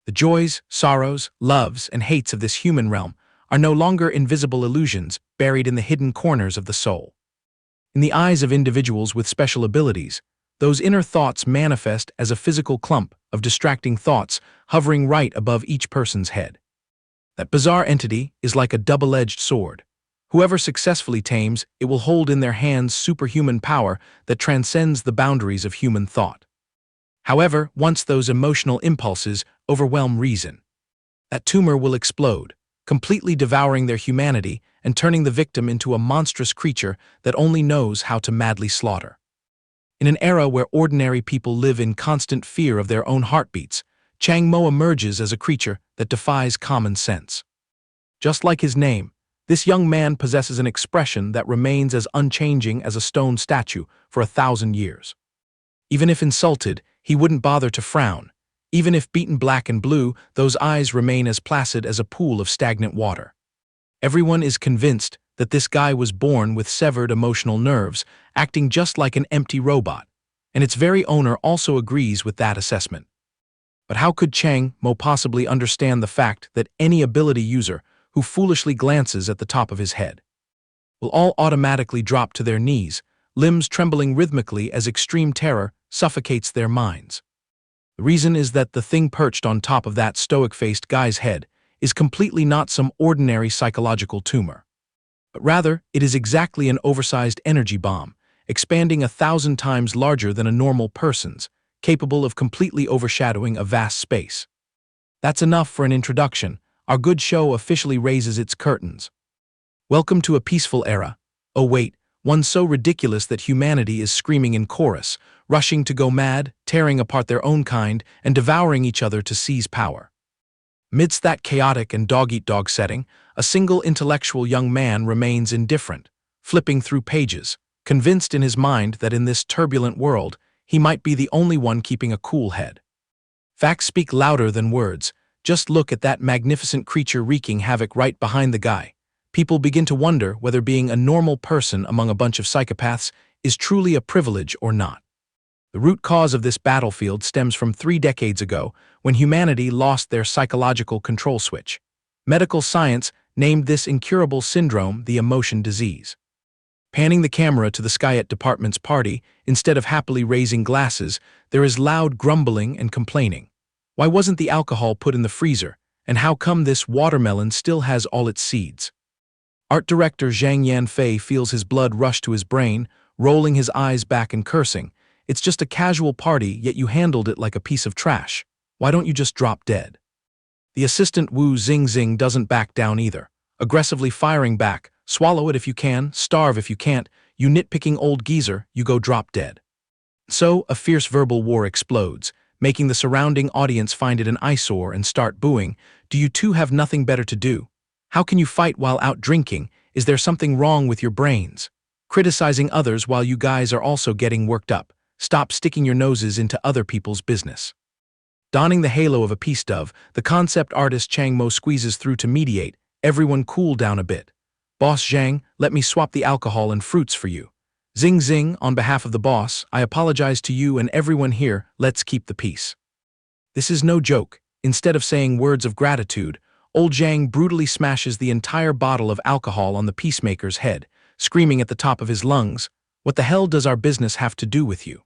The joys, sorrows, loves, and hates of this human realm are no longer invisible illusions buried in the hidden corners of the soul. In the eyes of individuals with special abilities, those inner thoughts manifest as a physical clump of distracting thoughts hovering right above each person's head. That bizarre entity is like a double-edged sword. Whoever successfully tames it will hold in their hands superhuman power that transcends the boundaries of human thought. However, once those emotional impulses overwhelm reason, that tumor will explode, completely devouring their humanity and turning the victim into a monstrous creature that only knows how to madly slaughter. In an era where ordinary people live in constant fear of their own heartbeats, Chang Mo emerges as a creature that defies common sense. Just like his name, this young man possesses an expression that remains as unchanging as a stone statue for 1,000 years. Even if insulted, he wouldn't bother to frown. Even if beaten black and blue, those eyes remain as placid as a pool of stagnant water. Everyone is convinced that this guy was born with severed emotional nerves, acting just like an empty robot, and its very owner also agrees with that assessment. But how could Chang Mo possibly understand the fact that any ability user who foolishly glances at the top of his head will all automatically drop to their knees, limbs trembling rhythmically as extreme terror suffocates their minds? The reason is that the thing perched on top of that stoic-faced guy's head is completely not some ordinary psychological tumor, but rather it is exactly an oversized energy bomb, expanding 1,000 times larger than a normal person's, capable of completely overshadowing a vast space. That's enough for an introduction. Our good show officially raises its curtains. Welcome to a peaceful era. Oh wait, one so ridiculous that humanity is screaming in chorus, rushing to go mad, tearing apart their own kind, and devouring each other to seize power. Amidst that chaotic and dog-eat-dog setting, a single intellectual young man remains indifferent, flipping through pages, convinced in his mind that in this turbulent world, he might be the only one keeping a cool head. Facts speak louder than words. Just look at that magnificent creature wreaking havoc right behind the guy. People begin to wonder whether being a normal person among a bunch of psychopaths is truly a privilege or not. The root cause of this battlefield stems from 3 decades ago, when humanity lost their psychological control switch. Medical science named this incurable syndrome the emotion disease. Panning the camera to the Psychiatric department's party, instead of happily raising glasses, there is loud grumbling and complaining. Why wasn't the alcohol put in the freezer, and how come this watermelon still has all its seeds? Art director Zhang Yanfei feels his blood rush to his brain, rolling his eyes back and cursing. It's just a casual party, yet you handled it like a piece of trash. Why don't you just drop dead? The assistant Wu Xingxing doesn't back down either, aggressively firing back. Swallow it if you can, starve if you can't, you nitpicking old geezer, you go drop dead. So, a fierce verbal war explodes, making the surrounding audience find it an eyesore and start booing. Do you two have nothing better to do? How can you fight while out drinking? Is there something wrong with your brains? Criticizing others while you guys are also getting worked up. Stop sticking your noses into other people's business. Donning the halo of a peace dove, the concept artist Chang Mo squeezes through to mediate. Everyone cool down a bit. Boss Zhang, let me swap the alcohol and fruits for you. Xing, on behalf of the boss, I apologize to you and everyone here, let's keep the peace. This is no joke. Instead of saying words of gratitude, old Zhang brutally smashes the entire bottle of alcohol on the peacemaker's head, screaming at the top of his lungs, "What the hell does our business have to do with you?"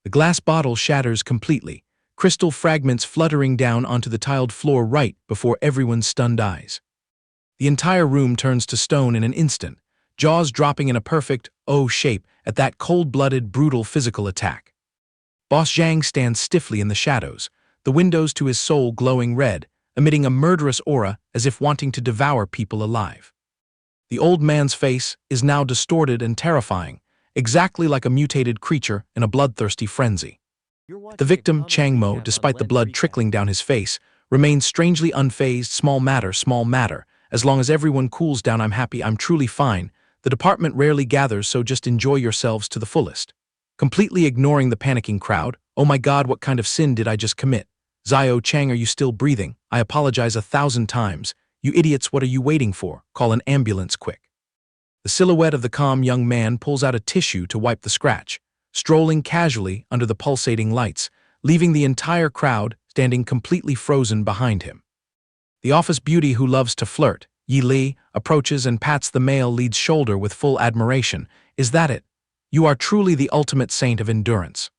The glass bottle shatters completely, crystal fragments fluttering down onto the tiled floor right before everyone's stunned eyes. The entire room turns to stone in an instant, jaws dropping in a perfect O shape at that cold-blooded, brutal physical attack. Boss Zhang stands stiffly in the shadows, the windows to his soul glowing red, emitting a murderous aura as if wanting to devour people alive. The old man's face is now distorted and terrifying, exactly like a mutated creature in a bloodthirsty frenzy. The victim, Chang Mo, despite the blood trickling down his face, remains strangely unfazed. Small matter. As long as everyone cools down, I'm happy, I'm truly fine. The department rarely gathers, so just enjoy yourselves to the fullest. Completely ignoring the panicking crowd, oh my god, what kind of sin did I just commit? Zio Chang, are you still breathing? I apologize 1,000 times. You idiots, what are you waiting for? Call an ambulance quick. The silhouette of the calm young man pulls out a tissue to wipe the scratch, strolling casually under the pulsating lights, leaving the entire crowd standing completely frozen behind him. The office beauty who loves to flirt, Yi Li, approaches and pats the male lead's shoulder with full admiration. Is that it? You are truly the ultimate saint of endurance.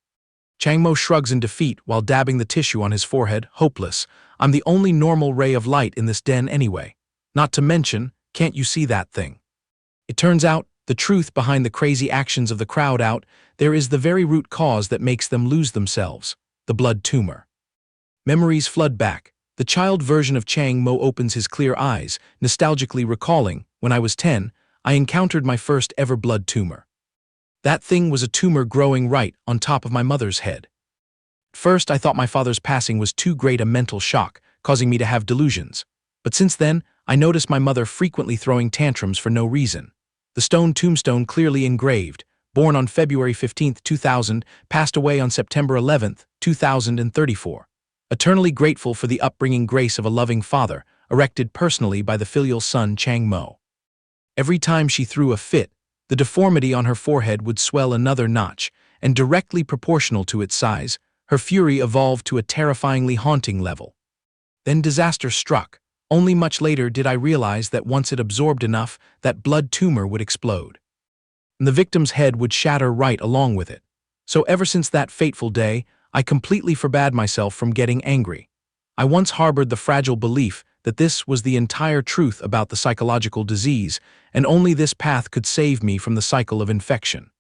Chang Mo shrugs in defeat while dabbing the tissue on his forehead, hopeless. I'm the only normal ray of light in this den anyway. Not to mention, can't you see that thing? It turns out, the truth behind the crazy actions of the crowd out there is the very root cause that makes them lose themselves, the blood tumor. Memories flood back. The child version of Chang Mo opens his clear eyes, nostalgically recalling, when I was 10, I encountered my first ever blood tumor. That thing was a tumor growing right on top of my mother's head. At first, I thought my father's passing was too great a mental shock, causing me to have delusions. But since then, I noticed my mother frequently throwing tantrums for no reason. The stone tombstone clearly engraved, born on February 15, 2000, passed away on September 11, 2034. Eternally grateful for the upbringing grace of a loving father, erected personally by the filial son Chang Mo. Every time she threw a fit, the deformity on her forehead would swell another notch, and directly proportional to its size, her fury evolved to a terrifyingly haunting level. Then disaster struck. Only much later did I realize that once it absorbed enough, that blood tumor would explode. And the victim's head would shatter right along with it. So ever since that fateful day, I completely forbade myself from getting angry. I once harbored the fragile belief that this was the entire truth about the psychological disease, and only this path could save me from the cycle of infection.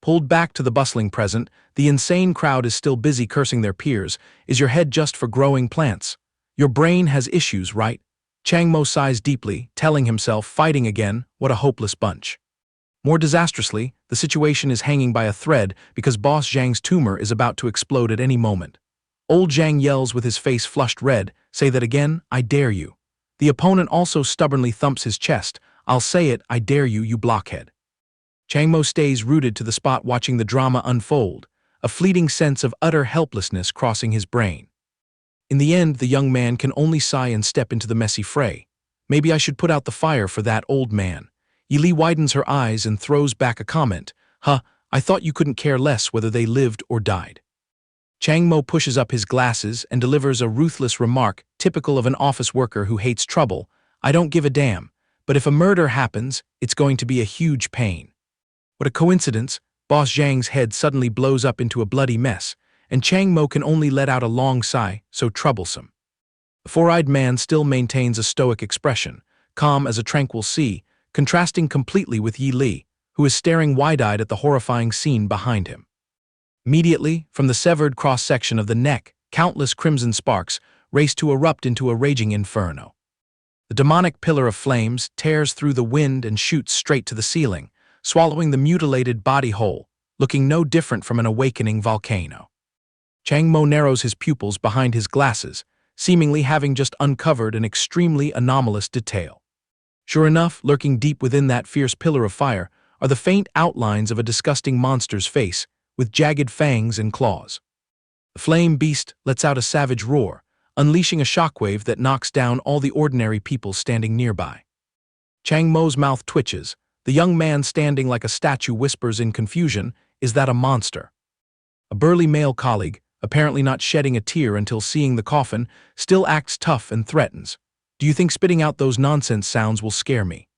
Pulled back to the bustling present, the insane crowd is still busy cursing their peers. Is your head just for growing plants? Your brain has issues, right? Chang Mo sighs deeply, telling himself, fighting again, what a hopeless bunch. More disastrously, the situation is hanging by a thread because Boss Zhang's tumor is about to explode at any moment. Old Zhang yells with his face flushed red, say that again, I dare you. The opponent also stubbornly thumps his chest, I'll say it, I dare you, you blockhead. Chang Mo stays rooted to the spot watching the drama unfold, a fleeting sense of utter helplessness crossing his brain. In the end, the young man can only sigh and step into the messy fray. Maybe I should put out the fire for that old man. Yi Li widens her eyes and throws back a comment. I thought you couldn't care less whether they lived or died. Chang Mo pushes up his glasses and delivers a ruthless remark typical of an office worker who hates trouble. I don't give a damn, but if a murder happens, it's going to be a huge pain. What a coincidence, Boss Zhang's head suddenly blows up into a bloody mess, and Chang Mo can only let out a long sigh, so troublesome. The four-eyed man still maintains a stoic expression, calm as a tranquil sea, contrasting completely with Yi Li, who is staring wide-eyed at the horrifying scene behind him. Immediately, from the severed cross-section of the neck, countless crimson sparks race to erupt into a raging inferno. The demonic pillar of flames tears through the wind and shoots straight to the ceiling, swallowing the mutilated body whole, looking no different from an awakening volcano. Chang Mo narrows his pupils behind his glasses, seemingly having just uncovered an extremely anomalous detail. Sure enough, lurking deep within that fierce pillar of fire are the faint outlines of a disgusting monster's face, with jagged fangs and claws. The flame beast lets out a savage roar, unleashing a shockwave that knocks down all the ordinary people standing nearby. Chang Mo's mouth twitches. The young man standing like a statue whispers in confusion, is that a monster? A burly male colleague, apparently not shedding a tear until seeing the coffin, still acts tough and threatens. Do you think spitting out those nonsense sounds will scare me?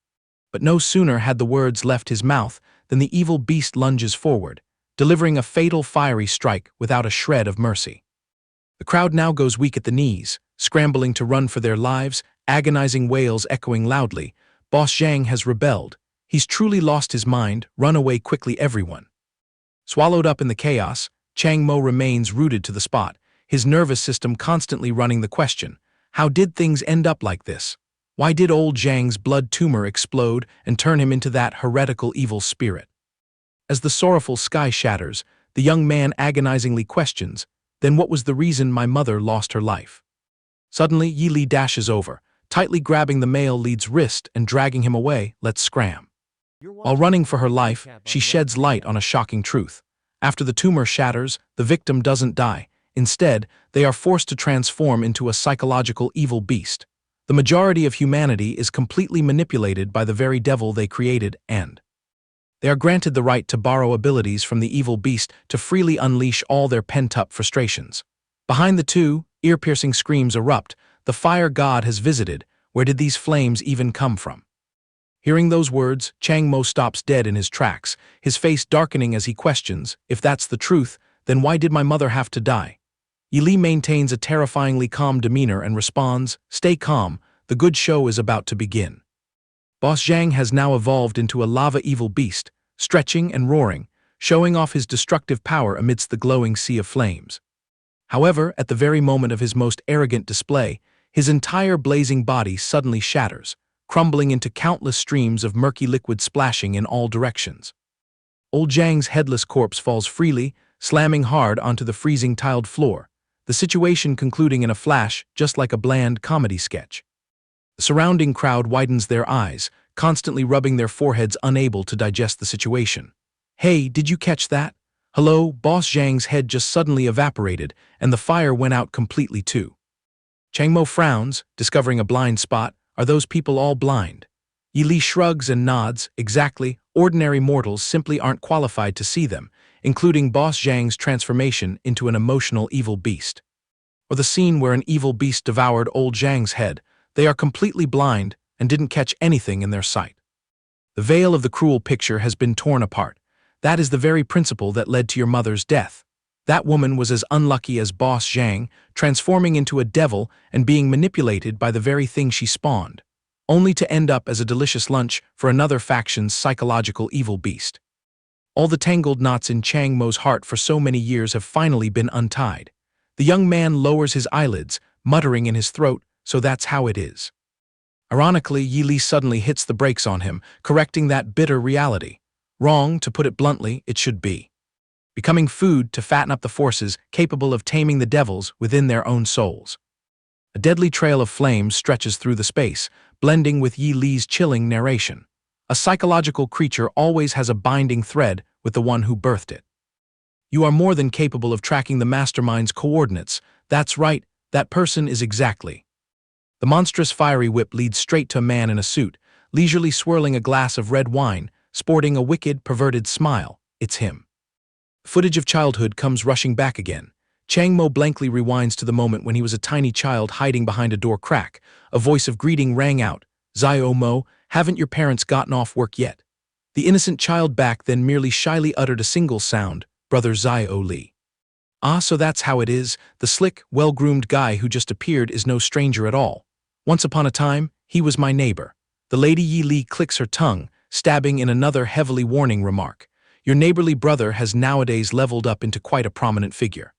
But no sooner had the words left his mouth than the evil beast lunges forward, delivering a fatal fiery strike without a shred of mercy. The crowd now goes weak at the knees, scrambling to run for their lives, agonizing wails echoing loudly. Boss Zhang has rebelled. He's truly lost his mind, run away quickly everyone. Swallowed up in the chaos, Chang Mo remains rooted to the spot, his nervous system constantly running the question, how did things end up like this? Why did old Zhang's blood tumor explode and turn him into that heretical evil spirit? As the sorrowful sky shatters, the young man agonizingly questions, then what was the reason my mother lost her life? Suddenly, Yi Li dashes over, tightly grabbing the male lead's wrist and dragging him away. Let's scram. While running for her life, she sheds light on a shocking truth. After the tumor shatters, the victim doesn't die. Instead, they are forced to transform into a psychological evil beast. The majority of humanity is completely manipulated by the very devil they created, and they are granted the right to borrow abilities from the evil beast to freely unleash all their pent-up frustrations. Behind the two, Ear-piercing screams erupt. The fire god has visited. Where did these flames even come from? Hearing those words, Chang Mo stops dead in his tracks, his face darkening as he questions, if that's the truth, then why did my mother have to die? Yi Li maintains a terrifyingly calm demeanor and responds, stay calm, the good show is about to begin. Boss Zhang has now evolved into a lava evil beast, stretching and roaring, showing off his destructive power amidst the glowing sea of flames. However, at the very moment of his most arrogant display, his entire blazing body suddenly shatters, crumbling into countless streams of murky liquid splashing in all directions. Old Zhang's headless corpse falls freely, slamming hard onto the freezing tiled floor, the situation concluding in a flash just like a bland comedy sketch. The surrounding crowd widens their eyes, constantly rubbing their foreheads unable to digest the situation. Hey, did you catch that? Hello, Boss Zhang's head just suddenly evaporated, and the fire went out completely too. Chang Mo frowns, discovering a blind spot. Are those people all blind? Yi Li shrugs and nods. Exactly, ordinary mortals simply aren't qualified to see them, including Boss Zhang's transformation into an emotional evil beast. Or the scene where an evil beast devoured old Zhang's head. They are completely blind and didn't catch anything in their sight. The veil of the cruel picture has been torn apart. That is the very principle that led to your mother's death. That woman was as unlucky as Boss Zhang, transforming into a devil and being manipulated by the very thing she spawned, only to end up as a delicious lunch for another faction's psychological evil beast. All the tangled knots in Chang Mo's heart for so many years have finally been untied. The young man lowers his eyelids, muttering in his throat, so that's how it is. Ironically, Yi Li suddenly hits the brakes on him, correcting that bitter reality. Wrong, to put it bluntly, it should be. Becoming food to fatten up the forces capable of taming the devils within their own souls. A deadly trail of flames stretches through the space, blending with Yi Li's chilling narration. A psychological creature always has a binding thread with the one who birthed it. You are more than capable of tracking the mastermind's coordinates. That's right, that person is exactly. The monstrous fiery whip leads straight to a man in a suit, leisurely swirling a glass of red wine, sporting a wicked, perverted smile. It's him. Footage of childhood comes rushing back again. Chang Mo blankly rewinds to the moment when he was a tiny child hiding behind a door crack. A voice of greeting rang out. Zio Mo, haven't your parents gotten off work yet? The innocent child back then merely shyly uttered a single sound, Brother Zio Li. Ah, so that's how it is. The slick, well-groomed guy who just appeared is no stranger at all. Once upon a time, he was my neighbor. The Lady Yi Li clicks her tongue, stabbing in another heavily warning remark. Your neighborly brother has nowadays leveled up into quite a prominent figure.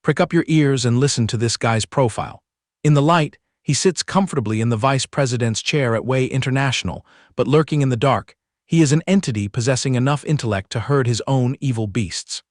Prick up your ears and listen to this guy's profile. In the light, he sits comfortably in the vice president's chair at Wei International, but lurking in the dark, he is an entity possessing enough intellect to herd his own evil beasts.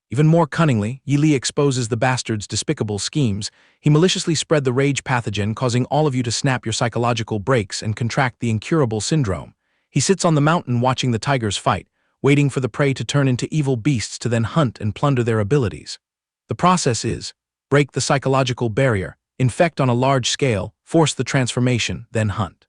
Even more cunningly, Yi Li exposes the bastard's despicable schemes. He maliciously spread the rage pathogen, causing all of you to snap your psychological brakes and contract the incurable syndrome. He sits on the mountain watching the tigers fight, waiting for the prey to turn into evil beasts to then hunt and plunder their abilities. The process is, break the psychological barrier, infect on a large scale, force the transformation, then hunt.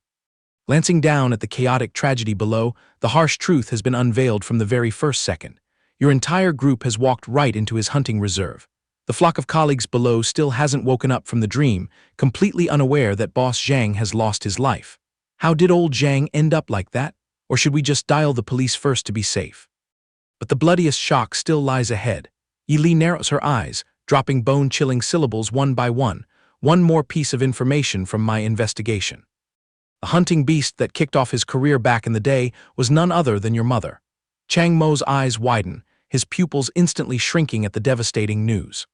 Glancing down at the chaotic tragedy below, the harsh truth has been unveiled from the very first second. Your entire group has walked right into his hunting reserve. The flock of colleagues below still hasn't woken up from the dream, completely unaware that Boss Zhang has lost his life. How did old Zhang end up like that? Or should we just dial the police first to be safe? But the bloodiest shock still lies ahead. Yi Li narrows her eyes, dropping bone-chilling syllables one by one. One more piece of information from my investigation. The hunting beast that kicked off his career back in the day was none other than your mother. Chang Mo's eyes widen, his pupils instantly shrinking at the devastating news.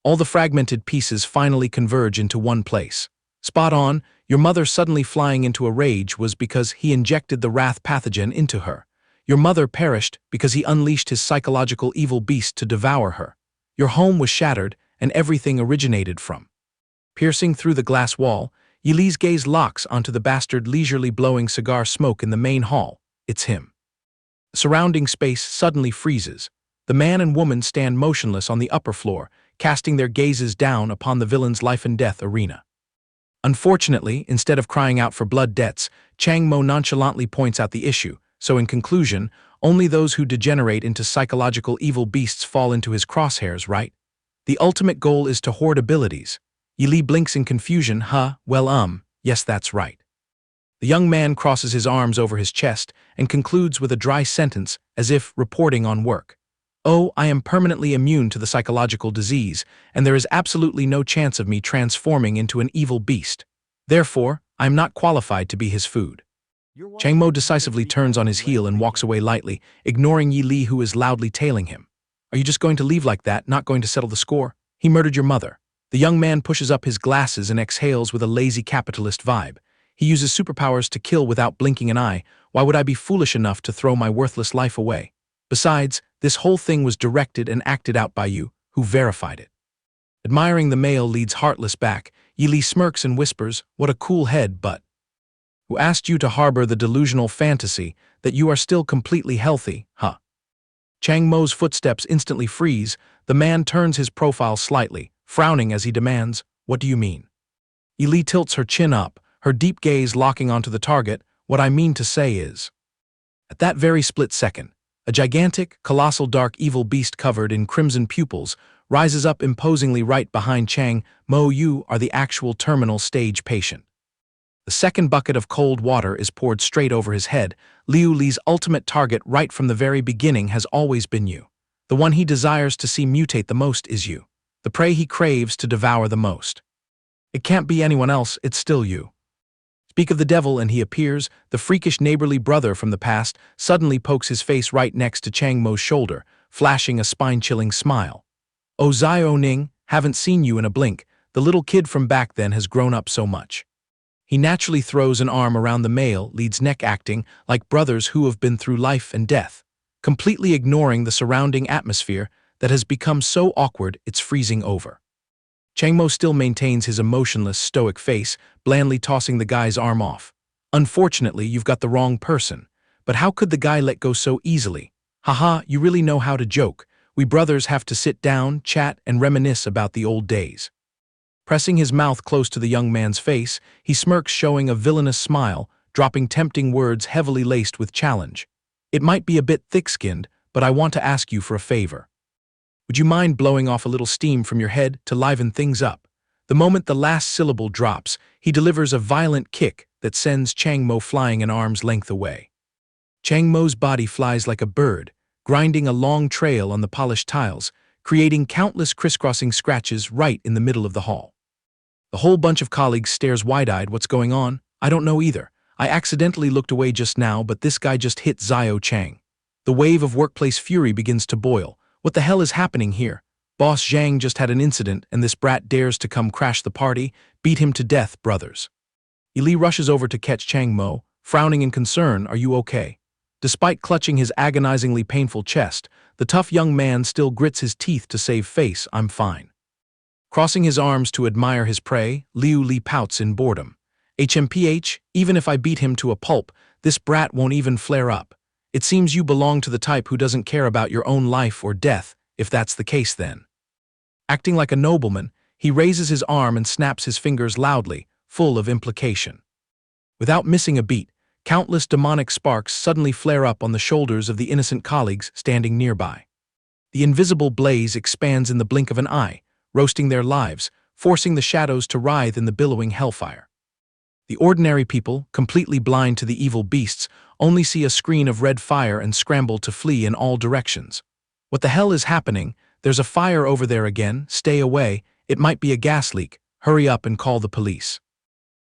All the fragmented pieces finally converge into one place. Spot on, your mother suddenly flying into a rage was because he injected the wrath pathogen into her. Your mother perished because he unleashed his psychological evil beast to devour her. Your home was shattered, and everything originated from. Piercing through the glass wall, Yi Li's gaze locks onto the bastard leisurely blowing cigar smoke in the main hall. It's him. The surrounding space suddenly freezes. The man and woman stand motionless on the upper floor, casting their gazes down upon the villain's life-and-death arena. Unfortunately, instead of crying out for blood debts, Chang Mo nonchalantly points out the issue, so in conclusion, only those who degenerate into psychological evil beasts fall into his crosshairs, right? The ultimate goal is to hoard abilities. Yi Li blinks in confusion. Yes, that's right. The young man crosses his arms over his chest and concludes with a dry sentence as if reporting on work. Oh, I am permanently immune to the psychological disease, and there is absolutely no chance of me transforming into an evil beast. Therefore, I am not qualified to be his food. Chang Mo decisively turns on his heel and walks away lightly, ignoring Yi Li, who is loudly tailing him. Are you just going to leave like that, not going to settle the score? He murdered your mother. The young man pushes up his glasses and exhales with a lazy capitalist vibe. He uses superpowers to kill without blinking an eye. Why would I be foolish enough to throw my worthless life away? Besides, this whole thing was directed and acted out by you, who verified it. Admiring the male lead's heartless back, Yi Li smirks and whispers, what a cool head, but who asked you to harbor the delusional fantasy that you are still completely healthy, huh? Chang Mo's footsteps instantly freeze. The man turns his profile slightly, frowning as he demands, what do you mean? Yi Li tilts her chin up, her deep gaze locking onto the target. What I mean to say is. At that very split second, a gigantic, colossal dark evil beast covered in crimson pupils rises up imposingly right behind Chang Mo. You are the actual terminal stage patient. The second bucket of cold water is poured straight over his head. Liu Li's ultimate target right from the very beginning has always been you. The one he desires to see mutate the most is you. The prey he craves to devour the most. It can't be anyone else, it's still you. Speak of the devil and he appears. The freakish neighborly brother from the past suddenly pokes his face right next to Chang Mo's shoulder, flashing a spine-chilling smile. Oh Zio Ning, haven't seen you in a blink. The little kid from back then has grown up so much. He naturally throws an arm around the male lead's neck, acting like brothers who have been through life and death, completely ignoring the surrounding atmosphere that has become so awkward it's freezing over. Chang Mo still maintains his emotionless, stoic face, blandly tossing the guy's arm off. Unfortunately, you've got the wrong person. But how could the guy let go so easily? Haha, you really know how to joke. We brothers have to sit down, chat, and reminisce about the old days. Pressing his mouth close to the young man's face, he smirks, showing a villainous smile, dropping tempting words heavily laced with challenge. It might be a bit thick-skinned, but I want to ask you for a favor. Would you mind blowing off a little steam from your head to liven things up? The moment the last syllable drops, he delivers a violent kick that sends Chang Mo flying an arm's length away. Chang Mo's body flies like a bird, grinding a long trail on the polished tiles, creating countless crisscrossing scratches right in the middle of the hall. The whole bunch of colleagues stares wide-eyed. What's going on? I don't know either. I accidentally looked away just now, but this guy just hit Zio Chang. The wave of workplace fury begins to boil. What the hell is happening here? Boss Zhang just had an incident, and this brat dares to come crash the party? Beat him to death, brothers. Yi Li rushes over to catch Chang Mo, frowning in concern. Are you okay? Despite clutching his agonizingly painful chest, the tough young man still grits his teeth to save face. I'm fine. Crossing his arms to admire his prey, Liu Li pouts in boredom. HMPH, even if I beat him to a pulp, this brat won't even flare up. It seems you belong to the type who doesn't care about your own life or death, if that's the case then. Acting like a nobleman, he raises his arm and snaps his fingers loudly, full of implication. Without missing a beat, countless demonic sparks suddenly flare up on the shoulders of the innocent colleagues standing nearby. The invisible blaze expands in the blink of an eye, roasting their lives, forcing the shadows to writhe in the billowing hellfire. The ordinary people, completely blind to the evil beasts, only see a screen of red fire and scramble to flee in all directions. What the hell is happening? There's a fire over there again. Stay away. It might be a gas leak. Hurry up and call the police.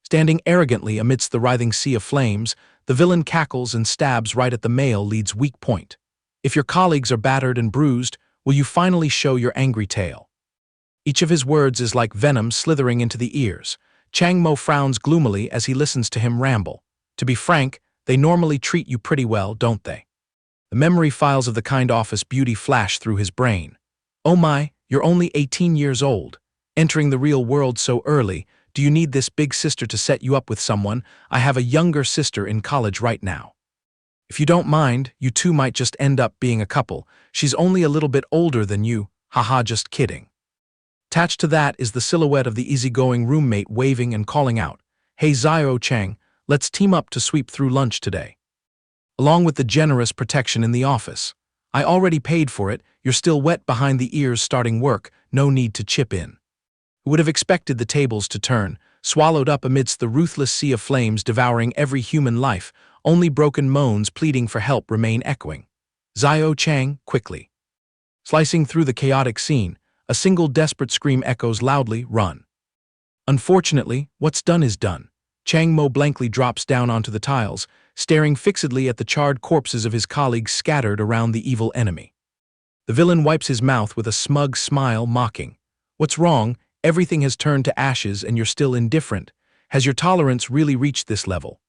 Standing arrogantly amidst the writhing sea of flames, the villain cackles and stabs right at the male lead's weak point. If your colleagues are battered and bruised, will you finally show your angry tail? Each of his words is like venom slithering into the ears. Chang Mo frowns gloomily as he listens to him ramble. To be frank, they normally treat you pretty well, don't they? The memory files of the kind office beauty flash through his brain. Oh my, you're only 18 years old. Entering the real world so early. Do you need this big sister to set you up with someone? I have a younger sister in college right now. If you don't mind, you two might just end up being a couple. She's only a little bit older than you. Haha, just kidding. Attached to that is the silhouette of the easygoing roommate waving and calling out, Hey Zio Chang, let's team up to sweep through lunch today. Along with the generous protection in the office. I already paid for it, you're still wet behind the ears starting work, no need to chip in. Who would have expected the tables to turn, swallowed up amidst the ruthless sea of flames devouring every human life? Only broken moans pleading for help remain echoing. Xiao Chang, quickly. Slicing through the chaotic scene, a single desperate scream echoes loudly, "Run." Unfortunately, what's done is done. Chang Mo blankly drops down onto the tiles, staring fixedly at the charred corpses of his colleagues scattered around the evil enemy. The villain wipes his mouth with a smug smile, mocking. "What's wrong? Everything has turned to ashes and you're still indifferent. Has your tolerance really reached this level?"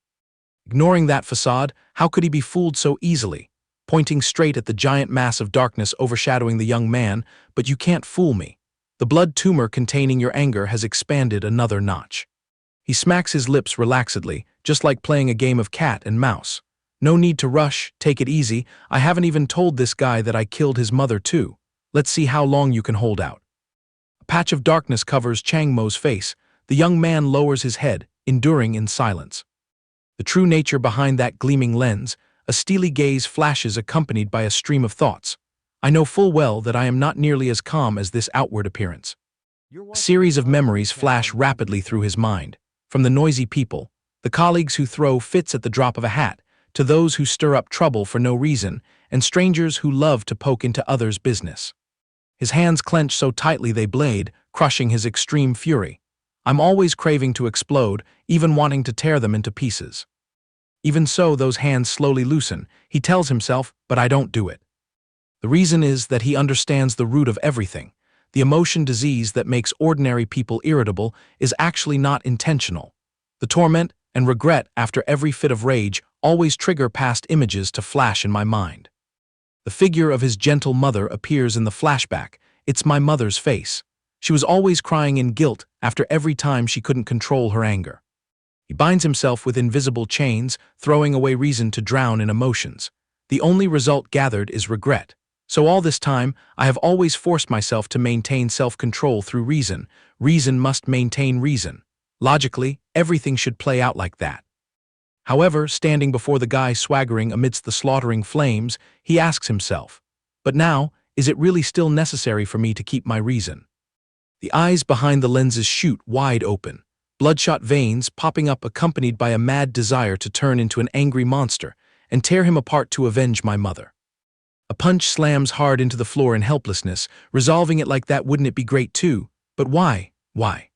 Ignoring that facade, how could he be fooled so easily? Pointing straight at the giant mass of darkness overshadowing the young man, "But you can't fool me. The blood tumor containing your anger has expanded another notch." He smacks his lips relaxedly, just like playing a game of cat and mouse. "No need to rush, take it easy. I haven't even told this guy that I killed his mother too. Let's see how long you can hold out." A patch of darkness covers Chang Mo's face. The young man lowers his head, enduring in silence. The true nature behind that gleaming lens, a steely gaze flashes accompanied by a stream of thoughts. "I know full well that I am not nearly as calm as this outward appearance." A series of memories flash rapidly through his mind, from the noisy people, the colleagues who throw fits at the drop of a hat, to those who stir up trouble for no reason, and strangers who love to poke into others' business. His hands clench so tightly they blade, crushing his extreme fury. "I'm always craving to explode, even wanting to tear them into pieces." Even so, those hands slowly loosen. He tells himself, "But I don't do it." The reason is that he understands the root of everything. The emotion disease that makes ordinary people irritable is actually not intentional. The torment and regret after every fit of rage always trigger past images to flash in my mind. The figure of his gentle mother appears in the flashback. It's my mother's face. She was always crying in guilt after every time she couldn't control her anger. He binds himself with invisible chains, throwing away reason to drown in emotions. The only result gathered is regret. So all this time, I have always forced myself to maintain self-control through reason. Reason must maintain reason. Logically, everything should play out like that. However, standing before the guy swaggering amidst the slaughtering flames, he asks himself, "But now, is it really still necessary for me to keep my reason?" The eyes behind the lenses shoot wide open, bloodshot veins popping up accompanied by a mad desire to turn into an angry monster and tear him apart to avenge my mother. A punch slams hard into the floor in helplessness, resolving it like that. Wouldn't it be great too? But why? Why?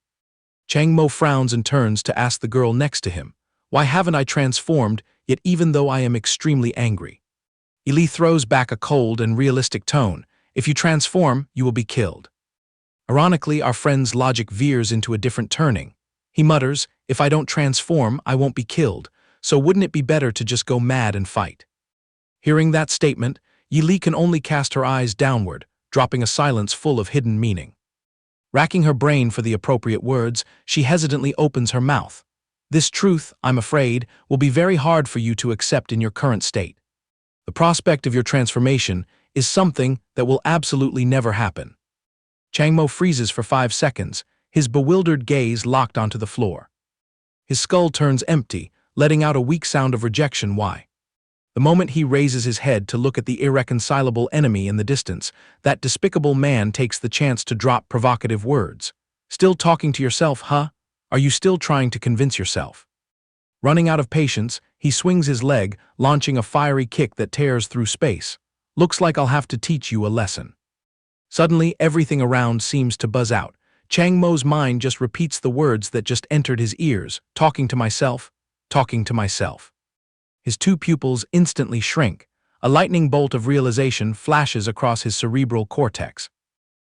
Chang Mo frowns and turns to ask the girl next to him, "Why haven't I transformed, yet even though I am extremely angry?" Ili throws back a cold and realistic tone. "If you transform, you will be killed." Ironically, our friend's logic veers into a different turning. He mutters, "If I don't transform, I won't be killed, so wouldn't it be better to just go mad and fight?" Hearing that statement, Yili can only cast her eyes downward, dropping a silence full of hidden meaning. Racking her brain for the appropriate words, she hesitantly opens her mouth. "This truth, I'm afraid, will be very hard for you to accept in your current state. The prospect of your transformation is something that will absolutely never happen." Chang Mo freezes for 5 seconds, his bewildered gaze locked onto the floor. His skull turns empty, letting out a weak sound of rejection. "Why?" The moment he raises his head to look at the irreconcilable enemy in the distance, that despicable man takes the chance to drop provocative words. "Still talking to yourself, huh? Are you still trying to convince yourself?" Running out of patience, he swings his leg, launching a fiery kick that tears through space. "Looks like I'll have to teach you a lesson." Suddenly, everything around seems to buzz out. Chang Mo's mind just repeats the words that just entered his ears, "Talking to myself, talking to myself." His 2 pupils instantly shrink. A lightning bolt of realization flashes across his cerebral cortex.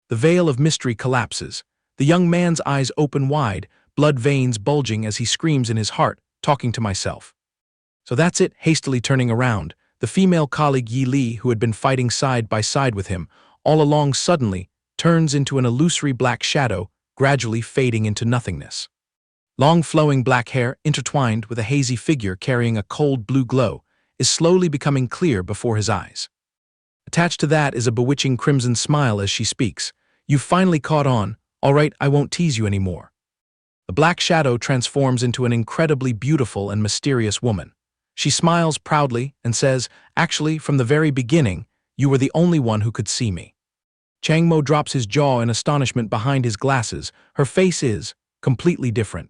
The veil of mystery collapses. The young man's eyes open wide, blood veins bulging as he screams in his heart, "Talking to myself." So that's it. Hastily turning around, the female colleague Yi Li, who had been fighting side by side with him, all along suddenly turns into an illusory black shadow, gradually fading into nothingness. Long flowing black hair, intertwined with a hazy figure carrying a cold blue glow, is slowly becoming clear before his eyes. Attached to that is a bewitching crimson smile as she speaks. "You've finally caught on. All right, I won't tease you anymore." The black shadow transforms into an incredibly beautiful and mysterious woman. She smiles proudly and says, "Actually, from the very beginning, you were the only one who could see me." Chang Mo drops his jaw in astonishment behind his glasses. Her face is completely different.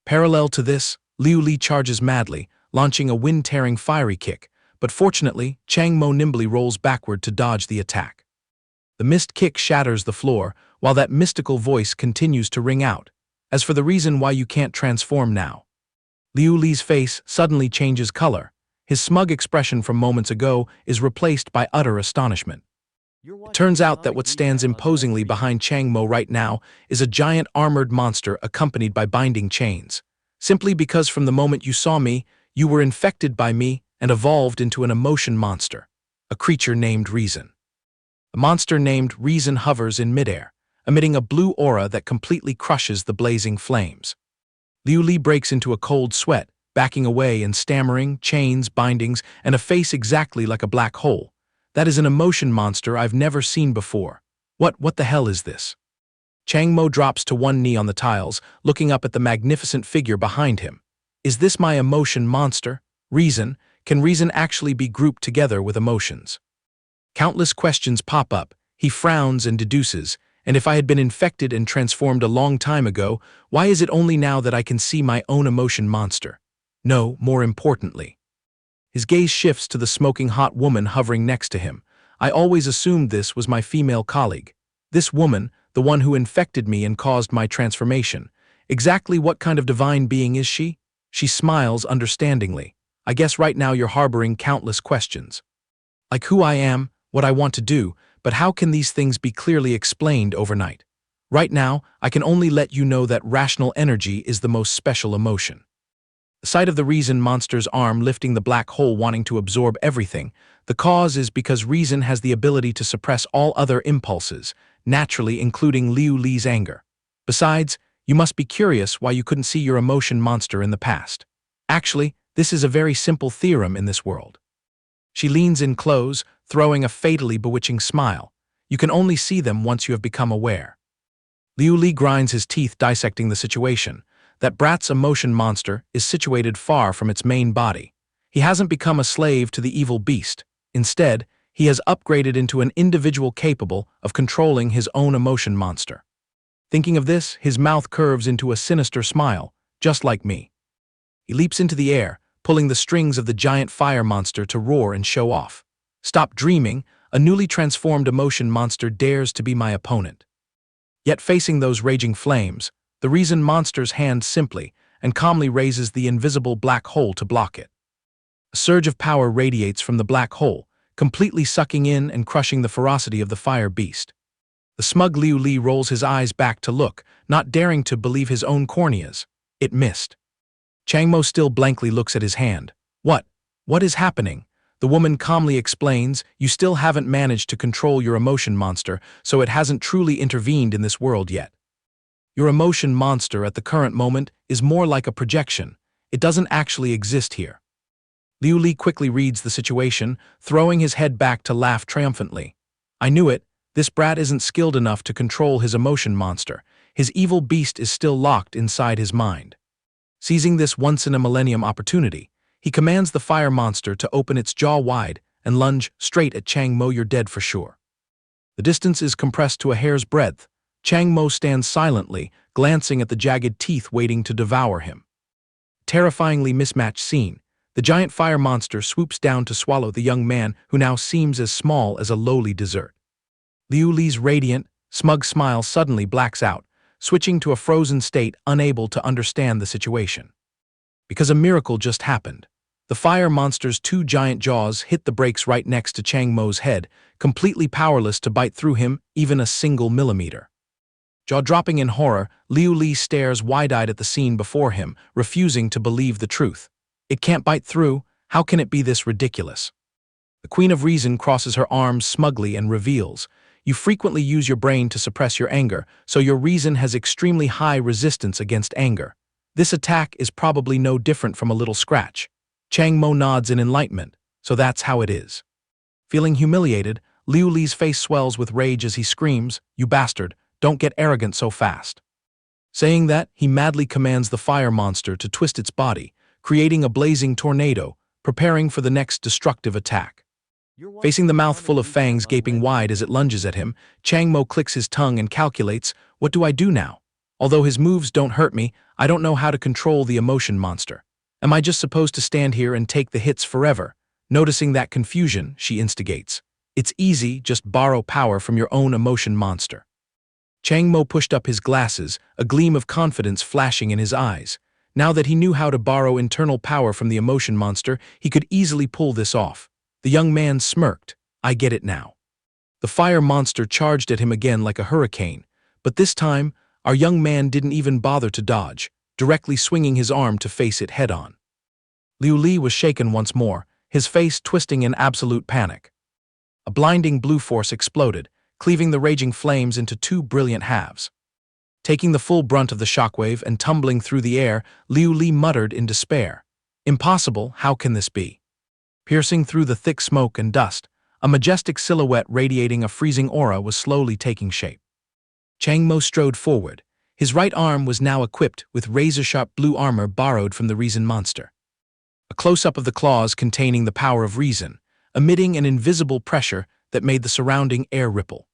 Parallel to this, Liu Li charges madly, launching a wind-tearing fiery kick, but fortunately, Chang Mo nimbly rolls backward to dodge the attack. The missed kick shatters the floor, while that mystical voice continues to ring out. As for the reason why you can't transform now. Liu Li's face suddenly changes color. His smug expression from moments ago is replaced by utter astonishment. It turns out that what stands imposingly behind Chang Mo right now is a giant armored monster accompanied by binding chains. Simply because from the moment you saw me, you were infected by me and evolved into an emotion monster, a creature named Reason. A monster named Reason hovers in midair, emitting a blue aura that completely crushes the blazing flames. Liu Li breaks into a cold sweat, backing away and stammering, chains, bindings, and a face exactly like a black hole. That is an emotion monster I've never seen before. What the hell is this? Chang Mo drops to one knee on the tiles, looking up at the magnificent figure behind him. Is this my emotion monster? Reason? Can reason actually be grouped together with emotions? Countless questions pop up. He frowns and deduces, and if I had been infected and transformed a long time ago, why is it only now that I can see my own emotion monster? No, more importantly. His gaze shifts to the smoking hot woman hovering next to him. I always assumed this was my female colleague. This woman, the one who infected me and caused my transformation. Exactly what kind of divine being is she? She smiles understandingly. I guess right now you're harboring countless questions. Like who I am, what I want to do, but how can these things be clearly explained overnight? Right now, I can only let you know that rational energy is the most special emotion. The sight of the Reason monster's arm lifting the black hole wanting to absorb everything, the cause is because Reason has the ability to suppress all other impulses, naturally including Liu Li's anger. Besides, you must be curious why you couldn't see your emotion monster in the past. Actually, this is a very simple theorem in this world. She leans in close, throwing a fatally bewitching smile. You can only see them once you have become aware. Liu Li grinds his teeth dissecting the situation. That brat's emotion monster is situated far from its main body. He hasn't become a slave to the evil beast. Instead, he has upgraded into an individual capable of controlling his own emotion monster. Thinking of this, his mouth curves into a sinister smile, just like me. He leaps into the air, pulling the strings of the giant fire monster to roar and show off. Stop dreaming, a newly transformed emotion monster dares to be my opponent. Yet facing those raging flames, the Reason monster's hand simply and calmly raises the invisible black hole to block it. A surge of power radiates from the black hole, completely sucking in and crushing the ferocity of the fire beast. The smug Liu Li rolls his eyes back to look, not daring to believe his own corneas. It missed. Chang Mo still blankly looks at his hand. What is happening? The woman calmly explains, you still haven't managed to control your emotion monster, so it hasn't truly intervened in this world yet. Your emotion monster at the current moment is more like a projection. It doesn't actually exist here. Liu Li quickly reads the situation, throwing his head back to laugh triumphantly. I knew it. This brat isn't skilled enough to control his emotion monster. His evil beast is still locked inside his mind. Seizing this once-in-a-millennium opportunity, he commands the fire monster to open its jaw wide and lunge straight at Chang Mo. You're dead for sure. The distance is compressed to a hair's breadth. Chang Mo stands silently, glancing at the jagged teeth waiting to devour him. Terrifyingly mismatched scene. The giant fire monster swoops down to swallow the young man who now seems as small as a lowly dessert. Liu Li's radiant, smug smile suddenly blacks out, switching to a frozen state, unable to understand the situation. Because a miracle just happened. The fire monster's two giant jaws hit the brakes right next to Chang Mo's head, completely powerless to bite through him even a single millimeter. Jaw-dropping in horror, Liu Li stares wide-eyed at the scene before him, refusing to believe the truth. It can't bite through. How can it be this ridiculous? The Queen of Reason crosses her arms smugly and reveals, you frequently use your brain to suppress your anger, so your reason has extremely high resistance against anger. This attack is probably no different from a little scratch. Chang Mo nods in enlightenment, so that's how it is. Feeling humiliated, Liu Li's face swells with rage as he screams, you bastard, don't get arrogant so fast. Saying that, he madly commands the fire monster to twist its body, creating a blazing tornado, preparing for the next destructive attack. Facing the mouth full of fangs gaping wide as it lunges at him, Chang Mo clicks his tongue and calculates, what do I do now? Although his moves don't hurt me, I don't know how to control the emotion monster. Am I just supposed to stand here and take the hits forever? Noticing that confusion, she instigates. It's easy, just borrow power from your own emotion monster. Chang Mo pushed up his glasses, a gleam of confidence flashing in his eyes. Now that he knew how to borrow internal power from the emotion monster, he could easily pull this off. The young man smirked. I get it now. The fire monster charged at him again like a hurricane, but this time, our young man didn't even bother to dodge, directly swinging his arm to face it head-on. Liu Li was shaken once more, his face twisting in absolute panic. A blinding blue force exploded, cleaving the raging flames into two brilliant halves. Taking the full brunt of the shockwave and tumbling through the air, Liu Li muttered in despair. Impossible, how can this be? Piercing through the thick smoke and dust, a majestic silhouette radiating a freezing aura was slowly taking shape. Chang Mo strode forward. His right arm was now equipped with razor-sharp blue armor borrowed from the reason monster. A close-up of the claws containing the power of reason, emitting an invisible pressure that made the surrounding air ripple.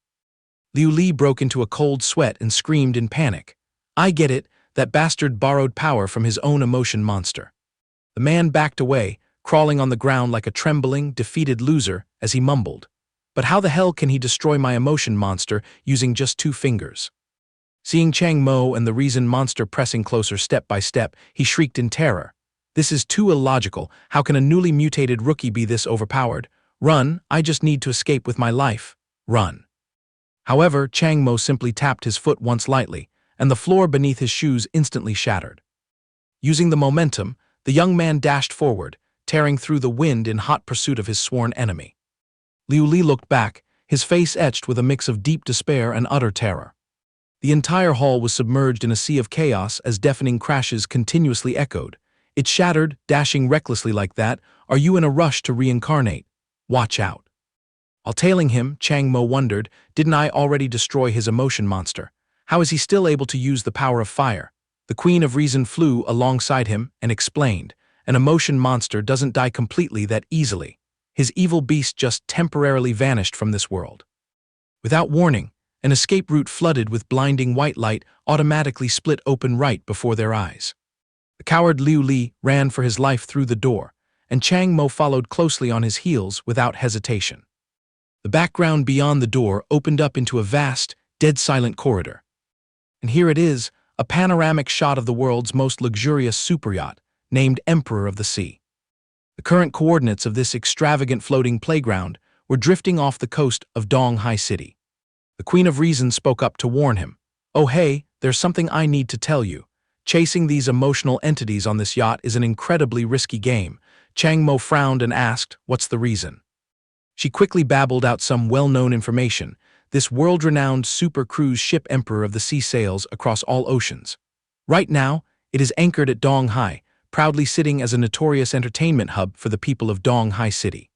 Liu Li broke into a cold sweat and screamed in panic. I get it, that bastard borrowed power from his own emotion monster. The man backed away, crawling on the ground like a trembling, defeated loser as he mumbled. But how the hell can he destroy my emotion monster using just 2 fingers? Seeing Chang Mo and the reason monster pressing closer step by step, he shrieked in terror. This is too illogical. How can a newly mutated rookie be this overpowered? Run, I just need to escape with my life. Run. However, Chang Mo simply tapped his foot once lightly, and the floor beneath his shoes instantly shattered. Using the momentum, the young man dashed forward, tearing through the wind in hot pursuit of his sworn enemy. Liu Li looked back, his face etched with a mix of deep despair and utter terror. The entire hall was submerged in a sea of chaos as deafening crashes continuously echoed. It shattered, dashing recklessly like that. Are you in a rush to reincarnate? Watch out. While tailing him, Chang Mo wondered, didn't I already destroy his emotion monster? How is he still able to use the power of fire? The Queen of Reason flew alongside him and explained, an emotion monster doesn't die completely that easily. His evil beast just temporarily vanished from this world. Without warning, an escape route flooded with blinding white light automatically split open right before their eyes. The coward Liu Li ran for his life through the door, and Chang Mo followed closely on his heels without hesitation. The background beyond the door opened up into a vast, dead-silent corridor. And here it is, a panoramic shot of the world's most luxurious superyacht, named Emperor of the Sea. The current coordinates of this extravagant floating playground were drifting off the coast of Donghai City. The Queen of Reason spoke up to warn him. Oh hey, there's something I need to tell you. Chasing these emotional entities on this yacht is an incredibly risky game. Chang Mo frowned and asked, what's the reason? She quickly babbled out some well-known information. This world-renowned super cruise ship Emperor of the Sea sails across all oceans. Right now, it is anchored at Donghai, proudly sitting as a notorious entertainment hub for the people of Donghai City.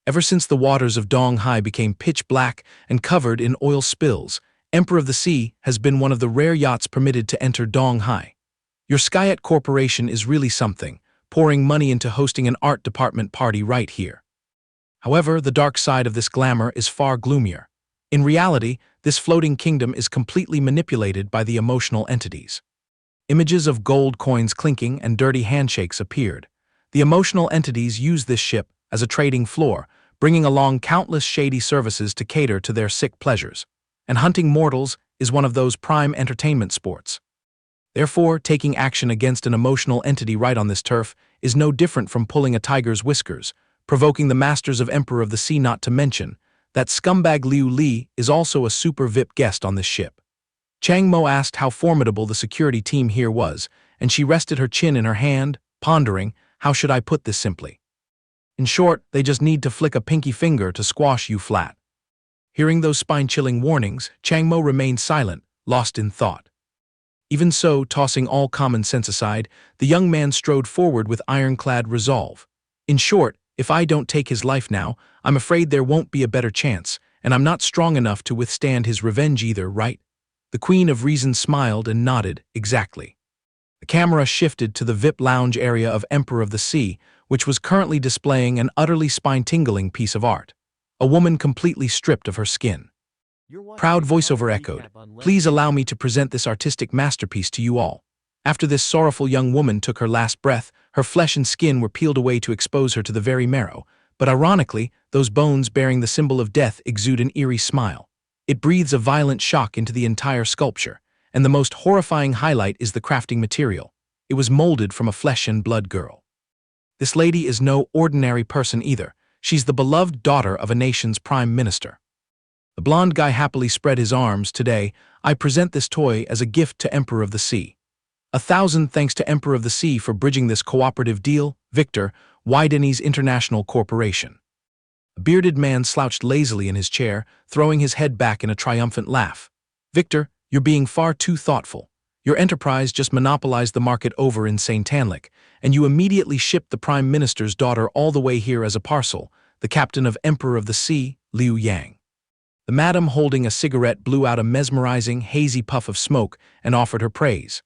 Ever since the waters of Donghai became pitch black and covered in oil spills, Emperor of the Sea has been one of the rare yachts permitted to enter Donghai. Your Skyette Corporation is really something, pouring money into hosting an art department party right here. However, the dark side of this glamour is far gloomier. In reality, this floating kingdom is completely manipulated by the emotional entities. Images of gold coins clinking and dirty handshakes appeared. The emotional entities use this ship as a trading floor, bringing along countless shady services to cater to their sick pleasures. And hunting mortals is one of those prime entertainment sports. Therefore, taking action against an emotional entity right on this turf is no different from pulling a tiger's whiskers, provoking the masters of Emperor of the Sea not to mention that scumbag Liu Li is also a super VIP guest on this ship. Chang Mo asked how formidable the security team here was, and she rested her chin in her hand, pondering, how should I put this simply? In short, they just need to flick a pinky finger to squash you flat. Hearing those spine-chilling warnings, Chang Mo remained silent, lost in thought. Even so, tossing all common sense aside, the young man strode forward with ironclad resolve. In short, if I don't take his life now, I'm afraid there won't be a better chance, and I'm not strong enough to withstand his revenge either, right? The Queen of Reason smiled and nodded, exactly. The camera shifted to the VIP lounge area of Emperor of the Sea, which was currently displaying an utterly spine-tingling piece of art. A woman completely stripped of her skin. Proud voiceover echoed, "Please allow me to present this artistic masterpiece to you all." After this sorrowful young woman took her last breath, her flesh and skin were peeled away to expose her to the very marrow. But ironically, those bones bearing the symbol of death exude an eerie smile. It breathes a violent shock into the entire sculpture, and the most horrifying highlight is the crafting material. It was molded from a flesh and blood girl. This lady is no ordinary person either. She's the beloved daughter of a nation's prime minister. The blonde guy happily spread his arms. "Today, I present this toy as a gift to Emperor of the Sea. 1,000 thanks to Emperor of the Sea for bridging this cooperative deal, Victor, Wydenny's International Corporation." A bearded man slouched lazily in his chair, throwing his head back in a triumphant laugh. "Victor, you're being far too thoughtful. Your enterprise just monopolized the market over in St. Tanlic, and you immediately shipped the Prime Minister's daughter all the way here as a parcel, the captain of Emperor of the Sea, Liu Yang." The madam holding a cigarette blew out a mesmerizing, hazy puff of smoke and offered her praise.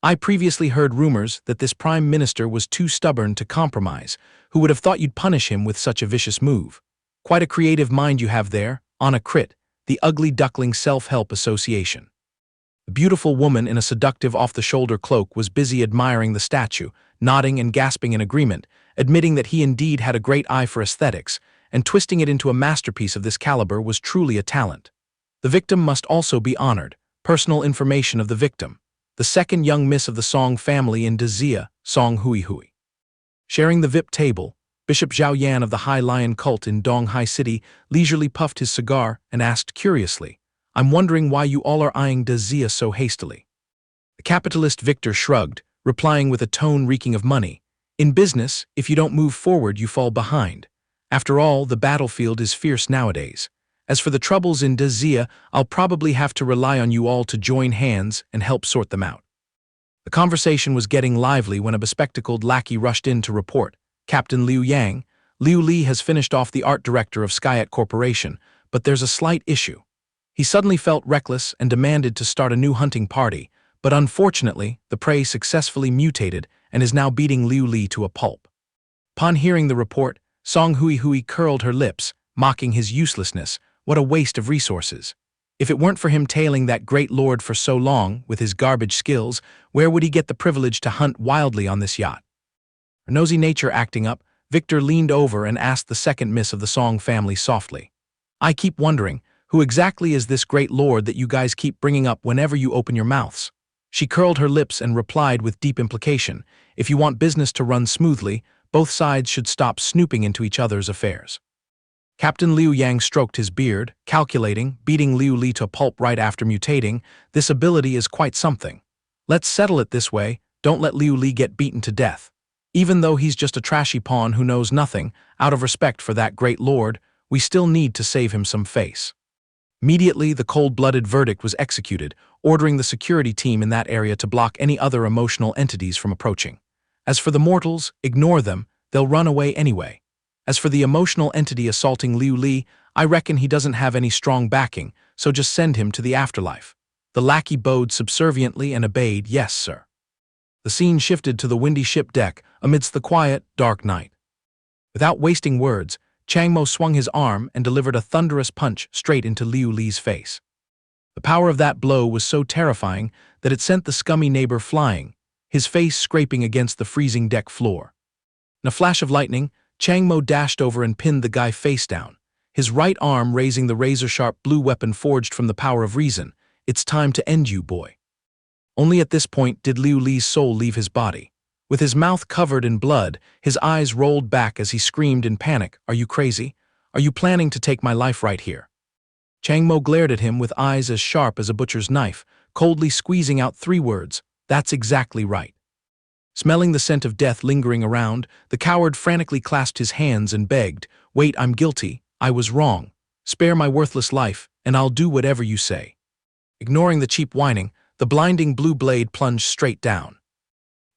"I previously heard rumors that this prime minister was too stubborn to compromise. Who would have thought you'd punish him with such a vicious move? Quite a creative mind you have there, Anna Crit, the Ugly Duckling Self-Help Association." The beautiful woman in a seductive off-the-shoulder cloak was busy admiring the statue, nodding and gasping in agreement, admitting that he indeed had a great eye for aesthetics, and twisting it into a masterpiece of this caliber was truly a talent. The victim must also be honored. Personal information of the victim: the second young miss of the Song family in Dazia, Song Hui Hui. Sharing the VIP table, Bishop Zhao Yan of the High Lion cult in Donghai City leisurely puffed his cigar and asked curiously, "I'm wondering why you all are eyeing Dazia so hastily." The capitalist Victor shrugged, replying with a tone reeking of money, "In business, if you don't move forward, you fall behind. After all, the battlefield is fierce nowadays. As for the troubles in Dazia, I'll probably have to rely on you all to join hands and help sort them out." The conversation was getting lively when a bespectacled lackey rushed in to report, "Captain Liu Yang, Liu Li has finished off the art director of Psychiatric Corporation, but there's a slight issue. He suddenly felt reckless and demanded to start a new hunting party, but unfortunately, the prey successfully mutated and is now beating Liu Li to a pulp." Upon hearing the report, Song Hui Hui curled her lips, mocking his uselessness. What a waste of resources. If it weren't for him tailing that great lord for so long with his garbage skills, where would he get the privilege to hunt wildly on this yacht? Her nosy nature acting up, Victor leaned over and asked the second miss of the Song family softly, "I keep wondering, who exactly is this great lord that you guys keep bringing up whenever you open your mouths?" She curled her lips and replied with deep implication, "If you want business to run smoothly, both sides should stop snooping into each other's affairs." Captain Liu Yang stroked his beard, calculating, beating Liu Li to pulp right after mutating. This ability is quite something. Let's settle it this way, don't let Liu Li get beaten to death. Even though he's just a trashy pawn who knows nothing, out of respect for that great lord, we still need to save him some face. Immediately, the cold-blooded verdict was executed, ordering the security team in that area to block any other emotional entities from approaching. As for the mortals, ignore them, they'll run away anyway. As for the emotional entity assaulting Liu Li, I reckon he doesn't have any strong backing, so just send him to the afterlife. The lackey bowed subserviently and obeyed, "Yes, sir." The scene shifted to the windy ship deck amidst the quiet, dark night. Without wasting words, Chang Mo swung his arm and delivered a thunderous punch straight into Liu Li's face. The power of that blow was so terrifying that it sent the scummy neighbor flying, his face scraping against the freezing deck floor. In a flash of lightning, Chang Mo dashed over and pinned the guy face down, his right arm raising the razor-sharp blue weapon forged from the power of reason. "It's time to end you, boy." Only at this point did Liu Li's soul leave his body. With his mouth covered in blood, his eyes rolled back as he screamed in panic, "Are you crazy? Are you planning to take my life right here?" Chang Mo glared at him with eyes as sharp as a butcher's knife, coldly squeezing out 3 words, "That's exactly right." Smelling the scent of death lingering around, the coward frantically clasped his hands and begged, "Wait, I'm guilty, I was wrong. Spare my worthless life, and I'll do whatever you say." Ignoring the cheap whining, the blinding blue blade plunged straight down.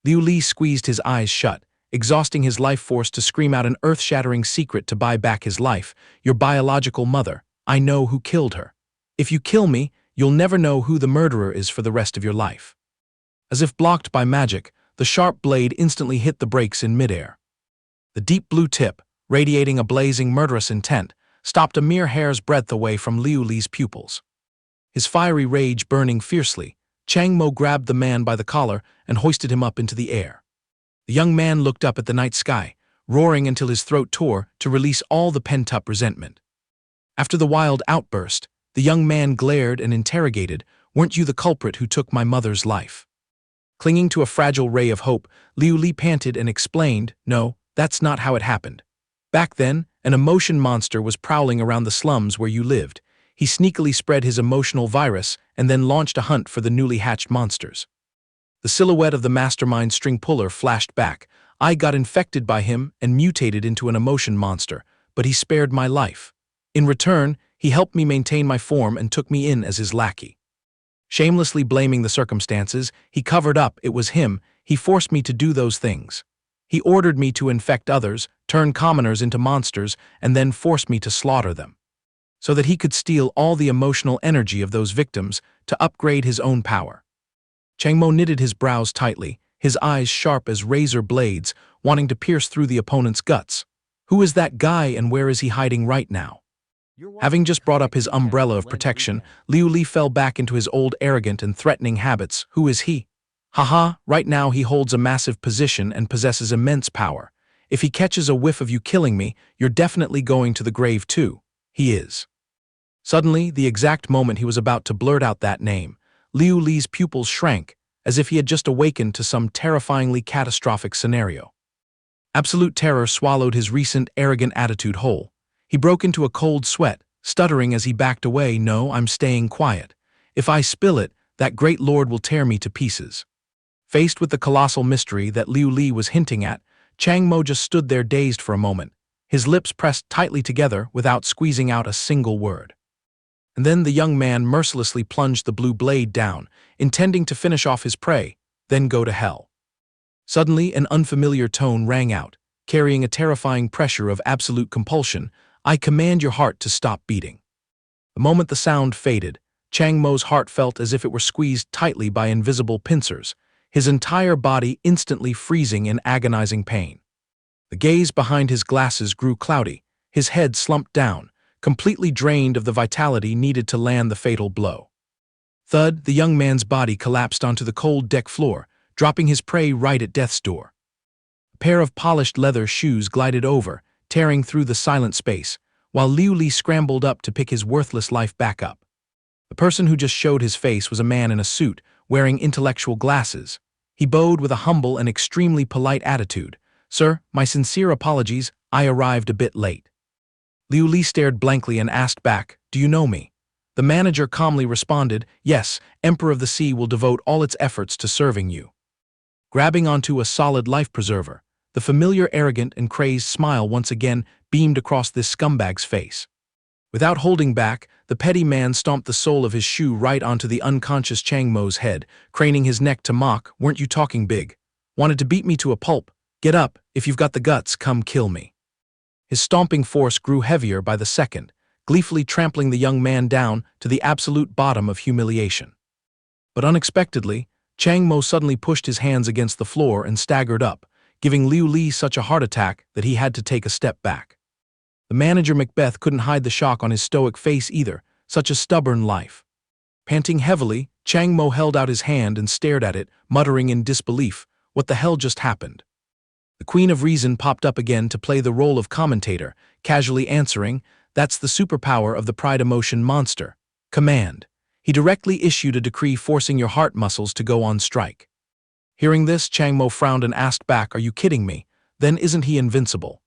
Liu Li squeezed his eyes shut, exhausting his life force to scream out an earth-shattering secret to buy back his life. "Your biological mother. I know who killed her. If you kill me, you'll never know who the murderer is for the rest of your life." As if blocked by magic, the sharp blade instantly hit the brakes in midair. The deep blue tip, radiating a blazing murderous intent, stopped a mere hair's breadth away from Liu Li's pupils. His fiery rage burning fiercely, Chang Mo grabbed the man by the collar and hoisted him up into the air. The young man looked up at the night sky, roaring until his throat tore to release all the pent-up resentment. After the wild outburst, the young man glared and interrogated, "Weren't you the culprit who took my mother's life?" Clinging to a fragile ray of hope, Liu Li panted and explained, "No, that's not how it happened. Back then, an emotion monster was prowling around the slums where you lived. He sneakily spread his emotional virus and then launched a hunt for the newly hatched monsters." The silhouette of the mastermind string puller flashed back. "I got infected by him and mutated into an emotion monster, but he spared my life. In return, he helped me maintain my form and took me in as his lackey." Shamelessly blaming the circumstances, he covered up it was him. "He forced me to do those things. He ordered me to infect others, turn commoners into monsters, and then forced me to slaughter them, so that he could steal all the emotional energy of those victims to upgrade his own power." Chang Mo knitted his brows tightly, his eyes sharp as razor blades, wanting to pierce through the opponent's guts. Who is that guy and where is he hiding right now? Having just brought up his umbrella of protection, Liu Li fell back into his old arrogant and threatening habits. Who is he? Haha, right now he holds a massive position and possesses immense power. If he catches a whiff of you killing me, you're definitely going to the grave too. He is. Suddenly, the exact moment he was about to blurt out that name, Liu Li's pupils shrank, as if he had just awakened to some terrifyingly catastrophic scenario. Absolute terror swallowed his recent arrogant attitude whole. He broke into a cold sweat, stuttering as he backed away. "No, I'm staying quiet. If I spill it, that great lord will tear me to pieces." Faced with the colossal mystery that Liu Li was hinting at, Chang Mo just stood there dazed for a moment, his lips pressed tightly together without squeezing out a single word. And then the young man mercilessly plunged the blue blade down, intending to finish off his prey, then go to hell. Suddenly, an unfamiliar tone rang out, carrying a terrifying pressure of absolute compulsion. "I command your heart to stop beating." The moment the sound faded, Chang Mo's heart felt as if it were squeezed tightly by invisible pincers, his entire body instantly freezing in agonizing pain. The gaze behind his glasses grew cloudy, his head slumped down, completely drained of the vitality needed to land the fatal blow. Thud, the young man's body collapsed onto the cold deck floor, dropping his prey right at death's door. A pair of polished leather shoes glided over, tearing through the silent space, while Liu Li scrambled up to pick his worthless life back up. The person who just showed his face was a man in a suit, wearing intellectual glasses. He bowed with a humble and extremely polite attitude. "Sir, my sincere apologies, I arrived a bit late." Liu Li stared blankly and asked back, "Do you know me?" The manager calmly responded, "Yes, Emperor of the Sea will devote all its efforts to serving you." Grabbing onto a solid life preserver, the familiar arrogant and crazed smile once again beamed across this scumbag's face. Without holding back, the petty man stomped the sole of his shoe right onto the unconscious Chang Mo's head, craning his neck to mock, "Weren't you talking big? Wanted to beat me to a pulp? Get up, if you've got the guts, come kill me." His stomping force grew heavier by the second, gleefully trampling the young man down to the absolute bottom of humiliation. But unexpectedly, Chang Mo suddenly pushed his hands against the floor and staggered up, giving Liu Li such a heart attack that he had to take a step back. The manager Macbeth couldn't hide the shock on his stoic face either, such a stubborn life. Panting heavily, Chang Mo held out his hand and stared at it, muttering in disbelief, "What the hell just happened?" The Queen of Reason popped up again to play the role of commentator, casually answering, "That's the superpower of the pride emotion monster. Command." He directly issued a decree forcing your heart muscles to go on strike. Hearing this, Chang Mo frowned and asked back, "Are you kidding me? Then isn't he invincible?"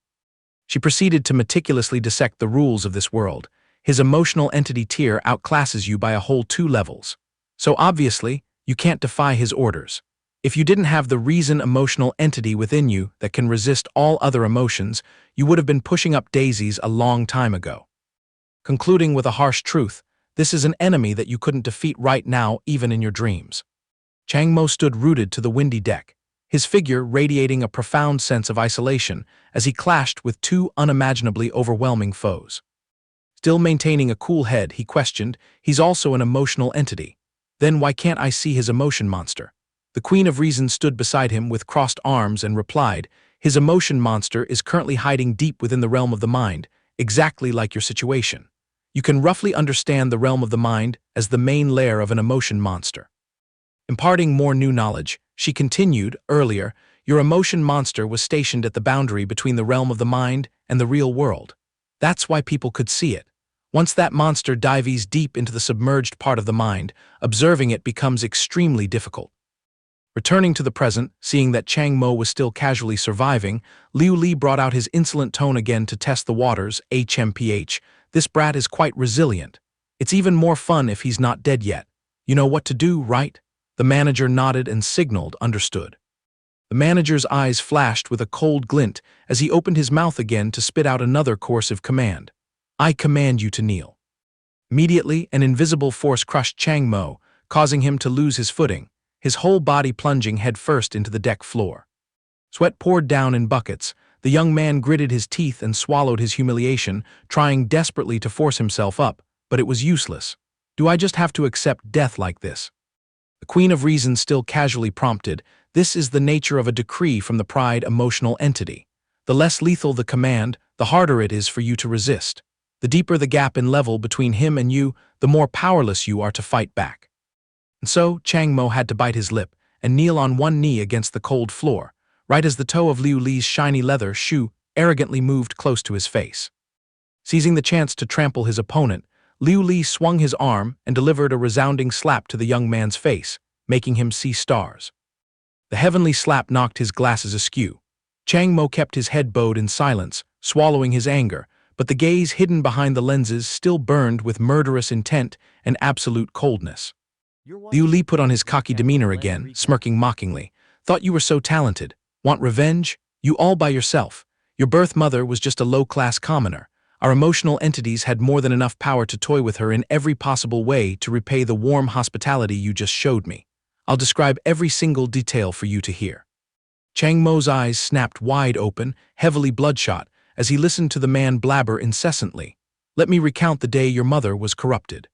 She proceeded to meticulously dissect the rules of this world. His emotional entity tier outclasses you by a whole 2 levels. So obviously, you can't defy his orders. If you didn't have the reason emotional entity within you that can resist all other emotions, you would have been pushing up daisies a long time ago. Concluding with a harsh truth, this is an enemy that you couldn't defeat right now even in your dreams. Chang Mo stood rooted to the windy deck, his figure radiating a profound sense of isolation as he clashed with 2 unimaginably overwhelming foes. Still maintaining a cool head, he questioned, "He's also an emotional entity. Then why can't I see his emotion monster?" The Queen of Reason stood beside him with crossed arms and replied, "His emotion monster is currently hiding deep within the realm of the mind, exactly like your situation. You can roughly understand the realm of the mind as the main layer of an emotion monster." Imparting more new knowledge, she continued, "Earlier, your emotion monster was stationed at the boundary between the realm of the mind and the real world. That's why people could see it. Once that monster dives deep into the submerged part of the mind, observing it becomes extremely difficult." Returning to the present, seeing that Chang Mo was still casually surviving, Liu Li brought out his insolent tone again to test the waters. "HMPH, this brat is quite resilient. It's even more fun if he's not dead yet. You know what to do, right?" The manager nodded and signaled, "Understood." The manager's eyes flashed with a cold glint as he opened his mouth again to spit out another coercive command. "I command you to kneel." Immediately, an invisible force crushed Chang Mo, causing him to lose his footing, his whole body plunging headfirst into the deck floor. Sweat poured down in buckets. The young man gritted his teeth and swallowed his humiliation, trying desperately to force himself up, but it was useless. "Do I just have to accept death like this?" The Queen of Reason still casually prompted, "This is the nature of a decree from the pride emotional entity. The less lethal the command, the harder it is for you to resist. The deeper the gap in level between him and you, the more powerless you are to fight back." And so, Chang Mo had to bite his lip and kneel on one knee against the cold floor, right as the toe of Liu Li's shiny leather shoe arrogantly moved close to his face. Seizing the chance to trample his opponent, Liu Li swung his arm and delivered a resounding slap to the young man's face, making him see stars. The heavenly slap knocked his glasses askew. Chang Mo kept his head bowed in silence, swallowing his anger, but the gaze hidden behind the lenses still burned with murderous intent and absolute coldness. Liu Li put on his cocky demeanor again, smirking mockingly. "Thought you were so talented. Want revenge? You all by yourself. Your birth mother was just a low-class commoner. Our emotional entities had more than enough power to toy with her in every possible way to repay the warm hospitality you just showed me. I'll describe every single detail for you to hear." Chang Mo's eyes snapped wide open, heavily bloodshot, as he listened to the man blabber incessantly. "Let me recount the day your mother was corrupted."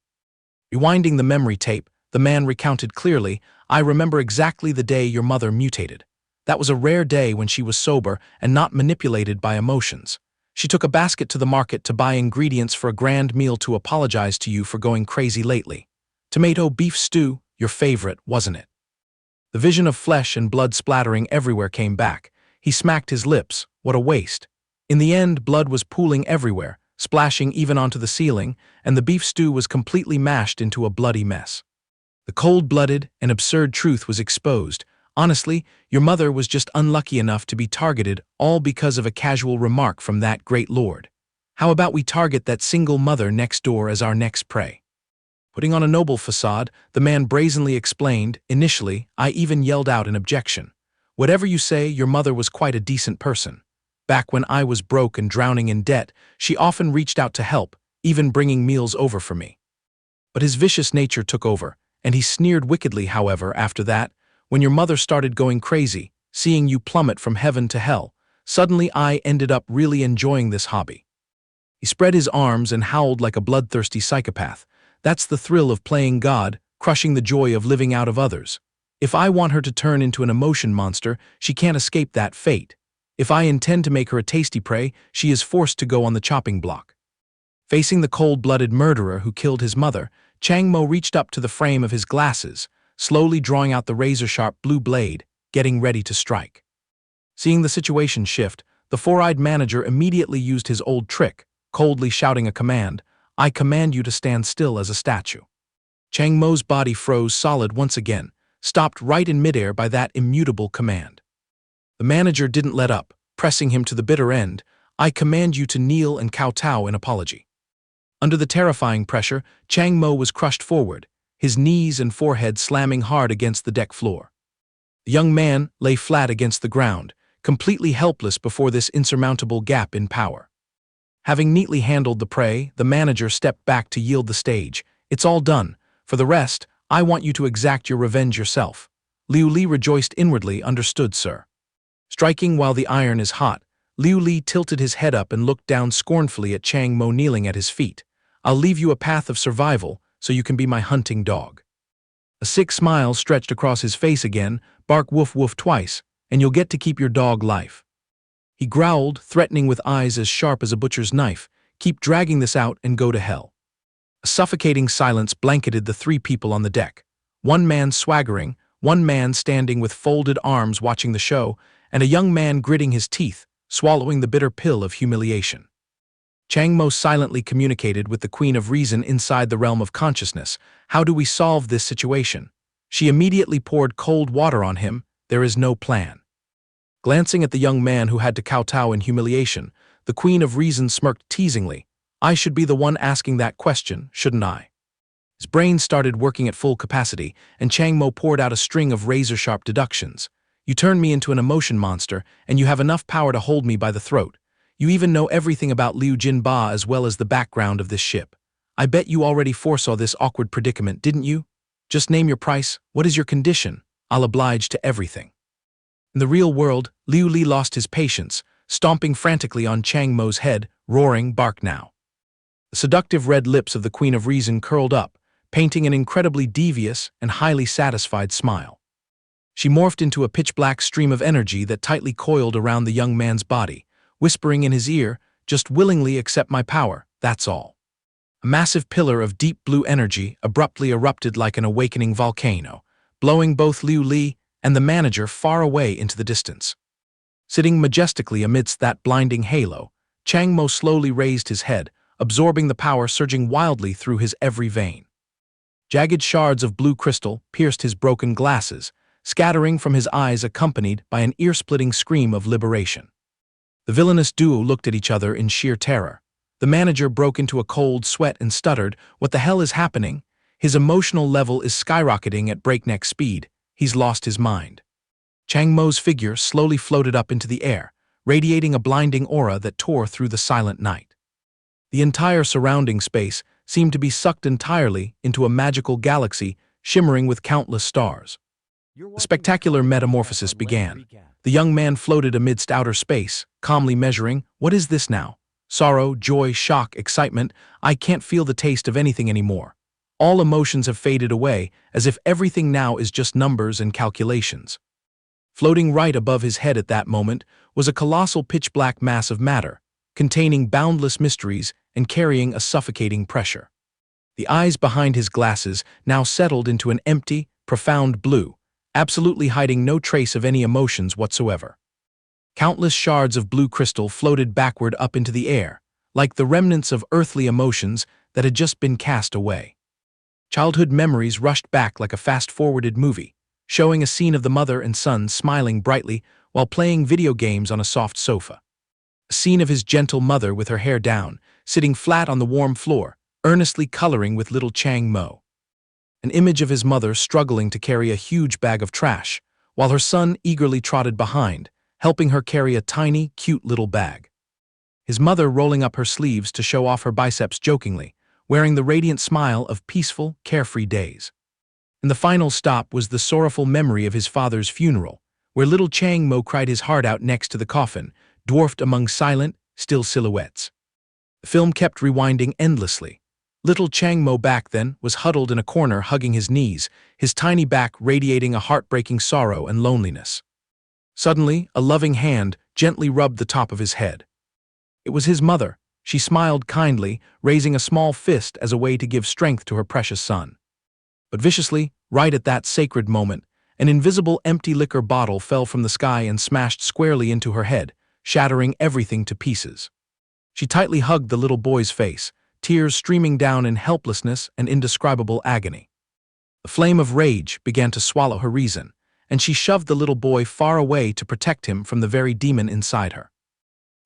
Rewinding the memory tape, the man recounted clearly, "I remember exactly the day your mother mutated. That was a rare day when she was sober and not manipulated by emotions. She took a basket to the market to buy ingredients for a grand meal to apologize to you for going crazy lately. Tomato beef stew, your favorite, wasn't it?" The vision of flesh and blood splattering everywhere came back. He smacked his lips. What a waste. In the end, blood was pooling everywhere, splashing even onto the ceiling, and the beef stew was completely mashed into a bloody mess. The cold-blooded and absurd truth was exposed. Honestly, your mother was just unlucky enough to be targeted all because of a casual remark from that great lord. How about we target that single mother next door as our next prey? Putting on a noble facade, the man brazenly explained, "Initially, I even yelled out an objection. Whatever you say, your mother was quite a decent person. Back when I was broke and drowning in debt, she often reached out to help, even bringing meals over for me." But his vicious nature took over, and he sneered wickedly, "However, after that, when your mother started going crazy, seeing you plummet from heaven to hell, suddenly I ended up really enjoying this hobby." He spread his arms and howled like a bloodthirsty psychopath. "That's the thrill of playing God, crushing the joy of living out of others. If I want her to turn into an emotion monster, she can't escape that fate. If I intend to make her a tasty prey, she is forced to go on the chopping block." Facing the cold-blooded murderer who killed his mother, Chang Mo reached up to the frame of his glasses, slowly drawing out the razor-sharp blue blade, getting ready to strike. Seeing the situation shift, the four-eyed manager immediately used his old trick, coldly shouting a command, "I command you to stand still as a statue." Chang Mo's body froze solid once again, stopped right in midair by that immutable command. The manager didn't let up, pressing him to the bitter end, "I command you to kneel and kowtow in apology." Under the terrifying pressure, Chang Mo was crushed forward, his knees and forehead slamming hard against the deck floor. The young man lay flat against the ground, completely helpless before this insurmountable gap in power. Having neatly handled the prey, the manager stepped back to yield the stage. "It's all done. For the rest, I want you to exact your revenge yourself." Liu Li rejoiced inwardly, "Understood, sir." Striking while the iron is hot, Liu Li tilted his head up and looked down scornfully at Chang Mo kneeling at his feet. "I'll leave you a path of survival, so you can be my hunting dog." A sick smile stretched across his face again. Bark woof woof twice, and you'll get to keep your dog life. He growled, threatening with eyes as sharp as a butcher's knife. Keep dragging this out and go to hell. A suffocating silence blanketed the three people on the deck. One man swaggering, one man standing with folded arms watching the show, and a young man gritting his teeth, swallowing the bitter pill of humiliation. Chang Mo silently communicated with the Queen of Reason inside the realm of consciousness. How do we solve this situation? She immediately poured cold water on him. There is no plan. Glancing at the young man who had to kowtow in humiliation, the Queen of Reason smirked teasingly. I should be the one asking that question, shouldn't I? His brain started working at full capacity, and Chang Mo poured out a string of razor-sharp deductions. You turn me into an emotion monster, and you have enough power to hold me by the throat. You even know everything about Liu Jinba as well as the background of this ship. I bet you already foresaw this awkward predicament, didn't you? Just name your price. What is your condition? I'll oblige to everything. In the real world, Liu Li lost his patience, stomping frantically on Chang Mo's head, roaring, bark now. The seductive red lips of the Queen of Reason curled up, painting an incredibly devious and highly satisfied smile. She morphed into a pitch-black stream of energy that tightly coiled around the young man's body, whispering in his ear, just willingly accept my power, that's all. A massive pillar of deep blue energy abruptly erupted like an awakening volcano, blowing both Liu Li and the manager far away into the distance. Sitting majestically amidst that blinding halo, Chang Mo slowly raised his head, absorbing the power surging wildly through his every vein. Jagged shards of blue crystal pierced his broken glasses, scattering from his eyes accompanied by an ear-splitting scream of liberation. The villainous duo looked at each other in sheer terror. The manager broke into a cold sweat and stuttered, "What the hell is happening? His emotional level is skyrocketing at breakneck speed. He's lost his mind." Chang Mo's figure slowly floated up into the air, radiating a blinding aura that tore through the silent night. The entire surrounding space seemed to be sucked entirely into a magical galaxy shimmering with countless stars. The spectacular metamorphosis began. The young man floated amidst outer space, calmly measuring, what is this now? Sorrow, joy, shock, excitement, I can't feel the taste of anything anymore. All emotions have faded away, as if everything now is just numbers and calculations. Floating right above his head at that moment was a colossal pitch-black mass of matter, containing boundless mysteries and carrying a suffocating pressure. The eyes behind his glasses now settled into an empty, profound blue, absolutely hiding no trace of any emotions whatsoever. Countless shards of blue crystal floated backward up into the air, like the remnants of earthly emotions that had just been cast away. Childhood memories rushed back like a fast-forwarded movie, showing a scene of the mother and son smiling brightly while playing video games on a soft sofa. A scene of his gentle mother with her hair down, sitting flat on the warm floor, earnestly coloring with little Chang Mo. An image of his mother struggling to carry a huge bag of trash, while her son eagerly trotted behind, helping her carry a tiny, cute little bag. His mother rolling up her sleeves to show off her biceps jokingly, wearing the radiant smile of peaceful, carefree days. And the final stop was the sorrowful memory of his father's funeral, where little Chang Mo cried his heart out next to the coffin, dwarfed among silent, still silhouettes. The film kept rewinding endlessly. Little Chang Mo back then was huddled in a corner hugging his knees, his tiny back radiating a heartbreaking sorrow and loneliness. Suddenly, a loving hand gently rubbed the top of his head. It was his mother. She smiled kindly, raising a small fist as a way to give strength to her precious son. But viciously, right at that sacred moment, an invisible empty liquor bottle fell from the sky and smashed squarely into her head, shattering everything to pieces. She tightly hugged the little boy's face, tears streaming down in helplessness and indescribable agony. The flame of rage began to swallow her reason, and she shoved the little boy far away to protect him from the very demon inside her.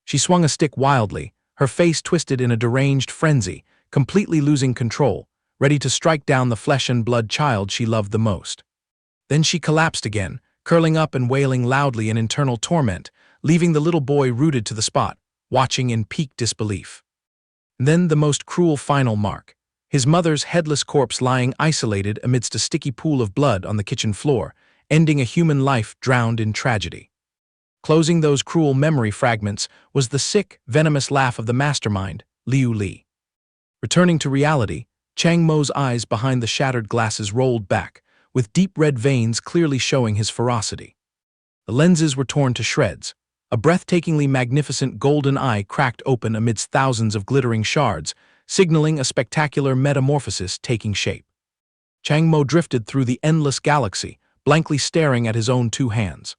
She swung a stick wildly, her face twisted in a deranged frenzy, completely losing control, ready to strike down the flesh and blood child she loved the most. Then she collapsed again, curling up and wailing loudly in internal torment, leaving the little boy rooted to the spot, watching in peak disbelief. Then the most cruel final mark, his mother's headless corpse lying isolated amidst a sticky pool of blood on the kitchen floor, ending a human life drowned in tragedy. Closing those cruel memory fragments was the sick, venomous laugh of the mastermind, Liu Li. Returning to reality, Chang Mo's eyes behind the shattered glasses rolled back, with deep red veins clearly showing his ferocity. The lenses were torn to shreds. A breathtakingly magnificent golden eye cracked open amidst thousands of glittering shards, signaling a spectacular metamorphosis taking shape. Chang Mo drifted through the endless galaxy, blankly staring at his own two hands.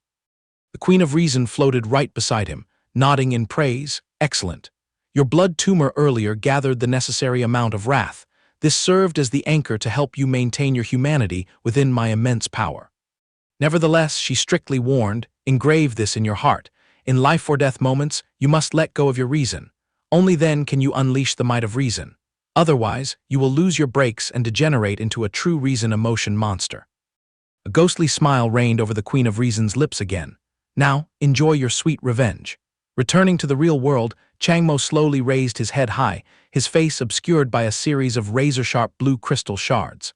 The Queen of Reason floated right beside him, nodding in praise. Excellent. Your blood tumor earlier gathered the necessary amount of wrath. This served as the anchor to help you maintain your humanity within my immense power. Nevertheless, she strictly warned, engrave this in your heart. In life-or-death moments, you must let go of your reason. Only then can you unleash the might of reason. Otherwise, you will lose your brakes and degenerate into a true reason-emotion monster. A ghostly smile reigned over the Queen of Reason's lips again. Now, enjoy your sweet revenge. Returning to the real world, Chang Mo slowly raised his head high, his face obscured by a series of razor-sharp blue crystal shards.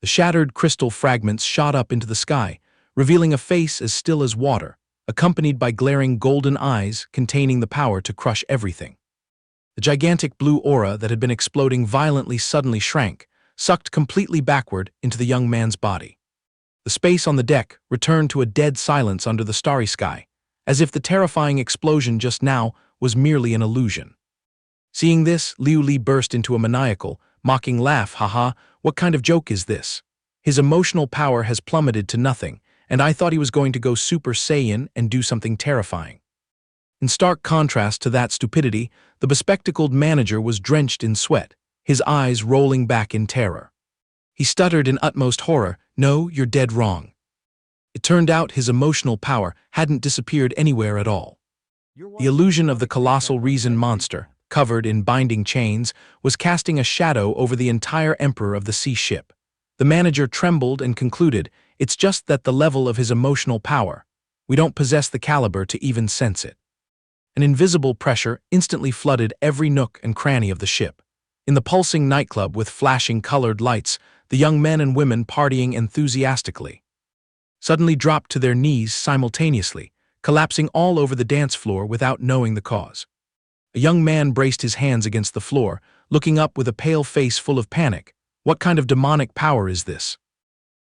The shattered crystal fragments shot up into the sky, revealing a face as still as water, accompanied by glaring golden eyes containing the power to crush everything. The gigantic blue aura that had been exploding violently suddenly shrank, sucked completely backward into the young man's body. The space on the deck returned to a dead silence under the starry sky, as if the terrifying explosion just now was merely an illusion. Seeing this, Liu Li burst into a maniacal, mocking laugh. Haha, what kind of joke is this? His emotional power has plummeted to nothing, and I thought he was going to go Super Saiyan and do something terrifying. In stark contrast to that stupidity, the bespectacled manager was drenched in sweat, his eyes rolling back in terror. He stuttered in utmost horror, "No, you're dead wrong." It turned out his emotional power hadn't disappeared anywhere at all. The illusion of the colossal reason monster, covered in binding chains, was casting a shadow over the entire Emperor of the Sea ship. The manager trembled and concluded, it's just that the level of his emotional power. We don't possess the caliber to even sense it. An invisible pressure instantly flooded every nook and cranny of the ship. In the pulsing nightclub with flashing colored lights, the young men and women partying enthusiastically suddenly dropped to their knees simultaneously, collapsing all over the dance floor without knowing the cause. A young man braced his hands against the floor, looking up with a pale face full of panic. What kind of demonic power is this?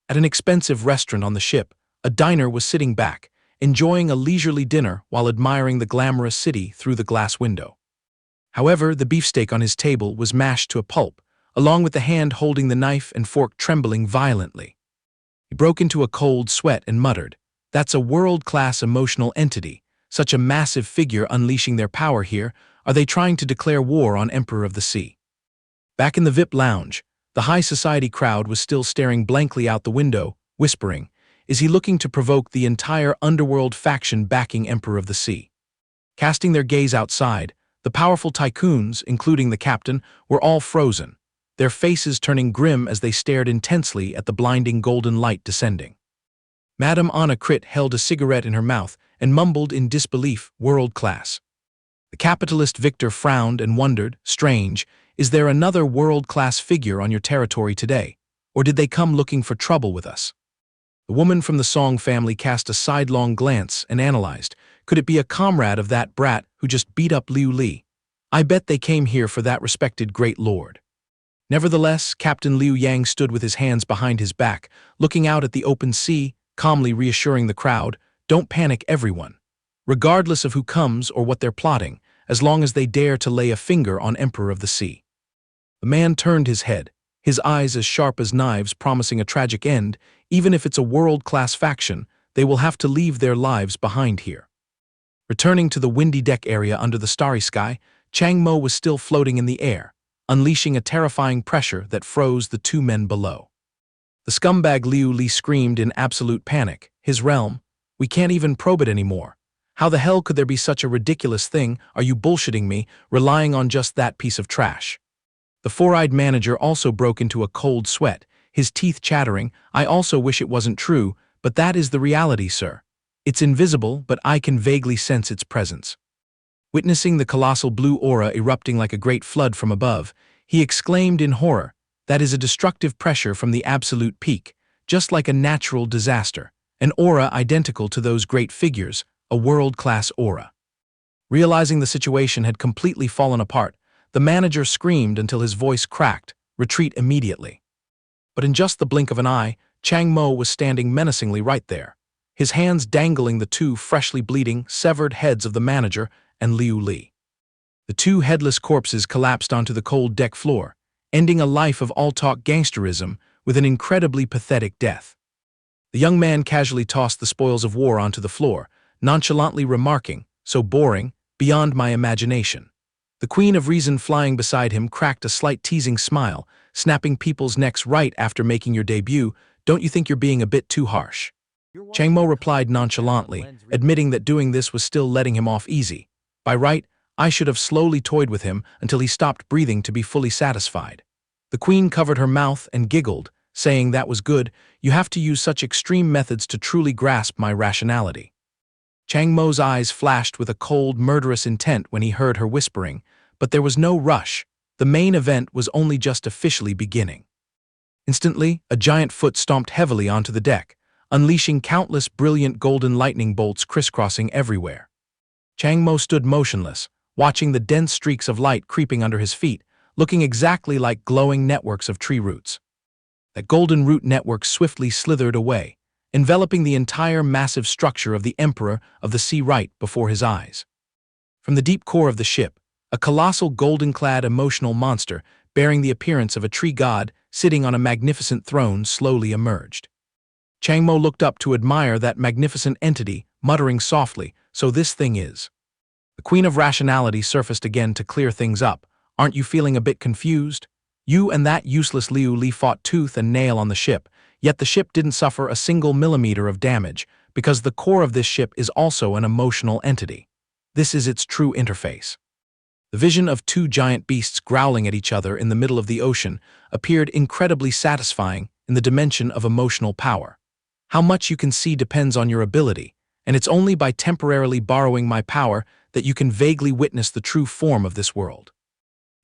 At an expensive restaurant on the ship, a diner was sitting back, enjoying a leisurely dinner while admiring the glamorous city through the glass window. However, the beefsteak on his table was mashed to a pulp, along with the hand holding the knife and fork trembling violently. He broke into a cold sweat and muttered, "That's a world-class emotional entity, such a massive figure unleashing their power here. Are they trying to declare war on Emperor of the Sea?" Back in the VIP lounge, the high society crowd was still staring blankly out the window, whispering, "Is he looking to provoke the entire underworld faction backing Emperor of the Sea?" Casting their gaze outside, the powerful tycoons, including the captain, were all frozen, their faces turning grim as they stared intensely at the blinding golden light descending. Madame Anna Crit held a cigarette in her mouth and mumbled in disbelief, "World class." The capitalist Victor frowned and wondered, "Strange, is there another world-class figure on your territory today? Or did they come looking for trouble with us?" The woman from the Song family cast a sidelong glance and analyzed, "Could it be a comrade of that brat who just beat up Liu Li? I bet they came here for that respected great lord." Nevertheless, Captain Liu Yang stood with his hands behind his back, looking out at the open sea, calmly reassuring the crowd, "Don't panic, everyone. Regardless of who comes or what they're plotting, as long as they dare to lay a finger on Emperor of the Sea." The man turned his head, his eyes as sharp as knives promising a tragic end. "Even if it's a world-class faction, they will have to leave their lives behind here." Returning to the windy deck area under the starry sky, Chang Mo was still floating in the air, unleashing a terrifying pressure that froze the two men below. The scumbag Liu Li screamed in absolute panic, "His realm? We can't even probe it anymore. How the hell could there be such a ridiculous thing? Are you bullshitting me, relying on just that piece of trash?" The four-eyed manager also broke into a cold sweat, his teeth chattering, "I also wish it wasn't true, but that is the reality, sir. It's invisible, but I can vaguely sense its presence." Witnessing the colossal blue aura erupting like a great flood from above, he exclaimed in horror, "That is a destructive pressure from the absolute peak, just like a natural disaster, an aura identical to those great figures, a world-class aura." Realizing the situation had completely fallen apart, the manager screamed until his voice cracked, "Retreat immediately." But in just the blink of an eye, Chang Mo was standing menacingly right there, his hands dangling the two freshly bleeding, severed heads of the manager and Liu Li. The two headless corpses collapsed onto the cold deck floor, ending a life of all-talk gangsterism with an incredibly pathetic death. The young man casually tossed the spoils of war onto the floor, nonchalantly remarking, "So boring, beyond my imagination." The Queen of Reason flying beside him cracked a slight teasing smile, snapping people's necks right after making your debut. "Don't you think you're being a bit too harsh?" Chang Mo replied nonchalantly, admitting that doing this was still letting him off easy. By right, I should have slowly toyed with him until he stopped breathing to be fully satisfied. The Queen covered her mouth and giggled, saying that was good. "You have to use such extreme methods to truly grasp my rationality." Chang Mo's eyes flashed with a cold, murderous intent when he heard her whispering, but there was no rush. The main event was only just officially beginning. Instantly, a giant foot stomped heavily onto the deck, unleashing countless brilliant golden lightning bolts crisscrossing everywhere. Chang Mo stood motionless, watching the dense streaks of light creeping under his feet, looking exactly like glowing networks of tree roots. That golden root network swiftly slithered away, enveloping the entire massive structure of the Emperor of the Sea right before his eyes. From the deep core of the ship, a colossal golden-clad emotional monster bearing the appearance of a tree god sitting on a magnificent throne slowly emerged. Chang Mo looked up to admire that magnificent entity, muttering softly, "So this thing is." The Queen of Rationality surfaced again to clear things up. "Aren't you feeling a bit confused? You and that useless Liu Li fought tooth and nail on the ship, yet the ship didn't suffer a single millimeter of damage, because the core of this ship is also an emotional entity. This is its true interface." The vision of two giant beasts growling at each other in the middle of the ocean appeared incredibly satisfying in the dimension of emotional power. How much you can see depends on your ability, and it's only by temporarily borrowing my power that you can vaguely witness the true form of this world.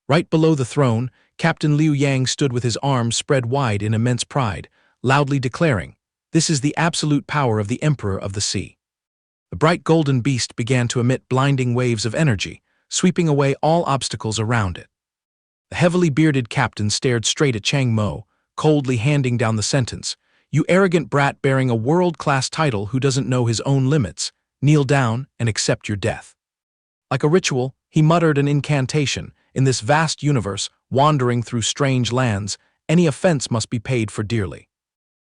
Right below the throne, Captain Liu Yang stood with his arms spread wide in immense pride, loudly declaring, "This is the absolute power of the Emperor of the Sea." The bright golden beast began to emit blinding waves of energy, sweeping away all obstacles around it. The heavily bearded captain stared straight at Chang Mo, coldly handing down the sentence, "You arrogant brat bearing a world-class title who doesn't know his own limits, kneel down and accept your death." Like a ritual, he muttered an incantation. In this vast universe, wandering through strange lands, any offense must be paid for dearly.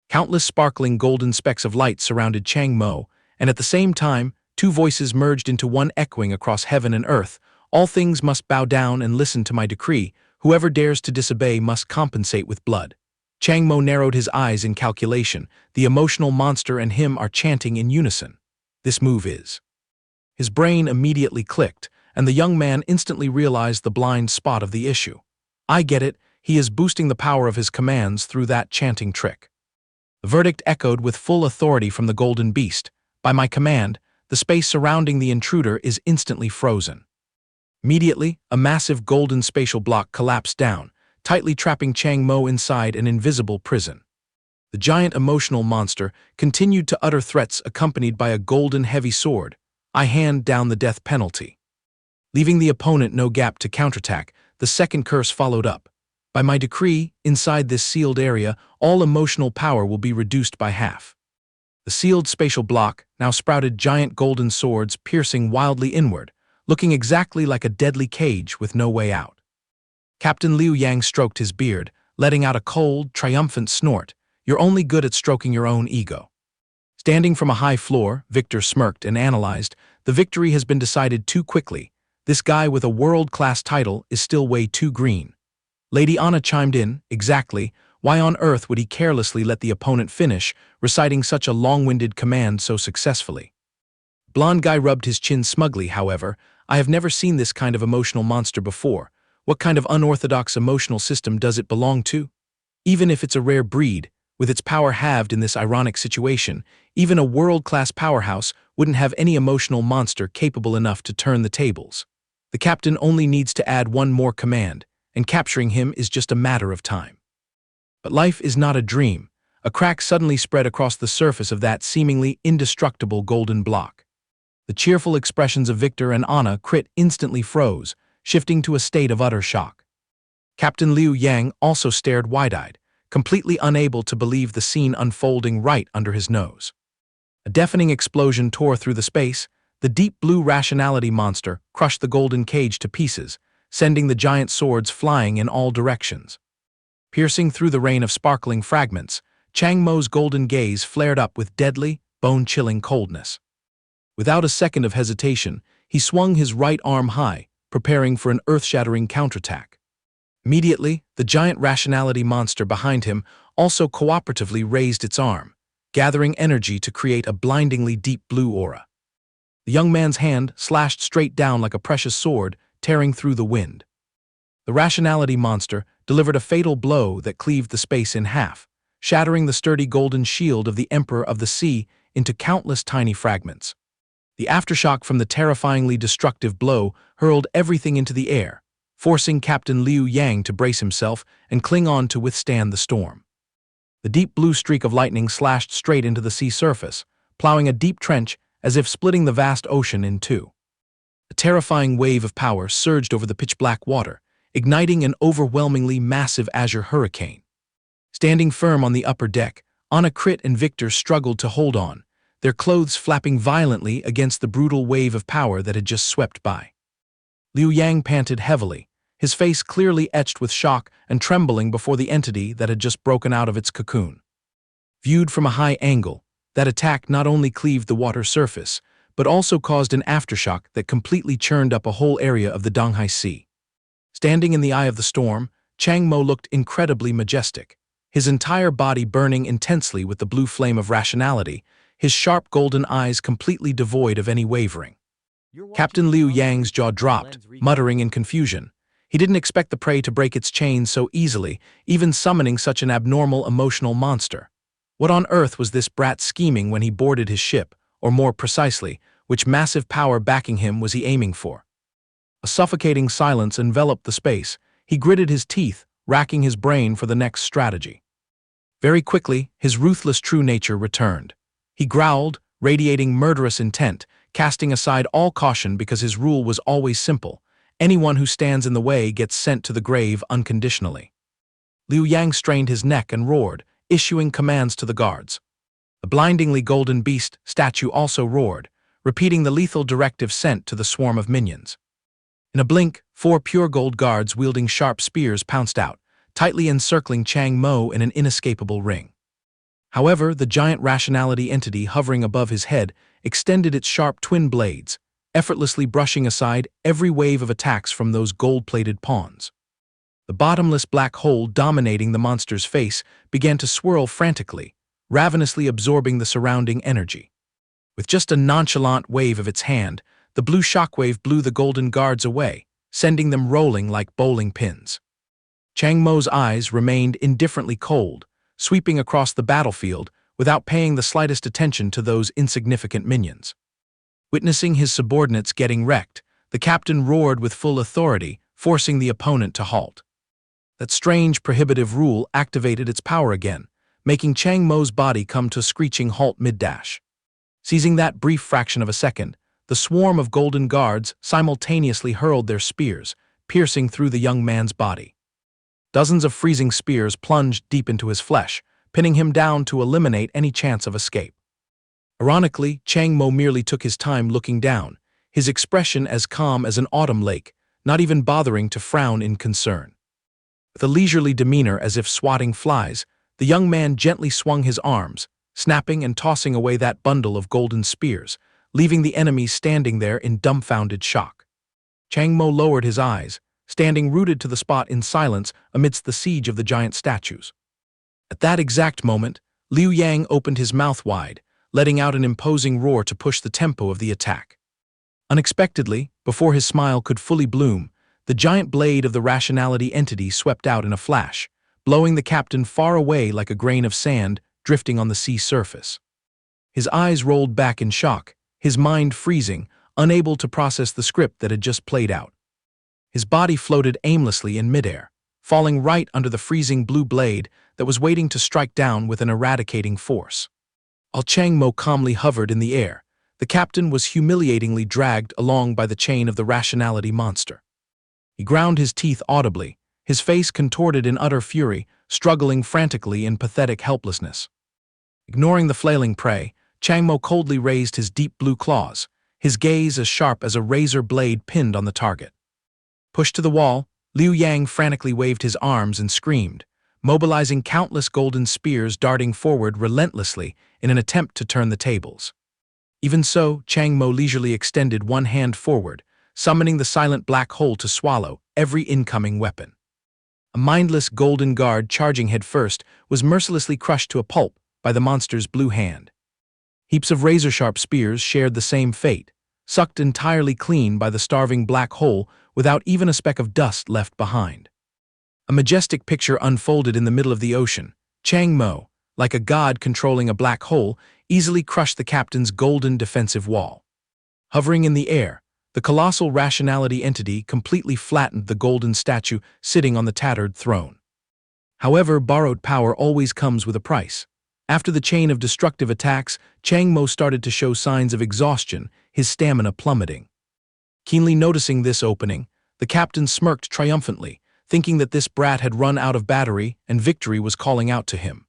Countless sparkling golden specks of light surrounded Chang Mo, and at the same time, two voices merged into one echoing across heaven and earth. "All things must bow down and listen to my decree. Whoever dares to disobey must compensate with blood." Chang Mo narrowed his eyes in calculation. The emotional monster and him are chanting in unison. This move is. His brain immediately clicked, and the young man instantly realized the blind spot of the issue. I get it, he is boosting the power of his commands through that chanting trick. The verdict echoed with full authority from the golden beast. By my command, the space surrounding the intruder is instantly frozen. Immediately, a massive golden spatial block collapsed down, tightly trapping Chang Mo inside an invisible prison. The giant emotional monster continued to utter threats accompanied by a golden heavy sword. I hand down the death penalty. Leaving the opponent no gap to counterattack, the second curse followed up. By my decree, inside this sealed area, all emotional power will be reduced by half. The sealed spatial block now sprouted giant golden swords piercing wildly inward, looking exactly like a deadly cage with no way out. Captain Liu Yang stroked his beard, letting out a cold, triumphant snort. "You're only good at stroking your own ego." Standing from a high floor, Victor smirked and analyzed, "The victory has been decided too quickly. This guy with a world-class title is still way too green." Lady Anna chimed in, "Exactly. Why on earth would he carelessly let the opponent finish, reciting such a long-winded command so successfully?" Blonde guy rubbed his chin smugly, however. "I have never seen this kind of emotional monster before. What kind of unorthodox emotional system does it belong to? Even if it's a rare breed, with its power halved in this ironic situation, even a world-class powerhouse wouldn't have any emotional monster capable enough to turn the tables. The captain only needs to add one more command, and capturing him is just a matter of time." But life is not a dream. A crack suddenly spread across the surface of that seemingly indestructible golden block. The cheerful expressions of Victor and Anna Crit instantly froze, shifting to a state of utter shock. Captain Liu Yang also stared wide-eyed, completely unable to believe the scene unfolding right under his nose. A deafening explosion tore through the space. The deep blue Rationality monster crushed the golden cage to pieces, sending the giant swords flying in all directions. Piercing through the rain of sparkling fragments, Chang Mo's golden gaze flared up with deadly, bone-chilling coldness. Without a second of hesitation, he swung his right arm high, preparing for an earth-shattering counterattack. Immediately, the giant Rationality monster behind him also cooperatively raised its arm, gathering energy to create a blindingly deep blue aura. The young man's hand slashed straight down like a precious sword, tearing through the wind. The Rationality monster delivered a fatal blow that cleaved the space in half, shattering the sturdy golden shield of the Emperor of the Sea into countless tiny fragments. The aftershock from the terrifyingly destructive blow hurled everything into the air, forcing Captain Liu Yang to brace himself and cling on to withstand the storm. The deep blue streak of lightning slashed straight into the sea surface, plowing a deep trench as if splitting the vast ocean in two. A terrifying wave of power surged over the pitch-black water, igniting an overwhelmingly massive azure hurricane. Standing firm on the upper deck, Anna, Crit, and Victor struggled to hold on, their clothes flapping violently against the brutal wave of power that had just swept by. Liu Yang panted heavily, his face clearly etched with shock and trembling before the entity that had just broken out of its cocoon. Viewed from a high angle, that attack not only cleaved the water surface, but also caused an aftershock that completely churned up a whole area of the Donghai Sea. Standing in the eye of the storm, Chang Mo looked incredibly majestic, his entire body burning intensely with the blue flame of rationality, his sharp golden eyes completely devoid of any wavering. Captain Liu Yang's jaw dropped, muttering in confusion. He didn't expect the prey to break its chains so easily, even summoning such an abnormal emotional monster. What on earth was this brat scheming when he boarded his ship, or more precisely, which massive power backing him was he aiming for? A suffocating silence enveloped the space. He gritted his teeth, racking his brain for the next strategy. Very quickly, his ruthless true nature returned. He growled, radiating murderous intent, casting aside all caution because his rule was always simple. Anyone who stands in the way gets sent to the grave unconditionally. Liu Yang strained his neck and roared, issuing commands to the guards. The blindingly golden beast statue also roared, repeating the lethal directive sent to the swarm of minions. In a blink, 4 pure gold guards wielding sharp spears pounced out, tightly encircling Chang Mo in an inescapable ring. However, the giant rationality entity hovering above his head extended its sharp twin blades, effortlessly brushing aside every wave of attacks from those gold-plated pawns. The bottomless black hole dominating the monster's face began to swirl frantically, ravenously absorbing the surrounding energy. With just a nonchalant wave of its hand, the blue shockwave blew the golden guards away, sending them rolling like bowling pins. Chang Mo's eyes remained indifferently cold, sweeping across the battlefield without paying the slightest attention to those insignificant minions. Witnessing his subordinates getting wrecked, the captain roared with full authority, forcing the opponent to halt. That strange, prohibitive rule activated its power again, making Chang Mo's body come to a screeching halt mid-dash. Seizing that brief fraction of a second, the swarm of golden guards simultaneously hurled their spears, piercing through the young man's body. Dozens of freezing spears plunged deep into his flesh, pinning him down to eliminate any chance of escape. Ironically, Chang Mo merely took his time looking down, his expression as calm as an autumn lake, not even bothering to frown in concern. With a leisurely demeanor as if swatting flies, the young man gently swung his arms, snapping and tossing away that bundle of golden spears, leaving the enemy standing there in dumbfounded shock. Chang Mo lowered his eyes, standing rooted to the spot in silence amidst the siege of the giant statues. At that exact moment, Liu Yang opened his mouth wide, letting out an imposing roar to push the tempo of the attack. Unexpectedly, before his smile could fully bloom, the giant blade of the rationality entity swept out in a flash, blowing the captain far away like a grain of sand drifting on the sea surface. His eyes rolled back in shock, his mind freezing, unable to process the script that had just played out. His body floated aimlessly in midair, falling right under the freezing blue blade that was waiting to strike down with an eradicating force. While Chang Mo calmly hovered in the air, the captain was humiliatingly dragged along by the chain of the rationality monster. He ground his teeth audibly, his face contorted in utter fury, struggling frantically in pathetic helplessness. Ignoring the flailing prey, Chang Mo coldly raised his deep blue claws, his gaze as sharp as a razor blade pinned on the target. Pushed to the wall, Liu Yang frantically waved his arms and screamed, mobilizing countless golden spears darting forward relentlessly in an attempt to turn the tables. Even so, Chang Mo leisurely extended one hand forward, summoning the silent black hole to swallow every incoming weapon. A mindless golden guard charging headfirst was mercilessly crushed to a pulp by the monster's blue hand. Heaps of razor-sharp spears shared the same fate, sucked entirely clean by the starving black hole without even a speck of dust left behind. A majestic picture unfolded in the middle of the ocean. Chang Mo, like a god controlling a black hole, easily crushed the captain's golden defensive wall. Hovering in the air, the colossal Rationality entity completely flattened the golden statue sitting on the tattered throne. However, borrowed power always comes with a price. After the chain of destructive attacks, Chang Mo started to show signs of exhaustion, his stamina plummeting. Keenly noticing this opening, the captain smirked triumphantly, thinking that this brat had run out of battery and victory was calling out to him.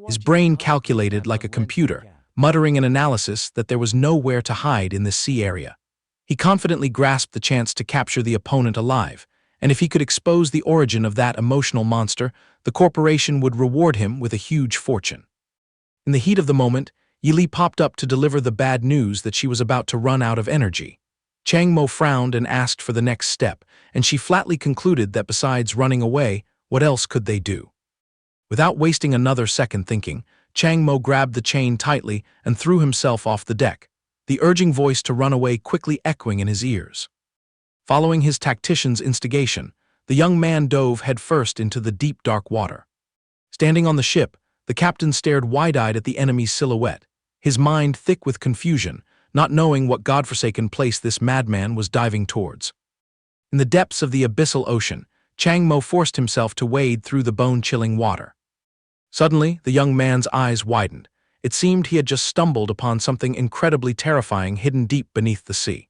His brain calculated like a computer, muttering an analysis that there was nowhere to hide in this sea area. He confidently grasped the chance to capture the opponent alive, and if he could expose the origin of that emotional monster, the corporation would reward him with a huge fortune. In the heat of the moment, Yi Li popped up to deliver the bad news that she was about to run out of energy. Chang Mo frowned and asked for the next step, and she flatly concluded that besides running away, what else could they do? Without wasting another second thinking, Chang Mo grabbed the chain tightly and threw himself off the deck, the urging voice to run away quickly echoing in his ears. Following his tactician's instigation, the young man dove headfirst into the deep dark water. Standing on the ship, the captain stared wide-eyed at the enemy's silhouette, his mind thick with confusion, not knowing what godforsaken place this madman was diving towards. In the depths of the abyssal ocean, Chang Mo forced himself to wade through the bone-chilling water. Suddenly, the young man's eyes widened. It seemed he had just stumbled upon something incredibly terrifying hidden deep beneath the sea.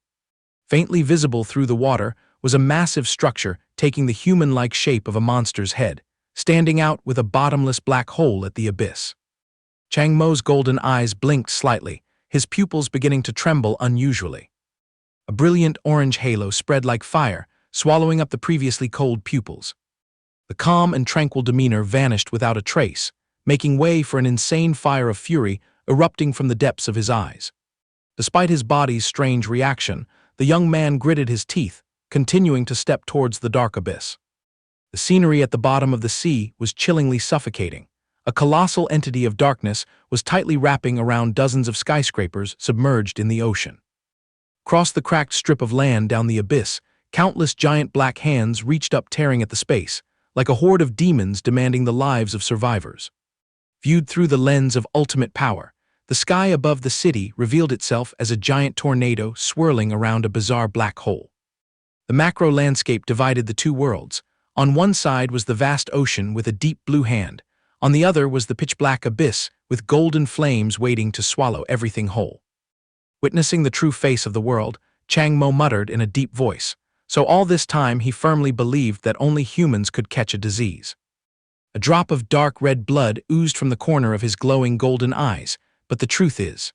Faintly visible through the water was a massive structure taking the human-like shape of a monster's head, standing out with a bottomless black hole at the abyss. Chang Mo's golden eyes blinked slightly, his pupils beginning to tremble unusually. A brilliant orange halo spread like fire, swallowing up the previously cold pupils. The calm and tranquil demeanor vanished without a trace, making way for an insane fire of fury erupting from the depths of his eyes. Despite his body's strange reaction, the young man gritted his teeth, continuing to step towards the dark abyss. The scenery at the bottom of the sea was chillingly suffocating. A colossal entity of darkness was tightly wrapping around dozens of skyscrapers submerged in the ocean. Across the cracked strip of land down the abyss, countless giant black hands reached up tearing at the space, like a horde of demons demanding the lives of survivors. Viewed through the lens of ultimate power, the sky above the city revealed itself as a giant tornado swirling around a bizarre black hole. The macro landscape divided the two worlds. On one side was the vast ocean with a deep blue hand, on the other was the pitch-black abyss with golden flames waiting to swallow everything whole. Witnessing the true face of the world, Chang Mo muttered in a deep voice, so all this time he firmly believed that only humans could catch a disease. A drop of dark red blood oozed from the corner of his glowing golden eyes, but the truth is,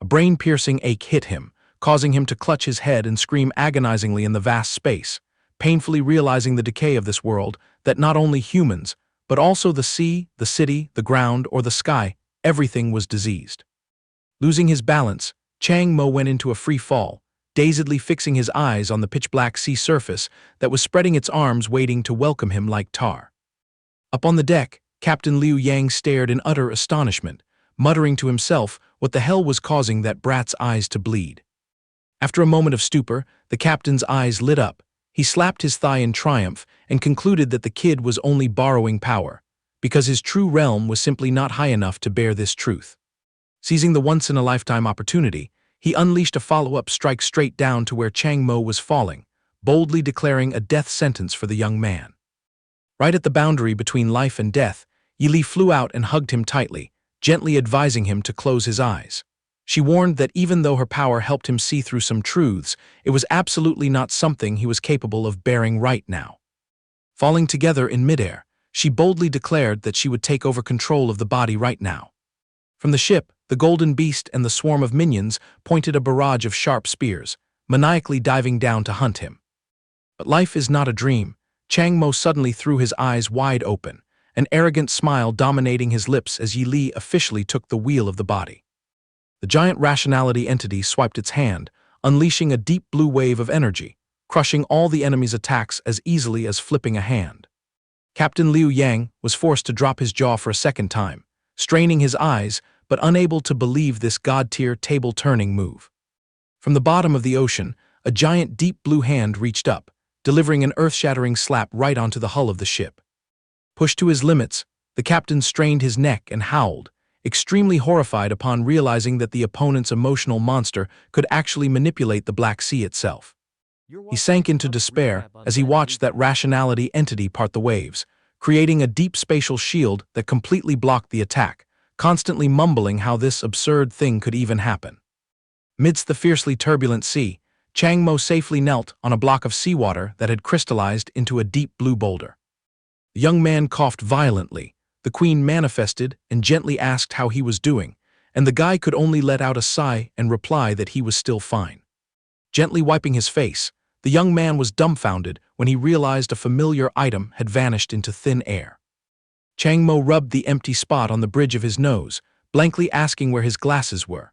a brain-piercing ache hit him, causing him to clutch his head and scream agonizingly in the vast space, painfully realizing the decay of this world, that not only humans, but also the sea, the city, the ground, or the sky, everything was diseased. Losing his balance, Chang Mo went into a free fall, dazedly fixing his eyes on the pitch-black sea surface that was spreading its arms waiting to welcome him like tar. Up on the deck, Captain Liu Yang stared in utter astonishment, muttering to himself what the hell was causing that brat's eyes to bleed. After a moment of stupor, the captain's eyes lit up. He slapped his thigh in triumph and concluded that the kid was only borrowing power, because his true realm was simply not high enough to bear this truth. Seizing the once-in-a-lifetime opportunity, he unleashed a follow-up strike straight down to where Chang Mo was falling, boldly declaring a death sentence for the young man. Right at the boundary between life and death, Yi Li flew out and hugged him tightly, gently advising him to close his eyes. She warned that even though her power helped him see through some truths, it was absolutely not something he was capable of bearing right now. Falling together in midair, she boldly declared that she would take over control of the body right now. From the ship, the golden beast and the swarm of minions pointed a barrage of sharp spears, maniacally diving down to hunt him. But life is not a dream. Chang Mo suddenly threw his eyes wide open, an arrogant smile dominating his lips as Yi Li officially took the wheel of the body. The giant Rationality entity swiped its hand, unleashing a deep blue wave of energy, crushing all the enemy's attacks as easily as flipping a hand. Captain Liu Yang was forced to drop his jaw for a second time, straining his eyes but unable to believe this god-tier table-turning move. From the bottom of the ocean, a giant deep blue hand reached up, delivering an earth-shattering slap right onto the hull of the ship. Pushed to his limits, the captain strained his neck and howled, extremely horrified upon realizing that the opponent's emotional monster could actually manipulate the Black Sea itself. He sank into despair as he watched that Rationality entity part the waves, creating a deep spatial shield that completely blocked the attack, constantly mumbling how this absurd thing could even happen. Midst the fiercely turbulent sea, Chang Mo safely knelt on a block of seawater that had crystallized into a deep blue boulder. The young man coughed violently. The queen manifested and gently asked how he was doing, and the guy could only let out a sigh and reply that he was still fine. Gently wiping his face, the young man was dumbfounded when he realized a familiar item had vanished into thin air. Chang Mo rubbed the empty spot on the bridge of his nose, blankly asking where his glasses were.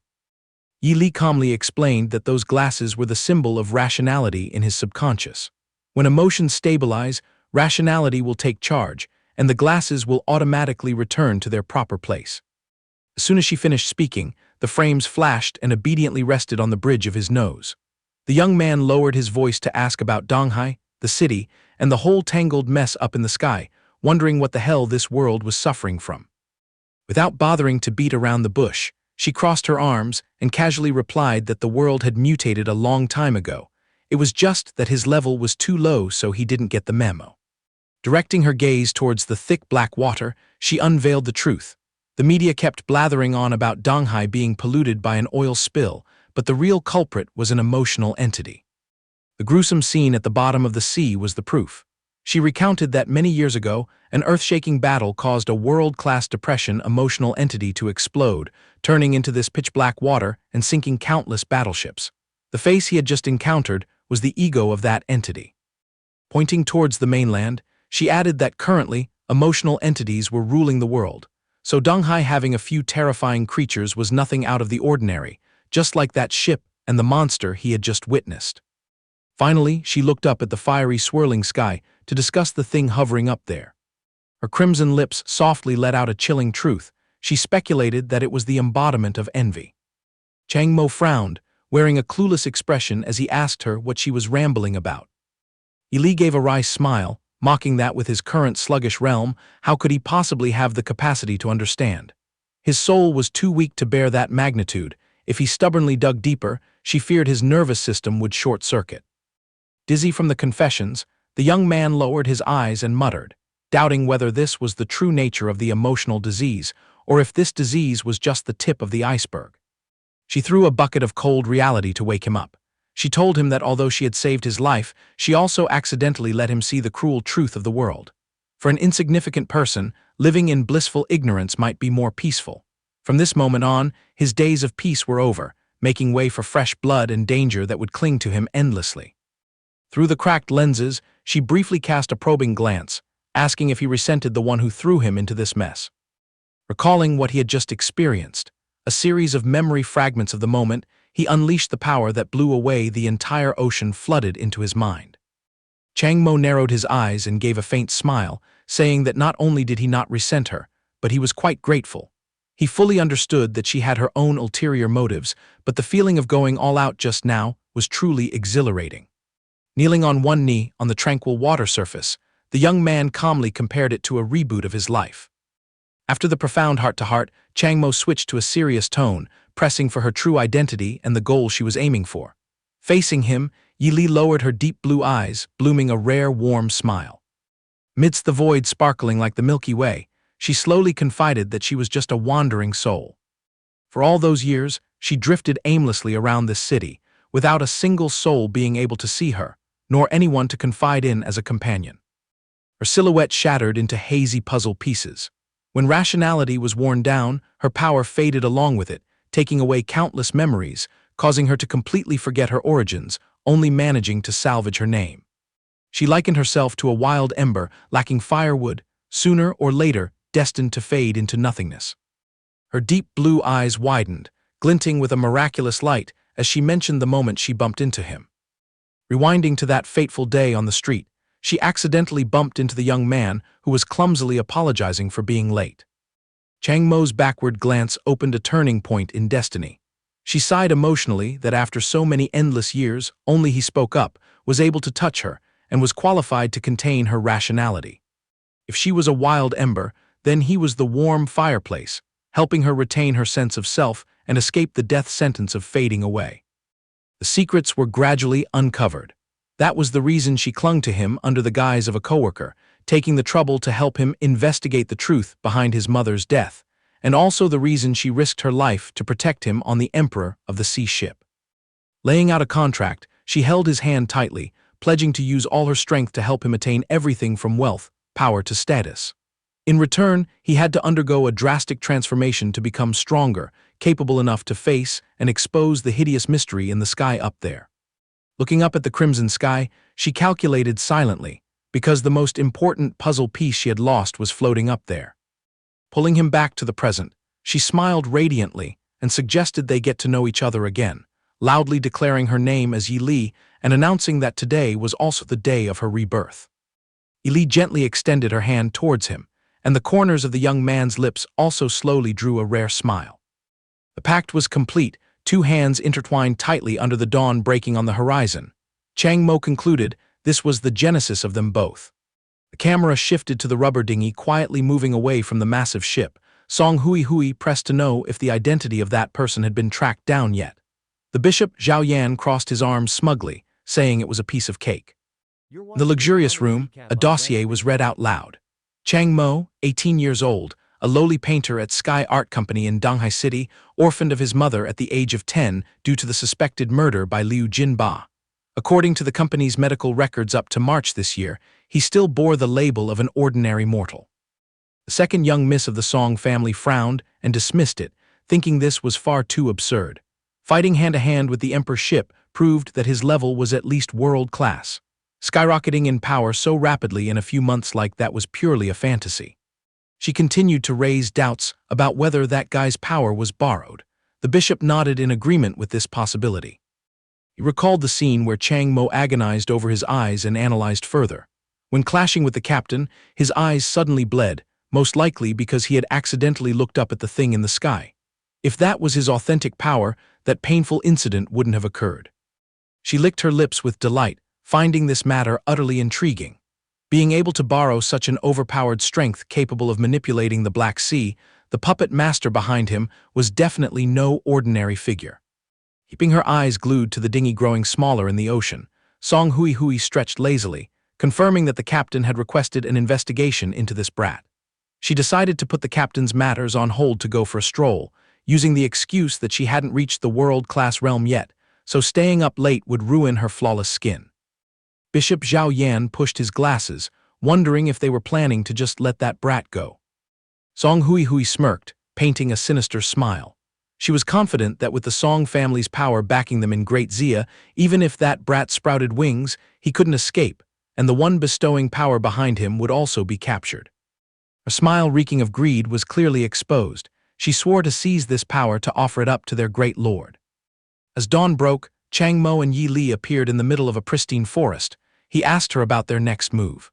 Yi Li calmly explained that those glasses were the symbol of rationality in his subconscious. When emotions stabilize, rationality will take charge, and the glasses will automatically return to their proper place. As soon as she finished speaking, the frames flashed and obediently rested on the bridge of his nose. The young man lowered his voice to ask about Donghai, the city, and the whole tangled mess up in the sky, wondering what the hell this world was suffering from. Without bothering to beat around the bush, she crossed her arms and casually replied that the world had mutated a long time ago. It was just that his level was too low, so he didn't get the memo. Directing her gaze towards the thick black water, she unveiled the truth. The media kept blathering on about Donghai being polluted by an oil spill, but the real culprit was an emotional entity. The gruesome scene at the bottom of the sea was the proof. She recounted that many years ago, an earth-shaking battle caused a world-class depression emotional entity to explode, turning into this pitch-black water and sinking countless battleships. The face he had just encountered was the ego of that entity. Pointing towards the mainland, she added that currently, emotional entities were ruling the world, so Donghai having a few terrifying creatures was nothing out of the ordinary, just like that ship and the monster he had just witnessed. Finally, she looked up at the fiery swirling sky to discuss the thing hovering up there. Her crimson lips softly let out a chilling truth. She speculated that it was the embodiment of envy. Chang Mo frowned, wearing a clueless expression as he asked her what she was rambling about. Yi Li gave a wry smile, mocking that with his current sluggish realm, how could he possibly have the capacity to understand? His soul was too weak to bear that magnitude. If he stubbornly dug deeper, she feared his nervous system would short-circuit. Dizzy from the confessions, the young man lowered his eyes and muttered, doubting whether this was the true nature of the emotional disease, or if this disease was just the tip of the iceberg. She threw a bucket of cold reality to wake him up. She told him that although she had saved his life, she also accidentally let him see the cruel truth of the world. For an insignificant person, living in blissful ignorance might be more peaceful. From this moment on, his days of peace were over, making way for fresh blood and danger that would cling to him endlessly. Through the cracked lenses, she briefly cast a probing glance, asking if he resented the one who threw him into this mess. Recalling what he had just experienced, a series of memory fragments of the moment, he unleashed the power that blew away the entire ocean flooded into his mind. Chang Mo narrowed his eyes and gave a faint smile, saying that not only did he not resent her, but he was quite grateful. He fully understood that she had her own ulterior motives, but the feeling of going all out just now was truly exhilarating. Kneeling on one knee on the tranquil water surface, the young man calmly compared it to a reboot of his life. After the profound heart-to-heart, Chang Mo switched to a serious tone, pressing for her true identity and the goal she was aiming for. Facing him, Yi Li lowered her deep blue eyes, blooming a rare, warm smile. Midst the void sparkling like the Milky Way, she slowly confided that she was just a wandering soul. For all those years, she drifted aimlessly around this city, without a single soul being able to see her, nor anyone to confide in as a companion. her silhouette shattered into hazy puzzle pieces. When rationality was worn down, her power faded along with it, taking away countless memories, causing her to completely forget her origins, only managing to salvage her name. She likened herself to a wild ember lacking firewood, sooner or later destined to fade into nothingness. Her deep blue eyes widened, glinting with a miraculous light as she mentioned the moment she bumped into him. Rewinding to that fateful day on the street, she accidentally bumped into the young man who was clumsily apologizing for being late. Chang Mo's backward glance opened a turning point in destiny. She sighed emotionally that after so many endless years, only he spoke up, was able to touch her, and was qualified to contain her rationality. If she was a wild ember, then he was the warm fireplace, helping her retain her sense of self and escape the death sentence of fading away. The secrets were gradually uncovered. That was the reason she clung to him under the guise of a coworker, taking the trouble to help him investigate the truth behind his mother's death, and also the reason she risked her life to protect him on the Emperor of the Sea ship. Laying out a contract, she held his hand tightly, pledging to use all her strength to help him attain everything from wealth, power to status. In return, he had to undergo a drastic transformation to become stronger, capable enough to face and expose the hideous mystery in the sky up there. Looking up at the crimson sky, she calculated silently, because the most important puzzle piece she had lost was floating up there. Pulling him back to the present, she smiled radiantly and suggested they get to know each other again, loudly declaring her name as Yi Li and announcing that today was also the day of her rebirth. Yi Li gently extended her hand towards him, and the corners of the young man's lips also slowly drew a rare smile. The pact was complete, two hands intertwined tightly under the dawn breaking on the horizon. Chang Mo concluded this was the genesis of them both. The camera shifted to the rubber dinghy quietly moving away from the massive ship. Song Hui pressed to know if the identity of that person had been tracked down yet. The bishop Zhao Yan crossed his arms smugly, saying it was a piece of cake. In the luxurious room, a dossier was read out loud. Chang Mo, 18 years old, a lowly painter at Sky Art Company in Donghai City, orphaned of his mother at the age of 10 due to the suspected murder by Liu Jinba. According to the company's medical records up to March this year, he still bore the label of an ordinary mortal. The second young miss of the Song family frowned and dismissed it, thinking this was far too absurd. Fighting hand-to-hand with the Emperor's ship proved that his level was at least world-class. Skyrocketing in power so rapidly in a few months like that was purely a fantasy. She continued to raise doubts about whether that guy's power was borrowed. The bishop nodded in agreement with this possibility. He recalled the scene where Chang Mo agonized over his eyes and analyzed further. When clashing with the captain, his eyes suddenly bled, most likely because he had accidentally looked up at the thing in the sky. If that was his authentic power, that painful incident wouldn't have occurred. She licked her lips with delight, finding this matter utterly intriguing. Being able to borrow such an overpowered strength capable of manipulating the Black Sea, the puppet master behind him was definitely no ordinary figure. Keeping her eyes glued to the dinghy growing smaller in the ocean, Song Hui stretched lazily, confirming that the captain had requested an investigation into this brat. She decided to put the captain's matters on hold to go for a stroll, using the excuse that she hadn't reached the world-class realm yet, so staying up late would ruin her flawless skin. Bishop Zhao Yan pushed his glasses, wondering if they were planning to just let that brat go. Song Hui smirked, painting a sinister smile. She was confident that with the Song family's power backing them in Great Xia, even if that brat sprouted wings, he couldn't escape, and the one bestowing power behind him would also be captured. Her smile reeking of greed was clearly exposed. She swore to seize this power to offer it up to their great lord. As dawn broke, Chang Mo and Yi Li appeared in the middle of a pristine forest. He asked her about their next move.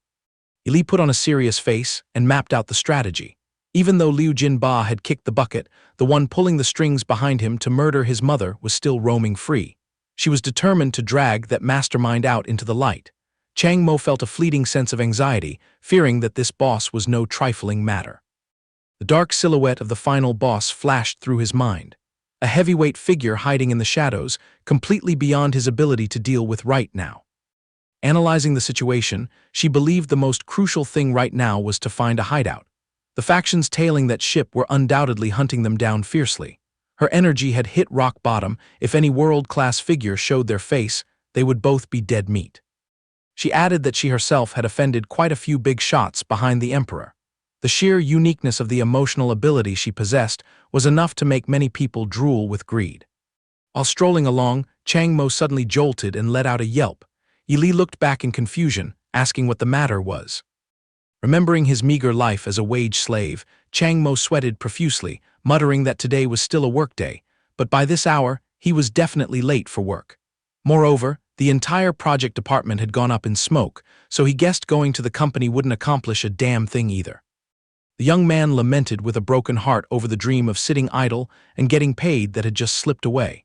Yi Li put on a serious face and mapped out the strategy. Even though Liu Jinba had kicked the bucket, the one pulling the strings behind him to murder his mother was still roaming free. She was determined to drag that mastermind out into the light. Chang Mo felt a fleeting sense of anxiety, fearing that this boss was no trifling matter. The dark silhouette of the final boss flashed through his mind. A heavyweight figure hiding in the shadows, completely beyond his ability to deal with right now. Analyzing the situation, she believed the most crucial thing right now was to find a hideout. The factions tailing that ship were undoubtedly hunting them down fiercely. Her energy had hit rock bottom. If any world-class figure showed their face, they would both be dead meat. She added that she herself had offended quite a few big shots behind the emperor. The sheer uniqueness of the emotional ability she possessed was enough to make many people drool with greed. While strolling along, Chang Mo suddenly jolted and let out a yelp. Yi looked back in confusion, asking what the matter was. Remembering his meager life as a wage slave, Chang Mo sweated profusely, muttering that today was still a workday, but by this hour, he was definitely late for work. Moreover, the entire project department had gone up in smoke, so he guessed going to the company wouldn't accomplish a damn thing either. The young man lamented with a broken heart over the dream of sitting idle and getting paid that had just slipped away.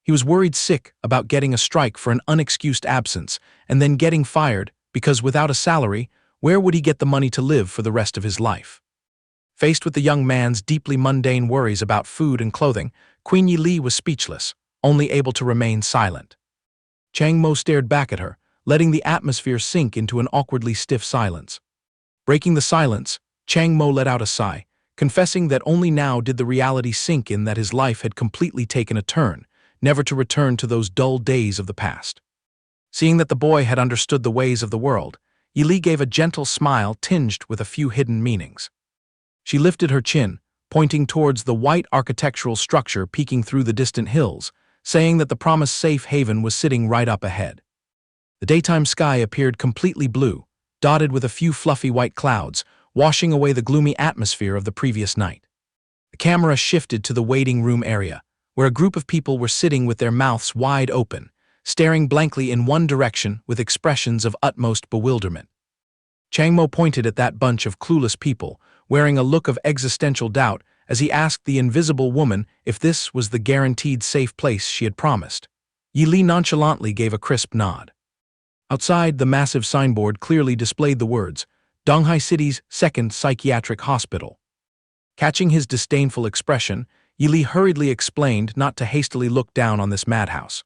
He was worried sick about getting a strike for an unexcused absence and then getting fired because without a salary, where would he get the money to live for the rest of his life? Faced with the young man's deeply mundane worries about food and clothing, Queen Yi was speechless, only able to remain silent. Chang Mo stared back at her, letting the atmosphere sink into an awkwardly stiff silence. Breaking the silence, Chang Mo let out a sigh, confessing that only now did the reality sink in that his life had completely taken a turn, never to return to those dull days of the past. Seeing that the boy had understood the ways of the world, Yi gave a gentle smile tinged with a few hidden meanings. She lifted her chin, pointing towards the white architectural structure peeking through the distant hills, saying that the promised safe haven was sitting right up ahead. The daytime sky appeared completely blue, dotted with a few fluffy white clouds, washing away the gloomy atmosphere of the previous night. The camera shifted to the waiting room area, where a group of people were sitting with their mouths wide open, staring blankly in one direction with expressions of utmost bewilderment. Chang Mo pointed at that bunch of clueless people, wearing a look of existential doubt as he asked the invisible woman if this was the guaranteed safe place she had promised. Yi nonchalantly gave a crisp nod. Outside, the massive signboard clearly displayed the words, Donghai City's second psychiatric hospital. Catching his disdainful expression, Yi hurriedly explained not to hastily look down on this madhouse.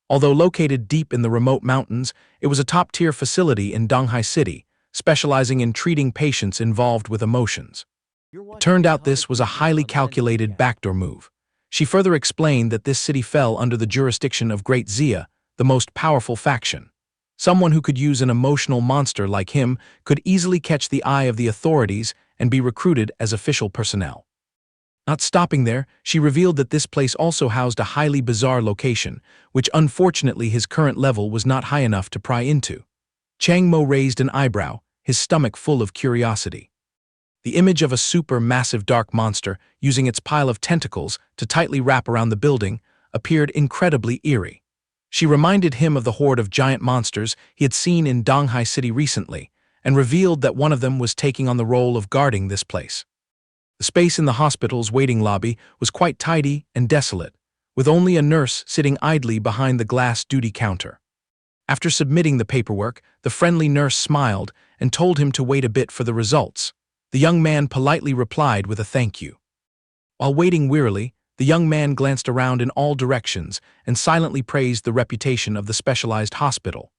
Although located deep in the remote mountains, it was a top-tier facility in Donghai City, specializing in treating patients involved with emotions. It turned out this was a highly calculated backdoor move. She further explained that this city fell under the jurisdiction of Great Xia, the most powerful faction. Someone who could use an emotional monster like him could easily catch the eye of the authorities and be recruited as official personnel. Not stopping there, she revealed that this place also housed a highly bizarre location, which unfortunately his current level was not high enough to pry into. Chang Mo raised an eyebrow, his stomach full of curiosity. The image of a super-massive dark monster using its pile of tentacles to tightly wrap around the building appeared incredibly eerie. She reminded him of the horde of giant monsters he had seen in Donghai City recently, and revealed that one of them was taking on the role of guarding this place. The space in the hospital's waiting lobby was quite tidy and desolate, with only a nurse sitting idly behind the glass duty counter. After submitting the paperwork, the friendly nurse smiled and told him to wait a bit for the results. The young man politely replied with a thank you. While waiting wearily, the young man glanced around in all directions and silently praised the reputation of the specialized hospital.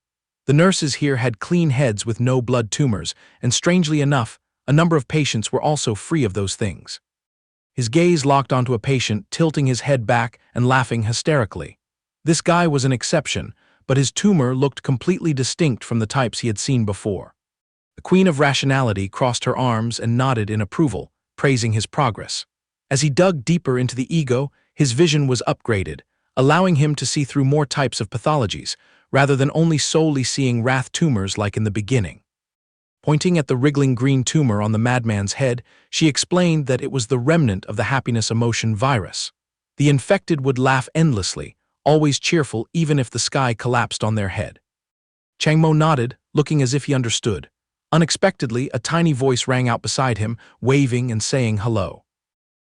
The nurses here had clean heads with no blood tumors, and strangely enough, a number of patients were also free of those things. His gaze locked onto a patient tilting his head back and laughing hysterically. This guy was an exception, but his tumor looked completely distinct from the types he had seen before. The Queen of Rationality crossed her arms and nodded in approval, praising his progress. As he dug deeper into the ego, his vision was upgraded, allowing him to see through more types of pathologies, rather than only solely seeing wrath tumors like in the beginning. Pointing at the wriggling green tumor on the madman's head, she explained that it was the remnant of the happiness emotion virus. The infected would laugh endlessly, always cheerful even if the sky collapsed on their head. Chang Mo nodded, looking as if he understood. Unexpectedly, a tiny voice rang out beside him, waving and saying hello.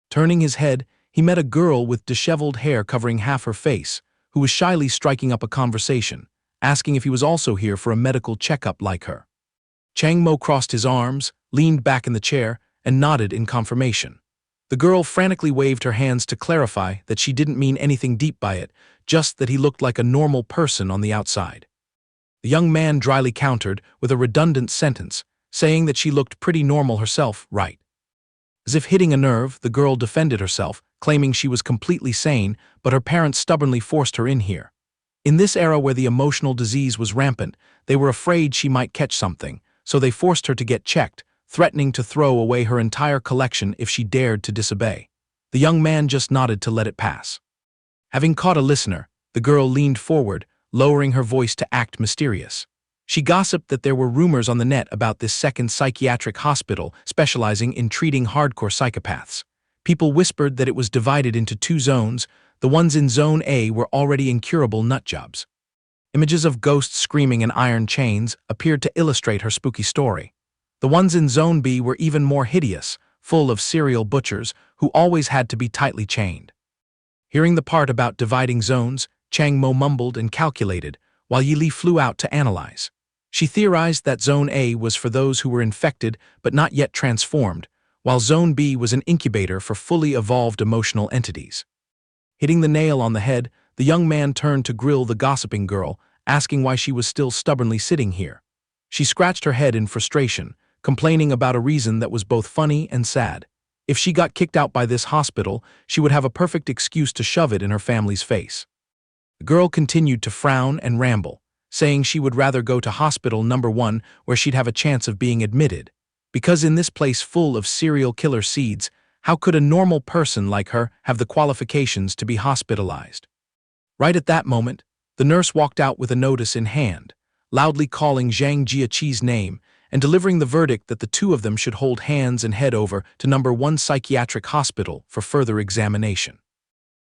Turning his head, he met a girl with disheveled hair covering half her face, who was shyly striking up a conversation, asking if he was also here for a medical checkup like her. Chang Mo crossed his arms, leaned back in the chair, and nodded in confirmation. The girl frantically waved her hands to clarify that she didn't mean anything deep by it, just that he looked like a normal person on the outside. The young man dryly countered with a redundant sentence, saying that she looked pretty normal herself, right? As if hitting a nerve, the girl defended herself, claiming she was completely sane, but her parents stubbornly forced her in here. In this era where the emotional disease was rampant, they were afraid she might catch something, so they forced her to get checked, threatening to throw away her entire collection if she dared to disobey. The young man just nodded to let it pass. Having caught a listener, the girl leaned forward, lowering her voice to act mysterious. She gossiped that there were rumors on the net about this second psychiatric hospital specializing in treating hardcore psychopaths. People whispered that it was divided into two zones. The ones in Zone A were already incurable nutjobs. Images of ghosts screaming in iron chains appeared to illustrate her spooky story. The ones in Zone B were even more hideous, full of serial butchers who always had to be tightly chained. Hearing the part about dividing zones, Chang Mo mumbled and calculated, while Yili flew out to analyze. She theorized that Zone A was for those who were infected but not yet transformed, while Zone B was an incubator for fully evolved emotional entities. Hitting the nail on the head, the young man turned to grill the gossiping girl, asking why she was still stubbornly sitting here. She scratched her head in frustration, complaining about a reason that was both funny and sad. If she got kicked out by this hospital, she would have a perfect excuse to shove it in her family's face. The girl continued to frown and ramble, saying she would rather go to hospital number 1 where she'd have a chance of being admitted. Because in this place full of serial killer seeds, how could a normal person like her have the qualifications to be hospitalized? Right at that moment, the nurse walked out with a notice in hand, loudly calling Zhang Jiaqi's name and delivering the verdict that the two of them should hold hands and head over to number 1 psychiatric hospital for further examination.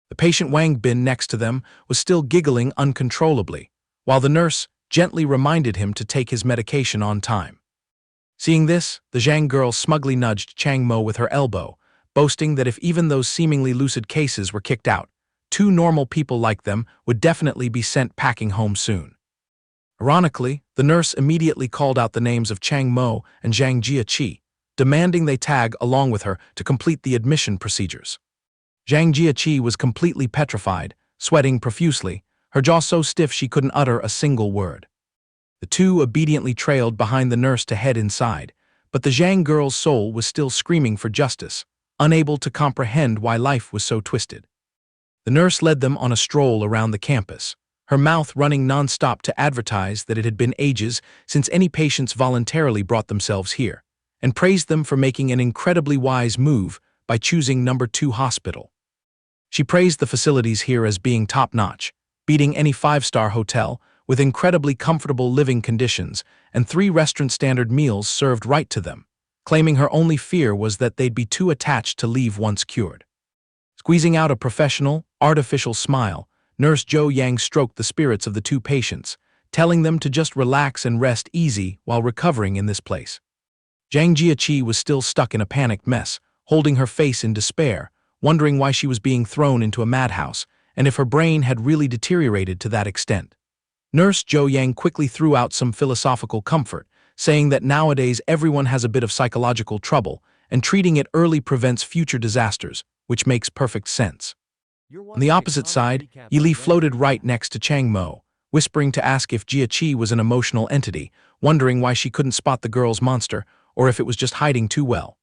The patient Wang Bin next to them was still giggling uncontrollably, while the nurse gently reminded him to take his medication on time. Seeing this, the Zhang girl smugly nudged Chang Mo with her elbow, boasting that if even those seemingly lucid cases were kicked out, 2 normal people like them would definitely be sent packing home soon. Ironically, the nurse immediately called out the names of Chang Mo and Zhang Jiaqi, demanding they tag along with her to complete the admission procedures. Zhang Jiaqi was completely petrified, sweating profusely, her jaw so stiff she couldn't utter a single word. The two obediently trailed behind the nurse to head inside, but the Zhang girl's soul was still screaming for justice, unable to comprehend why life was so twisted. The nurse led them on a stroll around the campus, her mouth running non-stop to advertise that it had been ages since any patients voluntarily brought themselves here, and praised them for making an incredibly wise move by choosing number 2 hospital. She praised the facilities here as being top-notch, beating any 5-star hotel, with incredibly comfortable living conditions and 3 restaurant-standard meals served right to them, claiming her only fear was that they'd be too attached to leave once cured. Squeezing out a professional, artificial smile, Nurse Zhou Yang stroked the spirits of the 2 patients, telling them to just relax and rest easy while recovering in this place. Zhang Jiaqi was still stuck in a panicked mess, holding her face in despair, wondering why she was being thrown into a madhouse and if her brain had really deteriorated to that extent. Nurse Zhou Yang quickly threw out some philosophical comfort, saying that nowadays everyone has a bit of psychological trouble, and treating it early prevents future disasters, which makes perfect sense. On the opposite side, Yili floated right next to Chang Mo, whispering to ask if Jiaqi was an emotional entity, wondering why she couldn't spot the girl's monster, or if it was just hiding too well.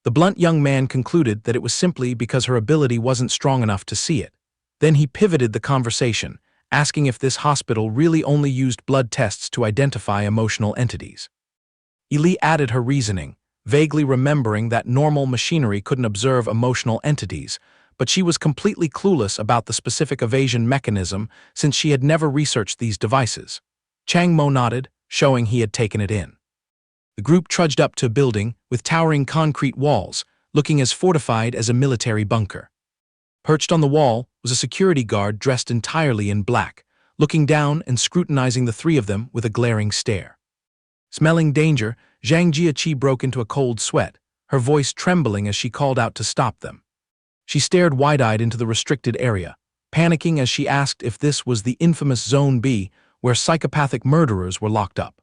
The blunt young man concluded that it was simply because her ability wasn't strong enough to see it. Then he pivoted the conversation, asking if this hospital really only used blood tests to identify emotional entities. Yili added her reasoning, vaguely remembering that normal machinery couldn't observe emotional entities, but she was completely clueless about the specific evasion mechanism since she had never researched these devices. Chang Mo nodded, showing he had taken it in. The group trudged up to a building with towering concrete walls, looking as fortified as a military bunker. Perched on the wall was a security guard dressed entirely in black, looking down and scrutinizing the 3 of them with a glaring stare. Smelling danger, Zhang Jiaqi broke into a cold sweat, her voice trembling as she called out to stop them. She stared wide-eyed into the restricted area, panicking as she asked if this was the infamous Zone B where psychopathic murderers were locked up.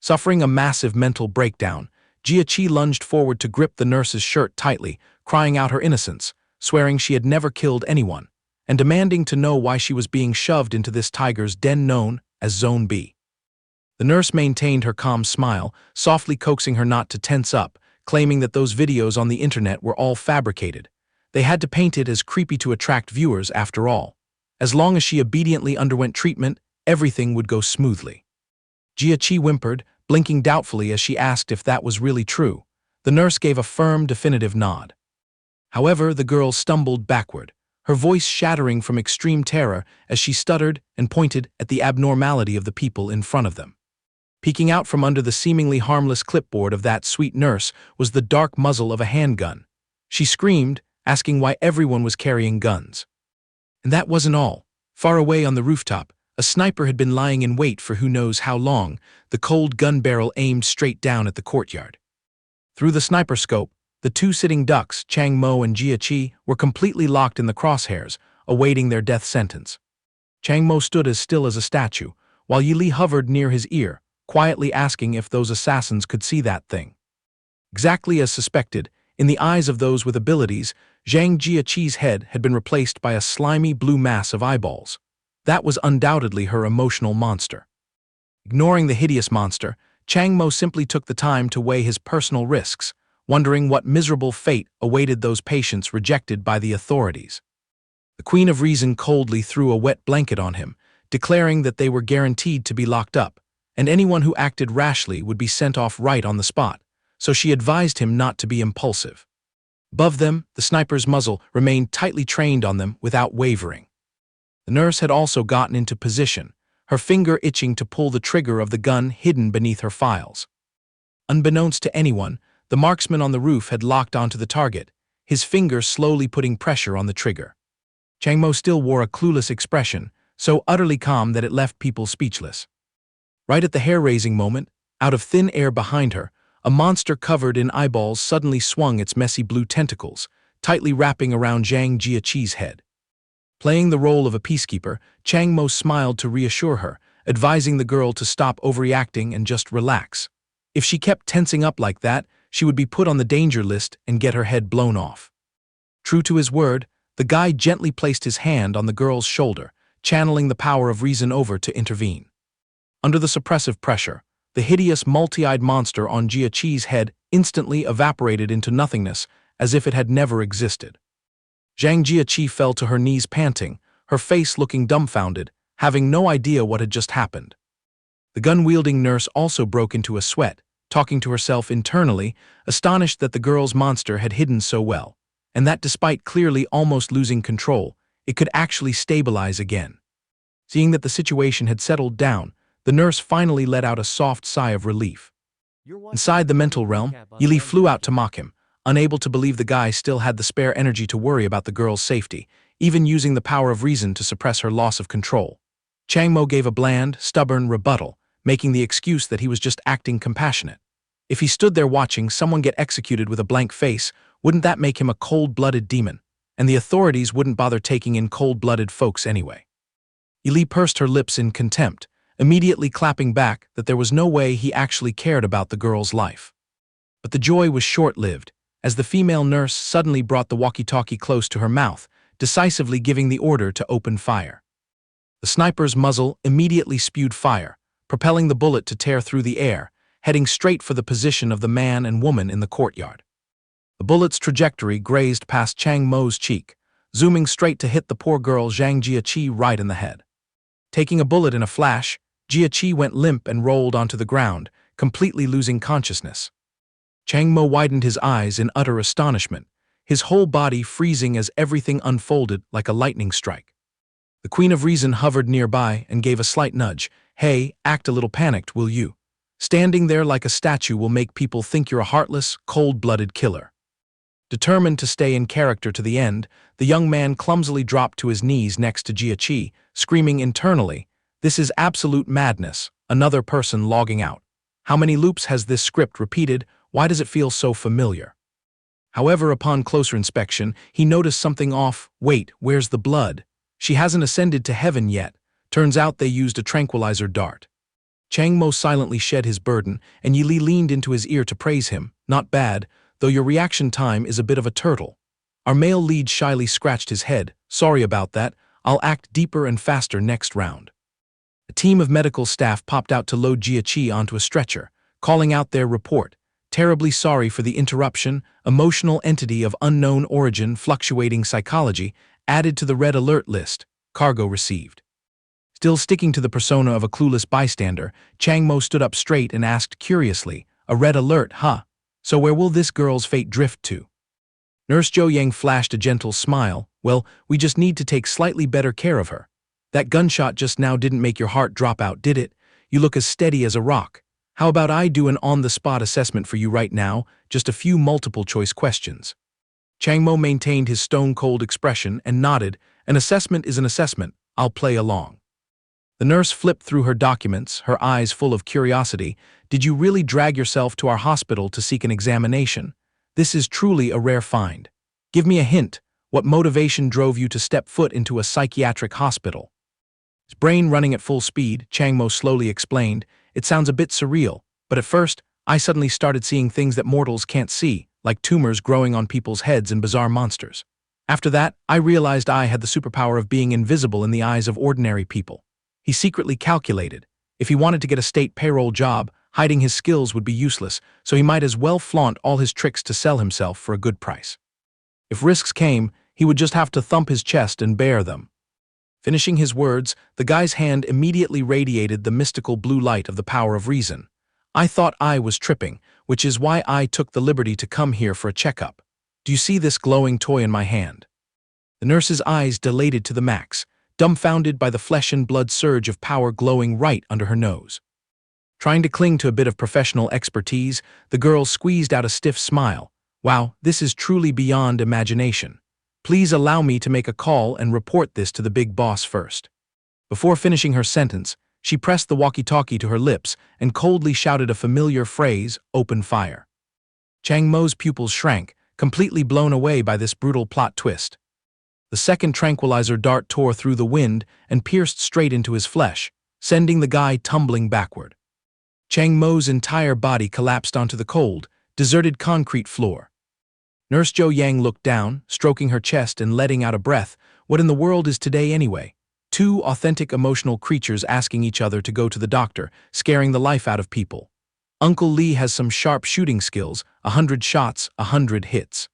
Suffering a massive mental breakdown, Jiaqi lunged forward to grip the nurse's shirt tightly, crying out her innocence, swearing she had never killed anyone, and demanding to know why she was being shoved into this tiger's den known as Zone B. The nurse maintained her calm smile, softly coaxing her not to tense up, claiming that those videos on the internet were all fabricated. They had to paint it as creepy to attract viewers after all. As long as she obediently underwent treatment, everything would go smoothly. Jia whimpered, blinking doubtfully as she asked if that was really true. The nurse gave a firm, definitive nod. However, the girl stumbled backward, her voice shattering from extreme terror as she stuttered and pointed at the abnormality of the people in front of them. Peeking out from under the seemingly harmless clipboard of that sweet nurse was the dark muzzle of a handgun. She screamed, asking why everyone was carrying guns. And that wasn't all. Far away on the rooftop, a sniper had been lying in wait for who knows how long, the cold gun barrel aimed straight down at the courtyard. Through the sniper scope, the two sitting ducks, Chang Mo and Jia, were completely locked in the crosshairs, awaiting their death sentence. Chang Mo stood as still as a statue, while Yi hovered near his ear, quietly asking if those assassins could see that thing. Exactly as suspected, in the eyes of those with abilities, Zhang Jiaqi's head had been replaced by a slimy blue mass of eyeballs. That was undoubtedly her emotional monster. Ignoring the hideous monster, Chang Mo simply took the time to weigh his personal risks, wondering what miserable fate awaited those patients rejected by the authorities. The Queen of Reason coldly threw a wet blanket on him, declaring that they were guaranteed to be locked up, and anyone who acted rashly would be sent off right on the spot, so she advised him not to be impulsive. Above them, the sniper's muzzle remained tightly trained on them without wavering. The nurse had also gotten into position, her finger itching to pull the trigger of the gun hidden beneath her files. Unbeknownst to anyone, the marksman on the roof had locked onto the target, his finger slowly putting pressure on the trigger. Chang Mo still wore a clueless expression, so utterly calm that it left people speechless. Right at the hair-raising moment, out of thin air behind her, a monster covered in eyeballs suddenly swung its messy blue tentacles, tightly wrapping around Zhang Jiaqi's head. Playing the role of a peacekeeper, Chang Mo smiled to reassure her, advising the girl to stop overreacting and just relax. If she kept tensing up like that, she would be put on the danger list and get her head blown off. True to his word, the guy gently placed his hand on the girl's shoulder, channeling the power of reason over to intervene. Under the suppressive pressure, the hideous multi-eyed monster on Jiaqi's head instantly evaporated into nothingness as if it had never existed. Zhang Jiaqi fell to her knees panting, her face looking dumbfounded, having no idea what had just happened. The gun-wielding nurse also broke into a sweat, talking to herself internally, astonished that the girl's monster had hidden so well, and that despite clearly almost losing control, it could actually stabilize again. Seeing that the situation had settled down, the nurse finally let out a soft sigh of relief. Inside the mental realm, Yi flew out to mock him, unable to believe the guy still had the spare energy to worry about the girl's safety, even using the power of reason to suppress her loss of control. Chang Mo gave a bland, stubborn rebuttal, making the excuse that he was just acting compassionate. If he stood there watching someone get executed with a blank face, wouldn't that make him a cold-blooded demon? And the authorities wouldn't bother taking in cold-blooded folks anyway. Yi pursed her lips in contempt, immediately clapping back that there was no way he actually cared about the girl's life. But the joy was short-lived, as the female nurse suddenly brought the walkie-talkie close to her mouth, decisively giving the order to open fire. The sniper's muzzle immediately spewed fire, propelling the bullet to tear through the air, heading straight for the position of the man and woman in the courtyard. The bullet's trajectory grazed past Chang Mo's cheek, zooming straight to hit the poor girl Zhang Jiaqi right in the head. Taking a bullet in a flash, Jiaqi went limp and rolled onto the ground, completely losing consciousness. Chang Mo widened his eyes in utter astonishment, his whole body freezing as everything unfolded like a lightning strike. The Queen of Reason hovered nearby and gave a slight nudge. "Hey, act a little panicked, will you? Standing there like a statue will make people think you're a heartless, cold-blooded killer." Determined to stay in character to the end, the young man clumsily dropped to his knees next to Jiaqi, screaming internally, "This is absolute madness, another person logging out. How many loops has this script repeated? Why does it feel so familiar?" However, upon closer inspection, he noticed something off. "Wait, where's the blood? She hasn't ascended to heaven yet." Turns out they used a tranquilizer dart. Chang Mo silently shed his burden, and Yi leaned into his ear to praise him. "Not bad, though your reaction time is a bit of a turtle." Our male lead shyly scratched his head. "Sorry about that, I'll act deeper and faster next round." A team of medical staff popped out to load Jiaqi onto a stretcher, calling out their report. "Terribly sorry for the interruption, emotional entity of unknown origin fluctuating psychology, added to the red alert list." cargo received. Still sticking to the persona of a clueless bystander, Chang Mo stood up straight and asked curiously, "A red alert, huh? So where will this girl's fate drift to?" Nurse Zhou Yang flashed a gentle smile. "Well, we just need to take slightly better care of her. That gunshot just now didn't make your heart drop out, did it? You look as steady as a rock. How about I do an on-the-spot assessment for you right now, just a few multiple-choice questions?" Chang Mo maintained his stone-cold expression and nodded. "An assessment is an assessment. I'll play along." The nurse flipped through her documents, her eyes full of curiosity. "Did you really drag yourself to our hospital to seek an examination? This is truly a rare find. Give me a hint. What motivation drove you to step foot into a psychiatric hospital?" His brain running at full speed, Chang Mo slowly explained, "It sounds a bit surreal, but at first, I suddenly started seeing things that mortals can't see, like tumors growing on people's heads and bizarre monsters. After that, I realized I had the superpower of being invisible in the eyes of ordinary people." He secretly calculated. If he wanted to get a state payroll job, hiding his skills would be useless, so he might as well flaunt all his tricks to sell himself for a good price. If risks came, he would just have to thump his chest and bear them. Finishing his words, the guy's hand immediately radiated the mystical blue light of the power of reason. "I thought I was tripping, which is why I took the liberty to come here for a checkup. Do you see this glowing toy in my hand?" The nurse's eyes dilated to the max, dumbfounded by the flesh and blood surge of power glowing right under her nose. Trying to cling to a bit of professional expertise, the girl squeezed out a stiff smile. "Wow, this is truly beyond imagination. Please allow me to make a call and report this to the big boss first." Before finishing her sentence, she pressed the walkie-talkie to her lips and coldly shouted a familiar phrase, "Open fire." Chang Mo's pupils shrank, completely blown away by this brutal plot twist. The second tranquilizer dart tore through the wind and pierced straight into his flesh, sending the guy tumbling backward. Chang Mo's entire body collapsed onto the cold, deserted concrete floor. Nurse Zhou Yang looked down, stroking her chest and letting out a breath. What in the world is today anyway? Two authentic emotional creatures asking each other to go to the doctor, scaring the life out of people. Uncle Lee has some sharp shooting skills, 100 shots, 100 hits.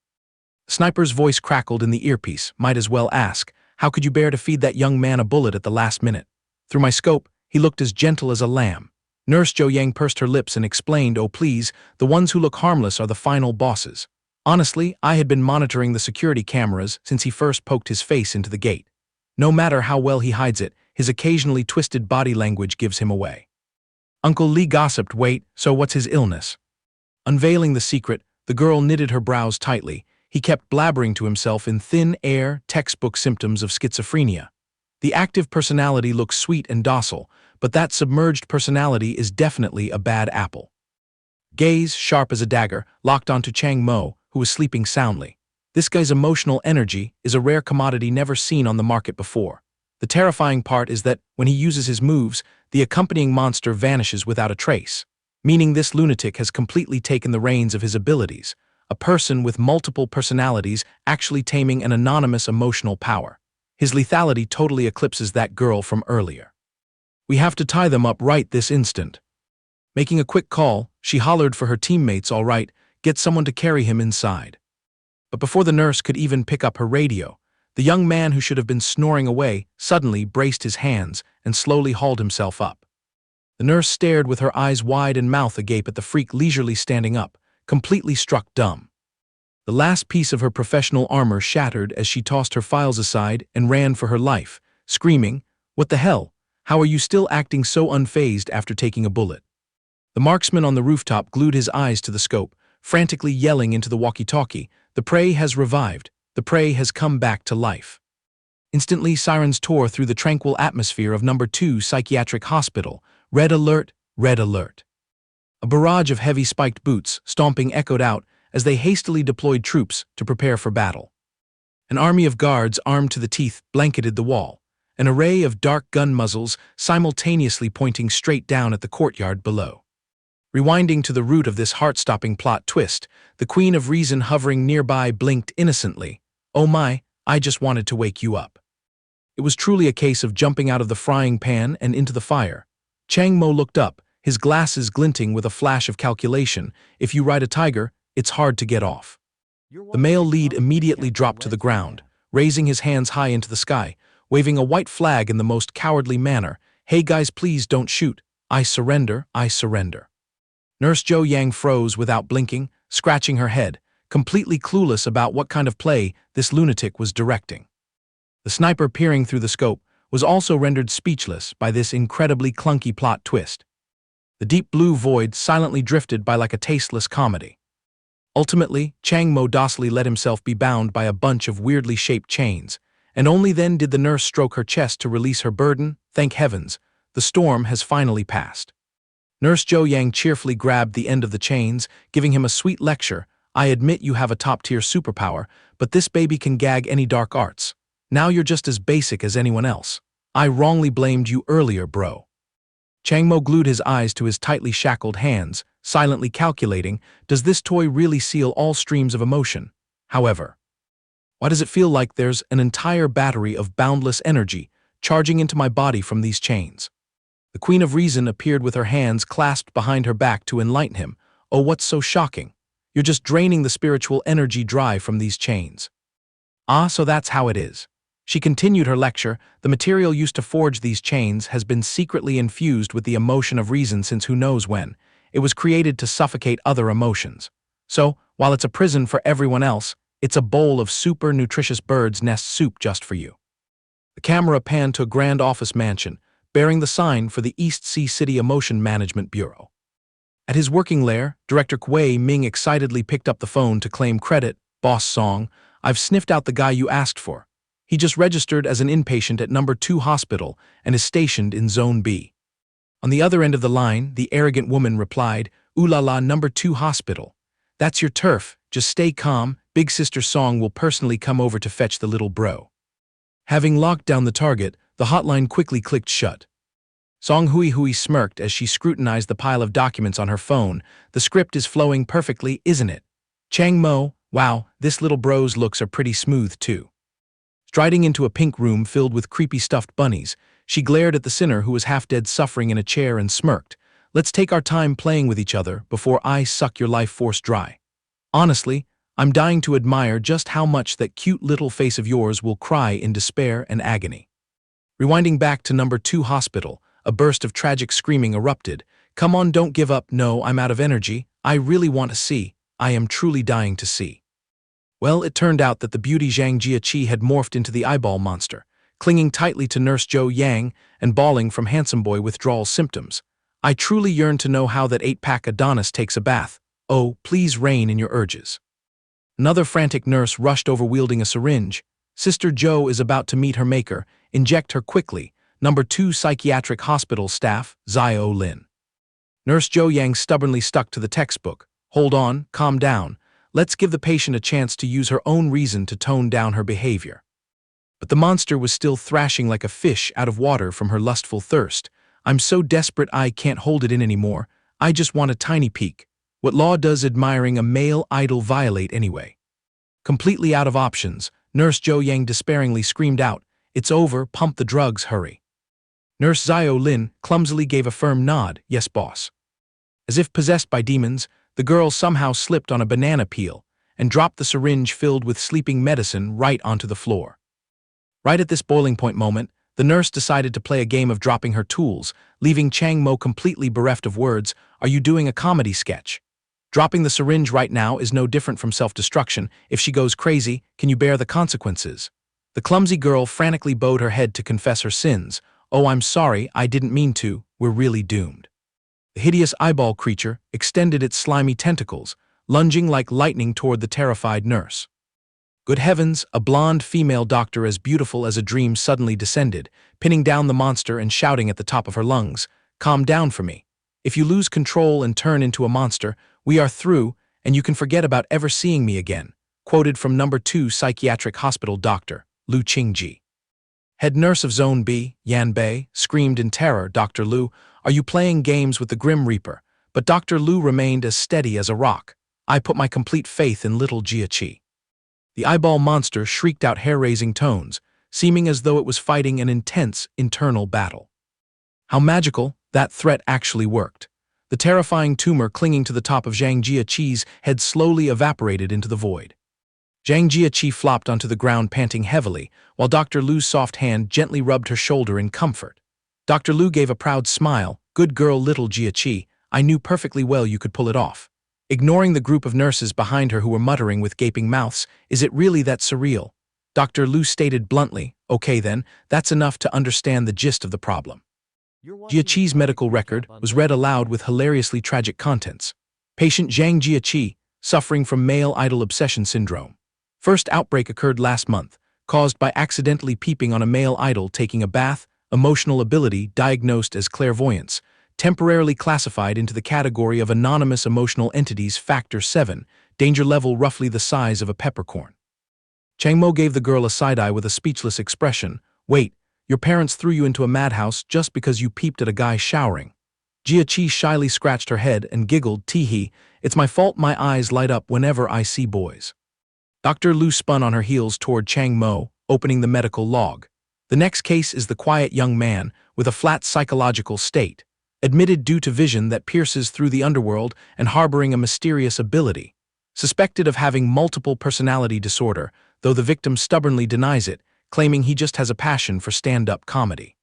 The sniper's voice crackled in the earpiece. "Might as well ask, how could you bear to feed that young man a bullet at the last minute? Through my scope, he looked as gentle as a lamb." Nurse Zhou Yang pursed her lips and explained, "Oh please, the ones who look harmless are the final bosses. Honestly, I had been monitoring the security cameras since he first poked his face into the gate. No matter how well he hides it, his occasionally twisted body language gives him away." Uncle Lee gossiped, "Wait, so what's his illness?" Unveiling the secret, the girl knitted her brows tightly. He kept blabbering to himself in thin air, textbook symptoms of schizophrenia. The active personality looks sweet and docile, but that submerged personality is definitely a bad apple. Gaze, sharp as a dagger, locked onto Chang Mo, who was sleeping soundly. This guy's emotional energy is a rare commodity never seen on the market before. The terrifying part is that, when he uses his moves, the accompanying monster vanishes without a trace, meaning this lunatic has completely taken the reins of his abilities. A person with multiple personalities actually taming an anonymous emotional power. His lethality totally eclipses that girl from earlier. "We have to tie them up right this instant." Making a quick call, she hollered for her teammates. "All right, get someone to carry him inside." But before the nurse could even pick up her radio, the young man who should have been snoring away suddenly braced his hands and slowly hauled himself up. The nurse stared with her eyes wide and mouth agape at the freak leisurely standing up, completely struck dumb. The last piece of her professional armor shattered as she tossed her files aside and ran for her life, screaming, "What the hell? How are you still acting so unfazed after taking a bullet?" The marksman on the rooftop glued his eyes to the scope, frantically yelling into the walkie-talkie, "The prey has revived. The prey has come back to life." Instantly, sirens tore through the tranquil atmosphere of No. 2 Psychiatric Hospital. "Red alert! Red alert!" A barrage of heavy spiked boots, stomping, echoed out as they hastily deployed troops to prepare for battle. An army of guards armed to the teeth blanketed the wall, an array of dark gun muzzles simultaneously pointing straight down at the courtyard below. Rewinding to the root of this heart-stopping plot twist, the Queen of Reason hovering nearby blinked innocently. "Oh my, I just wanted to wake you up." It was truly a case of jumping out of the frying pan and into the fire. Chang Mo looked up, his glasses glinting with a flash of calculation. If you ride a tiger, it's hard to get off. The male lead immediately dropped to the ground, raising his hands high into the sky. waving a white flag in the most cowardly manner. "Hey guys, please don't shoot. I surrender, I surrender." Nurse Jo Yang froze without blinking, scratching her head, completely clueless about what kind of play this lunatic was directing. The sniper peering through the scope was also rendered speechless by this incredibly clunky plot twist. The deep blue void silently drifted by like a tasteless comedy. Ultimately, Chang Mo docilely let himself be bound by a bunch of weirdly shaped chains, and only then did the nurse stroke her chest to release her burden. Thank heavens, the storm has finally passed. Nurse Jo Yang cheerfully grabbed the end of the chains, giving him a sweet lecture. "I admit you have a top-tier superpower, but this baby can gag any dark arts. Now you're just as basic as anyone else. I wrongly blamed you earlier, bro." Chang Mo glued his eyes to his tightly shackled hands, silently calculating, does this toy really seal all streams of emotion? However, why does it feel like there's an entire battery of boundless energy charging into my body from these chains? The Queen of Reason appeared with her hands clasped behind her back to enlighten him. "Oh, what's so shocking? You're just draining the spiritual energy dry from these chains." "Ah, so that's how it is." She continued her lecture. "The material used to forge these chains has been secretly infused with the emotion of reason since who knows when. It was created to suffocate other emotions. So, while it's a prison for everyone else, it's a bowl of super nutritious bird's nest soup just for you." The camera panned to a grand office mansion, bearing the sign for the East Sea City Emotion Management Bureau. At his working lair, Director Kuei Ming excitedly picked up the phone to claim credit. "Boss Song, I've sniffed out the guy you asked for. He just registered as an inpatient at number 2 hospital and is stationed in Zone B." On the other end of the line, the arrogant woman replied, "Ooh la la, number 2 hospital. That's your turf, just stay calm, Big Sister Song will personally come over to fetch the little bro." Having locked down the target, the hotline quickly clicked shut. Song Hui smirked as she scrutinized the pile of documents on her phone. "The script is flowing perfectly, isn't it? Chang Mo, wow, this little bro's looks are pretty smooth too." Striding into a pink room filled with creepy stuffed bunnies, she glared at the sinner who was half-dead suffering in a chair and smirked. "Let's take our time playing with each other before I suck your life force dry. Honestly, I'm dying to admire just how much that cute little face of yours will cry in despair and agony." Rewinding back to number 2 hospital, a burst of tragic screaming erupted. "Come on, don't give up. No, I'm out of energy. I really want to see. I am truly dying to see." Well, it turned out that the beauty Zhang Jiaqi had morphed into the eyeball monster, clinging tightly to Nurse Jo Yang and bawling from handsome boy withdrawal symptoms. "I truly yearn to know how that 8-pack Adonis takes a bath. Oh, please rein in your urges." Another frantic nurse rushed over wielding a syringe. "Sister Jo is about to meet her maker. Inject her quickly. Number 2 Psychiatric Hospital staff, Zio Lin." Nurse Jo Yang stubbornly stuck to the textbook. "Hold on, calm down. Let's give the patient a chance to use her own reason to tone down her behavior." But the monster was still thrashing like a fish out of water from her lustful thirst. "I'm so desperate I can't hold it in anymore. I just want a tiny peek. What law does admiring a male idol violate anyway?" Completely out of options, Nurse Jo Yang despairingly screamed out, "It's over, pump the drugs, hurry." Nurse Zio Lin clumsily gave a firm nod, "Yes, boss." As if possessed by demons, the girl somehow slipped on a banana peel and dropped the syringe filled with sleeping medicine right onto the floor. Right at this boiling point moment, the nurse decided to play a game of dropping her tools, leaving Chang Mo completely bereft of words. "Are you doing a comedy sketch? Dropping the syringe right now is no different from self-destruction. If she goes crazy, can you bear the consequences?" The clumsy girl frantically bowed her head to confess her sins. "Oh, I'm sorry, I didn't mean to, we're really doomed." The hideous eyeball creature extended its slimy tentacles, lunging like lightning toward the terrified nurse. Good heavens, a blonde female doctor as beautiful as a dream suddenly descended, pinning down the monster and shouting at the top of her lungs, "Calm down for me. If you lose control and turn into a monster, we are through, and you can forget about ever seeing me again." Quoted from number 2 Psychiatric Hospital Dr. Lu Qingji. Head nurse of Zone B, Yan Bei, screamed in terror, "Dr. Lu, are you playing games with the Grim Reaper?" But Dr. Lu remained as steady as a rock. "I put my complete faith in little Jiaqi." The eyeball monster shrieked out hair-raising tones, seeming as though it was fighting an intense internal battle. How magical, that threat actually worked. The terrifying tumor clinging to the top of Zhang Jiaqi's head slowly evaporated into the void. Zhang Jiaqi flopped onto the ground panting heavily, while Dr. Lu's soft hand gently rubbed her shoulder in comfort. Dr. Lu gave a proud smile. Good girl, little Jiaqi, I knew perfectly well you could pull it off. Ignoring the group of nurses behind her who were muttering with gaping mouths, is it really that surreal? Dr. Lu stated bluntly, okay then, that's enough to understand the gist of the problem. Jiaqi's medical record was read aloud with hilariously tragic contents. Patient Zhang Jiaqi, suffering from male idol obsession syndrome. First outbreak occurred last month, caused by accidentally peeping on a male idol taking a bath, emotional ability diagnosed as clairvoyance, temporarily classified into the category of anonymous emotional entities factor 7, danger level roughly the size of a peppercorn. Chang Mo gave the girl a side-eye with a speechless expression. Wait, your parents threw you into a madhouse just because you peeped at a guy showering. Jiaqi shyly scratched her head and giggled, tee-hee, it's my fault my eyes light up whenever I see boys. Dr. Lu spun on her heels toward Chang Mo, opening the medical log. The next case is the quiet young man with a flat psychological state, admitted due to vision that pierces through the underworld and harboring a mysterious ability. Suspected of having multiple personality disorder, though the victim stubbornly denies it, claiming he just has a passion for stand-up comedy.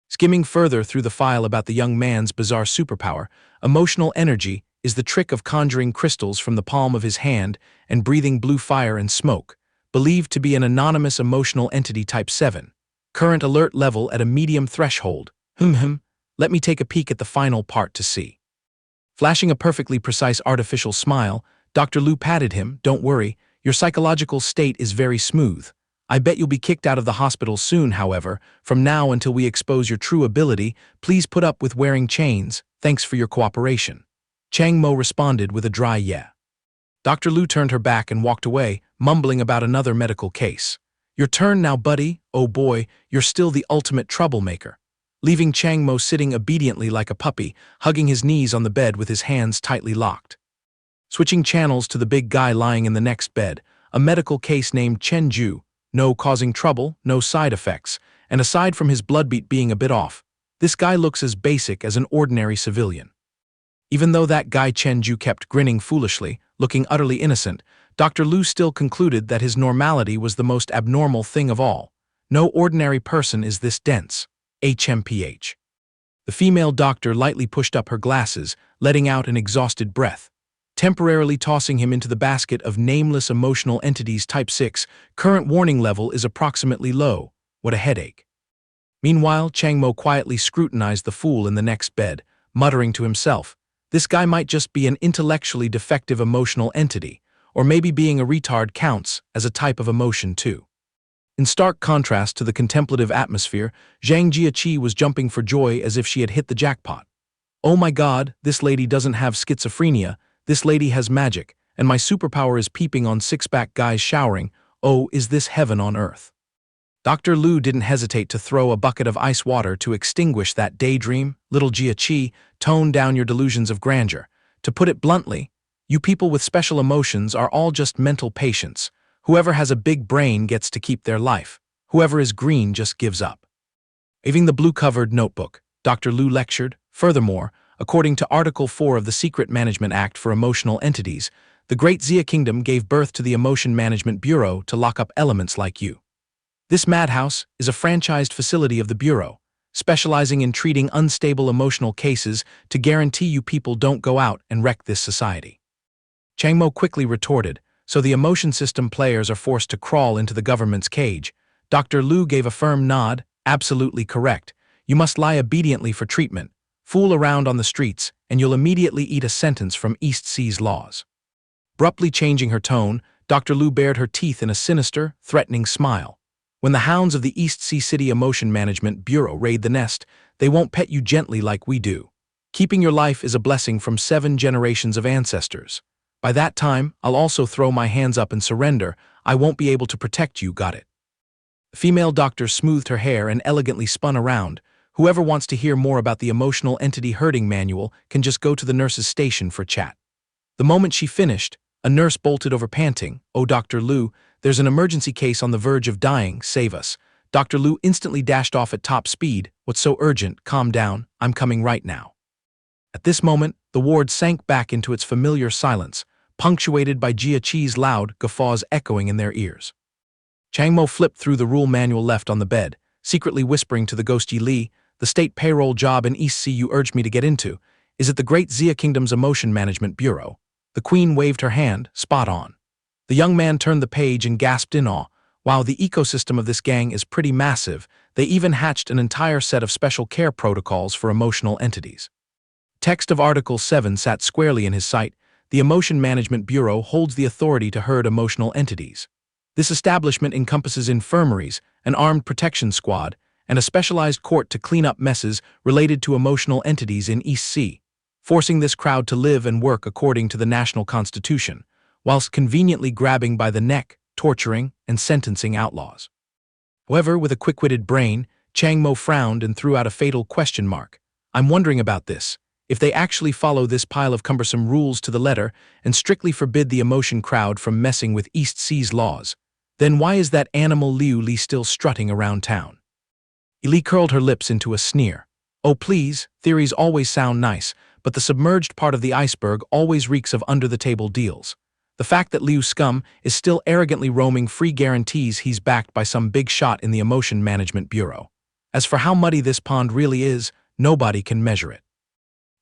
Skimming further through the file about the young man's bizarre superpower, emotional energy is the trick of conjuring crystals from the palm of his hand and breathing blue fire and smoke, believed to be an anonymous emotional entity type 7. Current alert level at a medium threshold. Let me take a peek at the final part to see. Flashing a perfectly precise artificial smile, Dr. Lu patted him. Don't worry, your psychological state is very smooth. I bet you'll be kicked out of the hospital soon, however. From now until we expose your true ability, please put up with wearing chains. Thanks for your cooperation. Chang Mo responded with a dry yeah. Dr. Lu turned her back and walked away, mumbling about another medical case. Your turn now, buddy. Oh boy, you're still the ultimate troublemaker. Leaving Chang Mo sitting obediently like a puppy, hugging his knees on the bed with his hands tightly locked. Switching channels to the big guy lying in the next bed, a medical case named Chen Ju, no causing trouble, no side effects, and aside from his bloodbeat being a bit off, this guy looks as basic as an ordinary civilian. Even though that guy Chen Ju kept grinning foolishly, looking utterly innocent, Dr. Lu still concluded that his normality was the most abnormal thing of all. No ordinary person is this dense. HMPH. The female doctor lightly pushed up her glasses, letting out an exhausted breath. Temporarily tossing him into the basket of nameless emotional entities type 6, current warning level is approximately low. What a headache. Meanwhile, Chang Mo quietly scrutinized the fool in the next bed, muttering to himself, this guy might just be an intellectually defective emotional entity, or maybe being a retard counts as a type of emotion too. In stark contrast to the contemplative atmosphere, Zhang Jiaqi was jumping for joy as if she had hit the jackpot. Oh my god, this lady doesn't have schizophrenia, this lady has magic, and my superpower is peeping on six-pack guys showering. Oh, is this heaven on earth? Dr. Lu didn't hesitate to throw a bucket of ice water to extinguish that daydream. Little Jiaqi, tone down your delusions of grandeur. To put it bluntly, you people with special emotions are all just mental patients. Whoever has a big brain gets to keep their life. Whoever is green just gives up. Waving the blue-covered notebook, Dr. Lu lectured, furthermore, according to Article 4 of the Secret Management Act for Emotional Entities, the Great Xia Kingdom gave birth to the Emotion Management Bureau to lock up elements like you. This madhouse is a franchised facility of the Bureau, specializing in treating unstable emotional cases to guarantee you people don't go out and wreck this society. Chang Mo quickly retorted, so the emotion system players are forced to crawl into the government's cage. Dr. Lu gave a firm nod, absolutely correct. You must lie obediently for treatment, fool around on the streets, and you'll immediately eat a sentence from East Sea's laws. Abruptly changing her tone, Dr. Lu bared her teeth in a sinister, threatening smile. When the hounds of the East Sea City Emotion Management Bureau raid the nest, they won't pet you gently like we do. Keeping your life is a blessing from 7 generations of ancestors. By that time, I'll also throw my hands up and surrender. I won't be able to protect you, got it? The female doctor smoothed her hair and elegantly spun around. Whoever wants to hear more about the Emotional Entity Herding Manual can just go to the nurse's station for chat. The moment she finished, a nurse bolted over panting, Oh, Dr. Lu, there's an emergency case on the verge of dying, save us. Dr. Lu instantly dashed off at top speed. What's so urgent? Calm down, I'm coming right now. At this moment, the ward sank back into its familiar silence, punctuated by Jia Qi's loud guffaws echoing in their ears. Chang Mo flipped through the rule manual left on the bed, secretly whispering to the ghost Yi Li, "The state payroll job in East Sea you urged me to get into is at the Great Xia Kingdom's Emotion Management Bureau." The queen waved her hand, spot on. The young man turned the page and gasped in awe. Wow, the ecosystem of this gang is pretty massive. They even hatched an entire set of special care protocols for emotional entities. Text of Article 7 sat squarely in his sight. The Emotion Management Bureau holds the authority to herd emotional entities. This establishment encompasses infirmaries, an armed protection squad, and a specialized court to clean up messes related to emotional entities in East Sea, forcing this crowd to live and work according to the national constitution, whilst conveniently grabbing by the neck, torturing, and sentencing outlaws. However, with a quick-witted brain, Chang Mo frowned and threw out a fatal question mark. "I'm wondering about this. If they actually follow this pile of cumbersome rules to the letter and strictly forbid the emotion crowd from messing with East Sea's laws, then why is that animal Liu Li still strutting around town?" Li curled her lips into a sneer. "Oh please, theories always sound nice, but the submerged part of the iceberg always reeks of under-the-table deals. The fact that Liu Scum is still arrogantly roaming free guarantees he's backed by some big shot in the Emotion Management Bureau. As for how muddy this pond really is, nobody can measure it."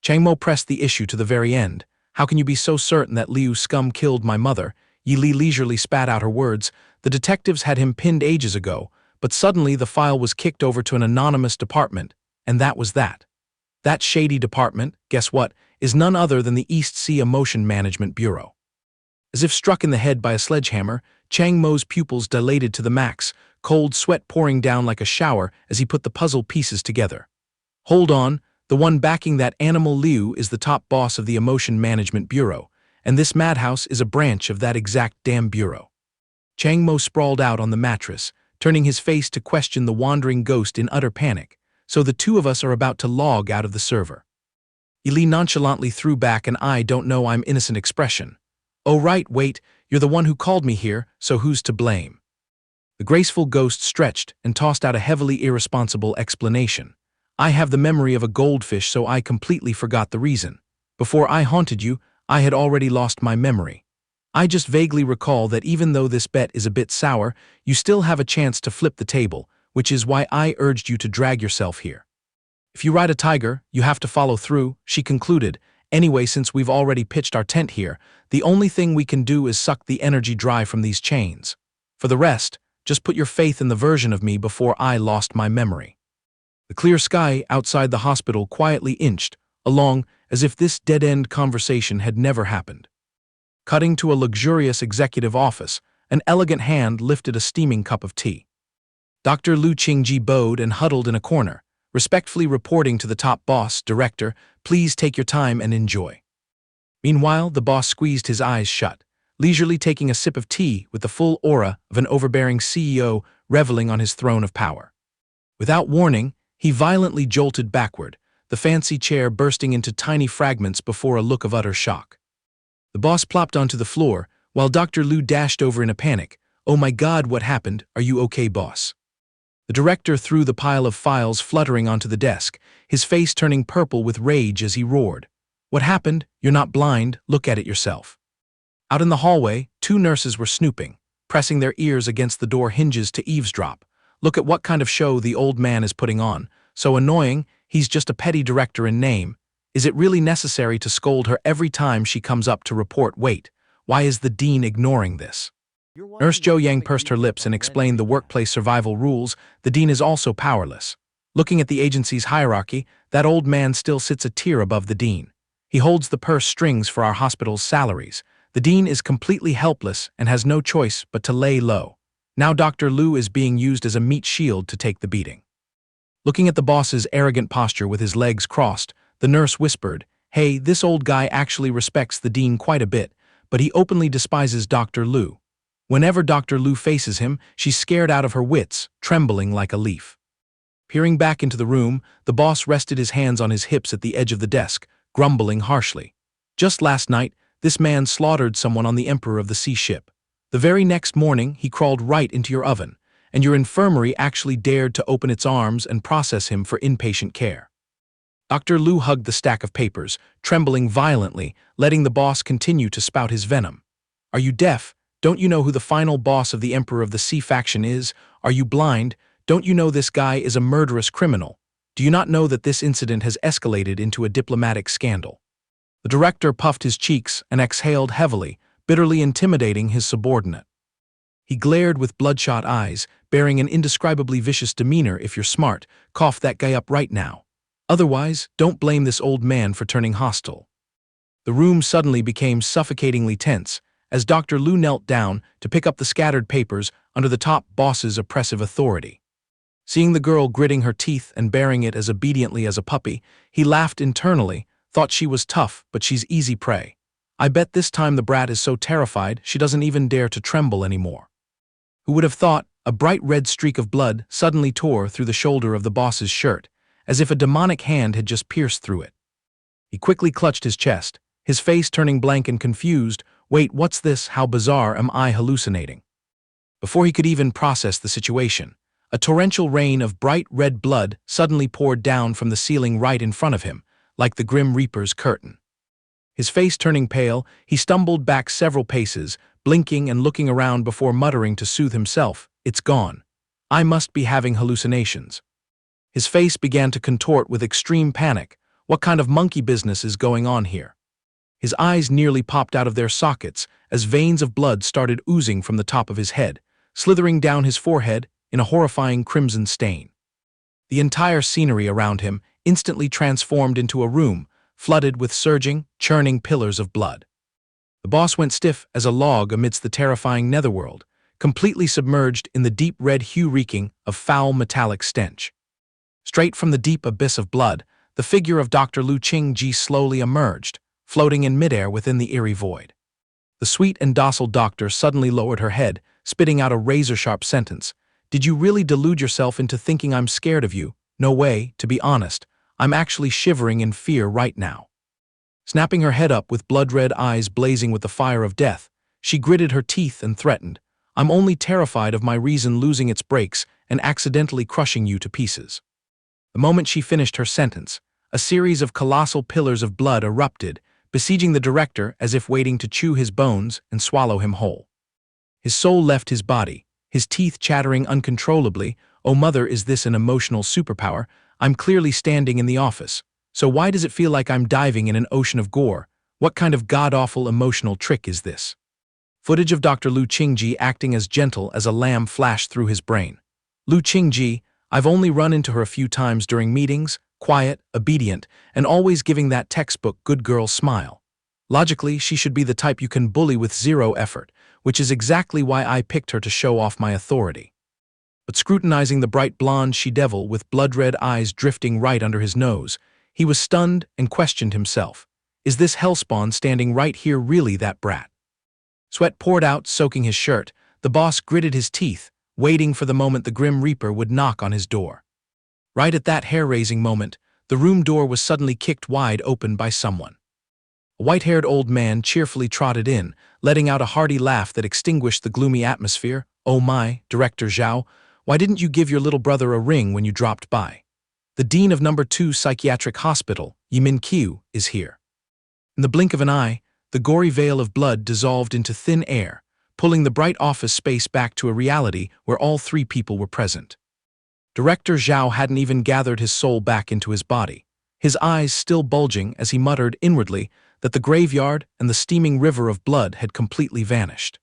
Chang Mo pressed the issue to the very end. "How can you be so certain that Liu Scum killed my mother?" Yi Li leisurely spat out her words. "The detectives had him pinned ages ago, but suddenly the file was kicked over to an anonymous department, and that was that. That shady department, guess what, is none other than the East Sea Emotion Management Bureau." As if struck in the head by a sledgehammer, Chang Mo's pupils dilated to the max, cold sweat pouring down like a shower as he put the puzzle pieces together. Hold on, the one backing that animal Liu is the top boss of the Emotion Management Bureau, and this madhouse is a branch of that exact damn bureau. Chang Mo sprawled out on the mattress, turning his face to question the wandering ghost in utter panic. "So the two of us are about to log out of the server." Li nonchalantly threw back an "I don't know I'm innocent" expression. "Oh right, wait, you're the one who called me here, so who's to blame?" The graceful ghost stretched and tossed out a heavily irresponsible explanation. "I have the memory of a goldfish, so I completely forgot the reason. Before I haunted you, I had already lost my memory. I just vaguely recall that even though this bet is a bit sour, you still have a chance to flip the table, which is why I urged you to drag yourself here. If you ride a tiger, you have to follow through," she concluded. "Anyway, since we've already pitched our tent here, the only thing we can do is suck the energy dry from these chains. For the rest, just put your faith in the version of me before I lost my memory." The clear sky outside the hospital quietly inched along as if this dead-end conversation had never happened. Cutting to a luxurious executive office, an elegant hand lifted a steaming cup of tea. Dr. Lu Qingji bowed and huddled in a corner, respectfully reporting to the top boss, "Director, please take your time and enjoy." Meanwhile, the boss squeezed his eyes shut, leisurely taking a sip of tea with the full aura of an overbearing CEO reveling on his throne of power. Without warning, he violently jolted backward, the fancy chair bursting into tiny fragments before a look of utter shock. The boss plopped onto the floor, while Dr. Lu dashed over in a panic. "Oh my God, what happened? Are you okay, boss?" The director threw the pile of files fluttering onto the desk, his face turning purple with rage as he roared. "What happened? You're not blind, look at it yourself." Out in the hallway, two nurses were snooping, pressing their ears against the door hinges to eavesdrop. "Look at what kind of show the old man is putting on. So annoying, he's just a petty director in name. Is it really necessary to scold her every time she comes up to report? Wait, why is the dean ignoring this?" Nurse Zhou Yang pursed her lips and explained the workplace survival rules. "The dean is also powerless. Looking at the agency's hierarchy, that old man still sits a tier above the dean. He holds the purse strings for our hospital's salaries. The dean is completely helpless and has no choice but to lay low. Now Dr. Lu is being used as a meat shield to take the beating." Looking at the boss's arrogant posture with his legs crossed, the nurse whispered, "Hey, this old guy actually respects the dean quite a bit, but he openly despises Dr. Lu. Whenever Dr. Lu faces him, she's scared out of her wits, trembling like a leaf." Peering back into the room, the boss rested his hands on his hips at the edge of the desk, grumbling harshly. "Just last night, this man slaughtered someone on the Emperor of the Sea ship. The very next morning, he crawled right into your oven, and your infirmary actually dared to open its arms and process him for inpatient care." Dr. Lu hugged the stack of papers, trembling violently, letting the boss continue to spout his venom. Are you deaf? Don't you know who the final boss of the Emperor of the Sea faction is? Are you blind? Don't you know this guy is a murderous criminal? Do you not know that this incident has escalated into a diplomatic scandal? The director puffed his cheeks and exhaled heavily, bitterly intimidating his subordinate. He glared with bloodshot eyes, bearing an indescribably vicious demeanor. If you're smart, cough that guy up right now. Otherwise, don't blame this old man for turning hostile. The room suddenly became suffocatingly tense, as Dr. Lu knelt down to pick up the scattered papers under the top boss's oppressive authority. Seeing the girl gritting her teeth and bearing it as obediently as a puppy, he laughed internally, thought she was tough, but she's easy prey. I bet this time the brat is so terrified she doesn't even dare to tremble anymore. Who would have thought? A bright red streak of blood suddenly tore through the shoulder of the boss's shirt, as if a demonic hand had just pierced through it. He quickly clutched his chest, his face turning blank and confused. Wait, what's this? How bizarre, am I hallucinating? Before he could even process the situation, a torrential rain of bright red blood suddenly poured down from the ceiling right in front of him, like the Grim Reaper's curtain. His face turning pale, he stumbled back several paces, blinking and looking around before muttering to soothe himself, "It's gone. I must be having hallucinations." His face began to contort with extreme panic. What kind of monkey business is going on here? His eyes nearly popped out of their sockets as veins of blood started oozing from the top of his head, slithering down his forehead in a horrifying crimson stain. The entire scenery around him instantly transformed into a room flooded with surging, churning pillars of blood. The boss went stiff as a log amidst the terrifying netherworld, completely submerged in the deep red hue reeking of foul metallic stench. Straight from the deep abyss of blood, the figure of Dr. Lu Qingji slowly emerged, floating in midair within the eerie void. The sweet and docile doctor suddenly lowered her head, spitting out a razor-sharp sentence. "Did you really delude yourself into thinking I'm scared of you? No way, to be honest. I'm actually shivering in fear right now." Snapping her head up with blood-red eyes blazing with the fire of death, she gritted her teeth and threatened, "I'm only terrified of my reason losing its brakes and accidentally crushing you to pieces." The moment she finished her sentence, a series of colossal pillars of blood erupted, besieging the director as if waiting to chew his bones and swallow him whole. His soul left his body, his teeth chattering uncontrollably. "Oh mother, is this an emotional superpower? I'm clearly standing in the office. So why does it feel like I'm diving in an ocean of gore? What kind of god-awful emotional trick is this?" Footage of Dr. Lu Qingji acting as gentle as a lamb flashed through his brain. Lu Qingji, I've only run into her a few times during meetings, quiet, obedient, and always giving that textbook good girl smile. Logically, she should be the type you can bully with zero effort, which is exactly why I picked her to show off my authority. But scrutinizing the bright blonde she-devil with blood-red eyes drifting right under his nose, he was stunned and questioned himself. Is this hellspawn standing right here really that brat? Sweat poured out, soaking his shirt. The boss gritted his teeth, waiting for the moment the Grim Reaper would knock on his door. Right at that hair-raising moment, the room door was suddenly kicked wide open by someone. A white-haired old man cheerfully trotted in, letting out a hearty laugh that extinguished the gloomy atmosphere. "Oh my, Director Zhao, why didn't you give your little brother a ring when you dropped by? The dean of No. 2 Psychiatric Hospital, Yimin Qiu, is here." In the blink of an eye, the gory veil of blood dissolved into thin air, pulling the bright office space back to a reality where all three people were present. Director Zhao hadn't even gathered his soul back into his body, his eyes still bulging as he muttered inwardly that the graveyard and the steaming river of blood had completely vanished.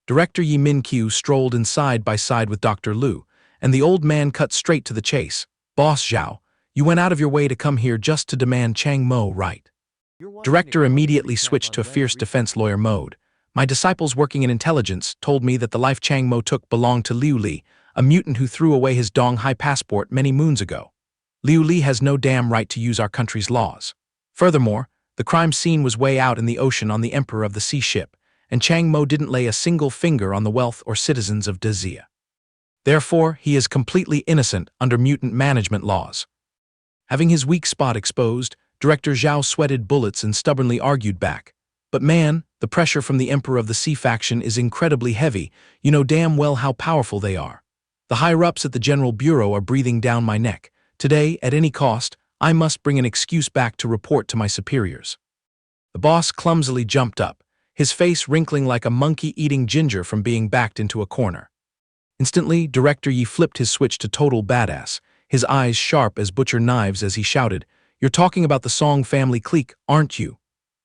Director Yimin Qiu strolled in side by side with Dr. Lu, and the old man cut straight to the chase. "Boss Zhao, you went out of your way to come here just to demand Chang Mo, right?" Director immediately switched to a fierce defense lawyer mode. "My disciples working in intelligence told me that the life Chang Mo took belonged to Liu Li, a mutant who threw away his Donghai passport many moons ago. Liu Li has no damn right to use our country's laws. Furthermore, the crime scene was way out in the ocean on the Emperor of the Sea ship, and Chang Mo didn't lay a single finger on the wealth or citizens of Dezia. Therefore, he is completely innocent under mutant management laws." Having his weak spot exposed, Director Zhao sweated bullets and stubbornly argued back. "But man, the pressure from the Emperor of the Sea faction is incredibly heavy. You know damn well how powerful they are. The higher-ups at the General Bureau are breathing down my neck. Today, at any cost, I must bring an excuse back to report to my superiors." The boss clumsily jumped up, his face wrinkling like a monkey eating ginger from being backed into a corner. Instantly, Director Yi flipped his switch to total badass, his eyes sharp as butcher knives as he shouted, "You're talking about the Song family clique, aren't you?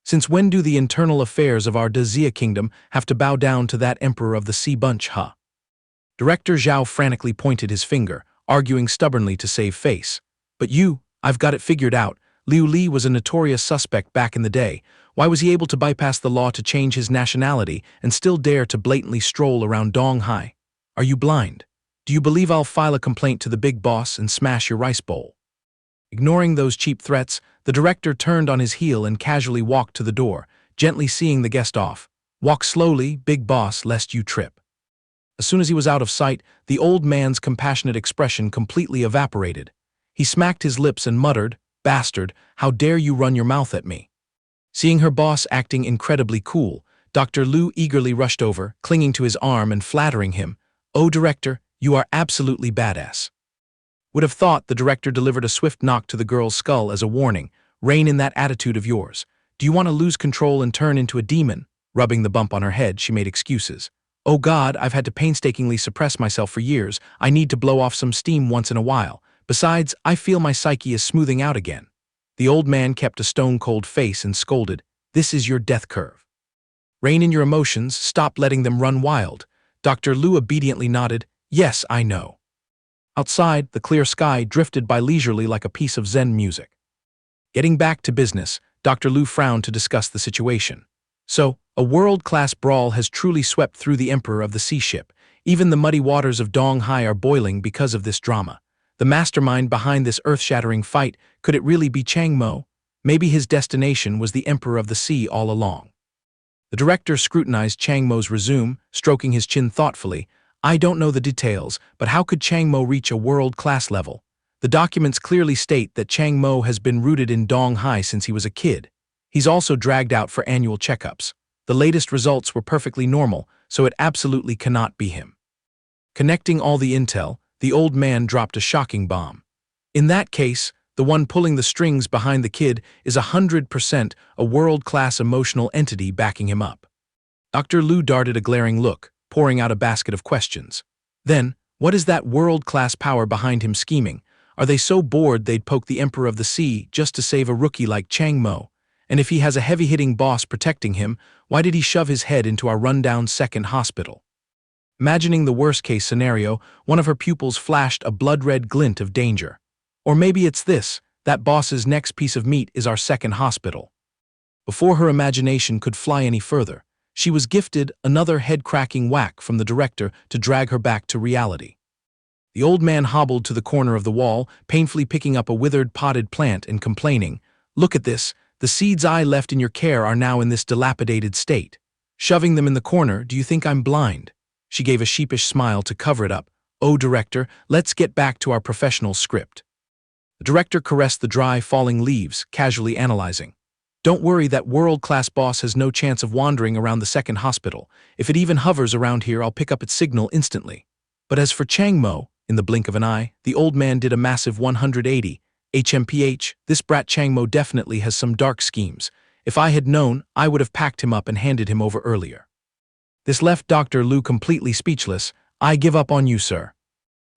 Since when do the internal affairs of our Dazia kingdom have to bow down to that emperor of the sea bunch, huh?" Director Zhao frantically pointed his finger, arguing stubbornly to save face. "But I've got it figured out. Liu Li was a notorious suspect back in the day. Why was he able to bypass the law to change his nationality and still dare to blatantly stroll around Donghai? Are you blind? Do you believe I'll file a complaint to the big boss and smash your rice bowl?" Ignoring those cheap threats, the director turned on his heel and casually walked to the door, gently seeing the guest off. "Walk slowly, big boss, lest you trip." As soon as he was out of sight, the old man's compassionate expression completely evaporated. He smacked his lips and muttered, "Bastard, how dare you run your mouth at me?" Seeing her boss acting incredibly cool, Dr. Liu eagerly rushed over, clinging to his arm and flattering him. "Oh, director, you are absolutely badass." Would have thought the director delivered a swift knock to the girl's skull as a warning. "Rein in that attitude of yours. Do you want to lose control and turn into a demon?" Rubbing the bump on her head, she made excuses. "Oh God, I've had to painstakingly suppress myself for years. I need to blow off some steam once in a while. Besides, I feel my psyche is smoothing out again." The old man kept a stone-cold face and scolded, "This is your death curve. Rein in your emotions, stop letting them run wild." Dr. Liu obediently nodded, "Yes, I know." Outside, the clear sky drifted by leisurely like a piece of Zen music. Getting back to business, Dr. Liu frowned to discuss the situation. "So, a world-class brawl has truly swept through the Emperor of the Sea Ship. Even the muddy waters of Donghai are boiling because of this drama. The mastermind behind this earth-shattering fight, could it really be Chang Mo? Maybe his destination was the Emperor of the Sea all along." The director scrutinized Chang Mo's resume, stroking his chin thoughtfully. "I don't know the details, but how could Chang Mo reach a world-class level? The documents clearly state that Chang Mo has been rooted in Donghai since he was a kid. He's also dragged out for annual checkups. The latest results were perfectly normal, so it absolutely cannot be him." Connecting all the intel, the old man dropped a shocking bomb. "In that case, the one pulling the strings behind the kid is 100% a world-class emotional entity backing him up." Dr. Liu darted a glaring look, pouring out a basket of questions. "Then, what is that world-class power behind him scheming? Are they so bored they'd poke the Emperor of the Sea just to save a rookie like Chang Mo? And if he has a heavy-hitting boss protecting him, why did he shove his head into our rundown second hospital?" Imagining the worst-case scenario, one of her pupils flashed a blood-red glint of danger. "Or maybe it's this, that boss's next piece of meat is our second hospital." Before her imagination could fly any further, she was gifted another head-cracking whack from the director to drag her back to reality. The old man hobbled to the corner of the wall, painfully picking up a withered potted plant and complaining, "Look at this, the seeds I left in your care are now in this dilapidated state. Shoving them in the corner, do you think I'm blind?" She gave a sheepish smile to cover it up. "Oh, director, let's get back to our professional script." The director caressed the dry, falling leaves, casually analyzing. "Don't worry, that world-class boss has no chance of wandering around the second hospital. If it even hovers around here, I'll pick up its signal instantly. But as for Chang Mo," in the blink of an eye, the old man did a massive 180. "HMPH, this brat Chang Mo definitely has some dark schemes. If I had known, I would have packed him up and handed him over earlier." This left Dr. Liu completely speechless. "I give up on you, sir."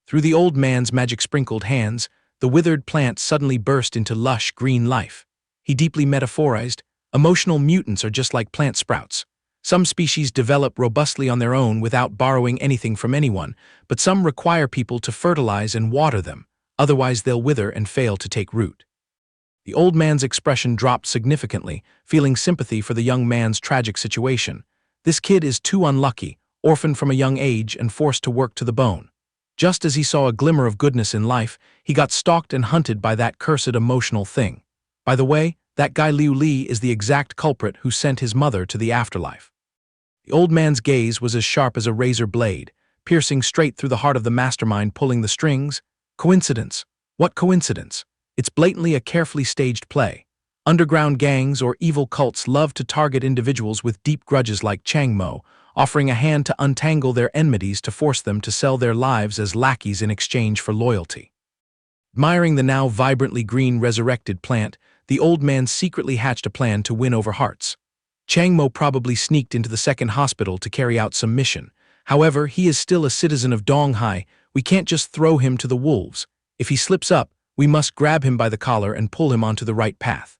Through the old man's magic-sprinkled hands, the withered plant suddenly burst into lush green life. He deeply metaphorized, "Emotional mutants are just like plant sprouts. Some species develop robustly on their own without borrowing anything from anyone, but some require people to fertilize and water them, otherwise they'll wither and fail to take root." The old man's expression dropped significantly, feeling sympathy for the young man's tragic situation. This kid is too unlucky, orphaned from a young age and forced to work to the bone. Just as he saw a glimmer of goodness in life, he got stalked and hunted by that cursed emotional thing. By the way, that guy Liu Li is the exact culprit who sent his mother to the afterlife. The old man's gaze was as sharp as a razor blade, piercing straight through the heart of the mastermind pulling the strings. Coincidence? What coincidence? It's blatantly a carefully staged play. Underground gangs or evil cults love to target individuals with deep grudges like Chang Mo, offering a hand to untangle their enmities to force them to sell their lives as lackeys in exchange for loyalty. Admiring the now vibrantly green resurrected plant, the old man secretly hatched a plan to win over hearts. Chang Mo probably sneaked into the second hospital to carry out some mission. However, he is still a citizen of Donghai. We can't just throw him to the wolves. If he slips up, we must grab him by the collar and pull him onto the right path.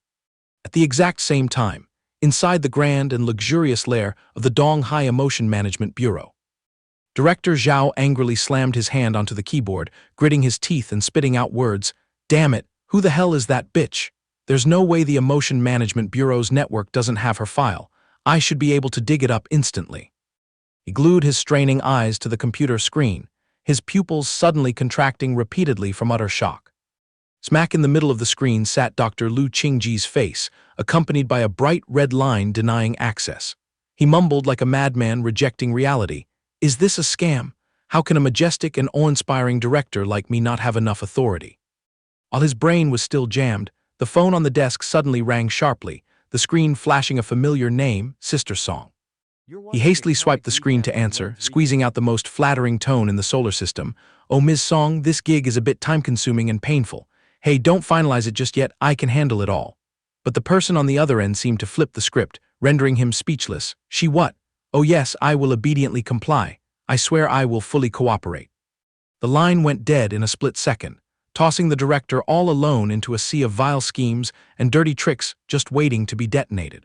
At the exact same time, inside the grand and luxurious lair of the Donghai Emotion Management Bureau, Director Zhao angrily slammed his hand onto the keyboard, gritting his teeth and spitting out words. Damn it, who the hell is that bitch? There's no way the Emotion Management Bureau's network doesn't have her file. I should be able to dig it up instantly. He glued his straining eyes to the computer screen, his pupils suddenly contracting repeatedly from utter shock. Smack in the middle of the screen sat Dr. Lu Qingji's face, accompanied by a bright red line denying access. He mumbled like a madman rejecting reality. Is this a scam? How can a majestic and awe-inspiring director like me not have enough authority? While his brain was still jammed, the phone on the desk suddenly rang sharply, the screen flashing a familiar name, Sister Song. He hastily swiped the screen to answer, squeezing out the most flattering tone in the solar system. Oh, Ms. Song, this gig is a bit time-consuming and painful. Hey, don't finalize it just yet, I can handle it all. But the person on the other end seemed to flip the script, rendering him speechless. She what? Oh yes, I will obediently comply. I swear I will fully cooperate. The line went dead in a split second, tossing the director all alone into a sea of vile schemes and dirty tricks just waiting to be detonated.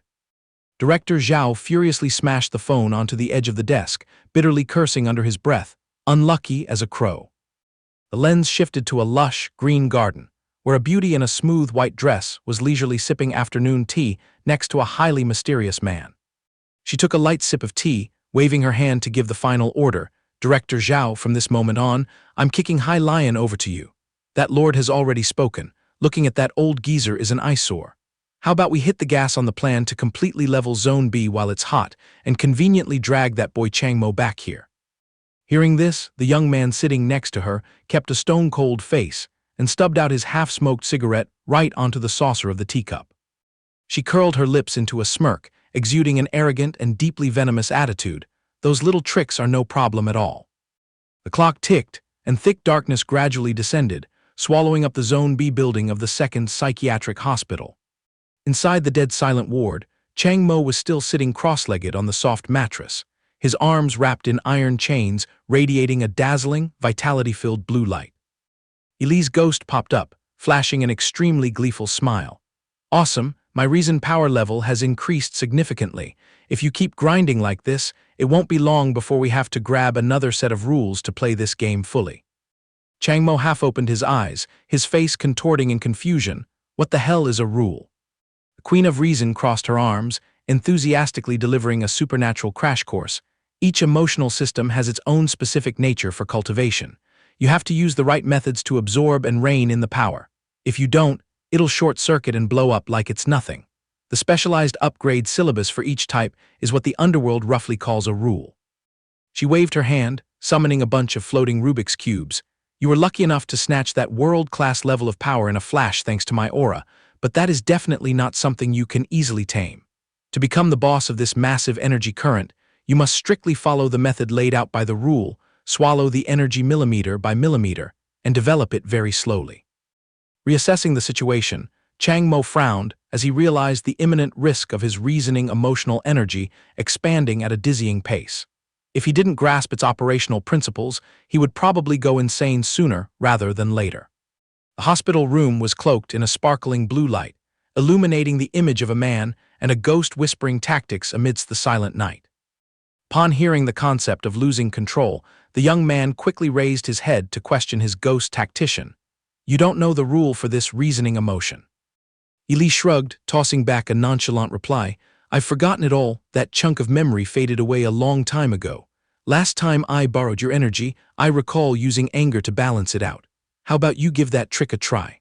Director Zhao furiously smashed the phone onto the edge of the desk, bitterly cursing under his breath, unlucky as a crow. The lens shifted to a lush, green garden, where a beauty in a smooth white dress was leisurely sipping afternoon tea next to a highly mysterious man. She took a light sip of tea, waving her hand to give the final order. Director Zhao, from this moment on, I'm kicking High Lion over to you. That lord has already spoken. Looking at that old geezer is an eyesore. How about we hit the gas on the plan to completely level Zone B while it's hot and conveniently drag that boy Chang Mo back here? Hearing this, the young man sitting next to her kept a stone-cold face and stubbed out his half-smoked cigarette right onto the saucer of the teacup. She curled her lips into a smirk, exuding an arrogant and deeply venomous attitude. Those little tricks are no problem at all. The clock ticked, and thick darkness gradually descended, swallowing up the Zone B building of the second psychiatric hospital. Inside the dead silent ward, Chang Mo was still sitting cross-legged on the soft mattress, his arms wrapped in iron chains radiating a dazzling, vitality-filled blue light. Eli's ghost popped up, flashing an extremely gleeful smile. Awesome, my reason power level has increased significantly. If you keep grinding like this, it won't be long before we have to grab another set of rules to play this game fully. Chang Mo half opened his eyes, his face contorting in confusion. What the hell is a rule? The Queen of Reason crossed her arms, enthusiastically delivering a supernatural crash course. Each emotional system has its own specific nature for cultivation. You have to use the right methods to absorb and rein in the power. If you don't, it'll short-circuit and blow up like it's nothing. The specialized upgrade syllabus for each type is what the underworld roughly calls a rule. She waved her hand, summoning a bunch of floating Rubik's cubes. You were lucky enough to snatch that world-class level of power in a flash thanks to my aura, but that is definitely not something you can easily tame. To become the boss of this massive energy current, you must strictly follow the method laid out by the rule, swallow the energy millimeter by millimeter, and develop it very slowly. Reassessing the situation, Chang Mo frowned as he realized the imminent risk of his reasoning emotional energy expanding at a dizzying pace. If he didn't grasp its operational principles, he would probably go insane sooner rather than later. The hospital room was cloaked in a sparkling blue light, illuminating the image of a man and a ghost whispering tactics amidst the silent night. Upon hearing the concept of losing control, the young man quickly raised his head to question his ghost tactician. You don't know the rule for this reasoning emotion. Eli shrugged, tossing back a nonchalant reply. I've forgotten it all, that chunk of memory faded away a long time ago. Last time I borrowed your energy, I recall using anger to balance it out. How about you give that trick a try?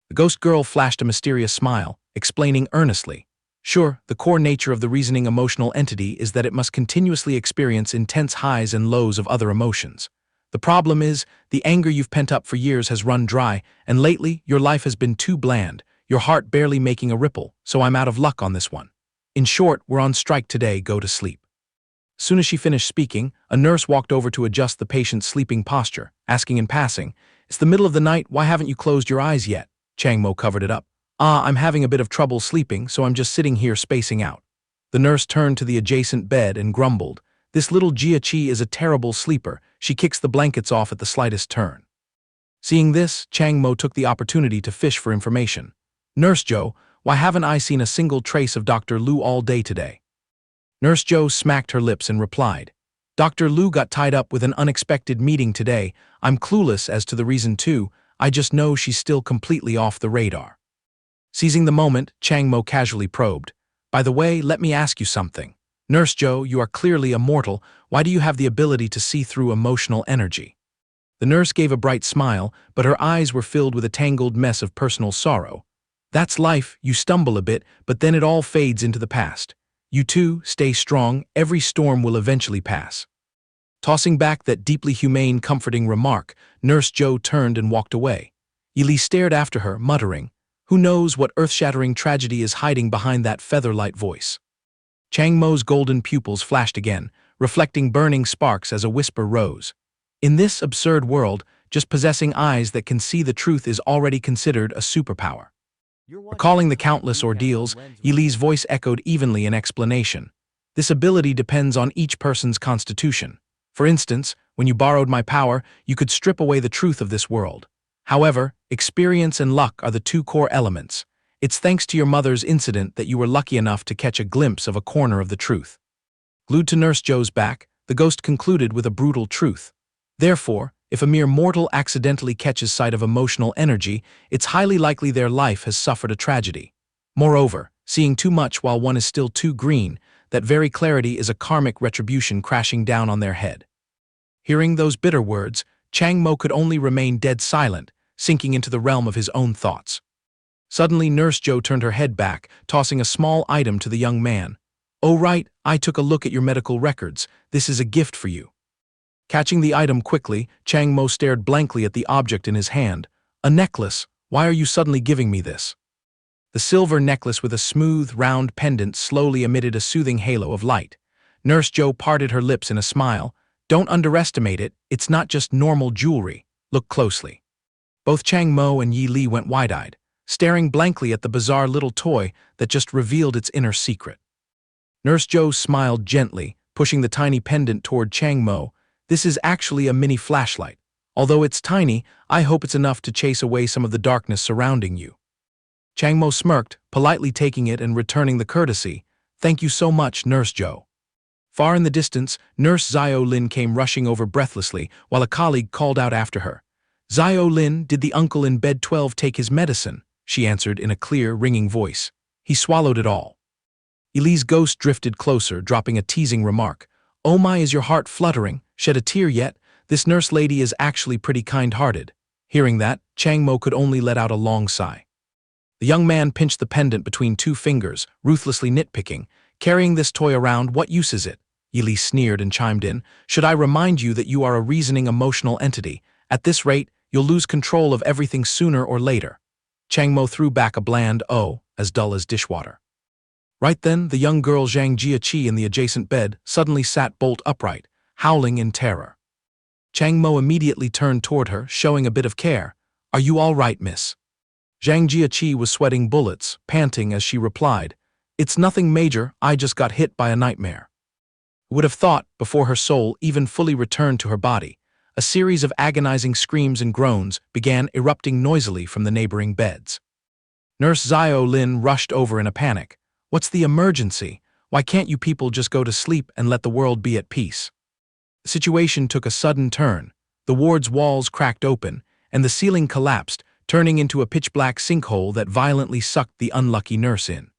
The ghost girl flashed a mysterious smile, explaining earnestly. Sure, the core nature of the reasoning emotional entity is that it must continuously experience intense highs and lows of other emotions. The problem is, the anger you've pent up for years has run dry, and lately, your life has been too bland, your heart barely making a ripple, so I'm out of luck on this one. In short, we're on strike today, go to sleep. As soon as she finished speaking, a nurse walked over to adjust the patient's sleeping posture, asking in passing, It's the middle of the night, why haven't you closed your eyes yet? Chang Mo covered it up. I'm having a bit of trouble sleeping, so I'm just sitting here spacing out. The nurse turned to the adjacent bed and grumbled. This little Jia Qi is a terrible sleeper. She kicks the blankets off at the slightest turn. Seeing this, Chang Mo took the opportunity to fish for information. Nurse Joe, why haven't I seen a single trace of Dr. Lu all day today? Nurse Joe smacked her lips and replied. Dr. Lu got tied up with an unexpected meeting today. I'm clueless as to the reason too. I just know she's still completely off the radar. Seizing the moment, Chang Mo casually probed. By the way, let me ask you something. Nurse Joe, you are clearly immortal. Why do you have the ability to see through emotional energy? The nurse gave a bright smile, but her eyes were filled with a tangled mess of personal sorrow. That's life, you stumble a bit, but then it all fades into the past. You too, stay strong, every storm will eventually pass. Tossing back that deeply humane, comforting remark, Nurse Joe turned and walked away. Yili stared after her, muttering, who knows what earth-shattering tragedy is hiding behind that feather-light voice. Chang Mo's golden pupils flashed again, reflecting burning sparks as a whisper rose. In this absurd world, just possessing eyes that can see the truth is already considered a superpower. Recalling the countless ordeals, Yili's voice echoed evenly in explanation. This ability depends on each person's constitution. For instance, when you borrowed my power, you could strip away the truth of this world. However, experience and luck are the two core elements. It's thanks to your mother's incident that you were lucky enough to catch a glimpse of a corner of the truth. Glued to Nurse Joe's back, the ghost concluded with a brutal truth. Therefore, if a mere mortal accidentally catches sight of emotional energy, it's highly likely their life has suffered a tragedy. Moreover, seeing too much while one is still too green, that very clarity is a karmic retribution crashing down on their head. Hearing those bitter words, Chang Mo could only remain dead silent, sinking into the realm of his own thoughts. Suddenly, Nurse Joe turned her head back, tossing a small item to the young man. Oh right, I took a look at your medical records. This is a gift for you. Catching the item quickly, Chang Mo stared blankly at the object in his hand. A necklace. Why are you suddenly giving me this? The silver necklace with a smooth, round pendant slowly emitted a soothing halo of light. Nurse Joe parted her lips in a smile. Don't underestimate it, it's not just normal jewelry. Look closely. Both Chang Mo and Yi Li went wide-eyed, staring blankly at the bizarre little toy that just revealed its inner secret. Nurse Joe smiled gently, pushing the tiny pendant toward Chang Mo. This is actually a mini flashlight. Although it's tiny, I hope it's enough to chase away some of the darkness surrounding you. Chang Mo smirked, politely taking it and returning the courtesy. Thank you so much, Nurse Joe. Far in the distance, Nurse Xiao Lin came rushing over breathlessly, while a colleague called out after her. Xiao Lin, did the uncle in bed 12 take his medicine? She answered in a clear, ringing voice. He swallowed it all. Yili's ghost drifted closer, dropping a teasing remark. Oh my, is your heart fluttering? Shed a tear yet? This nurse lady is actually pretty kind-hearted. Hearing that, Chang Mo could only let out a long sigh. The young man pinched the pendant between two fingers, ruthlessly nitpicking. Carrying this toy around, what use is it? Yili sneered and chimed in. Should I remind you that you are a reasoning emotional entity? At this rate, you'll lose control of everything sooner or later. Chang Mo threw back a bland "oh," as dull as dishwater. Right then, the young girl Zhang Jiaqi in the adjacent bed suddenly sat bolt upright, howling in terror. Chang Mo immediately turned toward her, showing a bit of care. Are you all right, miss? Zhang Jiaqi was sweating bullets, panting as she replied. It's nothing major, I just got hit by a nightmare. Would have thought, before her soul even fully returned to her body, a series of agonizing screams and groans began erupting noisily from the neighboring beds. Nurse Xiao Lin rushed over in a panic. What's the emergency? Why can't you people just go to sleep and let the world be at peace? The situation took a sudden turn. The ward's walls cracked open, and the ceiling collapsed, turning into a pitch-black sinkhole that violently sucked the unlucky nurse in.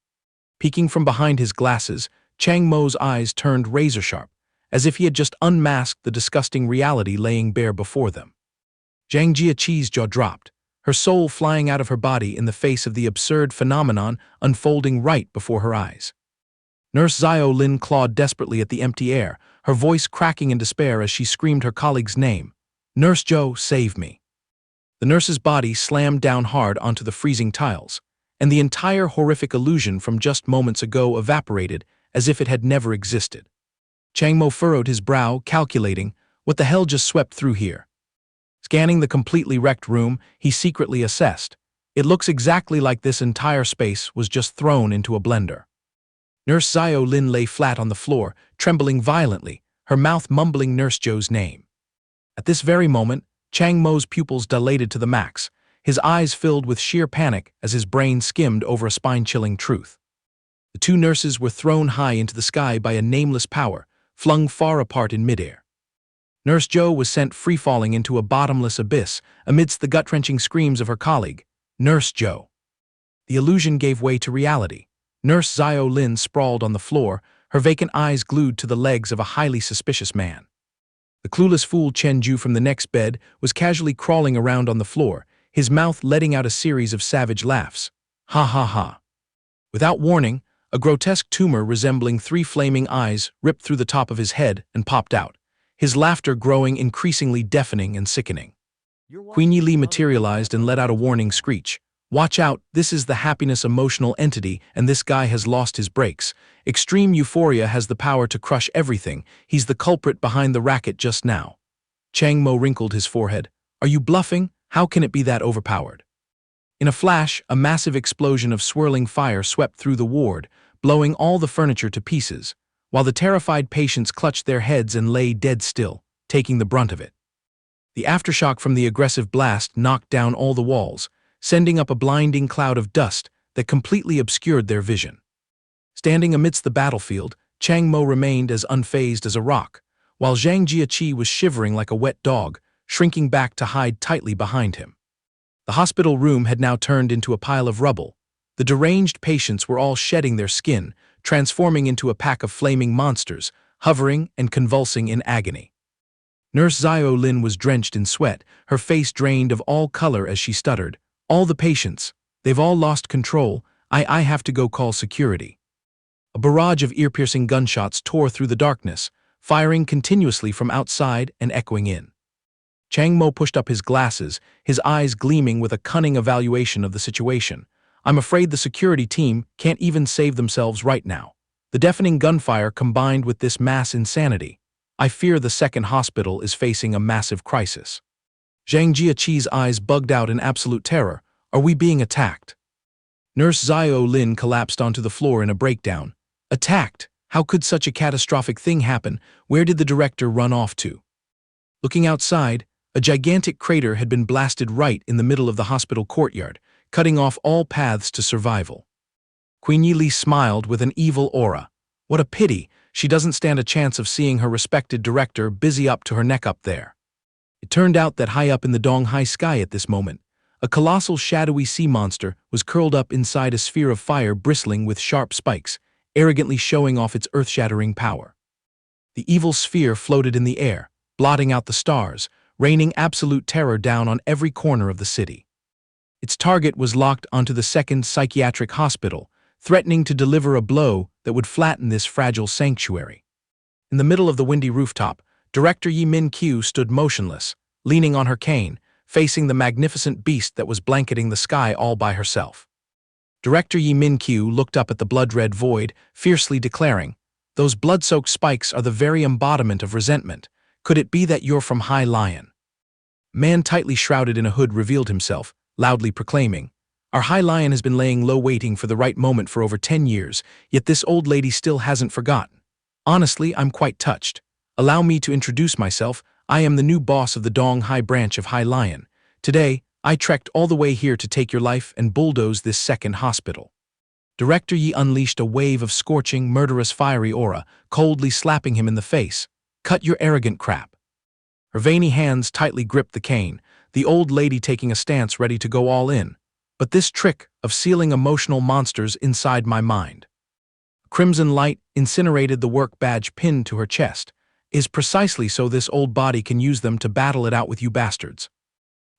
Peeking from behind his glasses, Chang Mo's eyes turned razor-sharp, as if he had just unmasked the disgusting reality laying bare before them. Zhang Jiaqi's jaw dropped, her soul flying out of her body in the face of the absurd phenomenon unfolding right before her eyes. Nurse Xiao Lin clawed desperately at the empty air, her voice cracking in despair as she screamed her colleague's name. Nurse Joe, save me. The nurse's body slammed down hard onto the freezing tiles, and the entire horrific illusion from just moments ago evaporated as if it had never existed. Chang Mo furrowed his brow, calculating, what the hell just swept through here? Scanning the completely wrecked room, he secretly assessed. It looks exactly like this entire space was just thrown into a blender. Nurse Zio Lin lay flat on the floor, trembling violently, her mouth mumbling Nurse Joe's name. At this very moment, Chang Mo's pupils dilated to the max, his eyes filled with sheer panic as his brain skimmed over a spine-chilling truth. The two nurses were thrown high into the sky by a nameless power, flung far apart in midair. Nurse Joe was sent free-falling into a bottomless abyss amidst the gut-wrenching screams of her colleague, Nurse Joe. The illusion gave way to reality. Nurse Zio Lin sprawled on the floor, her vacant eyes glued to the legs of a highly suspicious man. The clueless fool Chen Ju from the next bed was casually crawling around on the floor, his mouth letting out a series of savage laughs. Ha ha ha. Without warning, a grotesque tumor resembling 3 flaming eyes ripped through the top of his head and popped out, his laughter growing increasingly deafening and sickening. Queenie Lee materialized and let out a warning screech. Watch out, this is the happiness emotional entity and this guy has lost his brakes. Extreme euphoria has the power to crush everything. He's the culprit behind the racket just now. Chang Mo wrinkled his forehead. Are you bluffing? How can it be that overpowered? In a flash, a massive explosion of swirling fire swept through the ward, blowing all the furniture to pieces, while the terrified patients clutched their heads and lay dead still, taking the brunt of it. The aftershock from the aggressive blast knocked down all the walls, sending up a blinding cloud of dust that completely obscured their vision. Standing amidst the battlefield, Chang Mo remained as unfazed as a rock, while Zhang Jiaqi was shivering like a wet dog, shrinking back to hide tightly behind him. The hospital room had now turned into a pile of rubble. The deranged patients were all shedding their skin, transforming into a pack of flaming monsters, hovering and convulsing in agony. Nurse Zio Lin was drenched in sweat, her face drained of all color as she stuttered. All the patients, they've all lost control. I have to go call security. A barrage of ear-piercing gunshots tore through the darkness, firing continuously from outside and echoing in. Chang Mo pushed up his glasses, his eyes gleaming with a cunning evaluation of the situation. I'm afraid the security team can't even save themselves right now. The deafening gunfire combined with this mass insanity. I fear the second hospital is facing a massive crisis. Zhang Jiaqi's eyes bugged out in absolute terror. Are we being attacked? Nurse Zio Lin collapsed onto the floor in a breakdown. Attacked? How could such a catastrophic thing happen? Where did the director run off to? Looking outside, a gigantic crater had been blasted right in the middle of the hospital courtyard, cutting off all paths to survival. Queen Yi Li smiled with an evil aura. What a pity, she doesn't stand a chance of seeing her respected director busy up to her neck up there. It turned out that high up in the Donghai sky at this moment, a colossal shadowy sea monster was curled up inside a sphere of fire bristling with sharp spikes, arrogantly showing off its earth-shattering power. The evil sphere floated in the air, blotting out the stars, raining absolute terror down on every corner of the city. Its target was locked onto the second psychiatric hospital, threatening to deliver a blow that would flatten this fragile sanctuary. In the middle of the windy rooftop, Director Yi Min-kyu stood motionless, leaning on her cane, facing the magnificent beast that was blanketing the sky all by herself. Director Yi Min-kyu looked up at the blood-red void, fiercely declaring, "Those blood-soaked spikes are the very embodiment of resentment. Could it be that you're from High Lion?" A man tightly shrouded in a hood revealed himself, loudly proclaiming, "Our High Lion has been laying low waiting for the right moment for over 10 years, yet this old lady still hasn't forgotten. Honestly, I'm quite touched. Allow me to introduce myself. I am the new boss of the Donghai branch of High Lion. Today, I trekked all the way here to take your life and bulldoze this second hospital." Director Yi unleashed a wave of scorching, murderous fiery aura, coldly slapping him in the face. "Cut your arrogant crap." Her veiny hands tightly gripped the cane, the old lady taking a stance ready to go all in. But this trick of sealing emotional monsters inside my mind. Crimson light incinerated the work badge pinned to her chest. Is precisely so this old body can use them to battle it out with you bastards.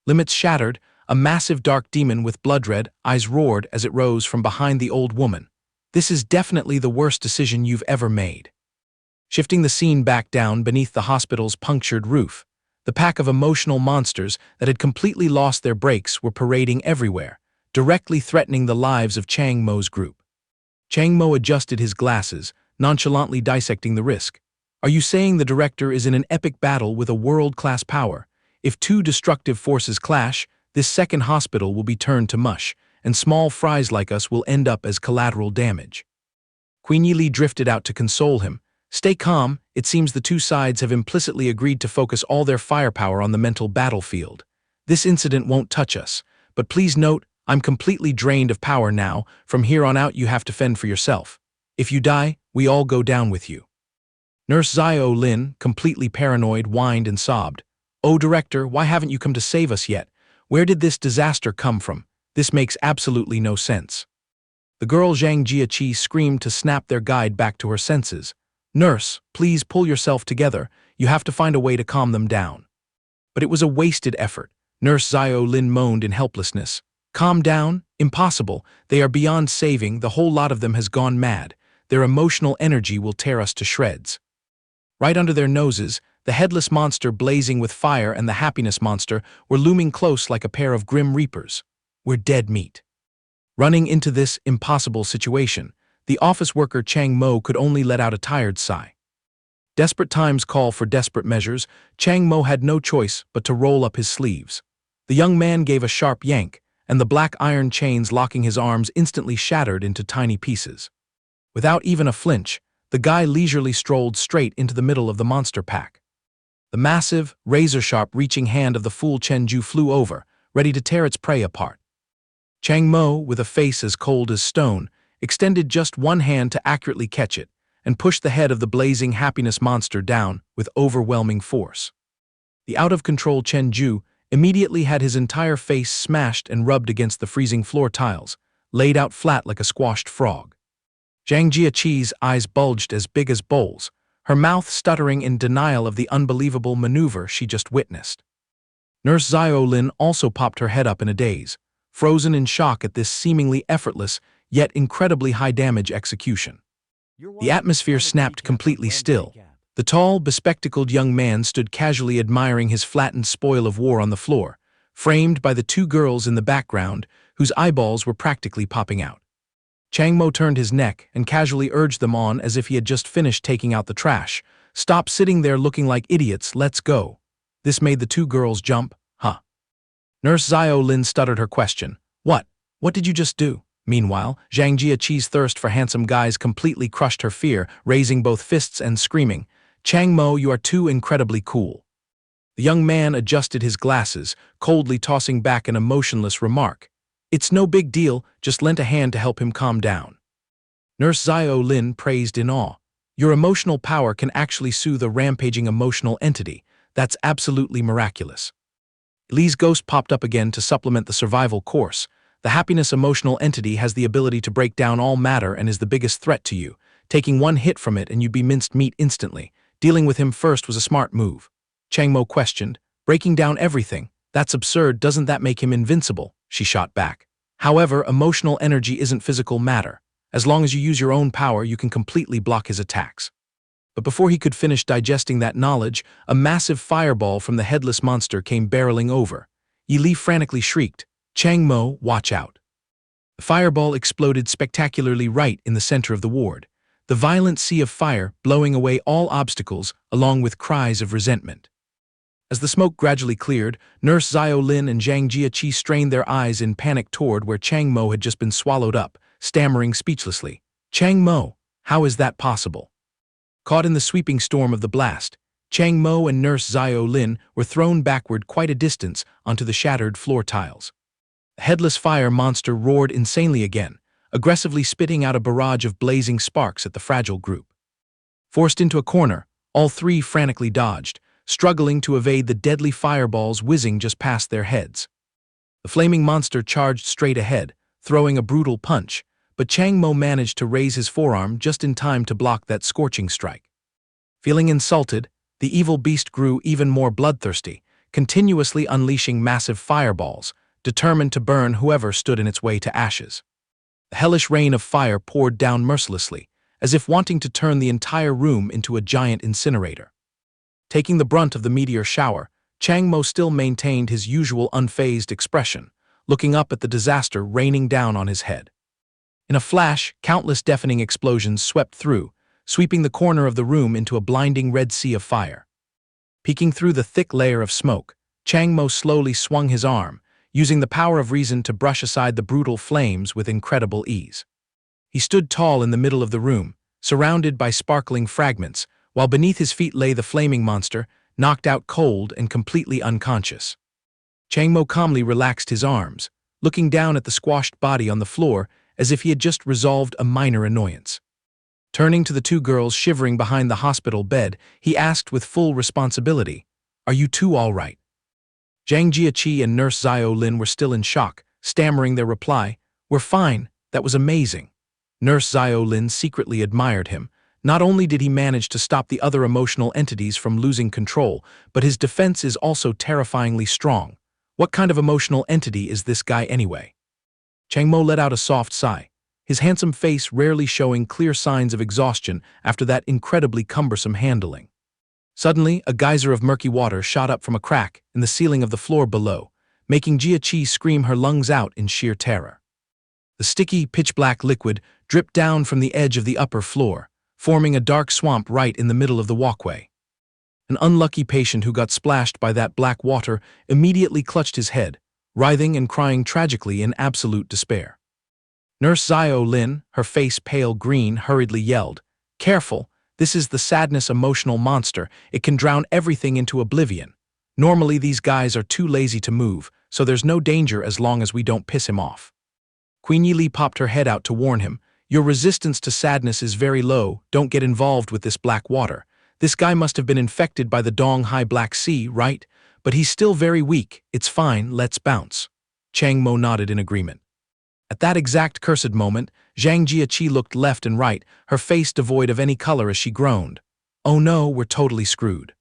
Limits shattered, a massive dark demon with blood-red eyes roared as it rose from behind the old woman. This is definitely the worst decision you've ever made. Shifting the scene back down beneath the hospital's punctured roof, the pack of emotional monsters that had completely lost their brakes were parading everywhere, directly threatening the lives of Chang Mo's group. Chang Mo adjusted his glasses, nonchalantly dissecting the risk. Are you saying the director is in an epic battle with a world-class power? If two destructive forces clash, this second hospital will be turned to mush, and small fries like us will end up as collateral damage. Queen Yi drifted out to console him. Stay calm, it seems the two sides have implicitly agreed to focus all their firepower on the mental battlefield. This incident won't touch us, but please note, I'm completely drained of power now. From here on out you have to fend for yourself. If you die, we all go down with you. Nurse Zio Lin, completely paranoid, whined and sobbed. Oh director, why haven't you come to save us yet? Where did this disaster come from? This makes absolutely no sense. The girl Zhang Jiaqi screamed to snap their guide back to her senses. Nurse, please pull yourself together. You have to find a way to calm them down. But it was a wasted effort. Nurse Zio Lin moaned in helplessness. Calm down? Impossible. They are beyond saving. The whole lot of them has gone mad. Their emotional energy will tear us to shreds. Right under their noses, the headless monster blazing with fire and the happiness monster were looming close like a pair of grim reapers. We're dead meat. Running into this impossible situation, the office worker Chang Mo could only let out a tired sigh. Desperate times call for desperate measures. Chang Mo had no choice but to roll up his sleeves. The young man gave a sharp yank, and the black iron chains locking his arms instantly shattered into tiny pieces. Without even a flinch, the guy leisurely strolled straight into the middle of the monster pack. The massive, razor-sharp reaching hand of the fool Chenju flew over, ready to tear its prey apart. Chang Mo, with a face as cold as stone, extended just one hand to accurately catch it, and pushed the head of the blazing happiness monster down with overwhelming force. The out-of-control Chenju immediately had his entire face smashed and rubbed against the freezing floor tiles, laid out flat like a squashed frog. Zhang Jiaqi's eyes bulged as big as bowls, her mouth stuttering in denial of the unbelievable maneuver she just witnessed. Nurse Zio Lin also popped her head up in a daze, frozen in shock at this seemingly effortless yet incredibly high-damage execution. The atmosphere snapped completely still. The tall, bespectacled young man stood casually admiring his flattened spoil of war on the floor, framed by the two girls in the background whose eyeballs were practically popping out. Chang Mo turned his neck and casually urged them on as if he had just finished taking out the trash. Stop sitting there looking like idiots, let's go. This made the two girls jump. Huh. Nurse Zio Lin stuttered her question. What? What did you just do? Meanwhile, Zhang Jiaqi's thirst for handsome guys completely crushed her fear, raising both fists and screaming, Chang Mo, you are too incredibly cool. The young man adjusted his glasses, coldly tossing back an emotionless remark. It's no big deal, just lent a hand to help him calm down. Nurse Zio Lin praised in awe. Your emotional power can actually soothe a rampaging emotional entity. That's absolutely miraculous. Li's ghost popped up again to supplement the survival course. The happiness emotional entity has the ability to break down all matter and is the biggest threat to you. Taking one hit from it and you'd be minced meat instantly. Dealing with him first was a smart move. Chang Mo questioned. Breaking down everything? That's absurd, doesn't that make him invincible? She shot back. However, emotional energy isn't physical matter. As long as you use your own power, you can completely block his attacks. But before he could finish digesting that knowledge, a massive fireball from the headless monster came barreling over. Yi Li frantically shrieked, Chang Mo, watch out. The fireball exploded spectacularly right in the center of the ward, the violent sea of fire blowing away all obstacles along with cries of resentment. As the smoke gradually cleared, Nurse Zio Lin and Zhang Jiaqi strained their eyes in panic toward where Chang Mo had just been swallowed up, stammering speechlessly. Chang Mo, how is that possible? Caught in the sweeping storm of the blast, Chang Mo and Nurse Zio Lin were thrown backward quite a distance onto the shattered floor tiles. The headless fire monster roared insanely again, aggressively spitting out a barrage of blazing sparks at the fragile group. Forced into a corner, all three frantically dodged, struggling to evade the deadly fireballs whizzing just past their heads. The flaming monster charged straight ahead, throwing a brutal punch, but Chang Mo managed to raise his forearm just in time to block that scorching strike. Feeling insulted, the evil beast grew even more bloodthirsty, continuously unleashing massive fireballs, determined to burn whoever stood in its way to ashes. The hellish rain of fire poured down mercilessly, as if wanting to turn the entire room into a giant incinerator. Taking the brunt of the meteor shower, Chang Mo still maintained his usual unfazed expression, looking up at the disaster raining down on his head. In a flash, countless deafening explosions swept through, sweeping the corner of the room into a blinding red sea of fire. Peeking through the thick layer of smoke, Chang Mo slowly swung his arm, using the power of reason to brush aside the brutal flames with incredible ease. He stood tall in the middle of the room, surrounded by sparkling fragments, while beneath his feet lay the flaming monster, knocked out cold and completely unconscious. Chang Mo calmly relaxed his arms, looking down at the squashed body on the floor as if he had just resolved a minor annoyance. Turning to the two girls shivering behind the hospital bed, he asked with full responsibility, "Are you two all right?" Zhang Jiaqi and Nurse Xiao Lin were still in shock, stammering their reply, "We're fine, that was amazing." Nurse Xiao Lin secretly admired him. Not only did he manage to stop the other emotional entities from losing control, but his defense is also terrifyingly strong. What kind of emotional entity is this guy anyway? Chang Mo let out a soft sigh, his handsome face rarely showing clear signs of exhaustion after that incredibly cumbersome handling. Suddenly, a geyser of murky water shot up from a crack in the ceiling of the floor below, making Jiaqi scream her lungs out in sheer terror. The sticky, pitch-black liquid dripped down from the edge of the upper floor, forming a dark swamp right in the middle of the walkway. An unlucky patient who got splashed by that black water immediately clutched his head, writhing and crying tragically in absolute despair. Nurse Xiao Lin, her face pale green, hurriedly yelled, "Careful, this is the sadness emotional monster, it can drown everything into oblivion. Normally these guys are too lazy to move, so there's no danger as long as we don't piss him off." Queen Yili popped her head out to warn him, "Your resistance to sadness is very low, don't get involved with this black water. This guy must have been infected by the Donghai Black Sea, right? But he's still very weak, it's fine, let's bounce." Chang Mo nodded in agreement. At that exact cursed moment, Zhang Jiaqi looked left and right, her face devoid of any color as she groaned. "Oh no, we're totally screwed."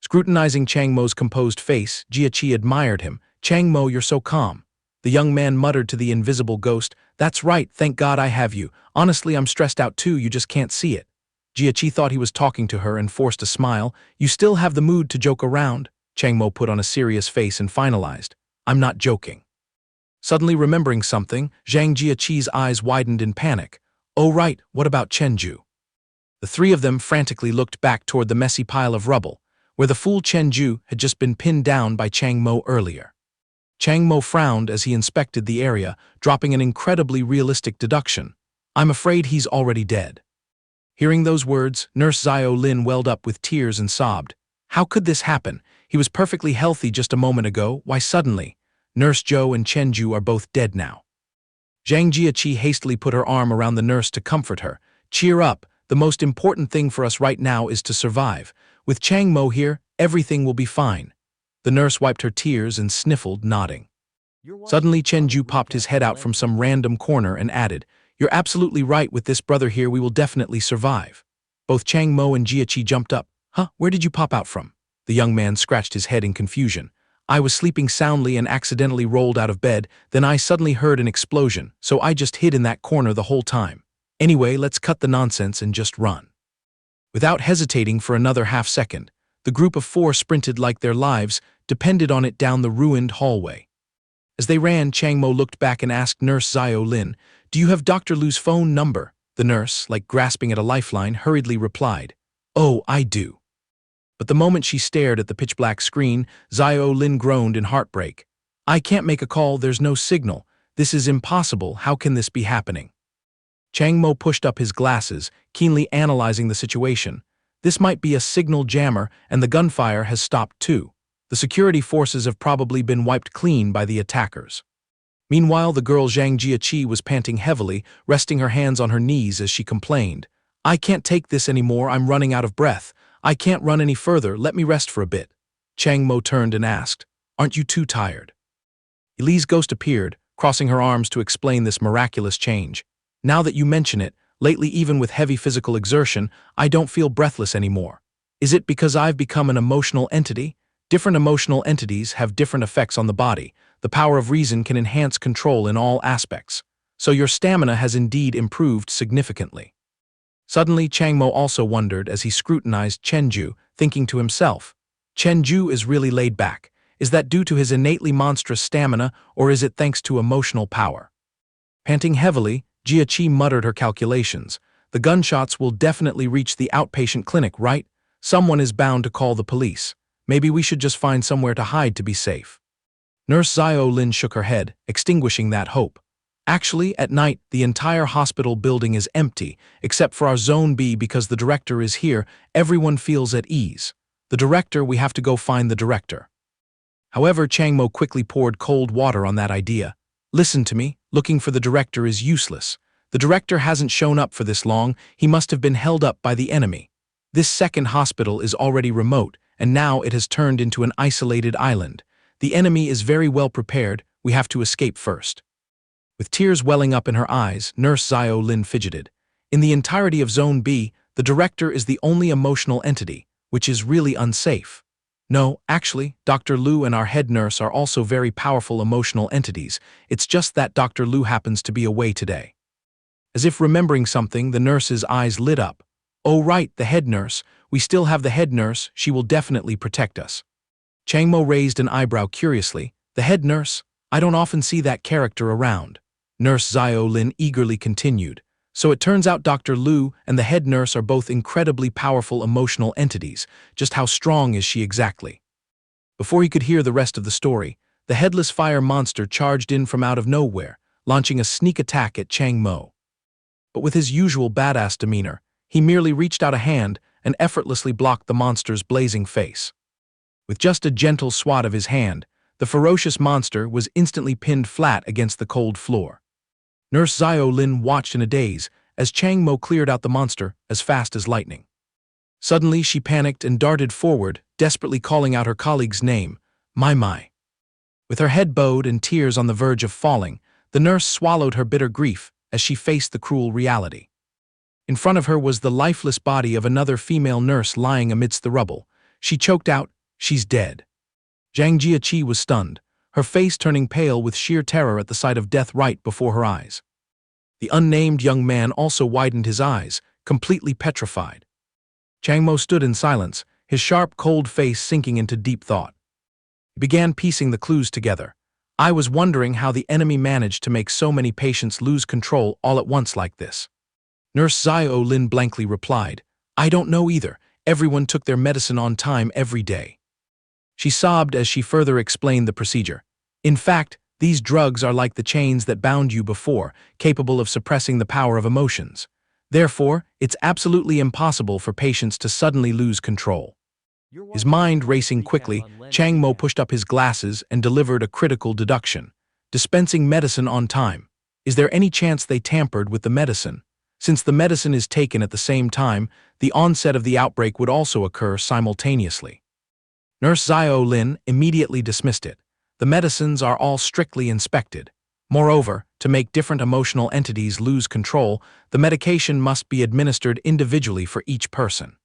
Scrutinizing Chang Mo's composed face, Jiaqi admired him. "Chang Mo, you're so calm." The young man muttered to the invisible ghost, "That's right, thank God I have you. Honestly, I'm stressed out too, you just can't see it." Jiaqi thought he was talking to her and forced a smile. "You still have the mood to joke around?" Chang Mo put on a serious face and finalized, "I'm not joking." Suddenly remembering something, Zhang Jiaqi's eyes widened in panic. "Oh right, what about Chenju?" The three of them frantically looked back toward the messy pile of rubble, where the fool Chenju had just been pinned down by Chang Mo earlier. Chang Mo frowned as he inspected the area, dropping an incredibly realistic deduction. "I'm afraid he's already dead." Hearing those words, Nurse Xiao Lin welled up with tears and sobbed. "How could this happen? He was perfectly healthy just a moment ago, why suddenly? Nurse Zhou and Chenju are both dead now." Zhang Jiaqi hastily put her arm around the nurse to comfort her. "Cheer up, the most important thing for us right now is to survive. With Chang Mo here, everything will be fine." The nurse wiped her tears and sniffled, nodding. Suddenly Chenju popped his head out from some random corner and added, "You're absolutely right, with this brother here we will definitely survive." Both Chang Mo and Jiaqi jumped up. "Huh, where did you pop out from?" The young man scratched his head in confusion. "I was sleeping soundly and accidentally rolled out of bed, then I suddenly heard an explosion, so I just hid in that corner the whole time. Anyway, let's cut the nonsense and just run." Without hesitating for another half-second, the group of four sprinted like their lives depended on it down the ruined hallway. As they ran, Chang Mo looked back and asked Nurse Xiao Lin, "Do you have Dr. Lu's phone number?" The nurse, like grasping at a lifeline, hurriedly replied, "Oh, I do." But the moment she stared at the pitch-black screen, Xiao Lin groaned in heartbreak. "I can't make a call, there's no signal. This is impossible, how can this be happening?" Chang Mo pushed up his glasses, keenly analyzing the situation. This might be a signal jammer, and the gunfire has stopped too. The security forces have probably been wiped clean by the attackers. Meanwhile, the girl Zhang Jiaqi was panting heavily, resting her hands on her knees as she complained. "I can't take this anymore, I'm running out of breath. I can't run any further, let me rest for a bit." Chang Mo turned and asked, "Aren't you too tired?" Li's ghost appeared, crossing her arms to explain this miraculous change. "Now that you mention it, lately even with heavy physical exertion, I don't feel breathless anymore. Is it because I've become an emotional entity? Different emotional entities have different effects on the body. The power of reason can enhance control in all aspects. So your stamina has indeed improved significantly." Suddenly, Chang Mo also wondered as he scrutinized Chenju, thinking to himself, "Chenju is really laid back. Is that due to his innately monstrous stamina, or is it thanks to emotional power?" Panting heavily, Jiaqi muttered her calculations. "The gunshots will definitely reach the outpatient clinic, right? Someone is bound to call the police. Maybe we should just find somewhere to hide to be safe. Nurse Zio Lin shook her head, extinguishing that hope. Actually, at night, the entire hospital building is empty, except for our Zone B because the director is here. Everyone feels at ease. The director, we have to go find the director. However, Chang Mo quickly poured cold water on that idea. Listen to me, looking for the director is useless. The director hasn't shown up for this long, he must have been held up by the enemy. This second hospital is already remote, and now it has turned into an isolated island. The enemy is very well prepared, we have to escape first. With tears welling up in her eyes, Nurse Zio Lin fidgeted. In the entirety of Zone B, the director is the only emotional entity, which is really unsafe. No, actually, Dr. Lu and our head nurse are also very powerful emotional entities. It's just that Dr. Lu happens to be away today. As if remembering something, the nurse's eyes lit up. Oh right, the head nurse. We still have the head nurse, she will definitely protect us. Chang Mo raised an eyebrow curiously. The head nurse? I don't often see that character around. Nurse Zio Lin eagerly continued. So it turns out Dr. Lu and the head nurse are both incredibly powerful emotional entities. Just how strong is she exactly? Before he could hear the rest of the story, the headless fire monster charged in from out of nowhere, launching a sneak attack at Chang Mo. But with his usual badass demeanor, he merely reached out a hand and effortlessly blocked the monster's blazing face. With just a gentle swat of his hand, the ferocious monster was instantly pinned flat against the cold floor. Nurse Zio Lin watched in a daze as Chang Mo cleared out the monster as fast as lightning. Suddenly, she panicked and darted forward, desperately calling out her colleague's name, My. With her head bowed and tears on the verge of falling, the nurse swallowed her bitter grief as she faced the cruel reality. In front of her was the lifeless body of another female nurse lying amidst the rubble. She choked out, She's dead. Zhang Jiaqi was stunned, her face turning pale with sheer terror at the sight of death right before her eyes. The unnamed young man also widened his eyes, completely petrified. Chang Mo stood in silence, his sharp, cold face sinking into deep thought. He began piecing the clues together. I was wondering how the enemy managed to make so many patients lose control all at once like this. Nurse Zio Lin blankly replied, I don't know either. Everyone took their medicine on time every day. She sobbed as she further explained the procedure. In fact, these drugs are like the chains that bound you before, capable of suppressing the power of emotions. Therefore, it's absolutely impossible for patients to suddenly lose control. His mind racing quickly, Chang Mo pushed up his glasses and delivered a critical deduction. Dispensing medicine on time. Is there any chance they tampered with the medicine? Since the medicine is taken at the same time, the onset of the outbreak would also occur simultaneously. Nurse Zio Lin immediately dismissed it. The medicines are all strictly inspected. Moreover, to make different emotional entities lose control, the medication must be administered individually for each person.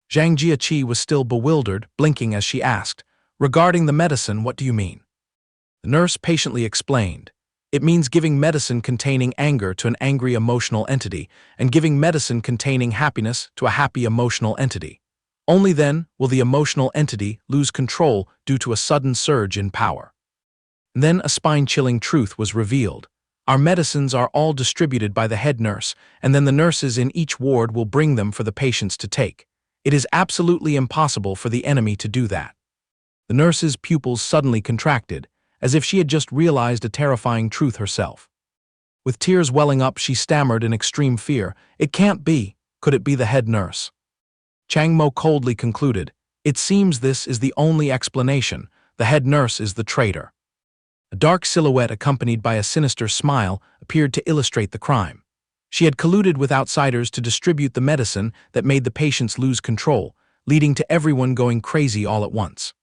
Zhang Jiaqi was still bewildered, blinking as she asked, Regarding the medicine, what do you mean? The nurse patiently explained. It means giving medicine containing anger to an angry emotional entity, and giving medicine containing happiness to a happy emotional entity. Only then will the emotional entity lose control due to a sudden surge in power. And then a spine-chilling truth was revealed. Our medicines are all distributed by the head nurse, and then the nurses in each ward will bring them for the patients to take. It is absolutely impossible for the enemy to do that. The nurse's pupils suddenly contracted, as if she had just realized a terrifying truth herself. With tears welling up, she stammered in extreme fear. It can't be. Could it be the head nurse? Chang Mo coldly concluded, It seems this is the only explanation. The head nurse is the traitor. A dark silhouette accompanied by a sinister smile appeared to illustrate the crime. She had colluded with outsiders to distribute the medicine that made the patients lose control, leading to everyone going crazy all at once.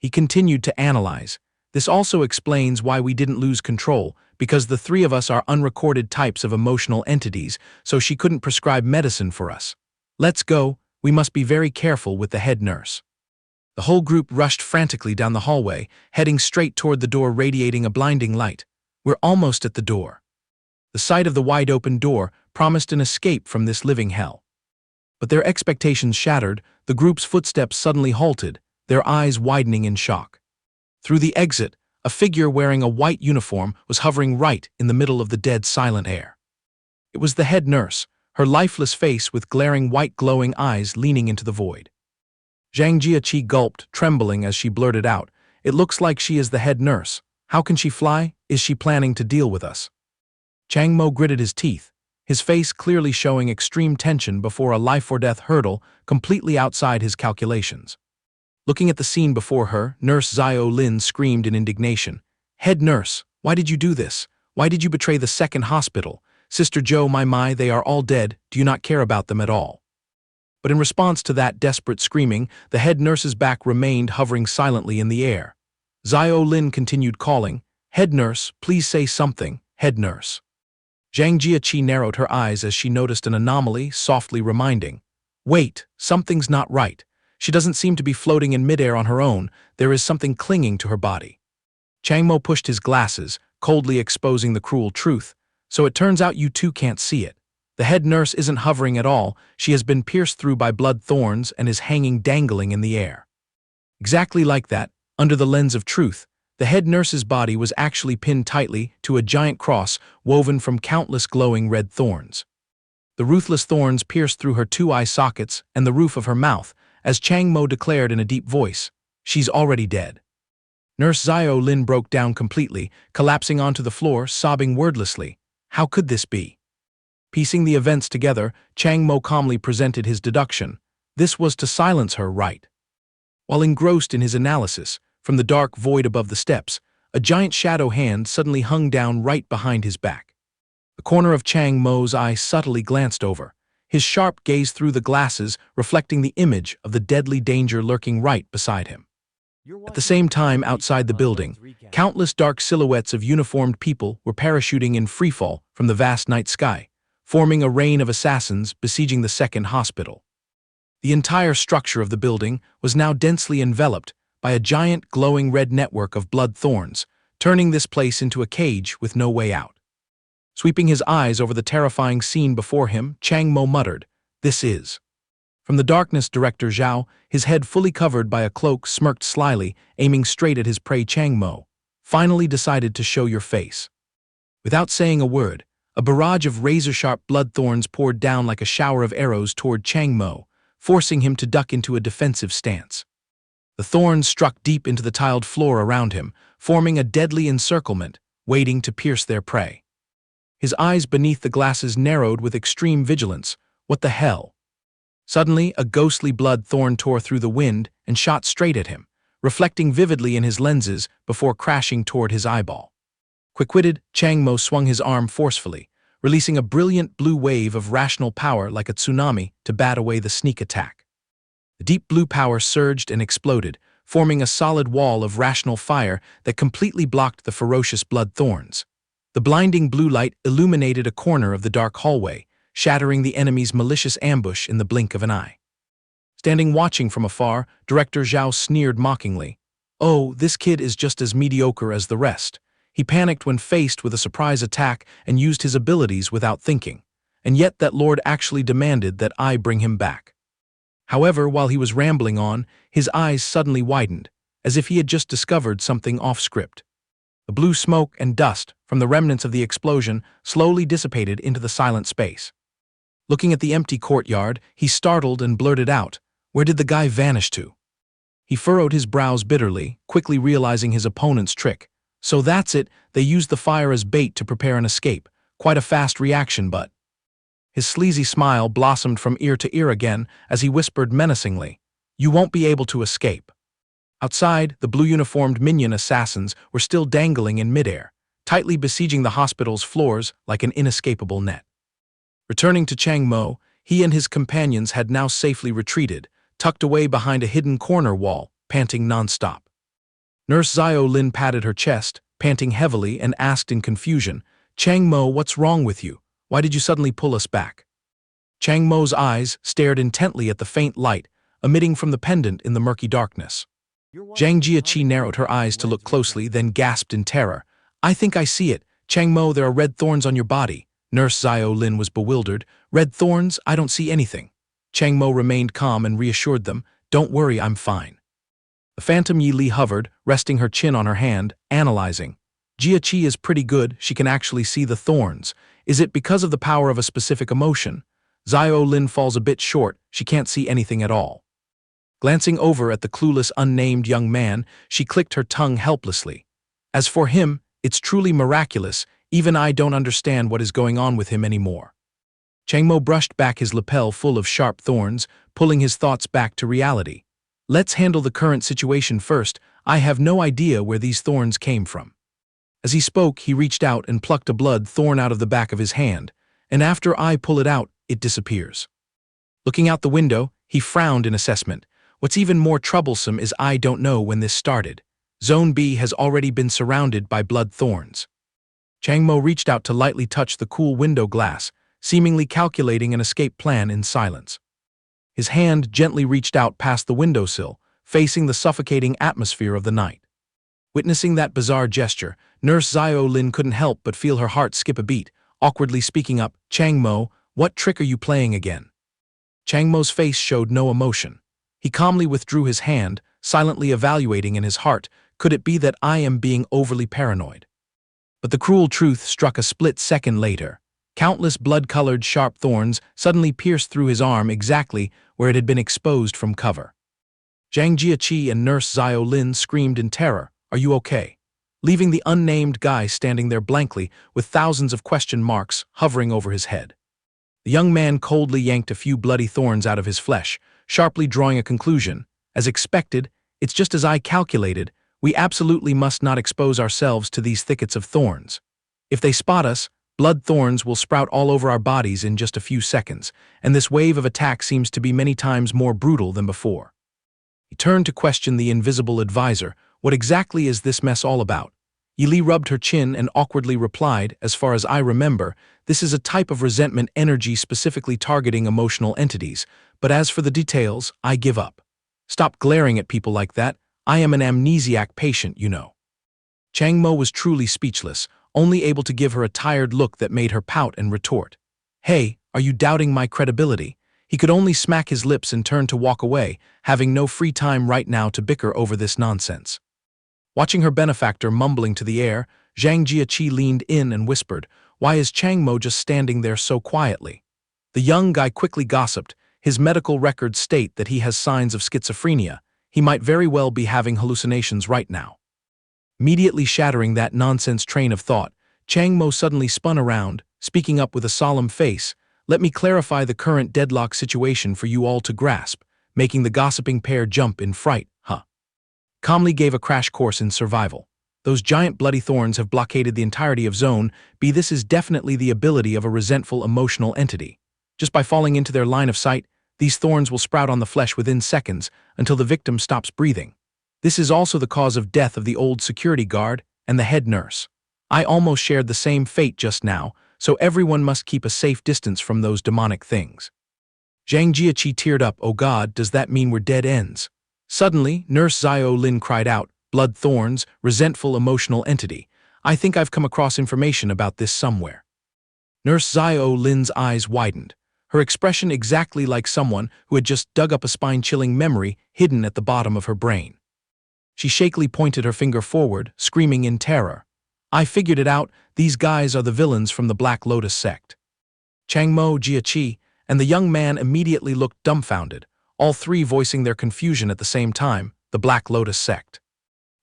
He continued to analyze. This also explains why we didn't lose control, because the three of us are unrecorded types of emotional entities, so she couldn't prescribe medicine for us. Let's go. We must be very careful with the head nurse. The whole group rushed frantically down the hallway, heading straight toward the door radiating a blinding light. We're almost at the door. The sight of the wide-open door promised an escape from this living hell. But their expectations shattered, the group's footsteps suddenly halted, their eyes widening in shock. Through the exit, a figure wearing a white uniform was hovering right in the middle of the dead silent air. It was the head nurse, her lifeless face with glaring white glowing eyes leaning into the void. Zhang Jiaqi gulped, trembling as she blurted out, "It looks like she is the head nurse. How can she fly? Is she planning to deal with us?" Chang Mo gritted his teeth, his face clearly showing extreme tension before a life-or-death hurdle completely outside his calculations. Looking at the scene before her, Nurse Xiao Lin screamed in indignation. "Head nurse, why did you do this? Why did you betray the second hospital? Sister Zhou, my, they are all dead. Do you not care about them at all?" But in response to that desperate screaming, the head nurse's back remained hovering silently in the air. Xiao Lin continued calling, "Head nurse, please say something, head nurse." Zhang Jiaqi narrowed her eyes as she noticed an anomaly, softly reminding, "Wait, something's not right. She doesn't seem to be floating in midair on her own. There is something clinging to her body." Chang Mo pushed his glasses, coldly exposing the cruel truth. "So it turns out you too can't see it. The head nurse isn't hovering at all. She has been pierced through by blood thorns and is hanging dangling in the air." Exactly like that, under the lens of truth, the head nurse's body was actually pinned tightly to a giant cross woven from countless glowing red thorns. The ruthless thorns pierced through her two eye sockets and the roof of her mouth, as Chang Mo declared in a deep voice, "She's already dead." Nurse Xiao Lin broke down completely, collapsing onto the floor, sobbing wordlessly. How could this be? Piecing the events together, Chang Mo calmly presented his deduction. This was to silence her, right? While engrossed in his analysis, from the dark void above the steps, a giant shadow hand suddenly hung down right behind his back. The corner of Chang Mo's eye subtly glanced over, his sharp gaze through the glasses reflecting the image of the deadly danger lurking right beside him. At the same time, outside the building, countless dark silhouettes of uniformed people were parachuting in freefall from the vast night sky, forming a rain of assassins besieging the second hospital. The entire structure of the building was now densely enveloped by a giant glowing red network of blood thorns, turning this place into a cage with no way out. Sweeping his eyes over the terrifying scene before him, Chang Mo muttered, "This is." From the darkness, Director Zhao, his head fully covered by a cloak, smirked slyly, aiming straight at his prey. "Chang Mo, finally decided to show your face." Without saying a word, a barrage of razor-sharp blood thorns poured down like a shower of arrows toward Chang Mo, forcing him to duck into a defensive stance. The thorns struck deep into the tiled floor around him, forming a deadly encirclement, waiting to pierce their prey. His eyes beneath the glasses narrowed with extreme vigilance. What the hell? Suddenly, a ghostly blood thorn tore through the wind and shot straight at him, reflecting vividly in his lenses before crashing toward his eyeball. Quick-witted, Chang Mo swung his arm forcefully, releasing a brilliant blue wave of rational power like a tsunami to bat away the sneak attack. The deep blue power surged and exploded, forming a solid wall of rational fire that completely blocked the ferocious blood thorns. The blinding blue light illuminated a corner of the dark hallway, shattering the enemy's malicious ambush in the blink of an eye. Standing watching from afar, Director Zhao sneered mockingly. "Oh, this kid is just as mediocre as the rest. He panicked when faced with a surprise attack and used his abilities without thinking. And yet that lord actually demanded that I bring him back." However, while he was rambling on, his eyes suddenly widened, as if he had just discovered something off-script. The blue smoke and dust from the remnants of the explosion slowly dissipated into the silent space. Looking at the empty courtyard, he startled and blurted out, "Where did the guy vanish to?" He furrowed his brows bitterly, quickly realizing his opponent's trick. So that's it, they used the fire as bait to prepare an escape. Quite a fast reaction, but... His sleazy smile blossomed from ear to ear again as he whispered menacingly, "You won't be able to escape." Outside, the blue-uniformed minion assassins were still dangling in midair, tightly besieging the hospital's floors like an inescapable net. Returning to Chang Mo, he and his companions had now safely retreated, tucked away behind a hidden corner wall, panting non-stop. Nurse Xiao Lin patted her chest, panting heavily, and asked in confusion, "Chang Mo, what's wrong with you? Why did you suddenly pull us back?" Chang Mo's eyes stared intently at the faint light, emitting from the pendant in the murky darkness. Zhang Jiaqi narrowed her eyes to look closely, then gasped in terror. "I think I see it. Chang Mo, there are red thorns on your body." Nurse Xiao Lin was bewildered. "Red thorns? I don't see anything." Chang Mo remained calm and reassured them, "Don't worry, I'm fine." The Phantom Yi Li hovered, resting her chin on her hand, analyzing. "Jiaqi is pretty good, she can actually see the thorns. Is it because of the power of a specific emotion? Xiao Lin falls a bit short, she can't see anything at all." Glancing over at the clueless unnamed young man, she clicked her tongue helplessly. As for him, it's truly miraculous, even I don't understand what is going on with him anymore. Chang Mo brushed back his lapel full of sharp thorns, pulling his thoughts back to reality. Let's handle the current situation first. I have no idea where these thorns came from. As he spoke, he reached out and plucked a blood thorn out of the back of his hand, and after I pull it out, it disappears. Looking out the window, he frowned in assessment. What's even more troublesome is I don't know when this started. Zone B has already been surrounded by blood thorns. Chang Mo reached out to lightly touch the cool window glass, seemingly calculating an escape plan in silence. His hand gently reached out past the windowsill, facing the suffocating atmosphere of the night. Witnessing that bizarre gesture, Nurse Xiao Lin couldn't help but feel her heart skip a beat, awkwardly speaking up, "Chang Mo, what trick are you playing again?" Chang Mo's face showed no emotion. He calmly withdrew his hand, silently evaluating in his heart, could it be that I am being overly paranoid? But the cruel truth struck a split second later. Countless blood-colored sharp thorns suddenly pierced through his arm exactly where it had been exposed from cover. Zhang Jiaqi and Nurse Xiao Lin screamed in terror, "Are you okay?" Leaving the unnamed guy standing there blankly with thousands of question marks hovering over his head. The young man coldly yanked a few bloody thorns out of his flesh, sharply drawing a conclusion. As expected, it's just as I calculated, we absolutely must not expose ourselves to these thickets of thorns. If they spot us, blood thorns will sprout all over our bodies in just a few seconds, and this wave of attack seems to be many times more brutal than before. He turned to question the invisible advisor. What exactly is this mess all about? Yi Li rubbed her chin and awkwardly replied, as far as I remember, this is a type of resentment energy specifically targeting emotional entities, but as for the details, I give up. Stop glaring at people like that. I am an amnesiac patient, you know. Chang Mo was truly speechless, only able to give her a tired look that made her pout and retort. Hey, are you doubting my credibility? He could only smack his lips and turn to walk away, having no free time right now to bicker over this nonsense. Watching her benefactor mumbling to the air, Zhang Jiaqi leaned in and whispered, "Why is Chang Mo just standing there so quietly?" The young guy quickly gossiped, his medical records state that he has signs of schizophrenia. He might very well be having hallucinations right now. Immediately shattering that nonsense train of thought, Chang Mo suddenly spun around, speaking up with a solemn face, "Let me clarify the current deadlock situation for you all to grasp," making the gossiping pair jump in fright, calmly gave a crash course in survival. Those giant bloody thorns have blockaded the entirety of Zone B. This is definitely the ability of a resentful emotional entity. Just by falling into their line of sight, these thorns will sprout on the flesh within seconds until the victim stops breathing. This is also the cause of death of the old security guard and the head nurse. I almost shared the same fate just now, so everyone must keep a safe distance from those demonic things. Zhang Jiaqi teared up, "Oh God, does that mean we're dead ends?" Suddenly, Nurse Xiao Lin cried out, "Blood thorns, resentful emotional entity. I think I've come across information about this somewhere." Nurse Xiao Lin's eyes widened, her expression exactly like someone who had just dug up a spine-chilling memory hidden at the bottom of her brain. She shakily pointed her finger forward, screaming in terror. "I figured it out, these guys are the villains from the Black Lotus sect." Chang Mo, Jiaqi, and the young man immediately looked dumbfounded, all three voicing their confusion at the same time, the Black Lotus sect.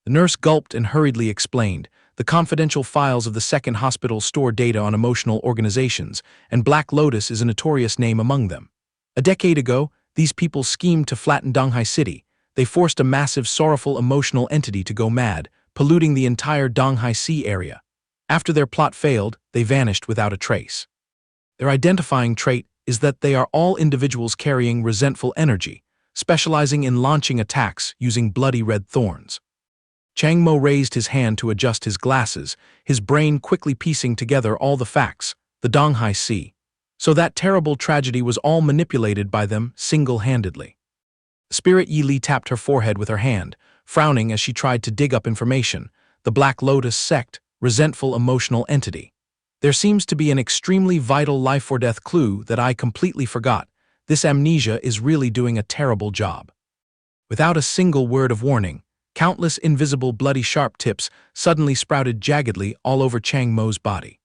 The nurse gulped and hurriedly explained, "The confidential files of the second hospital store data on emotional organizations, and Black Lotus is a notorious name among them. A decade ago, these people schemed to flatten Donghai City. They forced a massive, sorrowful emotional entity to go mad, polluting the entire Donghai Sea area. After their plot failed, they vanished without a trace. Their identifying trait is that they are all individuals carrying resentful energy, specializing in launching attacks using bloody red thorns." Chang Mo raised his hand to adjust his glasses, his brain quickly piecing together all the facts, the Donghai Sea. So that terrible tragedy was all manipulated by them single-handedly. Spirit Yi Li tapped her forehead with her hand, frowning as she tried to dig up information. The Black Lotus sect, resentful emotional entity. There seems to be an extremely vital life-or-death clue that I completely forgot. This amnesia is really doing a terrible job. Without a single word of warning, countless invisible bloody sharp tips suddenly sprouted jaggedly all over Chang Mo's body.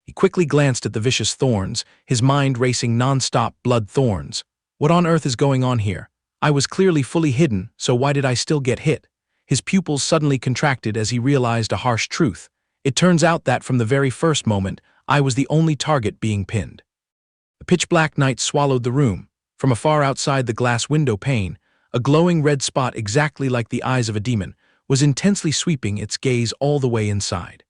He quickly glanced at the vicious thorns, his mind racing non-stop blood thorns. What on earth is going on here? I was clearly fully hidden, so why did I still get hit? His pupils suddenly contracted as he realized a harsh truth. It turns out that from the very first moment, I was the only target being pinned. The pitch-black night swallowed the room. From afar outside the glass window pane, a glowing red spot exactly like the eyes of a demon was intensely sweeping its gaze all the way inside.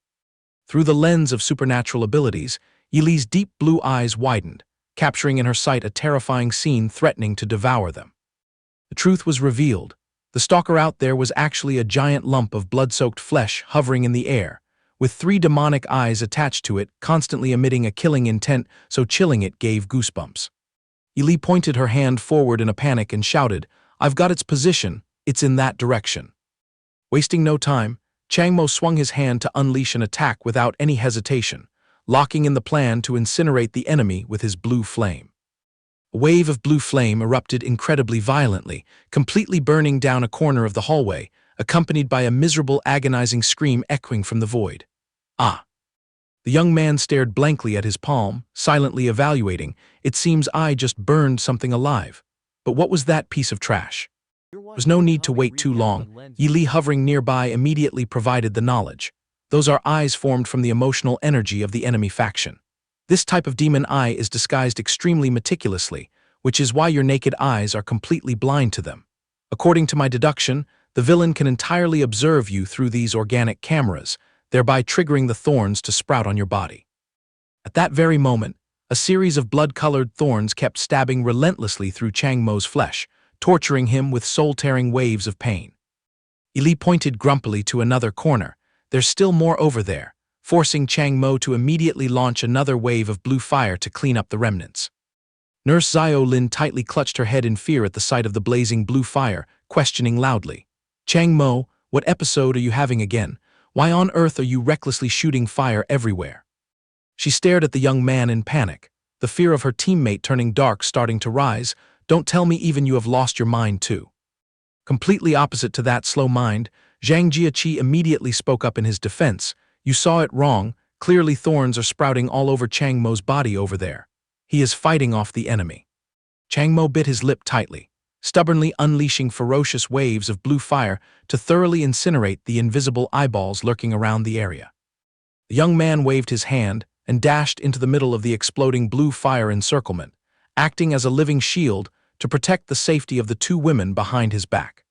Through the lens of supernatural abilities, Yili's deep blue eyes widened, capturing in her sight a terrifying scene threatening to devour them. The truth was revealed. The stalker out there was actually a giant lump of blood-soaked flesh hovering in the air, with 3 demonic eyes attached to it, constantly emitting a killing intent so chilling it gave goosebumps. Yili pointed her hand forward in a panic and shouted, "I've got its position, it's in that direction." Wasting no time, Chang Mo swung his hand to unleash an attack without any hesitation, locking in the plan to incinerate the enemy with his blue flame. A wave of blue flame erupted incredibly violently, completely burning down a corner of the hallway, accompanied by a miserable, agonizing scream echoing from the void. Ah! The young man stared blankly at his palm, silently evaluating. It seems I just burned something alive. But what was that piece of trash? There was no need to wait too long. Yili hovering nearby immediately provided the knowledge. Those are eyes formed from the emotional energy of the enemy faction. This type of demon eye is disguised extremely meticulously, which is why your naked eyes are completely blind to them. According to my deduction, the villain can entirely observe you through these organic cameras, thereby triggering the thorns to sprout on your body. At that very moment, a series of blood-colored thorns kept stabbing relentlessly through Chang Mo's flesh, torturing him with soul-tearing waves of pain. Yili pointed grumpily to another corner. There's still more over there, forcing Chang Mo to immediately launch another wave of blue fire to clean up the remnants. Nurse Xiao Lin tightly clutched her head in fear at the sight of the blazing blue fire, questioning loudly. "Chang Mo, what episode are you having again? Why on earth are you recklessly shooting fire everywhere?" She stared at the young man in panic, the fear of her teammate turning dark starting to rise. "Don't tell me even you have lost your mind too." Completely opposite to that slow mind, Zhang Jiaqi immediately spoke up in his defense. "You saw it wrong, clearly thorns are sprouting all over Chang Mo's body over there. He is fighting off the enemy." Chang Mo bit his lip tightly, stubbornly unleashing ferocious waves of blue fire to thoroughly incinerate the invisible eyeballs lurking around the area. The young man waved his hand and dashed into the middle of the exploding blue fire encirclement, acting as a living shield to protect the safety of the 2 women behind his back.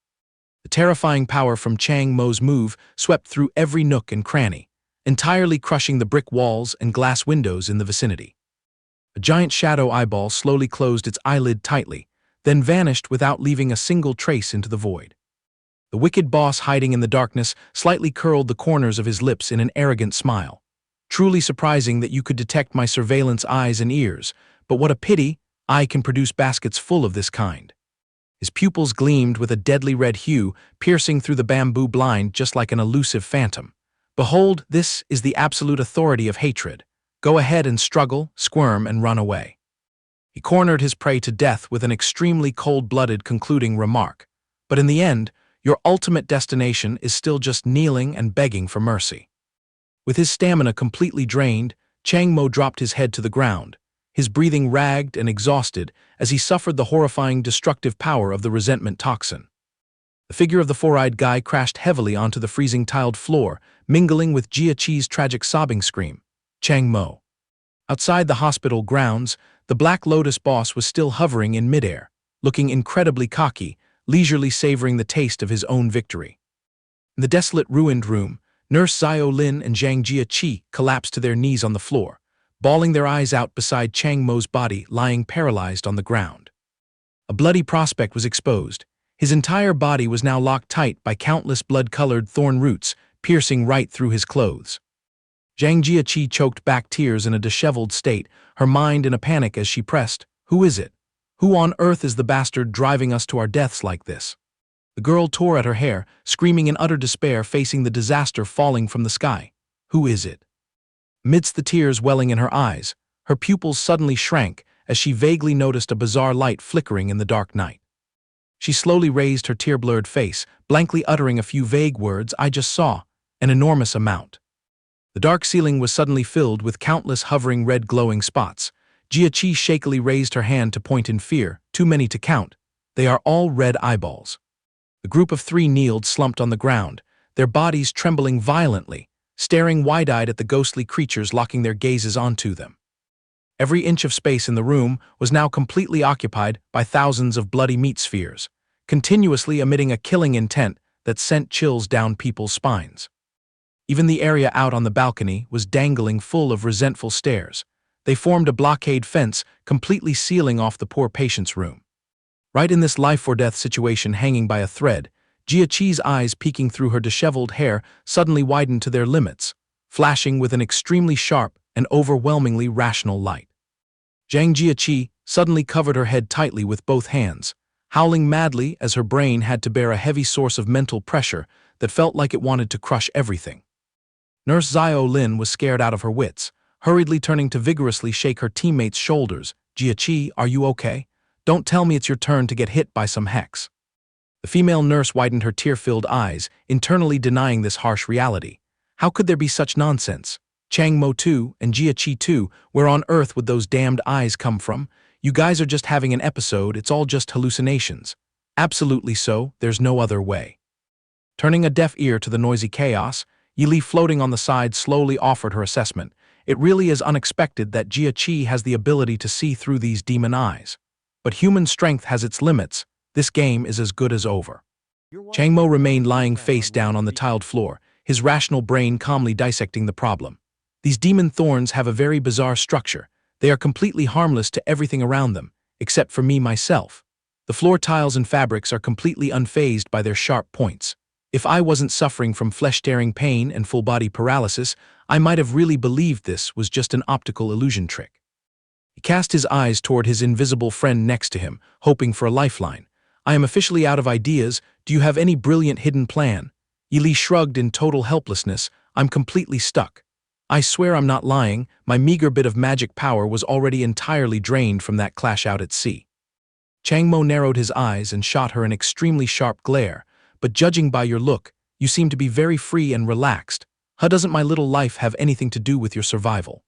The terrifying power from Chang Mo's move swept through every nook and cranny, entirely crushing the brick walls and glass windows in the vicinity. A giant shadow eyeball slowly closed its eyelid tightly, then vanished without leaving a single trace into the void. The wicked boss hiding in the darkness slightly curled the corners of his lips in an arrogant smile. "Truly surprising that you could detect my surveillance eyes and ears, but what a pity, I can produce baskets full of this kind." His pupils gleamed with a deadly red hue, piercing through the bamboo blind just like an elusive phantom. "Behold, this is the absolute authority of hatred. Go ahead and struggle, squirm, and run away." He cornered his prey to death with an extremely cold-blooded concluding remark. "But in the end, your ultimate destination is still just kneeling and begging for mercy." With his stamina completely drained, Chang Mo dropped his head to the ground, his breathing ragged and exhausted as he suffered the horrifying destructive power of the resentment toxin. The figure of the 4-eyed guy crashed heavily onto the freezing tiled floor, mingling with Jiaqi's tragic sobbing scream. Chang Mo. Outside the hospital grounds, the Black Lotus boss was still hovering in midair, looking incredibly cocky, leisurely savoring the taste of his own victory. In the desolate ruined room, Nurse Xiao Lin and Zhang Jiaqi collapsed to their knees on the floor, bawling their eyes out beside Chang Mo's body lying paralyzed on the ground. A bloody prospect was exposed. His entire body was now locked tight by countless blood-colored thorn roots piercing right through his clothes. Zhang Jiaqi choked back tears in a disheveled state, her mind in a panic as she pressed, "Who is it? Who on earth is the bastard driving us to our deaths like this?" The girl tore at her hair, screaming in utter despair, facing the disaster falling from the sky. "Who is it?" Amidst the tears welling in her eyes, her pupils suddenly shrank as she vaguely noticed a bizarre light flickering in the dark night. She slowly raised her tear-blurred face, blankly uttering a few vague words. "I just saw an enormous amount." The dark ceiling was suddenly filled with countless hovering red glowing spots. Jiaqi shakily raised her hand to point in fear, "Too many to count. They are all red eyeballs. The group of three kneeled slumped on the ground, their bodies trembling violently, staring wide-eyed at the ghostly creatures locking their gazes onto them. Every inch of space in the room was now completely occupied by thousands of bloody meat spheres, continuously emitting a killing intent that sent chills down people's spines. Even the area out on the balcony was dangling full of resentful stares. They formed a blockade fence, completely sealing off the poor patient's room. Right in this life-or-death situation hanging by a thread, Jia-Chi's eyes peeking through her disheveled hair suddenly widened to their limits, flashing with an extremely sharp and overwhelmingly rational light. Zhang Jia-Chi suddenly covered her head tightly with both hands, howling madly as her brain had to bear a heavy source of mental pressure that felt like it wanted to crush everything. Nurse Xiao Lin was scared out of her wits, hurriedly turning to vigorously shake her teammate's shoulders. Jia-Chi, are you okay? Don't tell me it's your turn to get hit by some hex. The female nurse widened her tear-filled eyes, internally denying this harsh reality. How could there be such nonsense? Chang Mo too, and Jia-Chi too, where on earth would those damned eyes come from? You guys are just having an episode, it's all just hallucinations. Absolutely so, there's no other way. Turning a deaf ear to the noisy chaos, Yili floating on the side slowly offered her assessment. It really is unexpected that Jia-Chi has the ability to see through these demon eyes. But human strength has its limits. This game is as good as over. Chang Mo remained lying face down on the tiled floor, his rational brain calmly dissecting the problem. These demon thorns have a very bizarre structure. They are completely harmless to everything around them, except for me myself. The floor tiles and fabrics are completely unfazed by their sharp points. If I wasn't suffering from flesh-tearing pain and full-body paralysis, I might have really believed this was just an optical illusion trick. He cast his eyes toward his invisible friend next to him, hoping for a lifeline. I am officially out of ideas. Do you have any brilliant hidden plan? Yili shrugged in total helplessness. I'm completely stuck. I swear I'm not lying. My meager bit of magic power was already entirely drained from that clash out at sea. Chang Mo narrowed his eyes and shot her an extremely sharp glare. But judging by your look, you seem to be very free and relaxed. How doesn't my little life have anything to do with your survival?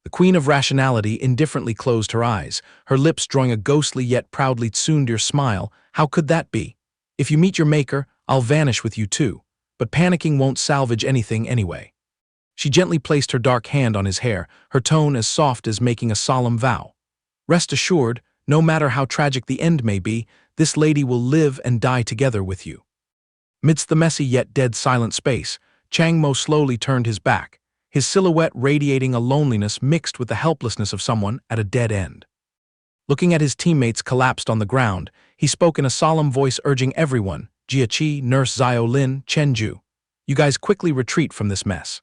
The Queen of Rationality indifferently closed her eyes, her lips drawing a ghostly yet proudly tsundere smile. How could that be? If you meet your maker, I'll vanish with you too. But panicking won't salvage anything anyway. She gently placed her dark hand on his hair, her tone as soft as making a solemn vow. Rest assured, no matter how tragic the end may be, this lady will live and die together with you. Amidst the messy yet dead silent space, Chang Mo slowly turned his back, his silhouette radiating a loneliness mixed with the helplessness of someone at a dead end. Looking at his teammates collapsed on the ground, he spoke in a solemn voice urging everyone, Jia-Chi, Nurse Xiao Lin, Chen-Ju, you guys quickly retreat from this mess.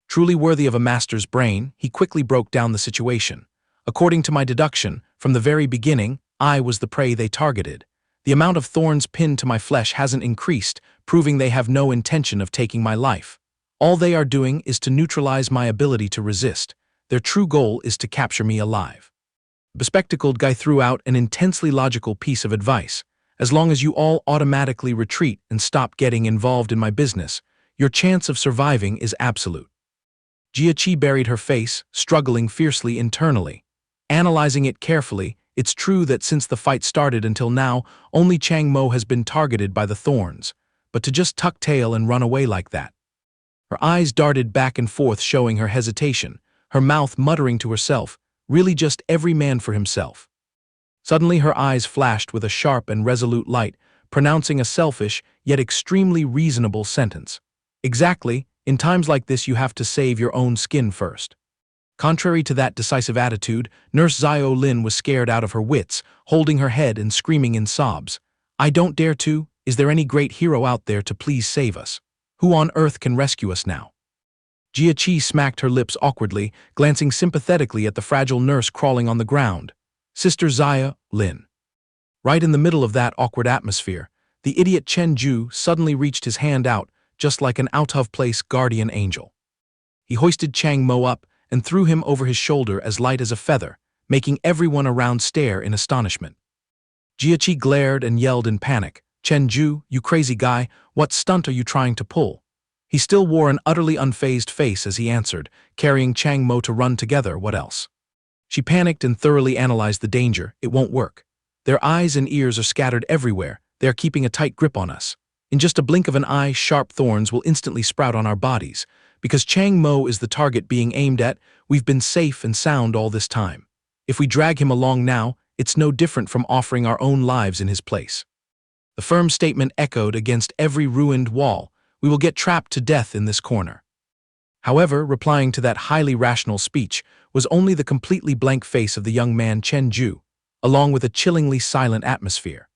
Truly worthy of a master's brain, he quickly broke down the situation. According to my deduction, from the very beginning, I was the prey they targeted. The amount of thorns pinned to my flesh hasn't increased, proving they have no intention of taking my life. All they are doing is to neutralize my ability to resist. Their true goal is to capture me alive. The bespectacled guy threw out an intensely logical piece of advice. As long as you all automatically retreat and stop getting involved in my business, your chance of surviving is absolute. Jia-Chi buried her face, struggling fiercely internally. Analyzing it carefully, it's true that since the fight started until now, only Chang Mo has been targeted by the thorns. But to just tuck tail and run away like that. Her eyes darted back and forth showing her hesitation, her mouth muttering to herself, really just every man for himself. Suddenly her eyes flashed with a sharp and resolute light, pronouncing a selfish yet extremely reasonable sentence. Exactly, in times like this you have to save your own skin first. Contrary to that decisive attitude, Nurse Xiao Lin was scared out of her wits, holding her head and screaming in sobs. I don't dare to. Is there any great hero out there to please save us? Who on earth can rescue us now? Jia-Chi smacked her lips awkwardly, glancing sympathetically at the fragile nurse crawling on the ground. Sister Xiao Lin. Right in the middle of that awkward atmosphere, the idiot Chen-Ju suddenly reached his hand out, just like an out-of-place guardian angel. He hoisted Chang Mo up and threw him over his shoulder as light as a feather, making everyone around stare in astonishment. Jia-Chi glared and yelled in panic, Chen-Ju, you crazy guy, what stunt are you trying to pull? He still wore an utterly unfazed face as he answered, carrying Chang Mo to run together, what else? She panicked and thoroughly analyzed the danger. It won't work. Their eyes and ears are scattered everywhere. They are keeping a tight grip on us. In just a blink of an eye, sharp thorns will instantly sprout on our bodies. Because Chang Mo is the target being aimed at, we've been safe and sound all this time. If we drag him along now, it's no different from offering our own lives in his place. The firm statement echoed against every ruined wall. We will get trapped to death in this corner. However, replying to that highly rational speech was only the completely blank face of the young man Chen Ju, along with a chillingly silent atmosphere.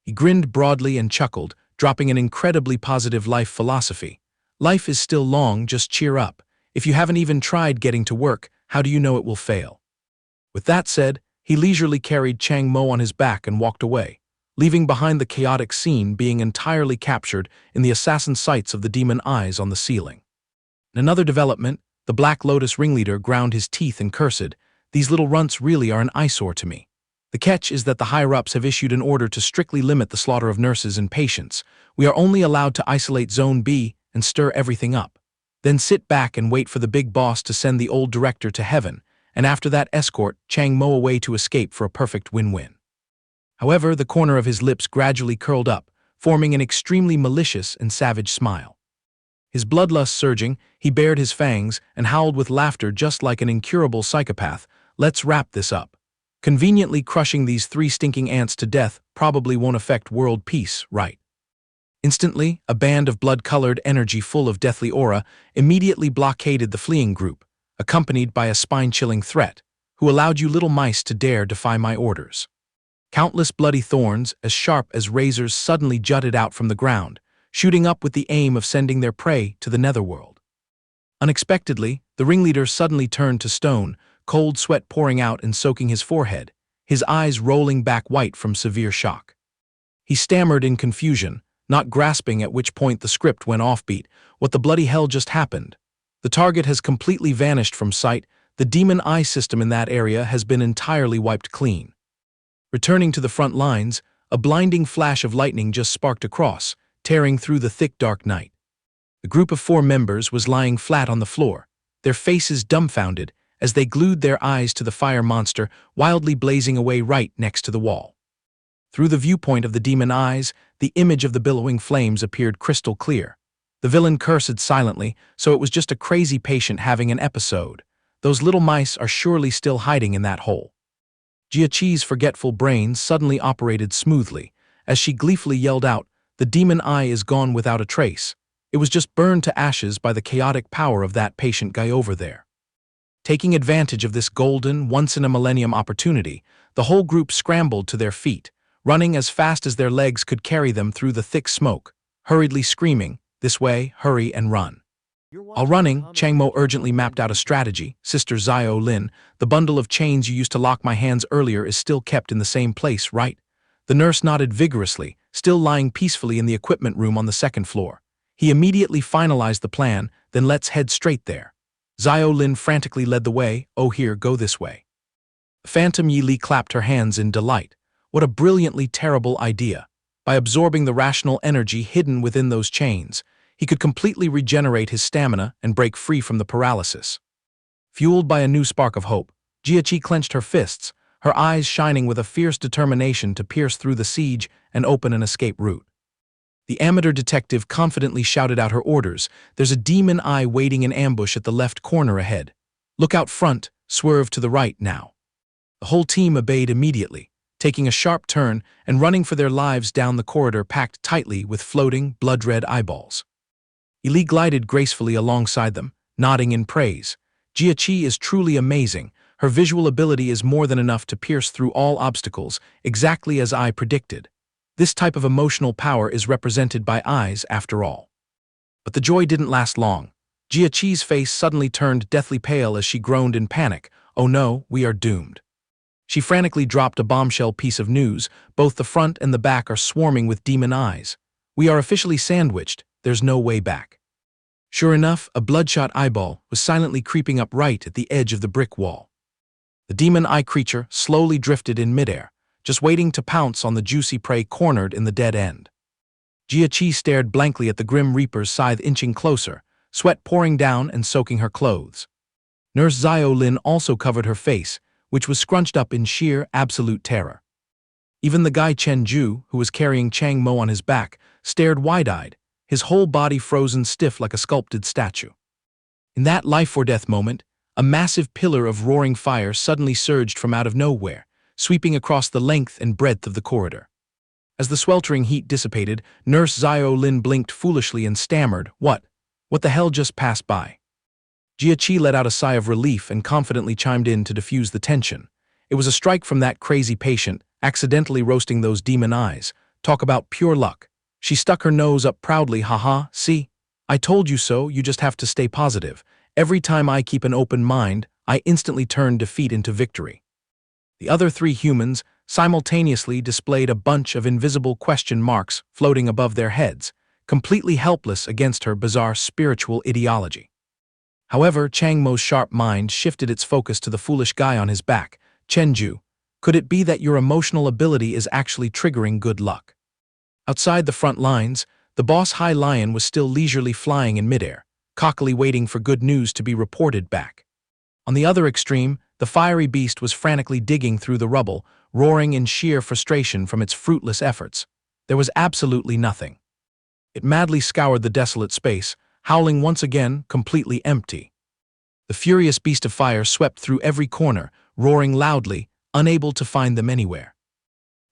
He grinned broadly and chuckled, dropping an incredibly positive life philosophy. Life is still long, just cheer up. If you haven't even tried getting to work, how do you know it will fail? With that said, he leisurely carried Chang Mo on his back and walked away, leaving behind the chaotic scene being entirely captured in the assassin sights of the demon eyes on the ceiling. In another development, the Black Lotus ringleader ground his teeth and cursed, "These little runts really are an eyesore to me." The catch is that the higher-ups have issued an order to strictly limit the slaughter of nurses and patients. We are only allowed to isolate Zone B and stir everything up. Then sit back and wait for the big boss to send the old director to heaven, and after that escort Chang Mo away to escape for a perfect win-win. However, the corner of his lips gradually curled up, forming an extremely malicious and savage smile. His bloodlust surging, he bared his fangs and howled with laughter just like an incurable psychopath. Let's wrap this up. Conveniently crushing these 3 stinking ants to death probably won't affect world peace, right? Instantly, a band of blood-colored energy full of deathly aura immediately blockaded the fleeing group, accompanied by a spine-chilling threat. Who allowed you little mice to dare defy my orders? Countless bloody thorns, as sharp as razors, suddenly jutted out from the ground, shooting up with the aim of sending their prey to the netherworld. Unexpectedly, the ringleader suddenly turned to stone, cold sweat pouring out and soaking his forehead, his eyes rolling back white from severe shock. He stammered in confusion, not grasping at which point the script went offbeat. What the bloody hell just happened? The target has completely vanished from sight. The demon eye system in that area has been entirely wiped clean. Returning to the front lines, a blinding flash of lightning just sparked across, tearing through the thick dark night. The group of 4 members was lying flat on the floor, their faces dumbfounded as they glued their eyes to the fire monster wildly blazing away right next to the wall. Through the viewpoint of the demon eyes, the image of the billowing flames appeared crystal clear. The villain cursed silently, so it was just a crazy patient having an episode. Those little mice are surely still hiding in that hole. Jia-Chi's forgetful brain suddenly operated smoothly, as she gleefully yelled out, "The demon eye is gone without a trace. It was just burned to ashes by the chaotic power of that patient guy over there." Taking advantage of this golden, once-in-a-millennium opportunity, the whole group scrambled to their feet, running as fast as their legs could carry them through the thick smoke, hurriedly screaming, "This way, hurry and run." While running, Chang Mo urgently mapped out a strategy. "Sister Zio Lin, the bundle of chains you used to lock my hands earlier is still kept in the same place, right?" The nurse nodded vigorously, still lying peacefully in the equipment room on the 2nd floor. He immediately finalized the plan, "Then let's head straight there." Zio Lin frantically led the way. "Oh, here, go this way." Phantom Yi Li clapped her hands in delight. What a brilliantly terrible idea. By absorbing the rational energy hidden within those chains, he could completely regenerate his stamina and break free from the paralysis. Fueled by a new spark of hope, Jia-Chi clenched her fists, her eyes shining with a fierce determination to pierce through the siege and open an escape route. The amateur detective confidently shouted out her orders. "There's a demon eye waiting in ambush at the left corner ahead. Look out front, swerve to the right now." The whole team obeyed immediately, taking a sharp turn and running for their lives down the corridor packed tightly with floating, blood-red eyeballs. Ili glided gracefully alongside them, nodding in praise. "Jia-Chi is truly amazing. Her visual ability is more than enough to pierce through all obstacles, exactly as I predicted. This type of emotional power is represented by eyes, after all." But the joy didn't last long. Jia-Chi's face suddenly turned deathly pale as she groaned in panic. "Oh no, we are doomed." She frantically dropped a bombshell piece of news. "Both the front and the back are swarming with demon eyes. We are officially sandwiched. There's no way back." Sure enough, a bloodshot eyeball was silently creeping up right at the edge of the brick wall. The demon eye creature slowly drifted in midair, just waiting to pounce on the juicy prey cornered in the dead end. Jia-Chi stared blankly at the grim reaper's scythe inching closer, sweat pouring down and soaking her clothes. Nurse Zio Lin also covered her face, which was scrunched up in sheer, absolute terror. Even the guy Chen Ju, who was carrying Chang Mo on his back, stared wide-eyed, his whole body frozen stiff like a sculpted statue. In that life-or-death moment, a massive pillar of roaring fire suddenly surged from out of nowhere, sweeping across the length and breadth of the corridor. As the sweltering heat dissipated, Nurse Xiao Lin blinked foolishly and stammered, "What? What the hell just passed by?" Jia Qi let out a sigh of relief and confidently chimed in to diffuse the tension. It was a strike from that crazy patient, accidentally roasting those demon eyes. Talk about pure luck. She stuck her nose up proudly, haha, see? I told you so, you just have to stay positive. Every time I keep an open mind, I instantly turn defeat into victory. The other three humans simultaneously displayed a bunch of invisible question marks floating above their heads, completely helpless against her bizarre spiritual ideology. However, Chang Mo's sharp mind shifted its focus to the foolish guy on his back. Chenju, could it be that your emotional ability is actually triggering good luck? Outside the front lines, the boss High Lion was still leisurely flying in midair, cockily waiting for good news to be reported back. On the other extreme, the fiery beast was frantically digging through the rubble, roaring in sheer frustration from its fruitless efforts. There was absolutely nothing. It madly scoured the desolate space, howling once again, completely empty. The furious beast of fire swept through every corner, roaring loudly, unable to find them anywhere.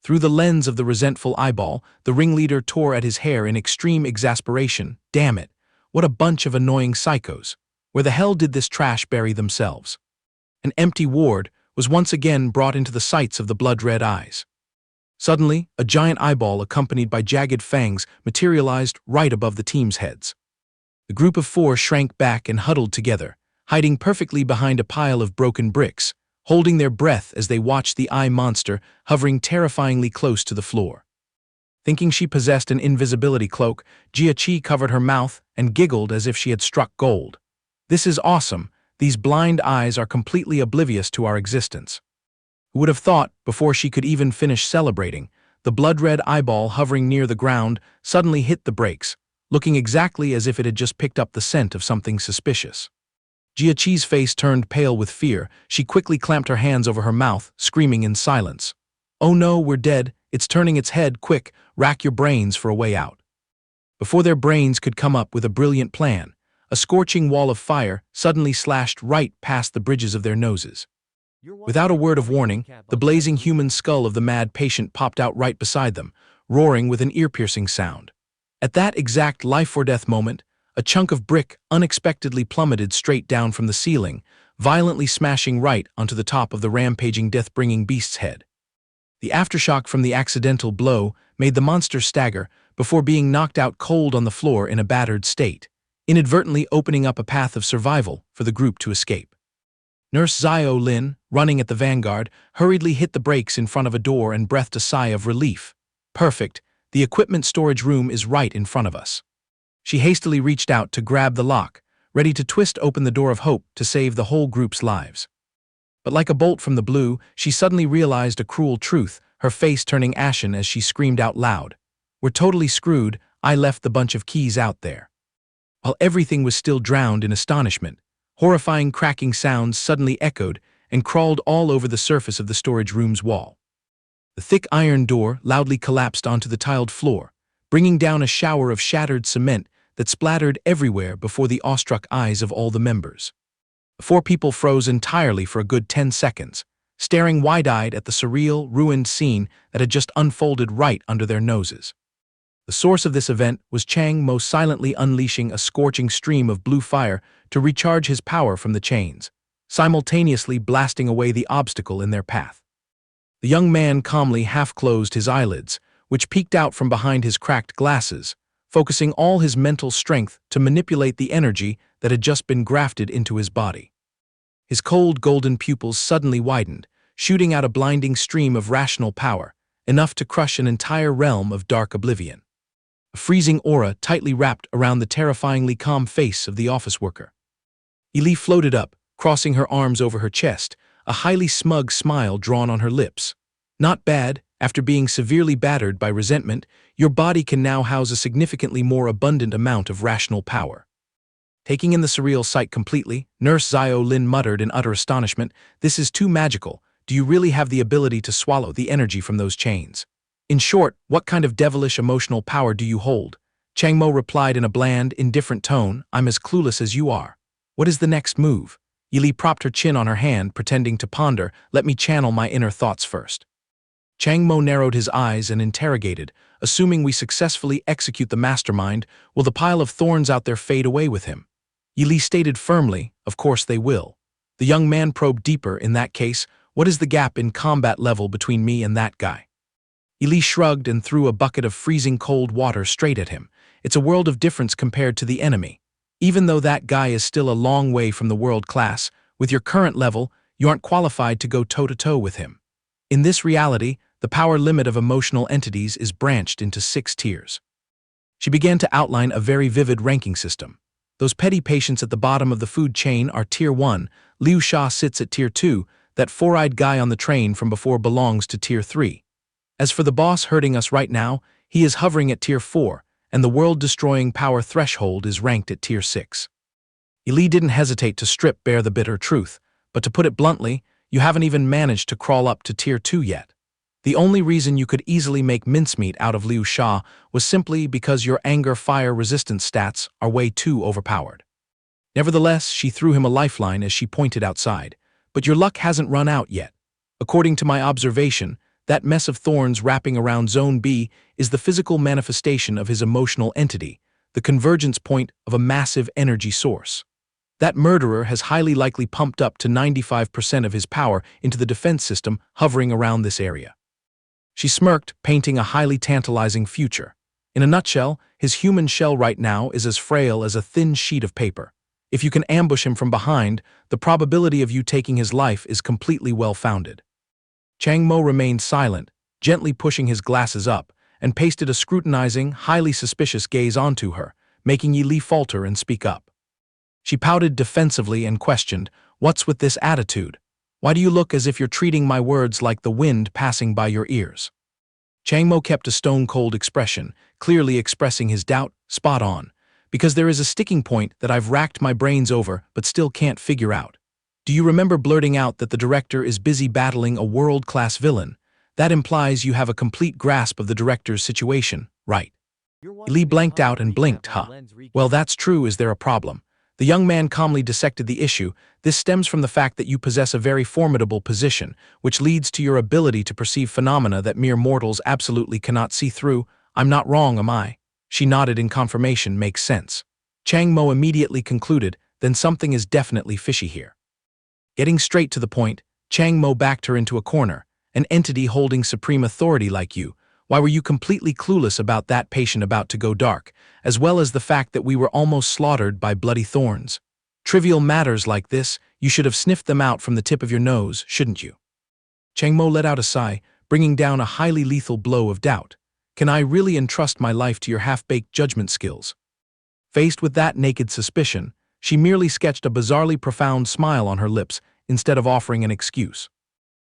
Through the lens of the resentful eyeball, the ringleader tore at his hair in extreme exasperation. Damn it, what a bunch of annoying psychos. Where the hell did this trash bury themselves? An empty ward was once again brought into the sights of the blood-red eyes. Suddenly, a giant eyeball accompanied by jagged fangs materialized right above the team's heads. The group of four shrank back and huddled together, hiding perfectly behind a pile of broken bricks, holding their breath as they watched the eye monster hovering terrifyingly close to the floor. Thinking she possessed an invisibility cloak, Jia Qi covered her mouth and giggled as if she had struck gold. This is awesome. These blind eyes are completely oblivious to our existence. Who would have thought, before she could even finish celebrating, the blood-red eyeball hovering near the ground suddenly hit the brakes, looking exactly as if it had just picked up the scent of something suspicious. Jia Qi's face turned pale with fear. She quickly clamped her hands over her mouth, screaming in silence. "Oh no, we're dead. It's turning its head. Quick, rack your brains for a way out." Before their brains could come up with a brilliant plan, a scorching wall of fire suddenly slashed right past the bridges of their noses. Without a word of warning, the blazing human skull of the mad patient popped out right beside them, roaring with an ear-piercing sound. At that exact life-or-death moment, a chunk of brick unexpectedly plummeted straight down from the ceiling, violently smashing right onto the top of the rampaging death-bringing beast's head. The aftershock from the accidental blow made the monster stagger before being knocked out cold on the floor in a battered state, inadvertently opening up a path of survival for the group to escape. Nurse Xiao Lin, running at the vanguard, hurriedly hit the brakes in front of a door and breathed a sigh of relief. Perfect, the equipment storage room is right in front of us. She hastily reached out to grab the lock, ready to twist open the door of hope to save the whole group's lives. But like a bolt from the blue, she suddenly realized a cruel truth, her face turning ashen as she screamed out loud. "We're totally screwed, I left the bunch of keys out there." While everything was still drowned in astonishment, horrifying cracking sounds suddenly echoed and crawled all over the surface of the storage room's wall. The thick iron door loudly collapsed onto the tiled floor, bringing down a shower of shattered cement that splattered everywhere before the awestruck eyes of all the members. The four people froze entirely for a good 10 seconds, staring wide-eyed at the surreal, ruined scene that had just unfolded right under their noses. The source of this event was Chang Mo silently unleashing a scorching stream of blue fire to recharge his power from the chains, simultaneously blasting away the obstacle in their path. The young man calmly half-closed his eyelids, which peeked out from behind his cracked glasses, focusing all his mental strength to manipulate the energy that had just been grafted into his body. His cold golden pupils suddenly widened, shooting out a blinding stream of rational power, enough to crush an entire realm of dark oblivion. A freezing aura tightly wrapped around the terrifyingly calm face of the office worker. Eli floated up, crossing her arms over her chest, a highly smug smile drawn on her lips. "Not bad. After being severely battered by resentment, your body can now house a significantly more abundant amount of rational power." Taking in the surreal sight completely, Nurse Xiao Lin muttered in utter astonishment, "This is too magical. Do you really have the ability to swallow the energy from those chains? In short, what kind of devilish emotional power do you hold? Chang Mo replied in a bland, indifferent tone, I'm as clueless as you are. What is the next move? Yi propped her chin on her hand, pretending to ponder, let me channel my inner thoughts first. Chang Mo narrowed his eyes and interrogated, assuming we successfully execute the mastermind, will the pile of thorns out there fade away with him? Yi stated firmly, of course they will. The young man probed deeper, in that case, what is the gap in combat level between me and that guy? Yi shrugged and threw a bucket of freezing cold water straight at him. It's a world of difference compared to the enemy. Even though that guy is still a long way from the world class, with your current level, you aren't qualified to go toe-to-toe with him. In this reality, the power limit of emotional entities is branched into 6 tiers. She began to outline a very vivid ranking system. Those petty patients at the bottom of the food chain are Tier 1, Liu Sha sits at Tier 2, that four-eyed guy on the train from before belongs to Tier 3. As for the boss hurting us right now, he is hovering at Tier 4, and the world-destroying power threshold is ranked at Tier 6. Yi didn't hesitate to strip bare the bitter truth, but to put it bluntly, you haven't even managed to crawl up to Tier 2 yet. The only reason you could easily make mincemeat out of Liu Sha was simply because your anger fire resistance stats are way too overpowered. Nevertheless, she threw him a lifeline as she pointed outside. But your luck hasn't run out yet. According to my observation, that mess of thorns wrapping around Zone B is the physical manifestation of his emotional entity, the convergence point of a massive energy source. That murderer has highly likely pumped up to 95% of his power into the defense system hovering around this area. She smirked, painting a highly tantalizing future. In a nutshell, his human shell right now is as frail as a thin sheet of paper. If you can ambush him from behind, the probability of you taking his life is completely well-founded. Chang Mo remained silent, gently pushing his glasses up, and pasted a scrutinizing, highly suspicious gaze onto her, making Yi falter and speak up. She pouted defensively and questioned, what's with this attitude? Why do you look as if you're treating my words like the wind passing by your ears? Chang Mo kept a stone-cold expression, clearly expressing his doubt, spot on. Because there is a sticking point that I've racked my brains over but still can't figure out. Do you remember blurting out that the director is busy battling a world-class villain? That implies you have a complete grasp of the director's situation, right? Li blanked out and blinked, huh? Well, that's true. Is there a problem? The young man calmly dissected the issue. This stems from the fact that you possess a very formidable position, which leads to your ability to perceive phenomena that mere mortals absolutely cannot see through. I'm not wrong, am I? She nodded in confirmation. Makes sense. Chang Mo immediately concluded, then something is definitely fishy here. Getting straight to the point, Chang Mo backed her into a corner. An entity holding supreme authority like you, why were you completely clueless about that patient about to go dark, as well as the fact that we were almost slaughtered by bloody thorns? Trivial matters like this, you should have sniffed them out from the tip of your nose, shouldn't you? Chang Mo let out a sigh, bringing down a highly lethal blow of doubt. Can I really entrust my life to your half-baked judgment skills? Faced with that naked suspicion, she merely sketched a bizarrely profound smile on her lips instead of offering an excuse.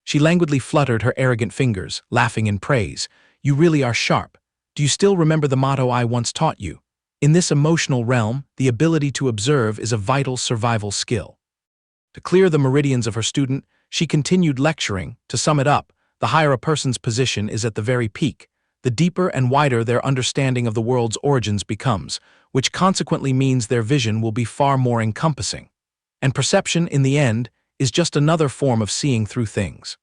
She languidly fluttered her arrogant fingers, laughing in praise. You really are sharp. Do you still remember the motto I once taught you? In this emotional realm, the ability to observe is a vital survival skill. To clear the meridians of her student, she continued lecturing. To sum it up, the higher a person's position is at the very peak, the deeper and wider their understanding of the world's origins becomes, which consequently means their vision will be far more encompassing. And perception, in the end, is just another form of seeing through things.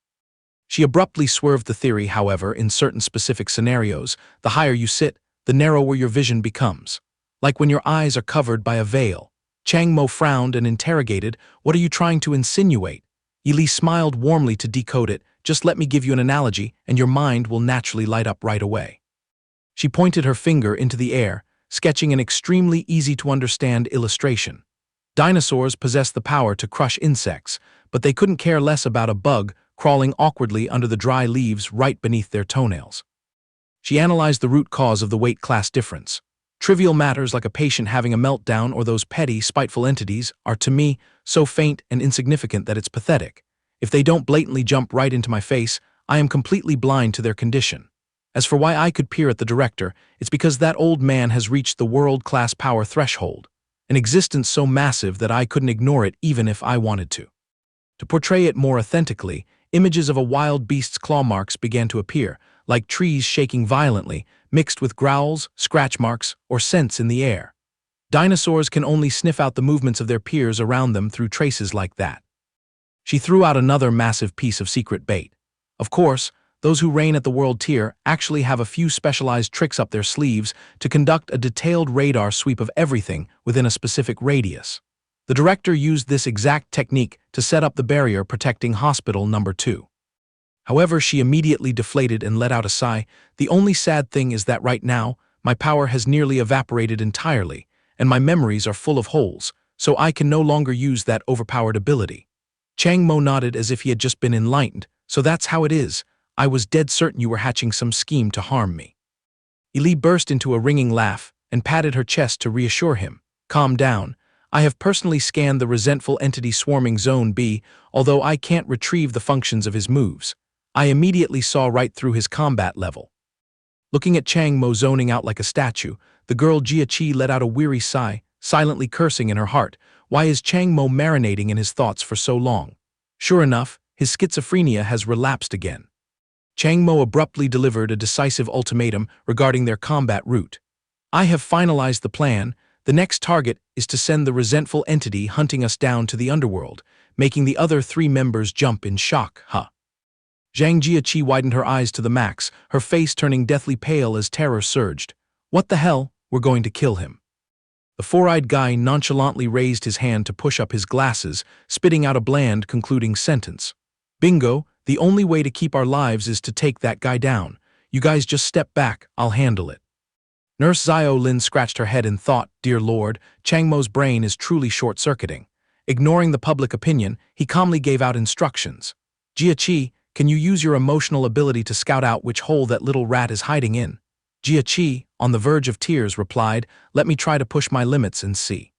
She abruptly swerved the theory, however, in certain specific scenarios, the higher you sit, the narrower your vision becomes. Like when your eyes are covered by a veil. Chang Mo frowned and interrogated, what are you trying to insinuate? Yi smiled warmly to decode it, just let me give you an analogy and your mind will naturally light up right away. She pointed her finger into the air, sketching an extremely easy-to-understand illustration. Dinosaurs possess the power to crush insects, but they couldn't care less about a bug crawling awkwardly under the dry leaves right beneath their toenails. She analyzed the root cause of the weight class difference. Trivial matters like a patient having a meltdown or those petty, spiteful entities are, to me, so faint and insignificant that it's pathetic. If they don't blatantly jump right into my face, I am completely blind to their condition. As for why I could peer at the director, it's because that old man has reached the world-class power threshold, an existence so massive that I couldn't ignore it even if I wanted to. To portray it more authentically, Images of a wild beast's claw marks began to appear, like trees shaking violently, mixed with growls, scratch marks, or scents in the air. Dinosaurs can only sniff out the movements of their peers around them through traces like that. She threw out another massive piece of secret bait. Of course, those who reign at the world tier actually have a few specialized tricks up their sleeves to conduct a detailed radar sweep of everything within a specific radius. The director used this exact technique to set up the barrier protecting Hospital Number 2. However, she immediately deflated and let out a sigh. The only sad thing is that right now, my power has nearly evaporated entirely, and my memories are full of holes, so I can no longer use that overpowered ability. Chang Mo nodded as if he had just been enlightened. So that's how it is. I was dead certain you were hatching some scheme to harm me. Eli burst into a ringing laugh and patted her chest to reassure him. Calm down. I have personally scanned the resentful entity swarming Zone B, although I can't retrieve the functions of his moves. I immediately saw right through his combat level. Looking at Chang Mo zoning out like a statue, the girl Jia Qi let out a weary sigh, silently cursing in her heart. Why is Chang Mo marinating in his thoughts for so long? Sure enough, his schizophrenia has relapsed again. Chang Mo abruptly delivered a decisive ultimatum regarding their combat route. I have finalized the plan. The next target is to send the resentful entity hunting us down to the underworld, making the other 3 members jump in shock, Zhang Jiaqi widened her eyes to the max, her face turning deathly pale as terror surged. What the hell? We're going to kill him. The 4-eyed guy nonchalantly raised his hand to push up his glasses, spitting out a bland, concluding sentence. Bingo, the only way to keep our lives is to take that guy down. You guys just step back, I'll handle it. Nurse Xiao Lin scratched her head in thought, dear lord, Chang Mo's brain is truly short-circuiting. Ignoring the public opinion, he calmly gave out instructions. Jia Qi, can you use your emotional ability to scout out which hole that little rat is hiding in? Jia Qi, on the verge of tears, replied, let me try to push my limits and see.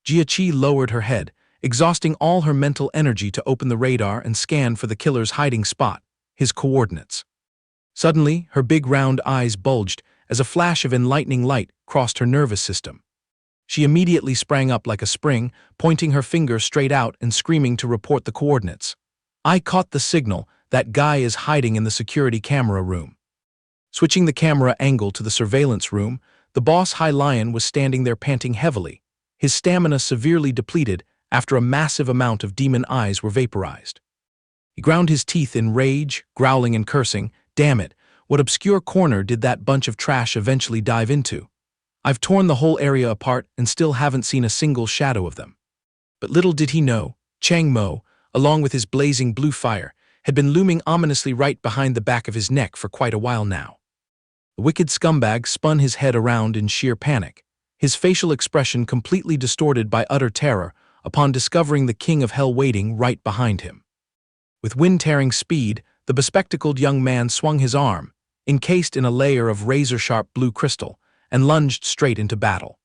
Jia Qi lowered her head, exhausting all her mental energy to open the radar and scan for the killer's hiding spot, his coordinates. Suddenly, her big round eyes bulged as a flash of enlightening light crossed her nervous system. She immediately sprang up like a spring, pointing her finger straight out and screaming to report the coordinates. I caught the signal. That guy is hiding in the security camera room. Switching the camera angle to the surveillance room, the boss High Lion was standing there panting heavily, his stamina severely depleted after a massive amount of demon eyes were vaporized. He ground his teeth in rage, growling and cursing. Damn it, what obscure corner did that bunch of trash eventually dive into? I've torn the whole area apart and still haven't seen a single shadow of them. But little did he know, Chang Mo, along with his blazing blue fire, had been looming ominously right behind the back of his neck for quite a while now. The wicked scumbag spun his head around in sheer panic, his facial expression completely distorted by utter terror upon discovering the king of hell waiting right behind him. With wind-tearing speed, the bespectacled young man swung his arm, encased in a layer of razor-sharp blue crystal, and lunged straight into battle.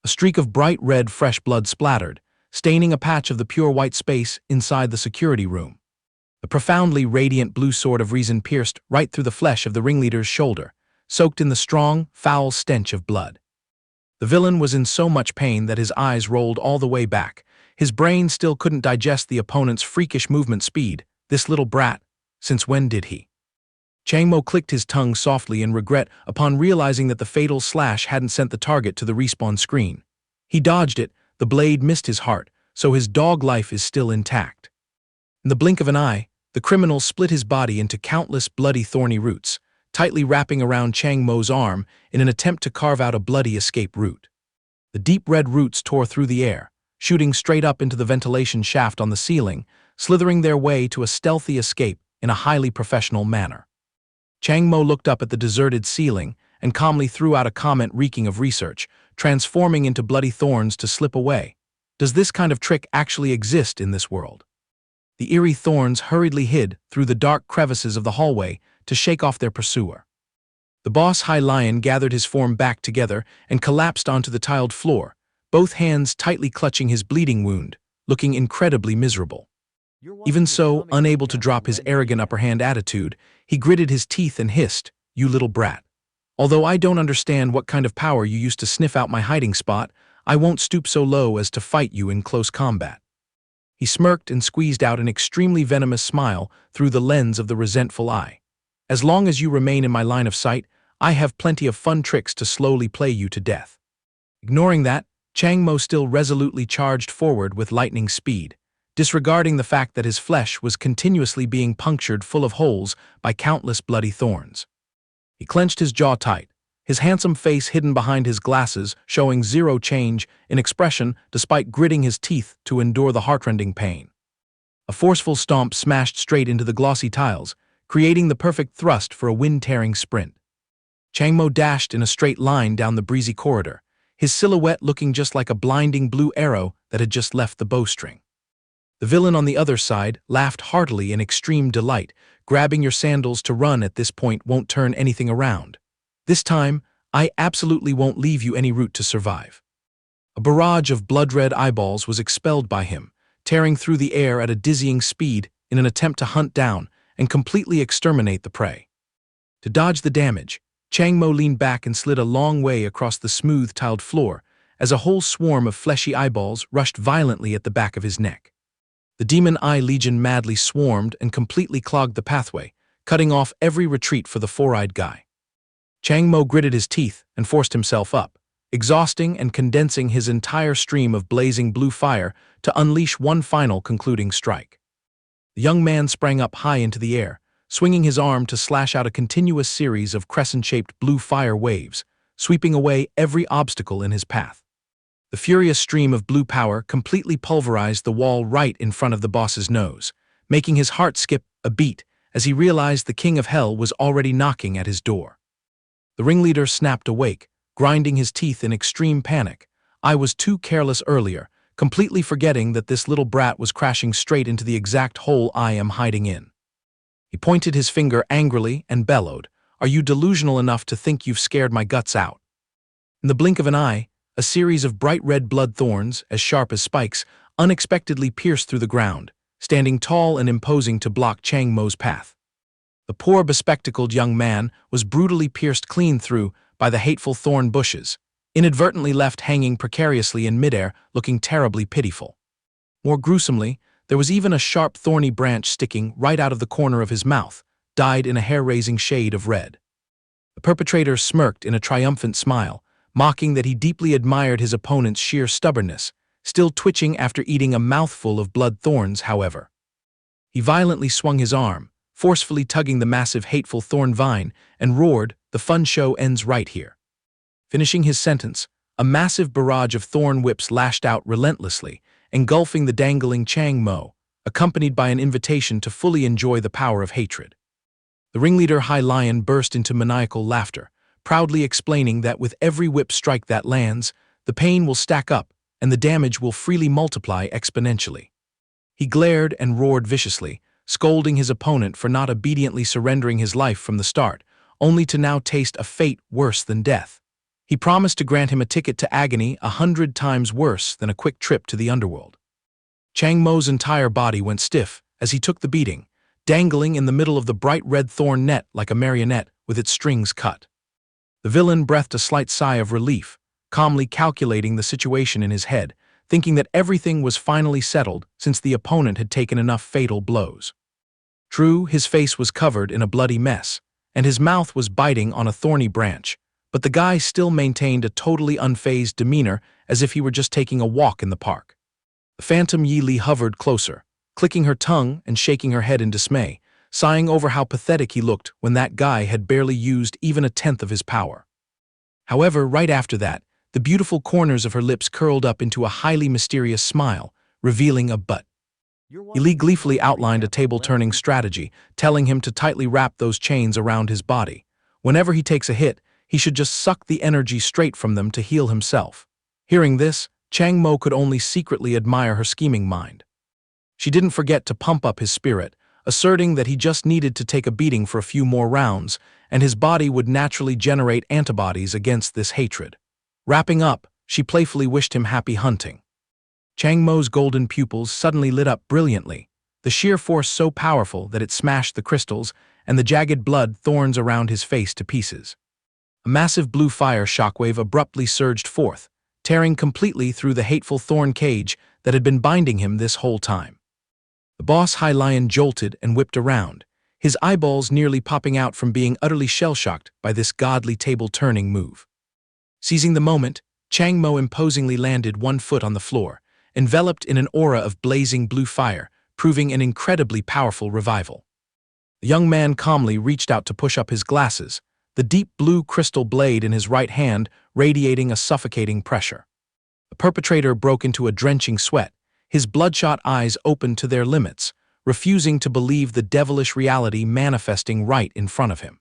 A streak of bright red fresh blood splattered, staining a patch of the pure white space inside the security room. The profoundly radiant blue sword of reason pierced right through the flesh of the ringleader's shoulder, soaked in the strong, foul stench of blood. The villain was in so much pain that his eyes rolled all the way back. His brain still couldn't digest the opponent's freakish movement speed. This little brat, since when did he? Chang Mo clicked his tongue softly in regret upon realizing that the fatal slash hadn't sent the target to the respawn screen. He dodged it, the blade missed his heart, so his dog life is still intact. In the blink of an eye, the criminal split his body into countless bloody thorny roots, tightly wrapping around Chang Mo's arm in an attempt to carve out a bloody escape route. The deep red roots tore through the air, shooting straight up into the ventilation shaft on the ceiling, slithering their way to a stealthy escape in a highly professional manner. Chang Mo looked up at the deserted ceiling and calmly threw out a comment reeking of research, transforming into bloody thorns to slip away. Does this kind of trick actually exist in this world? The eerie thorns hurriedly hid through the dark crevices of the hallway to shake off their pursuer. The boss High Lion gathered his form back together and collapsed onto the tiled floor, both hands tightly clutching his bleeding wound, looking incredibly miserable. Even so, unable to drop his arrogant upper-hand attitude, he gritted his teeth and hissed, "You little brat. Although I don't understand what kind of power you used to sniff out my hiding spot, I won't stoop so low as to fight you in close combat." He smirked and squeezed out an extremely venomous smile through the lens of the resentful eye. As long as you remain in my line of sight, I have plenty of fun tricks to slowly play you to death. Ignoring that, Chang Mo still resolutely charged forward with lightning speed, disregarding the fact that his flesh was continuously being punctured full of holes by countless bloody thorns. He clenched his jaw tight, his handsome face hidden behind his glasses showing zero change in expression despite gritting his teeth to endure the heartrending pain. A forceful stomp smashed straight into the glossy tiles, creating the perfect thrust for a wind-tearing sprint. Chang Mo dashed in a straight line down the breezy corridor, his silhouette looking just like a blinding blue arrow that had just left the bowstring. The villain on the other side laughed heartily in extreme delight. Grabbing your sandals to run at this point won't turn anything around. This time, I absolutely won't leave you any route to survive. A barrage of blood-red eyeballs was expelled by him, tearing through the air at a dizzying speed in an attempt to hunt down and completely exterminate the prey. To dodge the damage, Chang Mo leaned back and slid a long way across the smooth, tiled floor as a whole swarm of fleshy eyeballs rushed violently at the back of his neck. The Demon Eye Legion madly swarmed and completely clogged the pathway, cutting off every retreat for the four-eyed guy. Chang Mo gritted his teeth and forced himself up, exhausting and condensing his entire stream of blazing blue fire to unleash one final concluding strike. The young man sprang up high into the air, swinging his arm to slash out a continuous series of crescent-shaped blue fire waves, sweeping away every obstacle in his path. The furious stream of blue power completely pulverized the wall right in front of the boss's nose, making his heart skip a beat as he realized the King of Hell was already knocking at his door. The ringleader snapped awake, grinding his teeth in extreme panic. I was too careless earlier, completely forgetting that this little brat was crashing straight into the exact hole I am hiding in. He pointed his finger angrily and bellowed, "Are you delusional enough to think you've scared my guts out?" In the blink of an eye, a series of bright red blood thorns, as sharp as spikes, unexpectedly pierced through the ground, standing tall and imposing to block Chang Mo's path. The poor bespectacled young man was brutally pierced clean through by the hateful thorn bushes, inadvertently left hanging precariously in midair, looking terribly pitiful. More gruesomely, there was even a sharp thorny branch sticking right out of the corner of his mouth, dyed in a hair-raising shade of red. The perpetrator smirked in a triumphant smile, mocking that he deeply admired his opponent's sheer stubbornness, still twitching after eating a mouthful of blood thorns, however. He violently swung his arm, forcefully tugging the massive hateful thorn vine, and roared, "The fun show ends right here." Finishing his sentence, a massive barrage of thorn whips lashed out relentlessly, engulfing the dangling Chang Mo, accompanied by an invitation to fully enjoy the power of hatred. The ringleader High Lion burst into maniacal laughter, proudly explaining that with every whip strike that lands, the pain will stack up and the damage will freely multiply exponentially. He glared and roared viciously, scolding his opponent for not obediently surrendering his life from the start, only to now taste a fate worse than death. He promised to grant him a ticket to agony 100 times worse than a quick trip to the underworld. Chang Mo's entire body went stiff as he took the beating, dangling in the middle of the bright red thorn net like a marionette with its strings cut. The villain breathed a slight sigh of relief, calmly calculating the situation in his head, thinking that everything was finally settled since the opponent had taken enough fatal blows. True, his face was covered in a bloody mess, and his mouth was biting on a thorny branch, but the guy still maintained a totally unfazed demeanor as if he were just taking a walk in the park. The phantom Yi Li hovered closer, clicking her tongue and shaking her head in dismay, sighing over how pathetic he looked when that guy had barely used even a tenth of his power. However, right after that, the beautiful corners of her lips curled up into a highly mysterious smile, revealing a butt. Yi Li gleefully outlined a table-turning strategy, telling him to tightly wrap those chains around his body. Whenever he takes a hit, he should just suck the energy straight from them to heal himself. Hearing this, Chang Mo could only secretly admire her scheming mind. She didn't forget to pump up his spirit, asserting that he just needed to take a beating for a few more rounds, and his body would naturally generate antibodies against this hatred. Wrapping up, she playfully wished him happy hunting. Chang Mo's golden pupils suddenly lit up brilliantly, the sheer force so powerful that it smashed the crystals and the jagged blood thorns around his face to pieces. A massive blue fire shockwave abruptly surged forth, tearing completely through the hateful thorn cage that had been binding him this whole time. The boss High Lion jolted and whipped around, his eyeballs nearly popping out from being utterly shell-shocked by this godly table-turning move. Seizing the moment, Chang Mo imposingly landed one foot on the floor, enveloped in an aura of blazing blue fire, proving an incredibly powerful revival. The young man calmly reached out to push up his glasses, the deep blue crystal blade in his right hand radiating a suffocating pressure. The perpetrator broke into a drenching sweat, his bloodshot eyes opened to their limits, refusing to believe the devilish reality manifesting right in front of him.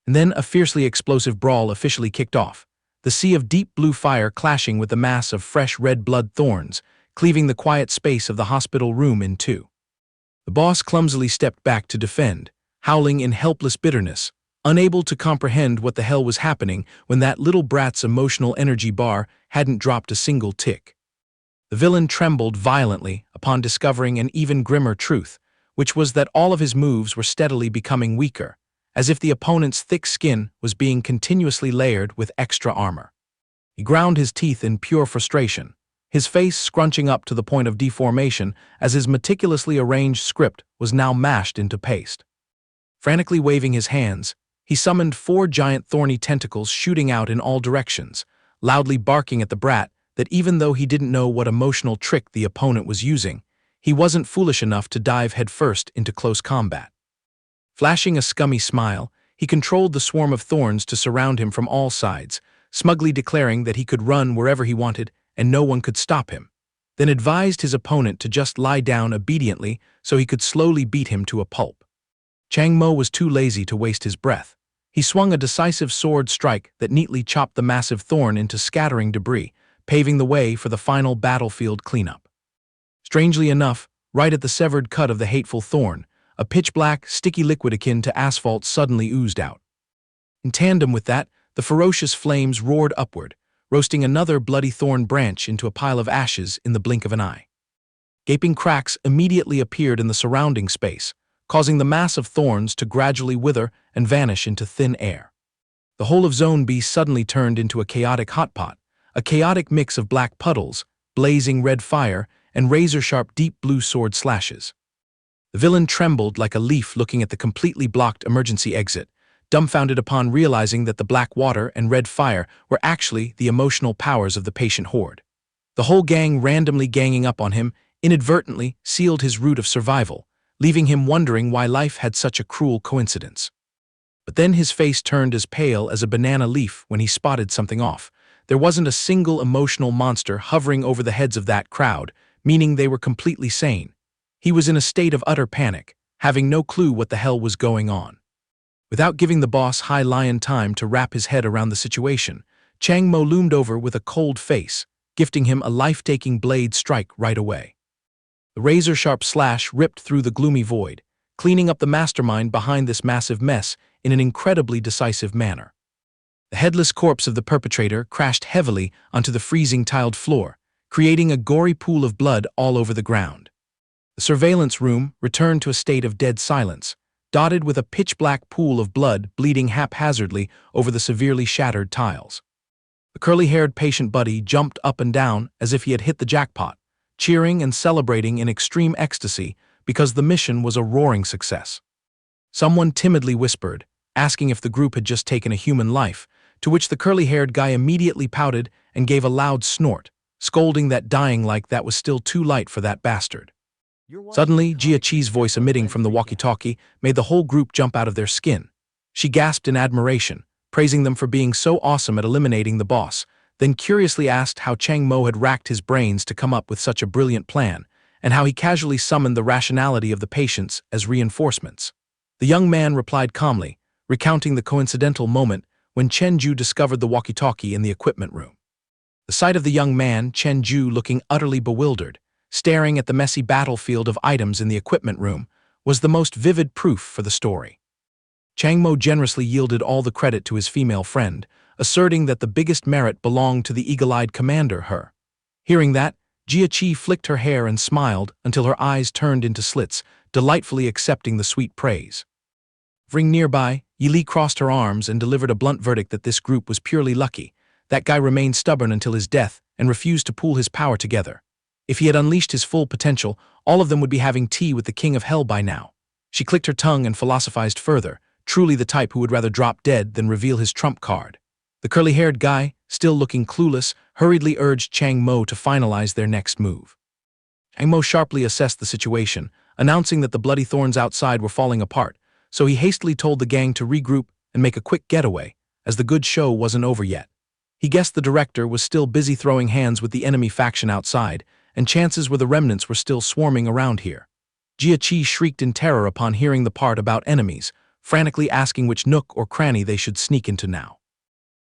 And then a fiercely explosive brawl officially kicked off, the sea of deep blue fire clashing with the mass of fresh red blood thorns, cleaving the quiet space of the hospital room in two. The boss clumsily stepped back to defend, howling in helpless bitterness, unable to comprehend what the hell was happening when that little brat's emotional energy bar hadn't dropped a single tick. The villain trembled violently upon discovering an even grimmer truth, which was that all of his moves were steadily becoming weaker, as if the opponent's thick skin was being continuously layered with extra armor. He ground his teeth in pure frustration, his face scrunching up to the point of deformation as his meticulously arranged script was now mashed into paste. Frantically waving his hands, he summoned 4 giant thorny tentacles shooting out in all directions, loudly barking at the brat that even though he didn't know what emotional trick the opponent was using, he wasn't foolish enough to dive headfirst into close combat. Flashing a scummy smile, he controlled the swarm of thorns to surround him from all sides, smugly declaring that he could run wherever he wanted and no one could stop him, then advised his opponent to just lie down obediently so he could slowly beat him to a pulp. Chang Mo was too lazy to waste his breath. He swung a decisive sword strike that neatly chopped the massive thorn into scattering debris, paving the way for the final battlefield cleanup. Strangely enough, right at the severed cut of the hateful thorn, a pitch-black, sticky liquid akin to asphalt suddenly oozed out. In tandem with that, the ferocious flames roared upward, roasting another bloody thorn branch into a pile of ashes in the blink of an eye. Gaping cracks immediately appeared in the surrounding space, causing the mass of thorns to gradually wither and vanish into thin air. The whole of Zone B suddenly turned into a chaotic hotpot, a chaotic mix of black puddles, blazing red fire, and razor-sharp deep blue sword slashes. The villain trembled like a leaf looking at the completely blocked emergency exit, dumbfounded upon realizing that the black water and red fire were actually the emotional powers of the patient horde. The whole gang randomly ganging up on him inadvertently sealed his route of survival, leaving him wondering why life had such a cruel coincidence. But then his face turned as pale as a banana leaf when he spotted something off. There wasn't a single emotional monster hovering over the heads of that crowd, meaning they were completely sane. He was in a state of utter panic, having no clue what the hell was going on. Without giving the boss High Lion time to wrap his head around the situation, Chang Mo loomed over with a cold face, gifting him a life-taking blade strike right away. The razor-sharp slash ripped through the gloomy void, cleaning up the mastermind behind this massive mess in an incredibly decisive manner. The headless corpse of the perpetrator crashed heavily onto the freezing tiled floor, creating a gory pool of blood all over the ground. The surveillance room returned to a state of dead silence, dotted with a pitch-black pool of blood bleeding haphazardly over the severely shattered tiles. The curly-haired patient buddy jumped up and down as if he had hit the jackpot, cheering and celebrating in extreme ecstasy because the mission was a roaring success. Someone timidly whispered, asking if the group had just taken a human life, to which the curly-haired guy immediately pouted and gave a loud snort, scolding that dying like that was still too light for that bastard. Suddenly, Jia Chi's voice emitting from the walkie-talkie made the whole group jump out of their skin. She gasped in admiration, praising them for being so awesome at eliminating the boss, then curiously asked how Chang Mo had racked his brains to come up with such a brilliant plan, and how he casually summoned the rationality of the patients as reinforcements. The young man replied calmly, recounting the coincidental moment when Chen Ju discovered the walkie-talkie in the equipment room. The sight of the young man, Chen Ju, looking utterly bewildered, staring at the messy battlefield of items in the equipment room, was the most vivid proof for the story. Chang Mo generously yielded all the credit to his female friend, asserting that the biggest merit belonged to the eagle-eyed commander, her. Hearing that, Jia Chi flicked her hair and smiled until her eyes turned into slits, delightfully accepting the sweet praise. Ring nearby, Yi Li crossed her arms and delivered a blunt verdict that this group was purely lucky. That guy remained stubborn until his death and refused to pool his power together. If he had unleashed his full potential, all of them would be having tea with the king of hell by now. She clicked her tongue and philosophized further, truly the type who would rather drop dead than reveal his trump card. The curly-haired guy, still looking clueless, hurriedly urged Chang Mo to finalize their next move. Chang Mo sharply assessed the situation, announcing that the bloody thorns outside were falling apart, so he hastily told the gang to regroup and make a quick getaway, as the good show wasn't over yet. He guessed the director was still busy throwing hands with the enemy faction outside, and chances were the remnants were still swarming around here. Jia Qi shrieked in terror upon hearing the part about enemies, frantically asking which nook or cranny they should sneak into now.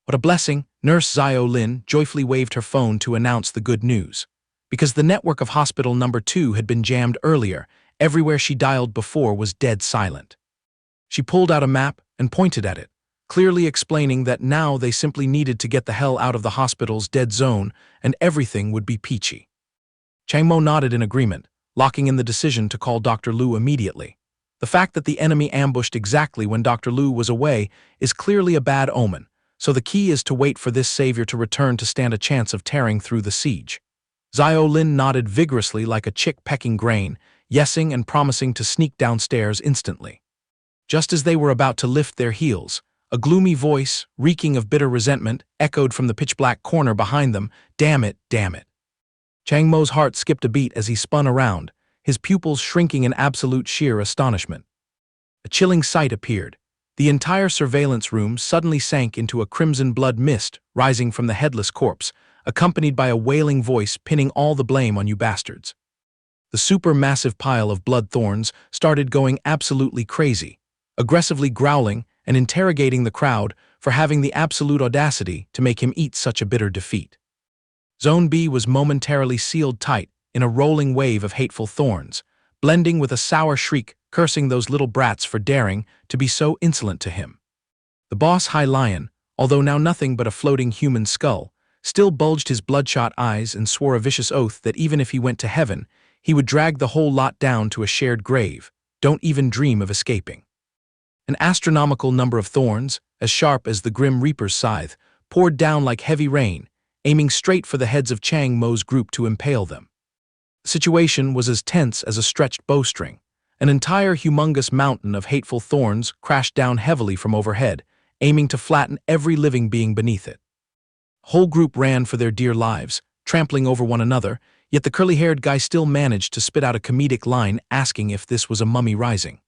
What a blessing, Nurse Xiao Lin joyfully waved her phone to announce the good news. Because the network of hospital number 2 had been jammed earlier, everywhere she dialed before was dead silent. She pulled out a map and pointed at it, clearly explaining that now they simply needed to get the hell out of the hospital's dead zone and everything would be peachy. Chang Mo nodded in agreement, locking in the decision to call Dr. Lu immediately. The fact that the enemy ambushed exactly when Dr. Lu was away is clearly a bad omen, so the key is to wait for this savior to return to stand a chance of tearing through the siege. Xiao Lin nodded vigorously like a chick pecking grain, yesing and promising to sneak downstairs instantly. Just as they were about to lift their heels, a gloomy voice, reeking of bitter resentment, echoed from the pitch-black corner behind them, "Damn it, damn it." Chang Mo's heart skipped a beat as he spun around, his pupils shrinking in absolute sheer astonishment. A chilling sight appeared. The entire surveillance room suddenly sank into a crimson blood mist rising from the headless corpse, accompanied by a wailing voice pinning all the blame on you bastards. The supermassive pile of blood thorns started going absolutely crazy, aggressively growling and interrogating the crowd for having the absolute audacity to make him eat such a bitter defeat. Zone B was momentarily sealed tight in a rolling wave of hateful thorns, blending with a sour shriek cursing those little brats for daring to be so insolent to him. The boss High Lion, although now nothing but a floating human skull, still bulged his bloodshot eyes and swore a vicious oath that even if he went to heaven, he would drag the whole lot down to a shared grave. Don't even dream of escaping. An astronomical number of thorns, as sharp as the Grim Reaper's scythe, poured down like heavy rain, aiming straight for the heads of Chang Mo's group to impale them. The situation was as tense as a stretched bowstring. An entire humongous mountain of hateful thorns crashed down heavily from overhead, aiming to flatten every living being beneath it. The whole group ran for their dear lives, trampling over one another, yet the curly-haired guy still managed to spit out a comedic line asking if this was a mummy rising.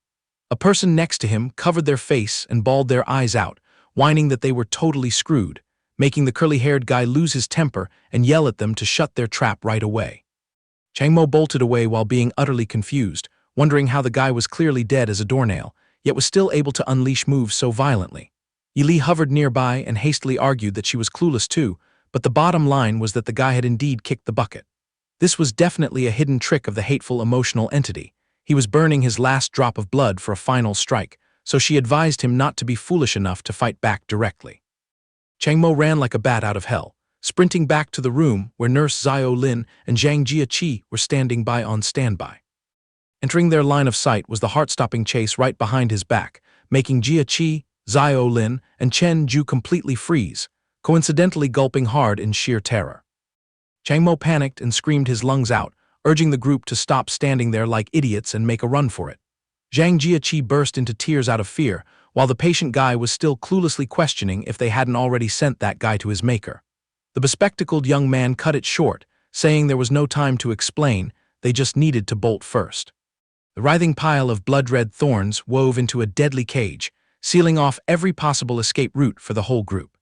A person next to him covered their face and bawled their eyes out, whining that they were totally screwed, making the curly-haired guy lose his temper and yell at them to shut their trap right away. Chang Mo bolted away while being utterly confused, wondering how the guy was clearly dead as a doornail, yet was still able to unleash moves so violently. Yi Li hovered nearby and hastily argued that she was clueless too, but the bottom line was that the guy had indeed kicked the bucket. This was definitely a hidden trick of the hateful emotional entity. He was burning his last drop of blood for a final strike, so she advised him not to be foolish enough to fight back directly. Chang Mo ran like a bat out of hell, sprinting back to the room where Nurse Xiao Lin and Zhang Jiaqi were standing by on standby. Entering their line of sight was the heart-stopping chase right behind his back, making Jiaqi, Xiao Lin, and Chen Ju completely freeze, coincidentally gulping hard in sheer terror. Chang Mo panicked and screamed his lungs out, urging the group to stop standing there like idiots and make a run for it. Zhang Jiaqi burst into tears out of fear, while the patient guy was still cluelessly questioning if they hadn't already sent that guy to his maker. The bespectacled young man cut it short, saying there was no time to explain, they just needed to bolt first. The writhing pile of blood-red thorns wove into a deadly cage, sealing off every possible escape route for the whole group.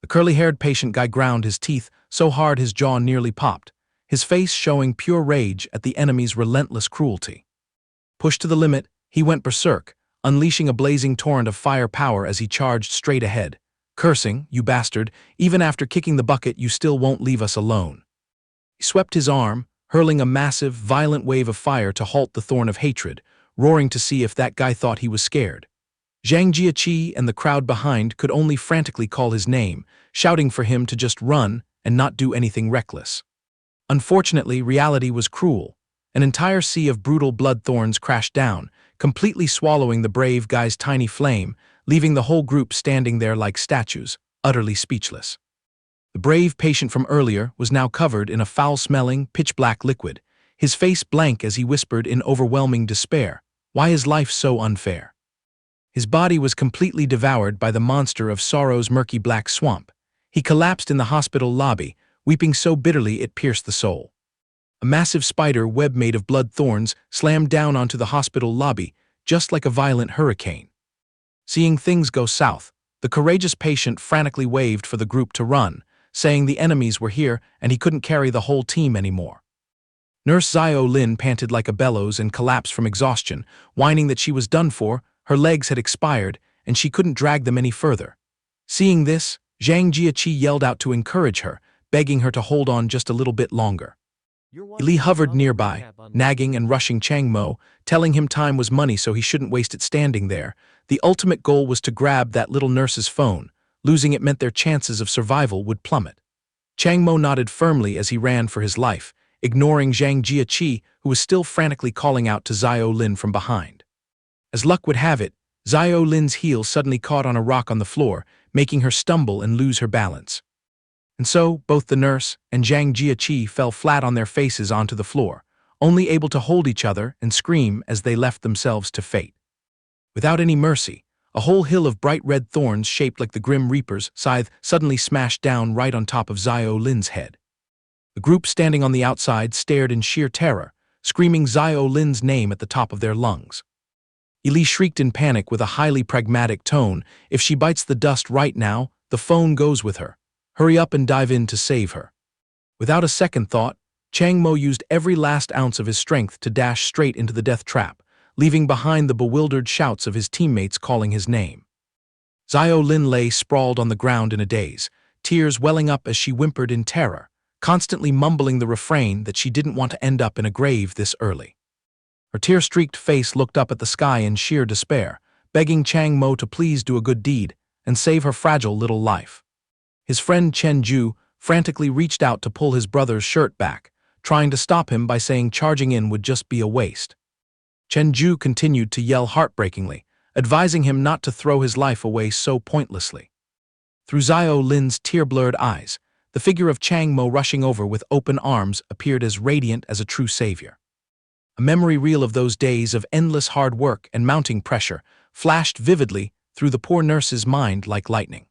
The curly-haired patient guy ground his teeth so hard his jaw nearly popped, his face showing pure rage at the enemy's relentless cruelty. Pushed to the limit, he went berserk, unleashing a blazing torrent of fire power as he charged straight ahead, cursing, "You bastard, even after kicking the bucket you still won't leave us alone." He swept his arm, hurling a massive, violent wave of fire to halt the thorn of hatred, roaring to see if that guy thought he was scared. Zhang Jiaqi and the crowd behind could only frantically call his name, shouting for him to just run and not do anything reckless. Unfortunately, reality was cruel. An entire sea of brutal blood thorns crashed down, completely swallowing the brave guy's tiny flame, leaving the whole group standing there like statues, utterly speechless. The brave patient from earlier was now covered in a foul-smelling, pitch-black liquid, his face blank as he whispered in overwhelming despair, "Why is life so unfair?" His body was completely devoured by the monster of sorrow's murky black swamp. He collapsed in the hospital lobby, weeping so bitterly it pierced the soul. A massive spider web made of blood thorns slammed down onto the hospital lobby, just like a violent hurricane. Seeing things go south, the courageous patient frantically waved for the group to run, saying the enemies were here and he couldn't carry the whole team anymore. Nurse Xiao Lin panted like a bellows and collapsed from exhaustion, whining that she was done for, her legs had expired, and she couldn't drag them any further. Seeing this, Zhang Jiaqi yelled out to encourage her, begging her to hold on just a little bit longer. Li hovered nearby, nagging and rushing Chang Mo, telling him time was money so he shouldn't waste it standing there. The ultimate goal was to grab that little nurse's phone. Losing it meant their chances of survival would plummet. Chang Mo nodded firmly as he ran for his life, ignoring Zhang Jiaqi, who was still frantically calling out to Xiao Lin from behind. As luck would have it, Xiao Lin's heel suddenly caught on a rock on the floor, making her stumble and lose her balance. And so, both the nurse and Zhang Jiaqi fell flat on their faces onto the floor, only able to hold each other and scream as they left themselves to fate. Without any mercy, a whole hill of bright red thorns shaped like the Grim Reaper's scythe suddenly smashed down right on top of Xiao Lin's head. The group standing on the outside stared in sheer terror, screaming Xiao Lin's name at the top of their lungs. Li shrieked in panic with a highly pragmatic tone, "If she bites the dust right now, the phone goes with her. Hurry up and dive in to save her." Without a second thought, Chang Mo used every last ounce of his strength to dash straight into the death trap, leaving behind the bewildered shouts of his teammates calling his name. Xiao Lin lay sprawled on the ground in a daze, tears welling up as she whimpered in terror, constantly mumbling the refrain that she didn't want to end up in a grave this early. Her tear-streaked face looked up at the sky in sheer despair, begging Chang Mo to please do a good deed and save her fragile little life. His friend Chen Ju frantically reached out to pull his brother's shirt back, trying to stop him by saying charging in would just be a waste. Chen Ju continued to yell heartbreakingly, advising him not to throw his life away so pointlessly. Through Xiao Lin's tear-blurred eyes, the figure of Chang Mo rushing over with open arms appeared as radiant as a true savior. A memory reel of those days of endless hard work and mounting pressure flashed vividly through the poor nurse's mind like lightning.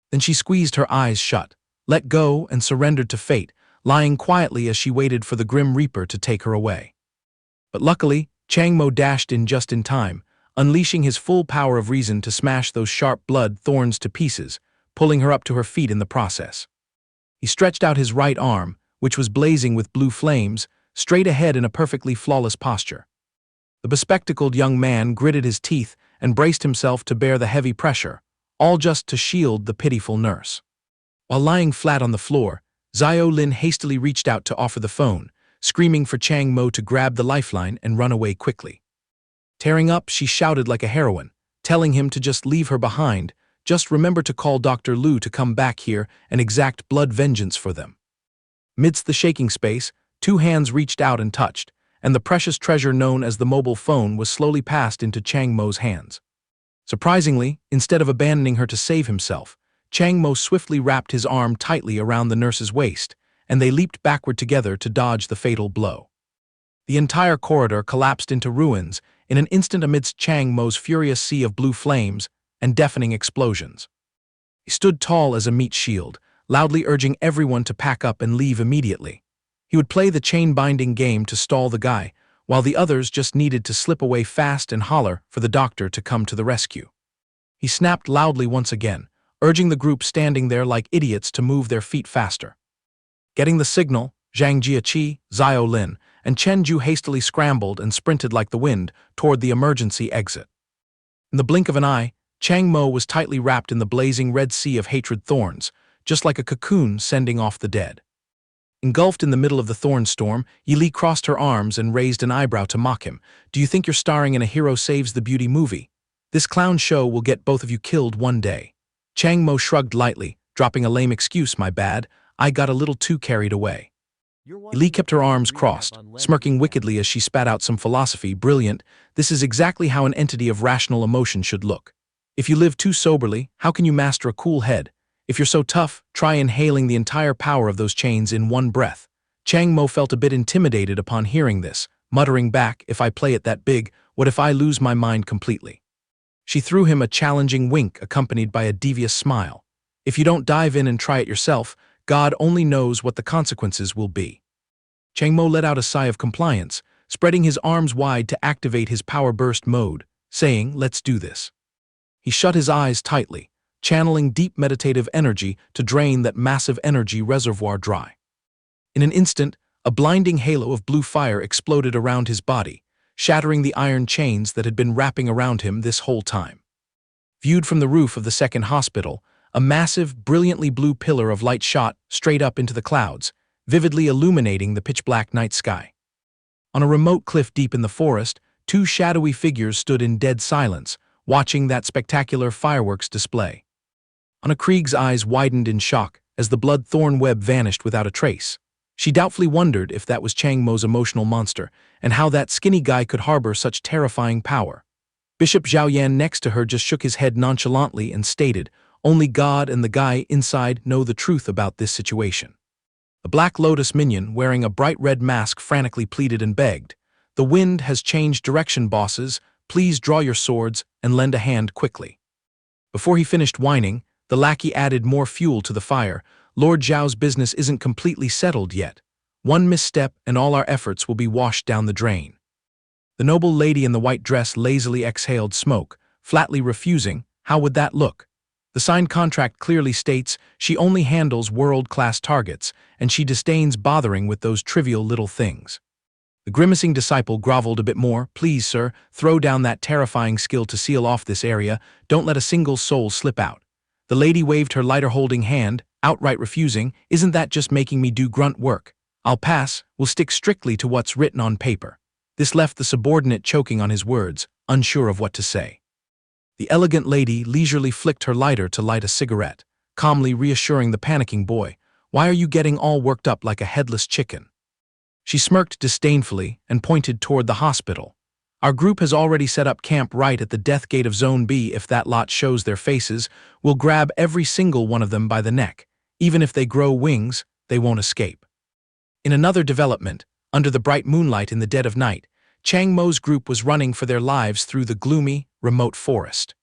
Then she squeezed her eyes shut, let go and surrendered to fate, lying quietly as she waited for the Grim Reaper to take her away. But luckily, Chang Mo dashed in just in time, unleashing his full power of reason to smash those sharp blood thorns to pieces, pulling her up to her feet in the process. He stretched out his right arm, which was blazing with blue flames, straight ahead in a perfectly flawless posture. The bespectacled young man gritted his teeth and braced himself to bear the heavy pressure, all just to shield the pitiful nurse. While lying flat on the floor, Xiao Lin hastily reached out to offer the phone, screaming for Chang Mo to grab the lifeline and run away quickly. Tearing up, she shouted like a heroine, telling him to just leave her behind, just remember to call Dr. Lu to come back here and exact blood vengeance for them. Midst the shaking space, two hands reached out and touched, and the precious treasure known as the mobile phone was slowly passed into Chang Mo's hands. Surprisingly, instead of abandoning her to save himself, Chang Mo swiftly wrapped his arm tightly around the nurse's waist, and they leaped backward together to dodge the fatal blow. The entire corridor collapsed into ruins in an instant amidst Chang Mo's furious sea of blue flames and deafening explosions. He stood tall as a meat shield, loudly urging everyone to pack up and leave immediately. He would play the chain-binding game to stall the guy, while the others just needed to slip away fast and holler for the doctor to come to the rescue. He snapped loudly once again, urging the group standing there like idiots to move their feet faster. Getting the signal, Zhang Jiaqi, Xiao Lin, and Chen Ju hastily scrambled and sprinted like the wind toward the emergency exit. In the blink of an eye, Chang Mo was tightly wrapped in the blazing red sea of hatred thorns, just like a cocoon sending off the dead. Engulfed in the middle of the thorn storm, Li crossed her arms and raised an eyebrow to mock him. "Do you think you're starring in a Hero Saves the Beauty movie? This clown show will get both of you killed one day." Chang Mo shrugged lightly, dropping a lame excuse, "My bad, I got a little too carried away." Li kept her arms crossed, smirking wickedly as she spat out some philosophy. "Brilliant, this is exactly how an entity of rational emotion should look. If you live too soberly, how can you master a cool head? If you're so tough, try inhaling the entire power of those chains in one breath. Chang Mo felt a bit intimidated upon hearing this, muttering back, if I play it that big, what if I lose my mind completely? She threw him a challenging wink accompanied by a devious smile. If you don't dive in and try it yourself, God only knows what the consequences will be. Chang Mo let out a sigh of compliance, spreading his arms wide to activate his power burst mode, saying, let's do this. He shut his eyes tightly, channeling deep meditative energy to drain that massive energy reservoir dry. In an instant, a blinding halo of blue fire exploded around his body, shattering the iron chains that had been wrapping around him this whole time. Viewed from the roof of the second hospital, a massive, brilliantly blue pillar of light shot straight up into the clouds, vividly illuminating the pitch-black night sky. On a remote cliff deep in the forest, two shadowy figures stood in dead silence, watching that spectacular fireworks display. Anna Krieg's eyes widened in shock as the blood-thorn web vanished without a trace. She doubtfully wondered if that was Chang Mo's emotional monster, and how that skinny guy could harbor such terrifying power. Bishop Zhao Yan next to her just shook his head nonchalantly and stated, only God and the guy inside know the truth about this situation. The Black Lotus minion, wearing a bright red mask, frantically pleaded and begged, the wind has changed direction, bosses. Please draw your swords and lend a hand quickly. Before he finished whining, the lackey added more fuel to the fire. Lord Zhao's business isn't completely settled yet. One misstep and all our efforts will be washed down the drain. The noble lady in the white dress lazily exhaled smoke, flatly refusing. How would that look? The signed contract clearly states she only handles world-class targets, and she disdains bothering with those trivial little things. The grimacing disciple groveled a bit more. Please, sir, throw down that terrifying skill to seal off this area. Don't let a single soul slip out. The lady waved her lighter-holding hand, outright refusing. Isn't that just making me do grunt work? I'll pass. We'll stick strictly to what's written on paper. This left the subordinate choking on his words, unsure of what to say. The elegant lady leisurely flicked her lighter to light a cigarette, calmly reassuring the panicking boy. Why are you getting all worked up like a headless chicken? She smirked disdainfully and pointed toward the hospital. Our group has already set up camp right at the death gate of Zone B. If that lot shows their faces, we'll grab every single one of them by the neck. Even if they grow wings, they won't escape. In another development, under the bright moonlight in the dead of night, Chang Mo's group was running for their lives through the gloomy, remote forest.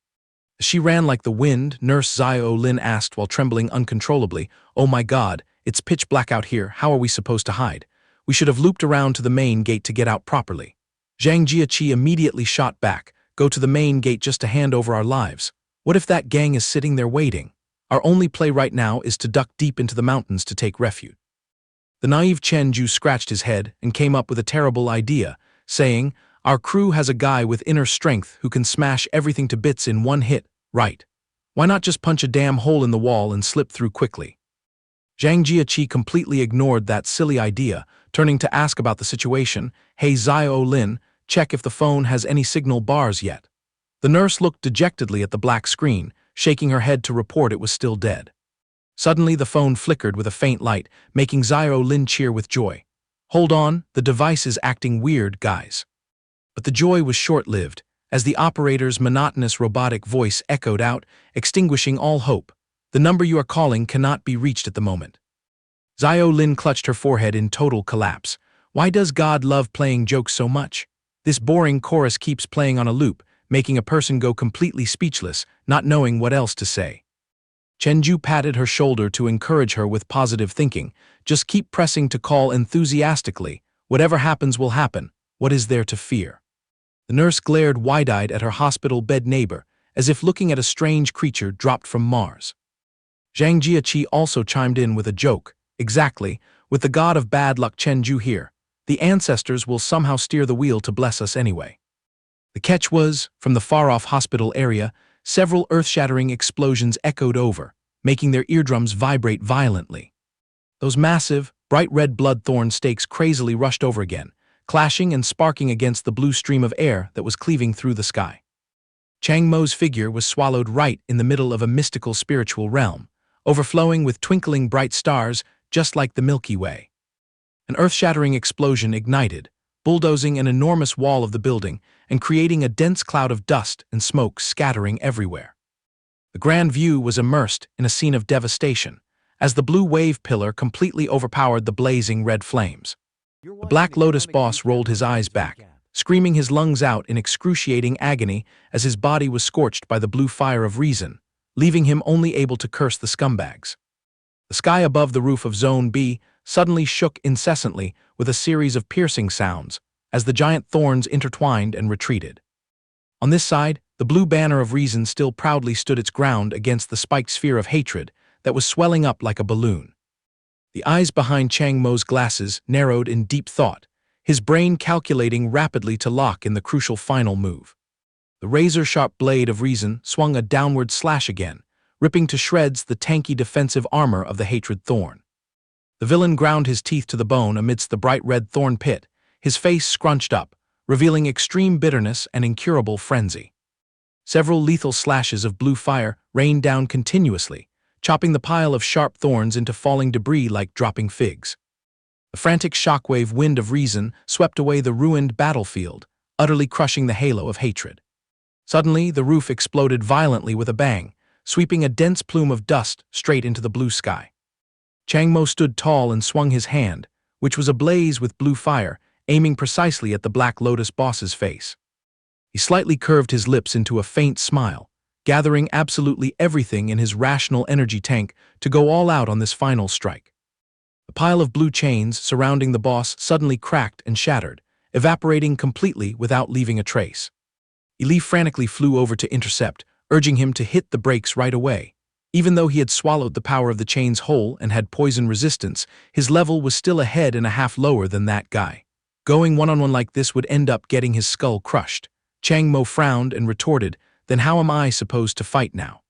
As she ran like the wind, Nurse Xiao Lin asked while trembling uncontrollably, "Oh my God, it's pitch black out here. How are we supposed to hide? We should have looped around to the main gate to get out properly." Zhang Jiaqi immediately shot back, "Go to the main gate just to hand over our lives. What if that gang is sitting there waiting? Our only play right now is to duck deep into the mountains to take refuge." The naive Chen Ju scratched his head and came up with a terrible idea, saying, "Our crew has a guy with inner strength who can smash everything to bits in one hit, right? Why not just punch a damn hole in the wall and slip through quickly?" Zhang Jiaqi completely ignored that silly idea, turning to ask about the situation. "Hey Xiao Lin, check if the phone has any signal bars yet." The nurse looked dejectedly at the black screen, shaking her head to report it was still dead. Suddenly the phone flickered with a faint light, making Xiao Lin cheer with joy. "Hold on, the device is acting weird, guys." But the joy was short-lived, as the operator's monotonous robotic voice echoed out, extinguishing all hope. "The number you are calling cannot be reached at the moment." Xiao Lin clutched her forehead in total collapse. Why does God love playing jokes so much? This boring chorus keeps playing on a loop, making a person go completely speechless, not knowing what else to say. Chenju patted her shoulder to encourage her with positive thinking. "Just keep pressing to call enthusiastically. Whatever happens will happen. What is there to fear?" The nurse glared wide-eyed at her hospital bed neighbor, as if looking at a strange creature dropped from Mars. Zhang Jiaqi also chimed in with a joke. "Exactly, with the god of bad luck Chenju here, the ancestors will somehow steer the wheel to bless us anyway." The catch was, from the far-off hospital area, several earth-shattering explosions echoed over, making their eardrums vibrate violently. Those massive, bright red blood-thorn stakes crazily rushed over again, clashing and sparking against the blue stream of air that was cleaving through the sky. Chang Mo's figure was swallowed right in the middle of a mystical spiritual realm, overflowing with twinkling bright stars just like the Milky Way. An earth-shattering explosion ignited, bulldozing an enormous wall of the building and creating a dense cloud of dust and smoke scattering everywhere. The grand view was immersed in a scene of devastation, as the blue wave pillar completely overpowered the blazing red flames. The Black Lotus boss rolled his eyes back, screaming his lungs out in excruciating agony as his body was scorched by the blue fire of reason, leaving him only able to curse the scumbags. The sky above the roof of Zone B suddenly shook incessantly with a series of piercing sounds as the giant thorns intertwined and retreated. On this side, the blue banner of reason still proudly stood its ground against the spiked sphere of hatred that was swelling up like a balloon. The eyes behind Chang Mo's glasses narrowed in deep thought, his brain calculating rapidly to lock in the crucial final move. The razor-sharp blade of reason swung a downward slash again, ripping to shreds the tanky defensive armor of the hatred thorn. The villain ground his teeth to the bone amidst the bright red thorn pit, his face scrunched up, revealing extreme bitterness and incurable frenzy. Several lethal slashes of blue fire rained down continuously, chopping the pile of sharp thorns into falling debris like dropping figs. The frantic shockwave wind of reason swept away the ruined battlefield, utterly crushing the halo of hatred. Suddenly, the roof exploded violently with a bang, sweeping a dense plume of dust straight into the blue sky. Chang Mo stood tall and swung his hand, which was ablaze with blue fire, aiming precisely at the Black Lotus boss's face. He slightly curved his lips into a faint smile, gathering absolutely everything in his rational energy tank to go all out on this final strike. The pile of blue chains surrounding the boss suddenly cracked and shattered, evaporating completely without leaving a trace. Eli frantically flew over to intercept, urging him to hit the brakes right away. Even though he had swallowed the power of the chains whole and had poison resistance, his level was still a head and a half lower than that guy. Going one-on-one like this would end up getting his skull crushed. Chang Mo frowned and retorted, "Then how am I supposed to fight now?"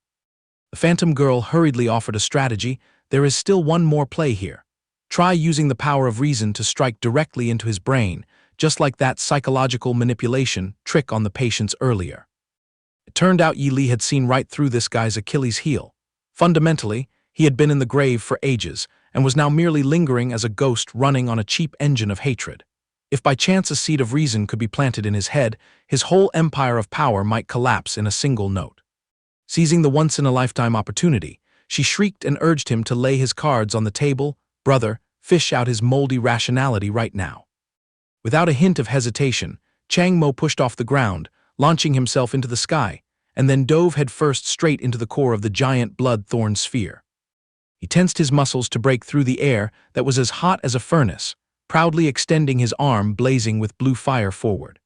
The Phantom Girl hurriedly offered a strategy. "There is still one more play here. Try using the power of reason to strike directly into his brain, just like that psychological manipulation trick on the patients earlier." It turned out Yi Li had seen right through this guy's Achilles heel. Fundamentally, he had been in the grave for ages and was now merely lingering as a ghost running on a cheap engine of hatred. If by chance a seed of reason could be planted in his head, his whole empire of power might collapse in a single note. Seizing the once-in-a-lifetime opportunity, she shrieked and urged him to lay his cards on the table. "Brother, fish out his moldy rationality right now." Without a hint of hesitation, Chang Mo pushed off the ground, launching himself into the sky, and then dove headfirst straight into the core of the giant blood-thorn sphere. He tensed his muscles to break through the air that was as hot as a furnace, proudly extending his arm blazing with blue fire forward.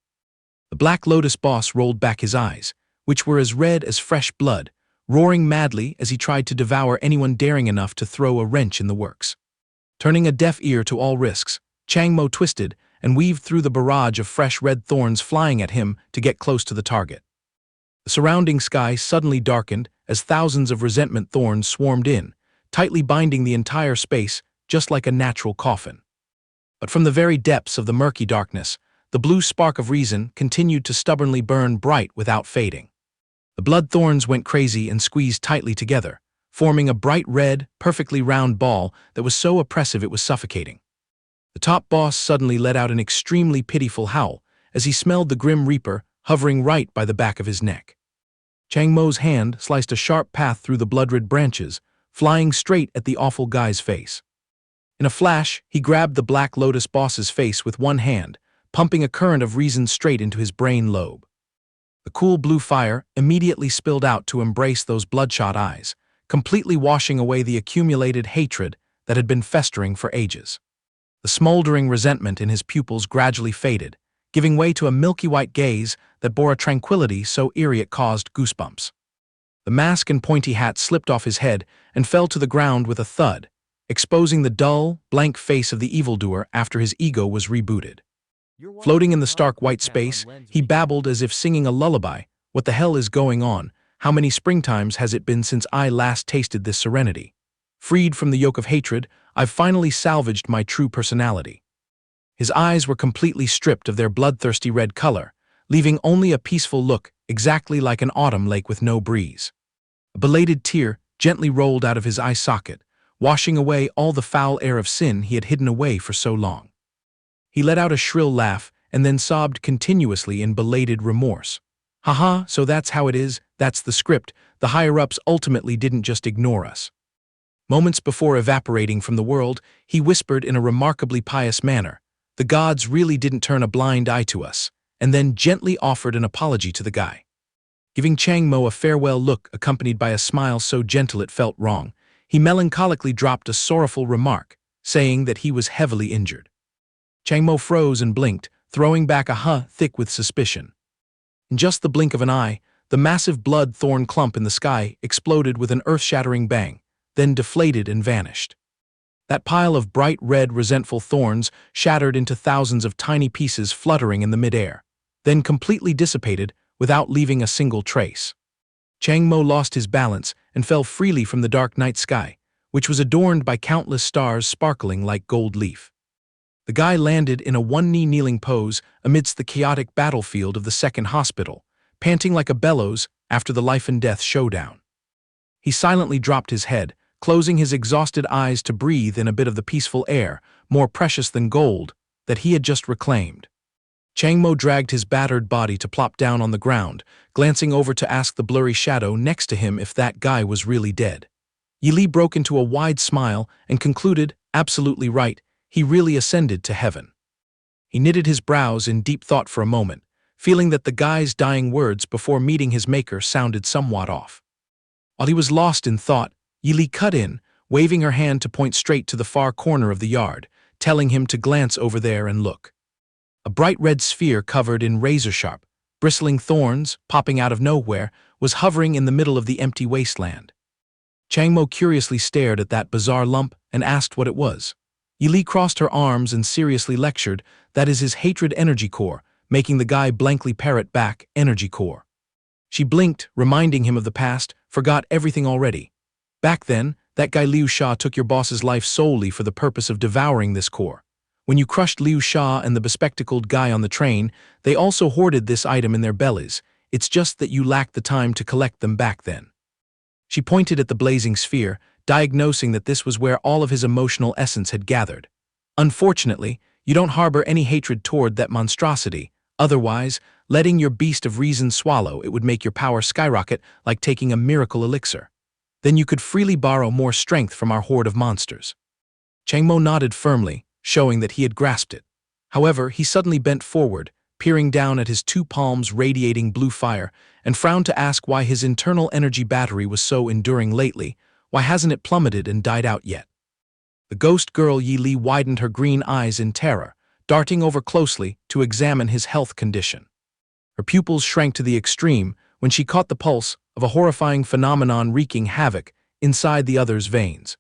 The Black Lotus boss rolled back his eyes, which were as red as fresh blood, roaring madly as he tried to devour anyone daring enough to throw a wrench in the works. Turning a deaf ear to all risks, Chang Mo twisted and weaved through the barrage of fresh red thorns flying at him to get close to the target. The surrounding sky suddenly darkened as thousands of resentment thorns swarmed in, tightly binding the entire space just like a natural coffin. But from the very depths of the murky darkness, the blue spark of reason continued to stubbornly burn bright without fading. The blood thorns went crazy and squeezed tightly together, forming a bright red, perfectly round ball that was so oppressive it was suffocating. The top boss suddenly let out an extremely pitiful howl as he smelled the Grim Reaper hovering right by the back of his neck. Chang Mo's hand sliced a sharp path through the blood-red branches, flying straight at the awful guy's face. In a flash, he grabbed the Black Lotus boss's face with one hand, pumping a current of reason straight into his brain lobe. The cool blue fire immediately spilled out to embrace those bloodshot eyes, completely washing away the accumulated hatred that had been festering for ages. The smoldering resentment in his pupils gradually faded, giving way to a milky white gaze that bore a tranquility so eerie it caused goosebumps. The mask and pointy hat slipped off his head and fell to the ground with a thud, exposing the dull, blank face of the evildoer after his ego was rebooted. Floating in the stark white space, he babbled as if singing a lullaby. "What the hell is going on? How many springtimes has it been since I last tasted this serenity? Freed from the yoke of hatred, I've finally salvaged my true personality." His eyes were completely stripped of their bloodthirsty red color, leaving only a peaceful look exactly like an autumn lake with no breeze. A belated tear gently rolled out of his eye socket, washing away all the foul air of sin he had hidden away for so long. He let out a shrill laugh and then sobbed continuously in belated remorse. Haha, so that's how it is, that's the script. The higher-ups ultimately didn't just ignore us. Moments before evaporating from the world, he whispered in a remarkably pious manner, the gods really didn't turn a blind eye to us, and then gently offered an apology to the guy. Giving Chang Mo a farewell look accompanied by a smile so gentle it felt wrong, he melancholically dropped a sorrowful remark, saying that he was heavily injured. Chang Mo froze and blinked, throwing back a huh thick with suspicion. In just the blink of an eye, the massive blood-thorn clump in the sky exploded with an earth-shattering bang, then deflated and vanished. That pile of bright red, resentful thorns shattered into thousands of tiny pieces fluttering in the midair, then completely dissipated without leaving a single trace. Chang Mo lost his balance and fell freely from the dark night sky, which was adorned by countless stars sparkling like gold leaf. The guy landed in a one-knee kneeling pose amidst the chaotic battlefield of the second hospital, panting like a bellows after the life-and-death showdown. He silently dropped his head, closing his exhausted eyes to breathe in a bit of the peaceful air, more precious than gold, that he had just reclaimed. Chang Mo dragged his battered body to plop down on the ground, glancing over to ask the blurry shadow next to him if that guy was really dead. Yi Li broke into a wide smile and concluded, absolutely right, he really ascended to heaven. He knitted his brows in deep thought for a moment, feeling that the guy's dying words before meeting his maker sounded somewhat off. While he was lost in thought, Yi Li cut in, waving her hand to point straight to the far corner of the yard, telling him to glance over there and look. A bright red sphere covered in razor-sharp, bristling thorns, popping out of nowhere, was hovering in the middle of the empty wasteland. Chang Mo curiously stared at that bizarre lump and asked what it was. Yi Li crossed her arms and seriously lectured, that is his hatred energy core, making the guy blankly parrot back, energy core. She blinked, reminding him of the past, forgot everything already. Back then, that guy Liu Sha took your boss's life solely for the purpose of devouring this core. When you crushed Liu Sha and the bespectacled guy on the train, they also hoarded this item in their bellies. It's just that you lacked the time to collect them back then. She pointed at the blazing sphere, diagnosing that this was where all of his emotional essence had gathered. Unfortunately, you don't harbor any hatred toward that monstrosity. Otherwise, letting your beast of reason swallow it would make your power skyrocket like taking a miracle elixir. Then you could freely borrow more strength from our horde of monsters. Chang Mo nodded firmly, showing that he had grasped it. However, he suddenly bent forward, peering down at his two palms radiating blue fire, and frowned to ask why his internal energy battery was so enduring lately. Why hasn't it plummeted and died out yet? The ghost girl Yi Li widened her green eyes in terror, darting over closely to examine his health condition. Her pupils shrank to the extreme when she caught the pulse of a horrifying phenomenon wreaking havoc inside the other's veins.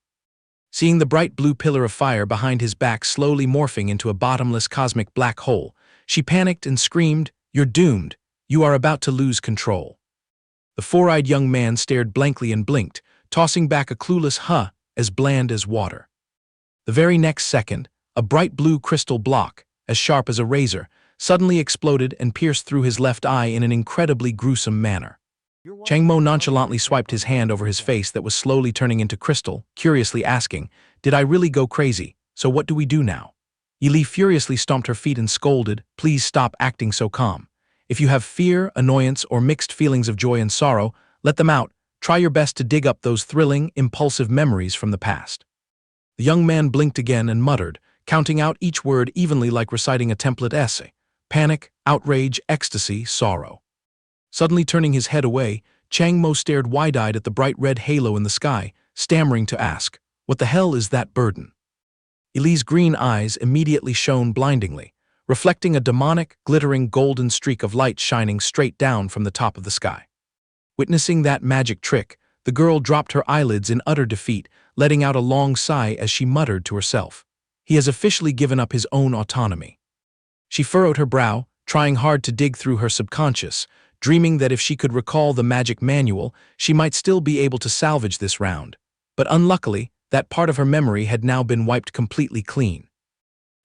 Seeing the bright blue pillar of fire behind his back slowly morphing into a bottomless cosmic black hole, she panicked and screamed, "You're doomed. You are about to lose control." The four-eyed young man stared blankly and blinked, tossing back a clueless huh, as bland as water. The very next second, a bright blue crystal block, as sharp as a razor, suddenly exploded and pierced through his left eye in an incredibly gruesome manner. Chang Mo nonchalantly swiped his hand over his face that was slowly turning into crystal, curiously asking, "Did I really go crazy? So what do we do now?" Yi Li furiously stomped her feet and scolded, "Please stop acting so calm. If you have fear, annoyance, or mixed feelings of joy and sorrow, let them out. Try your best to dig up those thrilling, impulsive memories from the past." The young man blinked again and muttered, counting out each word evenly like reciting a template essay. Panic, outrage, ecstasy, sorrow. Suddenly turning his head away, Chang Mo stared wide-eyed at the bright red halo in the sky, stammering to ask, "What the hell is that burden?" Yi Li's green eyes immediately shone blindingly, reflecting a demonic, glittering golden streak of light shining straight down from the top of the sky. Witnessing that magic trick, the girl dropped her eyelids in utter defeat, letting out a long sigh as she muttered to herself, "He has officially given up his own autonomy." She furrowed her brow, trying hard to dig through her subconscious, dreaming that if she could recall the magic manual, she might still be able to salvage this round. But unluckily, that part of her memory had now been wiped completely clean.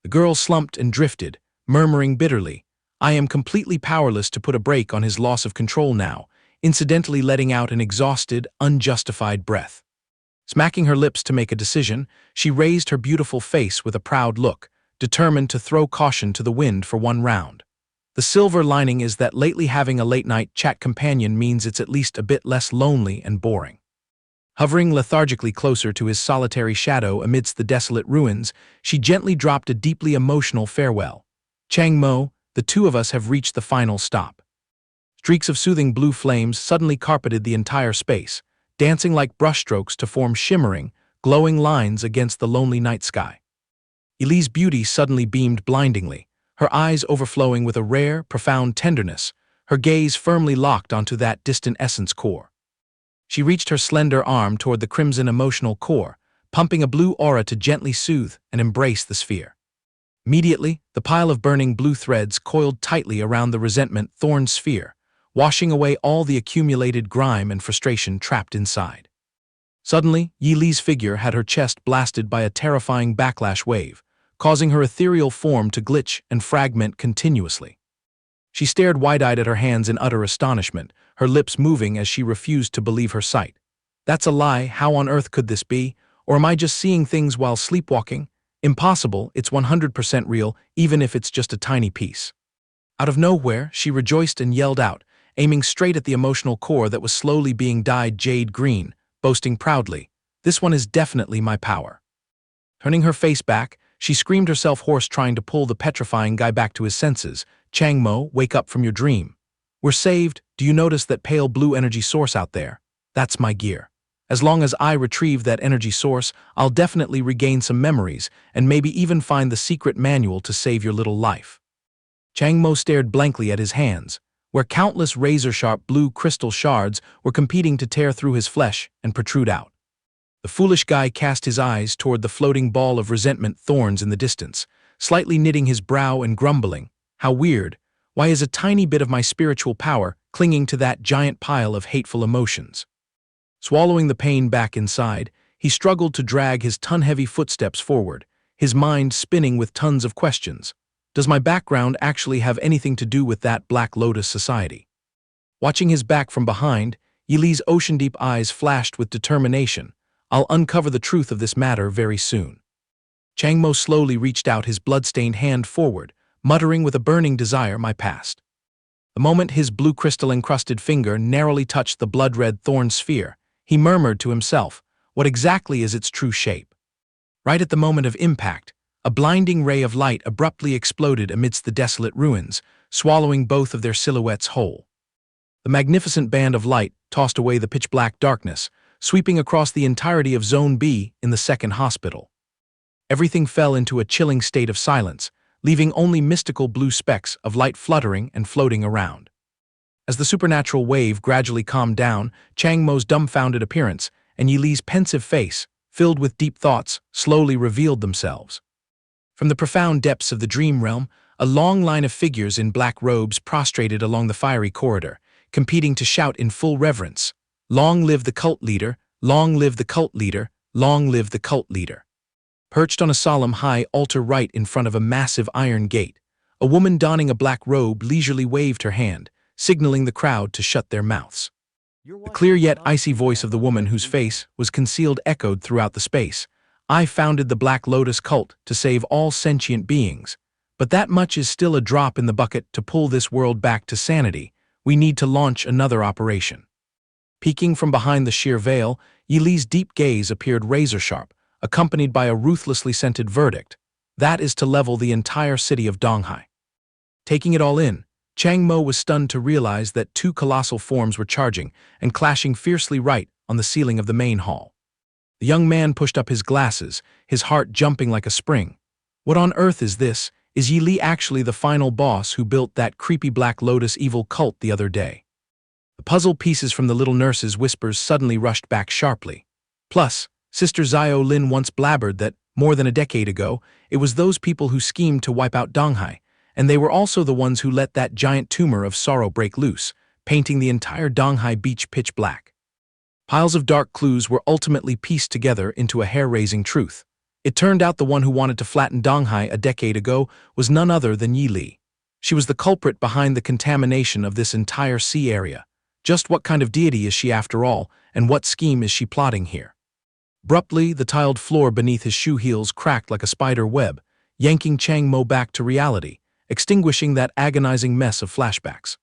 The girl slumped and drifted, murmuring bitterly, "I am completely powerless to put a brake on his loss of control now," incidentally letting out an exhausted, unjustified breath. Smacking her lips to make a decision, she raised her beautiful face with a proud look, determined to throw caution to the wind for one round. The silver lining is that lately having a late-night chat companion means it's at least a bit less lonely and boring. Hovering lethargically closer to his solitary shadow amidst the desolate ruins, she gently dropped a deeply emotional farewell. Chang Mo, the two of us have reached the final stop. Streaks of soothing blue flames suddenly carpeted the entire space, dancing like brushstrokes to form shimmering, glowing lines against the lonely night sky. Yili's beauty suddenly beamed blindingly, her eyes overflowing with a rare, profound tenderness, her gaze firmly locked onto that distant essence core. She reached her slender arm toward the crimson emotional core, pumping a blue aura to gently soothe and embrace the sphere. Immediately, the pile of burning blue threads coiled tightly around the resentment thorn sphere, washing away all the accumulated grime and frustration trapped inside. Suddenly, Yili's figure had her chest blasted by a terrifying backlash wave, causing her ethereal form to glitch and fragment continuously. She stared wide-eyed at her hands in utter astonishment, her lips moving as she refused to believe her sight. That's a lie, how on earth could this be? Or am I just seeing things while sleepwalking? Impossible, it's 100% real, even if it's just a tiny piece. Out of nowhere, she rejoiced and yelled out, aiming straight at the emotional core that was slowly being dyed jade green, boasting proudly, "This one is definitely my power." Turning her face back, she screamed herself hoarse, trying to pull the petrifying guy back to his senses. "Chang Mo, wake up from your dream. We're saved. Do you notice that pale blue energy source out there? That's my gear. As long as I retrieve that energy source, I'll definitely regain some memories and maybe even find the secret manual to save your little life." Chang Mo stared blankly at his hands, where countless razor-sharp blue crystal shards were competing to tear through his flesh and protrude out. The foolish guy cast his eyes toward the floating ball of resentment thorns in the distance, slightly knitting his brow and grumbling, "How weird. Why is a tiny bit of my spiritual power clinging to that giant pile of hateful emotions?" Swallowing the pain back inside, he struggled to drag his ton-heavy footsteps forward, his mind spinning with tons of questions. Does my background actually have anything to do with that Black Lotus society? Watching his back from behind, Yili's ocean-deep eyes flashed with determination. I'll uncover the truth of this matter very soon. Chang Mo slowly reached out his blood-stained hand forward, muttering with a burning desire, "My past." The moment his blue crystal-encrusted finger narrowly touched the blood-red thorn sphere, he murmured to himself, "What exactly is its true shape?" Right at the moment of impact, a blinding ray of light abruptly exploded amidst the desolate ruins, swallowing both of their silhouettes whole. The magnificent band of light tossed away the pitch-black darkness, sweeping across the entirety of Zone B in the second hospital. Everything fell into a chilling state of silence, leaving only mystical blue specks of light fluttering and floating around. As the supernatural wave gradually calmed down, Chang Mo's dumbfounded appearance and Yili's pensive face, filled with deep thoughts, slowly revealed themselves. From the profound depths of the dream realm, a long line of figures in black robes prostrated along the fiery corridor, competing to shout in full reverence, "Long live the cult leader, long live the cult leader, long live the cult leader." Perched on a solemn high altar right in front of a massive iron gate, a woman donning a black robe leisurely waved her hand, signaling the crowd to shut their mouths. The clear yet icy voice of the woman whose face was concealed echoed throughout the space. "I founded the Black Lotus cult to save all sentient beings, but that much is still a drop in the bucket to pull this world back to sanity. We need to launch another operation." Peeking from behind the sheer veil, Yili's deep gaze appeared razor-sharp, accompanied by a ruthlessly scented verdict. "That is to level the entire city of Donghai." Taking it all in, Chang Mo was stunned to realize that two colossal forms were charging and clashing fiercely right on the ceiling of the main hall. The young man pushed up his glasses, his heart jumping like a spring. What on earth is this? Is Yili actually the final boss who built that creepy Black Lotus evil cult the other day? The puzzle pieces from the little nurse's whispers suddenly rushed back sharply. Plus, Sister Zio Lin once blabbered that, more than a decade ago, it was those people who schemed to wipe out Donghai, and they were also the ones who let that giant tumor of sorrow break loose, painting the entire Donghai beach pitch black. Piles of dark clues were ultimately pieced together into a hair-raising truth. It turned out the one who wanted to flatten Donghai a decade ago was none other than Yili. She was the culprit behind the contamination of this entire sea area. Just what kind of deity is she after all, and what scheme is she plotting here? Abruptly, the tiled floor beneath his shoe heels cracked like a spider web, yanking Chang Mo back to reality, extinguishing that agonizing mess of flashbacks.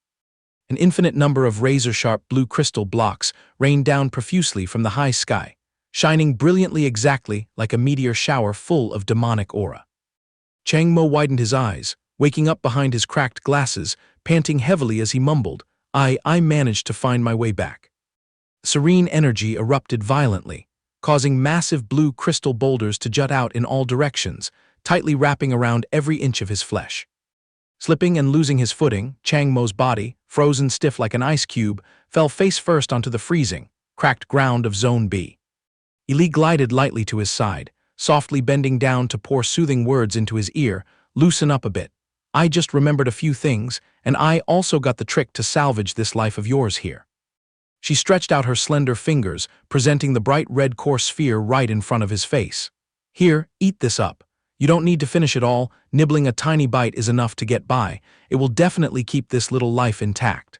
An infinite number of razor-sharp blue crystal blocks rained down profusely from the high sky, shining brilliantly exactly like a meteor shower full of demonic aura. Chang Mo widened his eyes, waking up behind his cracked glasses, panting heavily as he mumbled, I managed to find my way back." Serene energy erupted violently, causing massive blue crystal boulders to jut out in all directions, tightly wrapping around every inch of his flesh. Slipping and losing his footing, Chang Mo's body, frozen stiff like an ice cube, fell face first onto the freezing, cracked ground of Zone B. Ili glided lightly to his side, softly bending down to pour soothing words into his ear. "Loosen up a bit. I just remembered a few things, and I also got the trick to salvage this life of yours here." She stretched out her slender fingers, presenting the bright red core sphere right in front of his face. "Here, eat this up. You don't need to finish it all. Nibbling a tiny bite is enough to get by. It will definitely keep this little life intact."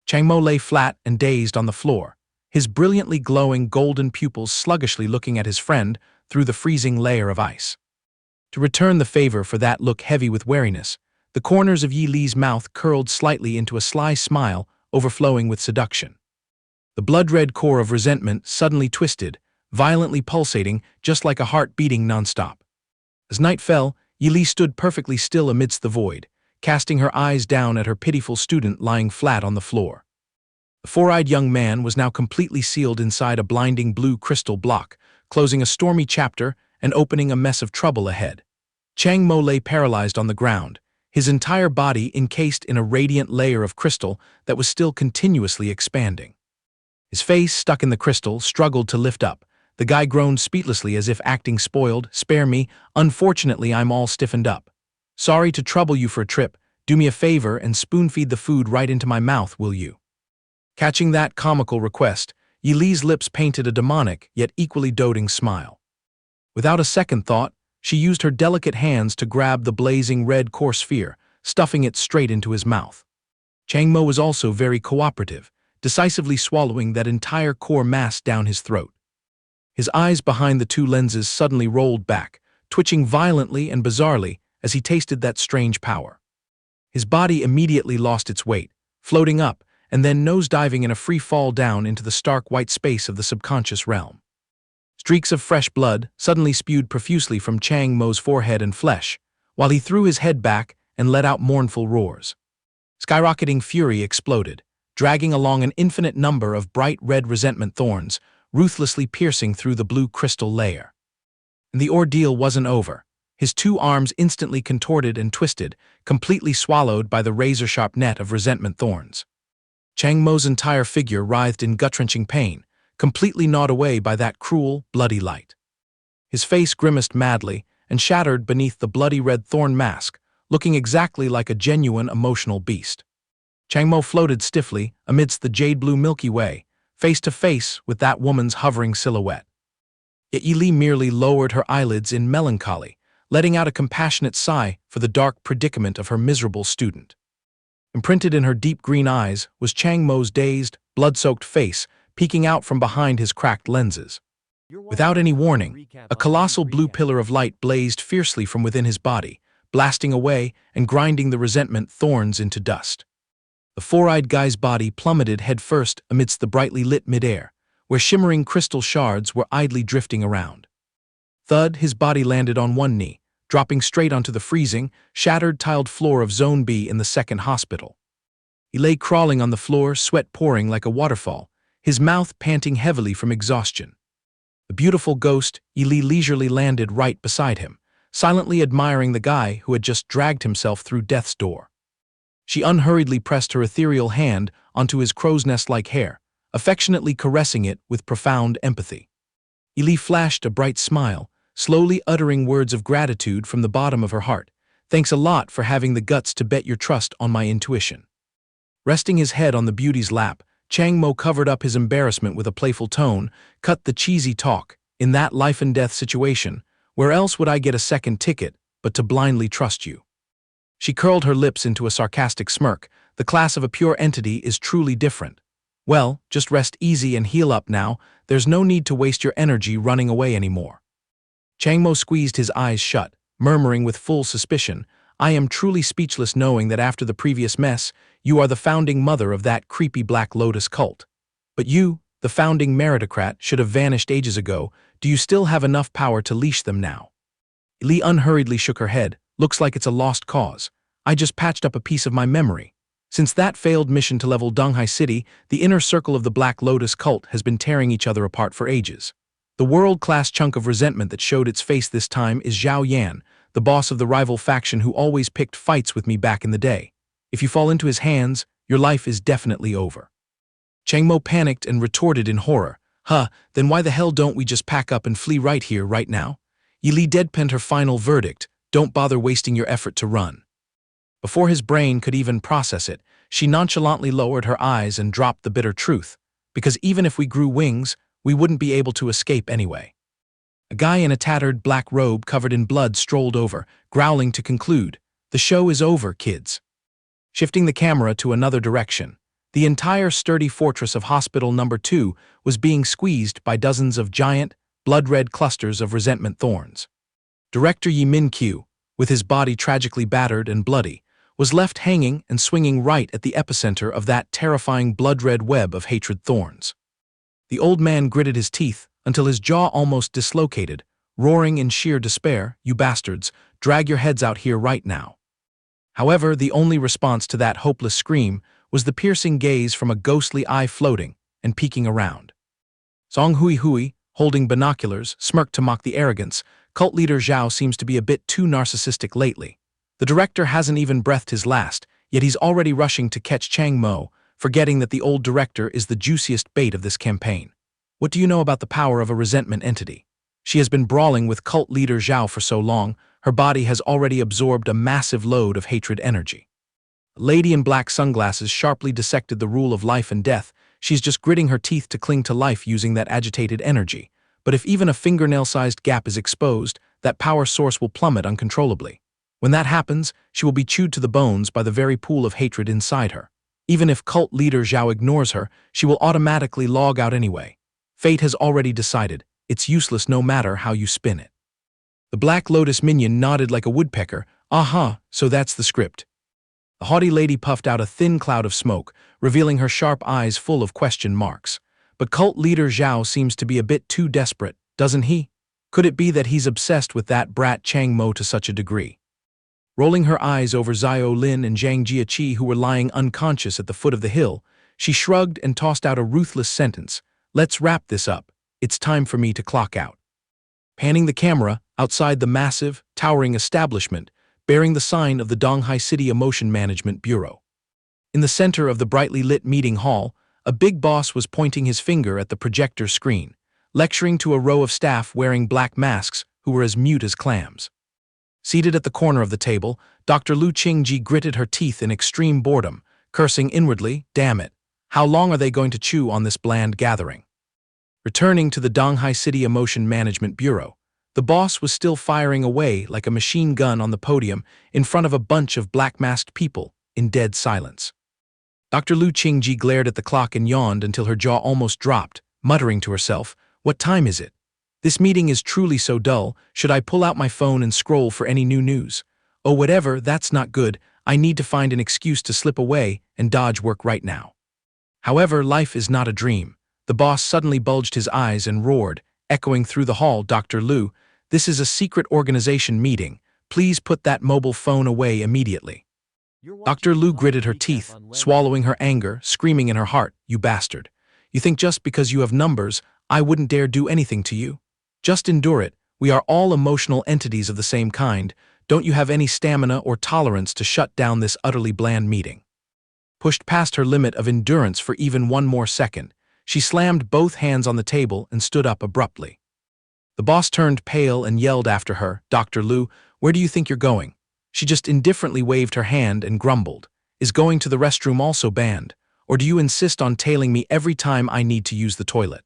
Chang Mo lay flat and dazed on the floor, his brilliantly glowing golden pupils sluggishly looking at his friend through the freezing layer of ice. To return the favor for that look heavy with wariness, the corners of Yi Li's mouth curled slightly into a sly smile overflowing with seduction. The blood-red core of resentment suddenly twisted, violently pulsating just like a heart beating nonstop. As night fell, Yi Li stood perfectly still amidst the void, casting her eyes down at her pitiful student lying flat on the floor. The four-eyed young man was now completely sealed inside a blinding blue crystal block, closing a stormy chapter and opening a mess of trouble ahead. Chang Mo lay paralyzed on the ground, his entire body encased in a radiant layer of crystal that was still continuously expanding. His face, stuck in the crystal, struggled to lift up. The guy groaned speechlessly as if acting spoiled. "Spare me, unfortunately I'm all stiffened up. Sorry to trouble you for a trip. Do me a favor and spoon-feed the food right into my mouth, will you?" Catching that comical request, Yi Li's lips painted a demonic yet equally doting smile. Without a second thought, she used her delicate hands to grab the blazing red core sphere, stuffing it straight into his mouth. Chang Mo was also very cooperative, decisively swallowing that entire core mass down his throat. His eyes behind the two lenses suddenly rolled back, twitching violently and bizarrely as he tasted that strange power. His body immediately lost its weight, floating up and then nosediving in a free fall down into the stark white space of the subconscious realm. Streaks of fresh blood suddenly spewed profusely from Chang Mo's forehead and flesh, while he threw his head back and let out mournful roars. Skyrocketing fury exploded, dragging along an infinite number of bright red resentment thorns, ruthlessly piercing through the blue crystal layer. And the ordeal wasn't over. His two arms instantly contorted and twisted, completely swallowed by the razor-sharp net of resentment thorns. Chang Mo's entire figure writhed in gut-wrenching pain, completely gnawed away by that cruel, bloody light. His face grimaced madly and shattered beneath the bloody red thorn mask, looking exactly like a genuine emotional beast. Chang Mo floated stiffly amidst the jade-blue Milky Way, face to face with that woman's hovering silhouette. Yet Yi Li merely lowered her eyelids in melancholy, letting out a compassionate sigh for the dark predicament of her miserable student. Imprinted in her deep green eyes was Chang Mo's dazed, blood-soaked face peeking out from behind his cracked lenses. Without any warning, a colossal blue pillar of light blazed fiercely from within his body, blasting away and grinding the resentment thorns into dust. The four-eyed guy's body plummeted headfirst amidst the brightly lit midair, where shimmering crystal shards were idly drifting around. Thud, his body landed on one knee, dropping straight onto the freezing, shattered tiled floor of Zone B in the second hospital. He lay crawling on the floor, sweat pouring like a waterfall, his mouth panting heavily from exhaustion. The beautiful ghost, Yi Li, leisurely landed right beside him, silently admiring the guy who had just dragged himself through death's door. She unhurriedly pressed her ethereal hand onto his crow's nest-like hair, affectionately caressing it with profound empathy. Yi Li flashed a bright smile, slowly uttering words of gratitude from the bottom of her heart. "Thanks a lot for having the guts to bet your trust on my intuition." Resting his head on the beauty's lap, Chang Mo covered up his embarrassment with a playful tone. "Cut the cheesy talk. In that life-and-death situation, where else would I get a second ticket but to blindly trust you?" She curled her lips into a sarcastic smirk. "The class of a pure entity is truly different. Well, just rest easy and heal up now. There's no need to waste your energy running away anymore." Chang Mo squeezed his eyes shut, murmuring with full suspicion, I am truly speechless knowing that after the previous mess, you are the founding mother of that creepy Black Lotus cult. But you, the founding meritocrat, should have vanished ages ago. Do you still have enough power to leash them now? Lee unhurriedly shook her head. Looks like it's a lost cause. I just patched up a piece of my memory. Since that failed mission to level Donghai City, the inner circle of the Black Lotus cult has been tearing each other apart for ages. The world-class chunk of resentment that showed its face this time is Zhao Yan, the boss of the rival faction who always picked fights with me back in the day. If you fall into his hands, your life is definitely over. Chang Mo panicked and retorted in horror. Then why the hell don't we just pack up and flee right here, right now? Yi Li deadpanned her final verdict. Don't bother wasting your effort to run. Before his brain could even process it, she nonchalantly lowered her eyes and dropped the bitter truth. Because even if we grew wings, we wouldn't be able to escape anyway. A guy in a tattered black robe covered in blood strolled over, growling to conclude, "The show is over, kids." Shifting the camera to another direction, the entire sturdy fortress of Hospital Number 2 was being squeezed by dozens of giant, blood-red clusters of resentment thorns. Director Yi Min-kyu, with his body tragically battered and bloody, was left hanging and swinging right at the epicenter of that terrifying blood-red web of hatred thorns. The old man gritted his teeth until his jaw almost dislocated, roaring in sheer despair, "You bastards, drag your heads out here right now." However, the only response to that hopeless scream was the piercing gaze from a ghostly eye floating and peeking around. Song Hui Hui, holding binoculars, smirked to mock the arrogance. Cult leader Zhao seems to be a bit too narcissistic lately. The director hasn't even breathed his last, yet he's already rushing to catch Chang Mo, forgetting that the old director is the juiciest bait of this campaign. What do you know about the power of a resentment entity? She has been brawling with cult leader Zhao for so long, her body has already absorbed a massive load of hatred energy. A lady in black sunglasses sharply dissected the rule of life and death. She's just gritting her teeth to cling to life using that agitated energy. But if even a fingernail-sized gap is exposed, that power source will plummet uncontrollably. When that happens, she will be chewed to the bones by the very pool of hatred inside her. Even if cult leader Zhao ignores her, she will automatically log out anyway. Fate has already decided. It's useless no matter how you spin it. The Black Lotus minion nodded like a woodpecker. So that's the script. The haughty lady puffed out a thin cloud of smoke, revealing her sharp eyes full of question marks. But cult leader Zhao seems to be a bit too desperate, doesn't he? Could it be that he's obsessed with that brat Chang Mo to such a degree? Rolling her eyes over Xiao Lin and Zhang Jiaqi, who were lying unconscious at the foot of the hill, she shrugged and tossed out a ruthless sentence. "Let's wrap this up. It's time for me to clock out." Panning the camera, outside the massive, towering establishment, bearing the sign of the Donghai City Emotion Management Bureau. In the center of the brightly lit meeting hall, a big boss was pointing his finger at the projector screen, lecturing to a row of staff wearing black masks who were as mute as clams. Seated at the corner of the table, Dr. Lu Qingji gritted her teeth in extreme boredom, cursing inwardly, "Damn it, how long are they going to chew on this bland gathering?" Returning to the Donghai City Emotion Management Bureau, the boss was still firing away like a machine gun on the podium in front of a bunch of black-masked people in dead silence. Dr. Lu Qingji glared at the clock and yawned until her jaw almost dropped, muttering to herself, "What time is it? This meeting is truly so dull. Should I pull out my phone and scroll for any new news? Oh, whatever, that's not good. I need to find an excuse to slip away and dodge work right now." However, life is not a dream. The boss suddenly bulged his eyes and roared, echoing through the hall, "Dr. Lu, this is a secret organization meeting. Please put that mobile phone away immediately." Dr. Lu gritted her teeth, swallowing her anger, screaming in her heart, "You bastard. You think just because you have numbers, I wouldn't dare do anything to you? Just endure it. We are all emotional entities of the same kind. Don't you have any stamina or tolerance to shut down this utterly bland meeting?" Pushed past her limit of endurance for even one more second, she slammed both hands on the table and stood up abruptly. The boss turned pale and yelled after her, "Dr. Lu, where do you think you're going?" She just indifferently waved her hand and grumbled, "Is going to the restroom also banned? Or do you insist on tailing me every time I need to use the toilet?"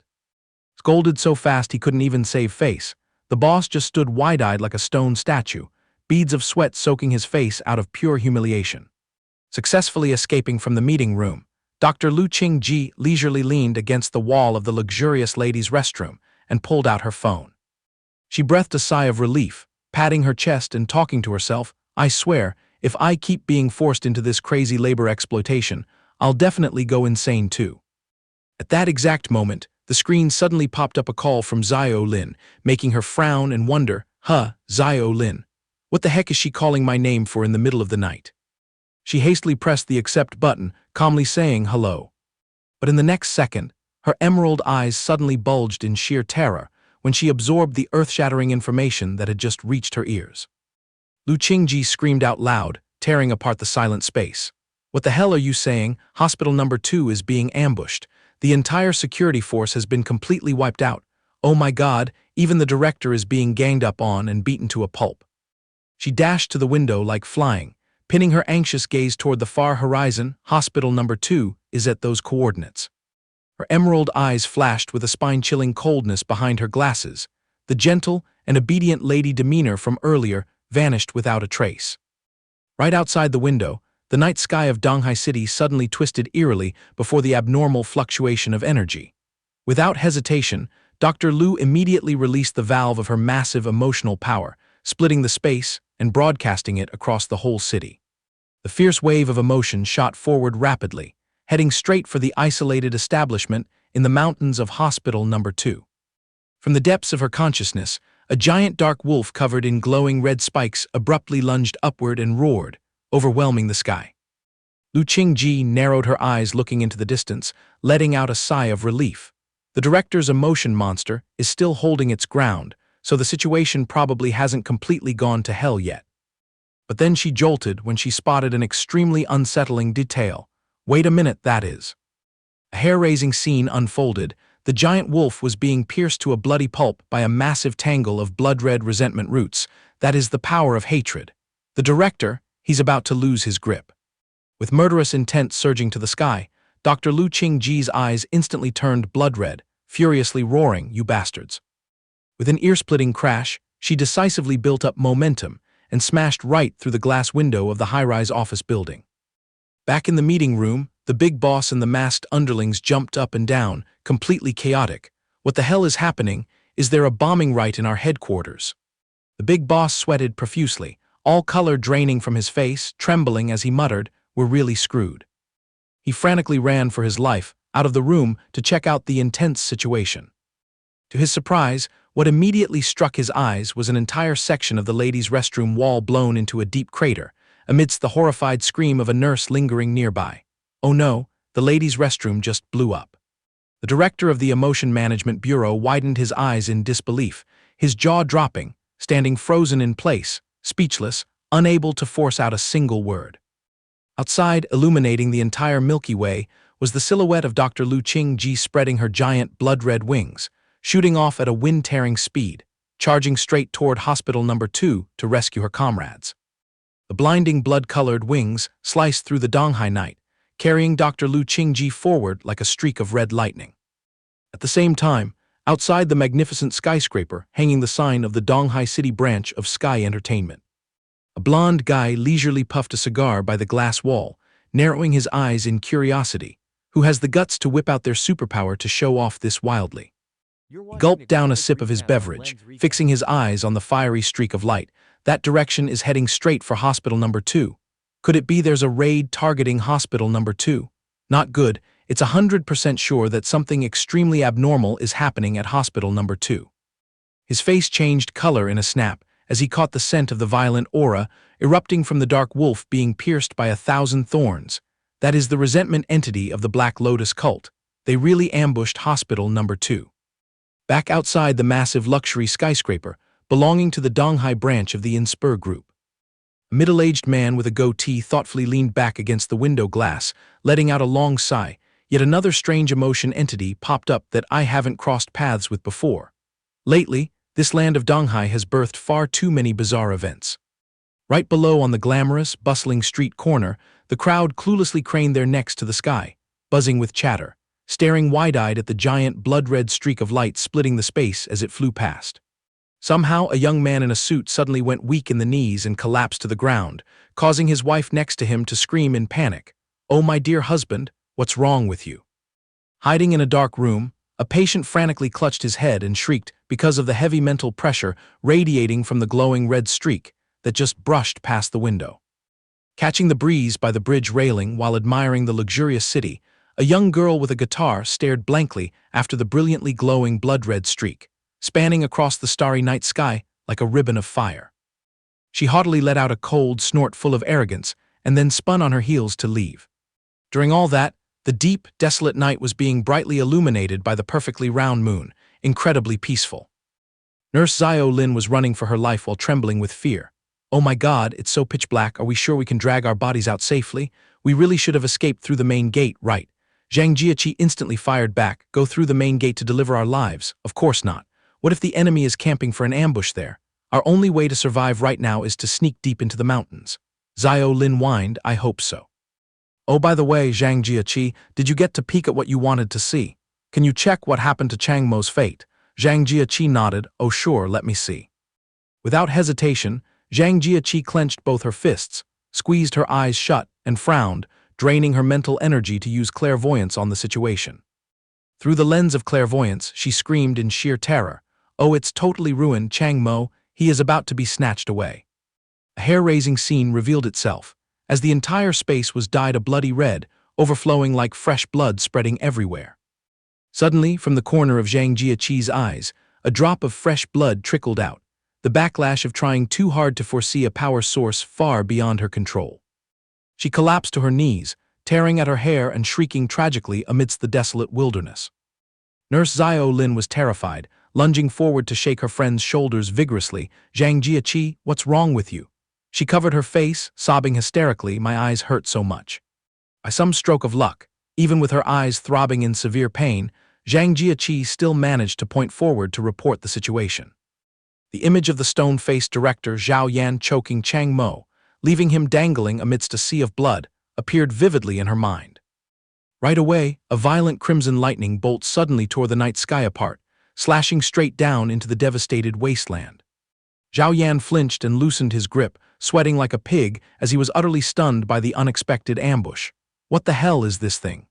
Scolded so fast he couldn't even save face, the boss just stood wide-eyed like a stone statue, beads of sweat soaking his face out of pure humiliation. Successfully escaping from the meeting room, Dr. Lu Qingji leisurely leaned against the wall of the luxurious ladies' restroom and pulled out her phone. She breathed a sigh of relief, patting her chest and talking to herself, "I swear, If I keep being forced into this crazy labor exploitation, I'll definitely go insane too. At that exact moment, the screen suddenly popped up a call from Zio Lin, making her frown and wonder, Zio Lin. What the heck is she calling my name for in the middle of the night? She hastily pressed the accept button, calmly saying hello. But in the next second, her emerald eyes suddenly bulged in sheer terror when she absorbed the earth-shattering information that had just reached her ears. Lu Qingji screamed out loud, tearing apart the silent space. What the hell are you saying? Hospital number 2 is being ambushed. The entire security force has been completely wiped out. Oh my God, even the director is being ganged up on and beaten to a pulp. She dashed to the window like flying, pinning her anxious gaze toward the far horizon. Hospital number 2 is at those coordinates. Her emerald eyes flashed with a spine-chilling coldness behind her glasses. The gentle and obedient lady demeanor from earlier vanished without a trace. Right outside the window, the night sky of Donghai City suddenly twisted eerily before the abnormal fluctuation of energy. Without hesitation, Dr. Lu immediately released the valve of her massive emotional power, splitting the space and broadcasting it across the whole city. The fierce wave of emotion shot forward rapidly, heading straight for the isolated establishment in the mountains of Hospital number 2. From the depths of her consciousness, a giant dark wolf covered in glowing red spikes abruptly lunged upward and roared, overwhelming the sky. Lu Qingji narrowed her eyes looking into the distance, letting out a sigh of relief. The director's emotion monster is still holding its ground, so the situation probably hasn't completely gone to hell yet. But then she jolted when she spotted an extremely unsettling detail. Wait a minute, that is. A hair-raising scene unfolded. The giant wolf was being pierced to a bloody pulp by a massive tangle of blood-red resentment roots. That is the power of hatred. The director, he's about to lose his grip. With murderous intent surging to the sky, Dr. Lu Qingji's eyes instantly turned blood-red, furiously roaring, "You bastards." With an ear-splitting crash, she decisively built up momentum and smashed right through the glass window of the high-rise office building. Back in the meeting room, the big boss and the masked underlings jumped up and down, completely chaotic. What the hell is happening? Is there a bombing right in our headquarters? The big boss sweated profusely, all color draining from his face, trembling as he muttered, "We're really screwed." He frantically ran for his life, out of the room to check out the intense situation. To his surprise, what immediately struck his eyes was an entire section of the ladies' restroom wall blown into a deep crater, amidst the horrified scream of a nurse lingering nearby. Oh no, the ladies' restroom just blew up. The director of the Emotion Management Bureau widened his eyes in disbelief, his jaw dropping, standing frozen in place, speechless, unable to force out a single word. Outside, illuminating the entire Milky Way, was the silhouette of Dr. Lu Qingji spreading her giant blood-red wings, shooting off at a wind-tearing speed, charging straight toward Hospital number 2 to rescue her comrades. The blinding blood-colored wings sliced through the Donghai night, carrying Dr. Lu Qingji forward like a streak of red lightning. At the same time, outside the magnificent skyscraper hanging the sign of the Donghai City branch of Sky Entertainment. A blond guy leisurely puffed a cigar by the glass wall, narrowing his eyes in curiosity. Who has the guts to whip out their superpower to show off this wildly? He gulped down a sip of his beverage, fixing his eyes on the fiery streak of light. That direction is heading straight for Hospital number 2. Could it be there's a raid targeting Hospital number 2? Not good. It's 100% sure that something extremely abnormal is happening at Hospital number 2. His face changed color in a snap as he caught the scent of the violent aura erupting from the dark wolf being pierced by 1,000 thorns. That is the resentment entity of the Black Lotus cult. They really ambushed Hospital number 2. Back outside the massive luxury skyscraper, belonging to the Donghai branch of the Inspur Group. A middle-aged man with a goatee thoughtfully leaned back against the window glass, letting out a long sigh. Yet another strange emotion entity popped up that I haven't crossed paths with before. Lately, this land of Donghai has birthed far too many bizarre events. Right below on the glamorous, bustling street corner, the crowd cluelessly craned their necks to the sky, buzzing with chatter, staring wide-eyed at the giant blood-red streak of light splitting the space as it flew past. Somehow, a young man in a suit suddenly went weak in the knees and collapsed to the ground, causing his wife next to him to scream in panic, "Oh, my dear husband, what's wrong with you?" Hiding in a dark room, a patient frantically clutched his head and shrieked because of the heavy mental pressure radiating from the glowing red streak that just brushed past the window. Catching the breeze by the bridge railing while admiring the luxurious city, a young girl with a guitar stared blankly after the brilliantly glowing blood-red streak, spanning across the starry night sky like a ribbon of fire. She haughtily let out a cold snort full of arrogance and then spun on her heels to leave. During all that, the deep, desolate night was being brightly illuminated by the perfectly round moon, incredibly peaceful. Nurse Zio Lin was running for her life while trembling with fear. "Oh my God, it's so pitch black. Are we sure we can drag our bodies out safely? We really should have escaped through the main gate, right?" Zhang Jiaqi instantly fired back. "Go through the main gate to deliver our lives? Of course not. What if the enemy is camping for an ambush there? Our only way to survive right now is to sneak deep into the mountains." Zio Lin whined. "I hope so." "Oh, by the way, Zhang Jiaqi, did you get to peek at what you wanted to see? Can you check what happened to Chang Mo's fate?" Zhang Jiaqi nodded. "Oh sure, let me see." Without hesitation, Zhang Jiaqi clenched both her fists, squeezed her eyes shut, and frowned, draining her mental energy to use clairvoyance on the situation. Through the lens of clairvoyance, she screamed in sheer terror, "Oh, it's totally ruined, Chang Mo. He is about to be snatched away." A hair-raising scene revealed itself, as the entire space was dyed a bloody red, overflowing like fresh blood spreading everywhere. Suddenly, from the corner of Zhang Jiaqi's eyes, a drop of fresh blood trickled out, the backlash of trying too hard to foresee a power source far beyond her control. She collapsed to her knees, tearing at her hair and shrieking tragically amidst the desolate wilderness. Nurse Zio Lin was terrified, lunging forward to shake her friend's shoulders vigorously. "Zhang Jiaqi, what's wrong with you?" She covered her face, sobbing hysterically. "My eyes hurt so much." By some stroke of luck, even with her eyes throbbing in severe pain, Zhang Jiaqi still managed to point forward to report the situation. The image of the stone-faced director Zhao Yan choking Chang Mo, leaving him dangling amidst a sea of blood, appeared vividly in her mind. Right away, a violent crimson lightning bolt suddenly tore the night sky apart, slashing straight down into the devastated wasteland. Zhao Yan flinched and loosened his grip, sweating like a pig as he was utterly stunned by the unexpected ambush. "What the hell is this thing?"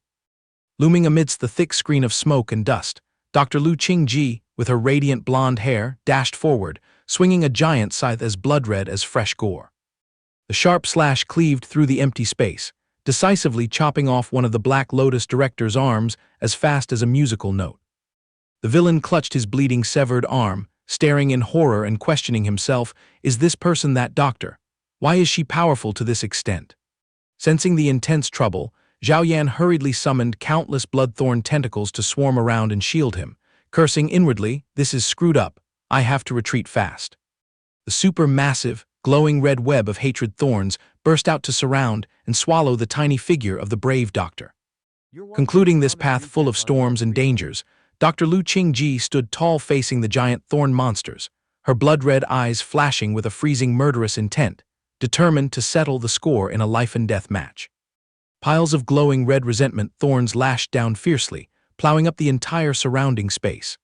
Looming amidst the thick screen of smoke and dust, Dr. Lu Qingji, with her radiant blonde hair, dashed forward, swinging a giant scythe as blood-red as fresh gore. The sharp slash cleaved through the empty space, decisively chopping off one of the Black Lotus director's arms as fast as a musical note. The villain clutched his bleeding severed arm, staring in horror and questioning himself, "Is this person that doctor? Why is she powerful to this extent?" Sensing the intense trouble, Zhao Yan hurriedly summoned countless bloodthorn tentacles to swarm around and shield him, cursing inwardly, "This is screwed up. I have to retreat fast." The supermassive, glowing red web of hatred thorns burst out to surround and swallow the tiny figure of the brave doctor. Concluding this path full of storms and dangers, Dr. Lu Qingji stood tall facing the giant thorn monsters, her blood-red eyes flashing with a freezing murderous intent, determined to settle the score in a life-and-death match. Piles of glowing red resentment thorns lashed down fiercely, plowing up the entire surrounding space.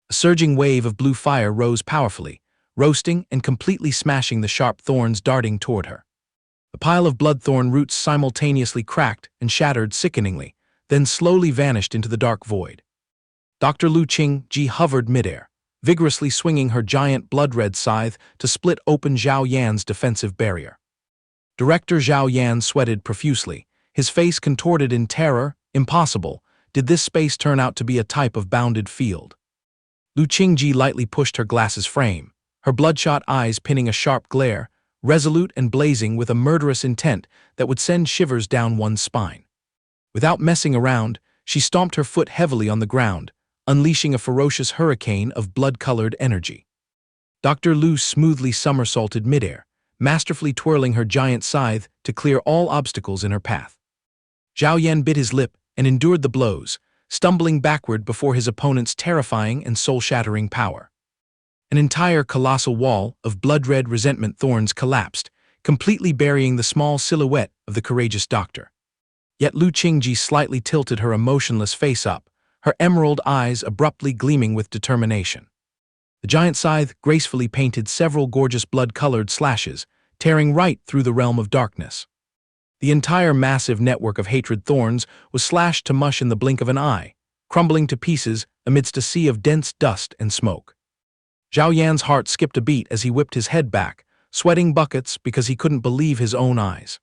A surging wave of blue fire rose powerfully, roasting and completely smashing the sharp thorns darting toward her. A pile of bloodthorn roots simultaneously cracked and shattered sickeningly, then slowly vanished into the dark void. Dr. Lu Qingji hovered midair, vigorously swinging her giant blood-red scythe to split open Zhao Yan's defensive barrier. Director Zhao Yan sweated profusely, his face contorted in terror. Impossible. Did this space turn out to be a type of bounded field? Lu Qingji lightly pushed her glass's frame, her bloodshot eyes pinning a sharp glare, resolute and blazing with a murderous intent that would send shivers down one's spine. Without messing around, she stomped her foot heavily on the ground, unleashing a ferocious hurricane of blood-colored energy. Dr. Lu smoothly somersaulted midair, masterfully twirling her giant scythe to clear all obstacles in her path. Zhao Yan bit his lip and endured the blows, stumbling backward before his opponent's terrifying and soul-shattering power. An entire colossal wall of blood-red resentment thorns collapsed, completely burying the small silhouette of the courageous doctor. Yet Lu Qingji slightly tilted her emotionless face up, her emerald eyes abruptly gleaming with determination. The giant scythe gracefully painted several gorgeous blood-colored slashes, tearing right through the realm of darkness. The entire massive network of hatred thorns was slashed to mush in the blink of an eye, crumbling to pieces amidst a sea of dense dust and smoke. Zhao Yan's heart skipped a beat as he whipped his head back, sweating buckets because he couldn't believe his own eyes.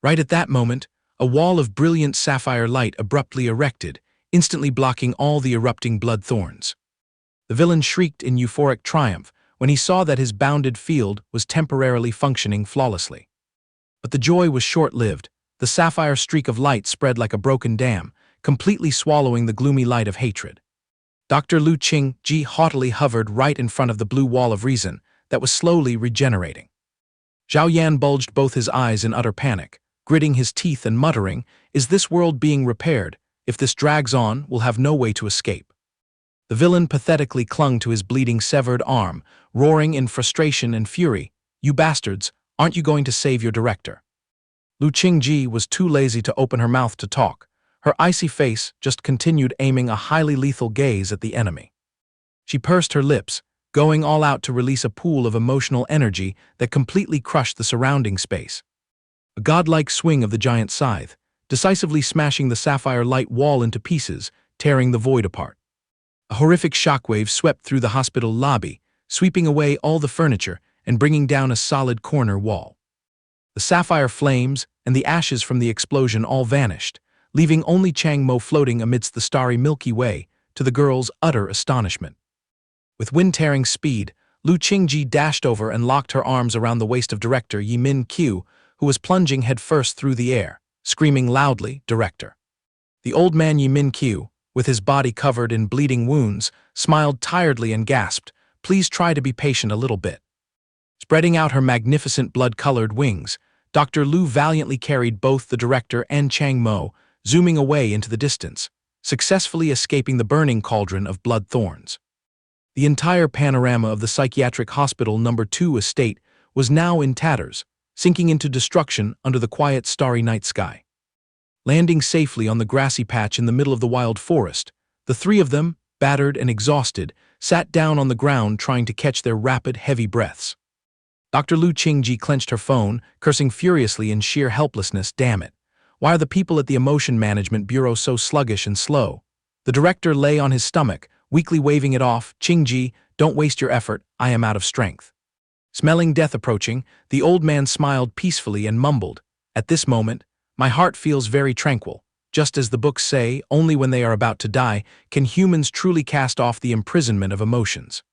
Right at that moment, a wall of brilliant sapphire light abruptly erected, instantly blocking all the erupting blood thorns. The villain shrieked in euphoric triumph when he saw that his bounded field was temporarily functioning flawlessly. But the joy was short-lived. The sapphire streak of light spread like a broken dam, completely swallowing the gloomy light of hatred. Dr. Lu Qingji haughtily hovered right in front of the blue wall of reason that was slowly regenerating. Zhao Yan bulged both his eyes in utter panic, gritting his teeth and muttering, "Is this world being repaired? If this drags on, we'll have no way to escape." The villain pathetically clung to his bleeding severed arm, roaring in frustration and fury, "You bastards, aren't you going to save your director?" Lu Qingji was too lazy to open her mouth to talk. Her icy face just continued aiming a highly lethal gaze at the enemy. She pursed her lips, going all out to release a pool of emotional energy that completely crushed the surrounding space. A godlike swing of the giant scythe, decisively smashing the sapphire light wall into pieces, tearing the void apart. A horrific shockwave swept through the hospital lobby, sweeping away all the furniture and bringing down a solid corner wall. The sapphire flames and the ashes from the explosion all vanished, leaving only Chang Mo floating amidst the starry Milky Way, to the girl's utter astonishment. With wind-tearing speed, Lu Qingji dashed over and locked her arms around the waist of director Yi Min-kyu, who was plunging headfirst through the air, screaming loudly, "Director." The old man Yi Min-kyu, with his body covered in bleeding wounds, smiled tiredly and gasped, "Please try to be patient a little bit." Spreading out her magnificent blood-colored wings, Dr. Lu valiantly carried both the director and Chang Mo, zooming away into the distance, successfully escaping the burning cauldron of blood thorns. The entire panorama of the Psychiatric Hospital No. 2 estate was now in tatters, sinking into destruction under the quiet starry night sky. Landing safely on the grassy patch in the middle of the wild forest, the three of them, battered and exhausted, sat down on the ground trying to catch their rapid, heavy breaths. Dr. Lu Qingji clenched her phone, cursing furiously in sheer helplessness. "Damn it. Why are the people at the Emotion Management Bureau so sluggish and slow?" The director lay on his stomach, weakly waving it off. "Qingji, don't waste your effort, I am out of strength." Smelling death approaching, the old man smiled peacefully and mumbled, "At this moment, my heart feels very tranquil. Just as the books say, only when they are about to die can humans truly cast off the imprisonment of emotions."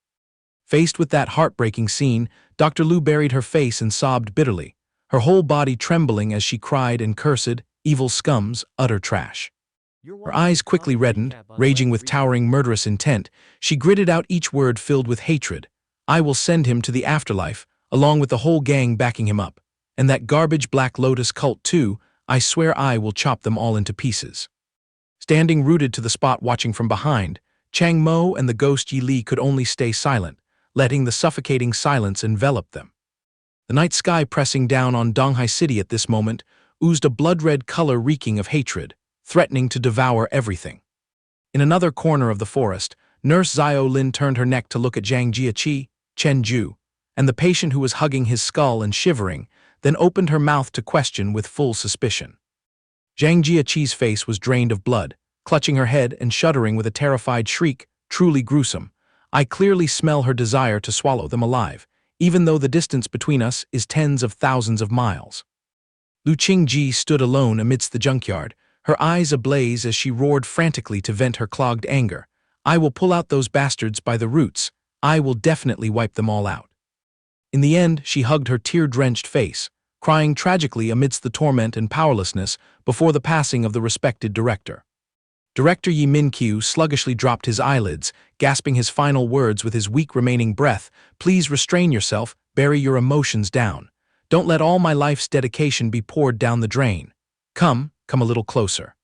Faced with that heartbreaking scene, Dr. Lu buried her face and sobbed bitterly, her whole body trembling as she cried and cursed, "Evil scums, utter trash." Her eyes quickly reddened, raging with towering murderous intent. She gritted out each word filled with hatred. "I will send him to the afterlife, along with the whole gang backing him up. And that garbage Black Lotus cult too, I swear I will chop them all into pieces." Standing rooted to the spot watching from behind, Chang Mo and the ghost Yi Li could only stay silent, letting the suffocating silence envelop them. The night sky pressing down on Donghai City at this moment oozed a blood-red color reeking of hatred, threatening to devour everything. In another corner of the forest, Nurse Zhao Lin turned her neck to look at Zhang Jiaqi, Chen Ju, and the patient who was hugging his skull and shivering, then opened her mouth to question with full suspicion. Zhang Jiaqi's face was drained of blood, clutching her head and shuddering with a terrified shriek, truly gruesome. "I clearly smell her desire to swallow them alive, even though the distance between us is tens of thousands of miles." Lu Qingji stood alone amidst the junkyard, her eyes ablaze as she roared frantically to vent her clogged anger. "I will pull out those bastards by the roots. I will definitely wipe them all out." In the end, she hugged her tear-drenched face, crying tragically amidst the torment and powerlessness before the passing of the respected director. Director Yi Min-kyu sluggishly dropped his eyelids, gasping his final words with his weak remaining breath. "Please restrain yourself, bury your emotions down. Don't let all my life's dedication be poured down the drain. Come a little closer."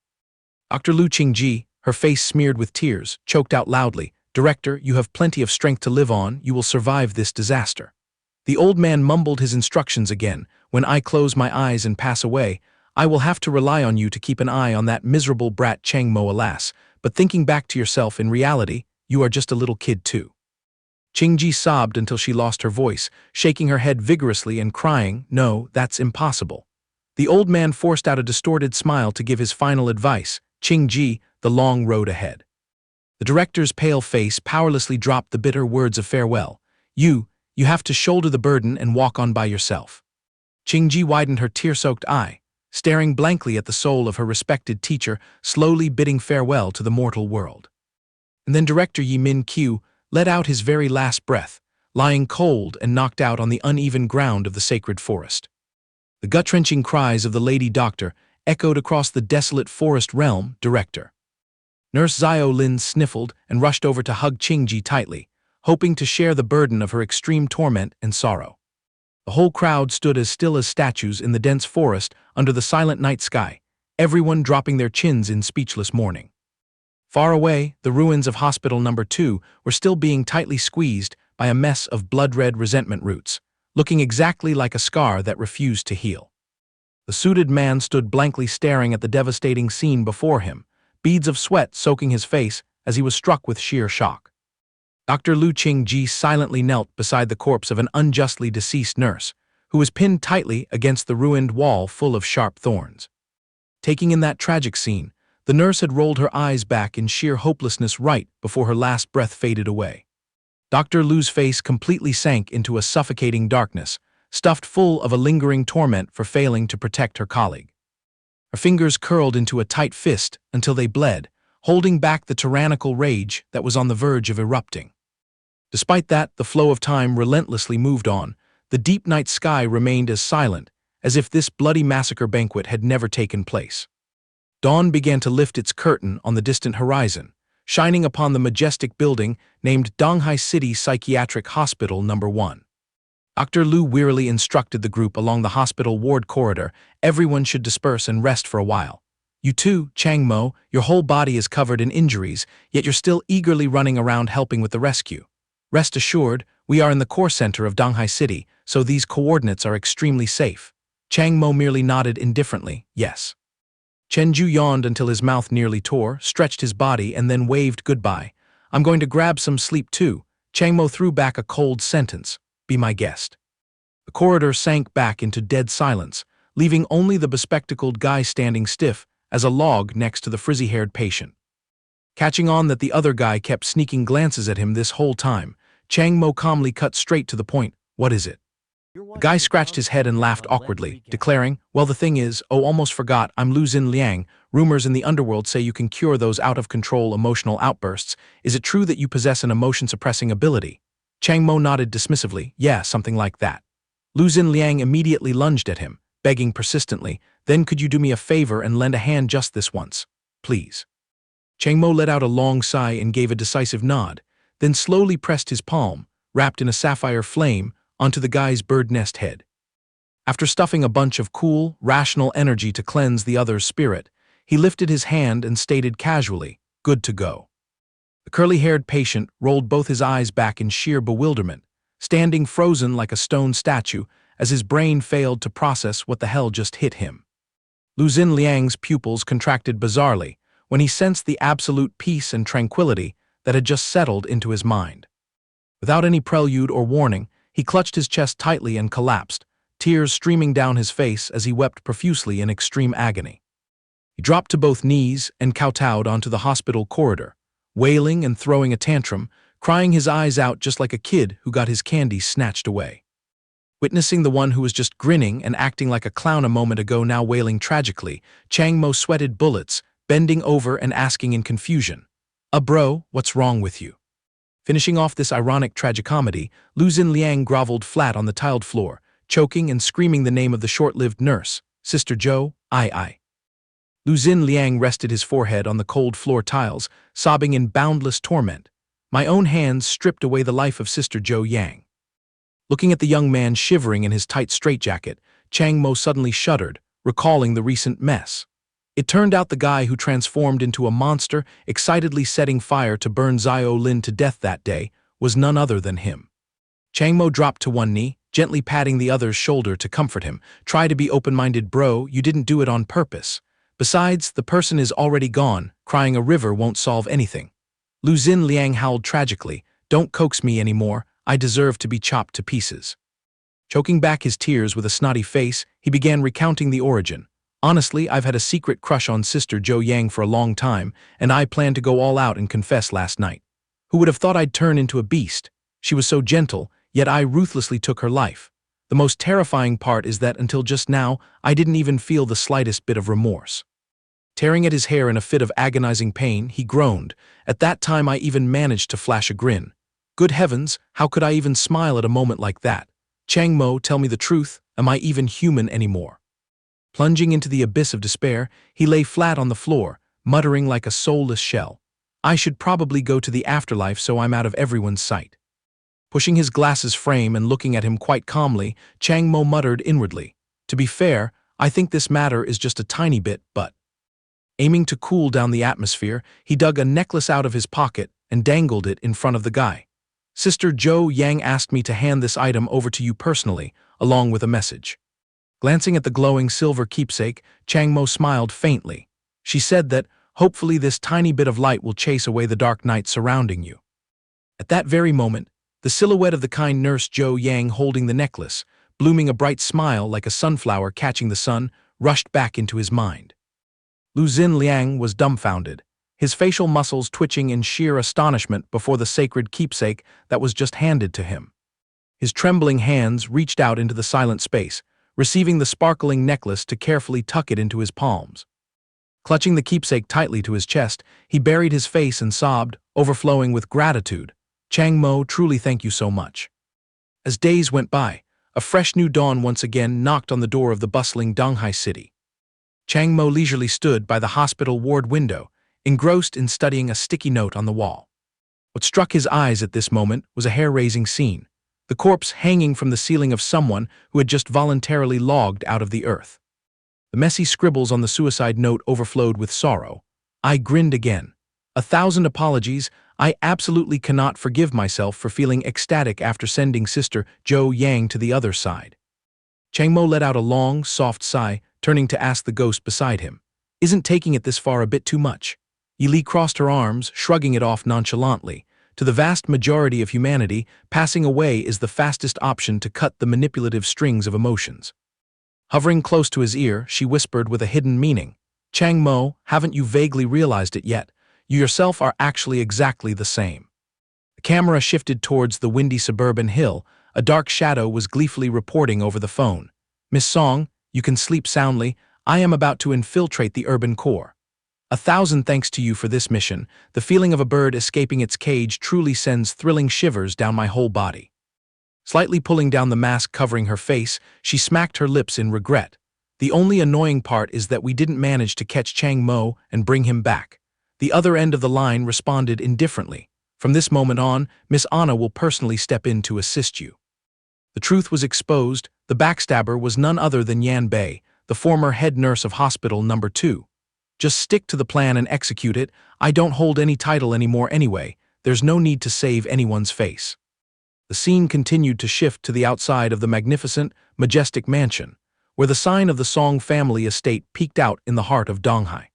Dr. Lu Qingji, her face smeared with tears, choked out loudly, "Director, you have plenty of strength to live on, you will survive this disaster." The old man mumbled his instructions again. "When I close my eyes and pass away, I will have to rely on you to keep an eye on that miserable brat Chang Mo, alas, but thinking back to yourself, in reality, you are just a little kid too." Qingji sobbed until she lost her voice, shaking her head vigorously and crying, "No, that's impossible." The old man forced out a distorted smile to give his final advice, "Qingji, the long road ahead." The director's pale face powerlessly dropped the bitter words of farewell. You have to shoulder the burden and walk on by yourself." Qingji widened her tear-soaked eye. staring blankly at the soul of her respected teacher, slowly bidding farewell to the mortal world. And then Director Yi Min Q let out his very last breath, lying cold and knocked out on the uneven ground of the sacred forest. The gut-wrenching cries of the lady doctor echoed across the desolate forest realm. Director. Nurse Xiao Lin sniffled and rushed over to hug Qingji tightly, hoping to share the burden of her extreme torment and sorrow. The whole crowd stood as still as statues in the dense forest under the silent night sky, everyone dropping their chins in speechless mourning. Far away, the ruins of Hospital Number 2 were still being tightly squeezed by a mess of blood-red resentment roots, looking exactly like a scar that refused to heal. The suited man stood blankly staring at the devastating scene before him, beads of sweat soaking his face as he was struck with sheer shock. Dr. Lu Qingji silently knelt beside the corpse of an unjustly deceased nurse, who was pinned tightly against the ruined wall full of sharp thorns. Taking in that tragic scene, the nurse had rolled her eyes back in sheer hopelessness right before her last breath faded away. Dr. Lu's face completely sank into a suffocating darkness, stuffed full of a lingering torment for failing to protect her colleague. Her fingers curled into a tight fist until they bled, holding back the tyrannical rage that was on the verge of erupting. Despite that, the flow of time relentlessly moved on. The deep night sky remained as silent as if this bloody massacre banquet had never taken place. Dawn began to lift its curtain on the distant horizon, shining upon the majestic building named Donghai City Psychiatric Hospital No. 1. Dr. Lu wearily instructed the group along the hospital ward corridor. Everyone should disperse and rest for a while. You too, Chang Mo, your whole body is covered in injuries, yet you're still eagerly running around helping with the rescue. Rest assured, we are in the core center of Donghai City, so these coordinates are extremely safe. Chang Mo merely nodded indifferently, yes. Chen Ju yawned until his mouth nearly tore, stretched his body, and then waved goodbye. I'm going to grab some sleep too. Chang Mo threw back a cold sentence. Be my guest. The corridor sank back into dead silence, leaving only the bespectacled guy standing stiff as a log next to the frizzy-haired patient. Catching on that the other guy kept sneaking glances at him this whole time, Chang Mo calmly cut straight to the point. What is it? The guy scratched his head and laughed awkwardly, declaring, well, the thing is, almost forgot, I'm Lu Xin Liang. Rumors in the underworld say you can cure those out-of-control emotional outbursts. Is it true that you possess an emotion-suppressing ability? Chang Mo nodded dismissively. Yeah, something like that. Lu Xin Liang immediately lunged at him, begging persistently, then could you do me a favor and lend a hand just this once? Please. Chang Mo let out a long sigh and gave a decisive nod, then slowly pressed his palm, wrapped in a sapphire flame, onto the guy's bird nest head. After stuffing a bunch of cool, rational energy to cleanse the other's spirit, he lifted his hand and stated casually, good to go. The curly-haired patient rolled both his eyes back in sheer bewilderment, standing frozen like a stone statue as his brain failed to process what the hell just hit him. Lu Xin Liang's pupils contracted bizarrely when he sensed the absolute peace and tranquility that had just settled into his mind. Without any prelude or warning, he clutched his chest tightly and collapsed, tears streaming down his face as he wept profusely in extreme agony. He dropped to both knees and kowtowed onto the hospital corridor, wailing and throwing a tantrum, crying his eyes out just like a kid who got his candy snatched away. Witnessing the one who was just grinning and acting like a clown a moment ago now wailing tragically, Chang Mo sweated bullets, bending over and asking in confusion, bro, what's wrong with you? Finishing off this ironic tragicomedy, Lu Xin Liang groveled flat on the tiled floor, choking and screaming the name of the short-lived nurse, Sister Zhou, I. Lu Xin Liang rested his forehead on the cold floor tiles, sobbing in boundless torment. My own hands stripped away the life of Sister Zhou Yang. Looking at the young man shivering in his tight straitjacket, Chang Mo suddenly shuddered, recalling the recent mess. It turned out the guy who transformed into a monster, excitedly setting fire to burn Xiao Lin to death that day, was none other than him. Chang Mo dropped to one knee, gently patting the other's shoulder to comfort him. Try to be open-minded, bro, you didn't do it on purpose. Besides, the person is already gone, crying a river won't solve anything. Lu Xin Liang howled tragically, don't coax me anymore, I deserve to be chopped to pieces. Choking back his tears with a snotty face, he began recounting the origin. Honestly, I've had a secret crush on Sister Zhou Yang for a long time, and I planned to go all out and confess last night. Who would have thought I'd turn into a beast? She was so gentle, yet I ruthlessly took her life. The most terrifying part is that until just now, I didn't even feel the slightest bit of remorse. Tearing at his hair in a fit of agonizing pain, he groaned. At that time I even managed to flash a grin. Good heavens, how could I even smile at a moment like that? Chang Mo, tell me the truth, am I even human anymore? Plunging into the abyss of despair, he lay flat on the floor, muttering like a soulless shell. I should probably go to the afterlife so I'm out of everyone's sight. Pushing his glasses frame and looking at him quite calmly, Chang Mo muttered inwardly, to be fair, I think this matter is just a tiny bit, but… Aiming to cool down the atmosphere, he dug a necklace out of his pocket and dangled it in front of the guy. Sister Zhou Yang asked me to hand this item over to you personally, along with a message. Glancing at the glowing silver keepsake, Chang Mo smiled faintly. She said that, hopefully this tiny bit of light will chase away the dark night surrounding you. At that very moment, the silhouette of the kind nurse Zhou Yang holding the necklace, blooming a bright smile like a sunflower catching the sun, rushed back into his mind. Lu Xin Liang was dumbfounded, his facial muscles twitching in sheer astonishment before the sacred keepsake that was just handed to him. His trembling hands reached out into the silent space, receiving the sparkling necklace to carefully tuck it into his palms. Clutching the keepsake tightly to his chest, he buried his face and sobbed, overflowing with gratitude. Chang Mo, truly thank you so much. As days went by, a fresh new dawn once again knocked on the door of the bustling Donghai city. Chang Mo leisurely stood by the hospital ward window, engrossed in studying a sticky note on the wall. What struck his eyes at this moment was a hair-raising scene, the corpse hanging from the ceiling of someone who had just voluntarily logged out of the earth. The messy scribbles on the suicide note overflowed with sorrow. I grinned again. 1,000 apologies, I absolutely cannot forgive myself for feeling ecstatic after sending Sister Zhou Yang to the other side. Chang Mo let out a long, soft sigh, turning to ask the ghost beside him. Isn't taking it this far a bit too much? Yi Li crossed her arms, shrugging it off nonchalantly. To the vast majority of humanity, passing away is the fastest option to cut the manipulative strings of emotions. Hovering close to his ear, she whispered with a hidden meaning. Chang Mo, haven't you vaguely realized it yet? You yourself are actually exactly the same. The camera shifted towards the windy suburban hill. A dark shadow was gleefully reporting over the phone. Miss Song, you can sleep soundly. I am about to infiltrate the urban core. 1,000 thanks to you for this mission. The feeling of a bird escaping its cage truly sends thrilling shivers down my whole body. Slightly pulling down the mask covering her face, she smacked her lips in regret. The only annoying part is that we didn't manage to catch Chang Mo and bring him back. The other end of the line responded indifferently. From this moment on, Miss Anna will personally step in to assist you. The truth was exposed. The backstabber was none other than Yan Bei, the former head nurse of Hospital No. 2. Just stick to the plan and execute it. I don't hold any title anymore anyway. There's no need to save anyone's face. The scene continued to shift to the outside of the magnificent, majestic mansion, where the sign of the Song family estate peeked out in the heart of Donghai.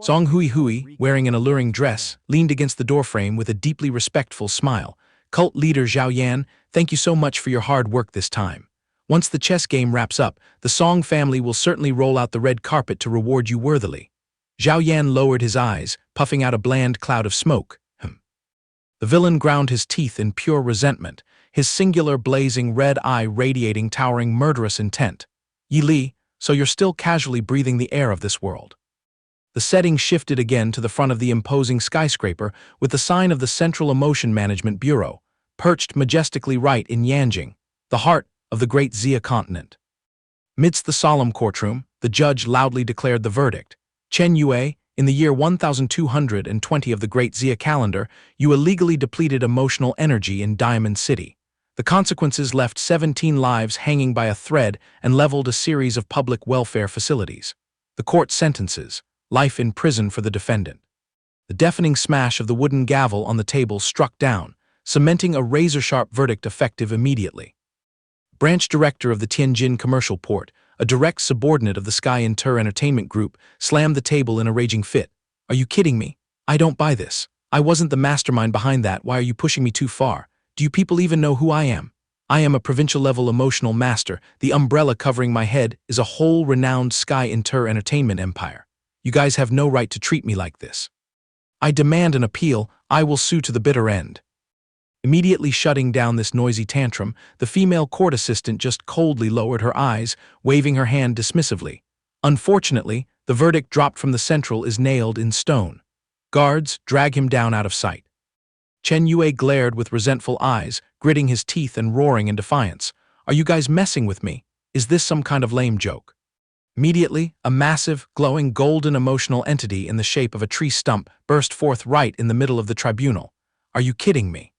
Song Hui, wearing an alluring dress, leaned against the doorframe with a deeply respectful smile. Cult leader Zhao Yan, thank you so much for your hard work this time. Once the chess game wraps up, the Song family will certainly roll out the red carpet to reward you worthily. Zhao Yan lowered his eyes, puffing out a bland cloud of smoke. The villain ground his teeth in pure resentment, his singular blazing red eye radiating towering murderous intent. Yi Li, so you're still casually breathing the air of this world. The setting shifted again to the front of the imposing skyscraper with the sign of the Central Emotion Management Bureau, perched majestically right in Yanjing, the heart of the great Xia continent. Midst the solemn courtroom, the judge loudly declared the verdict. Chen Yue, in the year 1220 of the Great Xia calendar, you illegally depleted emotional energy in Diamond City. The consequences left 17 lives hanging by a thread and leveled a series of public welfare facilities. The court sentences: life in prison for the defendant. The deafening smash of the wooden gavel on the table struck down, cementing a razor-sharp verdict effective immediately. Branch director of the Tianjin Commercial Port, a direct subordinate of the Sky Inter Entertainment Group, slammed the table in a raging fit. Are you kidding me? I don't buy this. I wasn't the mastermind behind that. Why are you pushing me too far? Do you people even know who I am? I am a provincial-level emotional master. The umbrella covering my head is a whole renowned Sky Inter Entertainment empire. You guys have no right to treat me like this. I demand an appeal. I will sue to the bitter end. Immediately shutting down this noisy tantrum, the female court assistant just coldly lowered her eyes, waving her hand dismissively. Unfortunately, the verdict dropped from the central is nailed in stone. Guards, drag him down out of sight. Chen Yue glared with resentful eyes, gritting his teeth and roaring in defiance. Are you guys messing with me? Is this some kind of lame joke? Immediately, a massive, glowing golden emotional entity in the shape of a tree stump burst forth right in the middle of the tribunal. Are you kidding me?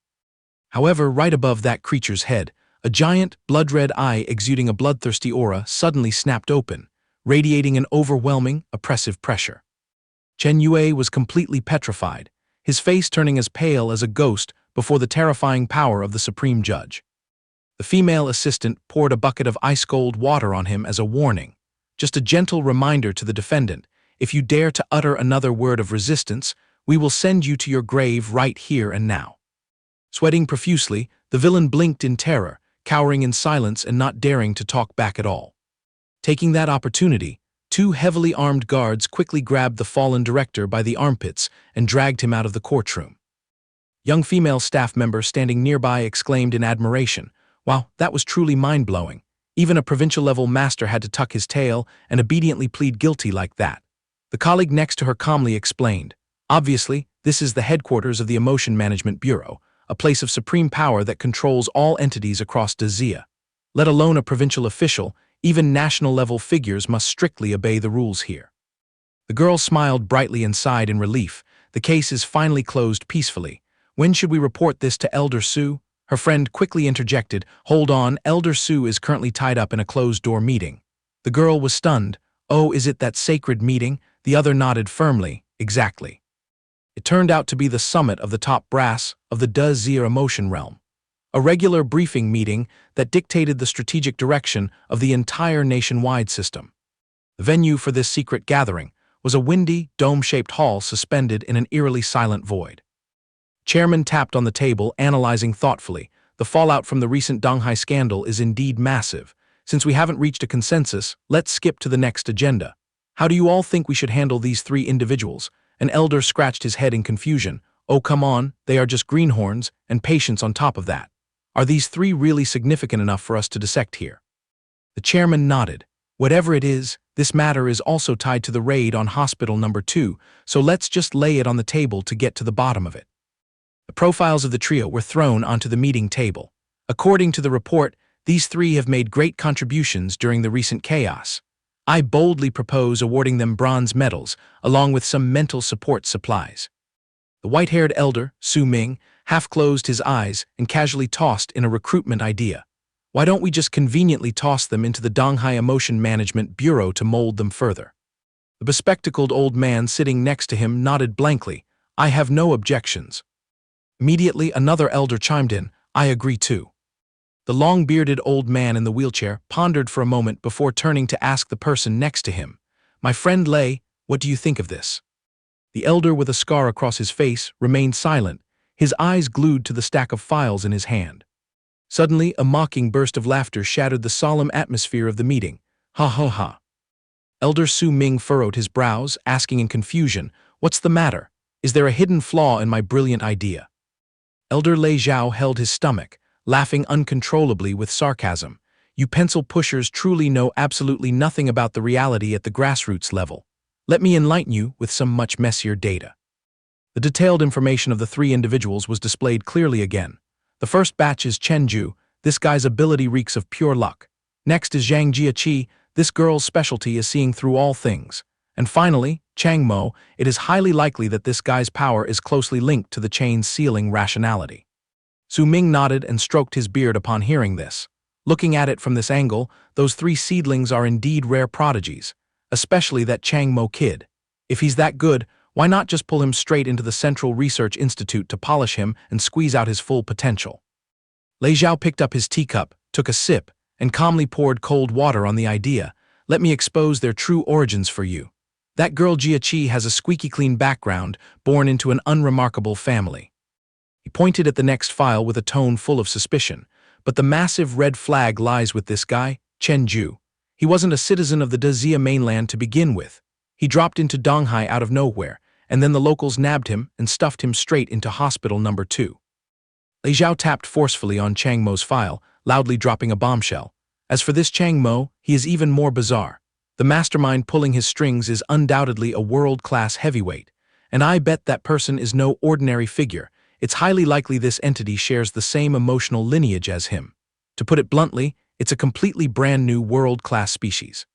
However, right above that creature's head, a giant, blood-red eye exuding a bloodthirsty aura suddenly snapped open, radiating an overwhelming, oppressive pressure. Chen Yue was completely petrified, his face turning as pale as a ghost before the terrifying power of the supreme judge. The female assistant poured a bucket of ice-cold water on him as a warning, just a gentle reminder to the defendant, if you dare to utter another word of resistance, we will send you to your grave right here and now. Sweating profusely, the villain blinked in terror, cowering in silence and not daring to talk back at all. Taking that opportunity, two heavily armed guards quickly grabbed the fallen director by the armpits and dragged him out of the courtroom. Young female staff member standing nearby exclaimed in admiration, "Wow, that was truly mind-blowing. Even a provincial-level master had to tuck his tail and obediently plead guilty like that." The colleague next to her calmly explained, "Obviously, this is the headquarters of the Emotion Management Bureau, a place of supreme power that controls all entities across Dazia. Let alone a provincial official, even national-level figures must strictly obey the rules here." The girl smiled brightly and sighed in relief. The case is finally closed peacefully. When should we report this to Elder Su? Her friend quickly interjected, "Hold on, Elder Su is currently tied up in a closed-door meeting." The girl was stunned. "Oh, is it that sacred meeting?" The other nodded firmly, "Exactly." It turned out to be the summit of the top brass of the Dazir emotion realm. A regular briefing meeting that dictated the strategic direction of the entire nationwide system. The venue for this secret gathering was a windy, dome-shaped hall suspended in an eerily silent void. Chairman tapped on the table, analyzing thoughtfully. The fallout from the recent Donghai scandal is indeed massive. Since we haven't reached a consensus, let's skip to the next agenda. How do you all think we should handle these three individuals? An elder scratched his head in confusion. Oh, come on, they are just greenhorns, and patients on top of that. Are these three really significant enough for us to dissect here? The chairman nodded. Whatever it is, this matter is also tied to the raid on hospital number 2, so let's just lay it on the table to get to the bottom of it. The profiles of the trio were thrown onto the meeting table. According to the report, these three have made great contributions during the recent chaos. I boldly propose awarding them bronze medals, along with some mental support supplies. The white-haired elder, Su Ming, half-closed his eyes and casually tossed in a recruitment idea. Why don't we just conveniently toss them into the Donghai Emotion Management Bureau to mold them further? The bespectacled old man sitting next to him nodded blankly. I have no objections. Immediately, another elder chimed in. I agree too. The long-bearded old man in the wheelchair pondered for a moment before turning to ask the person next to him, My friend Lei, what do you think of this? The elder with a scar across his face remained silent, his eyes glued to the stack of files in his hand. Suddenly, a mocking burst of laughter shattered the solemn atmosphere of the meeting. Ha ha ha. Elder Su Ming furrowed his brows, asking in confusion, What's the matter? Is there a hidden flaw in my brilliant idea? Elder Lei Zhao held his stomach, laughing uncontrollably with sarcasm. You pencil pushers truly know absolutely nothing about the reality at the grassroots level. Let me enlighten you with some much messier data. The detailed information of the three individuals was displayed clearly again. The first batch is Chen Ju, this guy's ability reeks of pure luck. Next is Zhang Jiaqi, this girl's specialty is seeing through all things. And finally, Chang Mo, it is highly likely that this guy's power is closely linked to the chain's sealing Rationality. Su Ming nodded and stroked his beard upon hearing this. Looking at it from this angle, those three seedlings are indeed rare prodigies, especially that Chang Mo kid. If he's that good, why not just pull him straight into the Central Research Institute to polish him and squeeze out his full potential? Lei Zhao picked up his teacup, took a sip, and calmly poured cold water on the idea. Let me expose their true origins for you. That girl Jiaqi has a squeaky clean background, born into an unremarkable family. He pointed at the next file with a tone full of suspicion. But the massive red flag lies with this guy, Chen Ju. He wasn't a citizen of the Dazia mainland to begin with. He dropped into Donghai out of nowhere, and then the locals nabbed him and stuffed him straight into hospital number 2. Lei Zhao tapped forcefully on Chang Mo's file, loudly dropping a bombshell. As for this Chang Mo, he is even more bizarre. The mastermind pulling his strings is undoubtedly a world-class heavyweight, and I bet that person is no ordinary figure. It's highly likely this entity shares the same emotional lineage as him. To put it bluntly, it's a completely brand new world-class species.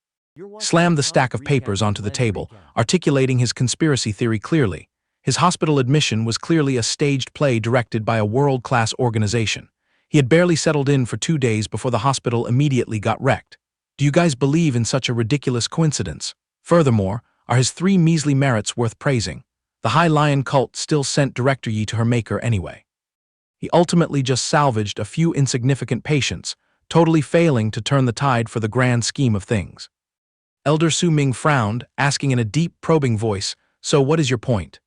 Slammed the stack of papers onto the table, articulating his conspiracy theory clearly. His hospital admission was clearly a staged play directed by a world-class organization. He had barely settled in for 2 days before the hospital immediately got wrecked. Do you guys believe in such a ridiculous coincidence? Furthermore, are his 3 measly merits worth praising? The High Lion cult still sent Director Yi to her maker anyway. He ultimately just salvaged a few insignificant patients, totally failing to turn the tide for the grand scheme of things. Elder Su Ming frowned, asking in a deep, probing voice, "So what is your point?"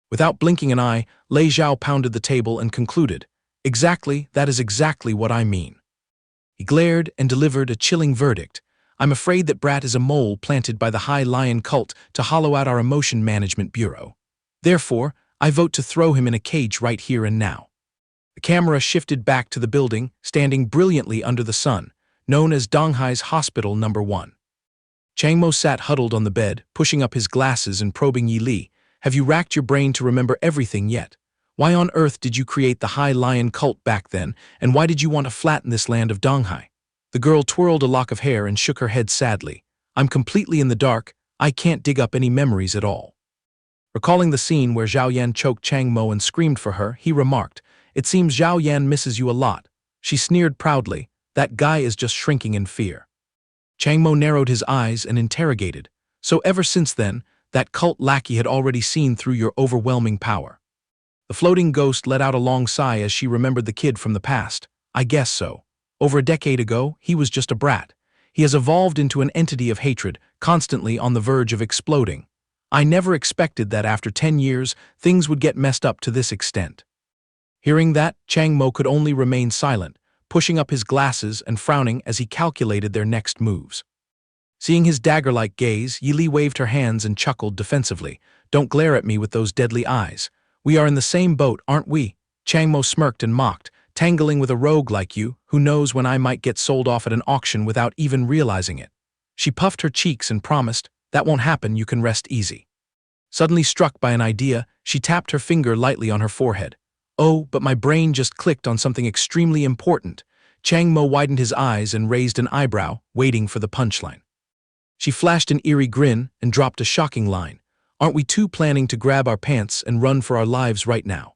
Without blinking an eye, Lei Zhao pounded the table and concluded, "Exactly, that is exactly what I mean." He glared and delivered a chilling verdict. "I'm afraid that Brat is a mole planted by the High Lion cult to hollow out our emotion management bureau. Therefore, I vote to throw him in a cage right here and now." The camera shifted back to the building, standing brilliantly under the sun, known as Donghai's Hospital No. 1. Chang Mo sat huddled on the bed, pushing up his glasses and probing Yi Li. "Have you racked your brain to remember everything yet? Why on earth did you create the High Lion cult back then, and why did you want to flatten this land of Donghai?" The girl twirled a lock of hair and shook her head sadly. "I'm completely in the dark. I can't dig up any memories at all." Recalling the scene where Zhao Yan choked Chang Mo and screamed for her, he remarked, "It seems Zhao Yan misses you a lot." She sneered proudly, "That guy is just shrinking in fear." Chang Mo narrowed his eyes and interrogated, "So ever since then, that cult lackey had already seen through your overwhelming power?" The floating ghost let out a long sigh as she remembered the kid from the past. "I guess so. Over a decade ago, he was just a brat. He has evolved into an entity of hatred, constantly on the verge of exploding. I never expected that after 10 years, things would get messed up to this extent." Hearing that, Chang Mo could only remain silent, pushing up his glasses and frowning as he calculated their next moves. Seeing his dagger-like gaze, Yi Li waved her hands and chuckled defensively. "Don't glare at me with those deadly eyes. We are in the same boat, aren't we?" Chang Mo smirked and mocked, "Tangling with a rogue like you, who knows when I might get sold off at an auction without even realizing it." She puffed her cheeks and promised, "That won't happen, you can rest easy." Suddenly struck by an idea, she tapped her finger lightly on her forehead. "Oh, but my brain just clicked on something extremely important." Chang Mo widened his eyes and raised an eyebrow, waiting for the punchline. She flashed an eerie grin and dropped a shocking line. "Aren't we two planning to grab our pants and run for our lives right now?"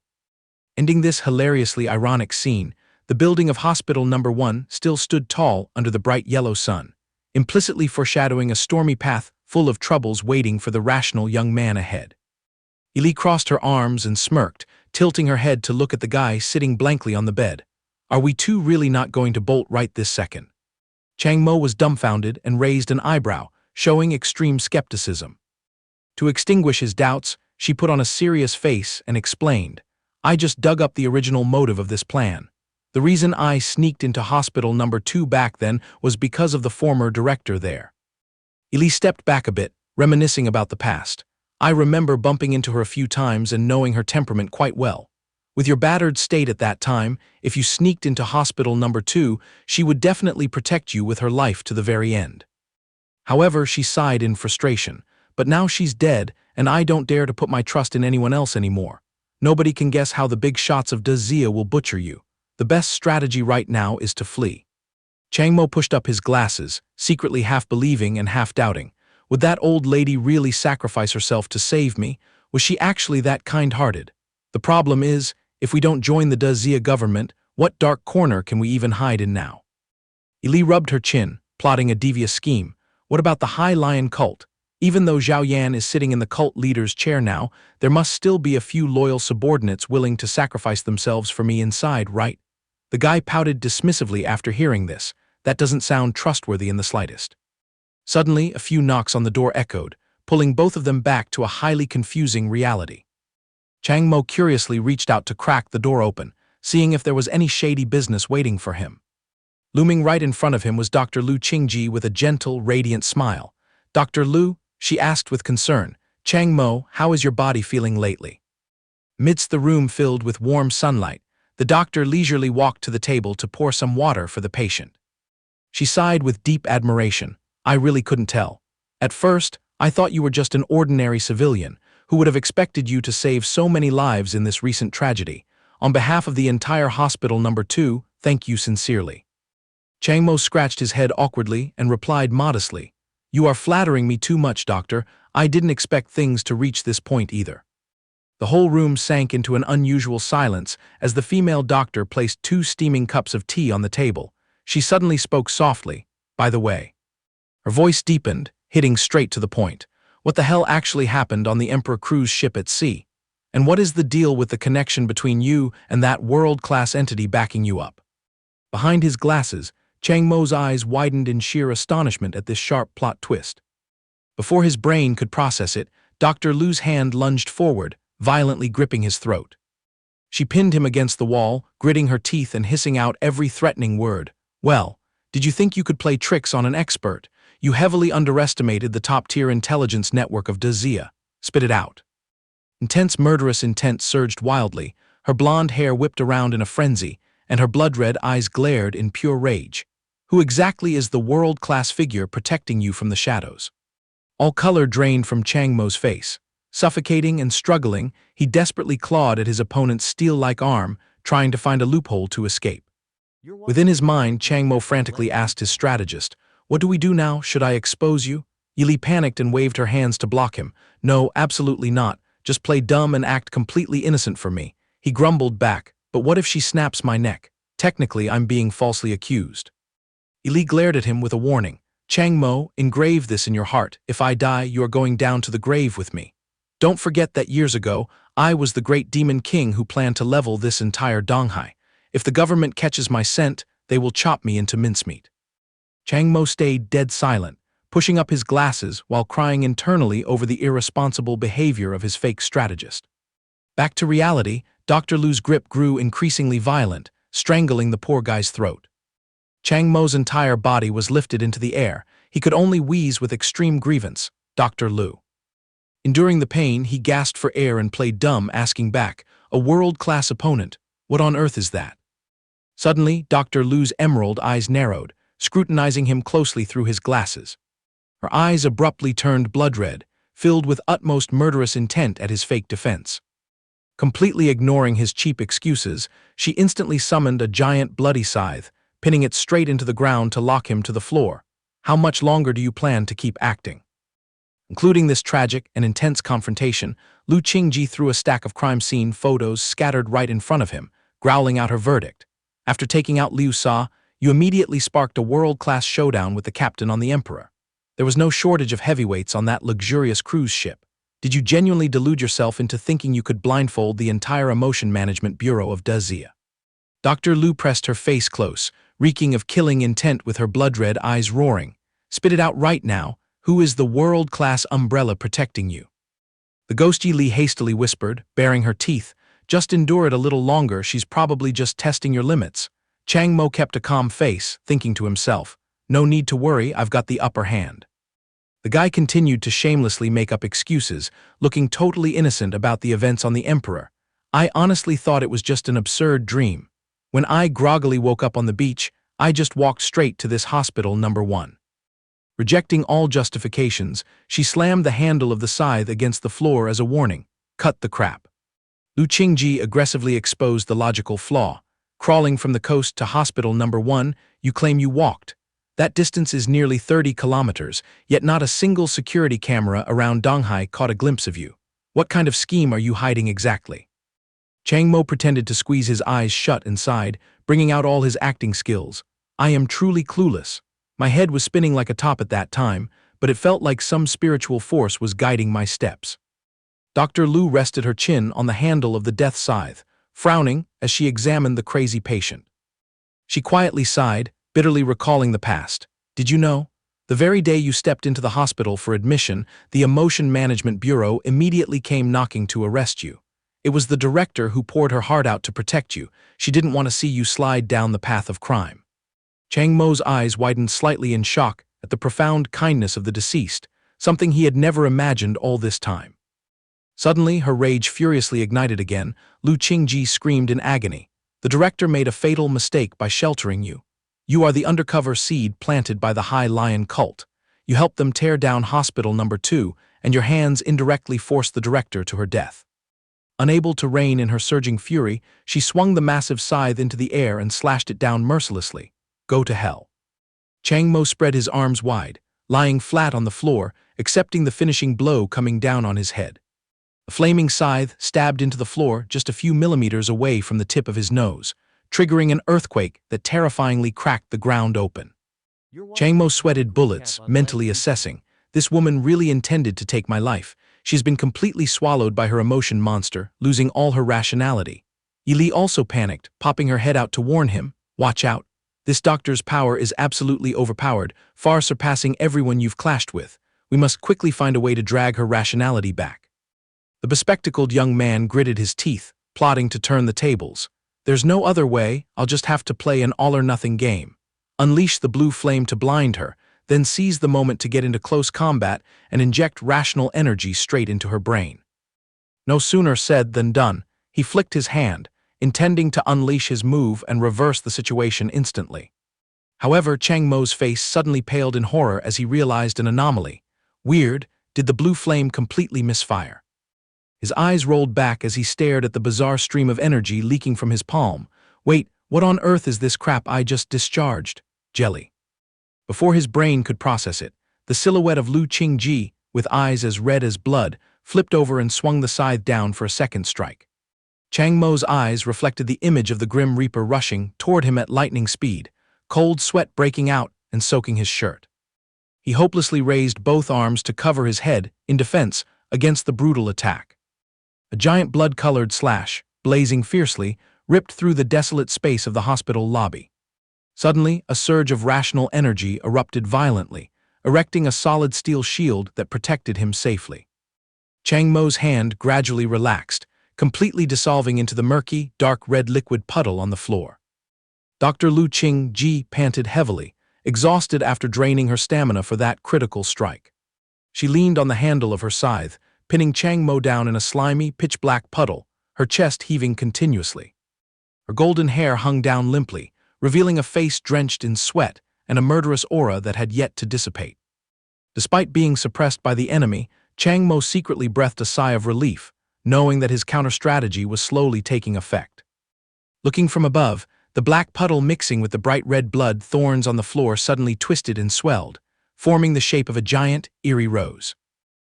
Ending this hilariously ironic scene, the building of Hospital No. 1 still stood tall under the bright yellow sun, implicitly foreshadowing a stormy path full of troubles waiting for the rational young man ahead. Yi Li crossed her arms and smirked, tilting her head to look at the guy sitting blankly on the bed. "Are we two really not going to bolt right this second?" Chang Mo was dumbfounded and raised an eyebrow, showing extreme skepticism. To extinguish his doubts, she put on a serious face and explained, "I just dug up the original motive of this plan. The reason I sneaked into Hospital No. 2 back then was because of the former director there." Yi Li stepped back a bit, reminiscing about the past. "I remember bumping into her a few times and knowing her temperament quite well. With your battered state at that time, if you sneaked into Hospital No. 2, she would definitely protect you with her life to the very end." However, she sighed in frustration. "But now she's dead, and I don't dare to put my trust in anyone else anymore. Nobody can guess how the big shots of Dazia will butcher you. The best strategy right now is to flee." Chang Mo pushed up his glasses, secretly half believing and half doubting. Would that old lady really sacrifice herself to save me? Was she actually that kind-hearted? The problem is, if we don't join the Dazia government, what dark corner can we even hide in now? Yi Li rubbed her chin, plotting a devious scheme. What about the High Lion cult? Even though Zhao Yan is sitting in the cult leader's chair now, there must still be a few loyal subordinates willing to sacrifice themselves for me inside, right? The guy pouted dismissively after hearing this. That doesn't sound trustworthy in the slightest. Suddenly, a few knocks on the door echoed, pulling both of them back to a highly confusing reality. Chang Mo curiously reached out to crack the door open, seeing if there was any shady business waiting for him. Looming right in front of him was Dr. Lu Qingji with a gentle, radiant smile. "Dr. Lu," she asked with concern, "Chang Mo, how is your body feeling lately?" Midst the room filled with warm sunlight, The doctor leisurely walked to the table to pour some water for the patient. She sighed with deep admiration. I really couldn't tell. At first, I thought you were just an ordinary civilian who would have expected you to save so many lives in this recent tragedy. On behalf of the entire hospital number 2, thank you sincerely. Chang Mo scratched his head awkwardly and replied modestly, You are flattering me too much, doctor. I didn't expect things to reach this point either. The whole room sank into an unusual silence as the female doctor placed 2 steaming cups of tea on the table. She suddenly spoke softly, By the way. Her voice deepened, hitting straight to the point. What the hell actually happened on the Emperor cruise ship at sea? And what is the deal with the connection between you and that world-class entity backing you up? Behind his glasses, Chang Mo's eyes widened in sheer astonishment at this sharp plot twist. Before his brain could process it, Dr. Lu's hand lunged forward, violently gripping his throat. She pinned him against the wall, gritting her teeth and hissing out every threatening word. Well, did you think you could play tricks on an expert? You heavily underestimated the top-tier intelligence network of Dazia. Spit it out. Intense murderous intent surged wildly, her blonde hair whipped around in a frenzy, and her blood-red eyes glared in pure rage. Who exactly is the world-class figure protecting you from the shadows? All color drained from Chang Mo's face. Suffocating and struggling, he desperately clawed at his opponent's steel-like arm, trying to find a loophole to escape. Within his mind, Chang Mo frantically asked his strategist, What do we do now? Should I expose you? Yili panicked and waved her hands to block him. No, absolutely not. Just play dumb and act completely innocent for me. He grumbled back, But what if she snaps my neck? Technically, I'm being falsely accused. Yili glared at him with a warning. Chang Mo, engrave this in your heart. If I die, you are going down to the grave with me. Don't forget that years ago, I was the great demon king who planned to level this entire Donghai. If the government catches my scent, they will chop me into mincemeat. Chang Mo stayed dead silent, pushing up his glasses while crying internally over the irresponsible behavior of his fake strategist. Back to reality, Dr. Lu's grip grew increasingly violent, strangling the poor guy's throat. Chang Mo's entire body was lifted into the air. He could only wheeze with extreme grievance, Dr. Lu. Enduring the pain, he gasped for air and played dumb, asking back, A world-class opponent? What on earth is that? Suddenly, Dr. Lu's emerald eyes narrowed, scrutinizing him closely through his glasses. Her eyes abruptly turned blood-red, filled with utmost murderous intent at his fake defense. Completely ignoring his cheap excuses, she instantly summoned a giant bloody scythe, pinning it straight into the ground to lock him to the floor. How much longer do you plan to keep acting? Including this tragic and intense confrontation, Lu Qingji threw a stack of crime scene photos scattered right in front of him, growling out her verdict. After taking out Liu Sa, you immediately sparked a world-class showdown with the captain on the Emperor. There was no shortage of heavyweights on that luxurious cruise ship. Did you genuinely delude yourself into thinking you could blindfold the entire Emotion Management Bureau of Dazia? Dr. Lu pressed her face close, reeking of killing intent with her blood-red eyes roaring. Spit it out right now. Who is the world-class umbrella protecting you? The ghost Yi Li hastily whispered, baring her teeth. Just endure it a little longer, she's probably just testing your limits. Chang Mo kept a calm face, thinking to himself, No need to worry, I've got the upper hand. The guy continued to shamelessly make up excuses, looking totally innocent about the events on the Emperor. I honestly thought it was just an absurd dream. When I groggily woke up on the beach, I just walked straight to this hospital number 1. Rejecting all justifications, she slammed the handle of the scythe against the floor as a warning. Cut the crap. Lu Qingji aggressively exposed the logical flaw. Crawling from the coast to hospital number 1, you claim you walked. That distance is nearly 30 kilometers, yet not a single security camera around Donghai caught a glimpse of you. What kind of scheme are you hiding exactly? Chang Mo pretended to squeeze his eyes shut and sighed, bringing out all his acting skills. I am truly clueless. My head was spinning like a top at that time, but it felt like some spiritual force was guiding my steps. Dr. Lu rested her chin on the handle of the death scythe, frowning as she examined the crazy patient. She quietly sighed, bitterly recalling the past. Did you know? The very day you stepped into the hospital for admission, the Emotion Management Bureau immediately came knocking to arrest you. It was the director who poured her heart out to protect you. She didn't want to see you slide down the path of crime. Chang Mo's eyes widened slightly in shock at the profound kindness of the deceased, something he had never imagined all this time. Suddenly, her rage furiously ignited again. Lu Qingji screamed in agony. The director made a fatal mistake by sheltering you. You are the undercover seed planted by the High Lion cult. You helped them tear down Hospital Number 2, and your hands indirectly forced the director to her death. Unable to rein in her surging fury, she swung the massive scythe into the air and slashed it down mercilessly. Go to hell. Chang Mo spread his arms wide, lying flat on the floor, accepting the finishing blow coming down on his head. A flaming scythe stabbed into the floor just a few millimeters away from the tip of his nose, triggering an earthquake that terrifyingly cracked the ground open. Chang Mo sweated bullets, mentally assessing, this woman really intended to take my life. She's been completely swallowed by her emotion monster, losing all her rationality. Yi Li also panicked, popping her head out to warn him, watch out. This doctor's power is absolutely overpowered, far surpassing everyone you've clashed with. We must quickly find a way to drag her rationality back. The bespectacled young man gritted his teeth, plotting to turn the tables. There's no other way, I'll just have to play an all-or-nothing game. Unleash the blue flame to blind her, then seize the moment to get into close combat and inject rational energy straight into her brain. No sooner said than done. He flicked his hand, intending to unleash his move and reverse the situation instantly. However, Chang Mo's face suddenly paled in horror as he realized an anomaly. Weird, did the blue flame completely misfire? His eyes rolled back as he stared at the bizarre stream of energy leaking from his palm. Wait, what on earth is this crap I just discharged? Jelly. Before his brain could process it, the silhouette of Lu Qingji, with eyes as red as blood, flipped over and swung the scythe down for a second strike. Chang Mo's eyes reflected the image of the Grim Reaper rushing toward him at lightning speed, cold sweat breaking out and soaking his shirt. He hopelessly raised both arms to cover his head, in defense, against the brutal attack. A giant blood-colored slash, blazing fiercely, ripped through the desolate space of the hospital lobby. Suddenly, a surge of rational energy erupted violently, erecting a solid steel shield that protected him safely. Chang Mo's hand gradually relaxed, completely dissolving into the murky, dark red liquid puddle on the floor. Dr. Lu Qingji panted heavily, exhausted after draining her stamina for that critical strike. She leaned on the handle of her scythe, pinning Chang Mo down in a slimy, pitch-black puddle, her chest heaving continuously. Her golden hair hung down limply, revealing a face drenched in sweat and a murderous aura that had yet to dissipate. Despite being suppressed by the enemy, Chang Mo secretly breathed a sigh of relief, knowing that his counter-strategy was slowly taking effect. Looking from above, the black puddle mixing with the bright red blood thorns on the floor suddenly twisted and swelled, forming the shape of a giant, eerie rose.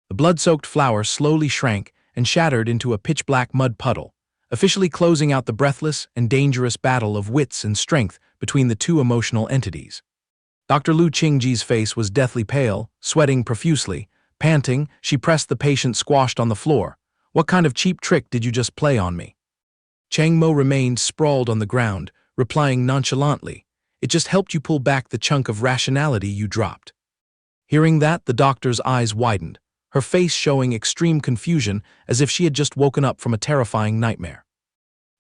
The blood-soaked flower slowly shrank and shattered into a pitch-black mud puddle, officially closing out the breathless and dangerous battle of wits and strength between the two emotional entities. Dr. Lu Qingji's face was deathly pale, sweating profusely. Panting, she pressed the patient squashed on the floor. What kind of cheap trick did you just play on me? Chang Mo remained sprawled on the ground, replying nonchalantly, it just helped you pull back the chunk of rationality you dropped. Hearing that, the doctor's eyes widened, her face showing extreme confusion as if she had just woken up from a terrifying nightmare.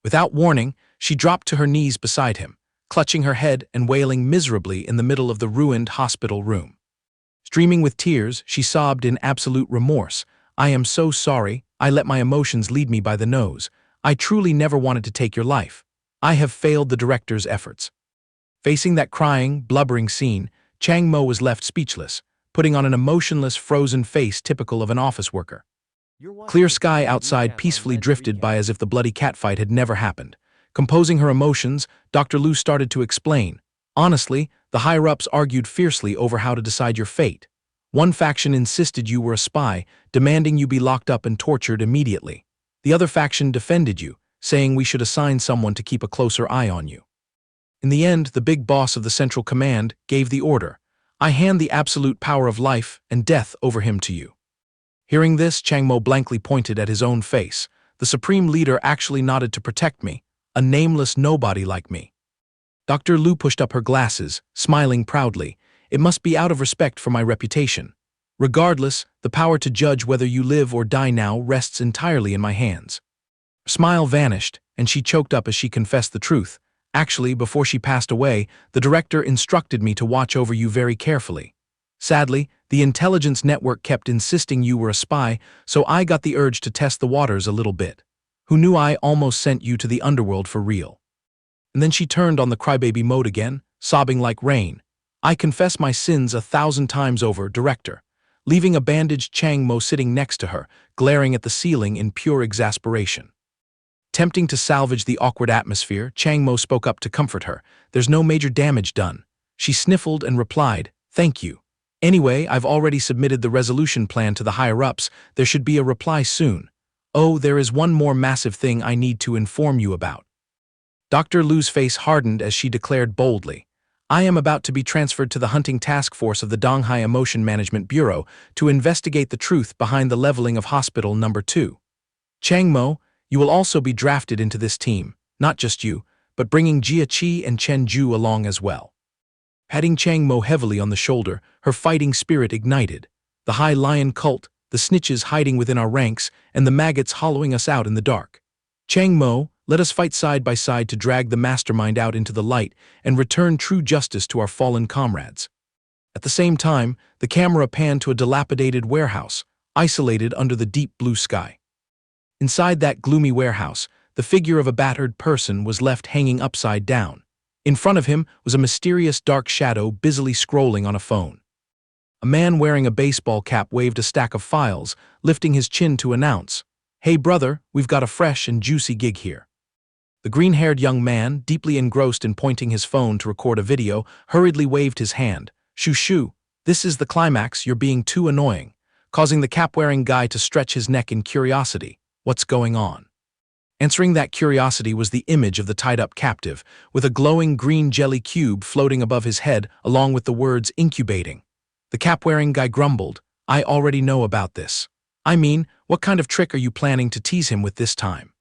Without warning, she dropped to her knees beside him, clutching her head and wailing miserably in the middle of the ruined hospital room. Streaming with tears, she sobbed in absolute remorse. I am so sorry, I let my emotions lead me by the nose. I truly never wanted to take your life. I have failed the director's efforts. Facing that crying, blubbering scene, Chang Mo was left speechless, putting on an emotionless, frozen face typical of an office worker. Clear sky outside peacefully drifted by as if the bloody catfight had never happened. Composing her emotions, Dr. Lu started to explain. Honestly, the higher-ups argued fiercely over how to decide your fate. One faction insisted you were a spy, demanding you be locked up and tortured immediately. The other faction defended you, saying we should assign someone to keep a closer eye on you. In the end, the big boss of the Central Command gave the order. I hand the absolute power of life and death over him to you. Hearing this, Chang Mo blankly pointed at his own face. The Supreme Leader actually nodded to protect me, a nameless nobody like me. Dr. Lu pushed up her glasses, smiling proudly. It must be out of respect for my reputation. Regardless, the power to judge whether you live or die now rests entirely in my hands. Her smile vanished, and she choked up as she confessed the truth. Actually, before she passed away, the director instructed me to watch over you very carefully. Sadly, the intelligence network kept insisting you were a spy, so I got the urge to test the waters a little bit. Who knew I almost sent you to the underworld for real? And then she turned on the crybaby mode again, sobbing like rain. I confess my sins 1,000 times over, director. Leaving a bandaged Chang Mo sitting next to her, glaring at the ceiling in pure exasperation. Tempting to salvage the awkward atmosphere, Chang Mo spoke up to comfort her. There's no major damage done. She sniffled and replied, thank you. Anyway, I've already submitted the resolution plan to the higher-ups. There should be a reply soon. Oh, there is one more massive thing I need to inform you about. Dr. Lu's face hardened as she declared boldly, I am about to be transferred to the hunting task force of the Donghai Emotion Management Bureau to investigate the truth behind the leveling of Hospital Number 2. Chang Mo, you will also be drafted into this team, not just you, but bringing Jia Qi and Chen Ju along as well. Patting Chang Mo heavily on the shoulder, her fighting spirit ignited. The High Lion cult, the snitches hiding within our ranks, and the maggots hollowing us out in the dark. Chang Mo, let us fight side by side to drag the mastermind out into the light and return true justice to our fallen comrades. At the same time, the camera panned to a dilapidated warehouse, isolated under the deep blue sky. Inside that gloomy warehouse, the figure of a battered person was left hanging upside down. In front of him was a mysterious dark shadow busily scrolling on a phone. A man wearing a baseball cap waved a stack of files, lifting his chin to announce, Hey brother, we've got a fresh and juicy gig here. The green-haired young man, deeply engrossed in pointing his phone to record a video, hurriedly waved his hand. Shoo shoo, this is the climax, you're being too annoying, causing the cap-wearing guy to stretch his neck in curiosity. What's going on? Answering that curiosity was the image of the tied-up captive, with a glowing green jelly cube floating above his head along with the words incubating. The cap-wearing guy grumbled, I already know about this. I mean, what kind of trick are you planning to tease him with this time?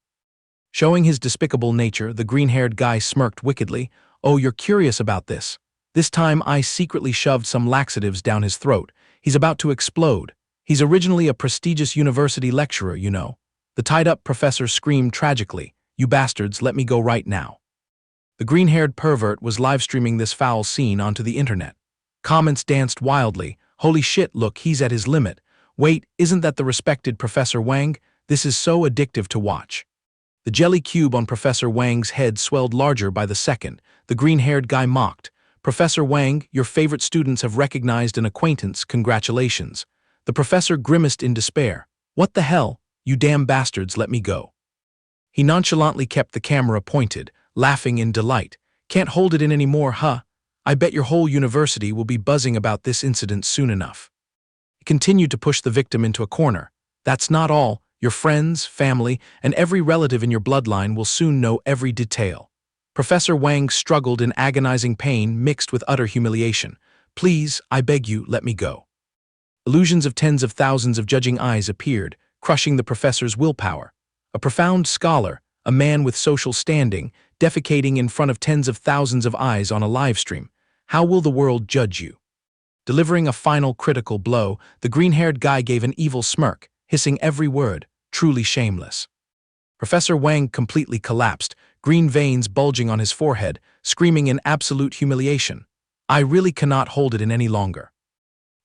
Showing his despicable nature, the green-haired guy smirked wickedly. Oh, you're curious about this. This time I secretly shoved some laxatives down his throat. He's about to explode. He's originally a prestigious university lecturer, you know. The tied-up professor screamed tragically, You bastards, let me go right now. The green-haired pervert was live-streaming this foul scene onto the internet. Comments danced wildly. Holy shit, look, he's at his limit. Wait, isn't that the respected Professor Wang? This is so addictive to watch. The jelly cube on Professor Wang's head swelled larger by the second. The green-haired guy mocked. Professor Wang, your favorite students have recognized an acquaintance, congratulations. The professor grimaced in despair. What the hell? You damn bastards, let me go. He nonchalantly kept the camera pointed, laughing in delight. Can't hold it in anymore, huh? I bet your whole university will be buzzing about this incident soon enough. He continued to push the victim into a corner. That's not all. Your friends, family, and every relative in your bloodline will soon know every detail. Professor Wang struggled in agonizing pain mixed with utter humiliation. Please, I beg you, let me go. Illusions of tens of thousands of judging eyes appeared, crushing the professor's willpower. A profound scholar, a man with social standing, defecating in front of tens of thousands of eyes on a live stream. How will the world judge you? Delivering a final critical blow, the green-haired guy gave an evil smirk, hissing every word, truly shameless. Professor Wang completely collapsed, green veins bulging on his forehead, screaming in absolute humiliation. I really cannot hold it in any longer.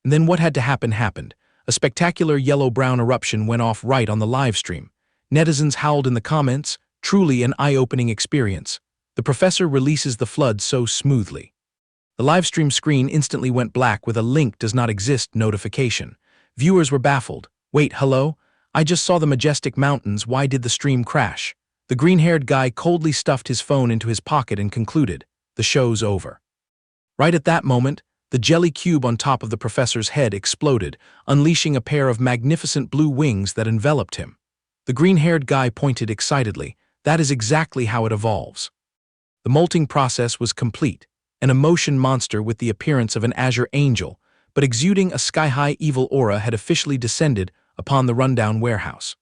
And then what had to happen happened. A spectacular yellow-brown eruption went off right on the live stream. Netizens howled in the comments, truly an eye-opening experience. The professor releases the flood so smoothly. The livestream screen instantly went black with a link does not exist notification. Viewers were baffled. Wait, hello? I just saw the majestic mountains, why did the stream crash? The green-haired guy coldly stuffed his phone into his pocket and concluded, the show's over. Right at that moment, the jelly cube on top of the professor's head exploded, unleashing a pair of magnificent blue wings that enveloped him. The green-haired guy pointed excitedly, that is exactly how it evolves. The molting process was complete, an emotion monster with the appearance of an azure angel, but exuding a sky-high evil aura had officially descended upon the rundown warehouse.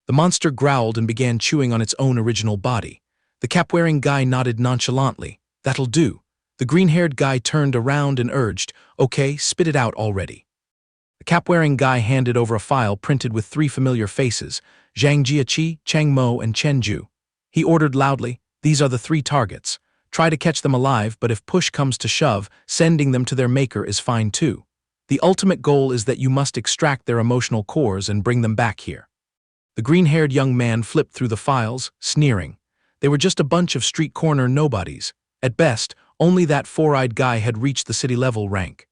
The monster growled and began chewing on its own original body. The cap-wearing guy nodded nonchalantly. That'll do. The green-haired guy turned around and urged, okay, spit it out already. The cap-wearing guy handed over a file printed with 3 familiar faces, Zhang Jiaqi, Chang Mo, and Chen Ju. He ordered loudly, these are the 3 targets. Try to catch them alive, but if push comes to shove, sending them to their maker is fine too. The ultimate goal is that you must extract their emotional cores and bring them back here. The green-haired young man flipped through the files, sneering. They were just a bunch of street corner nobodies. At best, only that four-eyed guy had reached the city-level rank.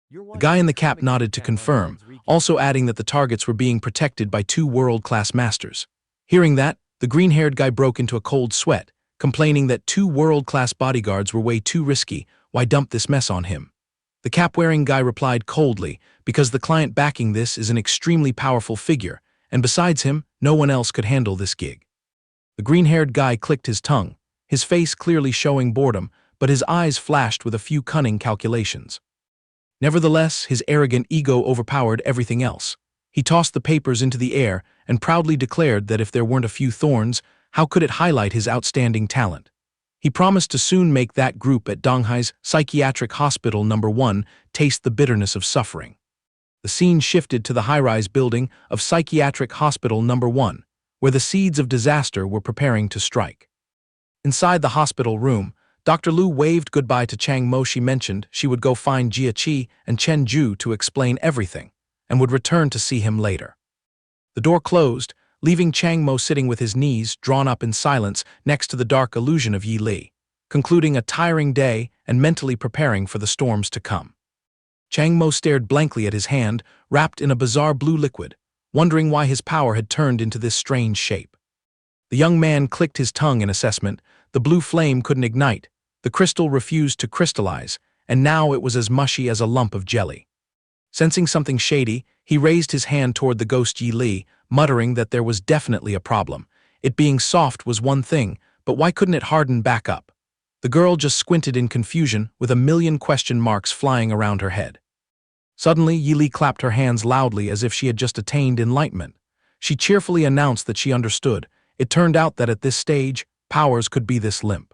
The guy in the cap nodded to confirm, also adding that the targets were being protected by two world-class masters. Hearing that, the green-haired guy broke into a cold sweat, complaining that two world-class bodyguards were way too risky. Why dump this mess on him? The cap-wearing guy replied coldly, because the client backing this is an extremely powerful figure, and besides him, no one else could handle this gig. The green-haired guy clicked his tongue, his face clearly showing boredom, but his eyes flashed with a few cunning calculations. Nevertheless, his arrogant ego overpowered everything else. He tossed the papers into the air and proudly declared that if there weren't a few thorns, how could it highlight his outstanding talent? He promised to soon make that group at Donghai's Psychiatric Hospital No. 1 taste the bitterness of suffering. The scene shifted to the high-rise building of Psychiatric Hospital No. 1, where the seeds of disaster were preparing to strike. Inside the hospital room, Dr. Lu waved goodbye to Chang Mo. She mentioned she would go find Jia Qi and Chen Ju to explain everything, and would return to see him later. The door closed, leaving Chang Mo sitting with his knees drawn up in silence next to the dark illusion of Yi Li, concluding a tiring day and mentally preparing for the storms to come. Chang Mo stared blankly at his hand, wrapped in a bizarre blue liquid, wondering why his power had turned into this strange shape. The young man clicked his tongue in assessment. The blue flame couldn't ignite, the crystal refused to crystallize, and now it was as mushy as a lump of jelly. Sensing something shady, he raised his hand toward the ghost Yi Li, muttering that there was definitely a problem. It being soft was one thing, but why couldn't it harden back up? The girl just squinted in confusion, with a million question marks flying around her head. Suddenly, Yi Li clapped her hands loudly as if she had just attained enlightenment. She cheerfully announced that she understood. It turned out that at this stage, powers could be this limp.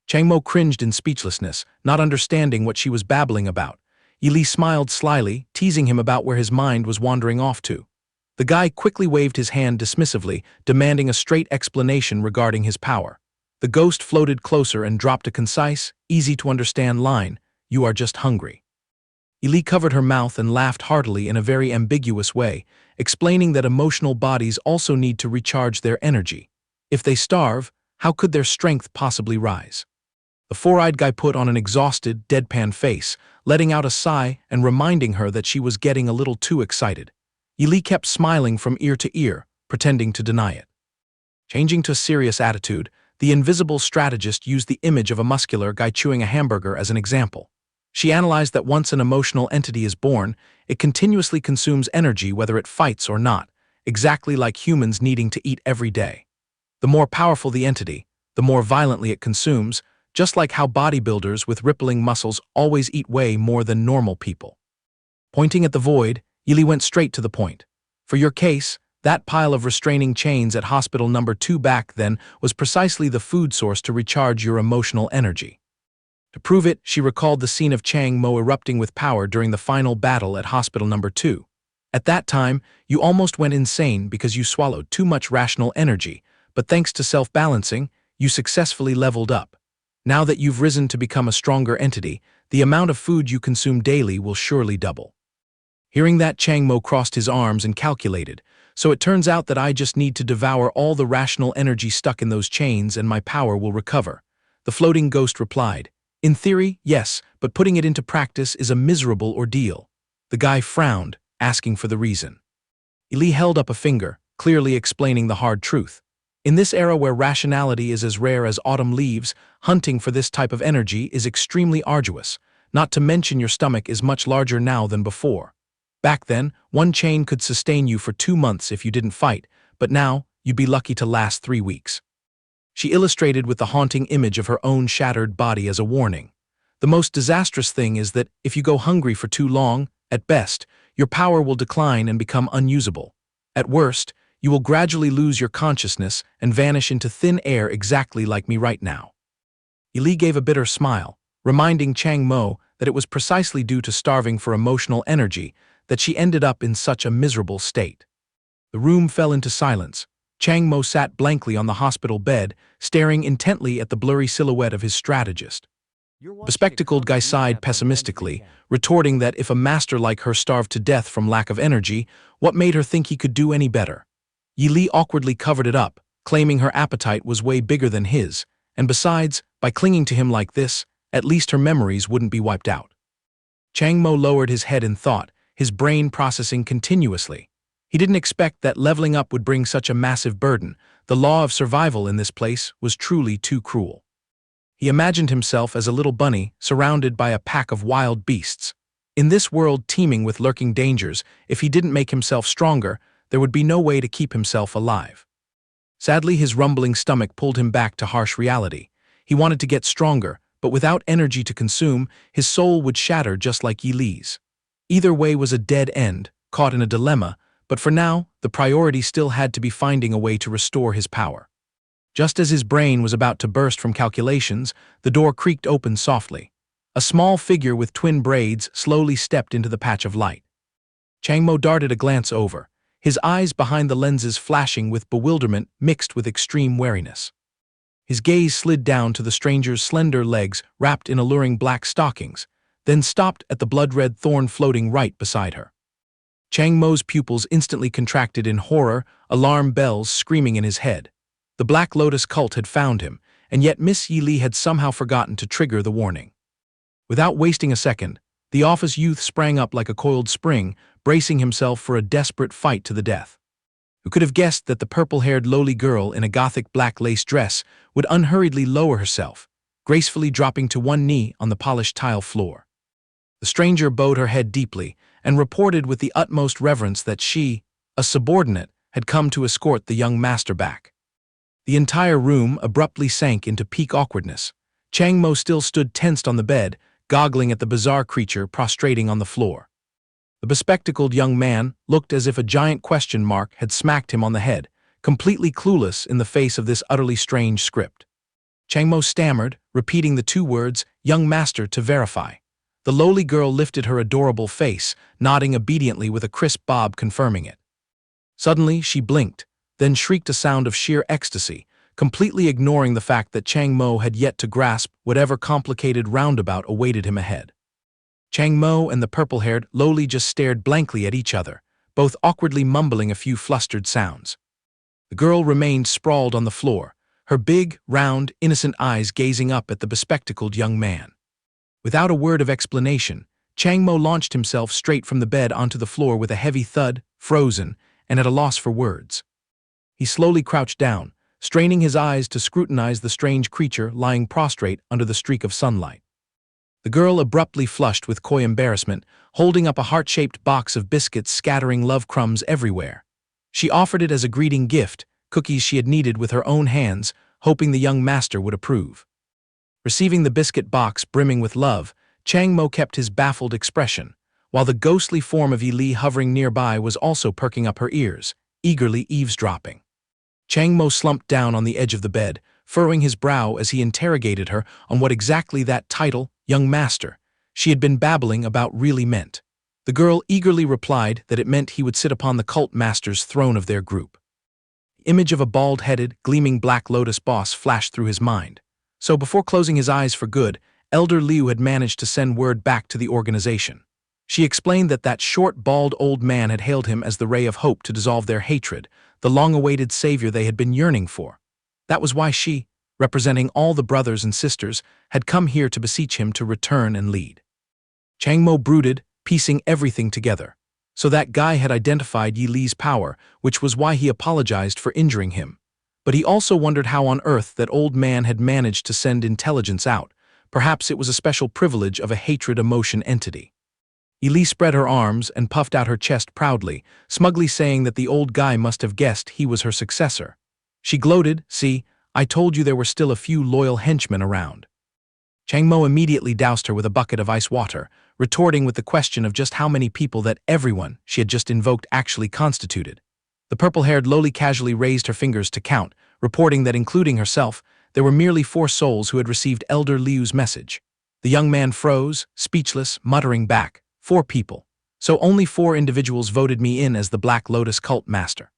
Chang Mo cringed in speechlessness, not understanding what she was babbling about. Yi Li smiled slyly, teasing him about where his mind was wandering off to. The guy quickly waved his hand dismissively, demanding a straight explanation regarding his power. The ghost floated closer and dropped a concise, easy-to-understand line, "You are just hungry." Yi Li covered her mouth and laughed heartily in a very ambiguous way, explaining that emotional bodies also need to recharge their energy. If they starve, how could their strength possibly rise? The four-eyed guy put on an exhausted, deadpan face, letting out a sigh and reminding her that she was getting a little too excited. Yi Li kept smiling from ear to ear, pretending to deny it. Changing to a serious attitude, the invisible strategist used the image of a muscular guy chewing a hamburger as an example. She analyzed that once an emotional entity is born, it continuously consumes energy whether it fights or not, exactly like humans needing to eat every day. The more powerful the entity, the more violently it consumes, just like how bodybuilders with rippling muscles always eat way more than normal people. Pointing at the void, Yi Li went straight to the point. For your case, that pile of restraining chains at Hospital No. 2 back then was precisely the food source to recharge your emotional energy. To prove it, she recalled the scene of Chang Mo erupting with power during the final battle at Hospital No. 2. At that time, you almost went insane because you swallowed too much rational energy, but thanks to self-balancing, you successfully leveled up. Now that you've risen to become a stronger entity, the amount of food you consume daily will surely double. Hearing that, Chang Mo crossed his arms and calculated, so it turns out that I just need to devour all the rational energy stuck in those chains and my power will recover. The floating ghost replied, in theory, yes, but putting it into practice is a miserable ordeal. The guy frowned, asking for the reason. Yi Li held up a finger, clearly explaining the hard truth. In this era where rationality is as rare as autumn leaves, hunting for this type of energy is extremely arduous, not to mention your stomach is much larger now than before. Back then, one chain could sustain you for 2 months if you didn't fight, but now, you'd be lucky to last 3 weeks. She illustrated with the haunting image of her own shattered body as a warning. The most disastrous thing is that if you go hungry for too long, at best, your power will decline and become unusable. At worst, you will gradually lose your consciousness and vanish into thin air exactly like me right now. Yi Li gave a bitter smile, reminding Chang Mo that it was precisely due to starving for emotional energy that she ended up in such a miserable state. The room fell into silence. Chang Mo sat blankly on the hospital bed, staring intently at the blurry silhouette of his strategist. The bespectacled guy sighed pessimistically, retorting that if a master like her starved to death from lack of energy, what made her think he could do any better? Yi Li awkwardly covered it up, claiming her appetite was way bigger than his, and besides, by clinging to him like this, at least her memories wouldn't be wiped out. Chang Mo lowered his head in thought, his brain processing continuously. He didn't expect that leveling up would bring such a massive burden. The law of survival in this place was truly too cruel. He imagined himself as a little bunny surrounded by a pack of wild beasts. In this world teeming with lurking dangers, if he didn't make himself stronger, there would be no way to keep himself alive. Sadly, his rumbling stomach pulled him back to harsh reality. He wanted to get stronger, but without energy to consume, his soul would shatter just like Yi Li's. Either way was a dead end, caught in a dilemma, but for now, the priority still had to be finding a way to restore his power. Just as his brain was about to burst from calculations, the door creaked open softly. A small figure with twin braids slowly stepped into the patch of light. Chang Mo darted a glance over, his eyes behind the lenses flashing with bewilderment mixed with extreme wariness. His gaze slid down to the stranger's slender legs wrapped in alluring black stockings, then stopped at the blood-red thorn floating right beside her. Chang Mo's pupils instantly contracted in horror, alarm bells screaming in his head. The Black Lotus cult had found him, and yet Miss Yi Li had somehow forgotten to trigger the warning. Without wasting a second, the office youth sprang up like a coiled spring, bracing himself for a desperate fight to the death. Who could have guessed that the purple-haired lowly girl in a gothic black lace dress would unhurriedly lower herself, gracefully dropping to one knee on the polished tile floor. The stranger bowed her head deeply and reported with the utmost reverence that she, a subordinate, had come to escort the young master back. The entire room abruptly sank into peak awkwardness. Chang Mo still stood tensed on the bed, goggling at the bizarre creature prostrating on the floor. The bespectacled young man looked as if a giant question mark had smacked him on the head, completely clueless in the face of this utterly strange script. Chang Mo stammered, repeating the two words, "young master," to verify. The lowly girl lifted her adorable face, nodding obediently with a crisp bob confirming it. Suddenly, she blinked, then shrieked a sound of sheer ecstasy, completely ignoring the fact that Chang Mo had yet to grasp whatever complicated roundabout awaited him ahead. Chang Mo and the purple-haired lowly just stared blankly at each other, both awkwardly mumbling a few flustered sounds. The girl remained sprawled on the floor, her big, round, innocent eyes gazing up at the bespectacled young man. Without a word of explanation, Chang Mo launched himself straight from the bed onto the floor with a heavy thud, frozen, and at a loss for words. He slowly crouched down, straining his eyes to scrutinize the strange creature lying prostrate under the streak of sunlight. The girl abruptly flushed with coy embarrassment, holding up a heart-shaped box of biscuits scattering love crumbs everywhere. She offered it as a greeting gift, cookies she had kneaded with her own hands, hoping the young master would approve. Receiving the biscuit box brimming with love, Chang Mo kept his baffled expression, while the ghostly form of Yi Li hovering nearby was also perking up her ears, eagerly eavesdropping. Chang Mo slumped down on the edge of the bed, furrowing his brow as he interrogated her on what exactly that title, young master, she had been babbling about really meant. The girl eagerly replied that it meant he would sit upon the cult master's throne of their group. The image of a bald-headed, gleaming Black Lotus boss flashed through his mind. So before closing his eyes for good, Elder Liu had managed to send word back to the organization. She explained that that short, bald old man had hailed him as the ray of hope to dissolve their hatred, the long-awaited savior they had been yearning for. That was why she, representing all the brothers and sisters, had come here to beseech him to return and lead. Chang Mo brooded, piecing everything together. So that guy had identified Yi Li's power, which was why he apologized for injuring him. But he also wondered how on earth that old man had managed to send intelligence out. Perhaps it was a special privilege of a hatred emotion entity. Yi Li spread her arms and puffed out her chest proudly, smugly saying that the old guy must have guessed he was her successor. She gloated, "See, I told you there were still a few loyal henchmen around." Chang Mo immediately doused her with a bucket of ice water, retorting with the question of just how many people that everyone she had just invoked actually constituted. The purple-haired lowly casually raised her fingers to count, reporting that including herself, there were merely 4 souls who had received Elder Liu's message. The young man froze, speechless, muttering back, 4 people. So only 4 individuals voted me in as the Black Lotus cult master.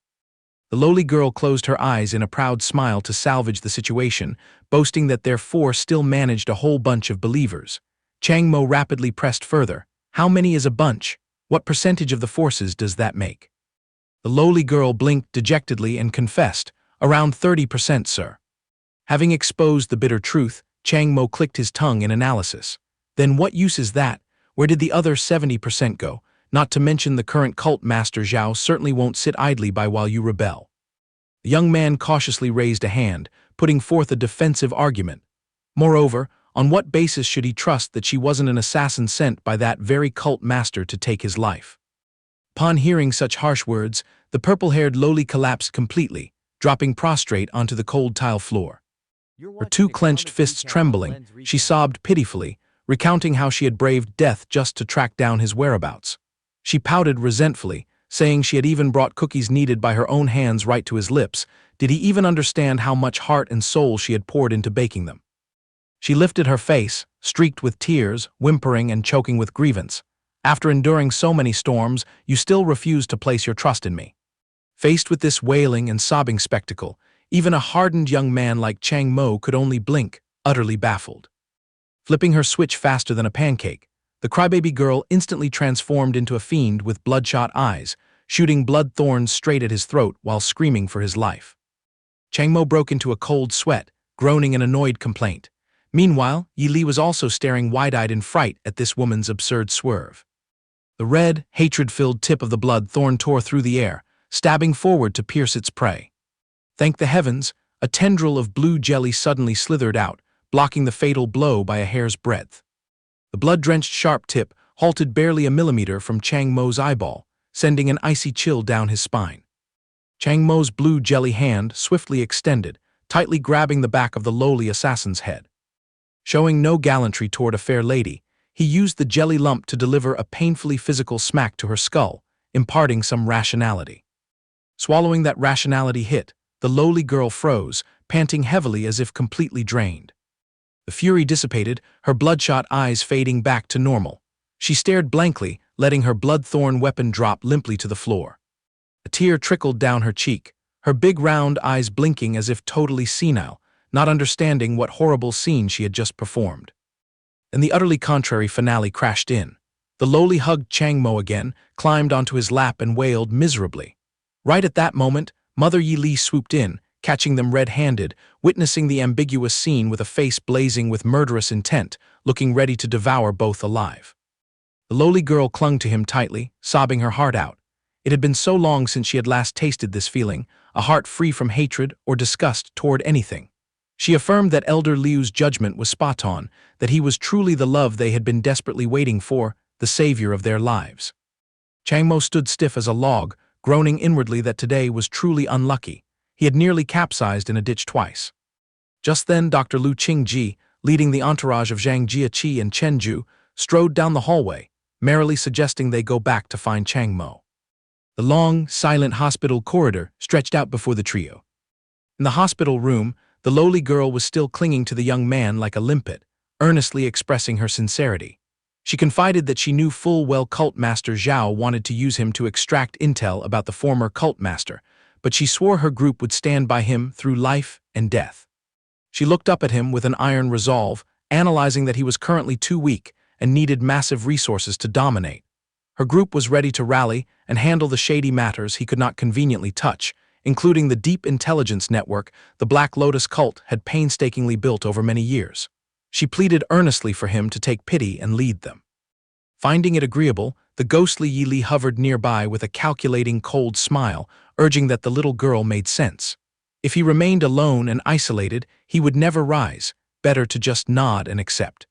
The lowly girl closed her eyes in a proud smile to salvage the situation, boasting that their 4 still managed a whole bunch of believers. Chang Mo rapidly pressed further. How many is a bunch? What percentage of the forces does that make? The lowly girl blinked dejectedly and confessed, Around 30%, sir. Having exposed the bitter truth, Chang Mo clicked his tongue in analysis. Then what use is that? Where did the other 70% go? Not to mention the current cult master Zhao certainly won't sit idly by while you rebel. The young man cautiously raised a hand, putting forth a defensive argument. Moreover, on what basis should he trust that she wasn't an assassin sent by that very cult master to take his life? Upon hearing such harsh words, the purple-haired lowly collapsed completely, dropping prostrate onto the cold tile floor. Her two clenched fists trembling, she sobbed pitifully, recounting how she had braved death just to track down his whereabouts. She pouted resentfully, saying she had even brought cookies kneaded by her own hands right to his lips. Did he even understand how much heart and soul she had poured into baking them? She lifted her face, streaked with tears, whimpering and choking with grievance. After enduring so many storms, you still refuse to place your trust in me. Faced with this wailing and sobbing spectacle, even a hardened young man like Chang Mo could only blink, utterly baffled. Flipping her switch faster than a pancake, the crybaby girl instantly transformed into a fiend with bloodshot eyes, shooting blood thorns straight at his throat while screaming for his life. Chang Mo broke into a cold sweat, groaning an annoyed complaint. Meanwhile, Yi Li was also staring wide-eyed in fright at this woman's absurd swerve. The red, hatred-filled tip of the blood thorn tore through the air, stabbing forward to pierce its prey. Thank the heavens, a tendril of blue jelly suddenly slithered out, blocking the fatal blow by a hair's breadth. The blood-drenched sharp tip halted barely a millimeter from Chang Mo's eyeball, sending an icy chill down his spine. Chang Mo's blue jelly hand swiftly extended, tightly grabbing the back of the lowly assassin's head. Showing no gallantry toward a fair lady, he used the jelly lump to deliver a painfully physical smack to her skull, imparting some rationality. Swallowing that rationality hit, the lowly girl froze, panting heavily as if completely drained. The fury dissipated, her bloodshot eyes fading back to normal. She stared blankly, letting her blood-thorn weapon drop limply to the floor. A tear trickled down her cheek, her big round eyes blinking as if totally senile, not understanding what horrible scene she had just performed. Then the utterly contrary finale crashed in. The lowly hugged Chang Mo again, climbed onto his lap and wailed miserably. Right at that moment, Mother Yi Li swooped in, catching them red-handed, witnessing the ambiguous scene with a face blazing with murderous intent, looking ready to devour both alive. The lowly girl clung to him tightly, sobbing her heart out. It had been so long since she had last tasted this feeling, a heart free from hatred or disgust toward anything. She affirmed that Elder Liu's judgment was spot on, that he was truly the love they had been desperately waiting for, the savior of their lives. Chang Mo stood stiff as a log, groaning inwardly that today was truly unlucky. He had nearly capsized in a ditch twice. Just then Dr. Lu Qingji, leading the entourage of Zhang Jiaqi and Chen Ju, strode down the hallway, merrily suggesting they go back to find Chang Mo. The long, silent hospital corridor stretched out before the trio. In the hospital room, the lowly girl was still clinging to the young man like a limpet, earnestly expressing her sincerity. She confided that she knew full well cult master Zhao wanted to use him to extract intel about the former cult master, but she swore her group would stand by him through life and death. She looked up at him with an iron resolve, analyzing that he was currently too weak and needed massive resources to dominate. Her group was ready to rally and handle the shady matters he could not conveniently touch, including the deep intelligence network the Black Lotus cult had painstakingly built over many years. She pleaded earnestly for him to take pity and lead them. Finding it agreeable, the ghostly Yi Li hovered nearby with a calculating cold smile, urging that the little girl made sense. If he remained alone and isolated, he would never rise, better to just nod and accept.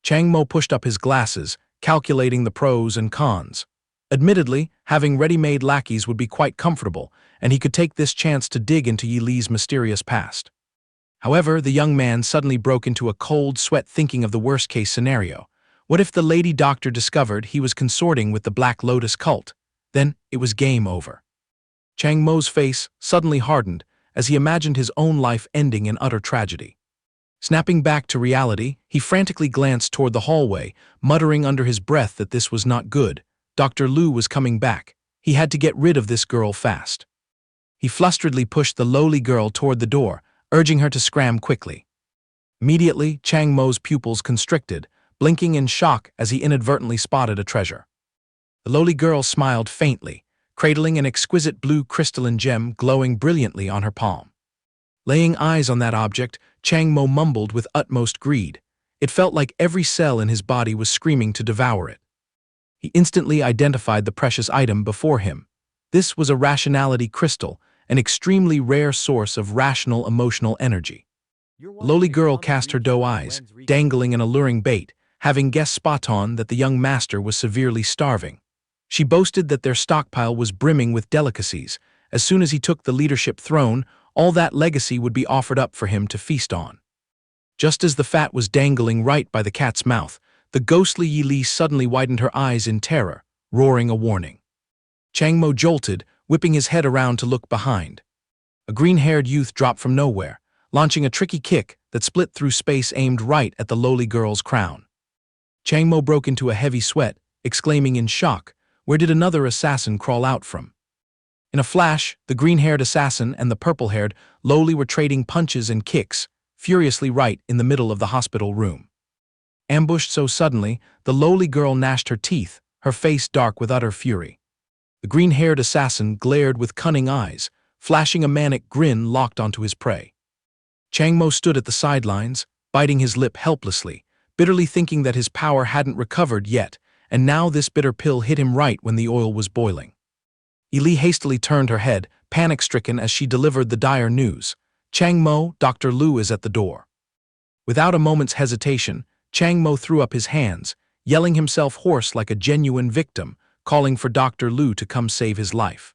Chang Mo pushed up his glasses, calculating the pros and cons. Admittedly, having ready-made lackeys would be quite comfortable, and he could take this chance to dig into Yi Li's mysterious past. However, the young man suddenly broke into a cold sweat thinking of the worst-case scenario. What if the lady doctor discovered he was consorting with the Black Lotus cult? Then it was game over. Chang Mo's face suddenly hardened as he imagined his own life ending in utter tragedy. Snapping back to reality, he frantically glanced toward the hallway, muttering under his breath that this was not good. Dr. Lu was coming back. He had to get rid of this girl fast. He flusteredly pushed the lowly girl toward the door, urging her to scram quickly. Immediately, Chang Mo's pupils constricted, blinking in shock as he inadvertently spotted a treasure. The lowly girl smiled faintly, cradling an exquisite blue crystalline gem glowing brilliantly on her palm. Laying eyes on that object, Chang Mo mumbled with utmost greed. It felt like every cell in his body was screaming to devour it. He instantly identified the precious item before him. This was a Rationality crystal, an extremely rare source of rational emotional energy. The lowly girl cast her doe eyes, dangling an alluring bait, having guessed spot on that the young master was severely starving. She boasted that their stockpile was brimming with delicacies. As soon as he took the leadership throne, all that legacy would be offered up for him to feast on. Just as the fat was dangling right by the cat's mouth, the ghostly Yi Li suddenly widened her eyes in terror, roaring a warning. Chang Mo jolted, whipping his head around to look behind. A green-haired youth dropped from nowhere, launching a tricky kick that split through space aimed right at the lowly girl's crown. Chang Mo broke into a heavy sweat, exclaiming in shock, "Where did another assassin crawl out from?" In a flash, the green-haired assassin and the purple-haired lowly were trading punches and kicks, furiously right in the middle of the hospital room. Ambushed so suddenly, the lowly girl gnashed her teeth, her face dark with utter fury. The green-haired assassin glared with cunning eyes, flashing a manic grin locked onto his prey. Chang Mo stood at the sidelines, biting his lip helplessly, bitterly thinking that his power hadn't recovered yet, and now this bitter pill hit him right when the oil was boiling. Yi Li hastily turned her head, panic-stricken as she delivered the dire news. "Chang Mo, Dr. Lu is at the door." Without a moment's hesitation, Chang Mo threw up his hands, yelling himself hoarse like a genuine victim, calling for Dr. Lu to come save his life.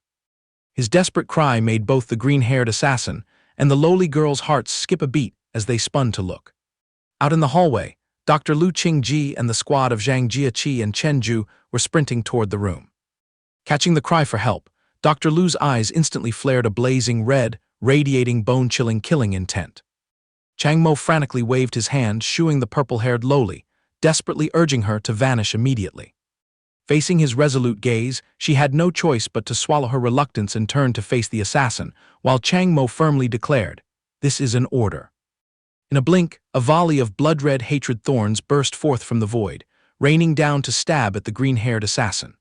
His desperate cry made both the green-haired assassin and the lowly girl's hearts skip a beat as they spun to look. Out in the hallway, Dr. Lu Qingji and the squad of Zhang Jiaqi and Chen Ju were sprinting toward the room. Catching the cry for help, Dr. Lu's eyes instantly flared a blazing red, radiating bone-chilling killing intent. Chang Mo frantically waved his hand, shooing the purple-haired lowly, desperately urging her to vanish immediately. Facing his resolute gaze, she had no choice but to swallow her reluctance and turn to face the assassin, while Chang Mo firmly declared, "This is an order." In a blink, a volley of blood-red hatred thorns burst forth from the void, raining down to stab at the green-haired assassin.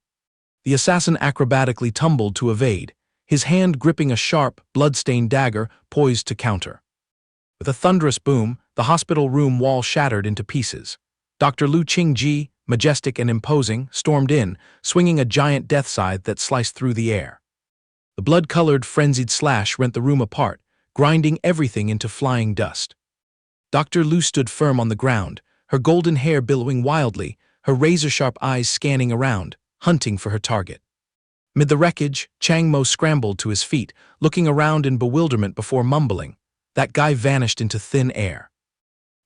The assassin acrobatically tumbled to evade, his hand gripping a sharp, blood-stained dagger poised to counter. With a thunderous boom, the hospital room wall shattered into pieces. Dr. Lu Qingji, majestic and imposing, stormed in, swinging a giant death scythe that sliced through the air. The blood-colored, frenzied slash rent the room apart, grinding everything into flying dust. Dr. Lu stood firm on the ground, her golden hair billowing wildly, her razor-sharp eyes scanning around, hunting for her target. Mid the wreckage, Chang Mo scrambled to his feet, looking around in bewilderment before mumbling. That guy vanished into thin air.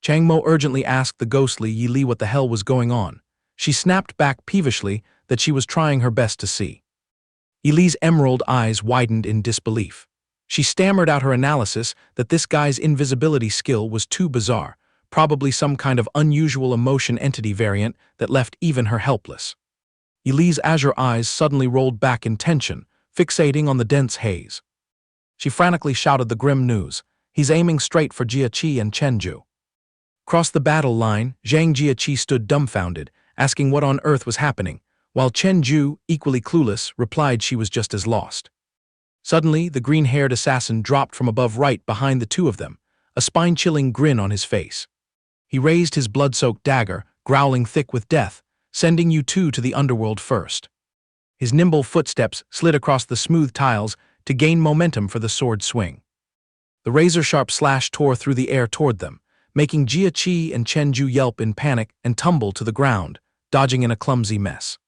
Chang Mo urgently asked the ghostly Yi Li what the hell was going on. She snapped back peevishly that she was trying her best to see. Yi Li's emerald eyes widened in disbelief. She stammered out her analysis that this guy's invisibility skill was too bizarre, probably some kind of unusual emotion entity variant that left even her helpless. Yi Li's azure eyes suddenly rolled back in tension, fixating on the dense haze. She frantically shouted the grim news. "He's aiming straight for Jiaqi and Chenju." Across the battle line, Zhang Jiaqi stood dumbfounded, asking what on earth was happening, while Chen Ju, equally clueless, replied she was just as lost. Suddenly, the green-haired assassin dropped from above right behind the two of them, a spine-chilling grin on his face. He raised his blood-soaked dagger, growling thick with death, sending you two to the underworld first. His nimble footsteps slid across the smooth tiles to gain momentum for the sword swing. The razor-sharp slash tore through the air toward them, making Jiaqi and Chen Ju yelp in panic and tumble to the ground, dodging in a clumsy mess.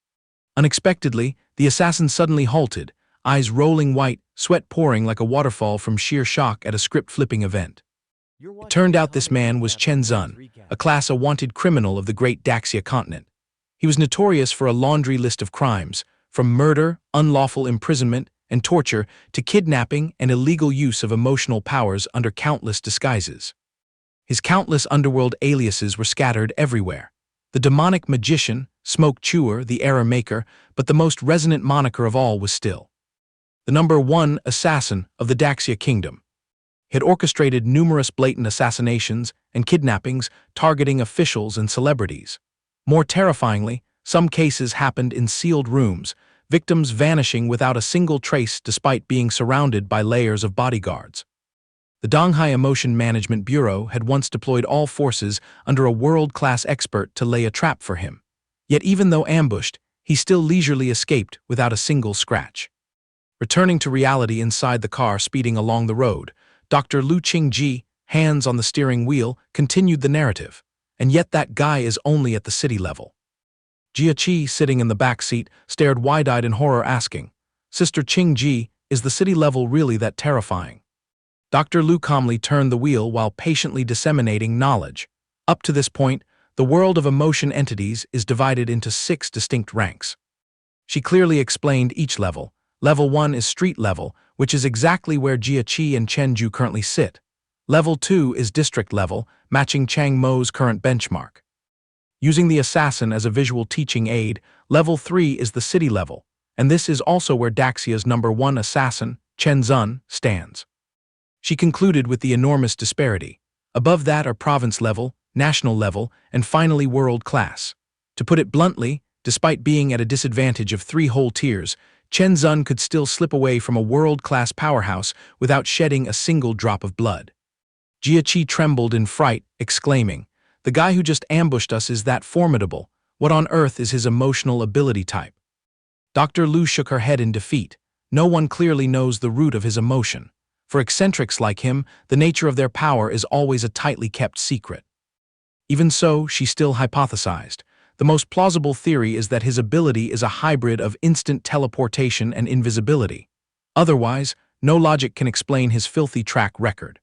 Unexpectedly, the assassin suddenly halted, eyes rolling white, sweat pouring like a waterfall from sheer shock at a script-flipping event. It turned out this man was Chen Zun, a class A wanted criminal of the great Daxia continent. He was notorious for a laundry list of crimes, from murder, unlawful imprisonment, and torture to kidnapping and illegal use of emotional powers under countless disguises. His countless underworld aliases were scattered everywhere. The demonic magician, smoke chewer, the error maker, but the most resonant moniker of all was still the #1 assassin of the Daxia kingdom. He had orchestrated numerous blatant assassinations and kidnappings targeting officials and celebrities. More terrifyingly, some cases happened in sealed rooms, victims vanishing without a single trace despite being surrounded by layers of bodyguards. The Donghai Emotion Management Bureau had once deployed all forces under a world-class expert to lay a trap for him. Yet even though ambushed, he still leisurely escaped without a single scratch. Returning to reality inside the car speeding along the road, Dr. Lu Qingji, hands on the steering wheel, continued the narrative. And yet that guy is only at the city level. Jia, sitting in the back seat, stared wide-eyed in horror, asking, "Sister Qingji, is the city level really that terrifying?" Dr. Lu calmly turned the wheel while patiently disseminating knowledge. Up to this point, the world of emotion entities is divided into 6 distinct ranks. She clearly explained each level. Level 1 is street level, which is exactly where Jia and Chenju currently sit. Level 2 is district level, matching Chang Mo's current benchmark. Using the assassin as a visual teaching aid, Level 3 is the city level, and this is also where Daxia's #1 assassin, Chen Zun, stands. She concluded with the enormous disparity. Above that are province level, national level, and finally world class. To put it bluntly, despite being at a disadvantage of 3 whole tiers, Chen Zun could still slip away from a world-class powerhouse without shedding a single drop of blood. Jia trembled in fright, exclaiming, "The guy who just ambushed us is that formidable. What on earth is his emotional ability type?" Dr. Lu shook her head in defeat. No one clearly knows the root of his emotion. For eccentrics like him, the nature of their power is always a tightly kept secret. Even so, she still hypothesized. The most plausible theory is that his ability is a hybrid of instant teleportation and invisibility. Otherwise, no logic can explain his filthy track record.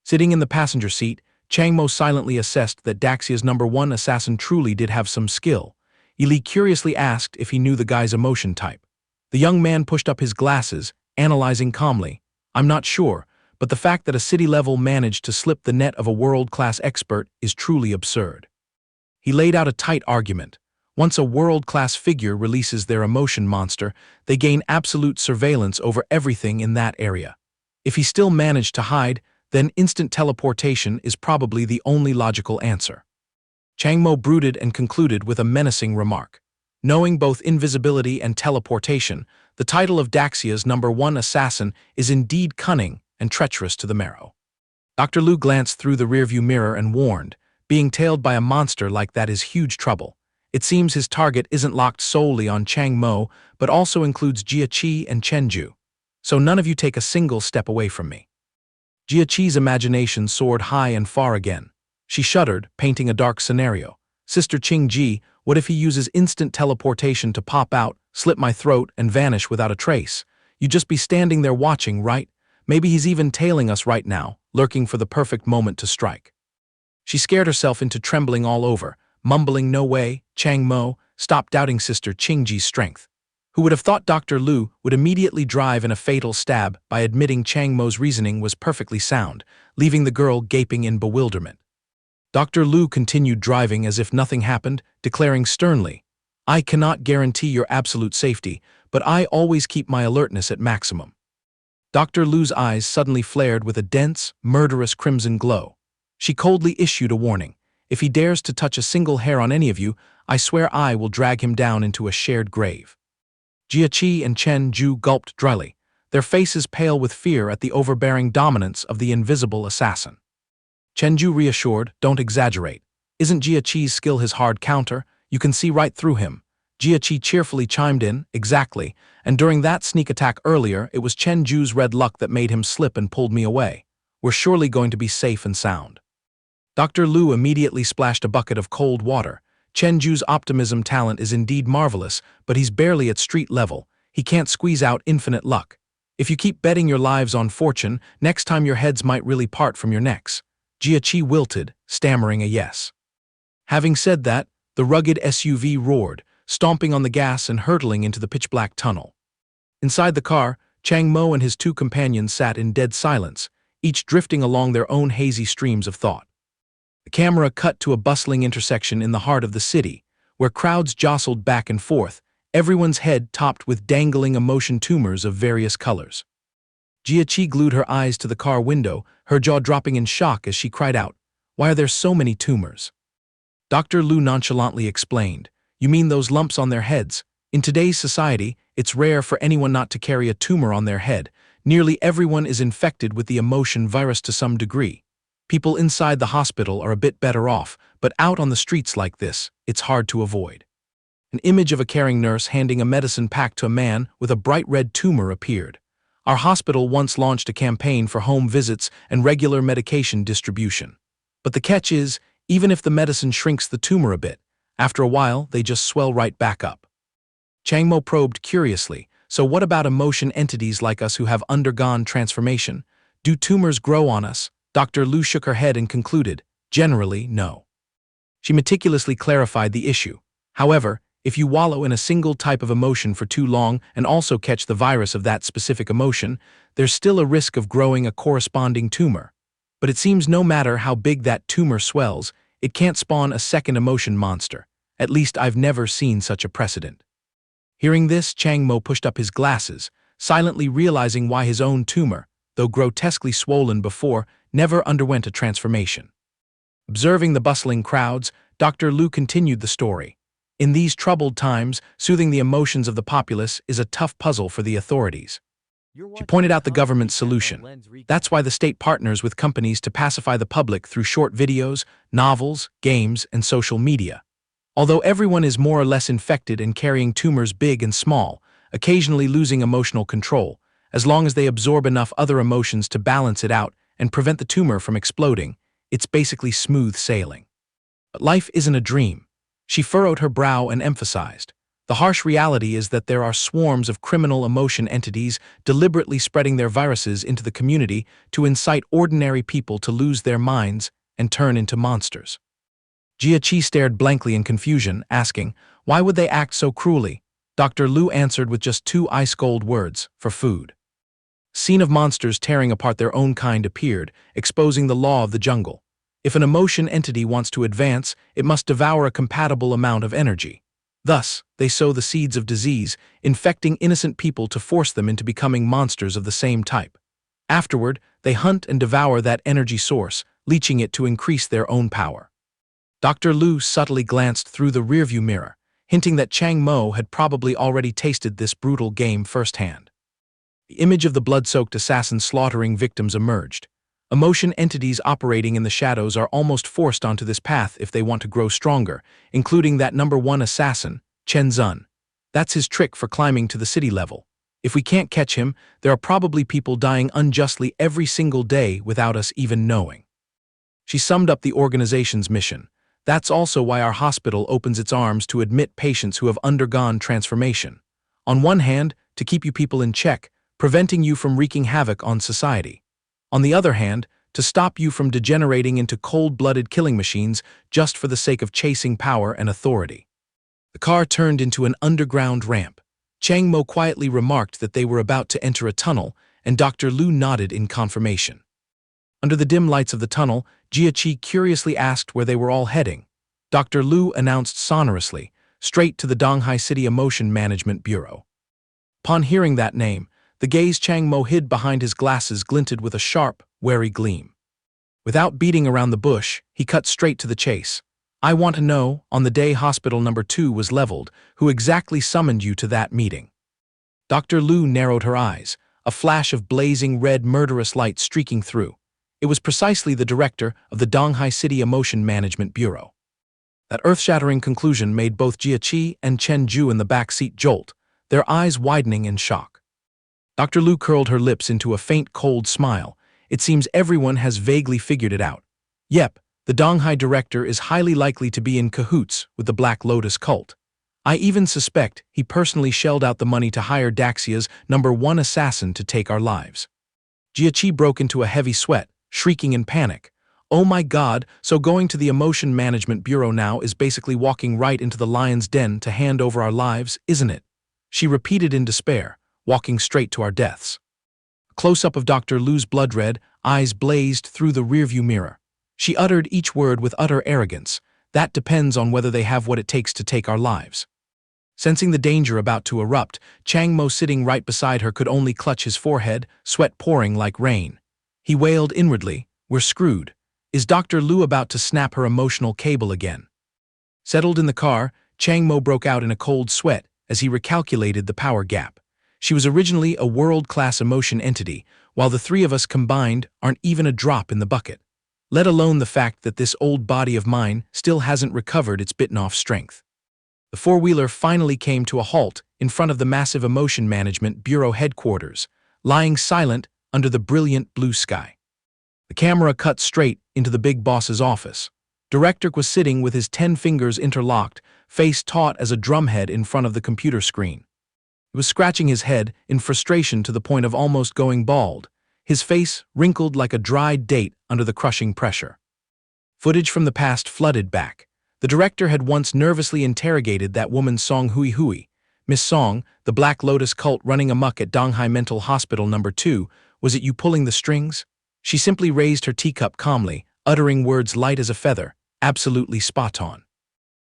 Sitting in the passenger seat, Chang Mo silently assessed that Daxia's #1 assassin truly did have some skill. Li curiously asked if he knew the guy's emotion type. The young man pushed up his glasses, analyzing calmly. "I'm not sure, but the fact that a city level managed to slip the net of a world-class expert is truly absurd." He laid out a tight argument. Once a world-class figure releases their emotion monster, they gain absolute surveillance over everything in that area. If he still managed to hide, then instant teleportation is probably the only logical answer. Chang Mo brooded and concluded with a menacing remark. Knowing both invisibility and teleportation, the title of Daxia's #1 assassin is indeed cunning and treacherous to the marrow. Dr. Lu glanced through the rearview mirror and warned, "Being tailed by a monster like that is huge trouble. It seems his target isn't locked solely on Chang Mo, but also includes Jia and Chenju. So none of you take a single step away from me." Jia imagination soared high and far again. She shuddered, painting a dark scenario. "Sister Qingji, what if he uses instant teleportation to pop out, slit my throat, and vanish without a trace? You'd just be standing there watching, right? Maybe he's even tailing us right now, lurking for the perfect moment to strike." She scared herself into trembling all over, mumbling, "No way, Chang Mo, stop doubting Sister Qingji's strength." Who would have thought Dr. Lu would immediately drive in a fatal stab by admitting Chang Mo's reasoning was perfectly sound, leaving the girl gaping in bewilderment. Dr. Lu continued driving as if nothing happened, declaring sternly, "I cannot guarantee your absolute safety, but I always keep my alertness at maximum." Dr. Lu's eyes suddenly flared with a dense, murderous crimson glow. She coldly issued a warning. "If he dares to touch a single hair on any of you, I swear I will drag him down into a shared grave." Jia and Chen Ju gulped dryly, their faces pale with fear at the overbearing dominance of the invisible assassin. Chen Ju reassured, "Don't exaggerate. Isn't Jia's skill his hard counter? You can see right through him." Jia cheerfully chimed in, "Exactly, and during that sneak attack earlier, it was Chen Ju's red luck that made him slip and pulled me away. We're surely going to be safe and sound." Dr. Lu immediately splashed a bucket of cold water. "Chen Ju's optimism talent is indeed marvelous, but he's barely at street level. He can't squeeze out infinite luck. If you keep betting your lives on fortune, next time your heads might really part from your necks." Jia wilted, stammering a yes. Having said that, the rugged SUV roared, stomping on the gas and hurtling into the pitch-black tunnel. Inside the car, Chang Mo and his 2 companions sat in dead silence, each drifting along their own hazy streams of thought. The camera cut to a bustling intersection in the heart of the city, where crowds jostled back and forth, everyone's head topped with dangling emotion tumors of various colors. Jia glued her eyes to the car window, her jaw dropping in shock as she cried out, "Why are there so many tumors?" Dr. Lu nonchalantly explained, "You mean those lumps on their heads? In today's society, it's rare for anyone not to carry a tumor on their head. Nearly everyone is infected with the emotion virus to some degree. People inside the hospital are a bit better off, but out on the streets like this, it's hard to avoid. An image of a caring nurse handing a medicine pack to a man with a bright red tumor appeared. Our hospital once launched a campaign for home visits and regular medication distribution. But the catch is, even if the medicine shrinks the tumor a bit, after a while they just swell right back up. Chang Mo probed curiously, so what about emotion entities like us who have undergone transformation? Do tumors grow on us? Dr. Lu shook her head and concluded, generally, no. She meticulously clarified the issue. However, if you wallow in a single type of emotion for too long and also catch the virus of that specific emotion, there's still a risk of growing a corresponding tumor. But it seems no matter how big that tumor swells, it can't spawn a second emotion monster. At least I've never seen such a precedent. Hearing this, Chang Mo pushed up his glasses, silently realizing why his own tumor, though grotesquely swollen before, never underwent a transformation. Observing the bustling crowds, Dr. Lu continued the story. In these troubled times, soothing the emotions of the populace is a tough puzzle for the authorities. She pointed out the government's solution. That's why the state partners with companies to pacify the public through short videos, novels, games, and social media. Although everyone is more or less infected and carrying tumors big and small, occasionally losing emotional control, as long as they absorb enough other emotions to balance it out and prevent the tumor from exploding, it's basically smooth sailing. But life isn't a dream. She furrowed her brow and emphasized. The harsh reality is that there are swarms of criminal emotion entities deliberately spreading their viruses into the community to incite ordinary people to lose their minds and turn into monsters. Jia Qi stared blankly in confusion, asking, why would they act so cruelly? Dr. Lu answered with just two ice-cold words, for food. A scene of monsters tearing apart their own kind appeared, exposing the law of the jungle. If an emotion entity wants to advance, it must devour a compatible amount of energy. Thus, they sow the seeds of disease, infecting innocent people to force them into becoming monsters of the same type. Afterward, they hunt and devour that energy source, leeching it to increase their own power. Dr. Lu subtly glanced through the rearview mirror, hinting that Chang Mo had probably already tasted this brutal game firsthand. The image of the blood-soaked assassin slaughtering victims emerged. Emotion entities operating in the shadows are almost forced onto this path if they want to grow stronger, including that #1 assassin, Chen Zun. That's his trick for climbing to the city level. If we can't catch him, there are probably people dying unjustly every single day without us even knowing. She summed up the organization's mission. That's also why our hospital opens its arms to admit patients who have undergone transformation. On one hand, to keep you people in check, preventing you from wreaking havoc on society. On the other hand, to stop you from degenerating into cold-blooded killing machines just for the sake of chasing power and authority. The car turned into an underground ramp. Chang Mo quietly remarked that they were about to enter a tunnel, and Dr. Lu nodded in confirmation. Under the dim lights of the tunnel, Jia Qi curiously asked where they were all heading. Dr. Lu announced sonorously, straight to the Donghai City Emotion Management Bureau. Upon hearing that name, the gaze Chang Mo hid behind his glasses glinted with a sharp, wary gleam. Without beating around the bush, he cut straight to the chase. I want to know, on the day hospital #2 was leveled, who exactly summoned you to that meeting. Dr. Lu narrowed her eyes, a flash of blazing red murderous light streaking through. It was precisely the director of the Donghai City Emotion Management Bureau. That earth-shattering conclusion made both Jia Qi and Chen Ju in the back seat jolt, their eyes widening in shock. Dr. Lu curled her lips into a faint, cold smile. It seems everyone has vaguely figured it out. Yep, the Donghai director is highly likely to be in cahoots with the Black Lotus cult. I even suspect he personally shelled out the money to hire Daxia's #1 assassin to take our lives. Jia Qi broke into a heavy sweat, shrieking in panic. Oh my God, so going to the Emotion Management Bureau now is basically walking right into the lion's den to hand over our lives, isn't it? She repeated in despair, walking straight to our deaths. A close-up of Dr. Lu's blood-red eyes blazed through the rearview mirror. She uttered each word with utter arrogance. That depends on whether they have what it takes to take our lives. Sensing the danger about to erupt, Chang Mo sitting right beside her could only clutch his forehead, sweat pouring like rain. He wailed inwardly, we're screwed. Is Dr. Lu about to snap her emotional cable again? Settled in the car, Chang Mo broke out in a cold sweat as he recalculated the power gap. She was originally a world-class emotion entity, while the three of us combined aren't even a drop in the bucket. Let alone the fact that this old body of mine still hasn't recovered its bitten-off strength. The four-wheeler finally came to a halt in front of the massive Emotion Management Bureau headquarters, lying silent under the brilliant blue sky. The camera cut straight into the big boss's office. Director was sitting with his 10 fingers interlocked, face taut as a drumhead in front of the computer screen. He was scratching his head in frustration to the point of almost going bald, his face wrinkled like a dried date under the crushing pressure. Footage from the past flooded back. The director had once nervously interrogated that woman Song Hui Hui. Miss Song, the Black Lotus cult running amok at Donghai Mental Hospital No. 2, was it you pulling the strings? She simply raised her teacup calmly, uttering words light as a feather, absolutely spot on.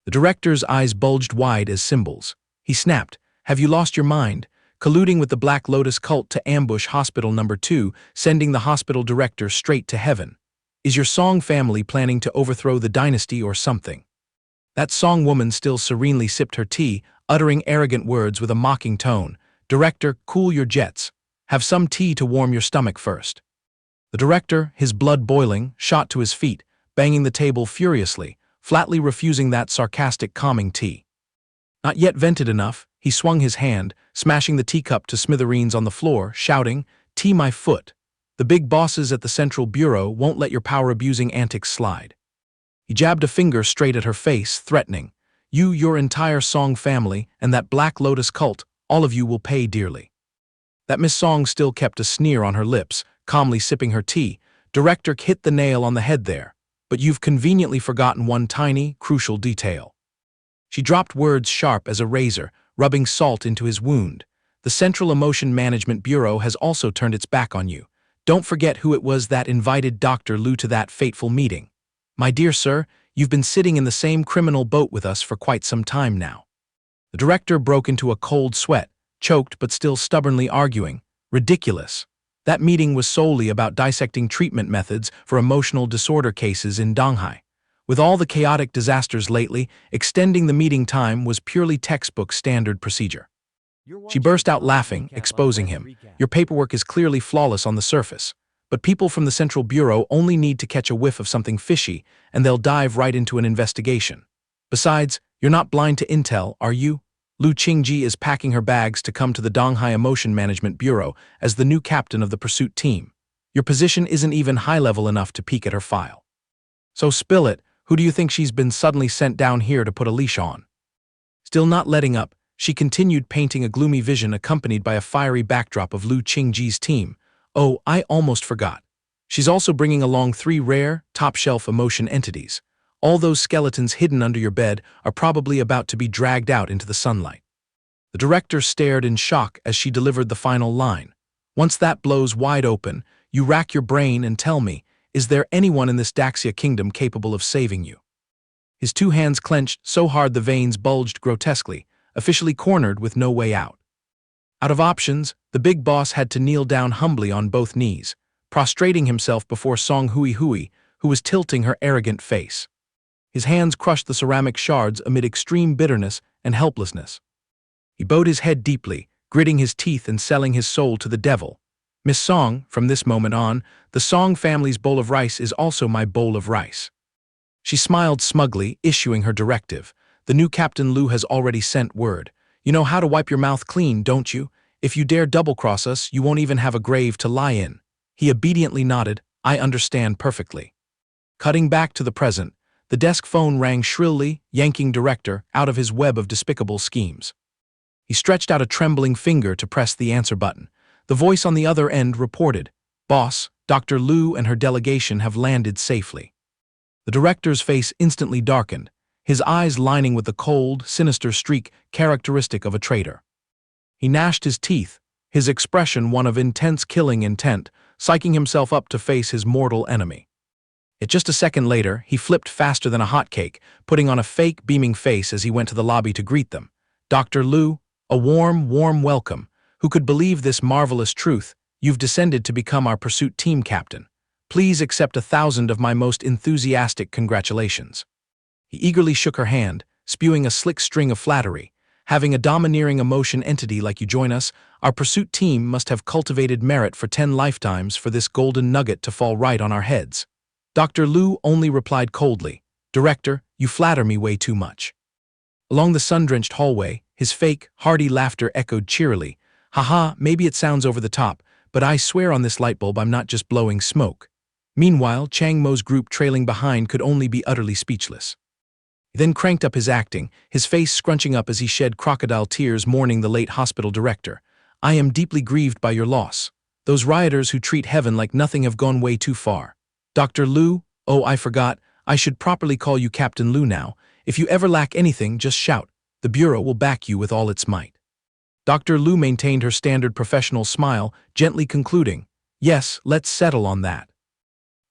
The director's eyes bulged wide as cymbals. He snapped, "Have you lost your mind? Colluding with the Black Lotus cult to ambush Hospital No. 2, sending the hospital director straight to heaven. Is your Song family planning to overthrow the dynasty or something?" That Song woman still serenely sipped her tea, uttering arrogant words with a mocking tone. "Director, cool your jets. Have some tea to warm your stomach first." The director, his blood boiling, shot to his feet, banging the table furiously, flatly refusing that sarcastic calming tea. Not yet vented enough, he swung his hand, smashing the teacup to smithereens on the floor, shouting, "Tea my foot. The big bosses at the Central Bureau won't let your power-abusing antics slide." He jabbed a finger straight at her face, threatening, "You, your entire Song family, and that Black Lotus cult, all of you will pay dearly." That Miss Song still kept a sneer on her lips, calmly sipping her tea. "Director hit the nail on the head there, but you've conveniently forgotten one tiny, crucial detail." She dropped words sharp as a razor, rubbing salt into his wound. "The Central Emotion Management Bureau has also turned its back on you. Don't forget who it was that invited Dr. Lu to that fateful meeting. My dear sir, you've been sitting in the same criminal boat with us for quite some time now." The director broke into a cold sweat, choked but still stubbornly arguing. Ridiculous. That meeting was solely about dissecting treatment methods for emotional disorder cases in Donghai. With all the chaotic disasters lately, extending the meeting time was purely textbook standard procedure. She burst out laughing, exposing him. "Your paperwork is clearly flawless on the surface, but people from the Central Bureau only need to catch a whiff of something fishy, and they'll dive right into an investigation. Besides, you're not blind to intel, are you? Lu Qingji is packing her bags to come to the Donghai Emotion Management Bureau as the new captain of the pursuit team. Your position isn't even high-level enough to peek at her file. So spill it, who do you think she's been suddenly sent down here to put a leash on?" Still not letting up, she continued painting a gloomy vision accompanied by a fiery backdrop of Lu Qingji's team. "Oh, I almost forgot. She's also bringing along 3 rare, top-shelf emotion entities. All those skeletons hidden under your bed are probably about to be dragged out into the sunlight." The director stared in shock as she delivered the final line. "Once that blows wide open, you rack your brain and tell me, is there anyone in this Daxia kingdom capable of saving you?" His 2 hands clenched so hard the veins bulged grotesquely, officially cornered with no way out. Out of options, the big boss had to kneel down humbly on both knees, prostrating himself before Song Hui Hui, who was tilting her arrogant face. His hands crushed the ceramic shards amid extreme bitterness and helplessness. He bowed his head deeply, gritting his teeth and selling his soul to the devil. "Miss Song, from this moment on, the Song family's bowl of rice is also my bowl of rice." She smiled smugly, issuing her directive. "The new Captain Lu has already sent word. You know how to wipe your mouth clean, don't you? If you dare double-cross us, you won't even have a grave to lie in." He obediently nodded. "I understand perfectly." Cutting back to the present, the desk phone rang shrilly, yanking director out of his web of despicable schemes. He stretched out a trembling finger to press the answer button. The voice on the other end reported, "Boss, Dr. Lu and her delegation have landed safely." The director's face instantly darkened, his eyes lining with the cold, sinister streak characteristic of a traitor. He gnashed his teeth, his expression one of intense killing intent, psyching himself up to face his mortal enemy. Yet just a second later, he flipped faster than a hotcake, putting on a fake, beaming face as he went to the lobby to greet them. "Dr. Lu, a warm, warm welcome. Who could believe this marvelous truth? You've descended to become our pursuit team captain. Please accept 1,000 of my most enthusiastic congratulations." He eagerly shook her hand, spewing a slick string of flattery. Having a domineering emotion entity like you join us, our pursuit team must have cultivated merit for 10 lifetimes for this golden nugget to fall right on our heads. Dr. Lu only replied coldly, "Director, you flatter me way too much." Along the sun-drenched hallway, his fake, hearty laughter echoed cheerily. "Haha, maybe it sounds over the top, but I swear on this light bulb I'm not just blowing smoke." Meanwhile, Chang Mo's group trailing behind could only be utterly speechless. He then cranked up his acting, his face scrunching up as he shed crocodile tears mourning the late hospital director. "I am deeply grieved by your loss. Those rioters who treat heaven like nothing have gone way too far. Dr. Lu, oh I forgot, I should properly call you Captain Lu now. If you ever lack anything, just shout. The Bureau will back you with all its might." Dr. Lu maintained her standard professional smile, gently concluding, "Yes, let's settle on that."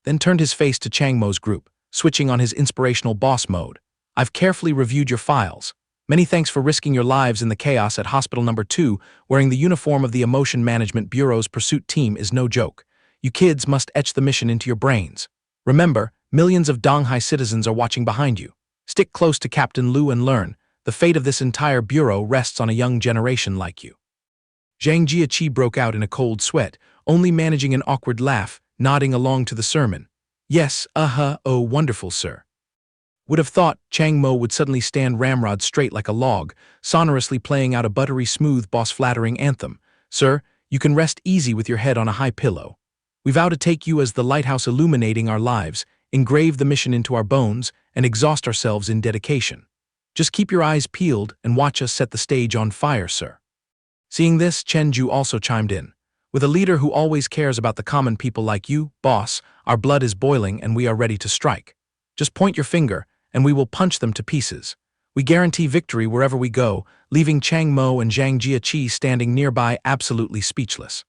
Then turned his face to Chang Mo's group, switching on his inspirational boss mode. "I've carefully reviewed your files. Many thanks for risking your lives in the chaos at Hospital Number 2, wearing the uniform of the Emotion Management Bureau's pursuit team is no joke. You kids must etch the mission into your brains. Remember, millions of Donghai citizens are watching behind you. Stick close to Captain Lu and learn. The fate of this entire bureau rests on a young generation like you." Zhang Jieqi broke out in a cold sweat, only managing an awkward laugh, nodding along to the sermon. "Yes, oh wonderful sir." Would have thought Chang Mo would suddenly stand ramrod straight like a log, sonorously playing out a buttery smooth boss-flattering anthem. "Sir, you can rest easy with your head on a high pillow. We vow to take you as the lighthouse illuminating our lives, engrave the mission into our bones, and exhaust ourselves in dedication. Just keep your eyes peeled and watch us set the stage on fire, sir." Seeing this, Chen Ju also chimed in. "With a leader who always cares about the common people like you, boss, our blood is boiling and we are ready to strike. Just point your finger, and we will punch them to pieces. We guarantee victory wherever we go," leaving Chang Mo and Zhang Jieqi standing nearby absolutely speechless.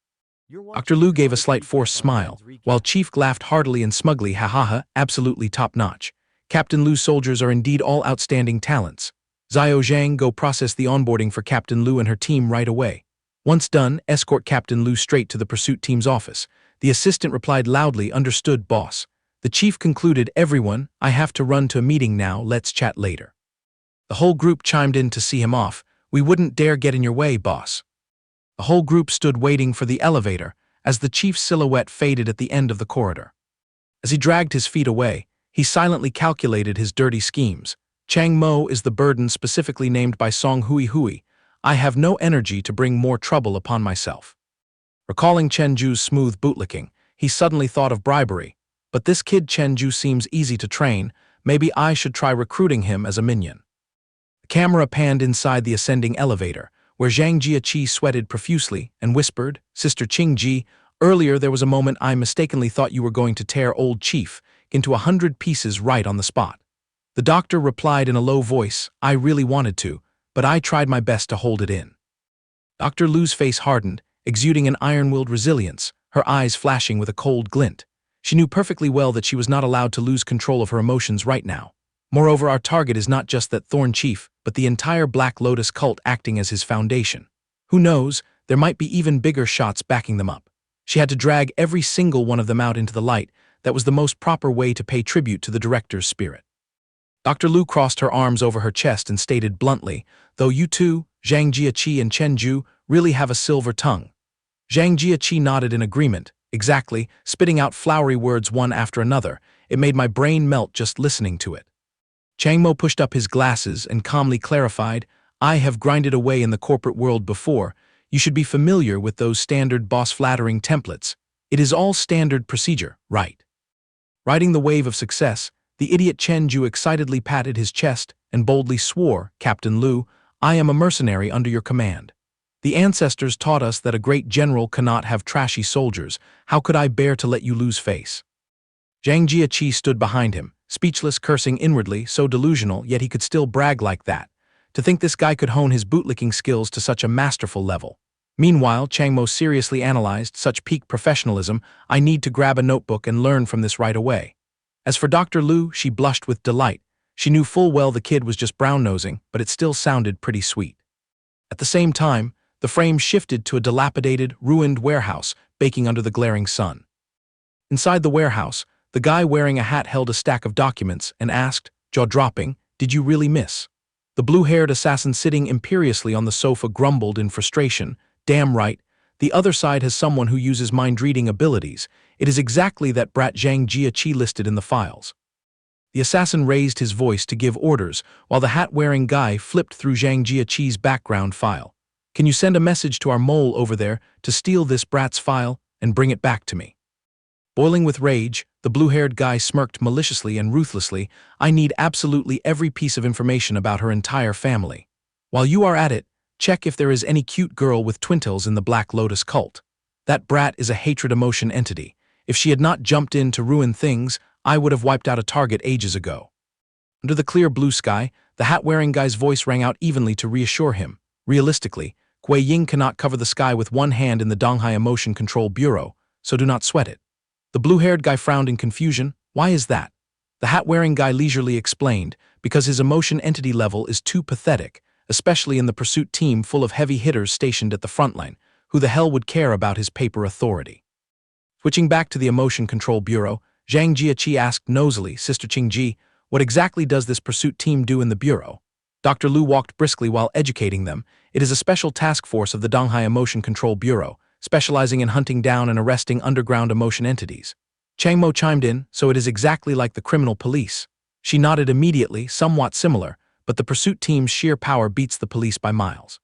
Dr. Lu gave a slight forced smile, while Chief laughed heartily and smugly, "Ha ha ha, absolutely top-notch. Captain Lu's soldiers are indeed all outstanding talents. Xiao Zhang, go process the onboarding for Captain Lu and her team right away. Once done, escort Captain Lu straight to the pursuit team's office." The assistant replied loudly, "Understood, boss." The chief concluded, "Everyone, I have to run to a meeting now, let's chat later." The whole group chimed in to see him off. "We wouldn't dare get in your way, boss." The whole group stood waiting for the elevator as the chief's silhouette faded at the end of the corridor. As he dragged his feet away, he silently calculated his dirty schemes. "Chang Mo is the burden specifically named by Song Hui Hui. I have no energy to bring more trouble upon myself." Recalling Chen Ju's smooth bootlicking, he suddenly thought of bribery. "But this kid Chen Ju seems easy to train, maybe I should try recruiting him as a minion." The camera panned inside the ascending elevator, where Zhang Jieqi sweated profusely and whispered, "Sister Qingji, earlier there was a moment I mistakenly thought you were going to tear old Chief into 100 pieces right on the spot." The doctor replied in a low voice, "I really wanted to, but I tried my best to hold it in." Dr. Lu's face hardened, exuding an iron-willed resilience, her eyes flashing with a cold glint. She knew perfectly well that she was not allowed to lose control of her emotions right now. Moreover, our target is not just that Thorn Chief, but the entire Black Lotus cult acting as his foundation. Who knows, there might be even bigger shots backing them up. She had to drag every single one of them out into the light. That was the most proper way to pay tribute to the director's spirit. Dr. Lu crossed her arms over her chest and stated bluntly, "Though you two, Zhang Jieqi and Chen Ju, really have a silver tongue." Zhang Jieqi nodded in agreement, exactly, spitting out flowery words one after another. It made my brain melt just listening to it. Chang Mo pushed up his glasses and calmly clarified, "I have grinded away in the corporate world before. You should be familiar with those standard boss-flattering templates. It is all standard procedure, right?" Riding the wave of success, the idiot Chen Ju excitedly patted his chest and boldly swore, "Captain Lu, I am a mercenary under your command. The ancestors taught us that a great general cannot have trashy soldiers. How could I bear to let you lose face?" Zhang Jieqi stood behind him, speechless, cursing inwardly, so delusional, yet he could still brag like that. To think this guy could hone his bootlicking skills to such a masterful level. Meanwhile, Chang Mo seriously analyzed such peak professionalism. "I need to grab a notebook and learn from this right away." As for Dr. Lu, she blushed with delight. She knew full well the kid was just brown-nosing, but it still sounded pretty sweet. At the same time, the frame shifted to a dilapidated, ruined warehouse baking under the glaring sun. Inside the warehouse, the guy wearing a hat held a stack of documents and asked, jaw-dropping, "Did you really miss?" The blue-haired assassin sitting imperiously on the sofa grumbled in frustration. Damn right. The other side has someone who uses mind-reading abilities. It is exactly that brat Zhang Jieqi listed in the files. The assassin raised his voice to give orders, while the hat-wearing guy flipped through Zhang Jieqi's background file. Can you send a message to our mole over there to steal this brat's file and bring it back to me? Boiling with rage, the blue-haired guy smirked maliciously and ruthlessly. I need absolutely every piece of information about her entire family. While you are at it, check if there is any cute girl with twintils in the Black Lotus cult. That brat is a hatred emotion entity. If she had not jumped in to ruin things, I would have wiped out a target ages ago. Under the clear blue sky, the hat-wearing guy's voice rang out evenly to reassure him. Realistically, Gui Ying cannot cover the sky with one hand in the Donghai Emotion Control Bureau, so do not sweat it. The blue-haired guy frowned in confusion. Why is that? The hat-wearing guy leisurely explained, because his emotion entity level is too pathetic, especially in the pursuit team full of heavy hitters stationed at the front line. Who the hell would care about his paper authority? Switching back to the Emotion Control Bureau, Zhang Jieqi asked nosily, Sister Qingji, what exactly does this pursuit team do in the bureau? Dr. Lu walked briskly while educating them. It is a special task force of the Donghai Emotion Control Bureau, specializing in hunting down and arresting underground emotion entities. Chang Mo chimed in, so it is exactly like the criminal police. She nodded immediately, somewhat similar, but the pursuit team's sheer power beats the police by miles.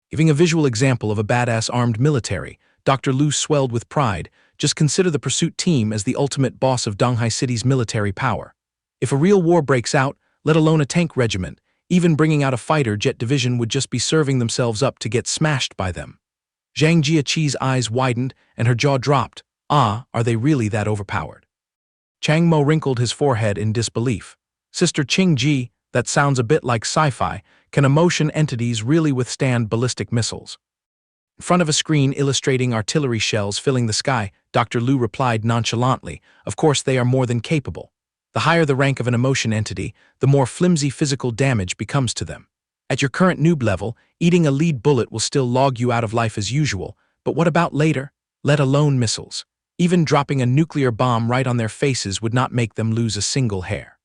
Giving a visual example of a badass armed military, Dr. Lu swelled with pride. Just consider the pursuit team as the ultimate boss of Donghai City's military power. If a real war breaks out, let alone a tank regiment, even bringing out a fighter jet division would just be serving themselves up to get smashed by them. Zhang Jieqi's eyes widened and her jaw dropped. Ah, are they really that overpowered? Chang Mo wrinkled his forehead in disbelief. Sister Qingji, that sounds a bit like sci-fi. Can emotion entities really withstand ballistic missiles? In front of a screen illustrating artillery shells filling the sky, Dr. Lu replied nonchalantly, of course they are more than capable. The higher the rank of an emotion entity, the more flimsy physical damage becomes to them. At your current noob level, eating a lead bullet will still log you out of life as usual, but what about later? Let alone missiles. Even dropping a nuclear bomb right on their faces would not make them lose a single hair.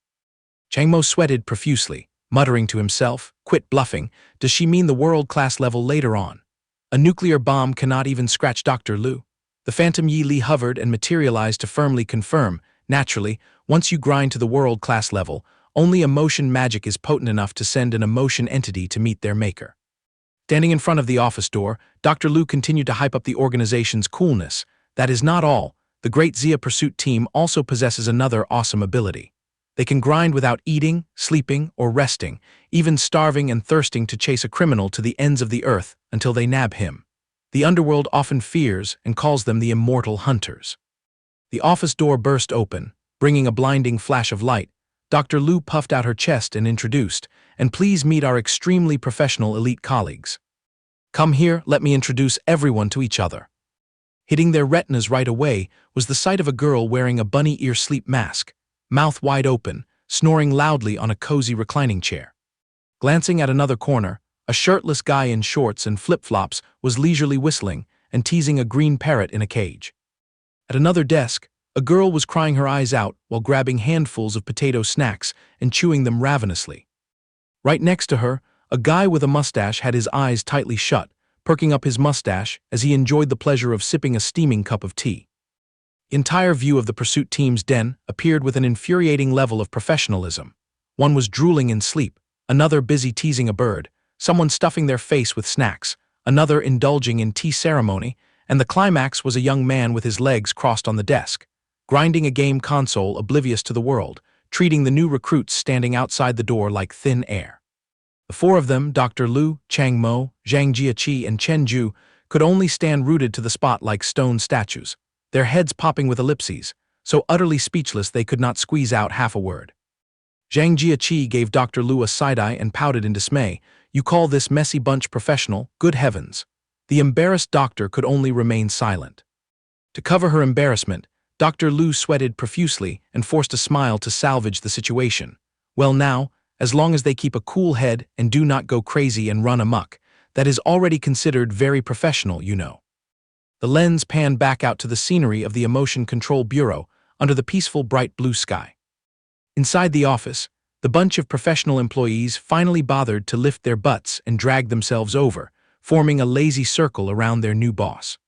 Chang Mo sweated profusely, muttering to himself, quit bluffing, does she mean the world-class level later on? A nuclear bomb cannot even scratch Dr. Lu. The Phantom Yi Li hovered and materialized to firmly confirm, naturally, once you grind to the world-class level, only emotion magic is potent enough to send an emotion entity to meet their maker. Standing in front of the office door, Dr. Lu continued to hype up the organization's coolness. That is not all. The Great Zia Pursuit Team also possesses another awesome ability. They can grind without eating, sleeping, or resting, even starving and thirsting to chase a criminal to the ends of the earth until they nab him. The underworld often fears and calls them the immortal hunters. The office door burst open, bringing a blinding flash of light. Dr. Lu puffed out her chest and introduced, and please meet our extremely professional elite colleagues. Come here, let me introduce everyone to each other. Hitting their retinas right away was the sight of a girl wearing a bunny ear sleep mask, mouth wide open, snoring loudly on a cozy reclining chair. Glancing at another corner, a shirtless guy in shorts and flip-flops was leisurely whistling and teasing a green parrot in a cage. At another desk, a girl was crying her eyes out while grabbing handfuls of potato snacks and chewing them ravenously. Right next to her, a guy with a mustache had his eyes tightly shut, perking up his mustache as he enjoyed the pleasure of sipping a steaming cup of tea. The entire view of the pursuit team's den appeared with an infuriating level of professionalism. One was drooling in sleep, another busy teasing a bird, someone stuffing their face with snacks, another indulging in tea ceremony, and the climax was a young man with his legs crossed on the desk, grinding a game console oblivious to the world, treating the new recruits standing outside the door like thin air. The four of them, Dr. Lu, Chang Mo, Zhang Jieqi, and Chen Ju, could only stand rooted to the spot like stone statues, their heads popping with ellipses, so utterly speechless they could not squeeze out half a word. Zhang Jieqi gave Dr. Lu a side-eye and pouted in dismay. You call this messy bunch professional? Good heavens. The embarrassed doctor could only remain silent. To cover her embarrassment, Dr. Lu sweated profusely and forced a smile to salvage the situation. Well now, as long as they keep a cool head and do not go crazy and run amok, that is already considered very professional, you know. The lens panned back out to the scenery of the Emotion Control Bureau under the peaceful bright blue sky. Inside the office, The bunch of professional employees finally bothered to lift their butts and drag themselves over, forming a lazy circle around their new boss.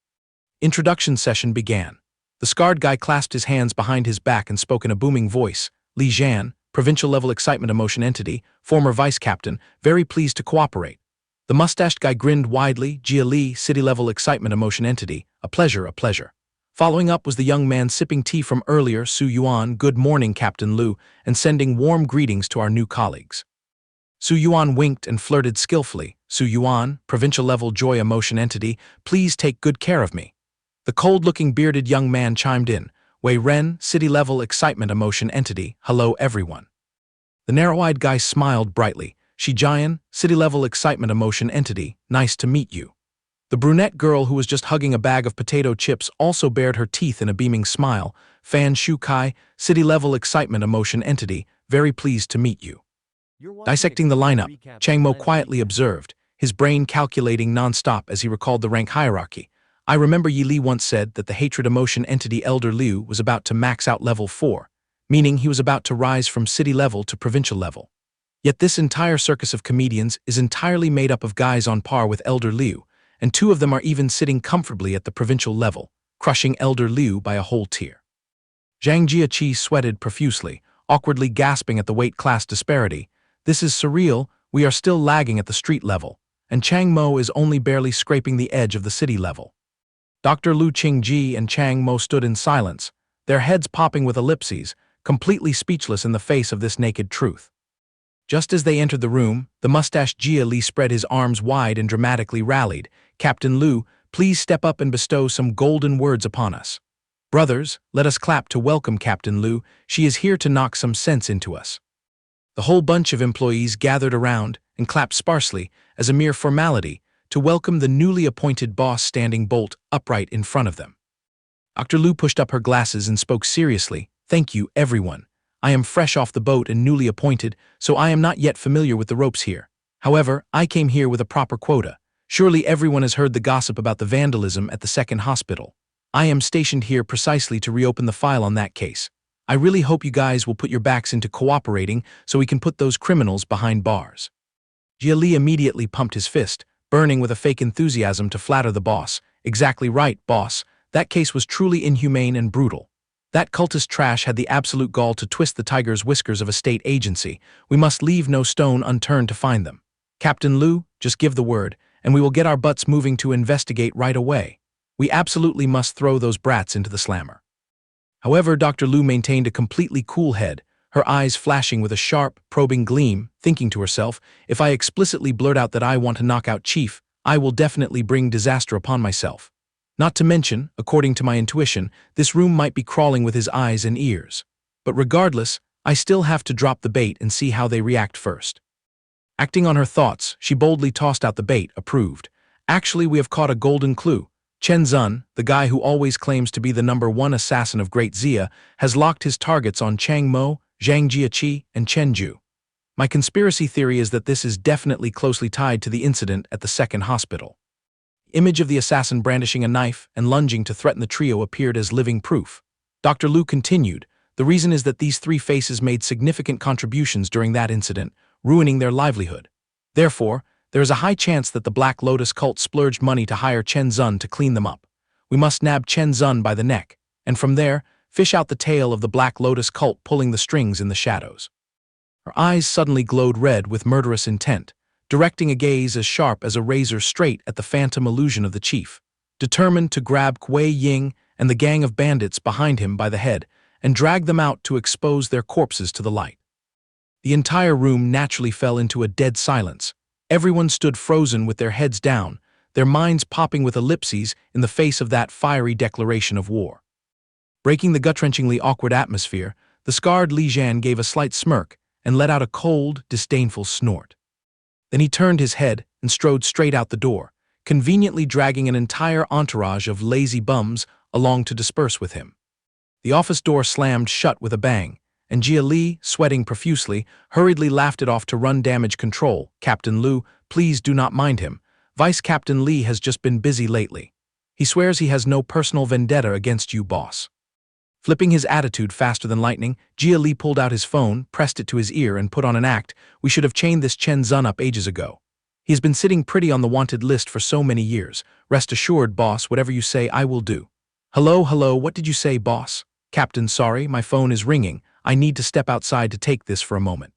Introduction session began. The scarred guy clasped his hands behind his back and spoke in a booming voice. Li Jian, provincial-level excitement emotion entity, former vice captain, very pleased to cooperate. The mustached guy grinned widely. Jia Li, city-level excitement emotion entity, a pleasure, a pleasure. Following up was the young man sipping tea from earlier, Su Yuan, good morning, Captain Lu, and sending warm greetings to our new colleagues. Su Yuan winked and flirted skillfully. Su Yuan, provincial-level joy emotion entity, please take good care of me. The cold-looking bearded young man chimed in. Wei Ren, city-level excitement emotion entity, hello everyone. The narrow-eyed guy smiled brightly. Shi Jian, city-level excitement emotion entity, nice to meet you. The brunette girl who was just hugging a bag of potato chips also bared her teeth in a beaming smile. Fan Shu Kai, city-level excitement emotion entity, very pleased to meet you. Dissecting the lineup, Chang Mo quietly observed, his brain calculating non-stop as he recalled the rank hierarchy. I remember Yi Li once said that the hatred emotion entity Elder Liu was about to max out level 4, meaning he was about to rise from city level to provincial level. Yet this entire circus of comedians is entirely made up of guys on par with Elder Liu, and 2 of them are even sitting comfortably at the provincial level, crushing Elder Liu by a whole tier. Zhang Jiaqi sweated profusely, awkwardly gasping at the weight class disparity. This is surreal, we are still lagging at the street level, and Chang Mo is only barely scraping the edge of the city level. Dr. Lu Qingji and Chang Mo stood in silence, their heads popping with ellipses, completely speechless in the face of this naked truth. Just as they entered the room, the mustached Jia Li spread his arms wide and dramatically rallied. Captain Lu, please step up and bestow some golden words upon us. Brothers, let us clap to welcome Captain Lu, she is here to knock some sense into us. The whole bunch of employees gathered around and clapped sparsely, as a mere formality, to welcome the newly appointed boss standing bolt upright in front of them. Dr. Lu pushed up her glasses and spoke seriously, thank you, everyone. I am fresh off the boat and newly appointed, so I am not yet familiar with the ropes here. However, I came here with a proper quota. Surely everyone has heard the gossip about the vandalism at the second hospital. I am stationed here precisely to reopen the file on that case. I really hope you guys will put your backs into cooperating so we can put those criminals behind bars. Jia Li immediately pumped his fist, burning with a fake enthusiasm to flatter the boss. Exactly right, boss. That case was truly inhumane and brutal. That cultist trash had the absolute gall to twist the tiger's whiskers of a state agency. We must leave no stone unturned to find them. Captain Lu, just give the word, and we will get our butts moving to investigate right away. We absolutely must throw those brats into the slammer. However, Dr. Lu maintained a completely cool head, her eyes flashing with a sharp, probing gleam, thinking to herself, if I explicitly blurt out that I want to knock out Chief, I will definitely bring disaster upon myself. Not to mention, according to my intuition, this room might be crawling with his eyes and ears. But regardless, I still have to drop the bait and see how they react first. Acting on her thoughts, she boldly tossed out the bait, approved. Actually, we have caught a golden clue. Chen Zun, the guy who always claims to be the #1 assassin of Great Xia, has locked his targets on Chang Mo, Zhang Jiaqi, and Chen Ju. My conspiracy theory is that this is definitely closely tied to the incident at the second hospital. Image of the assassin brandishing a knife and lunging to threaten the trio appeared as living proof. Dr. Lu continued, the reason is that these 3 faces made significant contributions during that incident, ruining their livelihood. Therefore, there is a high chance that the Black Lotus cult splurged money to hire Chen Zun to clean them up. We must nab Chen Zun by the neck, and from there, fish out the tail of the Black Lotus cult pulling the strings in the shadows. Her eyes suddenly glowed red with murderous intent, directing a gaze as sharp as a razor straight at the phantom illusion of the chief, determined to grab Kuei Ying and the gang of bandits behind him by the head and drag them out to expose their corpses to the light. The entire room naturally fell into a dead silence. Everyone stood frozen with their heads down, their minds popping with ellipses in the face of that fiery declaration of war. Breaking the gut-wrenchingly awkward atmosphere, the scarred Li Jian gave a slight smirk and let out a cold, disdainful snort. Then he turned his head and strode straight out the door, conveniently dragging an entire entourage of lazy bums along to disperse with him. The office door slammed shut with a bang, and Jia Li, sweating profusely, hurriedly laughed it off to run damage control. Captain Lu, please do not mind him. Vice Captain Li has just been busy lately. He swears he has no personal vendetta against you, boss. Flipping his attitude faster than lightning, Jia Li pulled out his phone, pressed it to his ear, and put on an act. We should have chained this Chen Zun up ages ago. He has been sitting pretty on the wanted list for so many years. Rest assured, boss, whatever you say, I will do. Hello, what did you say, boss? Captain, sorry, my phone is ringing. I need to step outside to take this for a moment.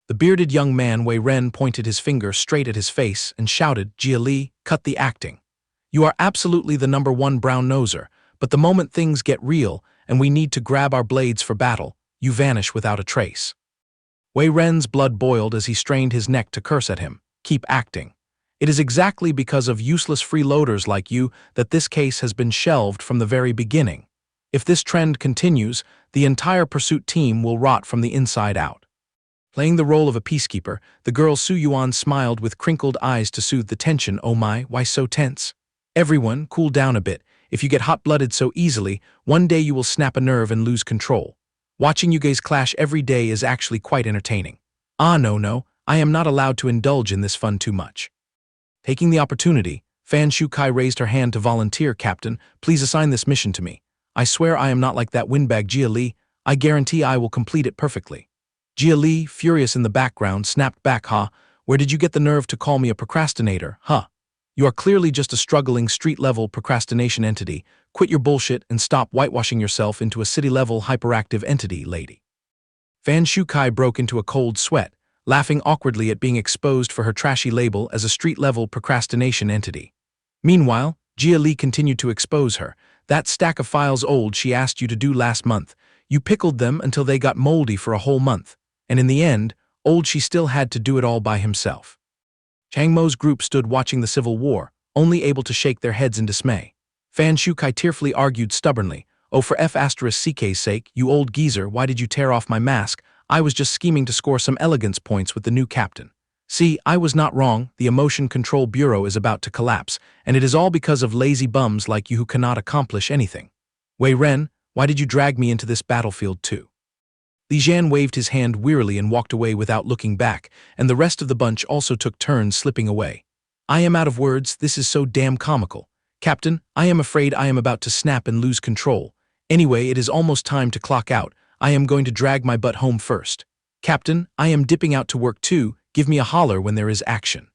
The bearded young man Wei Ren pointed his finger straight at his face and shouted, Jia Li, cut the acting. You are absolutely the #1 brown-noser, but the moment things get real and we need to grab our blades for battle, you vanish without a trace. Wei Ren's blood boiled as he strained his neck to curse at him. Keep acting. It is exactly because of useless freeloaders like you that this case has been shelved from the very beginning. If this trend continues, the entire pursuit team will rot from the inside out. Playing the role of a peacekeeper, the girl Su Yuan smiled with crinkled eyes to soothe the tension. Oh my, why so tense? Everyone, cool down a bit. If you get hot-blooded so easily, one day you will snap a nerve and lose control. Watching you guys clash every day is actually quite entertaining. No, I am not allowed to indulge in this fun too much. Taking the opportunity, Fan Shukai raised her hand to volunteer. Captain, please assign this mission to me. I swear I am not like that windbag Jia Li. I guarantee I will complete it perfectly. Jia Li, furious in the background, snapped back. Where did you get the nerve to call me a procrastinator, You are clearly just a struggling street-level procrastination entity. Quit your bullshit and stop whitewashing yourself into a city-level hyperactive entity, lady. Fan Shukai broke into a cold sweat, laughing awkwardly at being exposed for her trashy label as a street-level procrastination entity. Meanwhile, Jia Li continued to expose her. That stack of files old she asked you to do last month. You pickled them until they got moldy for a whole month. And in the end, old she still had to do it all by himself. Chang Mo's group stood watching the civil war, only able to shake their heads in dismay. Fan Shukai tearfully argued stubbornly, Oh, for F***'s sake, you old geezer, why did you tear off my mask? I was just scheming to score some elegance points with the new captain. See, I was not wrong, the Emotion Control Bureau is about to collapse, and it is all because of lazy bums like you who cannot accomplish anything. Wei Ren, why did you drag me into this battlefield too? Li Jian waved his hand wearily and walked away without looking back, and the rest of the bunch also took turns slipping away. I am out of words, this is so damn comical. Captain, I am afraid I am about to snap and lose control. Anyway, it is almost time to clock out. I am going to drag my butt home first. Captain, I am dipping out to work too. Give me a holler when there is action.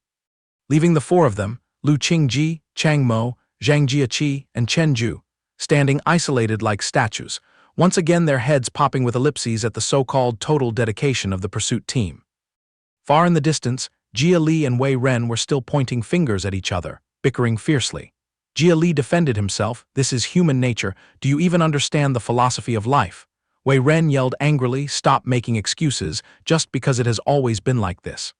Leaving the four of them, Lu Qingji, Chang Mo, Zhang Jiaqi, and Chen Ju, standing isolated like statues, once again their heads popping with ellipses at the so-called total dedication of the pursuit team. Far in the distance, Jia Li and Wei Ren were still pointing fingers at each other, bickering fiercely. Jia Li defended himself, this is human nature, do you even understand the philosophy of life? Wei Ren yelled angrily, stop making excuses, just because it has always been like this.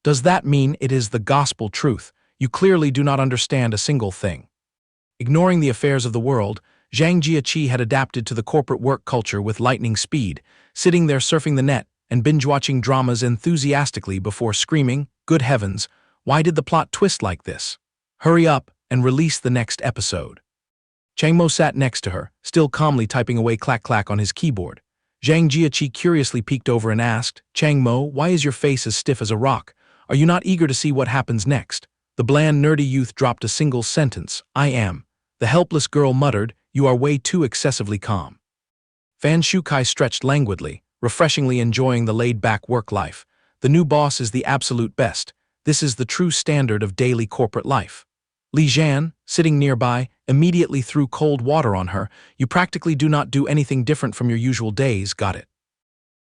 Does that mean it is the gospel truth? You clearly do not understand a single thing. Ignoring the affairs of the world, Zhang Jiaqi had adapted to the corporate work culture with lightning speed, sitting there surfing the net and binge-watching dramas enthusiastically before screaming, good heavens, why did the plot twist like this? Hurry up and release the next episode. Chang Mo sat next to her, still calmly typing away clack-clack on his keyboard. Zhang Jiaqi curiously peeked over and asked, Chang Mo, why is your face as stiff as a rock? Are you not eager to see what happens next? The bland, nerdy youth dropped a single sentence, I am. The helpless girl muttered, you are way too excessively calm. Fan Shukai stretched languidly, refreshingly enjoying the laid-back work life. The new boss is the absolute best. This is the true standard of daily corporate life. Li Jian, sitting nearby, immediately threw cold water on her. You practically do not do anything different from your usual days, got it?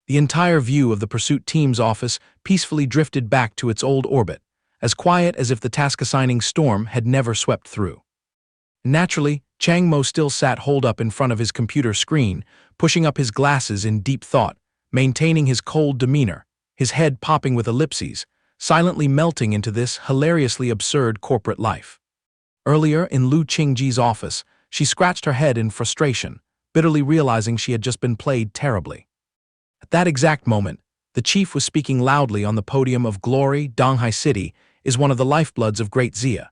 The entire view of the pursuit team's office peacefully drifted back to its old orbit, as quiet as if the task-assigning storm had never swept through. Naturally, Chang Mo still sat holed up in front of his computer screen, pushing up his glasses in deep thought, maintaining his cold demeanor, his head popping with ellipses, silently melting into this hilariously absurd corporate life. Earlier, in Lu Qingji's office, she scratched her head in frustration, bitterly realizing she had just been played terribly. At that exact moment, the chief was speaking loudly on the podium of Glory. Donghai City is one of the lifebloods of Great Xia.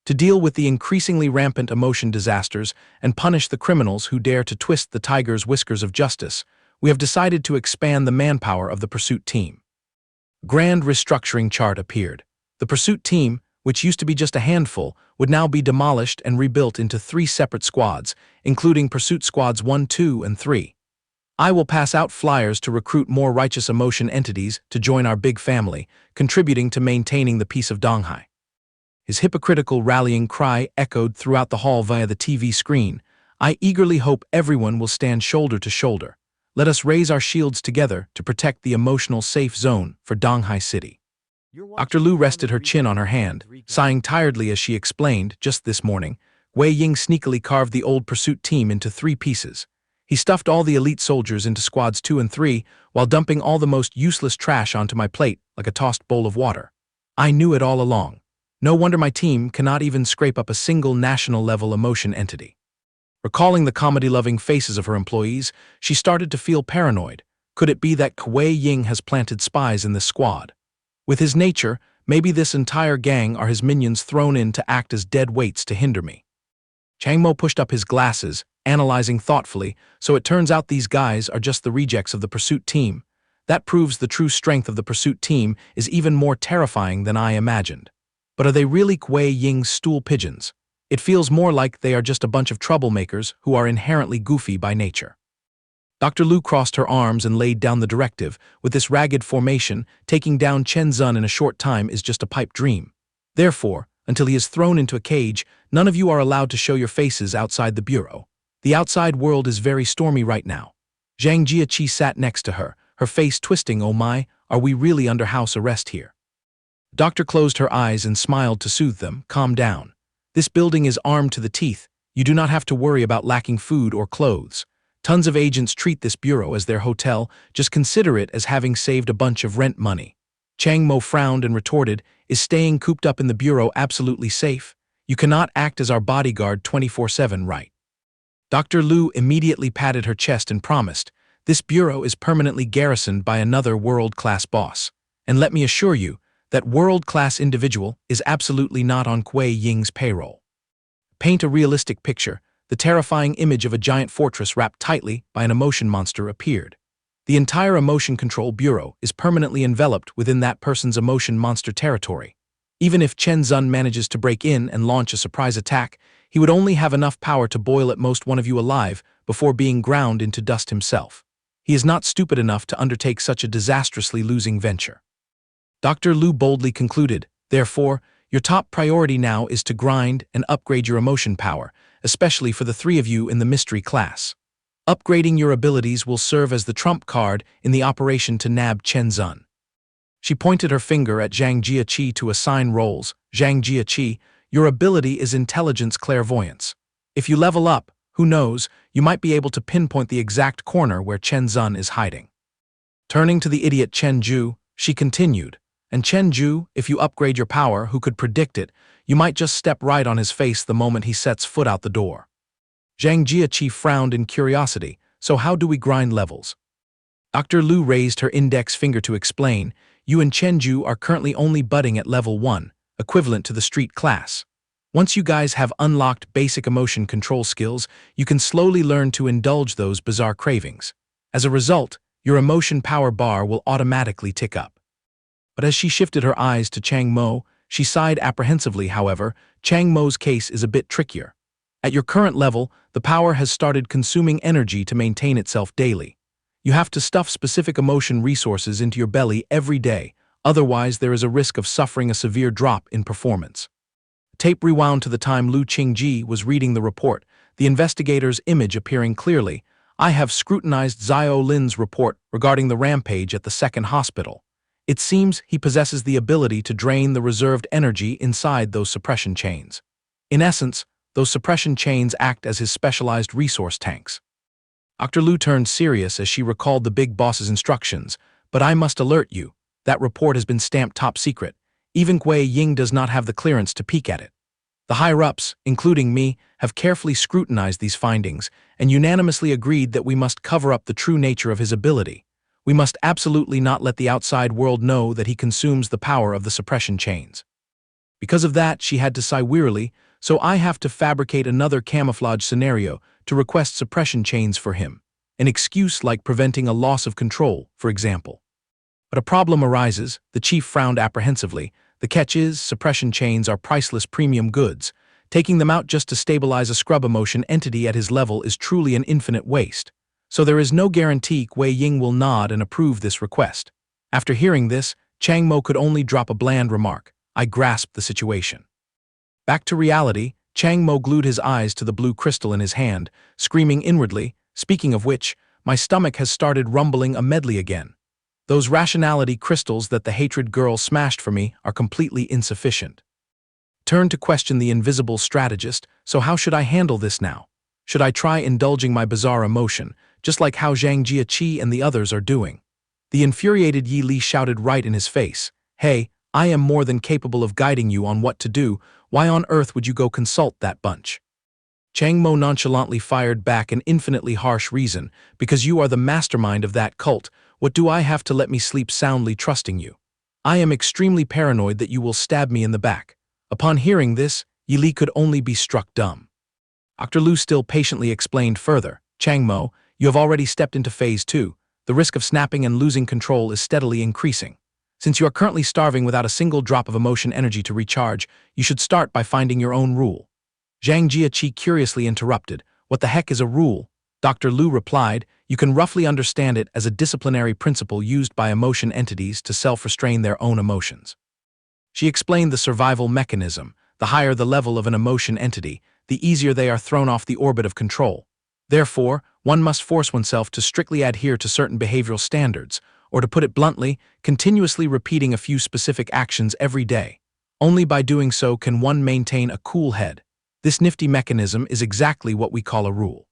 To deal with the increasingly rampant emotion disasters and punish the criminals who dare to twist the tiger's whiskers of justice, we have decided to expand the manpower of the pursuit team. Grand restructuring chart appeared. The pursuit team, which used to be just a handful, would now be demolished and rebuilt into 3 separate squads, including Pursuit Squads 1, 2, and 3. I will pass out flyers to recruit more righteous emotion entities to join our big family, contributing to maintaining the peace of Donghai. His hypocritical rallying cry echoed throughout the hall via the TV screen. I eagerly hope everyone will stand shoulder to shoulder. Let us raise our shields together to protect the emotional safe zone for Donghai City. Dr. Lu rested her chin on her hand, sighing tiredly as she explained, just this morning, Wei Ying sneakily carved the old pursuit team into 3 pieces. He stuffed all the elite soldiers into squads 2 and 3 while dumping all the most useless trash onto my plate like a tossed bowl of water. I knew it all along. No wonder my team cannot even scrape up a single national-level emotion entity. Recalling the comedy-loving faces of her employees, she started to feel paranoid. Could it be that Wei Ying has planted spies in this squad? With his nature, maybe this entire gang are his minions thrown in to act as dead weights to hinder me. Chang Mo pushed up his glasses, analyzing thoughtfully, so it turns out these guys are just the rejects of the pursuit team. That proves the true strength of the pursuit team is even more terrifying than I imagined. But are they really Wei Ying's stool pigeons? It feels more like they are just a bunch of troublemakers who are inherently goofy by nature. Dr. Lu crossed her arms and laid down the directive. With this ragged formation, taking down Chen Zun in a short time is just a pipe dream. Therefore, until he is thrown into a cage, none of you are allowed to show your faces outside the bureau. The outside world is very stormy right now. Zhang Jieqi sat next to her, her face twisting. Oh my, are we really under house arrest here? The doctor closed her eyes and smiled to soothe them. Calm down. This building is armed to the teeth. You do not have to worry about lacking food or clothes. Tons of agents treat this bureau as their hotel. Just consider it as having saved a bunch of rent money. Chang Mo frowned and retorted, is staying cooped up in the bureau absolutely safe? You cannot act as our bodyguard 24/7, right? Dr. Lu immediately patted her chest and promised, this bureau is permanently garrisoned by another world-class boss. And let me assure you, that world-class individual is absolutely not on Wei Ying's payroll. Paint a realistic picture. The terrifying image of a giant fortress wrapped tightly by an emotion monster appeared. The entire emotion control bureau is permanently enveloped within that person's emotion monster territory. Even if Chen Zun manages to break in and launch a surprise attack, he would only have enough power to boil at most one of you alive before being ground into dust himself. He is not stupid enough to undertake such a disastrously losing venture. Dr. Lu boldly concluded, therefore, your top priority now is to grind and upgrade your emotion power, especially for the 3 of you in the mystery class. Upgrading your abilities will serve as the trump card in the operation to nab Chen Zun. She pointed her finger at Zhang Jieqi to assign roles. Zhang Jieqi, your ability is intelligence clairvoyance. If you level up, who knows, you might be able to pinpoint the exact corner where Chen Zun is hiding. Turning to the idiot Chen Ju, she continued, and Chen Ju, if you upgrade your power, who could predict it, you might just step right on his face the moment he sets foot out the door. Zhang Jieqi frowned in curiosity, so how do we grind levels? Dr. Lu raised her index finger to explain, you and Chen Ju are currently only budding at level 1, equivalent to the street class. Once you guys have unlocked basic emotion control skills, you can slowly learn to indulge those bizarre cravings. As a result, your emotion power bar will automatically tick up. But as she shifted her eyes to Chang Mo, she sighed apprehensively. However, Chang Mo's case is a bit trickier. At your current level, the power has started consuming energy to maintain itself daily. You have to stuff specific emotion resources into your belly every day, otherwise there is a risk of suffering a severe drop in performance. Tape rewound to the time Lu Qingji was reading the report, the investigator's image appearing clearly. I have scrutinized Zhao Lin's report regarding the rampage at the second hospital. It seems he possesses the ability to drain the reserved energy inside those suppression chains. In essence, those suppression chains act as his specialized resource tanks. Dr. Lu turned serious as she recalled the big boss's instructions, but I must alert you, that report has been stamped top secret. Even Wei Ying does not have the clearance to peek at it. The higher-ups, including me, have carefully scrutinized these findings and unanimously agreed that we must cover up the true nature of his ability. We must absolutely not let the outside world know that he consumes the power of the suppression chains. Because of that, she had to sigh wearily, so I have to fabricate another camouflage scenario to request suppression chains for him. An excuse like preventing a loss of control, for example. But a problem arises, the chief frowned apprehensively. The catch is, suppression chains are priceless premium goods. Taking them out just to stabilize a scrub emotion entity at his level is truly an infinite waste. So there is no guarantee Wei Ying will nod and approve this request. After hearing this, Chang Mo could only drop a bland remark. I grasped the situation. Back to reality, Chang Mo glued his eyes to the blue crystal in his hand, screaming inwardly, speaking of which, my stomach has started rumbling a medley again. Those rationality crystals that the hatred girl smashed for me are completely insufficient. Turn to question the invisible strategist, so how should I handle this now? Should I try indulging my bizarre emotion, just like how Zhang Jieqi and the others are doing? The infuriated Yi Li shouted right in his face, "Hey, I am more than capable of guiding you on what to do. Why on earth would you go consult that bunch?" Chang Mo nonchalantly fired back an infinitely harsh reason, "Because you are the mastermind of that cult. What do I have to let me sleep soundly trusting you? I am extremely paranoid that you will stab me in the back." Upon hearing this, Yi Li could only be struck dumb. Dr. Lu still patiently explained further, "Chang Mo, you have already stepped into phase 2. The risk of snapping and losing control is steadily increasing. Since you are currently starving without a single drop of emotion energy to recharge, you should start by finding your own rule." Zhang Jieqi curiously interrupted, "What the heck is a rule?" Dr. Lu replied, "You can roughly understand it as a disciplinary principle used by emotion entities to self-restrain their own emotions." She explained the survival mechanism. The higher the level of an emotion entity, the easier they are thrown off the orbit of control. Therefore, one must force oneself to strictly adhere to certain behavioral standards, or to put it bluntly, continuously repeating a few specific actions every day. Only by doing so can one maintain a cool head. This nifty mechanism is exactly what we call a rule.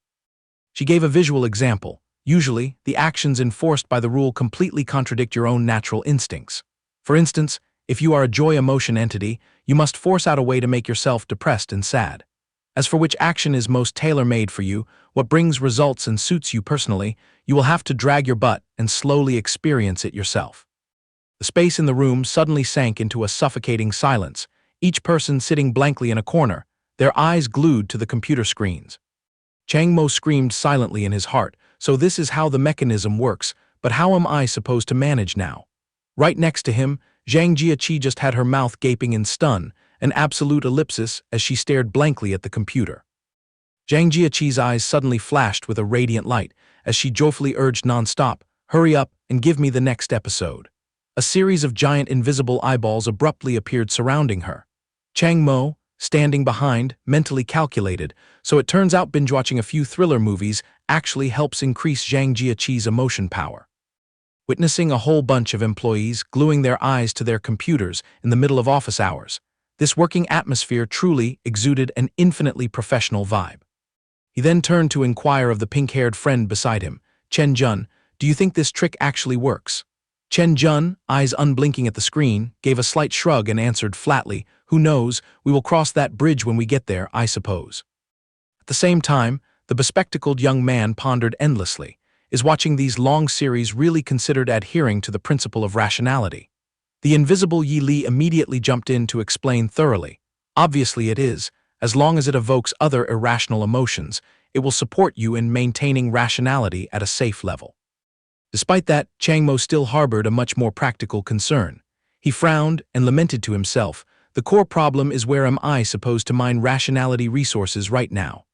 She gave a visual example. Usually, the actions enforced by the rule completely contradict your own natural instincts. For instance, if you are a joy emotion entity, you must force out a way to make yourself depressed and sad. As for which action is most tailor-made for you, what brings results and suits you personally, you will have to drag your butt and slowly experience it yourself. The space in the room suddenly sank into a suffocating silence, each person sitting blankly in a corner, their eyes glued to the computer screens. Chang Mo screamed silently in his heart, "So this is how the mechanism works, but how am I supposed to manage now?" Right next to him, Zhang Jieqi just had her mouth gaping in stun, an absolute ellipsis as she stared blankly at the computer. Zhang Jieqi's eyes suddenly flashed with a radiant light as she joyfully urged nonstop, "Hurry up and give me the next episode." A series of giant invisible eyeballs abruptly appeared surrounding her. Chang Mo, standing behind, mentally calculated, so it turns out binge-watching a few thriller movies actually helps increase Zhang Jieqi's emotion power. Witnessing a whole bunch of employees gluing their eyes to their computers in the middle of office hours, this working atmosphere truly exuded an infinitely professional vibe. He then turned to inquire of the pink-haired friend beside him, "Chen Jun, do you think this trick actually works?" Chen Jun, eyes unblinking at the screen, gave a slight shrug and answered flatly, "Who knows, we will cross that bridge when we get there, I suppose." At the same time, the bespectacled young man pondered endlessly. Is watching these long series really considered adhering to the principle of rationality? The invisible Yi Li immediately jumped in to explain thoroughly. Obviously it is. As long as it evokes other irrational emotions, it will support you in maintaining rationality at a safe level. Despite that, Chang Mo still harbored a much more practical concern. He frowned and lamented to himself, "The core problem is where am I supposed to mine rationality resources right now?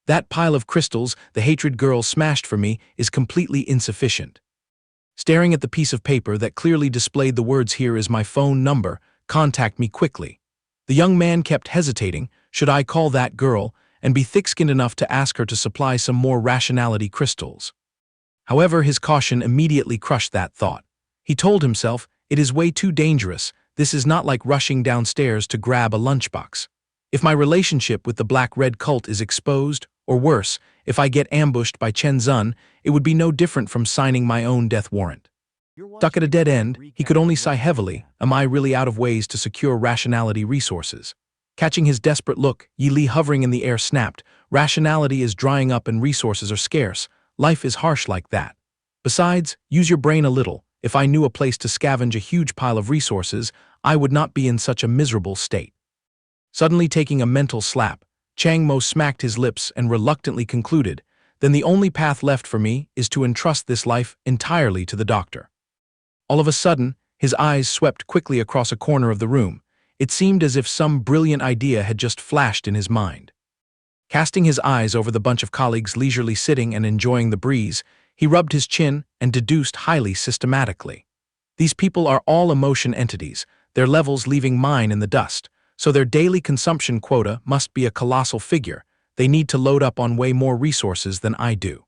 That pile of crystals the hatred girl smashed for me is completely insufficient." Staring at the piece of paper that clearly displayed the words, "Here is my phone number, contact me quickly," the young man kept hesitating, should I call that girl and be thick-skinned enough to ask her to supply some more rationality crystals? However, his caution immediately crushed that thought. He told himself, "It is way too dangerous. This is not like rushing downstairs to grab a lunchbox. If my relationship with the black-red cult is exposed, or worse, if I get ambushed by Chen Zun, it would be no different from signing my own death warrant." Stuck at a dead end, he could only sigh heavily, "Am I really out of ways to secure rationality resources?" Catching his desperate look, Yi Li hovering in the air snapped, "Rationality is drying up and resources are scarce. Life is harsh like that. Besides, use your brain a little. If I knew a place to scavenge a huge pile of resources, I would not be in such a miserable state." Suddenly taking a mental slap, Chang Mo smacked his lips and reluctantly concluded, "Then the only path left for me is to entrust this life entirely to the doctor." All of a sudden, his eyes swept quickly across a corner of the room. It seemed as if some brilliant idea had just flashed in his mind. Casting his eyes over the bunch of colleagues leisurely sitting and enjoying the breeze, he rubbed his chin and deduced highly systematically. These people are all emotion entities, their levels leaving mine in the dust, so their daily consumption quota must be a colossal figure. They need to load up on way more resources than I do.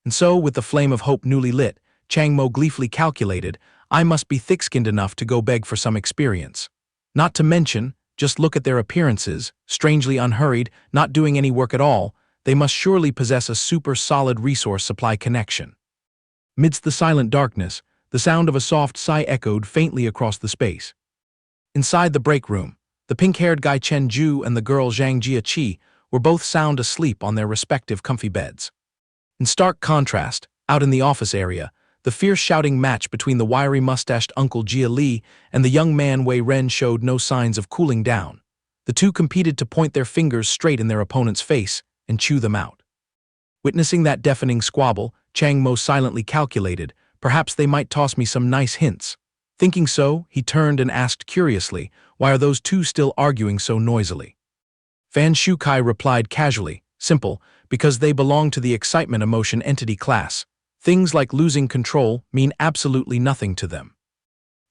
And so, with the flame of hope newly lit, Chang Mo gleefully calculated, I must be thick-skinned enough to go beg for some experience. Not to mention, just look at their appearances, strangely unhurried, not doing any work at all, they must surely possess a super-solid resource supply connection. Midst the silent darkness, the sound of a soft sigh echoed faintly across the space. Inside the break room, the pink-haired guy Chen Ju and the girl Zhang Jia were both sound asleep on their respective comfy beds. In stark contrast, out in the office area, the fierce shouting match between the wiry-mustached Uncle Jia Li and the young man Wei Ren showed no signs of cooling down. The two competed to point their fingers straight in their opponent's face and chew them out. Witnessing that deafening squabble, Chang Mo silently calculated, perhaps they might toss me some nice hints. Thinking so, he turned and asked curiously, why are those two still arguing so noisily? Fan Shukai replied casually, simple, because they belong to the excitement emotion entity class. Things like losing control mean absolutely nothing to them.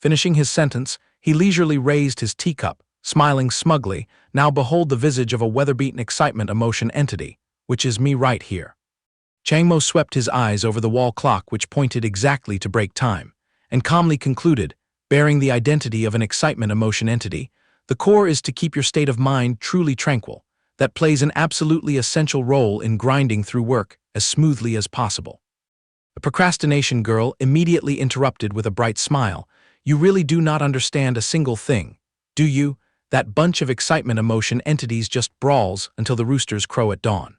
Finishing his sentence, he leisurely raised his teacup, smiling smugly, now behold the visage of a weather-beaten excitement emotion entity, which is me right here. Chang Mo swept his eyes over the wall clock which pointed exactly to break time, and calmly concluded, bearing the identity of an excitement emotion entity, the core is to keep your state of mind truly tranquil. That plays an absolutely essential role in grinding through work as smoothly as possible. The procrastination girl immediately interrupted with a bright smile. You really do not understand a single thing, do you? That bunch of excitement emotion entities just brawls until the roosters crow at dawn.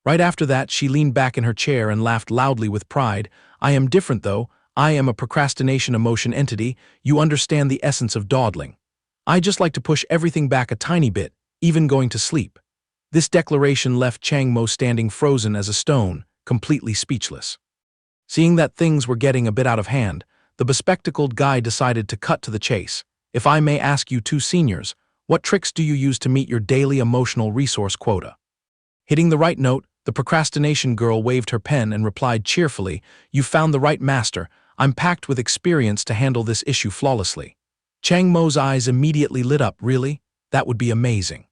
Right after that, she leaned back in her chair and laughed loudly with pride. I am different though. I am a procrastination emotion entity. You understand the essence of dawdling. I just like to push everything back a tiny bit, even going to sleep. This declaration left Chang Mo standing frozen as a stone, completely speechless. Seeing that things were getting a bit out of hand, the bespectacled guy decided to cut to the chase. If I may ask you two seniors, what tricks do you use to meet your daily emotional resource quota? Hitting the right note, the procrastination girl waved her pen and replied cheerfully, you found the right master. I'm packed with experience to handle this issue flawlessly. Chang Mo's eyes immediately lit up. Really? That would be amazing.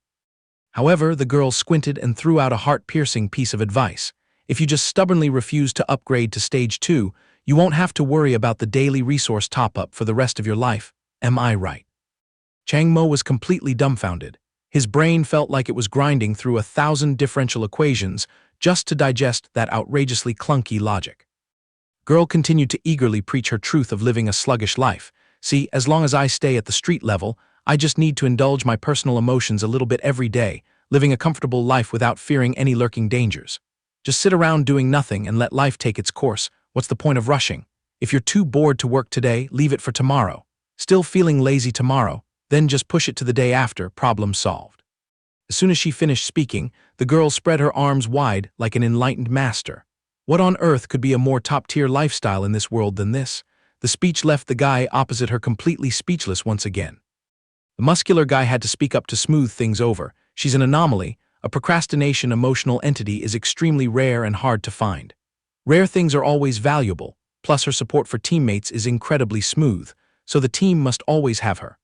However, the girl squinted and threw out a heart-piercing piece of advice. If you just stubbornly refuse to upgrade to stage 2, you won't have to worry about the daily resource top-up for the rest of your life. Am I right? Chang Mo was completely dumbfounded. His brain felt like it was grinding through 1,000 differential equations just to digest that outrageously clunky logic. Girl continued to eagerly preach her truth of living a sluggish life. See, as long as I stay at the street level, I just need to indulge my personal emotions a little bit every day, living a comfortable life without fearing any lurking dangers. Just sit around doing nothing and let life take its course. What's the point of rushing? If you're too bored to work today, leave it for tomorrow. Still feeling lazy tomorrow, then just push it to the day after, problem solved. As soon as she finished speaking, the girl spread her arms wide like an enlightened master. What on earth could be a more top-tier lifestyle in this world than this? The speech left the guy opposite her completely speechless once again. The muscular guy had to speak up to smooth things over. She's an anomaly. A procrastination emotional entity is extremely rare and hard to find. Rare things are always valuable, plus her support for teammates is incredibly smooth, so the team must always have her.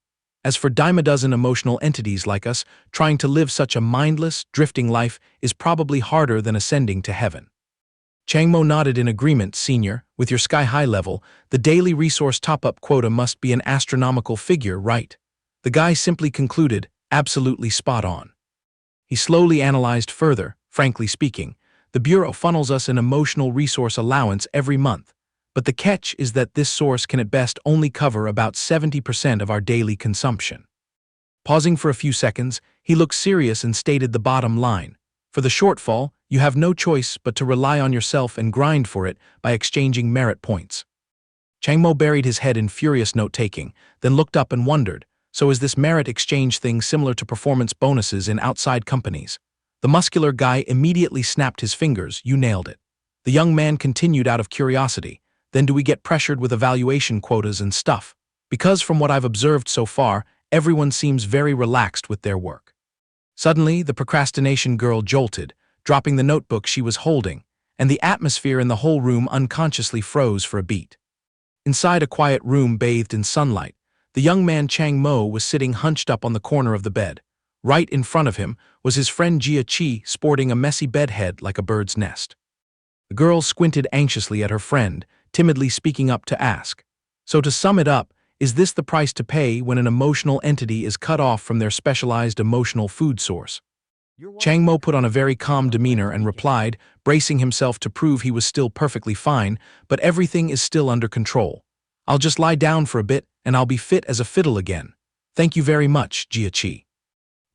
As for dime a dozen emotional entities like us, trying to live such a mindless, drifting life is probably harder than ascending to heaven. Chang Mo nodded in agreement, senior. With your sky-high level, the daily resource top-up quota must be an astronomical figure, right? The guy simply concluded, absolutely spot on. He slowly analyzed further. Frankly speaking, the Bureau funnels us an emotional resource allowance every month, but the catch is that this source can at best only cover about 70% of our daily consumption. Pausing for a few seconds, he looked serious and stated the bottom line. For the shortfall, you have no choice but to rely on yourself and grind for it by exchanging merit points. Chang Mo buried his head in furious note-taking, then looked up and wondered, so is this merit exchange thing similar to performance bonuses in outside companies? The muscular guy immediately snapped his fingers. You nailed it. The young man continued out of curiosity. Then do we get pressured with evaluation quotas and stuff? Because from what I've observed so far, everyone seems very relaxed with their work. Suddenly, the procrastination girl jolted, dropping the notebook she was holding, and the atmosphere in the whole room unconsciously froze for a beat. Inside a quiet room bathed in sunlight, the young man Chang Mo was sitting hunched up on the corner of the bed. Right in front of him was his friend Jia Qi, sporting a messy bedhead like a bird's nest. The girl squinted anxiously at her friend, timidly speaking up to ask, "So to sum it up, is this the price to pay when an emotional entity is cut off from their specialized emotional food source?" Chang Mo put on a very calm demeanor and replied, bracing himself to prove he was still perfectly fine, "But everything is still under control. I'll just lie down for a bit and I'll be fit as a fiddle again. Thank you very much, Jia Qi."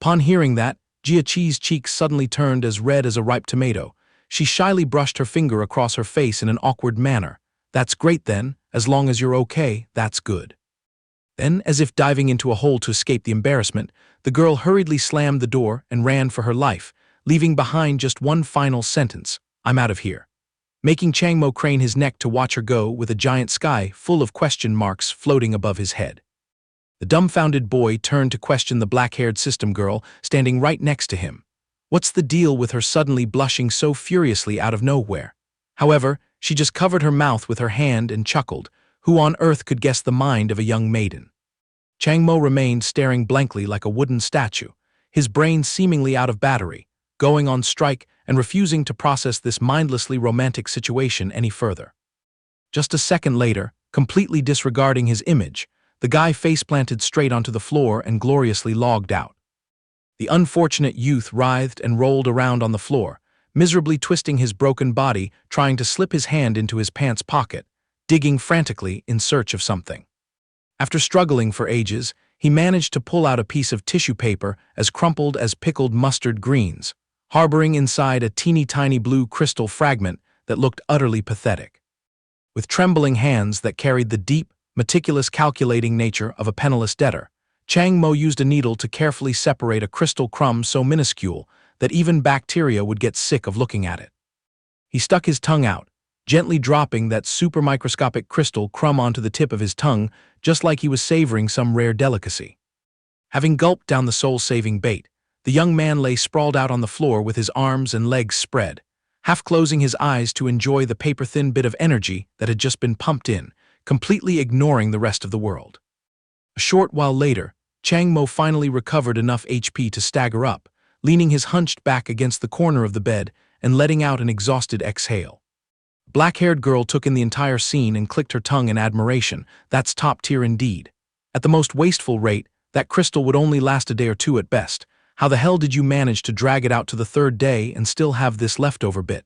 Upon hearing that, Jia Qi's cheeks suddenly turned as red as a ripe tomato. She shyly brushed her finger across her face in an awkward manner. "That's great then, as long as you're okay, that's good." Then, as if diving into a hole to escape the embarrassment, the girl hurriedly slammed the door and ran for her life, leaving behind just one final sentence, "I'm out of here," making Chang Mo crane his neck to watch her go with a giant sky full of question marks floating above his head. The dumbfounded boy turned to question the black-haired system girl standing right next to him. What's the deal with her suddenly blushing so furiously out of nowhere? However, she just covered her mouth with her hand and chuckled. Who on earth could guess the mind of a young maiden? Chang Mo remained staring blankly like a wooden statue, his brain seemingly out of battery, going on strike and refusing to process this mindlessly romantic situation any further. Just a second later, completely disregarding his image, the guy face-planted straight onto the floor and gloriously logged out. The unfortunate youth writhed and rolled around on the floor, miserably twisting his broken body, trying to slip his hand into his pants pocket, digging frantically in search of something. After struggling for ages, he managed to pull out a piece of tissue paper as crumpled as pickled mustard greens, harboring inside a teeny-tiny blue crystal fragment that looked utterly pathetic. With trembling hands that carried the deep, meticulous calculating nature of a penniless debtor, Chang Mo used a needle to carefully separate a crystal crumb so minuscule that even bacteria would get sick of looking at it. He stuck his tongue out, gently dropping that super-microscopic crystal crumb onto the tip of his tongue, just like he was savoring some rare delicacy. Having gulped down the soul-saving bait, the young man lay sprawled out on the floor with his arms and legs spread, half closing his eyes to enjoy the paper-thin bit of energy that had just been pumped in, completely ignoring the rest of the world. A short while later, Chang Mo finally recovered enough HP to stagger up, leaning his hunched back against the corner of the bed and letting out an exhausted exhale. The black-haired girl took in the entire scene and clicked her tongue in admiration. That's top tier indeed. At the most wasteful rate, that crystal would only last a day or two at best. How the hell did you manage to drag it out to the third day and still have this leftover bit?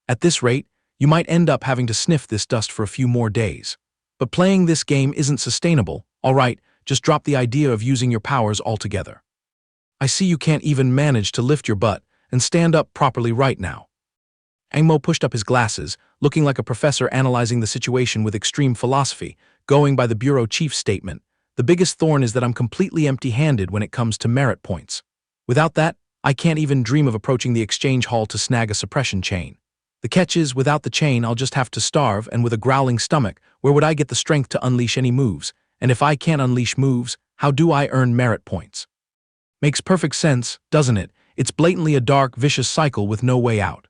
At this rate, you might end up having to sniff this dust for a few more days. But playing this game isn't sustainable. All right, just drop the idea of using your powers altogether. I see you can't even manage to lift your butt and stand up properly right now. Chang Mo pushed up his glasses, looking like a professor analyzing the situation with extreme philosophy, going by the bureau chief's statement. The biggest thorn is that I'm completely empty-handed when it comes to merit points. Without that, I can't even dream of approaching the exchange hall to snag a suppression chain. The catch is, without the chain, I'll just have to starve, and with a growling stomach, where would I get the strength to unleash any moves? And if I can't unleash moves, how do I earn merit points? Makes perfect sense, doesn't it? It's blatantly a dark, vicious cycle with no way out.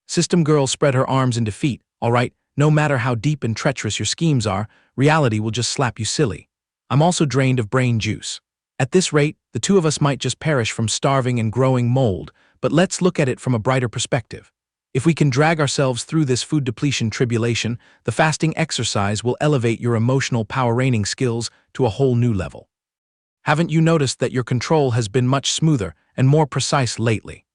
System Girl spread her arms in defeat. All right, no matter how deep and treacherous your schemes are, reality will just slap you silly. I'm also drained of brain juice. At this rate, the two of us might just perish from starving and growing mold, but let's look at it from a brighter perspective. If we can drag ourselves through this food depletion tribulation, the fasting exercise will elevate your emotional power-reigning skills to a whole new level. Haven't you noticed that your control has been much smoother and more precise lately?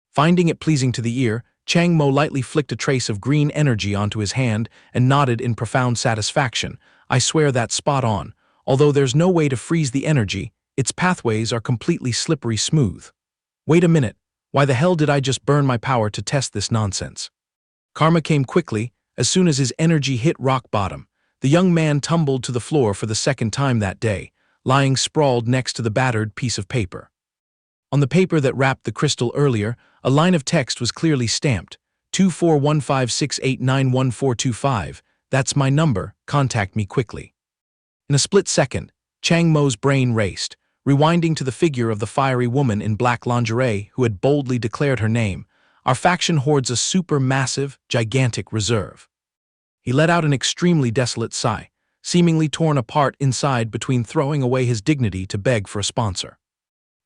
Finding it pleasing to the ear, Chang Mo lightly flicked a trace of green energy onto his hand and nodded in profound satisfaction. I swear that's spot on. Although there's no way to freeze the energy, its pathways are completely slippery smooth. Wait a minute, why the hell did I just burn my power to test this nonsense? Karma came quickly. As soon as his energy hit rock bottom, the young man tumbled to the floor for the second time that day, lying sprawled next to the battered piece of paper. On the paper that wrapped the crystal earlier, a line of text was clearly stamped, 241568911425, that's my number, contact me quickly. In a split second, Chang Mo's brain raced, rewinding to the figure of the fiery woman in black lingerie who had boldly declared her name. Our faction hoards a super-massive, gigantic reserve. He let out an extremely desolate sigh, seemingly torn apart inside between throwing away his dignity to beg for a sponsor.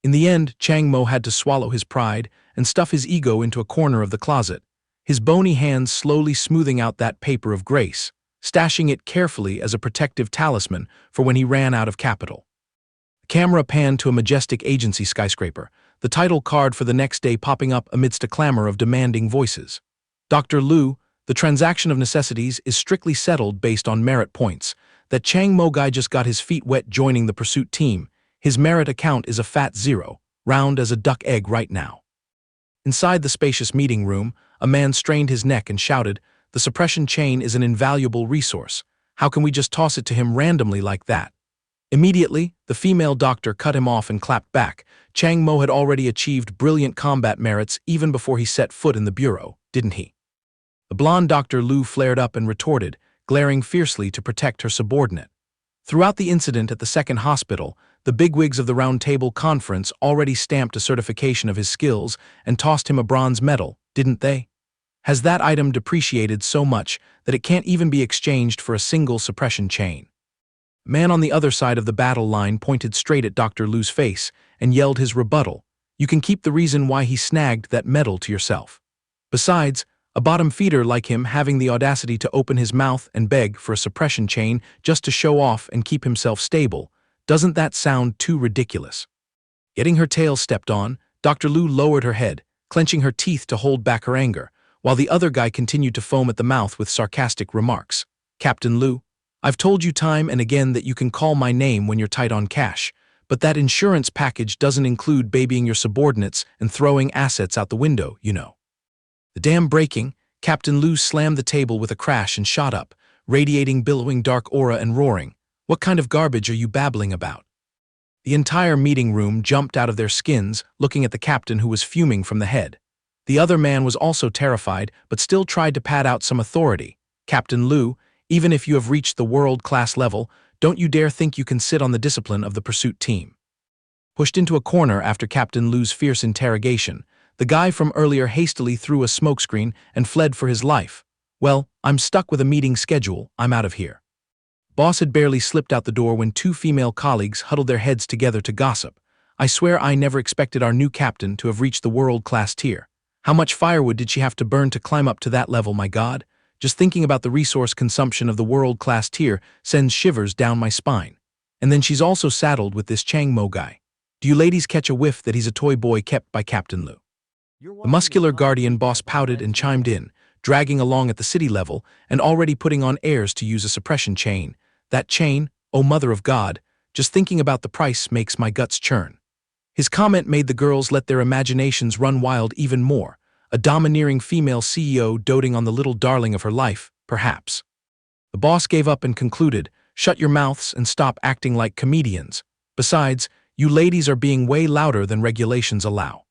In the end, Chang Mo had to swallow his pride and stuff his ego into a corner of the closet, his bony hands slowly smoothing out that paper of grace, stashing it carefully as a protective talisman for when he ran out of capital. The camera panned to a majestic agency skyscraper, the title card for the next day popping up amidst a clamor of demanding voices. Dr. Liu, the transaction of necessities is strictly settled based on merit points. That Chang Mo guy just got his feet wet joining the pursuit team. His merit account is a fat 0, round as a duck egg right now. Inside the spacious meeting room, a man strained his neck and shouted, "The suppression chain is an invaluable resource. How can we just toss it to him randomly like that?" Immediately, the female doctor cut him off and clapped back. Chang Mo had already achieved brilliant combat merits even before he set foot in the bureau, didn't he? The blonde Dr. Liu flared up and retorted, glaring fiercely to protect her subordinate. Throughout the incident at the second hospital, the bigwigs of the Round Table Conference already stamped a certification of his skills and tossed him a bronze medal, didn't they? Has that item depreciated so much that it can't even be exchanged for a single suppression chain? A man on the other side of the battle line pointed straight at Dr. Liu's face and yelled his rebuttal. You can keep the reason why he snagged that medal to yourself. Besides, a bottom feeder like him having the audacity to open his mouth and beg for a suppression chain just to show off and keep himself stable, doesn't that sound too ridiculous? Getting her tail stepped on, Dr. Liu lowered her head, clenching her teeth to hold back her anger, while the other guy continued to foam at the mouth with sarcastic remarks. Captain Liu, I've told you time and again that you can call my name when you're tight on cash, but that insurance package doesn't include babying your subordinates and throwing assets out the window, you know. The dam breaking, Captain Liu slammed the table with a crash and shot up, radiating billowing dark aura and roaring. What kind of garbage are you babbling about? The entire meeting room jumped out of their skins, looking at the captain who was fuming from the head. The other man was also terrified, but still tried to pad out some authority. Captain Liu, even if you have reached the world-class level, don't you dare think you can sit on the discipline of the pursuit team. Pushed into a corner after Captain Liu's fierce interrogation, the guy from earlier hastily threw a smokescreen and fled for his life. Well, I'm stuck with a meeting schedule, I'm out of here. Boss had barely slipped out the door when two female colleagues huddled their heads together to gossip. I swear I never expected our new captain to have reached the world-class tier. How much firewood did she have to burn to climb up to that level, my god? Just thinking about the resource consumption of the world-class tier sends shivers down my spine. And then she's also saddled with this Chang Mo guy. Do you ladies catch a whiff that he's a toy boy kept by Captain Liu? The muscular guardian boss pouted and chimed in, dragging along at the city level and already putting on airs to use a suppression chain. That chain, oh mother of God, just thinking about the price makes my guts churn. His comment made the girls let their imaginations run wild even more, a domineering female CEO doting on the little darling of her life, perhaps. The boss gave up and concluded, shut your mouths and stop acting like comedians. Besides, you ladies are being way louder than regulations allow.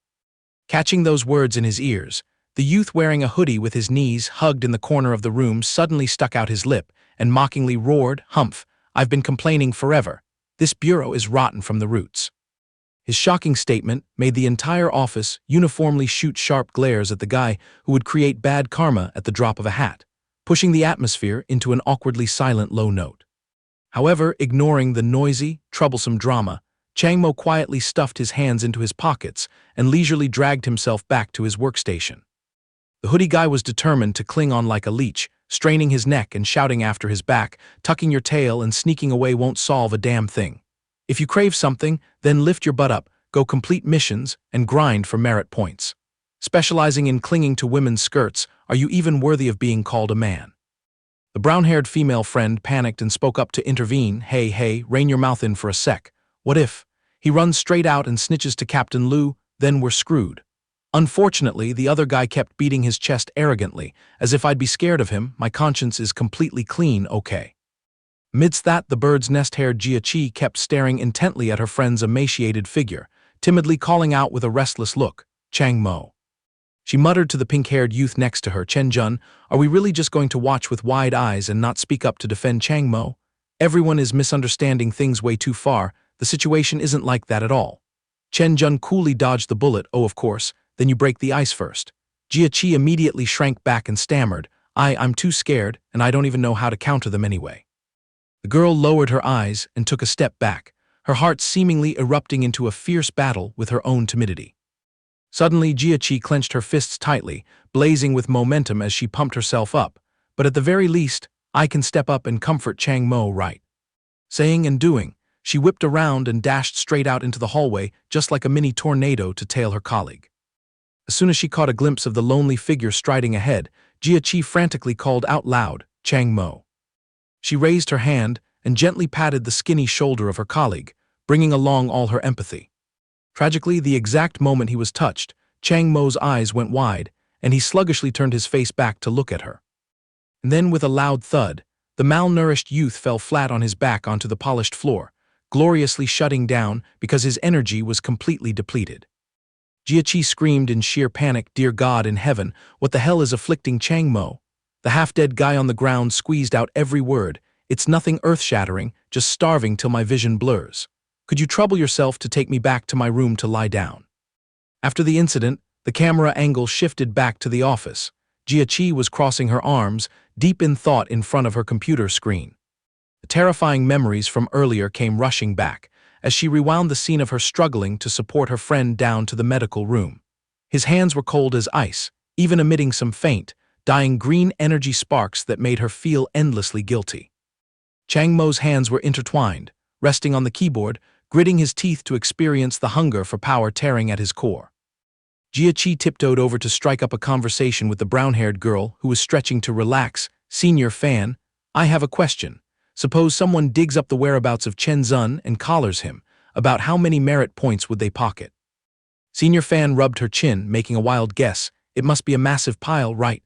Catching those words in his ears, the youth wearing a hoodie with his knees hugged in the corner of the room suddenly stuck out his lip and mockingly roared, "Humph, I've been complaining forever. This bureau is rotten from the roots." His shocking statement made the entire office uniformly shoot sharp glares at the guy who would create bad karma at the drop of a hat, pushing the atmosphere into an awkwardly silent low note. However, ignoring the noisy, troublesome drama, Chang Mo quietly stuffed his hands into his pockets and leisurely dragged himself back to his workstation. The hoodie guy was determined to cling on like a leech, straining his neck and shouting after his back, tucking your tail and sneaking away won't solve a damn thing. If you crave something, then lift your butt up, go complete missions, and grind for merit points. Specializing in clinging to women's skirts, are you even worthy of being called a man? The brown-haired female friend panicked and spoke up to intervene. Hey, rein your mouth in for a sec. What if he runs straight out and snitches to Captain Liu, then we're screwed. Unfortunately, the other guy kept beating his chest arrogantly, as if I'd be scared of him. My conscience is completely clean, okay. Amidst that, the bird's nest-haired Jia Qi kept staring intently at her friend's emaciated figure, timidly calling out with a restless look, "Chang Mo." She muttered to the pink-haired youth next to her, "Chen Jun, are we really just going to watch with wide eyes and not speak up to defend Chang Mo? Everyone is misunderstanding things way too far. The situation isn't like that at all. Chen Jun coolly dodged the bullet. Oh, of course, then you break the ice first. Jia Qi immediately shrank back and stammered, I'm too scared, and I don't even know how to counter them anyway. The girl lowered her eyes and took a step back, her heart seemingly erupting into a fierce battle with her own timidity. Suddenly, Jia Qi clenched her fists tightly, blazing with momentum as she pumped herself up. But at the very least, I can step up and comfort Chang Mo, right? Saying and doing, she whipped around and dashed straight out into the hallway, just like a mini tornado, to tail her colleague. As soon as she caught a glimpse of the lonely figure striding ahead, Jia Qi frantically called out loud, Chang Mo. She raised her hand and gently patted the skinny shoulder of her colleague, bringing along all her empathy. Tragically, the exact moment he was touched, Chang Mo's eyes went wide, and he sluggishly turned his face back to look at her. And then, with a loud thud, the malnourished youth fell flat on his back onto the polished floor, gloriously shutting down because his energy was completely depleted. Jia Qi screamed in sheer panic, Dear God in heaven, what the hell is afflicting Chang Mo? The half-dead guy on the ground squeezed out every word, It's nothing earth-shattering, just starving till my vision blurs. Could you trouble yourself to take me back to my room to lie down? After the incident, the camera angle shifted back to the office. Jia Qi was crossing her arms, deep in thought in front of her computer screen. The terrifying memories from earlier came rushing back, as she rewound the scene of her struggling to support her friend down to the medical room. His hands were cold as ice, even emitting some faint, dying green energy sparks that made her feel endlessly guilty. Chang Mo's hands were intertwined, resting on the keyboard, gritting his teeth to experience the hunger for power tearing at his core. Jia Qi tiptoed over to strike up a conversation with the brown-haired girl who was stretching to relax. Senior Fan, I have a question. Suppose someone digs up the whereabouts of Chen Zun and collars him. About how many merit points would they pocket? Senior Fan rubbed her chin, making a wild guess. It must be a massive pile, right?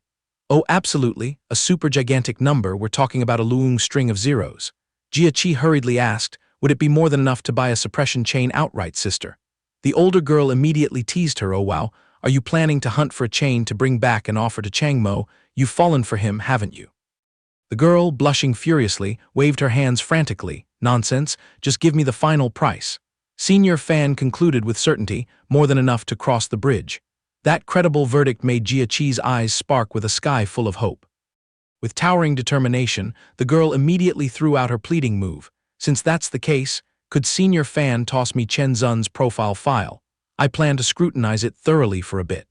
Oh, absolutely, a super gigantic number. We're talking about a long string of zeros. Jia Qi hurriedly asked, would it be more than enough to buy a suppression chain outright, sister? The older girl immediately teased her, oh wow, are you planning to hunt for a chain to bring back and offer to Chang Mo? You've fallen for him, haven't you? The girl, blushing furiously, waved her hands frantically. Nonsense, just give me the final price. Senior Fan concluded with certainty, more than enough to cross the bridge. That credible verdict made Jia Qi's eyes spark with a sky full of hope. With towering determination, the girl immediately threw out her pleading move. Since that's the case, could Senior Fan toss me Chen Zun's profile file? I plan to scrutinize it thoroughly for a bit.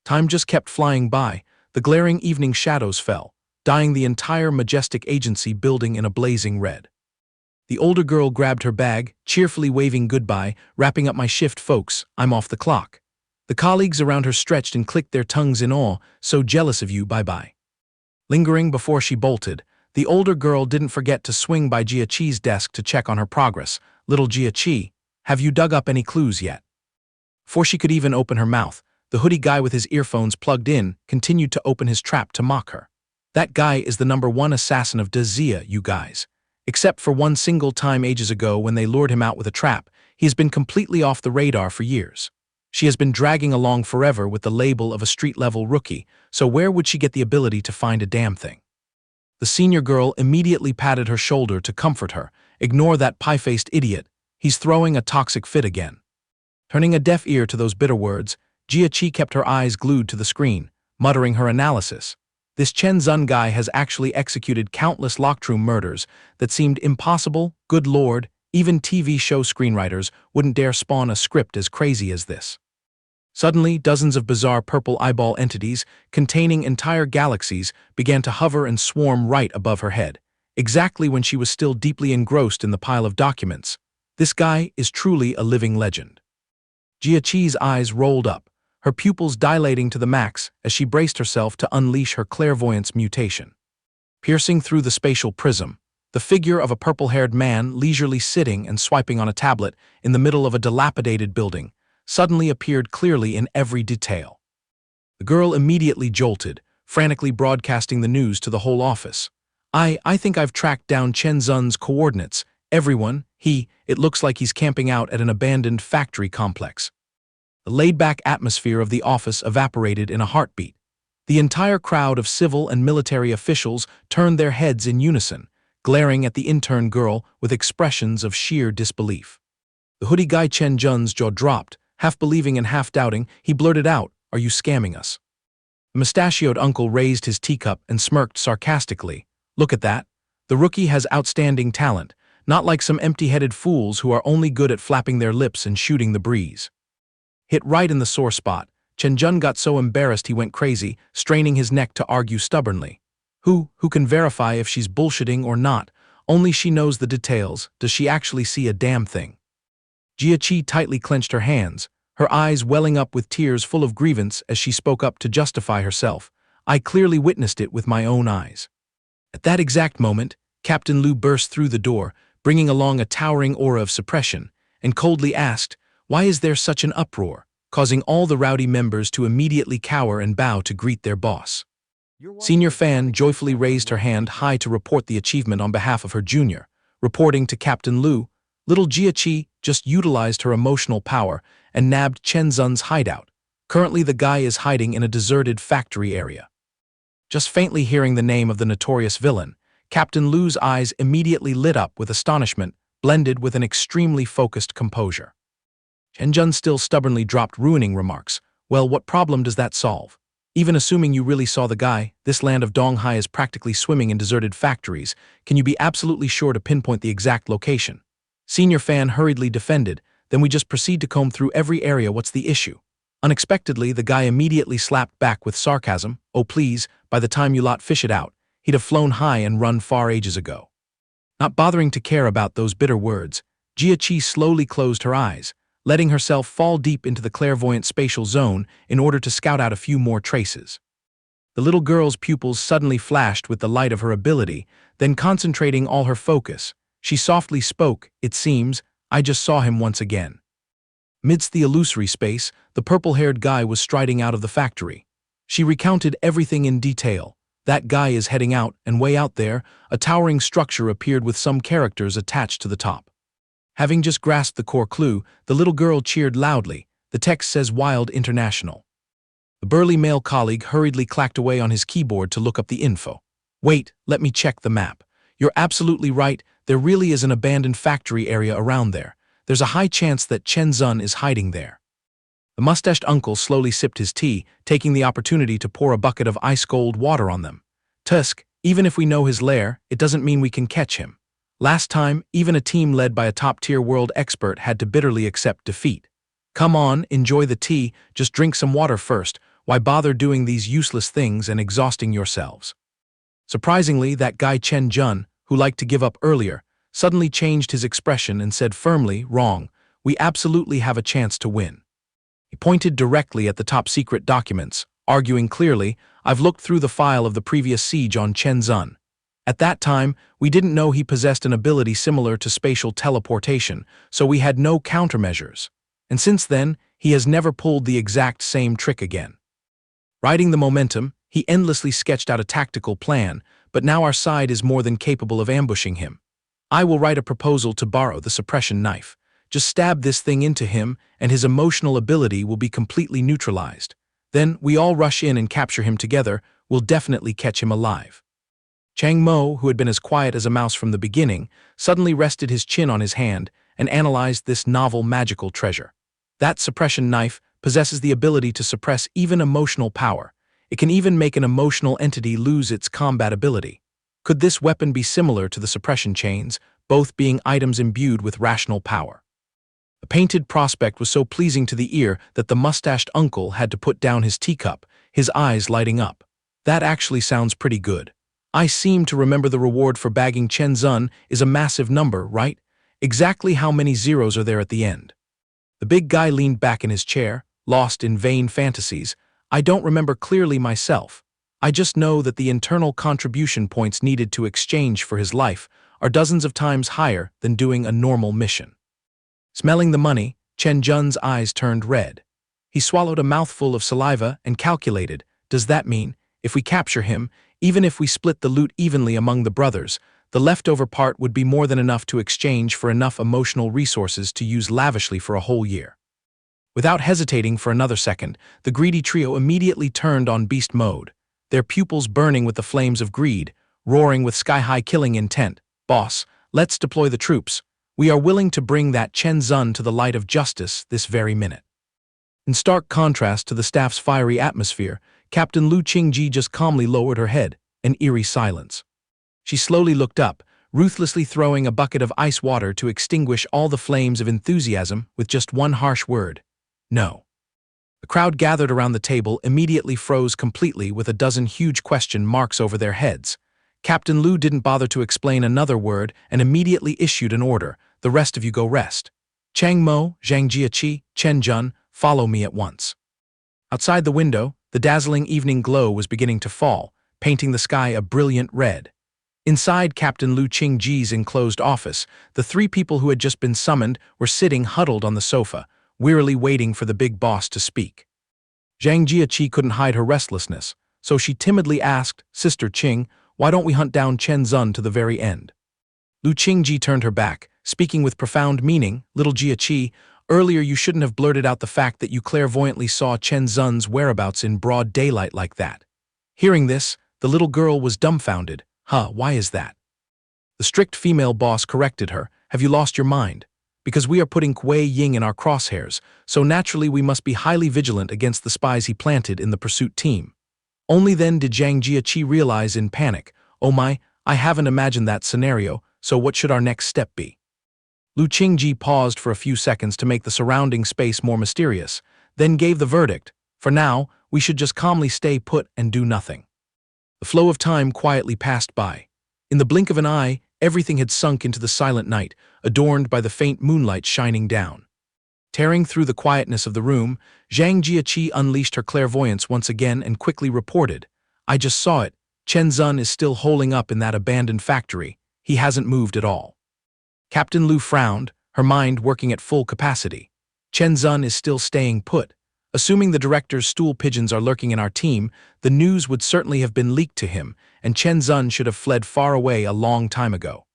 Time just kept flying by. The glaring evening shadows fell, dyeing the entire majestic agency building in a blazing red. The older girl grabbed her bag, cheerfully waving goodbye, wrapping up my shift, folks, I'm off the clock. The colleagues around her stretched and clicked their tongues in awe, so jealous of you, bye-bye. Lingering before she bolted, the older girl didn't forget to swing by Jia Qi's desk to check on her progress. Little Jia Qi, have you dug up any clues yet? Before she could even open her mouth, the hoodie guy with his earphones plugged in continued to open his trap to mock her. That guy is the #1 assassin of Dazia, you guys. Except for one single time ages ago when they lured him out with a trap, he has been completely off the radar for years. She has been dragging along forever with the label of a street-level rookie, so where would she get the ability to find a damn thing? The senior girl immediately patted her shoulder to comfort her. Ignore that pie-faced idiot. He's throwing a toxic fit again. Turning a deaf ear to those bitter words, Jia Qi kept her eyes glued to the screen, muttering her analysis. This Chen Zun guy has actually executed countless lockroom murders that seemed impossible. Good lord, even TV show screenwriters wouldn't dare spawn a script as crazy as this. Suddenly, dozens of bizarre purple eyeball entities containing entire galaxies began to hover and swarm right above her head, exactly when she was still deeply engrossed in the pile of documents. This guy is truly a living legend. Jia Qi's eyes rolled up, her pupils dilating to the max as she braced herself to unleash her clairvoyance mutation. Piercing through the spatial prism, the figure of a purple-haired man leisurely sitting and swiping on a tablet in the middle of a dilapidated building suddenly appeared clearly in every detail. The girl immediately jolted, frantically broadcasting the news to the whole office. I think I've tracked down Chen Zun's coordinates. Everyone, it looks like he's camping out at an abandoned factory complex. The laid-back atmosphere of the office evaporated in a heartbeat. The entire crowd of civil and military officials turned their heads in unison, glaring at the intern girl with expressions of sheer disbelief. The hoodie guy Chen Jun's jaw dropped. Half believing and half doubting, he blurted out, "Are you scamming us?" The mustachioed uncle raised his teacup and smirked sarcastically. "Look at that. The rookie has outstanding talent, not like some empty-headed fools who are only good at flapping their lips and shooting the breeze." Hit right in the sore spot, Chen Jun got so embarrassed he went crazy, straining his neck to argue stubbornly. Who can verify if she's bullshitting or not? Only she knows the details. Does she actually see a damn thing? Jia Qi tightly clenched her hands, her eyes welling up with tears full of grievance as she spoke up to justify herself. "I clearly witnessed it with my own eyes." At that exact moment, Captain Lu burst through the door, bringing along a towering aura of suppression, and coldly asked, "Why is there such an uproar?" causing all the rowdy members to immediately cower and bow to greet their boss. Senior Fan joyfully raised her hand high to report the achievement on behalf of her junior, reporting to Captain Lu, "Little Jia Qi just utilized her emotional power and nabbed Chen Zun's hideout. Currently the guy is hiding in a deserted factory area." Just faintly hearing the name of the notorious villain, Captain Lu's eyes immediately lit up with astonishment, blended with an extremely focused composure. Chen Jun still stubbornly dropped ruining remarks. "Well, what problem does that solve? Even assuming you really saw the guy, this land of Donghai is practically swimming in deserted factories. Can you be absolutely sure to pinpoint the exact location?" Senior Fan hurriedly defended, "Then we just proceed to comb through every area. What's the issue?" Unexpectedly, the guy immediately slapped back with sarcasm, "Oh please, by the time you lot fish it out, he'd have flown high and run far ages ago." Not bothering to care about those bitter words, Jia Qi slowly closed her eyes, letting herself fall deep into the clairvoyant spatial zone in order to scout out a few more traces. The little girl's pupils suddenly flashed with the light of her ability, then concentrating all her focus, she softly spoke, "It seems, I just saw him once again." Midst the illusory space, the purple-haired guy was striding out of the factory. She recounted everything in detail. "That guy is heading out, and way out there, a towering structure appeared with some characters attached to the top." Having just grasped the core clue, the little girl cheered loudly. "The text says Wild International." The burly male colleague hurriedly clacked away on his keyboard to look up the info. "Wait, let me check the map. You're absolutely right, there really is an abandoned factory area around there. There's a high chance that Chen Zun is hiding there." The mustached uncle slowly sipped his tea, taking the opportunity to pour a bucket of ice-cold water on them. "Tusk, even if we know his lair, it doesn't mean we can catch him. Last time, even a team led by a top-tier world expert had to bitterly accept defeat. Come on, enjoy the tea, just drink some water first. Why bother doing these useless things and exhausting yourselves?" Surprisingly, that guy Chen Jun, who liked to give up earlier, suddenly changed his expression and said firmly, "Wrong, we absolutely have a chance to win." He pointed directly at the top-secret documents, arguing clearly, "I've looked through the file of the previous siege on Chen Zun. At that time, we didn't know he possessed an ability similar to spatial teleportation, so we had no countermeasures. And since then, he has never pulled the exact same trick again." Riding the momentum, he endlessly sketched out a tactical plan, but now our side is more than capable of ambushing him. "I will write a proposal to borrow the suppression knife. Just stab this thing into him, and his emotional ability will be completely neutralized. Then we all rush in and capture him together. We'll definitely catch him alive." Chang Mo, who had been as quiet as a mouse from the beginning, suddenly rested his chin on his hand and analyzed this novel magical treasure. That suppression knife possesses the ability to suppress even emotional power. It can even make an emotional entity lose its combat ability. Could this weapon be similar to the suppression chains, both being items imbued with rational power? The painted prospect was so pleasing to the ear that the mustached uncle had to put down his teacup, his eyes lighting up. "That actually sounds pretty good. I seem to remember the reward for bagging Chen Zun is a massive number, right? Exactly how many zeros are there at the end?" The big guy leaned back in his chair, lost in vain fantasies. "I don't remember clearly myself. I just know that the internal contribution points needed to exchange for his life are dozens of times higher than doing a normal mission." Smelling the money, Chen Jun's eyes turned red. He swallowed a mouthful of saliva and calculated, "Does that mean, if we capture him, even if we split the loot evenly among the brothers, the leftover part would be more than enough to exchange for enough emotional resources to use lavishly for a whole year?" Without hesitating for another second, the greedy trio immediately turned on beast mode, their pupils burning with the flames of greed, roaring with sky-high killing intent. "Boss, let's deploy the troops. We are willing to bring that Chen Zun to the light of justice this very minute." In stark contrast to the staff's fiery atmosphere, Captain Lu Qingji just calmly lowered her head, an eerie silence. She slowly looked up, ruthlessly throwing a bucket of ice water to extinguish all the flames of enthusiasm with just one harsh word: "No." The crowd gathered around the table immediately froze completely with a dozen huge question marks over their heads. Captain Lu didn't bother to explain another word and immediately issued an order: "The rest of you go rest. Chang Mo, Zhang Jiaqi, Chen Jun, follow me at once." Outside the window, the dazzling evening glow was beginning to fall, painting the sky a brilliant red. Inside Captain Lu Qingji's enclosed office, the three people who had just been summoned were sitting huddled on the sofa, wearily waiting for the big boss to speak. Zhang Jiaqi couldn't hide her restlessness, so she timidly asked, "Sister Qing, why don't we hunt down Chen Zun to the very end?" Lu Qingji turned her back, speaking with profound meaning. "Little Jiaqi, earlier you shouldn't have blurted out the fact that you clairvoyantly saw Chen Zun's whereabouts in broad daylight like that." Hearing this, the little girl was dumbfounded. "Huh, why is that?" The strict female boss corrected her. "Have you lost your mind? Because we are putting Kuei Ying in our crosshairs, so naturally we must be highly vigilant against the spies he planted in the pursuit team." Only then did Zhang Jiaqi realize in panic, "Oh my, I haven't imagined that scenario, so what should our next step be?" Lu Qingji paused for a few seconds to make the surrounding space more mysterious, then gave the verdict: "For now, we should just calmly stay put and do nothing." The flow of time quietly passed by. In the blink of an eye, everything had sunk into the silent night, adorned by the faint moonlight shining down. Tearing through the quietness of the room, Zhang Jiaqi unleashed her clairvoyance once again and quickly reported, "I just saw it. Chen Zun is still holing up in that abandoned factory. He hasn't moved at all." Captain Lu frowned, her mind working at full capacity. "Chen Zun is still staying put. Assuming the director's stool pigeons are lurking in our team, the news would certainly have been leaked to him, and Chen Zun should have fled far away a long time ago."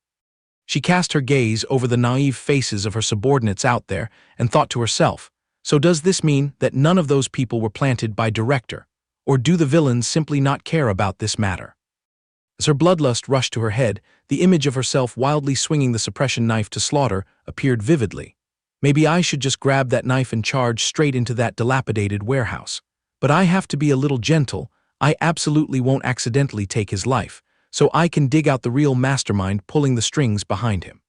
She cast her gaze over the naive faces of her subordinates out there and thought to herself, "So does this mean that none of those people were planted by director? Or do the villains simply not care about this matter?" As her bloodlust rushed to her head, the image of herself wildly swinging the suppression knife to slaughter appeared vividly. Maybe I should just grab that knife and charge straight into that dilapidated warehouse. But I have to be a little gentle. I absolutely won't accidentally take his life, so I can dig out the real mastermind pulling the strings behind him.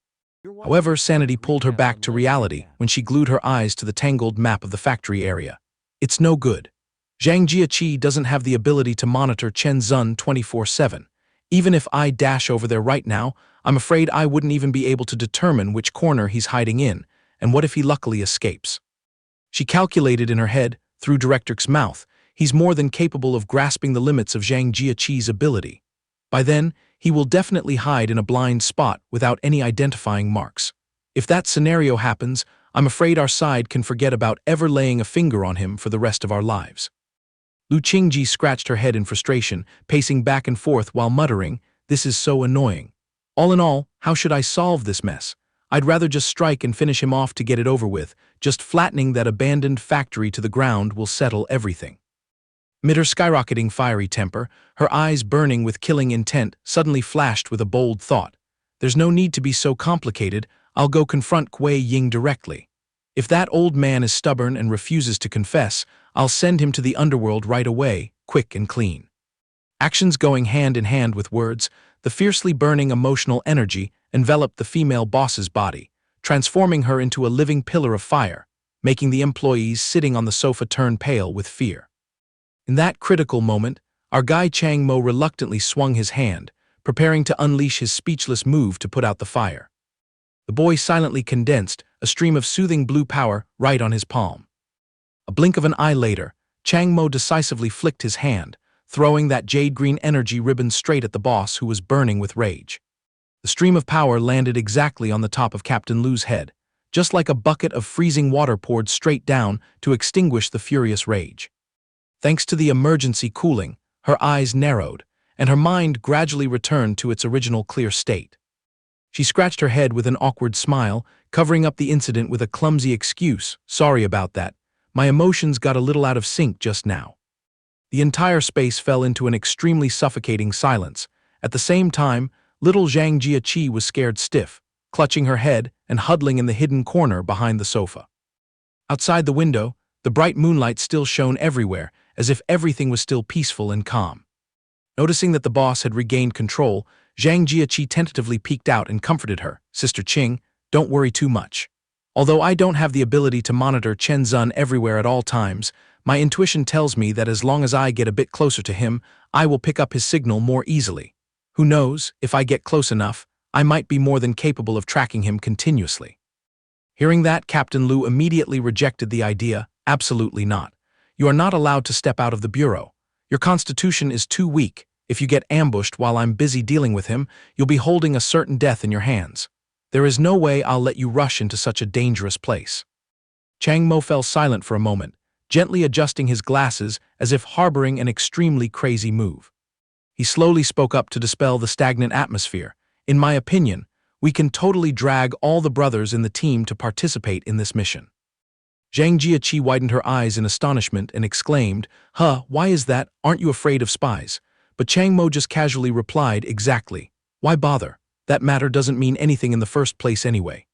However, sanity pulled her back to reality when she glued her eyes to the tangled map of the factory area. It's no good. Zhang Jiaqi doesn't have the ability to monitor Chen Zun 24/7. Even if I dash over there right now, I'm afraid I wouldn't even be able to determine which corner he's hiding in, and what if he luckily escapes? She calculated in her head, through Director's mouth, he's more than capable of grasping the limits of Zhang Jiaqi's ability. By then, he will definitely hide in a blind spot without any identifying marks. If that scenario happens, I'm afraid our side can forget about ever laying a finger on him for the rest of our lives. Lu Qingji scratched her head in frustration, pacing back and forth while muttering, "This is so annoying. All in all, how should I solve this mess? I'd rather just strike and finish him off to get it over with. Just flattening that abandoned factory to the ground will settle everything." Amid her skyrocketing fiery temper, her eyes burning with killing intent suddenly flashed with a bold thought. "There's no need to be so complicated. I'll go confront Kuei Ying directly. If that old man is stubborn and refuses to confess, I'll send him to the underworld right away, quick and clean." Actions going hand in hand with words, the fiercely burning emotional energy enveloped the female boss's body, transforming her into a living pillar of fire, making the employees sitting on the sofa turn pale with fear. In that critical moment, our guy Chang Mo reluctantly swung his hand, preparing to unleash his speechless move to put out the fire. The boy silently condensed, a stream of soothing blue power right on his palm. A blink of an eye later, Chang Mo decisively flicked his hand, throwing that jade-green energy ribbon straight at the boss who was burning with rage. The stream of power landed exactly on the top of Captain Lu's head, just like a bucket of freezing water poured straight down to extinguish the furious rage. Thanks to the emergency cooling, her eyes narrowed, and her mind gradually returned to its original clear state. She scratched her head with an awkward smile, covering up the incident with a clumsy excuse, "Sorry about that. My emotions got a little out of sync just now." The entire space fell into an extremely suffocating silence. At the same time, Little Zhang Jiaqi was scared stiff, clutching her head and huddling in the hidden corner behind the sofa. Outside the window, the bright moonlight still shone everywhere, as if everything was still peaceful and calm. Noticing that the boss had regained control, Zhang Jiaqi tentatively peeked out and comforted her. "Sister Qing, don't worry too much. Although I don't have the ability to monitor Chen Zun everywhere at all times, my intuition tells me that as long as I get a bit closer to him, I will pick up his signal more easily. Who knows, if I get close enough, I might be more than capable of tracking him continuously." Hearing that, Captain Lu immediately rejected the idea. "Absolutely not. You are not allowed to step out of the bureau. Your constitution is too weak. If you get ambushed while I'm busy dealing with him, you'll be holding a certain death in your hands. There is no way I'll let you rush into such a dangerous place." Chang Mo fell silent for a moment, gently adjusting his glasses as if harboring an extremely crazy move. He slowly spoke up to dispel the stagnant atmosphere. "In my opinion, we can totally drag all the brothers in the team to participate in this mission." Zhang Jiaqi widened her eyes in astonishment and exclaimed, "Huh, why is that? Aren't you afraid of spies?" But Chang Mo just casually replied, "Exactly. Why bother? That matter doesn't mean anything in the first place anyway."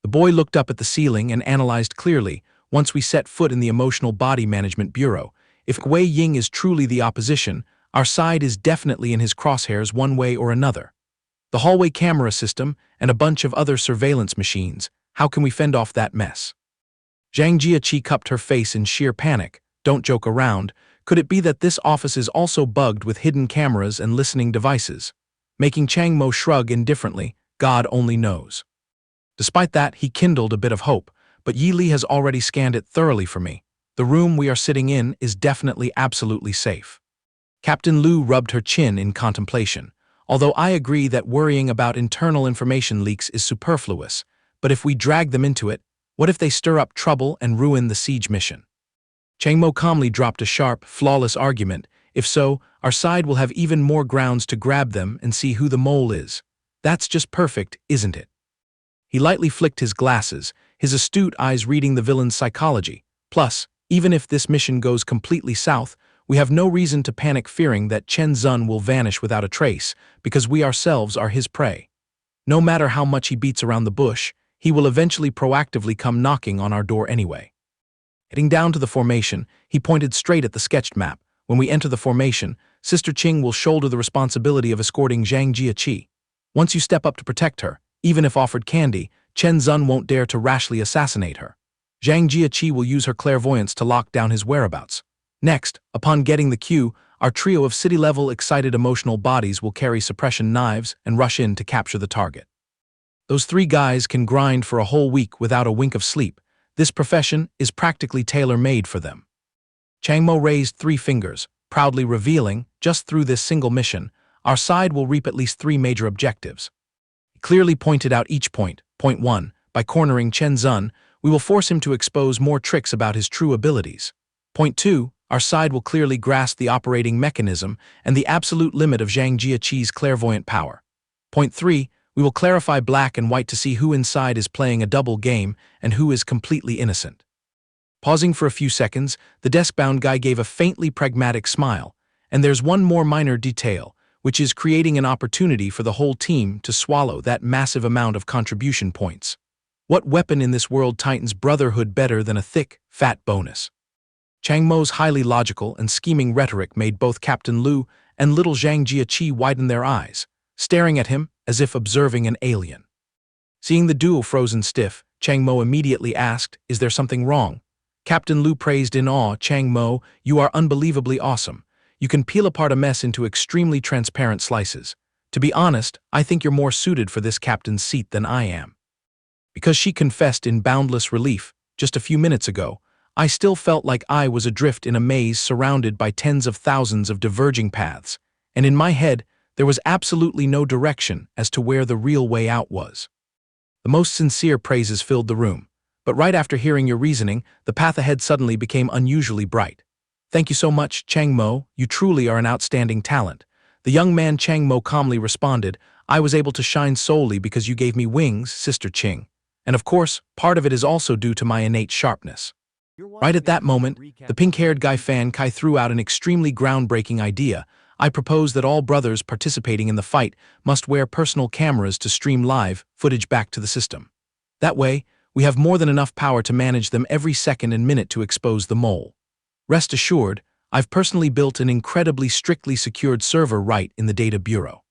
The boy looked up at the ceiling and analyzed clearly. "Once we set foot in the Emotional Body Management Bureau, if Wei Ying is truly the opposition, our side is definitely in his crosshairs one way or another. The hallway camera system and a bunch of other surveillance machines, how can we fend off that mess?" Zhang Jiaqi cupped her face in sheer panic. "Don't joke around. Could it be that this office is also bugged with hidden cameras and listening devices?" Making Chang Mo shrug indifferently. "God only knows." Despite that, he kindled a bit of hope, "But Yi Li has already scanned it thoroughly for me. The room we are sitting in is definitely absolutely safe." Captain Lu rubbed her chin in contemplation. "Although I agree that worrying about internal information leaks is superfluous, but if we drag them into it, what if they stir up trouble and ruin the siege mission?" Chang Mo calmly dropped a sharp, flawless argument. "If so, our side will have even more grounds to grab them and see who the mole is. That's just perfect, isn't it?" He lightly flicked his glasses, his astute eyes reading the villain's psychology. "Plus, even if this mission goes completely south, we have no reason to panic fearing that Chen Zun will vanish without a trace, because we ourselves are his prey. No matter how much he beats around the bush, he will eventually proactively come knocking on our door anyway." Heading down to the formation, he pointed straight at the sketched map. "When we enter the formation, Sister Qing will shoulder the responsibility of escorting Zhang Jiaqi. Once you step up to protect her, even if offered candy, Chen Zun won't dare to rashly assassinate her. Zhang Jiaqi will use her clairvoyance to lock down his whereabouts. Next, upon getting the cue, our trio of city-level excited emotional bodies will carry suppression knives and rush in to capture the target. Those three guys can grind for a whole week without a wink of sleep. This profession is practically tailor-made for them." Chang Mo raised 3 fingers, proudly revealing, just through this single mission, our side will reap at least 3 major objectives. He clearly pointed out each point. Point 1, by cornering Chen Zun, we will force him to expose more tricks about his true abilities. Point 2, our side will clearly grasp the operating mechanism and the absolute limit of Zhang Jiaqi's clairvoyant power. Point 3, we will clarify black and white to see who inside is playing a double game and who is completely innocent. Pausing for a few seconds, the desk-bound guy gave a faintly pragmatic smile. "And there's one more minor detail, which is creating an opportunity for the whole team to swallow that massive amount of contribution points. What weapon in this world tightens brotherhood better than a thick, fat bonus?" Chang Mo's highly logical and scheming rhetoric made both Captain Lu and little Zhang Jiaqi widen their eyes, staring at him as if observing an alien. Seeing the duo frozen stiff, Chang Mo immediately asked, "Is there something wrong?" Captain Lu praised in awe, "Chang Mo, you are unbelievably awesome. You can peel apart a mess into extremely transparent slices. To be honest, I think you're more suited for this captain's seat than I am." Because she confessed in boundless relief, just a few minutes ago, I still felt like I was adrift in a maze surrounded by tens of thousands of diverging paths, and in my head, there was absolutely no direction as to where the real way out was. The most sincere praises filled the room, but right after hearing your reasoning, the path ahead suddenly became unusually bright. "Thank you so much, Chang Mo, you truly are an outstanding talent." The young man Chang Mo calmly responded, "I was able to shine solely because you gave me wings, Sister Qing. And of course, part of it is also due to my innate sharpness." Right at that moment, the pink-haired guy Fan Kai threw out an extremely groundbreaking idea. I propose that all brothers participating in the fight must wear personal cameras to stream live footage back to the system. That way, we have more than enough power to manage them every second and minute to expose the mole. Rest assured, I've personally built an incredibly strictly secured server right in the data bureau.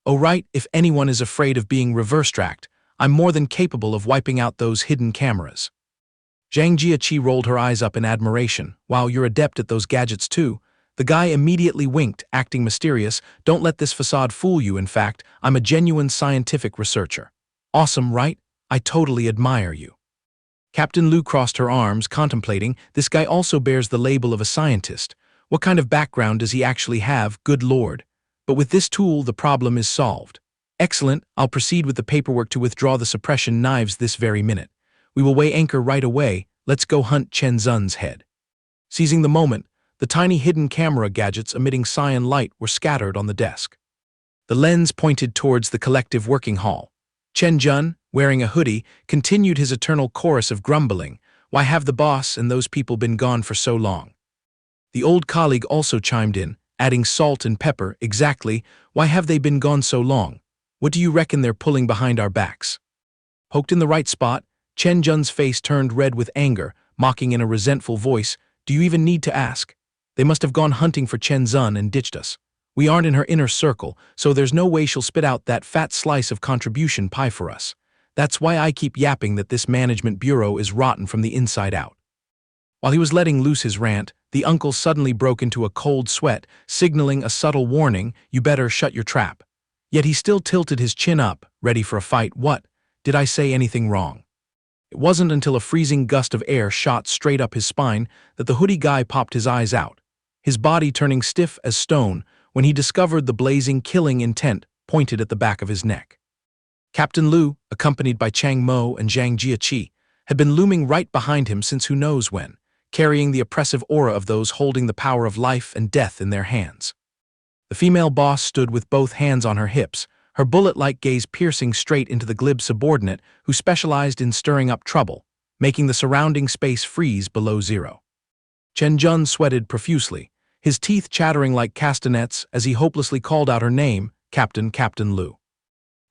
Oh right, if anyone is afraid of being reverse-tracked, I'm more than capable of wiping out those hidden cameras. Zhang Jiaqi rolled her eyes up in admiration. Wow, you're adept at those gadgets too. The guy immediately winked, acting mysterious. Don't let this facade fool you, in fact, I'm a genuine scientific researcher. Awesome, right? I totally admire you. Captain Lu crossed her arms, contemplating. This guy also bears the label of a scientist. What kind of background does he actually have, good lord? But with this tool, the problem is solved. Excellent, I'll proceed with the paperwork to withdraw the suppression knives this very minute. We will weigh anchor right away. Let's go hunt Chen Zun's head. Seizing the moment, the tiny hidden camera gadgets emitting cyan light were scattered on the desk. The lens pointed towards the collective working hall. Chen Zun, wearing a hoodie, continued his eternal chorus of grumbling. Why have the boss and those people been gone for so long? The old colleague also chimed in, adding salt and pepper. Exactly, why have they been gone so long? What do you reckon they're pulling behind our backs? Poked in the right spot, Chen Zun's face turned red with anger, mocking in a resentful voice, do you even need to ask? They must have gone hunting for Chen Zun and ditched us. We aren't in her inner circle, so there's no way she'll spit out that fat slice of contribution pie for us. That's why I keep yapping that this management bureau is rotten from the inside out. While he was letting loose his rant, the uncle suddenly broke into a cold sweat, signaling a subtle warning, you better shut your trap. Yet he still tilted his chin up, ready for a fight. What? Did I say anything wrong? It wasn't until a freezing gust of air shot straight up his spine that the hoodie guy popped his eyes out, his body turning stiff as stone when he discovered the blazing, killing intent pointed at the back of his neck. Captain Lu, accompanied by Chang Mo and Zhang Jiaqi, had been looming right behind him since who knows when, carrying the oppressive aura of those holding the power of life and death in their hands. The female boss stood with both hands on her hips, her bullet-like gaze piercing straight into the glib subordinate who specialized in stirring up trouble, making the surrounding space freeze below zero. Chen Zun sweated profusely, his teeth chattering like castanets as he hopelessly called out her name, Captain Lu.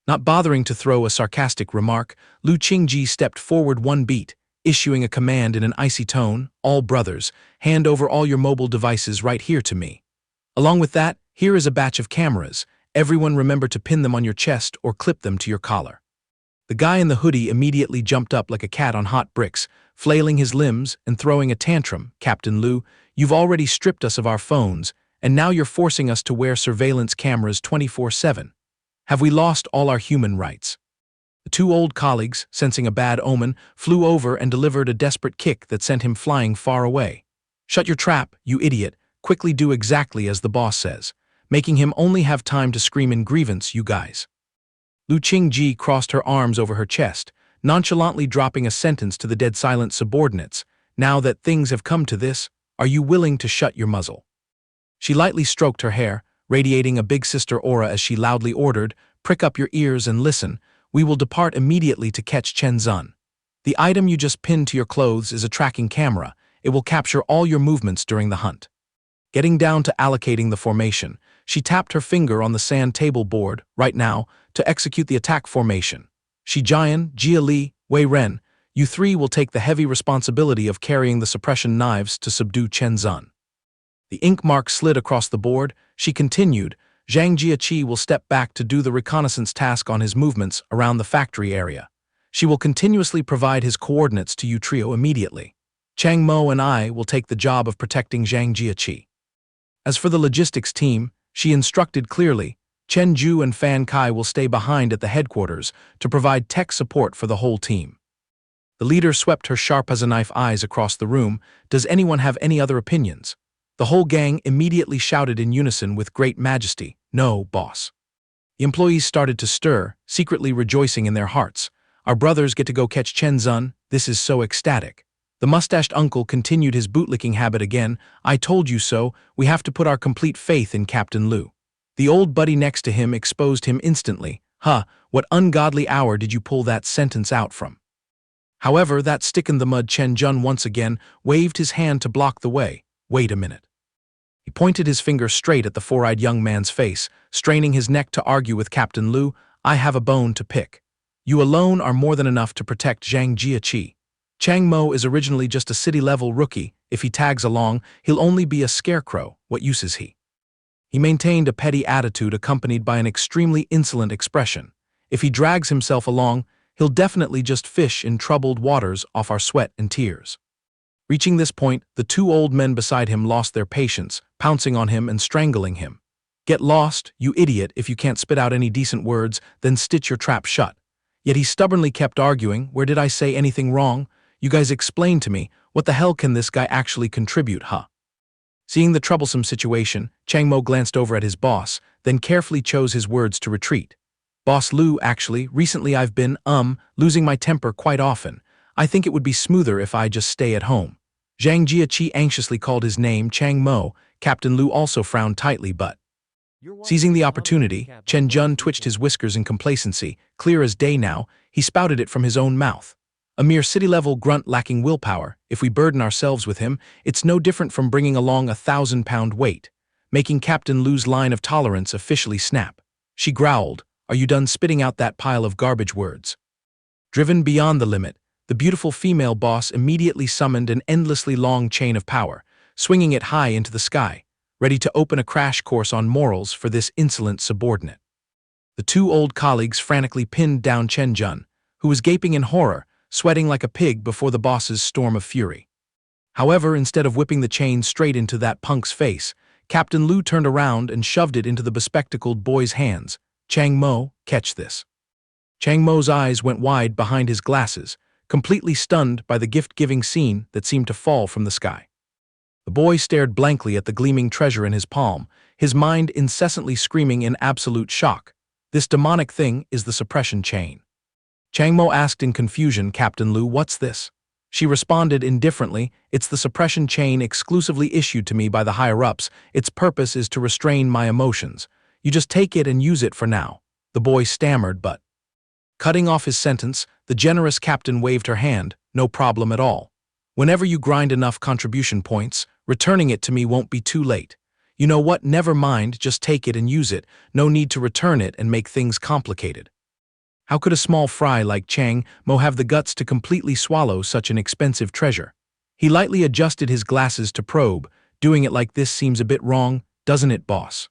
Not bothering to throw a sarcastic remark, Lu Qingji stepped forward one beat, issuing a command in an icy tone, all brothers, hand over all your mobile devices right here to me. Along with that, here is a batch of cameras. Everyone remember to pin them on your chest or clip them to your collar. The guy in the hoodie immediately jumped up like a cat on hot bricks, flailing his limbs and throwing a tantrum. Captain Lu, you've already stripped us of our phones, and now you're forcing us to wear surveillance cameras 24/7. Have we lost all our human rights? The two old colleagues, sensing a bad omen, flew over and delivered a desperate kick that sent him flying far away. Shut your trap, you idiot. Quickly do exactly as the boss says, making him only have time to scream in grievance, you guys. Lu Qingji crossed her arms over her chest, nonchalantly dropping a sentence to the dead silent subordinates. Now that things have come to this, are you willing to shut your muzzle? She lightly stroked her hair, radiating a big sister aura as she loudly ordered, prick up your ears and listen, we will depart immediately to catch Chen Zun. The item you just pinned to your clothes is a tracking camera. It will capture all your movements during the hunt. Getting down to allocating the formation, she tapped her finger on the sand table board, right now, to execute the attack formation. Shi Jian, Jia Li, Wei Ren, you three will take the heavy responsibility of carrying the suppression knives to subdue Chen Zun. The ink mark slid across the board. She continued, Zhang Jiaqi will step back to do the reconnaissance task on his movements around the factory area. She will continuously provide his coordinates to you trio immediately. Chang Mo and I will take the job of protecting Zhang Jiaqi. As for the logistics team, she instructed clearly, Chen Ju and Fan Kai will stay behind at the headquarters to provide tech support for the whole team. The leader swept her sharp-as-a-knife eyes across the room. Does anyone have any other opinions? The whole gang immediately shouted in unison with great majesty, no, boss. The employees started to stir, secretly rejoicing in their hearts. Our brothers get to go catch Chen Zun, this is so ecstatic. The mustached uncle continued his bootlicking habit again. I told you so, we have to put our complete faith in Captain Lu. The old buddy next to him exposed him instantly. What ungodly hour did you pull that sentence out from? However, that stick in the mud Chen Zun once again waved his hand to block the way. Wait a minute. He pointed his finger straight at the four-eyed young man's face, straining his neck to argue with Captain Lu. I have a bone to pick. You alone are more than enough to protect Zhang Jieqi. Chang Mo is originally just a city-level rookie. If he tags along, he'll only be a scarecrow. What use is he? He maintained a petty attitude accompanied by an extremely insolent expression. If he drags himself along, he'll definitely just fish in troubled waters off our sweat and tears. Reaching this point, the two old men beside him lost their patience, pouncing on him and strangling him. Get lost, you idiot, if you can't spit out any decent words, then stitch your trap shut. Yet he stubbornly kept arguing. Where did I say anything wrong? You guys explain to me, what the hell can this guy actually contribute, huh? Seeing the troublesome situation, Chang Mo glanced over at his boss, then carefully chose his words to retreat. Boss Lu, actually, recently I've been, losing my temper quite often. I think it would be smoother if I just stay at home. Zhang Jieqi anxiously called his name Chang Mo. Captain Lu also frowned tightly, but seizing the opportunity, Chen Jun twitched his whiskers in complacency. Clear as day now, he spouted it from his own mouth. A mere city-level grunt lacking willpower. If we burden ourselves with him, it's no different from bringing along a 1,000-pound weight, making Captain Lu's line of tolerance officially snap. She growled, "Are you done spitting out that pile of garbage words?" Driven beyond the limit, the beautiful female boss immediately summoned an endlessly long chain of power, swinging it high into the sky, ready to open a crash course on morals for this insolent subordinate. The two old colleagues frantically pinned down Chen Jun, who was gaping in horror, sweating like a pig before the boss's storm of fury. However, instead of whipping the chain straight into that punk's face, Captain Lu turned around and shoved it into the bespectacled boy's hands. Chang Mo, catch this. Chang Mo's eyes went wide behind his glasses, completely stunned by the gift-giving scene that seemed to fall from the sky. The boy stared blankly at the gleaming treasure in his palm, his mind incessantly screaming in absolute shock. This demonic thing is the suppression chain. Chang Mo asked in confusion, Captain Lu, what's this? She responded indifferently, it's the suppression chain exclusively issued to me by the higher-ups. Its purpose is to restrain my emotions. You just take it and use it for now. The boy stammered, but cutting off his sentence, the generous captain waved her hand. No problem at all. Whenever you grind enough contribution points, returning it to me won't be too late. You know what? Never mind, just take it and use it. No need to return it and make things complicated. How could a small fry like Chang Mo have the guts to completely swallow such an expensive treasure? He lightly adjusted his glasses to probe. Doing it like this seems a bit wrong, doesn't it, boss?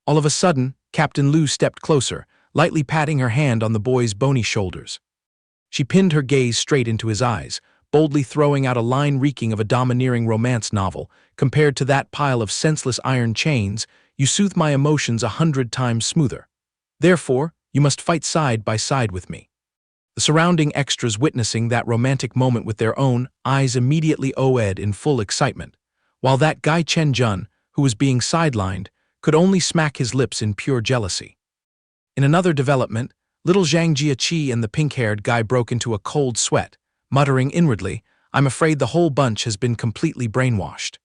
All of a sudden, Captain Lu stepped closer, lightly patting her hand on the boy's bony shoulders. She pinned her gaze straight into his eyes, boldly throwing out a line reeking of a domineering romance novel. Compared to that pile of senseless iron chains, you soothe my emotions 100 times smoother. Therefore, you must fight side by side with me. The surrounding extras witnessing that romantic moment with their own eyes immediately OE'd in full excitement, while that guy Chen Jun, who was being sidelined, could only smack his lips in pure jealousy. In another development, little Zhang Jieqi and the pink-haired guy broke into a cold sweat, muttering inwardly, I'm afraid the whole bunch has been completely brainwashed.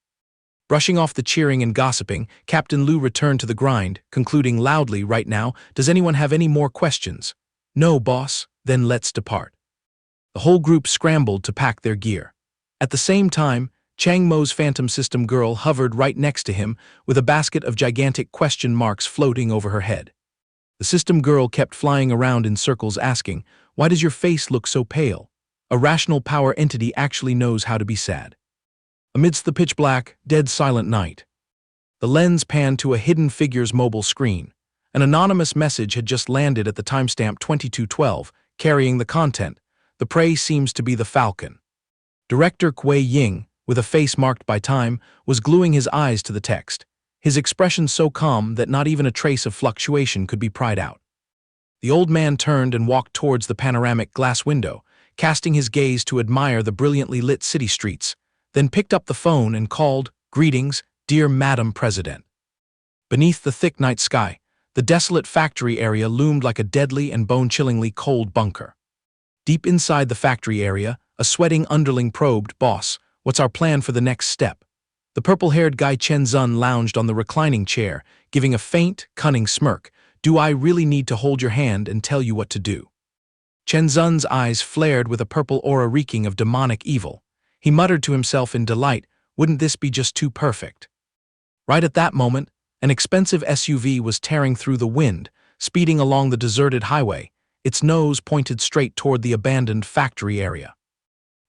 Brushing off the cheering and gossiping, Captain Lu returned to the grind, concluding loudly, right now, does anyone have any more questions? No, boss, then let's depart. The whole group scrambled to pack their gear. At the same time, Chang Mo's phantom system girl hovered right next to him with a basket of gigantic question marks floating over her head. The system girl kept flying around in circles asking, why does your face look so pale? A rational power entity actually knows how to be sad. Amidst the pitch-black, dead silent night, the lens panned to a hidden figure's mobile screen. An anonymous message had just landed at the timestamp 2212, carrying the content. The prey seems to be the Falcon. Director Kuei Ying, with a face marked by time, was gluing his eyes to the text, his expression so calm that not even a trace of fluctuation could be pried out. The old man turned and walked towards the panoramic glass window, casting his gaze to admire the brilliantly lit city streets, then picked up the phone and called, Greetings, dear Madam President. Beneath the thick night sky, the desolate factory area loomed like a deadly and bone-chillingly cold bunker. Deep inside the factory area, a sweating underling probed, Boss, what's our plan for the next step? The purple-haired guy Chen Zun lounged on the reclining chair, giving a faint, cunning smirk. Do I really need to hold your hand and tell you what to do? Chen Zun's eyes flared with a purple aura reeking of demonic evil. He muttered to himself in delight, wouldn't this be just too perfect? Right at that moment, an expensive SUV was tearing through the wind, speeding along the deserted highway, its nose pointed straight toward the abandoned factory area.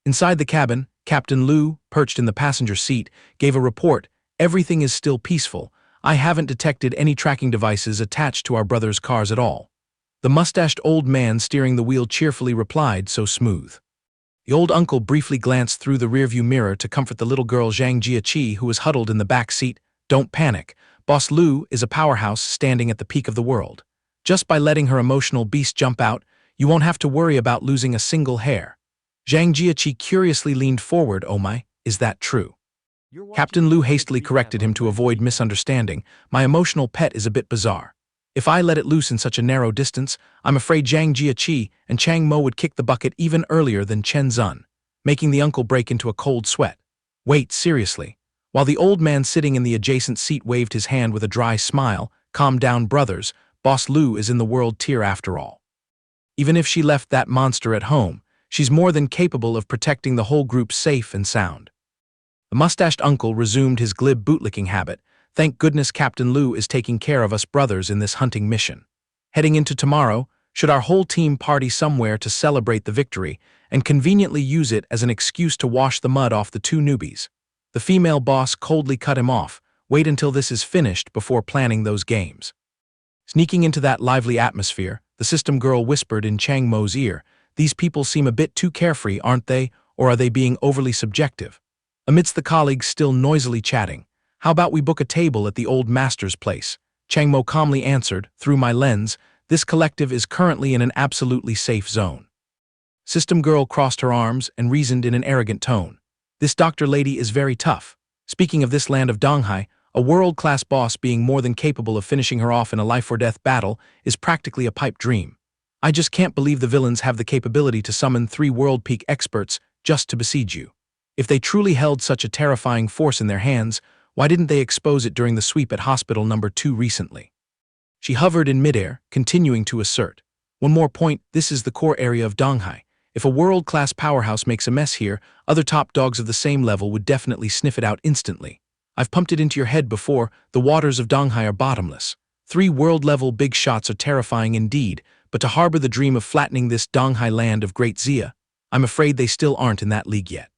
Inside the cabin, Captain Lu, perched in the passenger seat, gave a report. "Everything is still peaceful. I haven't detected any tracking devices attached to our brothers' cars at all." The mustached old man steering the wheel cheerfully replied, so smooth. The old uncle briefly glanced through the rearview mirror to comfort the little girl Zhang Jiaqi, who was huddled in the back seat. "Don't panic. Boss Lu is a powerhouse standing at the peak of the world. Just by letting her emotional beast jump out, you won't have to worry about losing a single hair." Zhang Jiaqi curiously leaned forward. "Oh my, is that true?" Captain Lu hastily corrected him to avoid misunderstanding. "My emotional pet is a bit bizarre. If I let it loose in such a narrow distance, I'm afraid Zhang Jiaqi and Chang Mo would kick the bucket even earlier than Chen Zun," making the uncle break into a cold sweat. "Wait, seriously." While the old man sitting in the adjacent seat waved his hand with a dry smile, "Calm down, brothers. Boss Lu is in the world tier after all. Even if she left that monster at home, she's more than capable of protecting the whole group safe and sound." The mustached uncle resumed his glib bootlicking habit. "Thank goodness Captain Lu is taking care of us brothers in this hunting mission. Heading into tomorrow, should our whole team party somewhere to celebrate the victory and conveniently use it as an excuse to wash the mud off the two newbies?" The female boss coldly cut him off. "Wait until this is finished before planning those games." Sneaking into that lively atmosphere, the system girl whispered in Chang Mo's ear, "These people seem a bit too carefree, aren't they, or are they being overly subjective?" Amidst the colleagues still noisily chatting, "How about we book a table at the old master's place?" Chang Mo calmly answered, "Through my lens, this collective is currently in an absolutely safe zone." System girl crossed her arms and reasoned in an arrogant tone, "This doctor lady is very tough. Speaking of this land of Donghai, a world-class boss being more than capable of finishing her off in a life-or-death battle is practically a pipe dream. I just can't believe the villains have the capability to summon 3 world-peak experts just to besiege you. If they truly held such a terrifying force in their hands, why didn't they expose it during the sweep at Hospital Number 2 recently?" She hovered in midair, continuing to assert, "One more point, this is the core area of Donghai. If a world-class powerhouse makes a mess here, other top dogs of the same level would definitely sniff it out instantly. I've pumped it into your head before, the waters of Donghai are bottomless. 3 world-level big shots are terrifying indeed, but to harbor the dream of flattening this Donghai land of Great Xia, I'm afraid they still aren't in that league yet."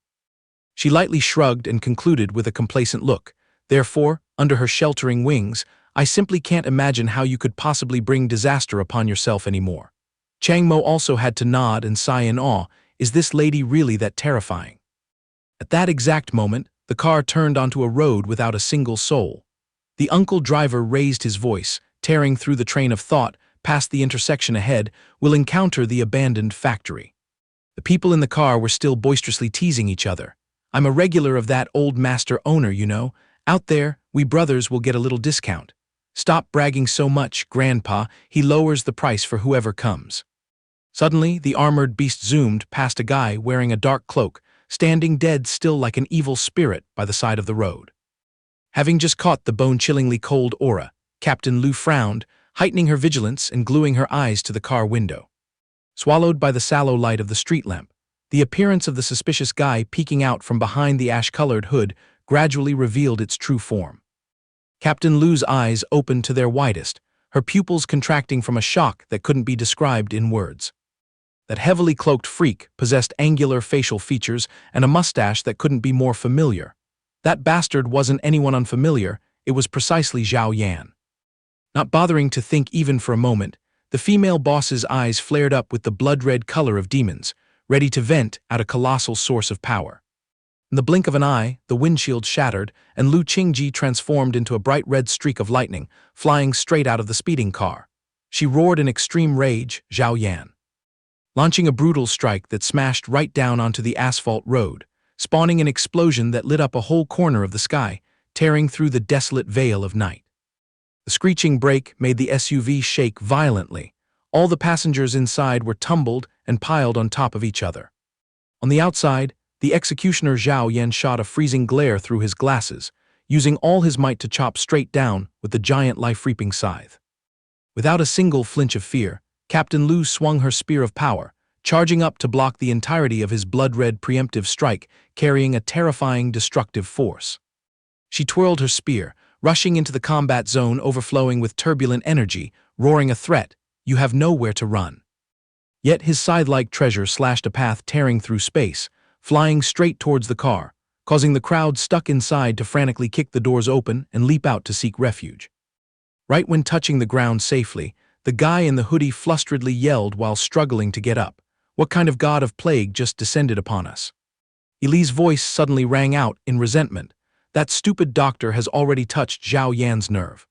She lightly shrugged and concluded with a complacent look, "Therefore, under her sheltering wings, I simply can't imagine how you could possibly bring disaster upon yourself anymore." Chang Mo also had to nod and sigh in awe. Is this lady really that terrifying? At that exact moment, the car turned onto a road without a single soul. The uncle driver raised his voice, tearing through the train of thought. Past the intersection ahead, we'll encounter the abandoned factory. The people in the car were still boisterously teasing each other. "I'm a regular of that old master owner, you know. Out there, we brothers will get a little discount. Stop bragging so much, Grandpa, he lowers the price for whoever comes." Suddenly, the armored beast zoomed past a guy wearing a dark cloak, standing dead still like an evil spirit by the side of the road. Having just caught the bone-chillingly cold aura, Captain Lu frowned, heightening her vigilance and gluing her eyes to the car window. Swallowed by the sallow light of the street lamp, the appearance of the suspicious guy peeking out from behind the ash-colored hood gradually revealed its true form. Captain Lu's eyes opened to their widest, her pupils contracting from a shock that couldn't be described in words. That heavily cloaked freak possessed angular facial features and a mustache that couldn't be more familiar. That bastard wasn't anyone unfamiliar, it was precisely Zhao Yan. Not bothering to think even for a moment, the female boss's eyes flared up with the blood-red color of demons, ready to vent at a colossal source of power. In the blink of an eye, the windshield shattered, and Lu Qingji transformed into a bright red streak of lightning, flying straight out of the speeding car. She roared in extreme rage, "Zhao Yan!" launching a brutal strike that smashed right down onto the asphalt road, spawning an explosion that lit up a whole corner of the sky, tearing through the desolate veil of night. The screeching brake made the SUV shake violently. All the passengers inside were tumbled and piled on top of each other. On the outside, the executioner Zhao Yan shot a freezing glare through his glasses, using all his might to chop straight down with the giant life-reaping scythe. Without a single flinch of fear, Captain Lu swung her spear of power, charging up to block the entirety of his blood-red preemptive strike, carrying a terrifying destructive force. She twirled her spear, rushing into the combat zone overflowing with turbulent energy, roaring a threat. You have nowhere to run. Yet his scythe-like treasure slashed a path tearing through space, flying straight towards the car, causing the crowd stuck inside to frantically kick the doors open and leap out to seek refuge. Right when touching the ground safely, the guy in the hoodie flusteredly yelled while struggling to get up. What kind of god of plague just descended upon us? Eli's voice suddenly rang out in resentment. That stupid doctor has already touched Zhao Yan's nerve.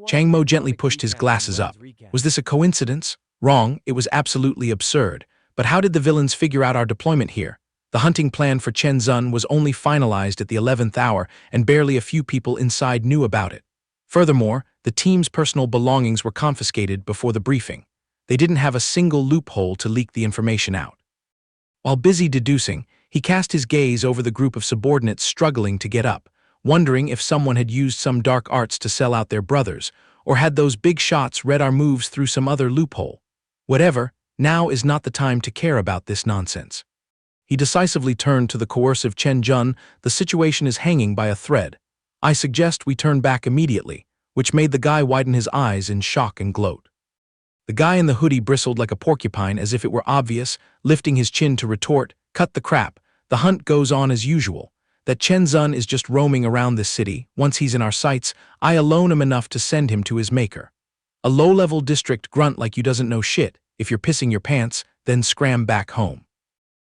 Chang Mo gently pushed his glasses up. Was this a coincidence? Wrong, it was absolutely absurd. But how did the villains figure out our deployment here? The hunting plan for Chen Zun was only finalized at the 11th hour, and barely a few people inside knew about it. Furthermore, the team's personal belongings were confiscated before the briefing. They didn't have a single loophole to leak the information out. While busy deducing, he cast his gaze over the group of subordinates struggling to get up, wondering if someone had used some dark arts to sell out their brothers, or had those big shots read our moves through some other loophole. Whatever, now is not the time to care about this nonsense. He decisively turned to the coercive Chen Jun. The situation is hanging by a thread. I suggest we turn back immediately, which made the guy widen his eyes in shock and gloat. The guy in the hoodie bristled like a porcupine as if it were obvious, lifting his chin to retort, cut the crap, the hunt goes on as usual. That Chen Zun is just roaming around this city. Once he's in our sights, I alone am enough to send him to his maker. A low-level district grunt like you doesn't know shit. If you're pissing your pants, then scram back home.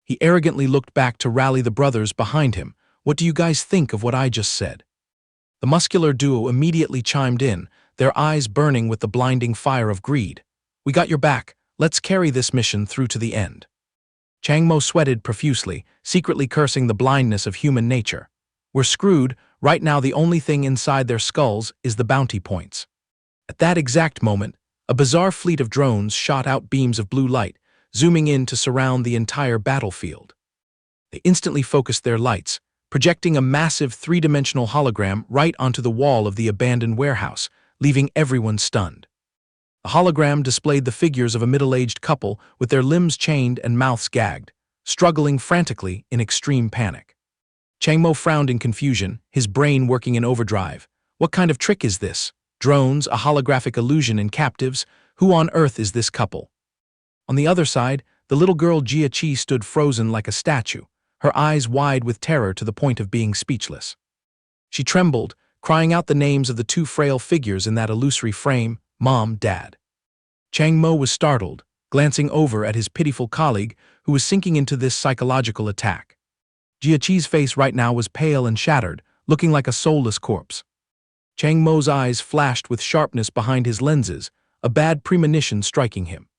He arrogantly looked back to rally the brothers behind him. What do you guys think of what I just said? The muscular duo immediately chimed in, their eyes burning with the blinding fire of greed. We got your back. Let's carry this mission through to the end. Chang Mo sweated profusely, secretly cursing the blindness of human nature. We're screwed. Right now the only thing inside their skulls is the bounty points. At that exact moment, a bizarre fleet of drones shot out beams of blue light, zooming in to surround the entire battlefield. They instantly focused their lights, projecting a massive three-dimensional hologram right onto the wall of the abandoned warehouse, leaving everyone stunned. The hologram displayed the figures of a middle-aged couple with their limbs chained and mouths gagged, struggling frantically in extreme panic. Chang Mo frowned in confusion, his brain working in overdrive. What kind of trick is this? Drones, a holographic illusion in captives? Who on earth is this couple? On the other side, the little girl Jia Qi stood frozen like a statue, her eyes wide with terror to the point of being speechless. She trembled, crying out the names of the two frail figures in that illusory frame, Mom, Dad. Chang Mo was startled, glancing over at his pitiful colleague who was sinking into this psychological attack. Jia Qi's face right now was pale and shattered, looking like a soulless corpse. Chang Mo's eyes flashed with sharpness behind his lenses, a bad premonition striking him.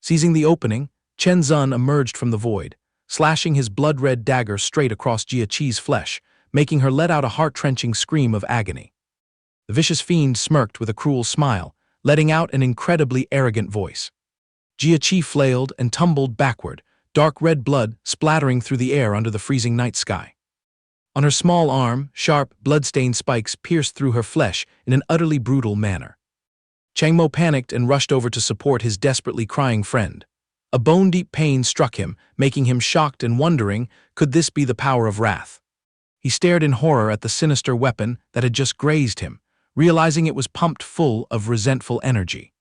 Seizing the opening, Chen Zun emerged from the void, slashing his blood-red dagger straight across Jia Qi's flesh, making her let out a heart-wrenching scream of agony. The vicious fiend smirked with a cruel smile, letting out an incredibly arrogant voice. Jia Qi flailed and tumbled backward, dark red blood splattering through the air under the freezing night sky. On her small arm, sharp, blood-stained spikes pierced through her flesh in an utterly brutal manner. Chang Mo panicked and rushed over to support his desperately crying friend. A bone-deep pain struck him, making him shocked and wondering, could this be the power of wrath? He stared in horror at the sinister weapon that had just grazed him, realizing it was pumped full of resentful energy.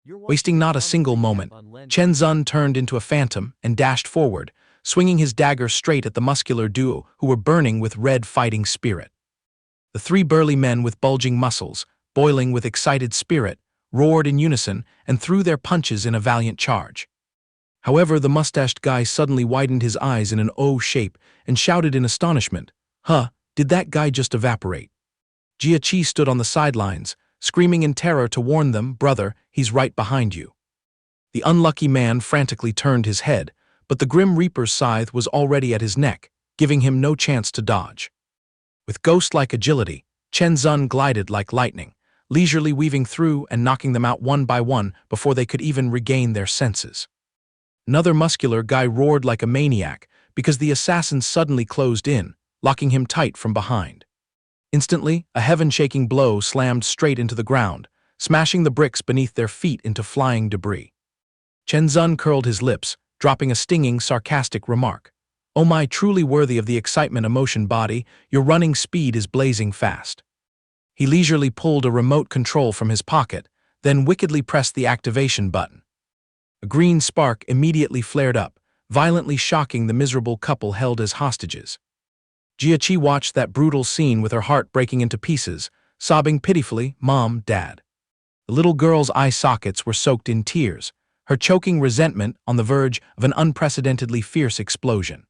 Wasting not a single moment, Chen Zun turned into a phantom and dashed forward, swinging his dagger straight at the muscular duo who were burning with red fighting spirit. The three burly men with bulging muscles, boiling with excited spirit, roared in unison and threw their punches in a valiant charge. However, the mustached guy suddenly widened his eyes in an O shape and shouted in astonishment, "Huh, did that guy just evaporate?" Jia Qi stood on the sidelines, screaming in terror to warn them, "Brother, he's right behind you." The unlucky man frantically turned his head, but the Grim Reaper's scythe was already at his neck, giving him no chance to dodge. With ghost-like agility, Chen Zun glided like lightning, leisurely weaving through and knocking them out one by one before they could even regain their senses. Another muscular guy roared like a maniac because the assassin suddenly closed in, locking him tight from behind. Instantly, a heaven-shaking blow slammed straight into the ground, smashing the bricks beneath their feet into flying debris. Chen Zun curled his lips, dropping a stinging, sarcastic remark. "Oh my, truly worthy of the excitement emotion body, your running speed is blazing fast." He leisurely pulled a remote control from his pocket, then wickedly pressed the activation button. A green spark immediately flared up, violently shocking the miserable couple held as hostages. Jia-Chi watched that brutal scene with her heart breaking into pieces, sobbing pitifully, "Mom, Dad." The little girl's eye sockets were soaked in tears, her choking resentment on the verge of an unprecedentedly fierce explosion.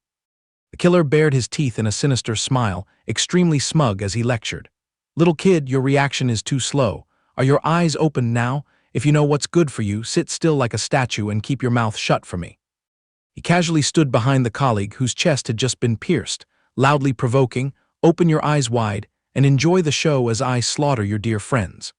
The killer bared his teeth in a sinister smile, extremely smug as he lectured. "Little kid, your reaction is too slow. Are your eyes open now? If you know what's good for you, sit still like a statue and keep your mouth shut for me." He casually stood behind the colleague whose chest had just been pierced, loudly provoking, "Open your eyes wide and enjoy the show as I slaughter your dear friends."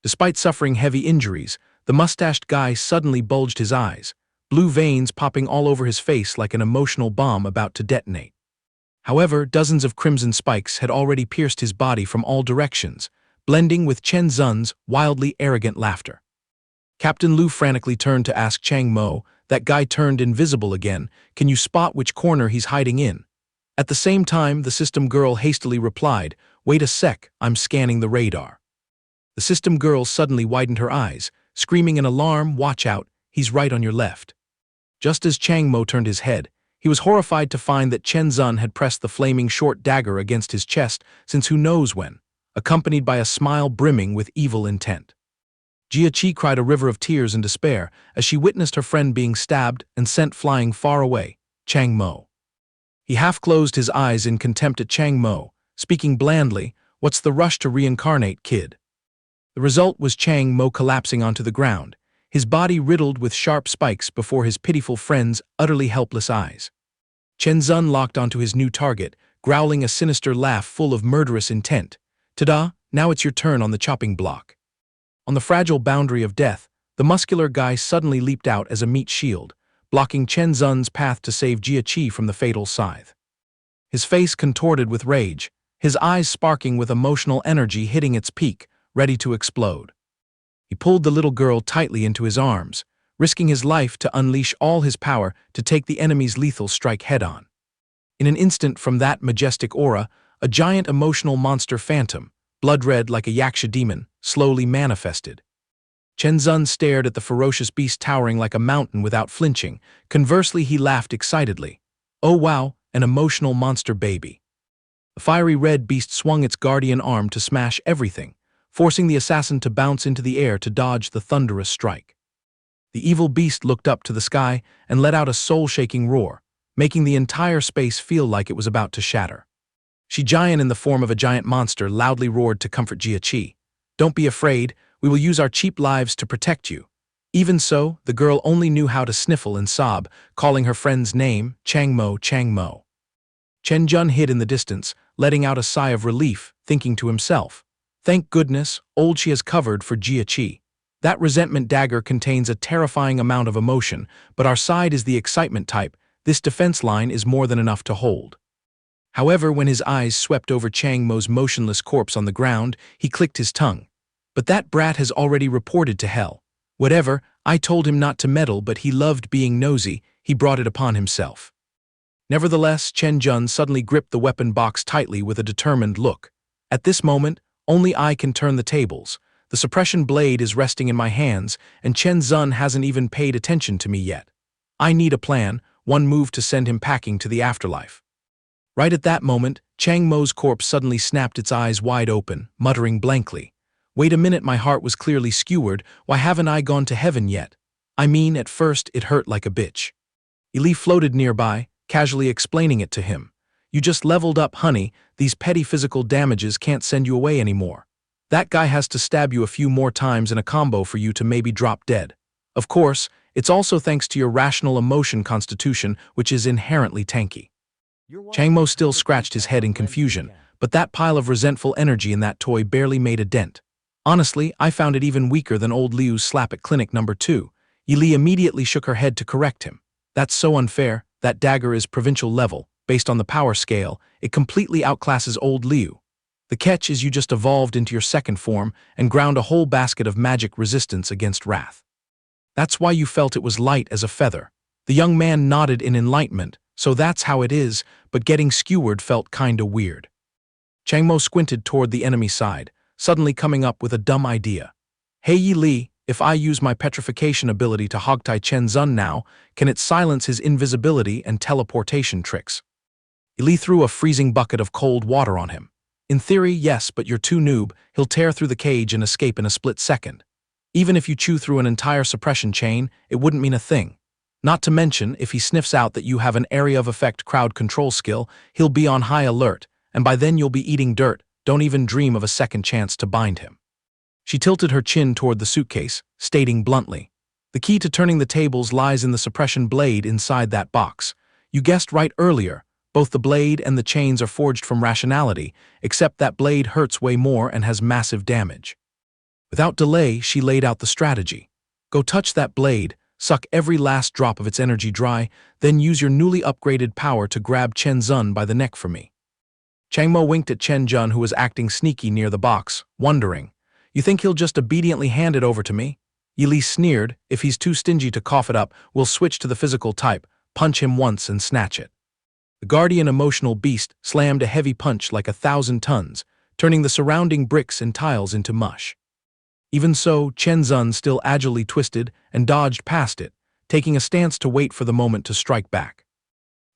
Despite suffering heavy injuries, the mustached guy suddenly bulged his eyes, blue veins popping all over his face like an emotional bomb about to detonate. However, dozens of crimson spikes had already pierced his body from all directions, blending with Chen Zun's wildly arrogant laughter. Captain Lu frantically turned to ask Chang Mo, "That guy turned invisible again. Can you spot which corner he's hiding in?" At the same time, the system girl hastily replied, "Wait a sec, I'm scanning the radar." The system girl suddenly widened her eyes, screaming in alarm, "Watch out, he's right on your left." Just as Chang Mo turned his head, he was horrified to find that Chen Zun had pressed the flaming short dagger against his chest since who knows when, accompanied by a smile brimming with evil intent. Jia-Chi cried a river of tears in despair as she witnessed her friend being stabbed and sent flying far away, Chang Mo. He half-closed his eyes in contempt at Chang Mo, speaking blandly, "What's the rush to reincarnate, kid?" The result was Chang Mo collapsing onto the ground, his body riddled with sharp spikes before his pitiful friend's utterly helpless eyes. Chen Zun locked onto his new target, growling a sinister laugh full of murderous intent. "Ta-da, now it's your turn on the chopping block." On the fragile boundary of death, the muscular guy suddenly leaped out as a meat shield, blocking Chen Zun's path to save Jia-Chi from the fatal scythe. His face contorted with rage, his eyes sparking with emotional energy hitting its peak, ready to explode. He pulled the little girl tightly into his arms, risking his life to unleash all his power to take the enemy's lethal strike head-on. In an instant from that majestic aura, a giant emotional monster phantom, blood-red like a yaksha demon, slowly manifested. Chen Zun stared at the ferocious beast towering like a mountain without flinching. Conversely, he laughed excitedly. "Oh wow, an emotional monster baby." The fiery red beast swung its guardian arm to smash everything, forcing the assassin to bounce into the air to dodge the thunderous strike. The evil beast looked up to the sky and let out a soul-shaking roar, making the entire space feel like it was about to shatter. Shi-Jian, in the form of a giant monster, loudly roared to comfort Jia-Chi. "Don't be afraid, we will use our cheap lives to protect you." Even so, the girl only knew how to sniffle and sob, calling her friend's name, "Chang Mo, Chang Mo." Chen Jun hid in the distance, letting out a sigh of relief, thinking to himself, "Thank goodness, old she has covered for Jia-Chi. That resentment dagger contains a terrifying amount of emotion, but our side is the excitement type. This defense line is more than enough to hold." However, when his eyes swept over Chang Mo's motionless corpse on the ground, he clicked his tongue. "But that brat has already reported to hell. Whatever, I told him not to meddle, but he loved being nosy, he brought it upon himself." Nevertheless, Chen Jun suddenly gripped the weapon box tightly with a determined look. "At this moment, only I can turn the tables. The suppression blade is resting in my hands, and Chen Zun hasn't even paid attention to me yet. I need a plan, one move to send him packing to the afterlife." Right at that moment, Chang Mo's corpse suddenly snapped its eyes wide open, muttering blankly, "Wait a minute, my heart was clearly skewered, why haven't I gone to heaven yet? I mean, at first it hurt like a bitch." Eli floated nearby, casually explaining it to him. "You just leveled up, honey, these petty physical damages can't send you away anymore. That guy has to stab you a few more times in a combo for you to maybe drop dead. Of course, it's also thanks to your rational emotion constitution, which is inherently tanky." Chang Mo still scratched his head in confusion, but that pile of resentful energy in that toy barely made a dent. "Honestly, I found it even weaker than old Liu's slap at clinic number 2. Li immediately shook her head to correct him. "That's so unfair, that dagger is provincial level, based on the power scale, it completely outclasses old Liu. The catch is you just evolved into your second form and ground a whole basket of magic resistance against wrath. That's why you felt it was light as a feather." The young man nodded in enlightenment. "So that's how it is, but getting skewered felt kinda weird." Chang Mo squinted toward the enemy side, suddenly coming up with a dumb idea. Hey Yi Li, if I use my petrification ability to hogtie Chen Zun now, can it silence his invisibility and teleportation tricks? Yi Li threw a freezing bucket of cold water on him. In theory, yes, but you're too noob, he'll tear through the cage and escape in a split second. Even if you chew through an entire suppression chain, it wouldn't mean a thing. Not to mention, if he sniffs out that you have an area of effect crowd control skill, he'll be on high alert, and by then you'll be eating dirt. Don't even dream of a second chance to bind him. She tilted her chin toward the suitcase, stating bluntly, "The key to turning the tables lies in the suppression blade inside that box. You guessed right earlier, both the blade and the chains are forged from Rationality, except that blade hurts way more and has massive damage." Without delay, she laid out the strategy. Go touch that blade, suck every last drop of its energy dry, then use your newly upgraded power to grab Chen Zun by the neck for me. Chang Mo winked at Chen Zun, who was acting sneaky near the box, wondering, "You think he'll just obediently hand it over to me?" Yi Li sneered, "If he's too stingy to cough it up, we'll switch to the physical type, punch him once and snatch it." The guardian emotional beast slammed a heavy punch like 1,000 tons, turning the surrounding bricks and tiles into mush. Even so, Chen Zun still agilely twisted and dodged past it, taking a stance to wait for the moment to strike back.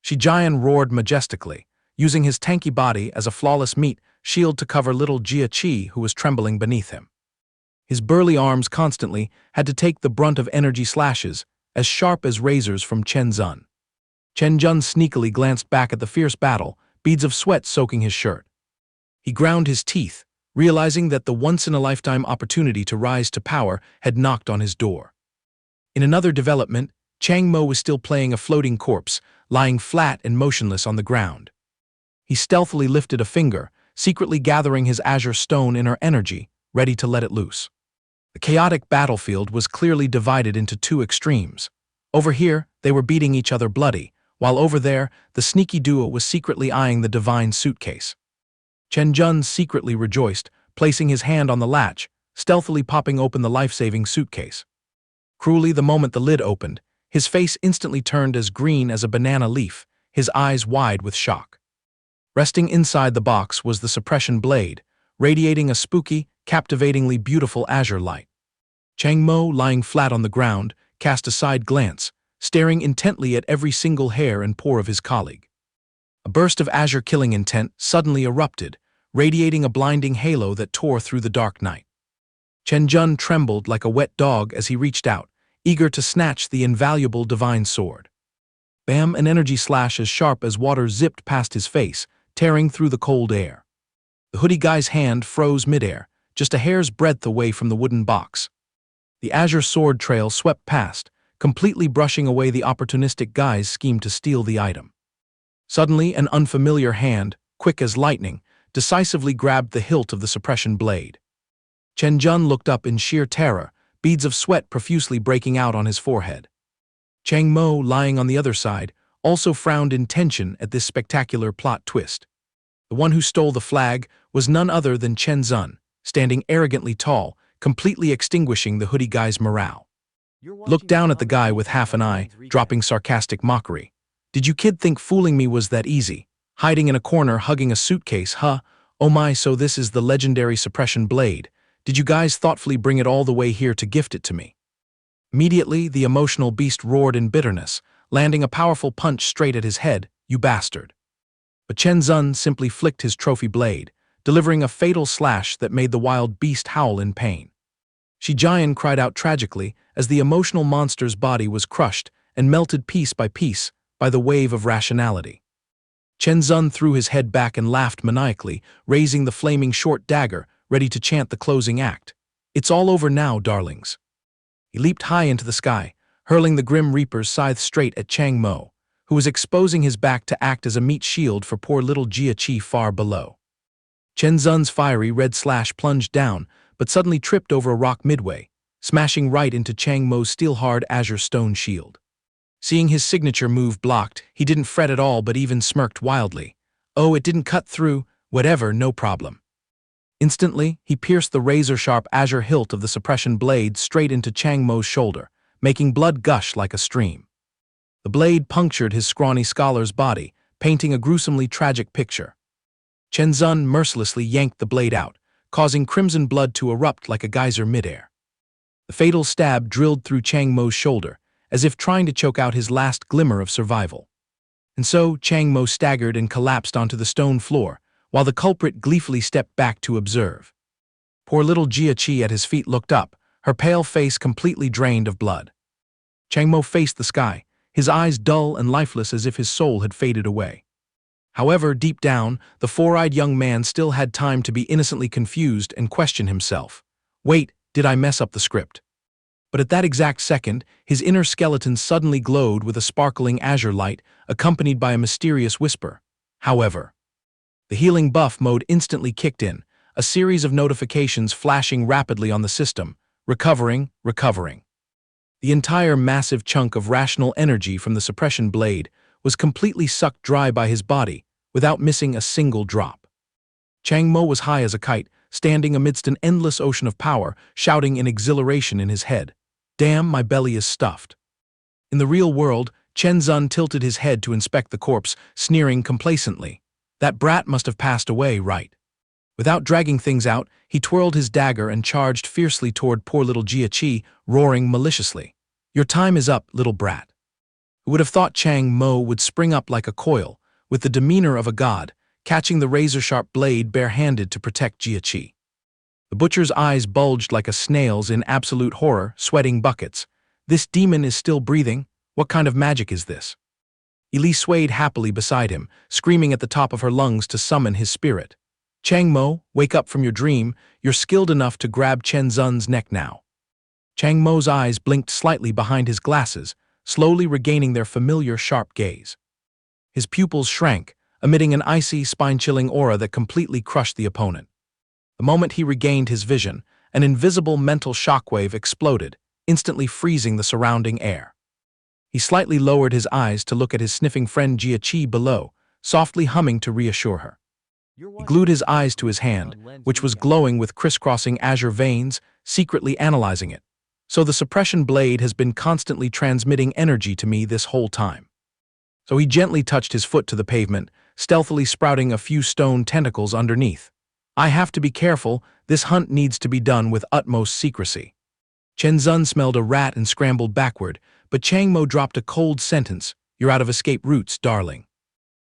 Shi Jian roared majestically, using his tanky body as a flawless meat shield to cover little Jia Qi, who was trembling beneath him. His burly arms constantly had to take the brunt of energy slashes, as sharp as razors from Chen Zun. Chen Zun sneakily glanced back at the fierce battle, beads of sweat soaking his shirt. He ground his teeth, realizing that the once-in-a-lifetime opportunity to rise to power had knocked on his door. In another development, Chang Mo was still playing a floating corpse, lying flat and motionless on the ground. He stealthily lifted a finger, secretly gathering his azure stone inner energy, ready to let it loose. The chaotic battlefield was clearly divided into two extremes. Over here, they were beating each other bloody, while over there, the sneaky duo was secretly eyeing the divine suitcase. Chen Zun secretly rejoiced, placing his hand on the latch, stealthily popping open the life-saving suitcase. Cruelly, the moment the lid opened, his face instantly turned as green as a banana leaf, his eyes wide with shock. Resting inside the box was the suppression blade, radiating a spooky, captivatingly beautiful azure light. Chang Mo, lying flat on the ground, cast a side glance, staring intently at every single hair and pore of his colleague. A burst of azure killing intent suddenly erupted, radiating a blinding halo that tore through the dark night. Chen Zun trembled like a wet dog as he reached out, eager to snatch the invaluable divine sword. Bam! An energy slash as sharp as water zipped past his face, tearing through the cold air. The hoodie guy's hand froze midair, just a hair's breadth away from the wooden box. The azure sword trail swept past, completely brushing away the opportunistic guy's scheme to steal the item. Suddenly, an unfamiliar hand, quick as lightning, decisively grabbed the hilt of the suppression blade. Chen Zun looked up in sheer terror, beads of sweat profusely breaking out on his forehead. Chang Mo, lying on the other side, also frowned in tension at this spectacular plot twist. The one who stole the flag was none other than Chen Zun, standing arrogantly tall, completely extinguishing the hoodie guy's morale. Looked down at the guy with half an eye, dropping sarcastic mockery. "Did you kid think fooling me was that easy? Hiding in a corner hugging a suitcase, huh? Oh my, so this is the legendary suppression blade. Did you guys thoughtfully bring it all the way here to gift it to me?" Immediately, the emotional beast roared in bitterness, landing a powerful punch straight at his head. "You bastard." But Chen Zun simply flicked his trophy blade, delivering a fatal slash that made the wild beast howl in pain. Shi Jian cried out tragically as the emotional monster's body was crushed and melted piece by piece by the wave of rationality. Chen Zun threw his head back and laughed maniacally, raising the flaming short dagger, ready to chant the closing act. "It's all over now, darlings." He leaped high into the sky, hurling the Grim Reaper's scythe straight at Chang Mo, who was exposing his back to act as a meat shield for poor little Jia Qi far below. Chen Zun's fiery red slash plunged down, but suddenly tripped over a rock midway, smashing right into Chang Mo's steel-hard azure stone shield. Seeing his signature move blocked, he didn't fret at all but even smirked wildly. "Oh, it didn't cut through, whatever, no problem." Instantly, he pierced the razor-sharp azure hilt of the suppression blade straight into Chang Mo's shoulder, making blood gush like a stream. The blade punctured his scrawny scholar's body, painting a gruesomely tragic picture. Chen Zun mercilessly yanked the blade out, causing crimson blood to erupt like a geyser midair. The fatal stab drilled through Chang Mo's shoulder, as if trying to choke out his last glimmer of survival. And so, Chang Mo staggered and collapsed onto the stone floor, while the culprit gleefully stepped back to observe. Poor little Jia Qi at his feet looked up, her pale face completely drained of blood. Chang Mo faced the sky, his eyes dull and lifeless as if his soul had faded away. However, deep down, the four-eyed young man still had time to be innocently confused and question himself. Wait, did I mess up the script? But at that exact second, his inner skeleton suddenly glowed with a sparkling azure light, accompanied by a mysterious whisper. However, the healing buff mode instantly kicked in, a series of notifications flashing rapidly on the system. Recovering. The entire massive chunk of rational energy from the suppression blade was completely sucked dry by his body, without missing a single drop. Chang Mo was high as a kite, standing amidst an endless ocean of power, shouting in exhilaration in his head. Damn, my belly is stuffed. In the real world, Chen Zun tilted his head to inspect the corpse, sneering complacently. That brat must have passed away, right? Without dragging things out, he twirled his dagger and charged fiercely toward poor little Jia Qi, roaring maliciously. Your time is up, little brat. Who would have thought Chang Mo would spring up like a coil, with the demeanor of a god, catching the razor-sharp blade barehanded to protect Jia Qi. The butcher's eyes bulged like a snail's in absolute horror, sweating buckets. This demon is still breathing? What kind of magic is this? Eli swayed happily beside him, screaming at the top of her lungs to summon his spirit. Chang Mo, wake up from your dream, you're skilled enough to grab Chen Zun's neck now. Chang Mo's eyes blinked slightly behind his glasses, slowly regaining their familiar sharp gaze. His pupils shrank, emitting an icy, spine-chilling aura that completely crushed the opponent. The moment he regained his vision, an invisible mental shockwave exploded, instantly freezing the surrounding air. He slightly lowered his eyes to look at his sniffing friend Jia Qi below, softly humming to reassure her. He glued his eyes to his hand, which was glowing with crisscrossing azure veins, secretly analyzing it. So the suppression blade has been constantly transmitting energy to me this whole time. So he gently touched his foot to the pavement, stealthily sprouting a few stone tentacles underneath. I have to be careful, this hunt needs to be done with utmost secrecy. Chen Zun smelled a rat and scrambled backward, but Chang Mo dropped a cold sentence, You're out of escape routes, darling.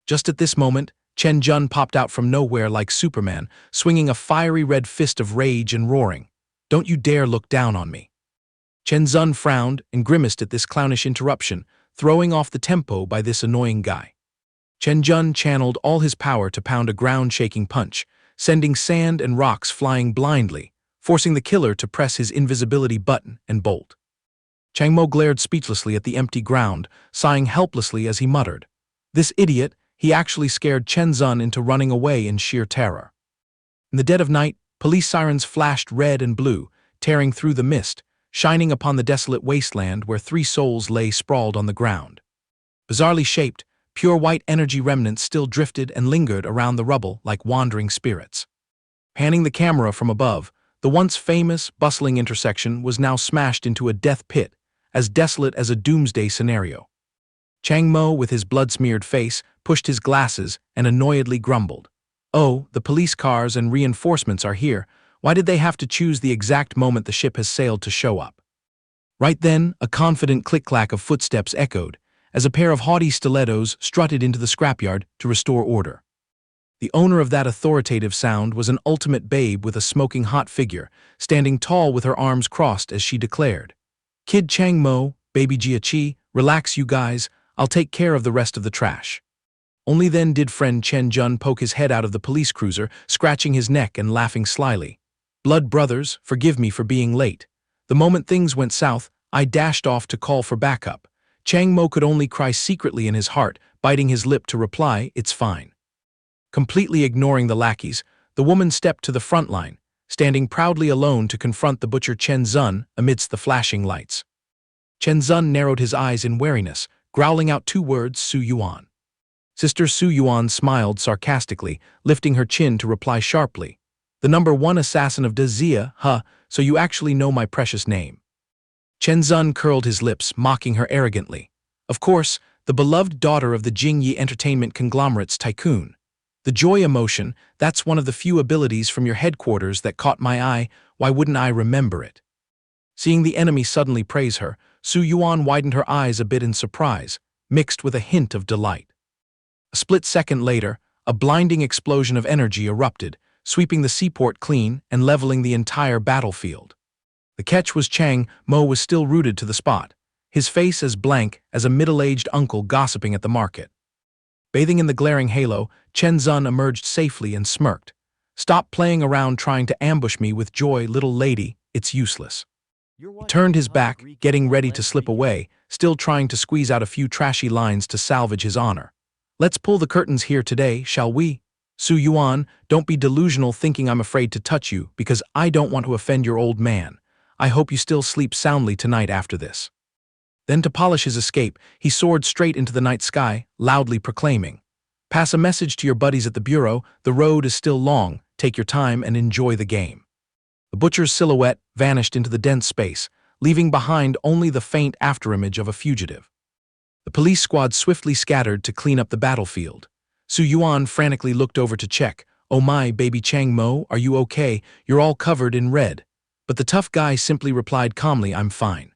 Just at this moment, Chen Zun popped out from nowhere like Superman, swinging a fiery red fist of rage and roaring. Don't you dare look down on me. Chen Zun frowned and grimaced at this clownish interruption, throwing off the tempo by this annoying guy. Chen Zun channeled all his power to pound a ground-shaking punch, sending sand and rocks flying blindly, forcing the killer to press his invisibility button and bolt. Chang Mo glared speechlessly at the empty ground, sighing helplessly as he muttered, This idiot, he actually scared Chen Zun into running away in sheer terror. In the dead of night, police sirens flashed red and blue, tearing through the mist, shining upon the desolate wasteland where 3 souls lay sprawled on the ground. Bizarrely shaped, pure white energy remnants still drifted and lingered around the rubble like wandering spirits. Panning the camera from above, the once famous, bustling intersection was now smashed into a death pit, as desolate as a doomsday scenario. Chang Mo, with his blood-smeared face, pushed his glasses and annoyedly grumbled. Oh, the police cars and reinforcements are here. Why did they have to choose the exact moment the ship has sailed to show up? Right then, a confident click-clack of footsteps echoed, as a pair of haughty stilettos strutted into the scrapyard to restore order. The owner of that authoritative sound was an ultimate babe with a smoking hot figure, standing tall with her arms crossed as she declared, Kid Chang Mo, baby Jia Qi, relax you guys, I'll take care of the rest of the trash. Only then did friend Chen Zun poke his head out of the police cruiser, scratching his neck and laughing slyly. Blood brothers, forgive me for being late. The moment things went south, I dashed off to call for backup. Chang Mo could only cry secretly in his heart, biting his lip to reply, It's fine. Completely ignoring the lackeys, the woman stepped to the front line, standing proudly alone to confront the butcher Chen Zun amidst the flashing lights. Chen Zun narrowed his eyes in wariness, growling out 2 words, Su Yuan. Sister Su Yuan smiled sarcastically, lifting her chin to reply sharply, The #1 assassin of De Zia, so you actually know my precious name. Chen Zun curled his lips, mocking her arrogantly. Of course, the beloved daughter of the Jingyi Entertainment conglomerate's tycoon. The joy emotion, that's one of the few abilities from your headquarters that caught my eye. Why wouldn't I remember it? Seeing the enemy suddenly praise her, Su Yuan widened her eyes a bit in surprise, mixed with a hint of delight. A split second later, a blinding explosion of energy erupted, sweeping the seaport clean and leveling the entire battlefield. The catch was Chang Mo was still rooted to the spot, his face as blank as a middle-aged uncle gossiping at the market. Bathing in the glaring halo, Chen Zun emerged safely and smirked. "Stop playing around trying to ambush me with joy, little lady, it's useless." He turned his back, getting ready to slip away, still trying to squeeze out a few trashy lines to salvage his honor. "Let's pull the curtains here today, shall we? Su Yuan, don't be delusional thinking I'm afraid to touch you because I don't want to offend your old man. I hope you still sleep soundly tonight after this." Then to polish his escape, he soared straight into the night sky, loudly proclaiming, "Pass a message to your buddies at the bureau, the road is still long, take your time and enjoy the game." The butcher's silhouette vanished into the dense space, leaving behind only the faint afterimage of a fugitive. The police squad swiftly scattered to clean up the battlefield. Su Yuan frantically looked over to check. "Oh my, baby Chang Mo, are you okay? You're all covered in red." But the tough guy simply replied calmly, "I'm fine."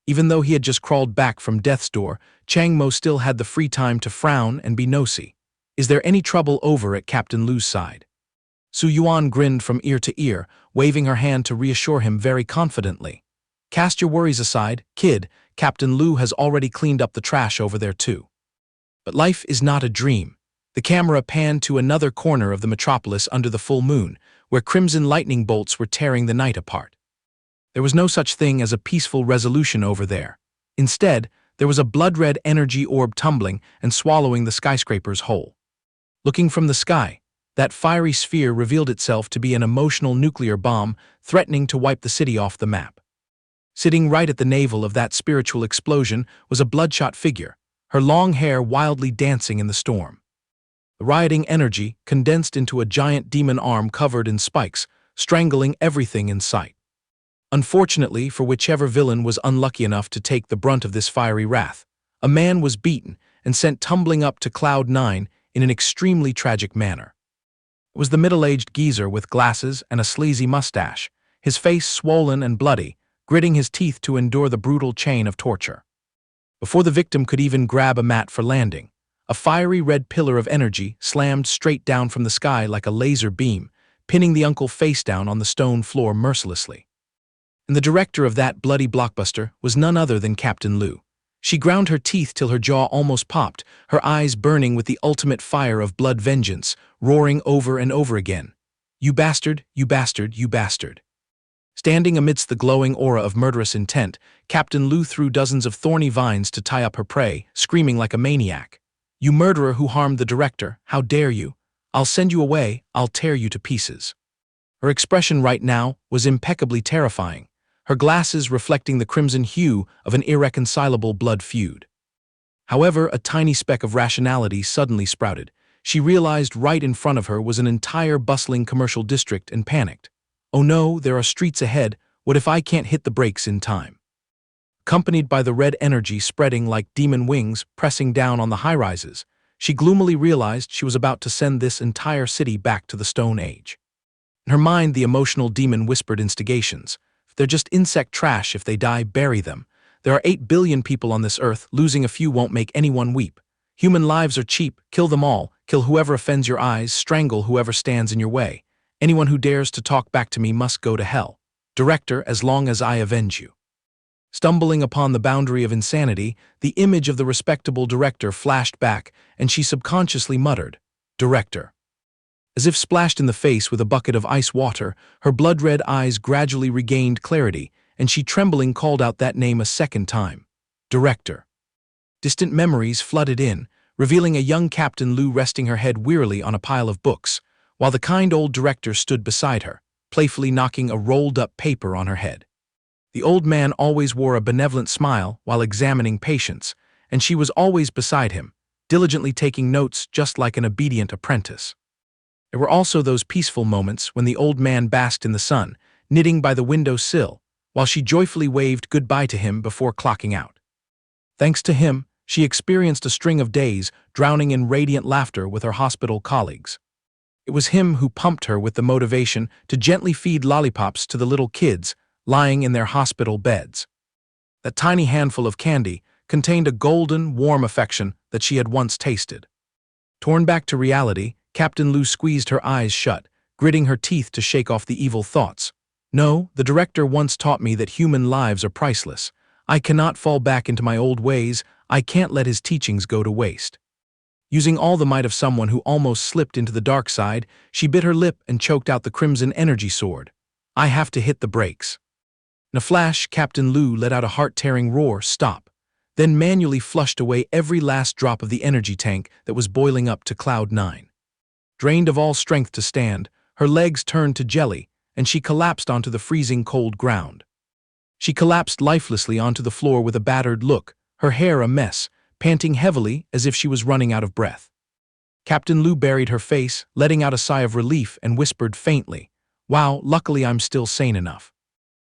Even though he had just crawled back from death's door, Chang Mo still had the free time to frown and be nosy. "Is there any trouble over at Captain Lu's side?" Su Yuan grinned from ear to ear, waving her hand to reassure him very confidently. "Cast your worries aside, kid, Captain Lu has already cleaned up the trash over there too." But life is not a dream. The camera panned to another corner of the metropolis under the full moon, where crimson lightning bolts were tearing the night apart. There was no such thing as a peaceful resolution over there. Instead, there was a blood-red energy orb tumbling and swallowing the skyscrapers whole. Looking from the sky, that fiery sphere revealed itself to be an emotional nuclear bomb threatening to wipe the city off the map. Sitting right at the navel of that spiritual explosion was a bloodshot figure, her long hair wildly dancing in the storm. The rioting energy condensed into a giant demon arm covered in spikes, strangling everything in sight. Unfortunately for whichever villain was unlucky enough to take the brunt of this fiery wrath, a man was beaten and sent tumbling up to Cloud 9 in an extremely tragic manner. It was the middle-aged geezer with glasses and a sleazy mustache, his face swollen and bloody, gritting his teeth to endure the brutal chain of torture. Before the victim could even grab a mat for landing, a fiery red pillar of energy slammed straight down from the sky like a laser beam, pinning the uncle face down on the stone floor mercilessly. And the director of that bloody blockbuster was none other than Captain Lu. She ground her teeth till her jaw almost popped, her eyes burning with the ultimate fire of blood vengeance, roaring over and over again. "You bastard, you bastard, you bastard." Standing amidst the glowing aura of murderous intent, Captain Lu threw dozens of thorny vines to tie up her prey, screaming like a maniac. "You murderer who harmed the director, how dare you? I'll send you away, I'll tear you to pieces." Her expression right now was impeccably terrifying, her glasses reflecting the crimson hue of an irreconcilable blood feud. However, a tiny speck of rationality suddenly sprouted. She realized right in front of her was an entire bustling commercial district and panicked. "Oh no, there are streets ahead, what if I can't hit the brakes in time?" Accompanied by the red energy spreading like demon wings pressing down on the high-rises, she gloomily realized she was about to send this entire city back to the Stone Age. In her mind, the emotional demon whispered instigations. "They're just insect trash. If they die, bury them. There are 8 billion people on this earth. Losing a few won't make anyone weep. Human lives are cheap. Kill them all. Kill whoever offends your eyes. Strangle whoever stands in your way. Anyone who dares to talk back to me must go to hell. Director, as long as I avenge you." Stumbling upon the boundary of insanity, the image of the respectable director flashed back, and she subconsciously muttered, "Director." As if splashed in the face with a bucket of ice water, her blood-red eyes gradually regained clarity, and she trembling called out that name a second time. "Director." Distant memories flooded in, revealing a young Captain Lu resting her head wearily on a pile of books, while the kind old director stood beside her, playfully knocking a rolled-up paper on her head. The old man always wore a benevolent smile while examining patients, and she was always beside him, diligently taking notes just like an obedient apprentice. There were also those peaceful moments when the old man basked in the sun, knitting by the window sill, while she joyfully waved goodbye to him before clocking out. Thanks to him, she experienced a string of days drowning in radiant laughter with her hospital colleagues. It was him who pumped her with the motivation to gently feed lollipops to the little kids lying in their hospital beds. That tiny handful of candy contained a golden, warm affection that she had once tasted. Torn back to reality, Captain Lou squeezed her eyes shut, gritting her teeth to shake off the evil thoughts. No, the director once taught me that human lives are priceless. I cannot fall back into my old ways. I can't let his teachings go to waste. Using all the might of someone who almost slipped into the dark side, she bit her lip and choked out the crimson energy sword. I have to hit the brakes. In a flash, Captain Lou let out a heart-tearing roar, stop, then manually flushed away every last drop of the energy tank that was boiling up to Cloud 9. Drained of all strength to stand, her legs turned to jelly, and she collapsed onto the freezing cold ground. She collapsed lifelessly onto the floor with a battered look, her hair a mess, panting heavily as if she was running out of breath. Captain Lou buried her face, letting out a sigh of relief, and whispered faintly, "Wow, luckily I'm still sane enough."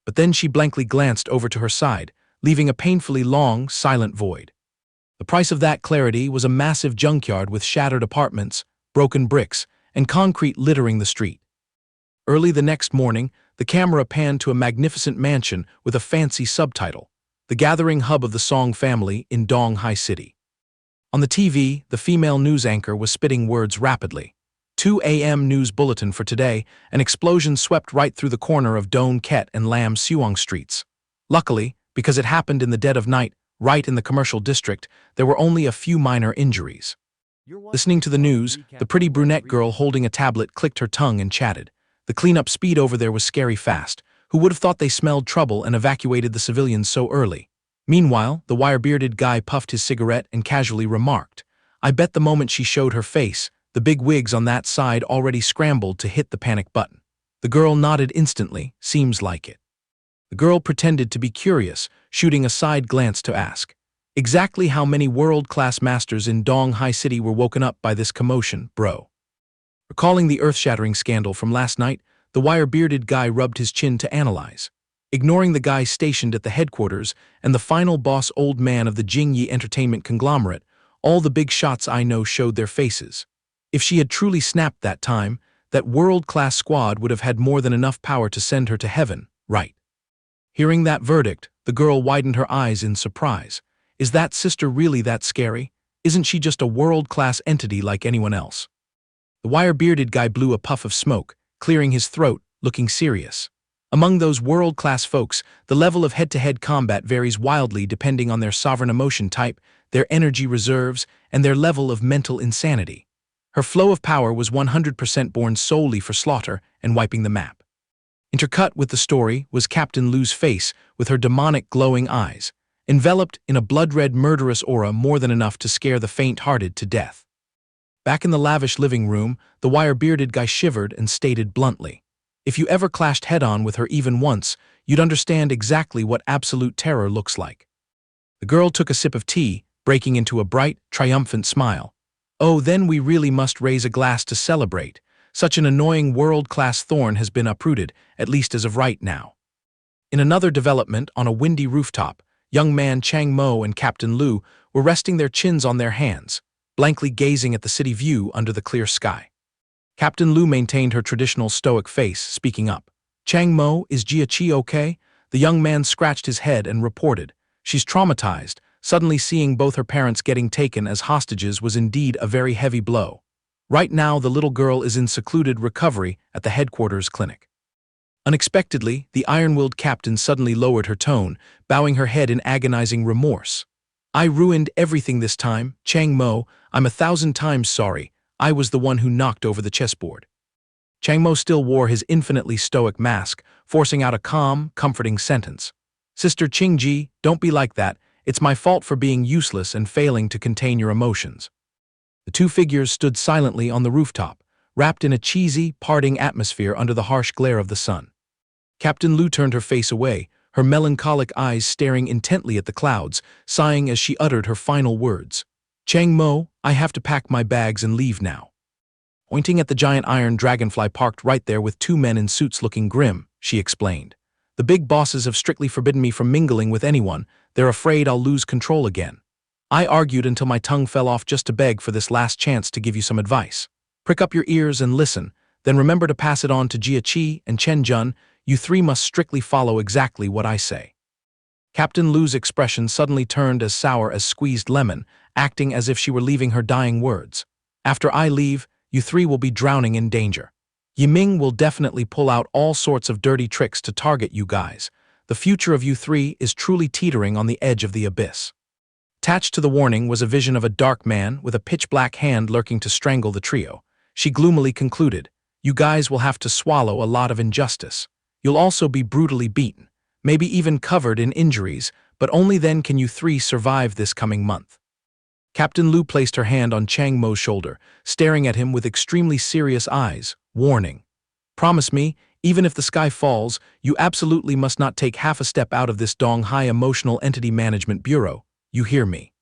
But then she blankly glanced over to her side, leaving a painfully long, silent void. The price of that clarity was a massive junkyard with shattered apartments, broken bricks, and concrete littering the street. Early the next morning, the camera panned to a magnificent mansion with a fancy subtitle, "The Gathering Hub of the Song Family in Dong Hai City." On the TV, the female news anchor was spitting words rapidly. 2 a.m. news bulletin for today, an explosion swept right through the corner of Don Ket and Lam Suong streets. Luckily, because it happened in the dead of night, right in the commercial district, there were only a few minor injuries. Listening to the news, the pretty brunette girl holding a tablet clicked her tongue and chatted. The cleanup speed over there was scary fast. Who would have thought they smelled trouble and evacuated the civilians so early? Meanwhile, the wire-bearded guy puffed his cigarette and casually remarked, "I bet the moment she showed her face, the big wigs on that side already scrambled to hit the panic button." The girl nodded instantly, "Seems like it." The girl pretended to be curious, shooting a side glance to ask, "Exactly how many world-class masters in Dong Hai City were woken up by this commotion, bro?" Recalling the earth-shattering scandal from last night, the wire-bearded guy rubbed his chin to analyze. Ignoring the guy stationed at the headquarters and the final boss old man of the Jingyi Entertainment conglomerate, all the big shots I know showed their faces. If she had truly snapped that time, that world-class squad would have had more than enough power to send her to heaven, right? Hearing that verdict, the girl widened her eyes in surprise. Is that sister really that scary? Isn't she just a world-class entity like anyone else? The wire-bearded guy blew a puff of smoke, clearing his throat, looking serious. Among those world-class folks, the level of head-to-head combat varies wildly depending on their sovereign emotion type, their energy reserves, and their level of mental insanity. Her flow of power was 100% born solely for slaughter and wiping the map. Intercut with the story was Captain Lou's face with her demonic glowing eyes, enveloped in a blood-red murderous aura more than enough to scare the faint-hearted to death. Back in the lavish living room, the wire-bearded guy shivered and stated bluntly, "If you ever clashed head-on with her even once, you'd understand exactly what absolute terror looks like." The girl took a sip of tea, breaking into a bright, triumphant smile. "Oh, then we really must raise a glass to celebrate. Such an annoying world-class thorn has been uprooted, at least as of right now." In another development, on a windy rooftop, young man Chang Mo and Captain Lou were resting their chins on their hands, blankly gazing at the city view under the clear sky. Captain Lou maintained her traditional stoic face, speaking up. "Chang Mo, is Jia Chi okay?" The young man scratched his head and reported, "She's traumatized. Suddenly seeing both her parents getting taken as hostages was indeed a very heavy blow. Right now, the little girl is in secluded recovery at the headquarters clinic." Unexpectedly, the iron-willed captain suddenly lowered her tone, bowing her head in agonizing remorse. "I ruined everything this time, Chang Mo. I'm 1,000 times sorry. I was the one who knocked over the chessboard." Chang Mo still wore his infinitely stoic mask, forcing out a calm, comforting sentence. "Sister Qingji, don't be like that. It's my fault for being useless and failing to contain your emotions." The two figures stood silently on the rooftop, wrapped in a cheesy, parting atmosphere under the harsh glare of the sun. Captain Lou turned her face away, her melancholic eyes staring intently at the clouds, sighing as she uttered her final words. "Chang Mo, I have to pack my bags and leave now." Pointing at the giant iron dragonfly parked right there with two men in suits looking grim, she explained. "The big bosses have strictly forbidden me from mingling with anyone. They're afraid I'll lose control again." I argued until my tongue fell off just to beg for this last chance to give you some advice. Prick up your ears and listen, then remember to pass it on to Jia Qi and Chen Jun. You three must strictly follow exactly what I say. Captain Lu's expression suddenly turned as sour as squeezed lemon, acting as if she were leaving her dying words. After I leave, you three will be drowning in danger. Yiming will definitely pull out all sorts of dirty tricks to target you guys. The future of you three is truly teetering on the edge of the abyss. Attached to the warning was a vision of a dark man with a pitch-black hand lurking to strangle the trio. She gloomily concluded, "You guys will have to swallow a lot of injustice. You'll also be brutally beaten, maybe even covered in injuries, but only then can you three survive this coming month." Captain Lu placed her hand on Chang Mo's shoulder, staring at him with extremely serious eyes, warning. "Promise me, even if the sky falls, you absolutely must not take half a step out of this Donghai Emotional Entity Management Bureau. You hear me?"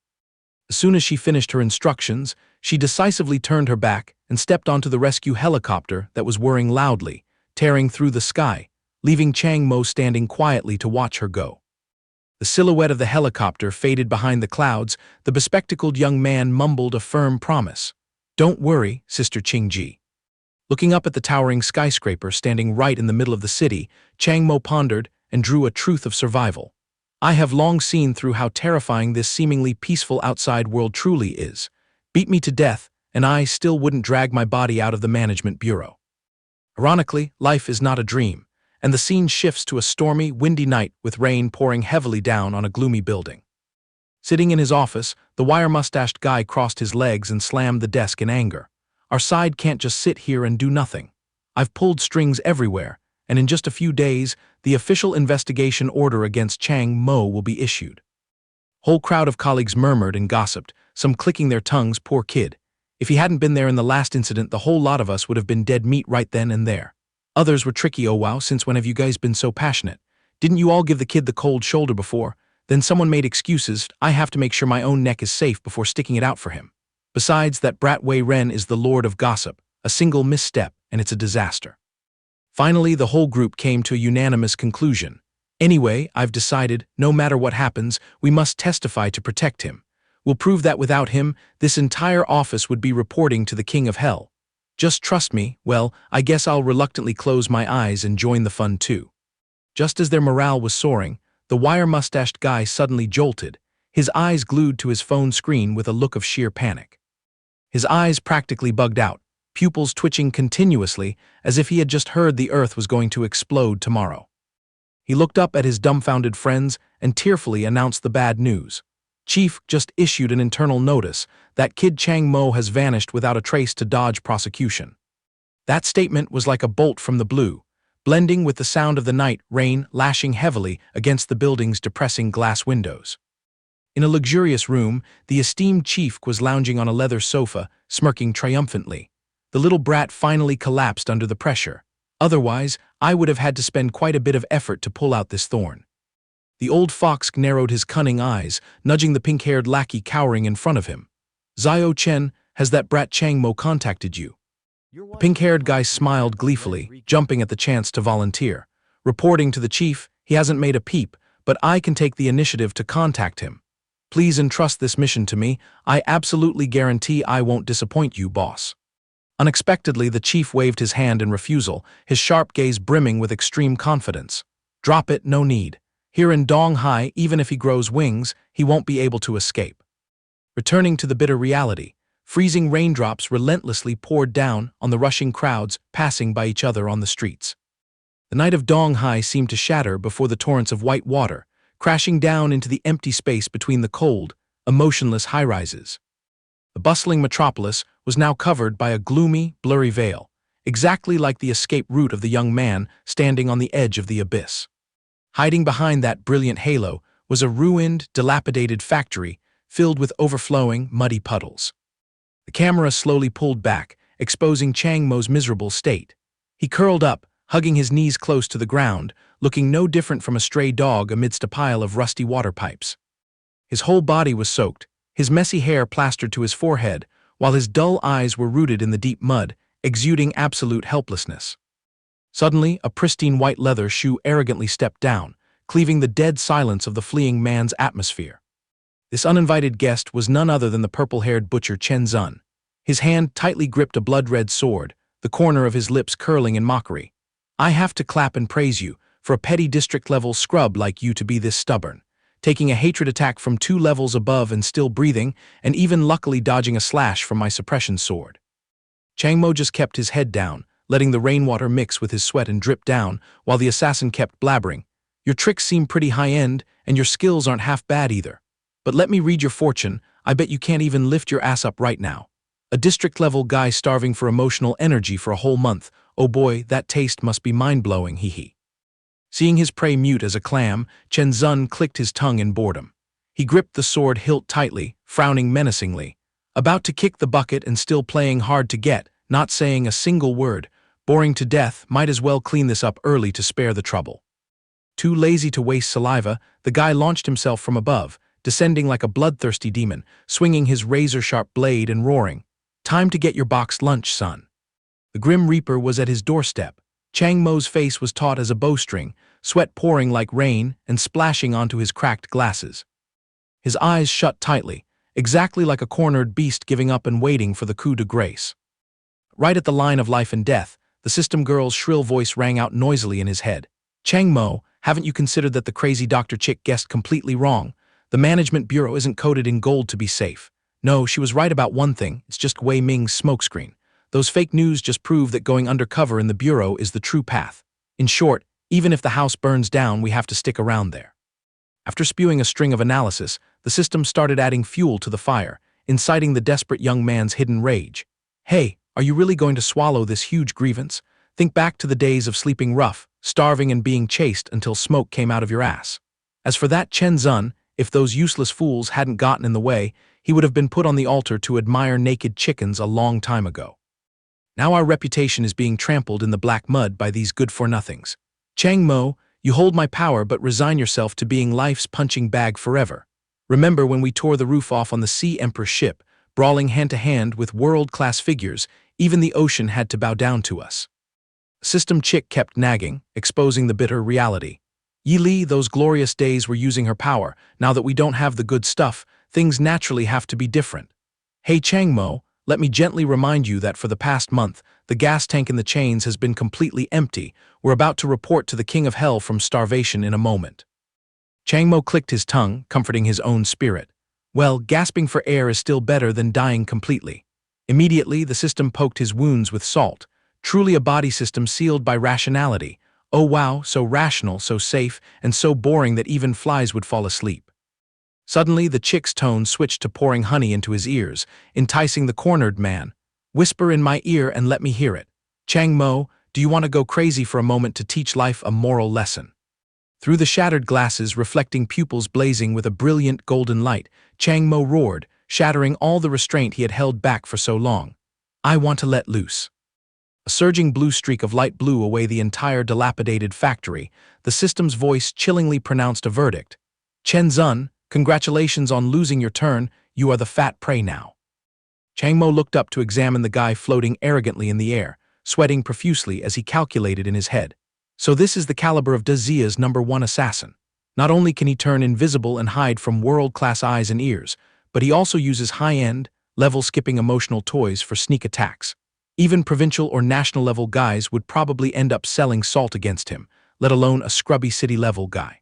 As soon as she finished her instructions, she decisively turned her back and stepped onto the rescue helicopter that was whirring loudly, tearing through the sky, leaving Chang Mo standing quietly to watch her go. The silhouette of the helicopter faded behind the clouds. The bespectacled young man mumbled a firm promise. "Don't worry, Sister Qingji." Looking up at the towering skyscraper standing right in the middle of the city, Chang Mo pondered and drew a truth of survival. "I have long seen through how terrifying this seemingly peaceful outside world truly is. Beat me to death, and I still wouldn't drag my body out of the management bureau." Ironically, life is not a dream, and the scene shifts to a stormy, windy night with rain pouring heavily down on a gloomy building. Sitting in his office, the wire-mustached guy crossed his legs and slammed the desk in anger. "Our side can't just sit here and do nothing. I've pulled strings everywhere, and in just a few days, the official investigation order against Chang Mo will be issued." Whole crowd of colleagues murmured and gossiped, some clicking their tongues, "Poor kid. If he hadn't been there in the last incident, the whole lot of us would have been dead meat right then and there." Others were tricky. "Oh wow, since when have you guys been so passionate? Didn't you all give the kid the cold shoulder before? Then someone made excuses. I have to make sure my own neck is safe before sticking it out for him. Besides, that brat Wei Ren is the lord of gossip. A single misstep, and it's a disaster." Finally, the whole group came to a unanimous conclusion. "Anyway, I've decided, no matter what happens, we must testify to protect him. We'll prove that without him, this entire office would be reporting to the King of Hell. Just trust me." Well, I guess I'll reluctantly close my eyes and join the fun too. Just as their morale was soaring, the wire-mustached guy suddenly jolted, his eyes glued to his phone screen with a look of sheer panic. His eyes practically bugged out, pupils twitching continuously as if he had just heard the earth was going to explode tomorrow. He looked up at his dumbfounded friends and tearfully announced the bad news. "Chief just issued an internal notice. That kid Chang Mo has vanished without a trace to dodge prosecution." That statement was like a bolt from the blue, blending with the sound of the night rain lashing heavily against the building's depressing glass windows. In a luxurious room, the esteemed chief was lounging on a leather sofa, smirking triumphantly. The little brat finally collapsed under the pressure. Otherwise, I would have had to spend quite a bit of effort to pull out this thorn. The old fox narrowed his cunning eyes, nudging the pink-haired lackey cowering in front of him. "Zio Chen, has that brat Chang Mo contacted you?" The pink-haired guy smiled gleefully, jumping at the chance to volunteer. "Reporting to the chief, he hasn't made a peep, but I can take the initiative to contact him. Please entrust this mission to me. I absolutely guarantee I won't disappoint you, boss." Unexpectedly, the chief waved his hand in refusal, his sharp gaze brimming with extreme confidence. "Drop it, no need. Here in Donghai, even if he grows wings, he won't be able to escape." Returning to the bitter reality, freezing raindrops relentlessly poured down on the rushing crowds passing by each other on the streets. The night of Donghai seemed to shatter before the torrents of white water, crashing down into the empty space between the cold, emotionless high-rises. The bustling metropolis was now covered by a gloomy, blurry veil, exactly like the escape route of the young man standing on the edge of the abyss. Hiding behind that brilliant halo was a ruined, dilapidated factory filled with overflowing, muddy puddles. The camera slowly pulled back, exposing Chang Mo's miserable state. He curled up, hugging his knees close to the ground, looking no different from a stray dog amidst a pile of rusty water pipes. His whole body was soaked, his messy hair plastered to his forehead, while his dull eyes were rooted in the deep mud, exuding absolute helplessness. Suddenly, a pristine white leather shoe arrogantly stepped down, cleaving the dead silence of the fleeing man's atmosphere. This uninvited guest was none other than the purple-haired butcher Chen Zun. His hand tightly gripped a blood-red sword, the corner of his lips curling in mockery. "I have to clap and praise you, for a petty district-level scrub like you to be this stubborn, taking a hatred attack from 2 levels above and still breathing, and even luckily dodging a slash from my suppression sword." Chang Mo just kept his head down, letting the rainwater mix with his sweat and drip down, while the assassin kept blabbering. "Your tricks seem pretty high-end, and your skills aren't half bad either. But let me read your fortune, I bet you can't even lift your ass up right now. A district-level guy starving for emotional energy for a whole month. Oh boy, that taste must be mind-blowing, hee. Seeing his prey mute as a clam, Chen Zun clicked his tongue in boredom. He gripped the sword hilt tightly, frowning menacingly. About to kick the bucket and still playing hard to get, not saying a single word. Boring to death, might as well clean this up early to spare the trouble. Too lazy to waste saliva, the guy launched himself from above, descending like a bloodthirsty demon, swinging his razor-sharp blade and roaring, "Time to get your boxed lunch, son." The Grim Reaper was at his doorstep. Chang Mo's face was taut as a bowstring, sweat pouring like rain and splashing onto his cracked glasses. His eyes shut tightly, exactly like a cornered beast giving up and waiting for the coup de grace. Right at the line of life and death, the system girl's shrill voice rang out noisily in his head. "Chang Mo, haven't you considered that the crazy Dr. Chick guessed completely wrong? The management bureau isn't coated in gold to be safe. No, she was right about one thing, it's just Wei Ming's smokescreen. Those fake news just prove that going undercover in the bureau is the true path. In short, even if the house burns down, we have to stick around there." After spewing a string of analysis, the system started adding fuel to the fire, inciting the desperate young man's hidden rage. "Hey, are you really going to swallow this huge grievance? Think back to the days of sleeping rough, starving and being chased until smoke came out of your ass. As for that Chen Zun, if those useless fools hadn't gotten in the way, he would have been put on the altar to admire naked chickens a long time ago. Now our reputation is being trampled in the black mud by these good-for-nothings. Chang Mo, you hold my power but resign yourself to being life's punching bag forever. Remember when we tore the roof off on the Sea Emperor ship, brawling hand-to-hand with world-class figures, even the ocean had to bow down to us." System Chick kept nagging, exposing the bitter reality. "Yi Li, those glorious days were using her power. Now that we don't have the good stuff, things naturally have to be different. Hey Chang Mo, let me gently remind you that for the past month, the gas tank in the chains has been completely empty. We're about to report to the King of Hell from starvation in a moment." Chang Mo clicked his tongue, comforting his own spirit. Well, gasping for air is still better than dying completely. Immediately, the system poked his wounds with salt. Truly a body system sealed by rationality. Oh wow, so rational, so safe, and so boring that even flies would fall asleep. Suddenly, the chick's tone switched to pouring honey into his ears, enticing the cornered man. "Whisper in my ear and let me hear it. Chang Mo, do you want to go crazy for a moment to teach life a moral lesson?" Through the shattered glasses, reflecting pupils blazing with a brilliant golden light, Chang Mo roared, shattering all the restraint he had held back for so long. "I want to let loose." A surging blue streak of light blew away the entire dilapidated factory. The system's voice chillingly pronounced a verdict. "Chen Zun, congratulations on losing your turn, you are the fat prey now." Chang Mo looked up to examine the guy floating arrogantly in the air, sweating profusely as he calculated in his head. So this is the caliber of Da Zia's #1 assassin. Not only can he turn invisible and hide from world-class eyes and ears, but he also uses high-end, level-skipping emotional toys for sneak attacks. Even provincial or national-level guys would probably end up selling salt against him, let alone a scrubby city-level guy.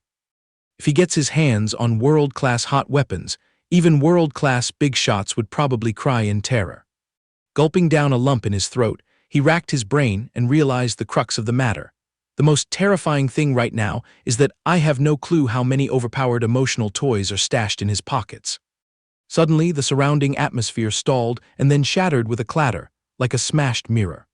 If he gets his hands on world-class hot weapons, even world-class big shots would probably cry in terror. Gulping down a lump in his throat, he racked his brain and realized the crux of the matter. The most terrifying thing right now is that I have no clue how many overpowered emotional toys are stashed in his pockets. Suddenly, the surrounding atmosphere stalled and then shattered with a clatter, like a smashed mirror.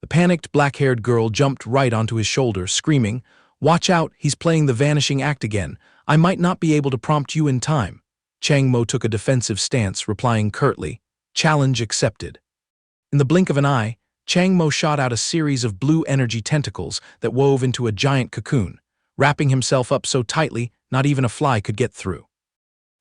The panicked black-haired girl jumped right onto his shoulder, screaming, "Watch out, he's playing the vanishing act again. I might not be able to prompt you in time." Chang Mo took a defensive stance, replying curtly, "Challenge accepted." In the blink of an eye, Chang Mo shot out a series of blue energy tentacles that wove into a giant cocoon, wrapping himself up so tightly not even a fly could get through.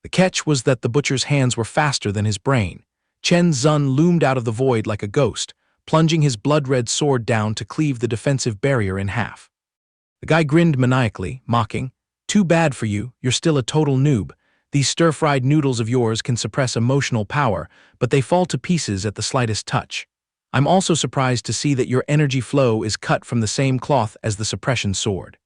The catch was that the butcher's hands were faster than his brain. Chen Zun loomed out of the void like a ghost, plunging his blood-red sword down to cleave the defensive barrier in half. The guy grinned maniacally, mocking, "Too bad for you, you're still a total noob. These stir-fried noodles of yours can suppress emotional power, but they fall to pieces at the slightest touch. I'm also surprised to see that your energy flow is cut from the same cloth as the suppression sword.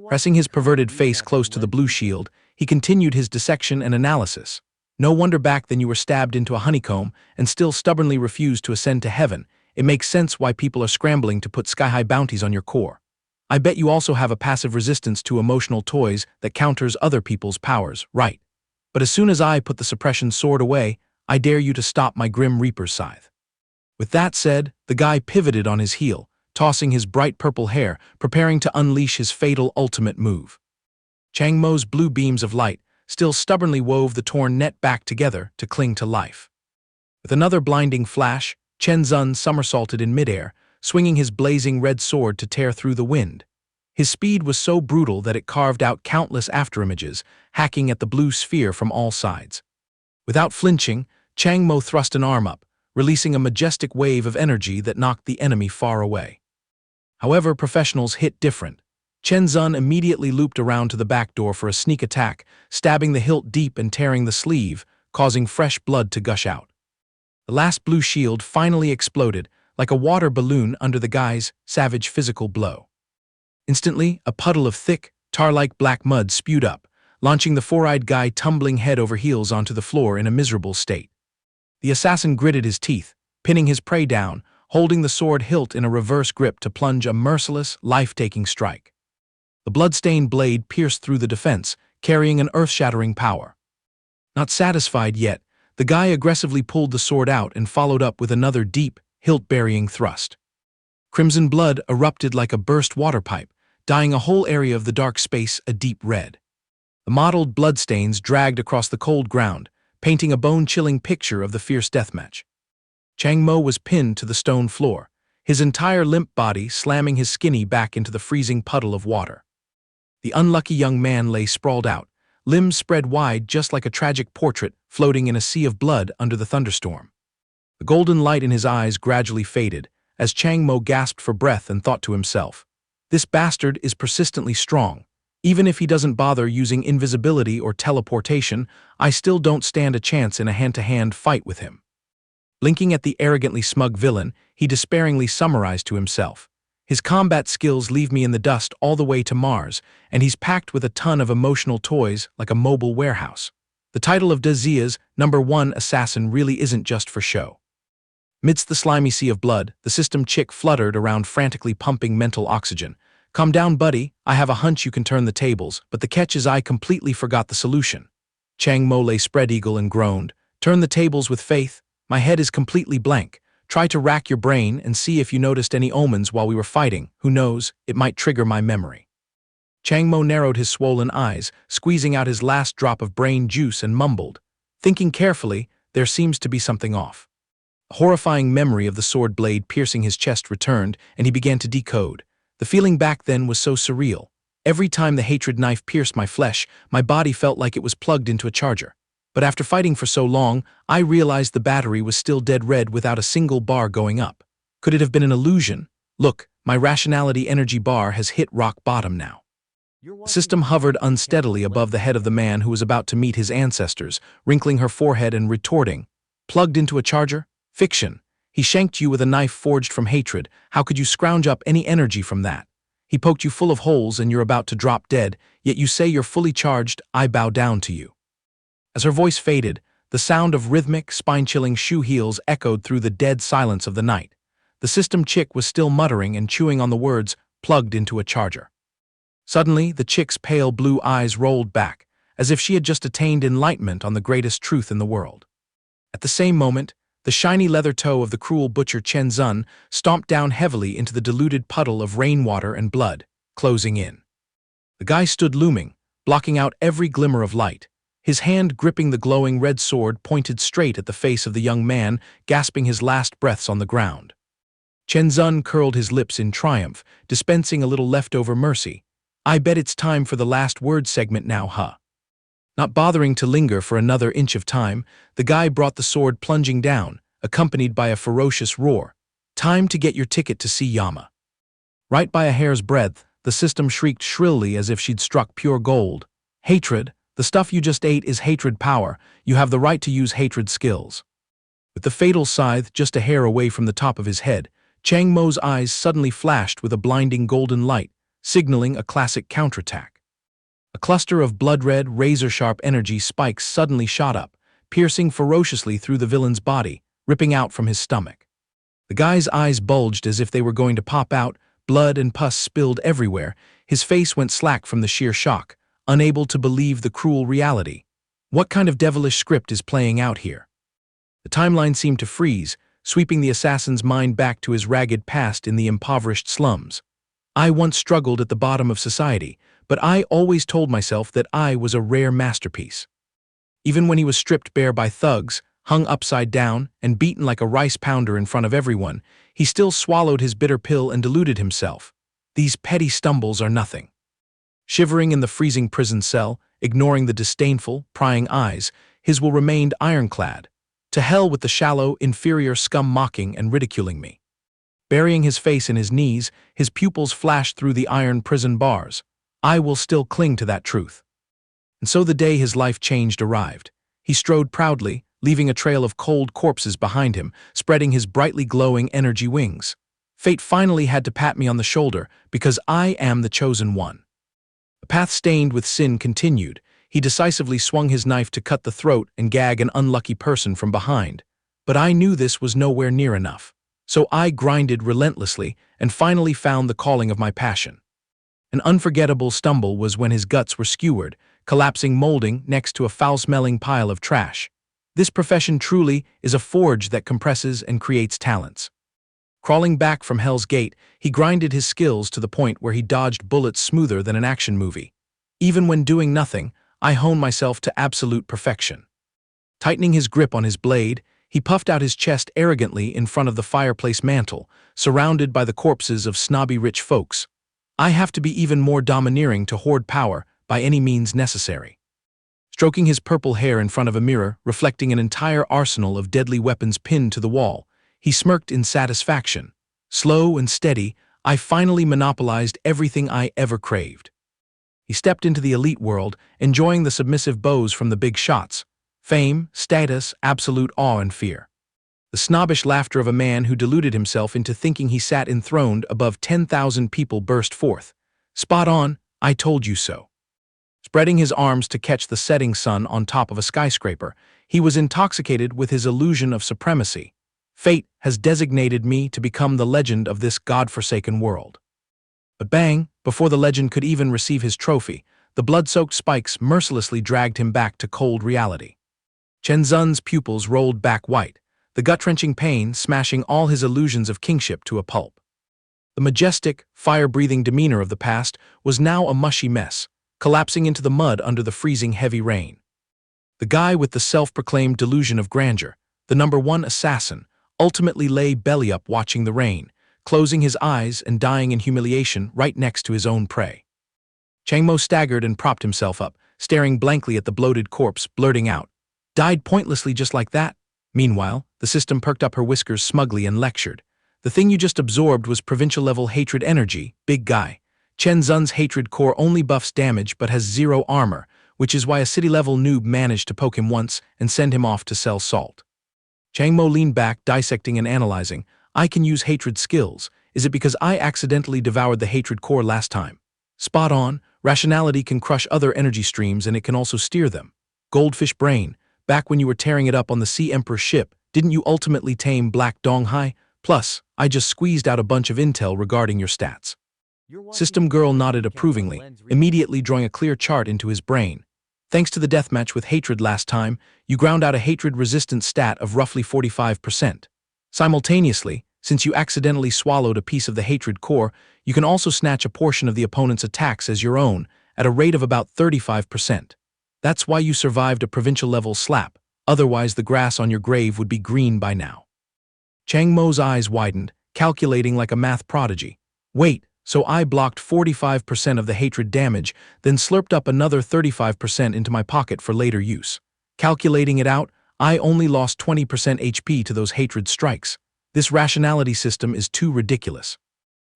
Pressing his perverted face close to the blue shield, he continued his dissection and analysis. No wonder back then you were stabbed into a honeycomb and still stubbornly refused to ascend to heaven. It makes sense why people are scrambling to put sky-high bounties on your core. I bet you also have a passive resistance to emotional toys that counters other people's powers, right? But as soon as I put the suppression sword away, I dare you to stop my Grim Reaper's scythe. With that said, the guy pivoted on his heel, tossing his bright purple hair, preparing to unleash his fatal ultimate move. Chang Mo's blue beams of light still stubbornly wove the torn net back together to cling to life. With another blinding flash, Chen Zun somersaulted in midair, swinging his blazing red sword to tear through the wind. His speed was so brutal that it carved out countless afterimages, hacking at the blue sphere from all sides. Without flinching, Chang Mo thrust an arm up, releasing a majestic wave of energy that knocked the enemy far away. However, professionals hit different. Chen Zun immediately looped around to the back door for a sneak attack, stabbing the hilt deep and tearing the sleeve, causing fresh blood to gush out. The last blue shield finally exploded, like a water balloon under the guy's savage physical blow. Instantly, a puddle of thick, tar-like black mud spewed up, launching the four-eyed guy tumbling head over heels onto the floor in a miserable state. The assassin gritted his teeth, pinning his prey down, holding the sword hilt in a reverse grip to plunge a merciless, life-taking strike. The blood-stained blade pierced through the defense, carrying an earth-shattering power. Not satisfied yet, the guy aggressively pulled the sword out and followed up with another deep, hilt-burying thrust. Crimson blood erupted like a burst water pipe, dyeing a whole area of the dark space a deep red. The mottled bloodstains dragged across the cold ground, painting a bone-chilling picture of the fierce deathmatch. Chang Mo was pinned to the stone floor, his entire limp body slamming his skinny back into the freezing puddle of water. The unlucky young man lay sprawled out, limbs spread wide just like a tragic portrait floating in a sea of blood under the thunderstorm. The golden light in his eyes gradually faded, as Chang Mo gasped for breath and thought to himself, "This bastard is persistently strong. Even if he doesn't bother using invisibility or teleportation, I still don't stand a chance in a hand-to-hand fight with him." Blinking at the arrogantly smug villain, he despairingly summarized to himself, "His combat skills leave me in the dust all the way to Mars, and he's packed with a ton of emotional toys like a mobile warehouse. The title of Dazia's #1 assassin really isn't just for show." Midst the slimy sea of blood, the system chick fluttered around frantically pumping mental oxygen. "Calm down, buddy. I have a hunch you can turn the tables, but the catch is I completely forgot the solution." Chang Mo lay spread-eagle and groaned, "Turn the tables with faith? My head is completely blank. Try to rack your brain and see if you noticed any omens while we were fighting. Who knows, it might trigger my memory." Chang Mo narrowed his swollen eyes, squeezing out his last drop of brain juice and mumbled, "Thinking carefully, there seems to be something off." A horrifying memory of the sword blade piercing his chest returned, and he began to decode. The feeling back then was so surreal. Every time the hatred knife pierced my flesh, my body felt like it was plugged into a charger. But after fighting for so long, I realized the battery was still dead red without a single bar going up. Could it have been an illusion? Look, my Rationality energy bar has hit rock bottom now. The system hovered unsteadily above the head of the man who was about to meet his ancestors, wrinkling her forehead and retorting, "Plugged into a charger? Fiction. He shanked you with a knife forged from hatred. How could you scrounge up any energy from that? He poked you full of holes and you're about to drop dead, yet you say you're fully charged. I bow down to you." As her voice faded, the sound of rhythmic, spine-chilling shoe heels echoed through the dead silence of the night. The system chick was still muttering and chewing on the words, "plugged into a charger." Suddenly, the chick's pale blue eyes rolled back, as if she had just attained enlightenment on the greatest truth in the world. At the same moment, the shiny leather toe of the cruel butcher Chen Zun stomped down heavily into the diluted puddle of rainwater and blood, closing in. The guy stood looming, blocking out every glimmer of light, his hand gripping the glowing red sword pointed straight at the face of the young man, gasping his last breaths on the ground. Chen Zun curled his lips in triumph, dispensing a little leftover mercy. "I bet it's time for the last word segment now, huh?" Not bothering to linger for another inch of time, the guy brought the sword plunging down, accompanied by a ferocious roar. "Time to get your ticket to see Yama." Right by a hair's breadth, the system shrieked shrilly as if she'd struck pure gold. "Hatred, The stuff you just ate is hatred power. You have the right to use hatred skills." With the fatal scythe just a hair away from the top of his head, Chang Mo's eyes suddenly flashed with a blinding golden light, signaling a classic counterattack. A cluster of blood-red, razor-sharp energy spikes suddenly shot up, piercing ferociously through the villain's body, ripping out from his stomach. The guy's eyes bulged as if they were going to pop out, blood and pus spilled everywhere, his face went slack from the sheer shock, unable to believe the cruel reality. What kind of devilish script is playing out here? The timeline seemed to freeze, sweeping the assassin's mind back to his ragged past in the impoverished slums. "I once struggled at the bottom of society, but I always told myself that I was a rare masterpiece." Even when he was stripped bare by thugs, hung upside down, and beaten like a rice pounder in front of everyone, he still swallowed his bitter pill and deluded himself. These petty stumbles are nothing. Shivering in the freezing prison cell, ignoring the disdainful, prying eyes, his will remained ironclad. "To hell with the shallow, inferior scum mocking and ridiculing me." Burying his face in his knees, his pupils flashed through the iron prison bars. "I will still cling to that truth." And so the day his life changed arrived. He strode proudly, leaving a trail of cold corpses behind him, spreading his brightly glowing energy wings. Fate finally had to pat me on the shoulder, because I am the chosen one. The path stained with sin continued. He decisively swung his knife to cut the throat and gag an unlucky person from behind. But I knew this was nowhere near enough. So I grinded relentlessly and finally found the calling of my passion. An unforgettable stumble was when his guts were skewered, collapsing molding next to a foul-smelling pile of trash. This profession truly is a forge that compresses and creates talents. Crawling back from Hell's Gate, he grinded his skills to the point where he dodged bullets smoother than an action movie. Even when doing nothing, I honed myself to absolute perfection. Tightening his grip on his blade, he puffed out his chest arrogantly in front of the fireplace mantel, surrounded by the corpses of snobby rich folks. I have to be even more domineering to hoard power by any means necessary. Stroking his purple hair in front of a mirror, reflecting an entire arsenal of deadly weapons pinned to the wall, he smirked in satisfaction. Slow and steady, I finally monopolized everything I ever craved. He stepped into the elite world, enjoying the submissive bows from the big shots. Fame, status, absolute awe and fear. The snobbish laughter of a man who deluded himself into thinking he sat enthroned above 10,000 people burst forth. "Spot on, I told you so." Spreading his arms to catch the setting sun on top of a skyscraper, he was intoxicated with his illusion of supremacy. "Fate has designated me to become the legend of this god-forsaken world." But bang, before the legend could even receive his trophy, the blood-soaked spikes mercilessly dragged him back to cold reality. Chen Zun's pupils rolled back white, the gut-wrenching pain smashing all his illusions of kingship to a pulp. The majestic, fire-breathing demeanor of the past was now a mushy mess, collapsing into the mud under the freezing heavy rain. The guy with the self-proclaimed delusion of grandeur, the #1 assassin, ultimately lay belly-up watching the rain, closing his eyes and dying in humiliation right next to his own prey. Chang Mo staggered and propped himself up, staring blankly at the bloated corpse, blurting out, "Died pointlessly just like that?" Meanwhile, the system perked up her whiskers smugly and lectured. "The thing you just absorbed was provincial-level hatred energy, big guy. Chen Zun's hatred core only buffs damage but has 0 armor, which is why a city-level noob managed to poke him once and send him off to sell salt." Chang Mo leaned back, dissecting and analyzing. "I can use hatred skills. Is it because I accidentally devoured the hatred core last time?" "Spot on. Rationality can crush other energy streams and it can also steer them." "Goldfish brain. Back when you were tearing it up on the Sea Emperor's ship, didn't you ultimately tame Black Donghai? Plus, I just squeezed out a bunch of intel regarding your stats." System Girl nodded approvingly, immediately drawing a clear chart into his brain. "Thanks to the deathmatch with hatred last time, you ground out a hatred-resistant stat of roughly 45%. Simultaneously, since you accidentally swallowed a piece of the hatred core, you can also snatch a portion of the opponent's attacks as your own, at a rate of about 35%. That's why you survived a provincial-level slap, otherwise the grass on your grave would be green by now." Chang Mo's eyes widened, calculating like a math prodigy. "Wait, so I blocked 45% of the hatred damage, then slurped up another 35% into my pocket for later use. Calculating it out, I only lost 20% HP to those hatred strikes. This rationality system is too ridiculous."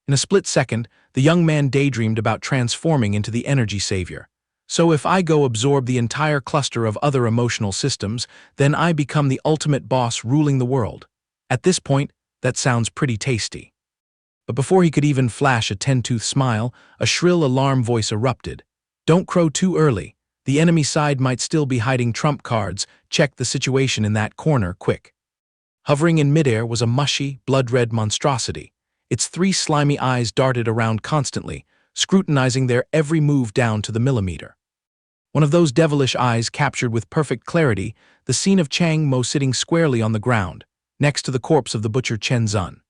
In a split second, the young man daydreamed about transforming into the energy savior. So if I go absorb the entire cluster of other emotional systems, then I become the ultimate boss ruling the world. At this point, that sounds pretty tasty. But before he could even flash a 10-tooth smile, a shrill alarm voice erupted. Don't crow too early. The enemy side might still be hiding trump cards. Check the situation in that corner, quick. Hovering in midair was a mushy, blood-red monstrosity. Its 3 slimy eyes darted around constantly, scrutinizing their every move down to the millimeter. One of those devilish eyes captured with perfect clarity the scene of Chang Mo sitting squarely on the ground, next to the corpse of the butcher Chen Zun.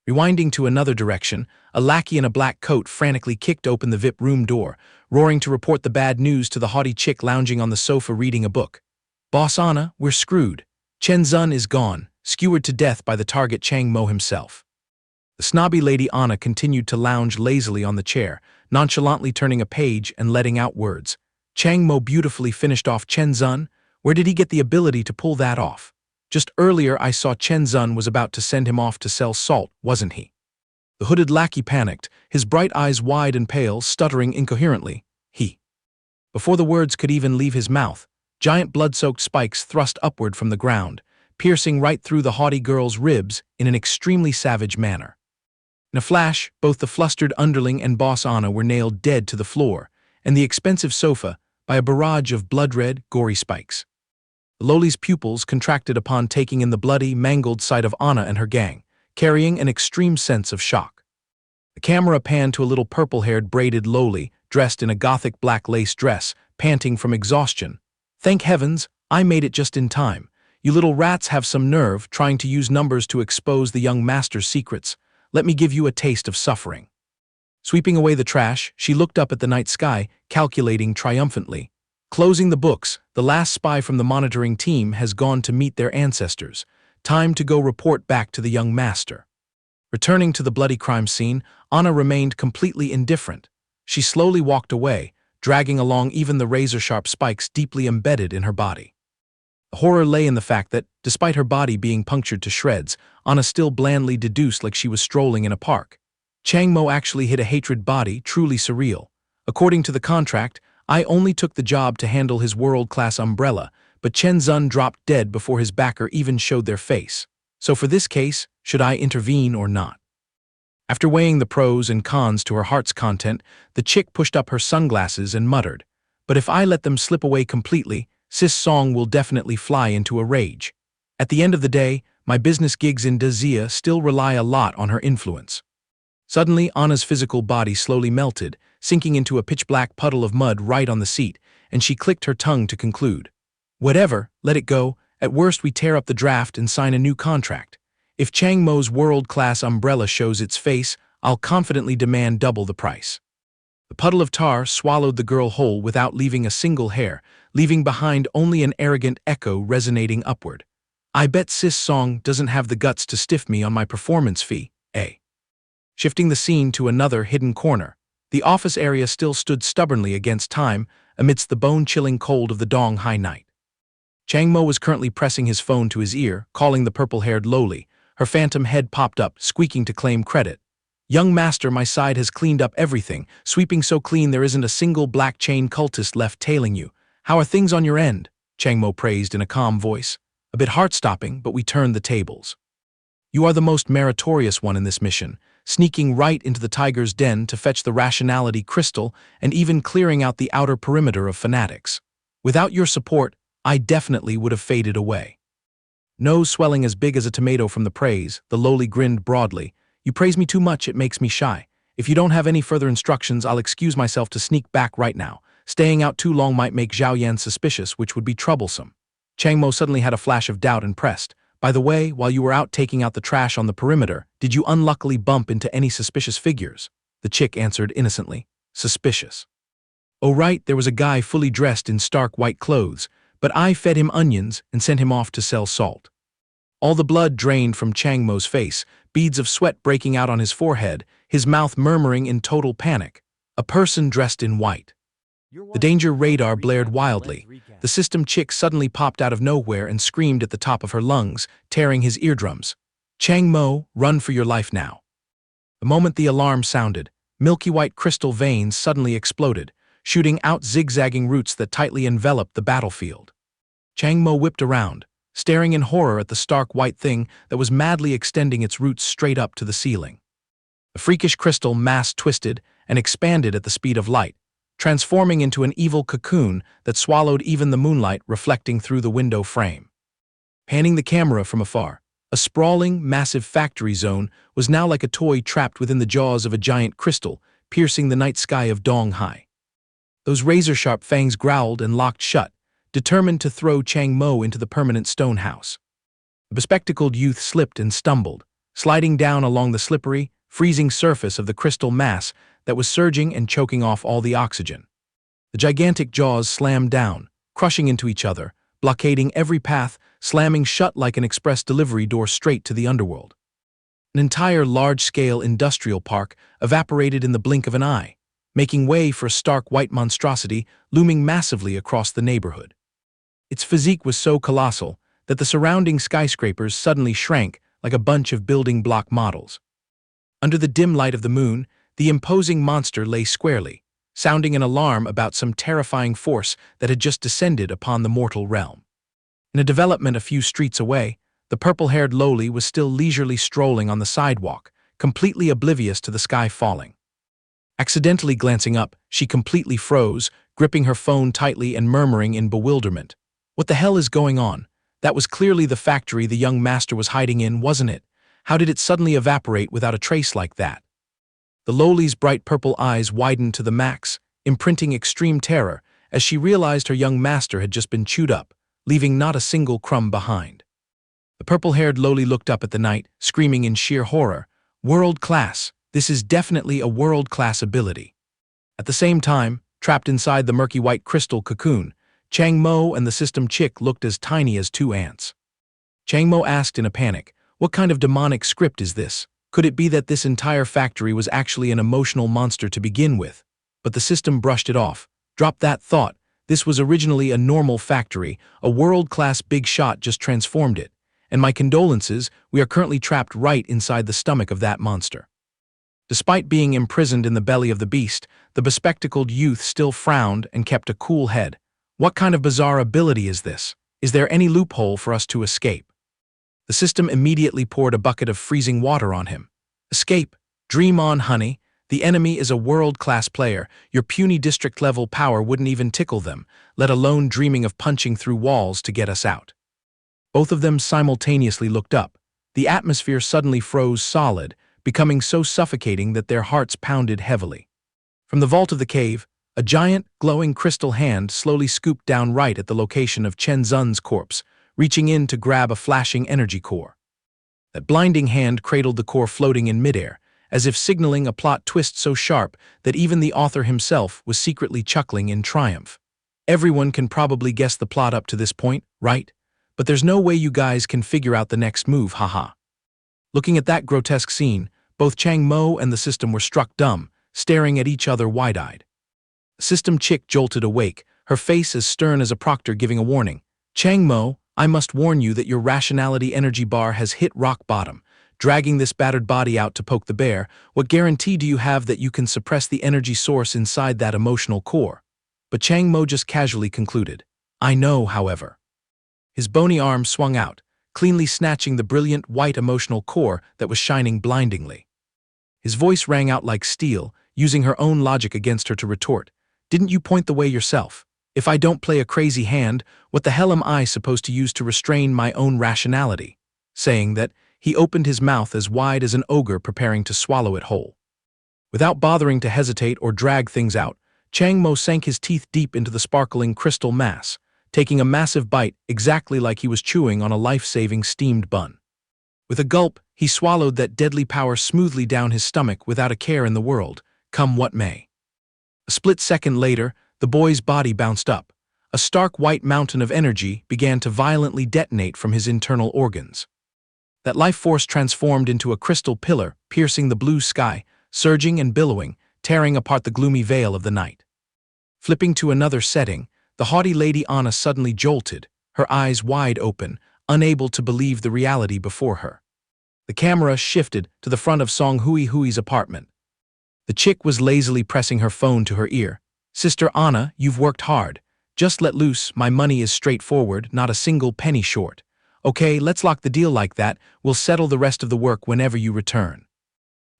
Rewinding to another direction, a lackey in a black coat frantically kicked open the VIP room door, roaring to report the bad news to the haughty chick lounging on the sofa reading a book. Boss Anna, we're screwed. Chen Zun is gone, skewered to death by the target Chang Mo himself. The snobby Lady Anna continued to lounge lazily on the chair, nonchalantly turning a page and letting out words. Chang Mo beautifully finished off Chen Zun? Where did he get the ability to pull that off? Just earlier I saw Chen Zun was about to send him off to sell salt, wasn't he? The hooded lackey panicked, his bright eyes wide and pale, stuttering incoherently. He. Before the words could even leave his mouth, giant blood-soaked spikes thrust upward from the ground, piercing right through the haughty girl's ribs in an extremely savage manner. In a flash, both the flustered underling and Boss Anna were nailed dead to the floor, and the expensive sofa, by a barrage of blood-red, gory spikes. The lowly's pupils contracted upon taking in the bloody, mangled sight of Anna and her gang, carrying an extreme sense of shock. The camera panned to a little purple-haired braided lowly, dressed in a gothic black lace dress, panting from exhaustion. Thank heavens, I made it just in time. You little rats have some nerve trying to use numbers to expose the young master's secrets. Let me give you a taste of suffering. Sweeping away the trash, she looked up at the night sky, calculating triumphantly. Closing the books, the last spy from the monitoring team has gone to meet their ancestors. Time to go report back to the young master. Returning to the bloody crime scene, Anna remained completely indifferent. She slowly walked away, dragging along even the razor-sharp spikes deeply embedded in her body. The horror lay in the fact that, despite her body being punctured to shreds, Anna still blandly deduced like she was strolling in a park. Chang Mo actually hid a hatred body, truly surreal. According to the contract, I only took the job to handle his world-class umbrella, but Chen Zun dropped dead before his backer even showed their face. So for this case, should I intervene or not? After weighing the pros and cons to her heart's content, the chick pushed up her sunglasses and muttered, "But if I let them slip away completely, Sis Song will definitely fly into a rage. At the end of the day, my business gigs in Dazia still rely a lot on her influence." Suddenly, Anna's physical body slowly melted, sinking into a pitch-black puddle of mud right on the seat, and she clicked her tongue to conclude. "Whatever, let it go. At worst we tear up the draft and sign a new contract. If Chang Mo's world-class umbrella shows its face, I'll confidently demand double the price." The puddle of tar swallowed the girl whole without leaving a single hair, leaving behind only an arrogant echo resonating upward. "I bet Sis Song doesn't have the guts to stiff me on my performance fee, eh?" Shifting the scene to another hidden corner, the office area still stood stubbornly against time amidst the bone-chilling cold of the Dong Hai night. Chang Mo was currently pressing his phone to his ear, calling the purple-haired lowly. Her phantom head popped up, squeaking to claim credit. "Young master, my side has cleaned up everything, sweeping so clean there isn't a single black chain cultist left tailing you. How are things on your end?" Chang Mo praised in a calm voice. "A bit heart-stopping, but we turned the tables. You are the most meritorious one in this mission, sneaking right into the tiger's den to fetch the Rationality crystal and even clearing out the outer perimeter of fanatics. Without your support, I definitely would have faded away." Nose swelling as big as a tomato from the praise, the lowly grinned broadly. "You praise me too much, it makes me shy. If you don't have any further instructions, I'll excuse myself to sneak back right now. Staying out too long might make Zhao Yan suspicious, which would be troublesome." Chang Mo suddenly had a flash of doubt and pressed. "By the way, while you were out taking out the trash on the perimeter, did you unluckily bump into any suspicious figures?" The chick answered innocently. "Suspicious? Oh right, there was a guy fully dressed in stark white clothes, but I fed him onions and sent him off to sell salt." All the blood drained from Chang Mo's face, beads of sweat breaking out on his forehead, his mouth murmuring in total panic. A person dressed in white. The danger radar blared wildly. The system chick suddenly popped out of nowhere and screamed at the top of her lungs, tearing his eardrums. "Chang Mo, run for your life now." The moment the alarm sounded, milky white crystal veins suddenly exploded, shooting out zigzagging roots that tightly enveloped the battlefield. Chang Mo whipped around, staring in horror at the stark white thing that was madly extending its roots straight up to the ceiling. The freakish crystal mass twisted and expanded at the speed of light, transforming into an evil cocoon that swallowed even the moonlight reflecting through the window frame. Panning the camera from afar, a sprawling, massive factory zone was now like a toy trapped within the jaws of a giant crystal, piercing the night sky of Donghai. Those razor-sharp fangs growled and locked shut, determined to throw Chang Mo into the permanent stone house. The bespectacled youth slipped and stumbled, sliding down along the slippery, freezing surface of the crystal mass that was surging and choking off all the oxygen. The gigantic jaws slammed down, crushing into each other, blockading every path, slamming shut like an express delivery door straight to the underworld. An entire large-scale industrial park evaporated in the blink of an eye, making way for a stark white monstrosity looming massively across the neighborhood. Its physique was so colossal that the surrounding skyscrapers suddenly shrank like a bunch of building block models. Under the dim light of the moon, the imposing monster lay squarely, sounding an alarm about some terrifying force that had just descended upon the mortal realm. In a development a few streets away, the purple-haired lowly was still leisurely strolling on the sidewalk, completely oblivious to the sky falling. Accidentally glancing up, she completely froze, gripping her phone tightly and murmuring in bewilderment. What the hell is going on? That was clearly the factory the young master was hiding in, wasn't it? How did it suddenly evaporate without a trace like that? The lowly's bright purple eyes widened to the max, imprinting extreme terror as she realized her young master had just been chewed up, leaving not a single crumb behind. The purple-haired lowly looked up at the night, screaming in sheer horror, "World class! This is definitely a world-class ability." At the same time, trapped inside the murky white crystal cocoon, Chang Mo and the system chick looked as tiny as two ants. Chang Mo asked in a panic, "What kind of demonic script is this? Could it be that this entire factory was actually an emotional monster to begin with?" But the system brushed it off. "Drop that thought. This was originally a normal factory, a world-class big shot just transformed it. And my condolences, we are currently trapped right inside the stomach of that monster." Despite being imprisoned in the belly of the beast, the bespectacled youth still frowned and kept a cool head. "What kind of bizarre ability is this? Is there any loophole for us to escape?" The system immediately poured a bucket of freezing water on him. "Escape? Dream on, honey. The enemy is a world-class player. Your puny district-level power wouldn't even tickle them, let alone dreaming of punching through walls to get us out." Both of them simultaneously looked up. The atmosphere suddenly froze solid, becoming so suffocating that their hearts pounded heavily. From the vault of the cave, a giant, glowing crystal hand slowly scooped down right at the location of Chen Zun's corpse, reaching in to grab a flashing energy core. That blinding hand cradled the core floating in midair, as if signaling a plot twist so sharp that even the author himself was secretly chuckling in triumph. Everyone can probably guess the plot up to this point, right? But there's no way you guys can figure out the next move, haha. Looking at that grotesque scene, both Chang Mo and the system were struck dumb, staring at each other wide-eyed. The system chick jolted awake, her face as stern as a proctor giving a warning. "Chang Mo, I must warn you that your Rationality energy bar has hit rock bottom. Dragging this battered body out to poke the bear, what guarantee do you have that you can suppress the energy source inside that emotional core?" But Chang Mo just casually concluded, "I know, however." His bony arm swung out, cleanly snatching the brilliant white emotional core that was shining blindingly. His voice rang out like steel, using her own logic against her to retort, "Didn't you point the way yourself? If I don't play a crazy hand, what the hell am I supposed to use to restrain my own rationality?" Saying that, he opened his mouth as wide as an ogre preparing to swallow it whole. Without bothering to hesitate or drag things out, Chang Mo sank his teeth deep into the sparkling crystal mass, taking a massive bite exactly like he was chewing on a life-saving steamed bun. With a gulp, he swallowed that deadly power smoothly down his stomach without a care in the world, come what may. A split second later, the boy's body bounced up. A stark white mountain of energy began to violently detonate from his internal organs. That life force transformed into a crystal pillar, piercing the blue sky, surging and billowing, tearing apart the gloomy veil of the night. Flipping to another setting, the haughty Lady Anna suddenly jolted, her eyes wide open, unable to believe the reality before her. The camera shifted to the front of Song Hui Hui's apartment. The chick was lazily pressing her phone to her ear, Sister Anna, you've worked hard. Just let loose, my money is straightforward, not a single penny short. Okay, let's lock the deal like that, we'll settle the rest of the work whenever you return.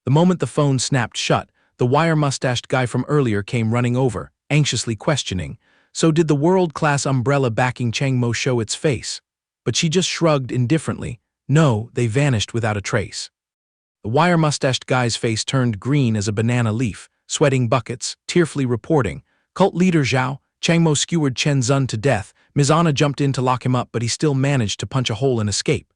The moment the phone snapped shut, the wire-mustached guy from earlier came running over, anxiously questioning, so did the world-class umbrella backing Chang Mo show its face? But she just shrugged indifferently. No, they vanished without a trace. The wire-mustached guy's face turned green as a banana leaf, sweating buckets, tearfully reporting, "Cult leader Zhao, Chang Mo skewered Chen Zun to death. Ms. Anna jumped in to lock him up, but he still managed to punch a hole and escape."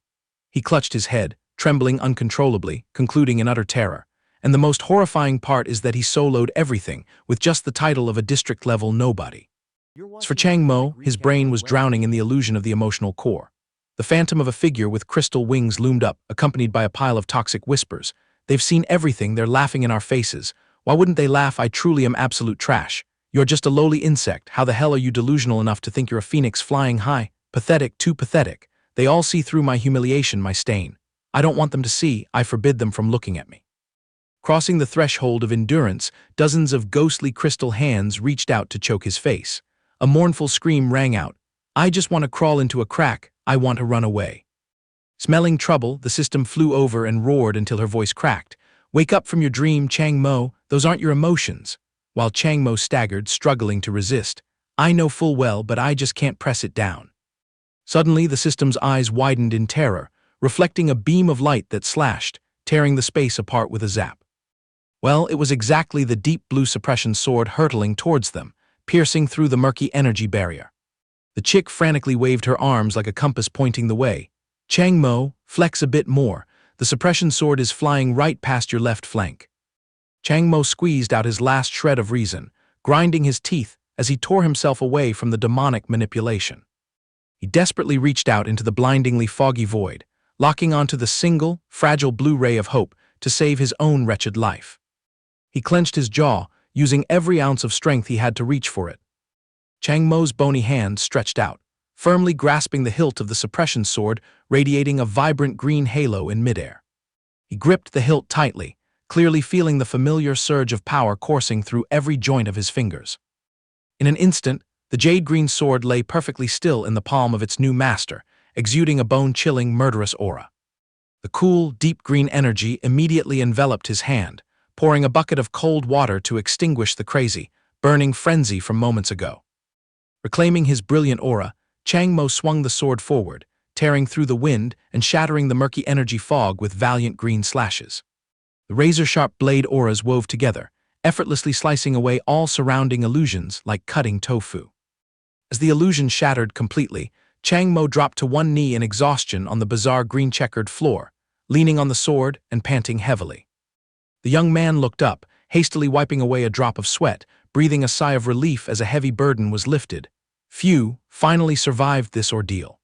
He clutched his head, trembling uncontrollably, concluding in utter terror. And the most horrifying part is that he soloed everything, with just the title of a district-level nobody. As for Chang Mo, his brain was drowning in the illusion of the emotional core. The phantom of a figure with crystal wings loomed up, accompanied by a pile of toxic whispers. "They've seen everything, they're laughing in our faces. Why wouldn't they laugh? I truly am absolute trash. You're just a lowly insect. How the hell are you delusional enough to think you're a phoenix flying high? Pathetic, too pathetic. They all see through my humiliation, my stain. I don't want them to see, I forbid them from looking at me." Crossing the threshold of endurance, dozens of ghostly crystal hands reached out to choke his face. A mournful scream rang out. "I just want to crawl into a crack. I want to run away." Smelling trouble, the system flew over and roared until her voice cracked. "Wake up from your dream, Chang Mo. Those aren't your emotions." While Chang Mo staggered, struggling to resist. "I know full well, but I just can't press it down." Suddenly, the system's eyes widened in terror, reflecting a beam of light that slashed, tearing the space apart with a zap. Well, it was exactly the deep blue suppression sword hurtling towards them, piercing through the murky energy barrier. The chick frantically waved her arms like a compass pointing the way. "Chang Mo, flex a bit more. The suppression sword is flying right past your left flank." Chang Mo squeezed out his last shred of reason, grinding his teeth as he tore himself away from the demonic manipulation. He desperately reached out into the blindingly foggy void, locking onto the single, fragile blue ray of hope to save his own wretched life. He clenched his jaw, using every ounce of strength he had to reach for it. Chang Mo's bony hand stretched out, firmly grasping the hilt of the suppression sword, radiating a vibrant green halo in midair. He gripped the hilt tightly, clearly feeling the familiar surge of power coursing through every joint of his fingers. In an instant, the jade-green sword lay perfectly still in the palm of its new master, exuding a bone-chilling, murderous aura. The cool, deep green energy immediately enveloped his hand, pouring a bucket of cold water to extinguish the crazy, burning frenzy from moments ago. Reclaiming his brilliant aura, Chang Mo swung the sword forward, tearing through the wind and shattering the murky energy fog with valiant green slashes. The razor-sharp blade auras wove together, effortlessly slicing away all surrounding illusions like cutting tofu. As the illusion shattered completely, Chang Mo dropped to one knee in exhaustion on the bizarre green-checkered floor, leaning on the sword and panting heavily. The young man looked up, hastily wiping away a drop of sweat, breathing a sigh of relief as a heavy burden was lifted. Few finally survived this ordeal.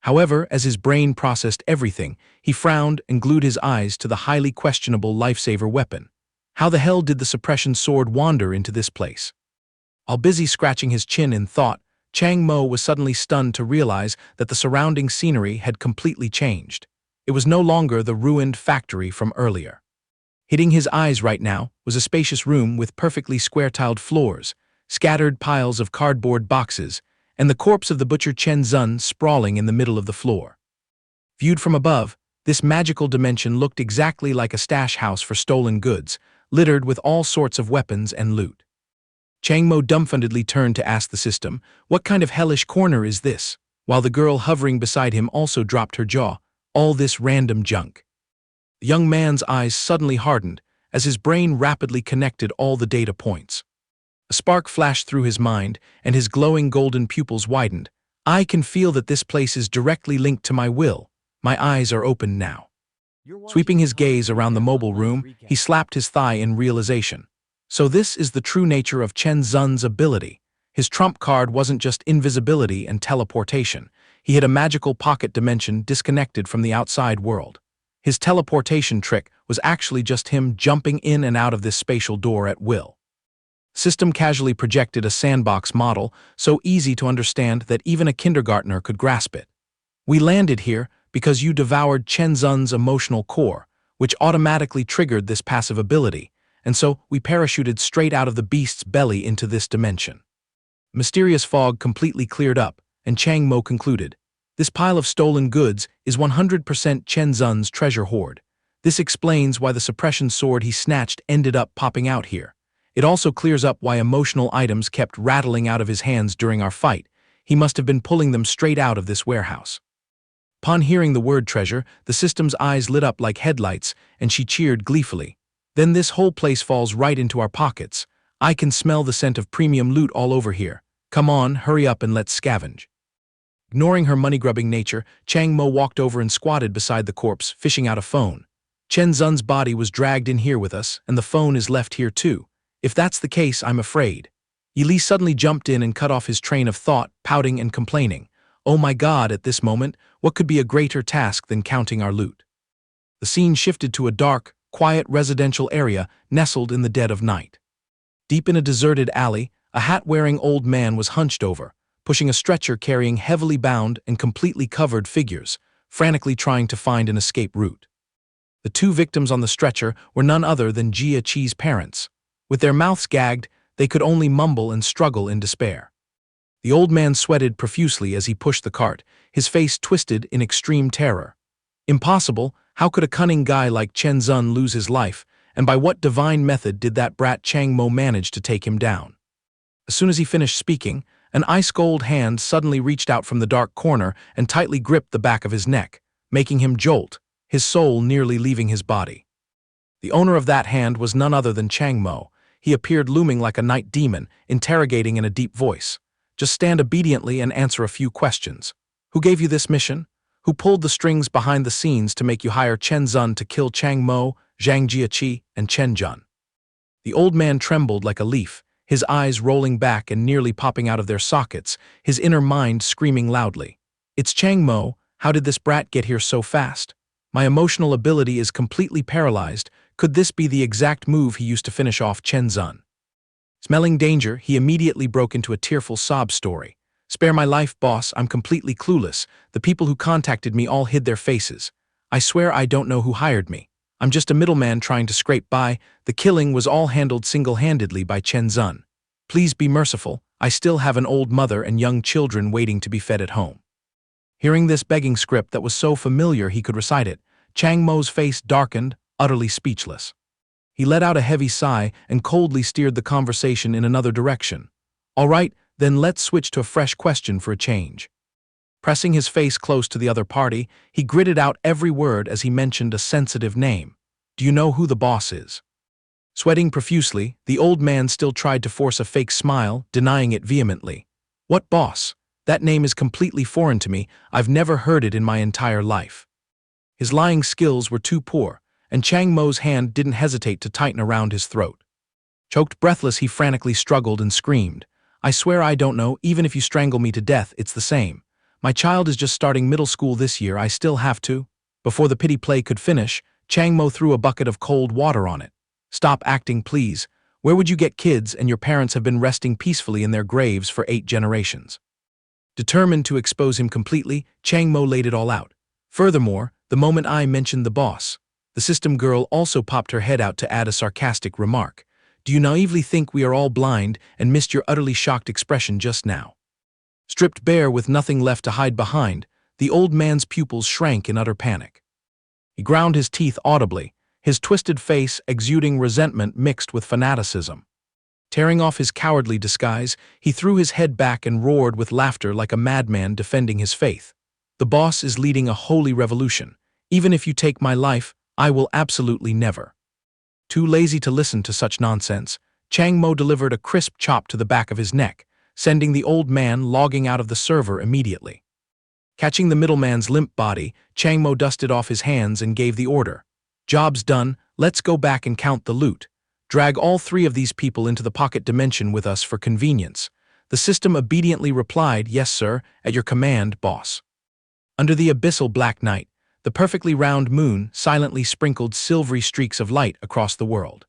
However, as his brain processed everything, he frowned and glued his eyes to the highly questionable lifesaver weapon. How the hell did the suppression sword wander into this place? While busy scratching his chin in thought, Chang Mo was suddenly stunned to realize that the surrounding scenery had completely changed. It was no longer the ruined factory from earlier. Hitting his eyes right now was a spacious room with perfectly square-tiled floors, scattered piles of cardboard boxes, and the corpse of the butcher Chen Zun sprawling in the middle of the floor. Viewed from above, this magical dimension looked exactly like a stash house for stolen goods, littered with all sorts of weapons and loot. Chang Mo dumbfoundedly turned to ask the system, "What kind of hellish corner is this?" While the girl hovering beside him also dropped her jaw. "All this random junk." The young man's eyes suddenly hardened as his brain rapidly connected all the data points. A spark flashed through his mind, and his glowing golden pupils widened. "I can feel that this place is directly linked to my will. My eyes are open now." Sweeping his gaze around the mobile room, he slapped his thigh in realization. So this is the true nature of Chen Zun's ability. His trump card wasn't just invisibility and teleportation. He had a magical pocket dimension disconnected from the outside world. His teleportation trick was actually just him jumping in and out of this spatial door at will. System casually projected a sandbox model, so easy to understand that even a kindergartner could grasp it. "We landed here because you devoured Chen Zun's emotional core, which automatically triggered this passive ability, and so we parachuted straight out of the beast's belly into this dimension. Mysterious fog completely cleared up, and Chang Mo concluded, "This pile of stolen goods is 100% Chen Zun's treasure hoard. This explains why the suppression sword he snatched ended up popping out here. It also clears up why emotional items kept rattling out of his hands during our fight. He must have been pulling them straight out of this warehouse." Upon hearing the word treasure, the system's eyes lit up like headlights, and she cheered gleefully. "Then this whole place falls right into our pockets. I can smell the scent of premium loot all over here. Come on, hurry up and let's scavenge." Ignoring her money-grubbing nature, Chang Mo walked over and squatted beside the corpse, fishing out a phone. "Chen Zun's body was dragged in here with us, and the phone is left here too. If that's the case, I'm afraid." Yi Li suddenly jumped in and cut off his train of thought, pouting and complaining. "Oh my God, at this moment, what could be a greater task than counting our loot?" The scene shifted to a dark, quiet residential area nestled in the dead of night. Deep in a deserted alley, a hat-wearing old man was hunched over, pushing a stretcher carrying heavily bound and completely covered figures, frantically trying to find an escape route. The two victims on the stretcher were none other than Jia Qi's parents. With their mouths gagged, they could only mumble and struggle in despair. The old man sweated profusely as he pushed the cart, his face twisted in extreme terror. Impossible, how could a cunning guy like Chen Zun lose his life, and by what divine method did that brat Chang Mo manage to take him down? As soon as he finished speaking, an ice-cold hand suddenly reached out from the dark corner and tightly gripped the back of his neck, making him jolt, his soul nearly leaving his body. The owner of that hand was none other than Chang Mo. He appeared looming like a night demon, interrogating in a deep voice. "Just stand obediently and answer a few questions. Who gave you this mission? Who pulled the strings behind the scenes to make you hire Chen Zun to kill Chang Mo, Zhang Jiaqi, and Chen Jun?" The old man trembled like a leaf, his eyes rolling back and nearly popping out of their sockets, his inner mind screaming loudly. "It's Chang Mo. How did this brat get here so fast? My emotional ability is completely paralyzed. Could this be the exact move he used to finish off Chen Zun?" Smelling danger, he immediately broke into a tearful sob story. "Spare my life, boss. I'm completely clueless. The people who contacted me all hid their faces. I swear I don't know who hired me. I'm just a middleman trying to scrape by. The killing was all handled single-handedly by Chen Zun. Please be merciful. I still have an old mother and young children waiting to be fed at home." Hearing this begging script that was so familiar he could recite it, Chang Mo's face darkened, utterly speechless. He let out a heavy sigh and coldly steered the conversation in another direction. "All right, then let's switch to a fresh question for a change." Pressing his face close to the other party, he gritted out every word as he mentioned a sensitive name. "Do you know who the boss is?" Sweating profusely, the old man still tried to force a fake smile, denying it vehemently. "What boss? That name is completely foreign to me. I've never heard it in my entire life." His lying skills were too poor, and Chang Mo's hand didn't hesitate to tighten around his throat. Choked breathless, he frantically struggled and screamed. "I swear I don't know. Even if you strangle me to death, it's the same. My child is just starting middle school this year. I still have to." Before the pity play could finish, Chang Mo threw a bucket of cold water on it. "Stop acting, please. Where would you get kids, and your parents have been resting peacefully in their graves for 8 generations. Determined to expose him completely, Chang Mo laid it all out. Furthermore, the moment I mentioned the boss, the system girl also popped her head out to add a sarcastic remark. "Do you naively think we are all blind and missed your utterly shocked expression just now?" Stripped bare with nothing left to hide behind, the old man's pupils shrank in utter panic. He ground his teeth audibly, his twisted face exuding resentment mixed with fanaticism. Tearing off his cowardly disguise, he threw his head back and roared with laughter like a madman defending his faith. "The boss is leading a holy revolution. Even if you take my life, I will absolutely never." Too lazy to listen to such nonsense, Chang Mo delivered a crisp chop to the back of his neck, sending the old man logging out of the server immediately. Catching the middleman's limp body, Chang Mo dusted off his hands and gave the order. "Job's done, let's go back and count the loot. Drag all 3 of these people into the pocket dimension with us for convenience." The system obediently replied, "Yes, sir, at your command, boss." Under the abyssal black night, the perfectly round moon silently sprinkled silvery streaks of light across the world.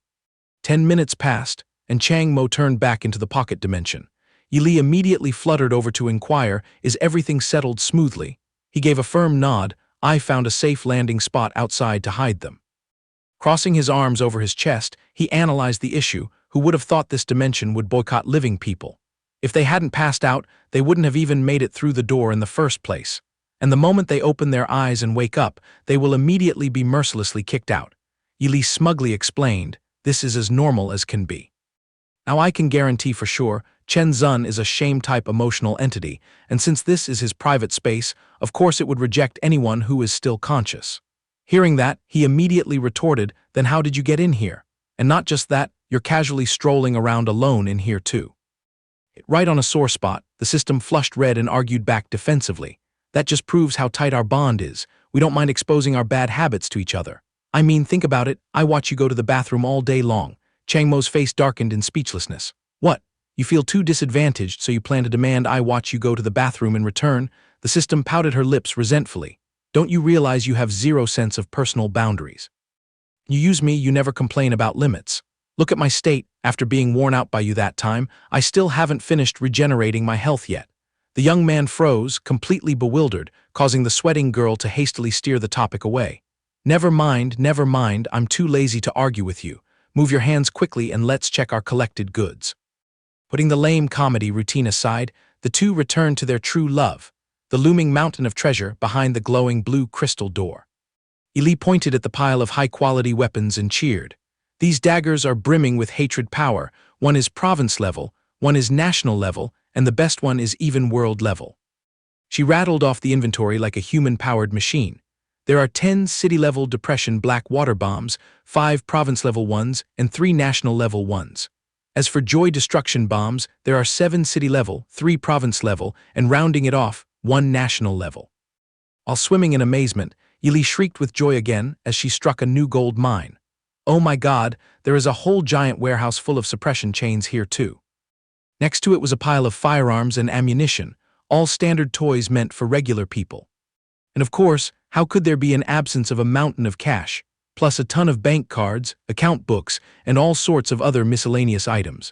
10 minutes passed, and Chang Mo turned back into the pocket dimension. Yi Li immediately fluttered over to inquire, "Is everything settled smoothly?" He gave a firm nod. "I found a safe landing spot outside to hide them." Crossing his arms over his chest, he analyzed the issue. Who would have thought this dimension would boycott living people? If they hadn't passed out, they wouldn't have even made it through the door in the first place. And the moment they open their eyes and wake up, they will immediately be mercilessly kicked out. Yili smugly explained, "This is as normal as can be." Now I can guarantee for sure, Chen Zun is a shame-type emotional entity, and since this is his private space, of course it would reject anyone who is still conscious. Hearing that, he immediately retorted, "Then how did you get in here? And not just that, you're casually strolling around alone in here too." Right on a sore spot, the system flushed red and argued back defensively. "That just proves how tight our bond is. We don't mind exposing our bad habits to each other. I mean, think about it, I watch you go to the bathroom all day long." Chang Mo's face darkened in speechlessness. "What? You feel too disadvantaged, so you plan to demand I watch you go to the bathroom in return?" The system pouted her lips resentfully. "Don't you realize you have zero sense of personal boundaries? You use me, you never complain about limits. Look at my state, after being worn out by you that time, I still haven't finished regenerating my health yet." The young man froze, completely bewildered, causing the sweating girl to hastily steer the topic away. Never mind, I'm too lazy to argue with you. Move your hands quickly and let's check our collected goods." Putting the lame comedy routine aside, the two returned to their true love, the looming mountain of treasure behind the glowing blue crystal door. Ili pointed at the pile of high-quality weapons and cheered. "These daggers are brimming with hatred power. One is province level, one is national level, and the best one is even world level." She rattled off the inventory like a human-powered machine. There are 10 city-level depression black water bombs, 5 province-level ones, and 3 national-level ones. As for joy destruction bombs, there are 7 city-level, 3 province-level, and rounding it off, 1 national-level. While swimming in amazement, Yili shrieked with joy again as she struck a new gold mine. "Oh my God, there is a whole giant warehouse full of suppression chains here too." Next to it was a pile of firearms and ammunition, all standard toys meant for regular people. And of course, how could there be an absence of a mountain of cash, plus a ton of bank cards, account books, and all sorts of other miscellaneous items?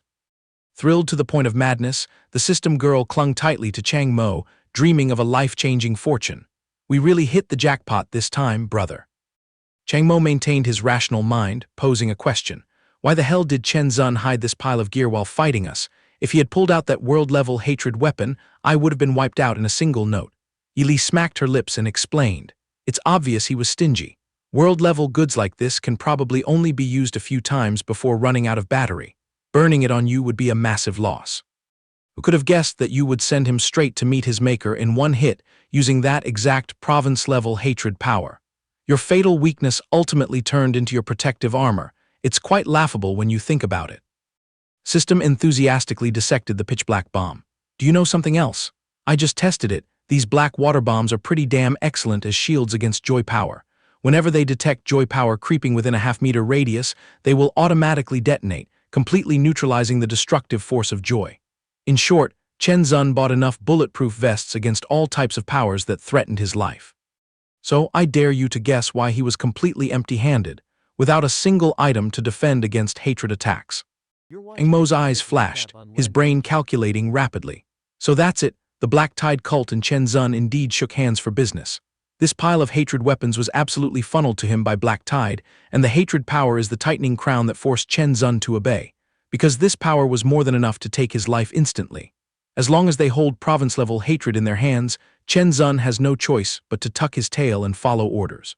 Thrilled to the point of madness, the system girl clung tightly to Chang Mo, dreaming of a life-changing fortune. "We really hit the jackpot this time, brother." Chang Mo maintained his rational mind, posing a question. Why the hell did Chen Zun hide this pile of gear while fighting us? If he had pulled out that world-level hatred weapon, I would have been wiped out in a single note. Yili smacked her lips and explained. "It's obvious he was stingy. World-level goods like this can probably only be used a few times before running out of battery. Burning it on you would be a massive loss. Who could have guessed that you would send him straight to meet his maker in one hit using that exact province-level hatred power? Your fatal weakness ultimately turned into your protective armor. It's quite laughable when you think about it." System enthusiastically dissected the pitch-black bomb. "Do you know something else? I just tested it. These black water bombs are pretty damn excellent as shields against joy power. Whenever they detect joy power creeping within a half-meter radius, they will automatically detonate, completely neutralizing the destructive force of joy. In short, Chen Zun bought enough bulletproof vests against all types of powers that threatened his life. So I dare you to guess why he was completely empty-handed, without a single item to defend against hatred attacks." Chang Mo's eyes flashed, his brain calculating rapidly. So that's it, the Black Tide cult and Chen Zun indeed shook hands for business. This pile of hatred weapons was absolutely funneled to him by Black Tide, and the hatred power is the tightening crown that forced Chen Zun to obey, because this power was more than enough to take his life instantly. As long as they hold province-level hatred in their hands, Chen Zun has no choice but to tuck his tail and follow orders.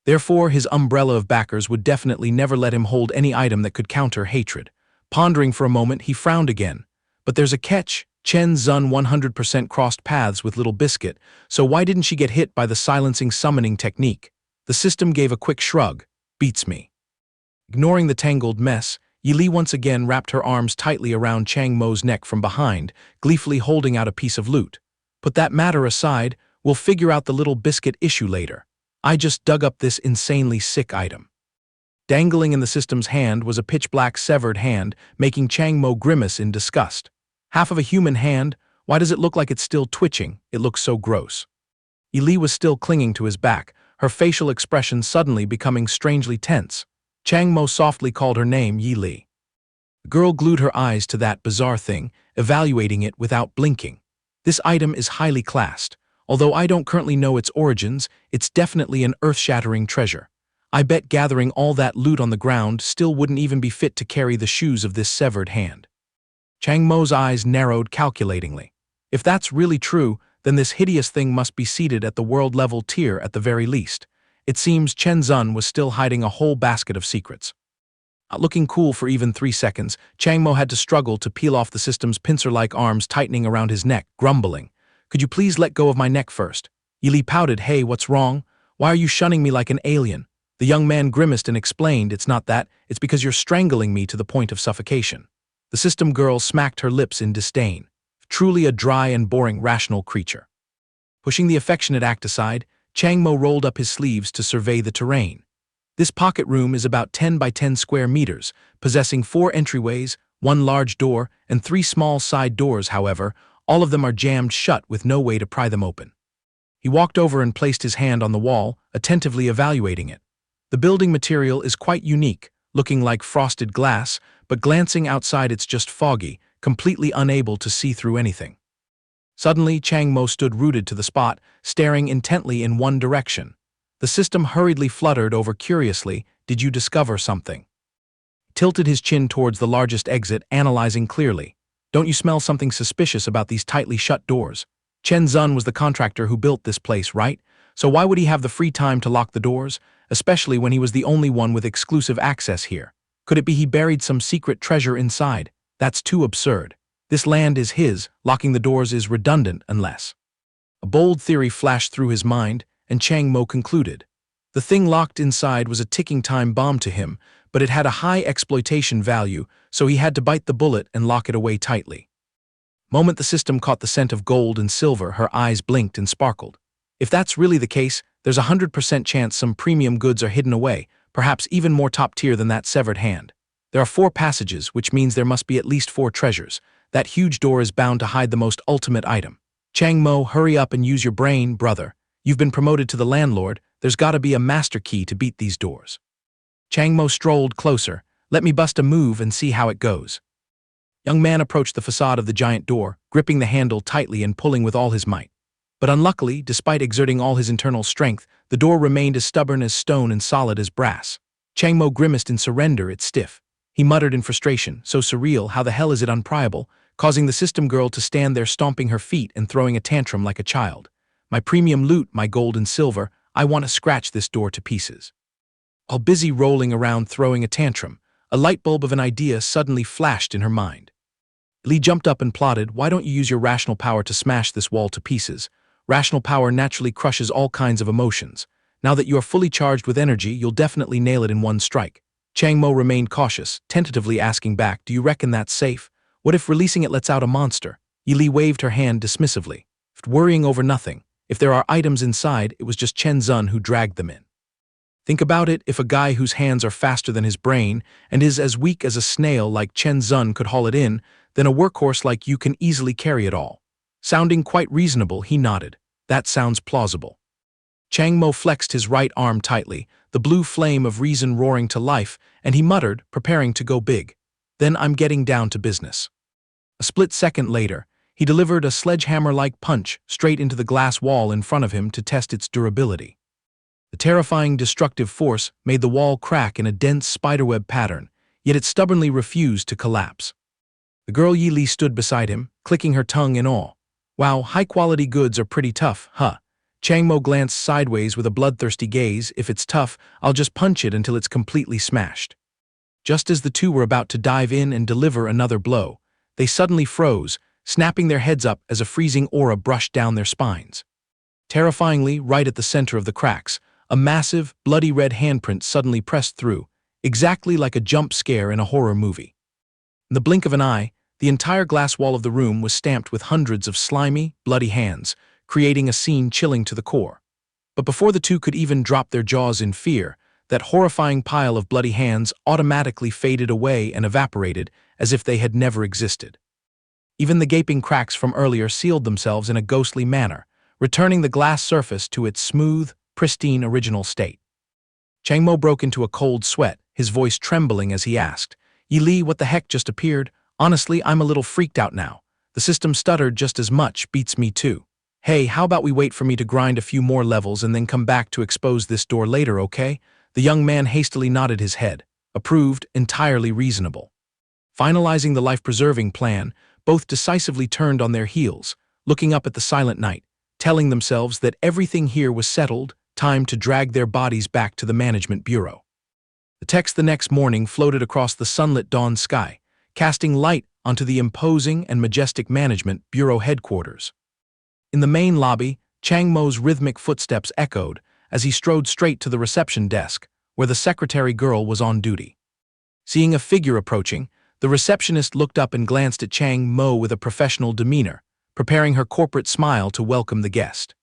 Therefore, his umbrella of backers would definitely never let him hold any item that could counter hatred. Pondering for a moment, he frowned again. But there's a catch. Chen Zun 100% crossed paths with Little Biscuit, so why didn't she get hit by the silencing summoning technique? The system gave a quick shrug. "Beats me." Ignoring the tangled mess, Yili once again wrapped her arms tightly around Chang Mo's neck from behind, gleefully holding out a piece of loot. "Put that matter aside, we'll figure out the Little Biscuit issue later. I just dug up this insanely sick item." Dangling in the system's hand was a pitch-black severed hand, making Chang Mo grimace in disgust. Half of a human hand? Why does it look like it's still twitching? It looks so gross. Yili was still clinging to his back, her facial expression suddenly becoming strangely tense. Chang Mo softly called her name, Yili. The girl glued her eyes to that bizarre thing, evaluating it without blinking. "This item is highly classed. Although I don't currently know its origins, it's definitely an earth-shattering treasure. I bet gathering all that loot on the ground still wouldn't even be fit to carry the shoes of this severed hand. Chang Mo's eyes narrowed calculatingly. If that's really true, then this hideous thing must be seated at the world-level tier at the very least. It seems Chen Zun was still hiding a whole basket of secrets. Not looking cool for even 3 seconds, Chang Mo had to struggle to peel off the system's pincer-like arms tightening around his neck, grumbling. "Could you please let go of my neck first?" Yi Li pouted, "Hey, what's wrong? Why are you shunning me like an alien?" The young man grimaced and explained, "It's not that, it's because you're strangling me to the point of suffocation." The system girl smacked her lips in disdain. Truly a dry and boring rational creature. Pushing the affectionate act aside, Chang Mo rolled up his sleeves to survey the terrain. This pocket room is about 10 by 10 square meters, possessing 4 entryways, 1 large door, and 3 small side doors. However, all of them are jammed shut with no way to pry them open. He walked over and placed his hand on the wall, attentively evaluating it. The building material is quite unique, looking like frosted glass, but glancing outside it's just foggy, completely unable to see through anything. Suddenly, Chang Mo stood rooted to the spot, staring intently in one direction. The system hurriedly fluttered over curiously, "Did you discover something?" Tilted his chin towards the largest exit, analyzing clearly. "Don't you smell something suspicious about these tightly shut doors? Chen Zun was the contractor who built this place, right? So why would he have the free time to lock the doors, especially when he was the only one with exclusive access here? Could it be he buried some secret treasure inside? That's too absurd. This land is his, locking the doors is redundant unless..." A bold theory flashed through his mind, and Chang Mo concluded. The thing locked inside was a ticking time bomb to him, but it had a high exploitation value, so he had to bite the bullet and lock it away tightly. Moment the system caught the scent of gold and silver, her eyes blinked and sparkled. If that's really the case, there's a 100% chance some premium goods are hidden away, perhaps even more top tier than that severed hand. There are 4 passages, which means there must be at least 4 treasures. That huge door is bound to hide the most ultimate item. Chang Mo, hurry up and use your brain, brother. You've been promoted to the landlord, there's gotta be a master key to beat these doors. Chang Mo strolled closer. "Let me bust a move and see how it goes." Young man approached the facade of the giant door, gripping the handle tightly and pulling with all his might. But unluckily, despite exerting all his internal strength, the door remained as stubborn as stone and solid as brass. Chang Mo grimaced in surrender, "It's stiff." He muttered in frustration, "So surreal, how the hell is it unpriable?" causing the system girl to stand there stomping her feet and throwing a tantrum like a child. "My premium loot, my gold and silver, I want to scratch this door to pieces." All busy rolling around throwing a tantrum, a light bulb of an idea suddenly flashed in her mind. Li jumped up and plotted, "Why don't you use your rational power to smash this wall to pieces? Rational power naturally crushes all kinds of emotions. Now that you are fully charged with energy, you'll definitely nail it in one strike." Chang Mo remained cautious, tentatively asking back, "Do you reckon that's safe? What if releasing it lets out a monster?" Yi Li waved her hand dismissively, worrying over nothing. If there are items inside, it was just Chen Zun who dragged them in. Think about it, if a guy whose hands are faster than his brain and is as weak as a snail like Chen Zun could haul it in, then a workhorse like you can easily carry it all. Sounding quite reasonable, he nodded. "That sounds plausible." Chang Mo flexed his right arm tightly, the blue flame of reason roaring to life, and he muttered, preparing to go big. "Then I'm getting down to business." A split second later, he delivered a sledgehammer-like punch straight into the glass wall in front of him to test its durability. The terrifying destructive force made the wall crack in a dense spiderweb pattern, yet it stubbornly refused to collapse. The girl Yi Li stood beside him, clicking her tongue in awe. "Wow, high-quality goods are pretty tough, huh?" Chang Mo glanced sideways with a bloodthirsty gaze. "If it's tough, I'll just punch it until it's completely smashed." Just as the two were about to dive in and deliver another blow, they suddenly froze, snapping their heads up as a freezing aura brushed down their spines. Terrifyingly, right at the center of the cracks, a massive, bloody red handprint suddenly pressed through, exactly like a jump scare in a horror movie. In the blink of an eye, the entire glass wall of the room was stamped with hundreds of slimy, bloody hands, creating a scene chilling to the core. But before the two could even drop their jaws in fear, that horrifying pile of bloody hands automatically faded away and evaporated as if they had never existed. Even the gaping cracks from earlier sealed themselves in a ghostly manner, returning the glass surface to its smooth, pristine original state. Chang Mo broke into a cold sweat, his voice trembling as he asked, "Yi Li, what the heck just appeared? Honestly, I'm a little freaked out now. The system stuttered just as much, beats me too. Hey, how about we wait for me to grind a few more levels and then come back to expose this door later, okay?" The young man hastily nodded his head, approved, entirely reasonable. Finalizing the life-preserving plan, both decisively turned on their heels, looking up at the silent night, telling themselves that everything here was settled, time to drag their bodies back to the management bureau. The text the next morning floated across the sunlit dawn sky, casting light onto the imposing and majestic management bureau headquarters. In the main lobby, Chang Mo's rhythmic footsteps echoed as he strode straight to the reception desk, where the secretary girl was on duty. Seeing a figure approaching, the receptionist looked up and glanced at Chang Mo with a professional demeanor, preparing her corporate smile to welcome the guest.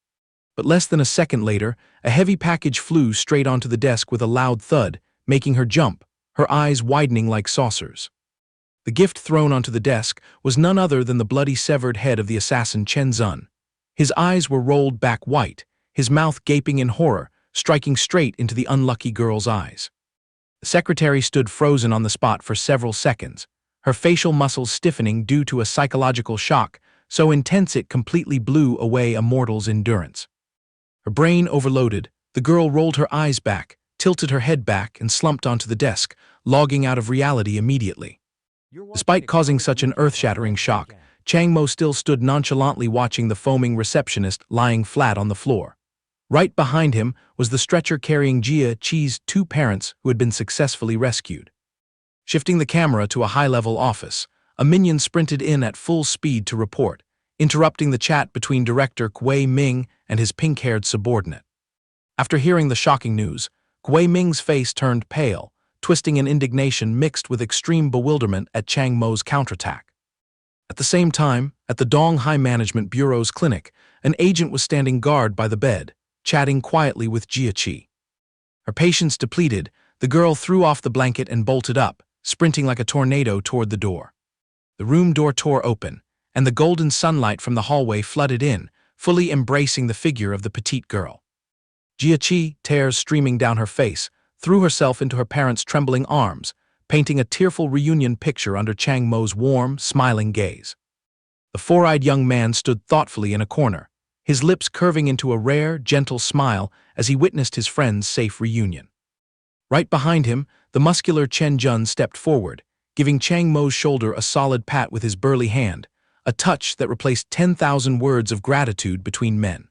But less than a second later, a heavy package flew straight onto the desk with a loud thud, making her jump, her eyes widening like saucers. The gift thrown onto the desk was none other than the bloody severed head of the assassin Chen Zun. His eyes were rolled back white, his mouth gaping in horror, striking straight into the unlucky girl's eyes. The secretary stood frozen on the spot for several seconds, her facial muscles stiffening due to a psychological shock so intense it completely blew away a mortal's endurance. Her brain overloaded, the girl rolled her eyes back, tilted her head back, and slumped onto the desk, logging out of reality immediately. Despite causing such an earth-shattering shock, Chang Mo still stood nonchalantly watching the foaming receptionist lying flat on the floor. Right behind him was the stretcher carrying Jia Qi's two parents who had been successfully rescued. Shifting the camera to a high-level office, a minion sprinted in at full speed to report, interrupting the chat between Director Gui Ming and his pink-haired subordinate. After hearing the shocking news, Gui Ming's face turned pale, twisting in indignation mixed with extreme bewilderment at Chang Mo's counterattack. At the same time, at the Donghai Management Bureau's clinic, an agent was standing guard by the bed, chatting quietly with Jia Qi. Her patience depleted, the girl threw off the blanket and bolted up, sprinting like a tornado toward the door. The room door tore open, and the golden sunlight from the hallway flooded in, fully embracing the figure of the petite girl. Jia Qi, tears streaming down her face, threw herself into her parents' trembling arms, painting a tearful reunion picture under Chang Mo's warm, smiling gaze. The four-eyed young man stood thoughtfully in a corner, his lips curving into a rare, gentle smile as he witnessed his friend's safe reunion. Right behind him, the muscular Chen Jun stepped forward, giving Chang Mo's shoulder a solid pat with his burly hand, a touch that replaced 10,000 words of gratitude between men.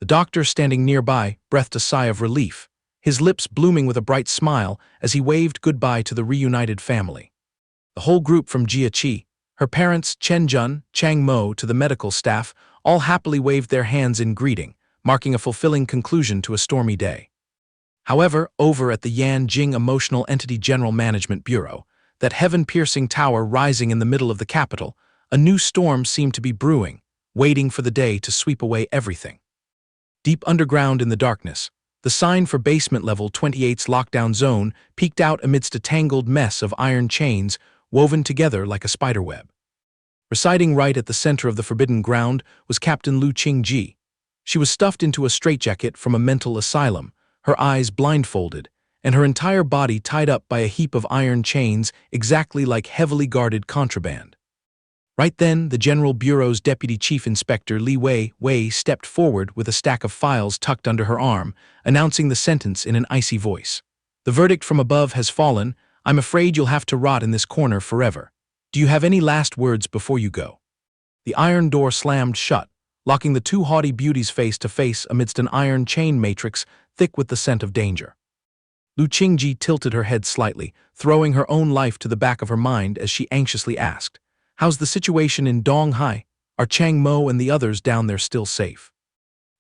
The doctor standing nearby breathed a sigh of relief, his lips blooming with a bright smile as he waved goodbye to the reunited family. The whole group from Jia Qi, her parents Chen Jun, Chang Mo to the medical staff all happily waved their hands in greeting, marking a fulfilling conclusion to a stormy day. However, over at the Yan Jing Emotional Entity General Management Bureau, that heaven-piercing tower rising in the middle of the capital, a new storm seemed to be brewing, waiting for the day to sweep away everything. Deep underground in the darkness, the sign for basement level 28's lockdown zone peeked out amidst a tangled mess of iron chains woven together like a spiderweb. Residing right at the center of the forbidden ground was Captain Lu Qingji. She was stuffed into a straitjacket from a mental asylum, her eyes blindfolded, and her entire body tied up by a heap of iron chains exactly like heavily guarded contraband. Right then, the General Bureau's Deputy Chief Inspector Li Wei stepped forward with a stack of files tucked under her arm, announcing the sentence in an icy voice. "The verdict from above has fallen. I'm afraid you'll have to rot in this corner forever. Do you have any last words before you go?" The iron door slammed shut, locking the two haughty beauties face to face amidst an iron chain matrix thick with the scent of danger. Lu Qingji tilted her head slightly, throwing her own life to the back of her mind as she anxiously asked, "How's the situation in Donghai? Are Chang Mo and the others down there still safe?"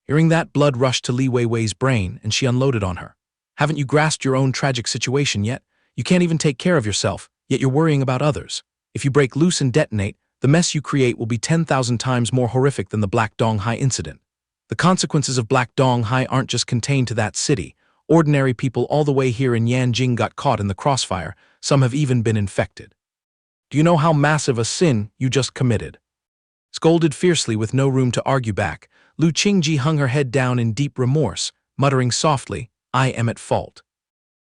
Hearing that, blood rushed to Li Weiwei's brain, and she unloaded on her. "Haven't you grasped your own tragic situation yet? You can't even take care of yourself, yet you're worrying about others. If you break loose and detonate, the mess you create will be 10,000 times more horrific than the Black Donghai incident. The consequences of Black Donghai aren't just contained to that city. Ordinary people all the way here in Yanjing got caught in the crossfire, some have even been infected. Do you know how massive a sin you just committed?" Scolded fiercely with no room to argue back, Lu Qingji hung her head down in deep remorse, muttering softly, "I am at fault."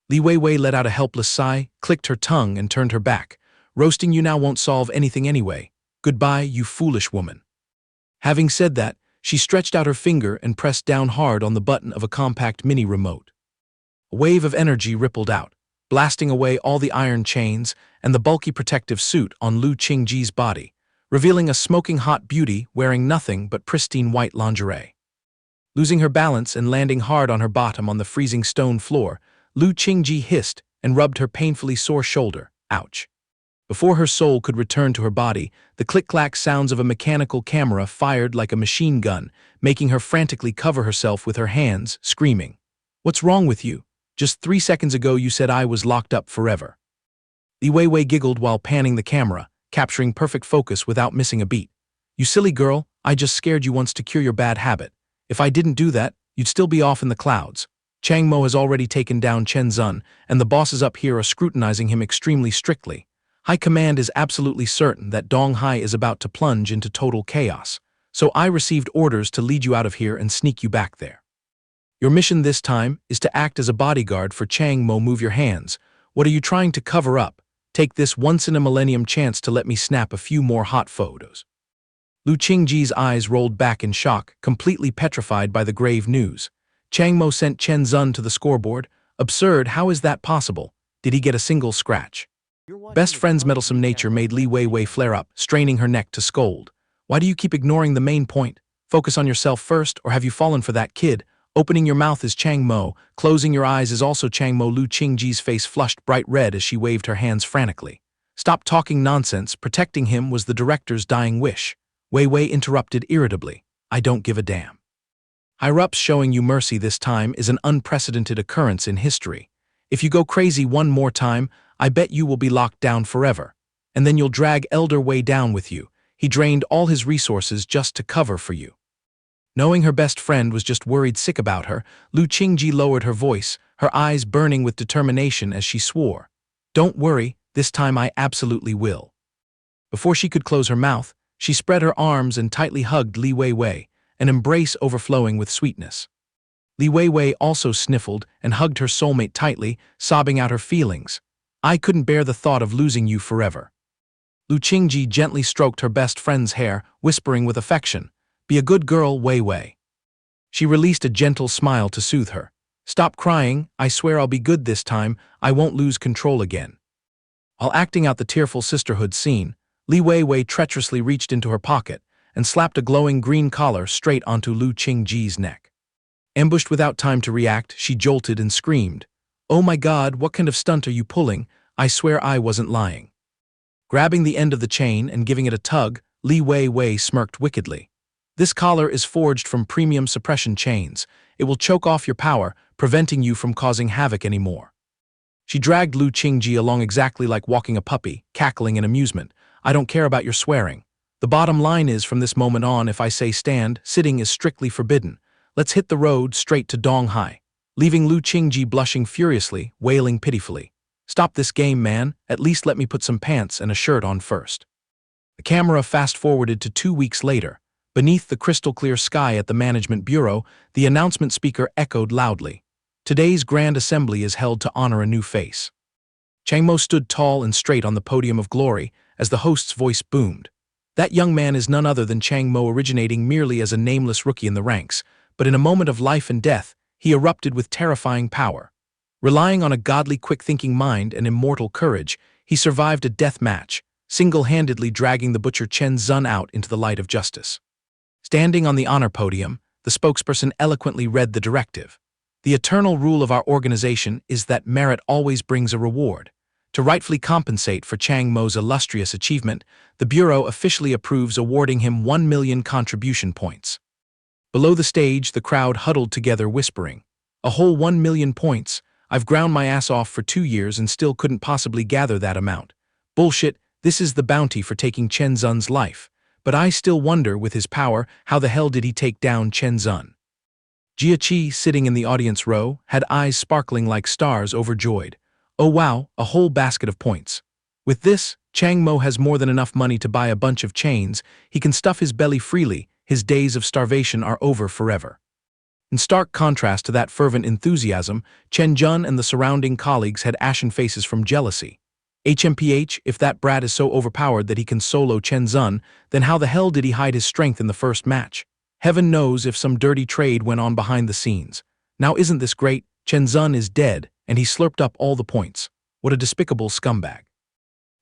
Li Weiwei let out a helpless sigh, clicked her tongue, and turned her back. "Roasting you now won't solve anything anyway. Goodbye, you foolish woman." Having said that, she stretched out her finger and pressed down hard on the button of a compact mini remote. A wave of energy rippled out, blasting away all the iron chains and the bulky protective suit on Lu Qingji's body, revealing a smoking hot beauty wearing nothing but pristine white lingerie. Losing her balance and landing hard on her bottom on the freezing stone floor, Lu Qingji hissed and rubbed her painfully sore shoulder. Ouch. Before her soul could return to her body, the click-clack sounds of a mechanical camera fired like a machine gun, making her frantically cover herself with her hands, screaming, "What's wrong with you? Just 3 seconds ago you said I was locked up forever." Li Weiwei giggled while panning the camera, capturing perfect focus without missing a beat. "You silly girl, I just scared you once to cure your bad habit. If I didn't do that, you'd still be off in the clouds. Chang Mo has already taken down Chen Zun, and the bosses up here are scrutinizing him extremely strictly. High Command is absolutely certain that Dong Hai is about to plunge into total chaos, so I received orders to lead you out of here and sneak you back there. Your mission this time is to act as a bodyguard for Chang Mo. Move your hands. What are you trying to cover up? Take this once-in-a-millennium chance to let me snap a few more hot photos." Lu Qingji's eyes rolled back in shock, completely petrified by the grave news. Chang Mo sent Chen Zun to the scoreboard? Absurd, how is that possible? Did he get a single scratch? Best friend's meddlesome nature made Li Weiwei flare up, straining her neck to scold. "Why do you keep ignoring the main point? Focus on yourself first, or have you fallen for that kid? Opening your mouth is Chang Mo, closing your eyes is also Chang Mo." Lu Qingji's face flushed bright red as she waved her hands frantically. "Stop talking nonsense, protecting him was the director's dying wish." Weiwei interrupted irritably. "I don't give a damn. Higher-ups showing you mercy this time is an unprecedented occurrence in history. If you go crazy one more time, I bet you will be locked down forever. And then you'll drag Elder Wei down with you. He drained all his resources just to cover for you." Knowing her best friend was just worried sick about her, Lu Qingji lowered her voice, her eyes burning with determination as she swore, "Don't worry, this time I absolutely will." Before she could close her mouth, she spread her arms and tightly hugged Li Weiwei, an embrace overflowing with sweetness. Li Weiwei also sniffled and hugged her soulmate tightly, sobbing out her feelings. "I couldn't bear the thought of losing you forever." Lu Qingji gently stroked her best friend's hair, whispering with affection, "Be a good girl, Weiwei." She released a gentle smile to soothe her. "Stop crying, I swear I'll be good this time, I won't lose control again." While acting out the tearful sisterhood scene, Li Weiwei treacherously reached into her pocket and slapped a glowing green collar straight onto Lu Qingji's neck. Ambushed without time to react, she jolted and screamed, "Oh my God, what kind of stunt are you pulling? I swear I wasn't lying." Grabbing the end of the chain and giving it a tug, Li Weiwei smirked wickedly. "This collar is forged from premium suppression chains. It will choke off your power, preventing you from causing havoc anymore." She dragged Lu Qingji along exactly like walking a puppy, cackling in amusement. "I don't care about your swearing. The bottom line is, from this moment on, if I say stand, sitting is strictly forbidden. Let's hit the road straight to Dong Hai." Leaving Lu Qingji blushing furiously, wailing pitifully. "Stop this game, man. At least let me put some pants and a shirt on first." The camera fast-forwarded to 2 weeks later. Beneath the crystal-clear sky at the Management Bureau, the announcement speaker echoed loudly. "Today's Grand Assembly is held to honor a new face." Chang Mo stood tall and straight on the podium of glory as the host's voice boomed. That young man is none other than Chang Mo, originating merely as a nameless rookie in the ranks, but in a moment of life and death, he erupted with terrifying power. Relying on a godly quick-thinking mind and immortal courage, he survived a death match, single-handedly dragging the butcher Chen Zun out into the light of justice. Standing on the honor podium, the spokesperson eloquently read the directive. "The eternal rule of our organization is that merit always brings a reward. To rightfully compensate for Chang Mo's illustrious achievement, the Bureau officially approves awarding him 1 million contribution points." Below the stage, the crowd huddled together whispering, "A whole 1 million points? I've ground my ass off for 2 years and still couldn't possibly gather that amount. Bullshit, this is the bounty for taking Chen Zun's life. But I still wonder, with his power, how the hell did he take down Chen Zun?" Jia Qi, sitting in the audience row, had eyes sparkling like stars, overjoyed. "Oh wow, a whole basket of points. With this, Chang Mo has more than enough money to buy a bunch of chains. He can stuff his belly freely. His days of starvation are over forever." In stark contrast to that fervent enthusiasm, Chen Jun and the surrounding colleagues had ashen faces from jealousy. HMPH, if that brat is so overpowered that he can solo Chen Zun, then how the hell did he hide his strength in the first match? Heaven knows if some dirty trade went on behind the scenes. Now isn't this great? Chen Zun is dead, and he slurped up all the points. What a despicable scumbag.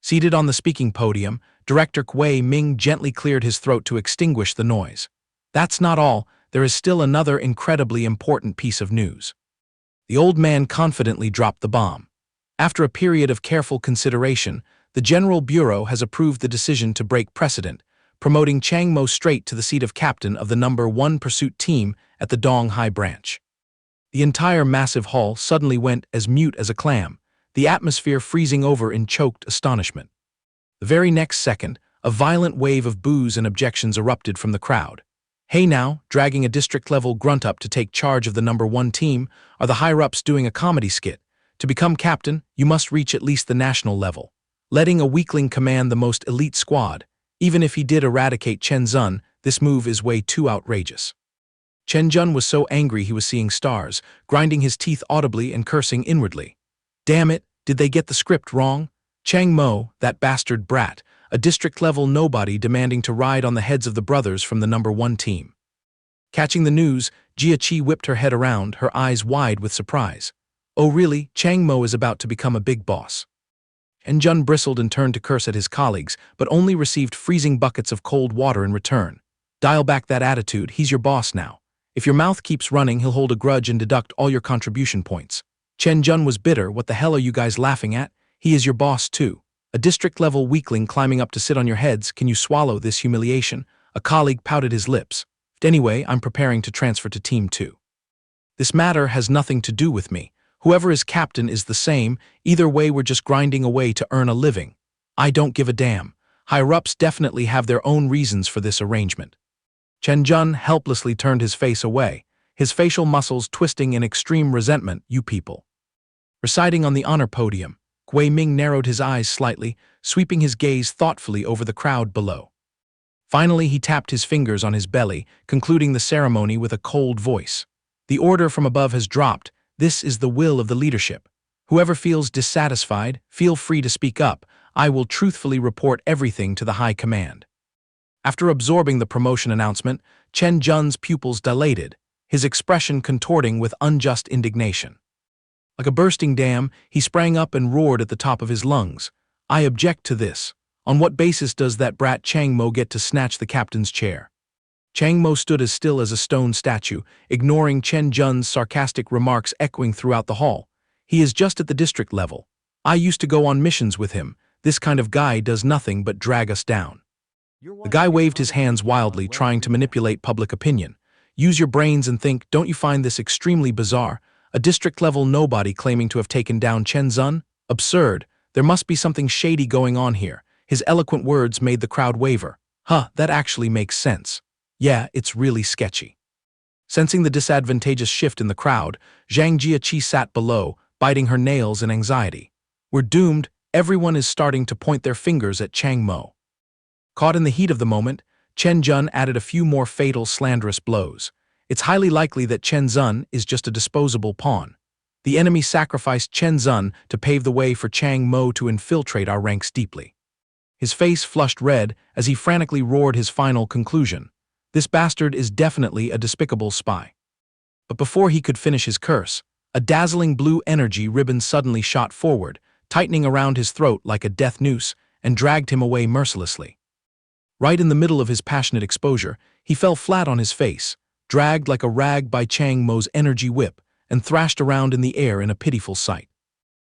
Seated on the speaking podium, Director Kuei Ming gently cleared his throat to extinguish the noise. That's not all, there is still another incredibly important piece of news. The old man confidently dropped the bomb. After a period of careful consideration, the General Bureau has approved the decision to break precedent, promoting Chang Mo straight to the seat of captain of the number 1 pursuit team at the Dong High branch. The entire massive hall suddenly went as mute as a clam, the atmosphere freezing over in choked astonishment. The very next second, a violent wave of boos and objections erupted from the crowd. Hey now, dragging a district-level grunt up to take charge of the number 1 team, are the higher-ups doing a comedy skit? To become captain, you must reach at least the national level. Letting a weakling command the most elite squad, even if he did eradicate Chen Zun, this move is way too outrageous. Chen Zun was so angry he was seeing stars, grinding his teeth audibly and cursing inwardly. Damn it, did they get the script wrong? Chang Mo, that bastard brat, a district-level nobody demanding to ride on the heads of the brothers from the number 1 team. Catching the news, Jia Qi whipped her head around, her eyes wide with surprise. Oh really, Chang Mo is about to become a big boss. And Jun bristled and turned to curse at his colleagues, but only received freezing buckets of cold water in return. Dial back that attitude, he's your boss now. If your mouth keeps running, he'll hold a grudge and deduct all your contribution points. Chen Jun was bitter. What the hell are you guys laughing at? He is your boss too. A district-level weakling climbing up to sit on your heads, can you swallow this humiliation? A colleague pouted his lips. Anyway, I'm preparing to transfer to Team 2. This matter has nothing to do with me. Whoever is captain is the same, either way we're just grinding away to earn a living. I don't give a damn. Higher-ups definitely have their own reasons for this arrangement. Chen Jun helplessly turned his face away, his facial muscles twisting in extreme resentment. You people. Reciting on the honor podium, Kuei Ming narrowed his eyes slightly, sweeping his gaze thoughtfully over the crowd below. Finally, he tapped his fingers on his belly, concluding the ceremony with a cold voice. The order from above has dropped. This is the will of the leadership. Whoever feels dissatisfied, feel free to speak up. I will truthfully report everything to the high command. After absorbing the promotion announcement, Chen Jun's pupils dilated, his expression contorting with unjust indignation. Like a bursting dam, he sprang up and roared at the top of his lungs. I object to this. On what basis does that brat Chang Mo get to snatch the captain's chair? Chang Mo stood as still as a stone statue, ignoring Chen Jun's sarcastic remarks echoing throughout the hall. He is just at the district level. I used to go on missions with him. This kind of guy does nothing but drag us down. The guy waved his hands wildly, trying to manipulate public opinion. Use your brains and think, don't you find this extremely bizarre? A district-level nobody claiming to have taken down Chen Zun? Absurd. There must be something shady going on here. His eloquent words made the crowd waver. Huh, that actually makes sense. Yeah, it's really sketchy. Sensing the disadvantageous shift in the crowd, Zhang Jiaqi sat below, biting her nails in anxiety. We're doomed. Everyone is starting to point their fingers at Chang Mo. Caught in the heat of the moment, Chen Jun added a few more fatal, slanderous blows. It's highly likely that Chen Zun is just a disposable pawn. The enemy sacrificed Chen Zun to pave the way for Chang Mo to infiltrate our ranks deeply. His face flushed red as he frantically roared his final conclusion. This bastard is definitely a despicable spy. But before he could finish his curse, a dazzling blue energy ribbon suddenly shot forward, tightening around his throat like a death noose, and dragged him away mercilessly. Right in the middle of his passionate exposure, he fell flat on his face, dragged like a rag by Chang Mo's energy whip, and thrashed around in the air in a pitiful sight.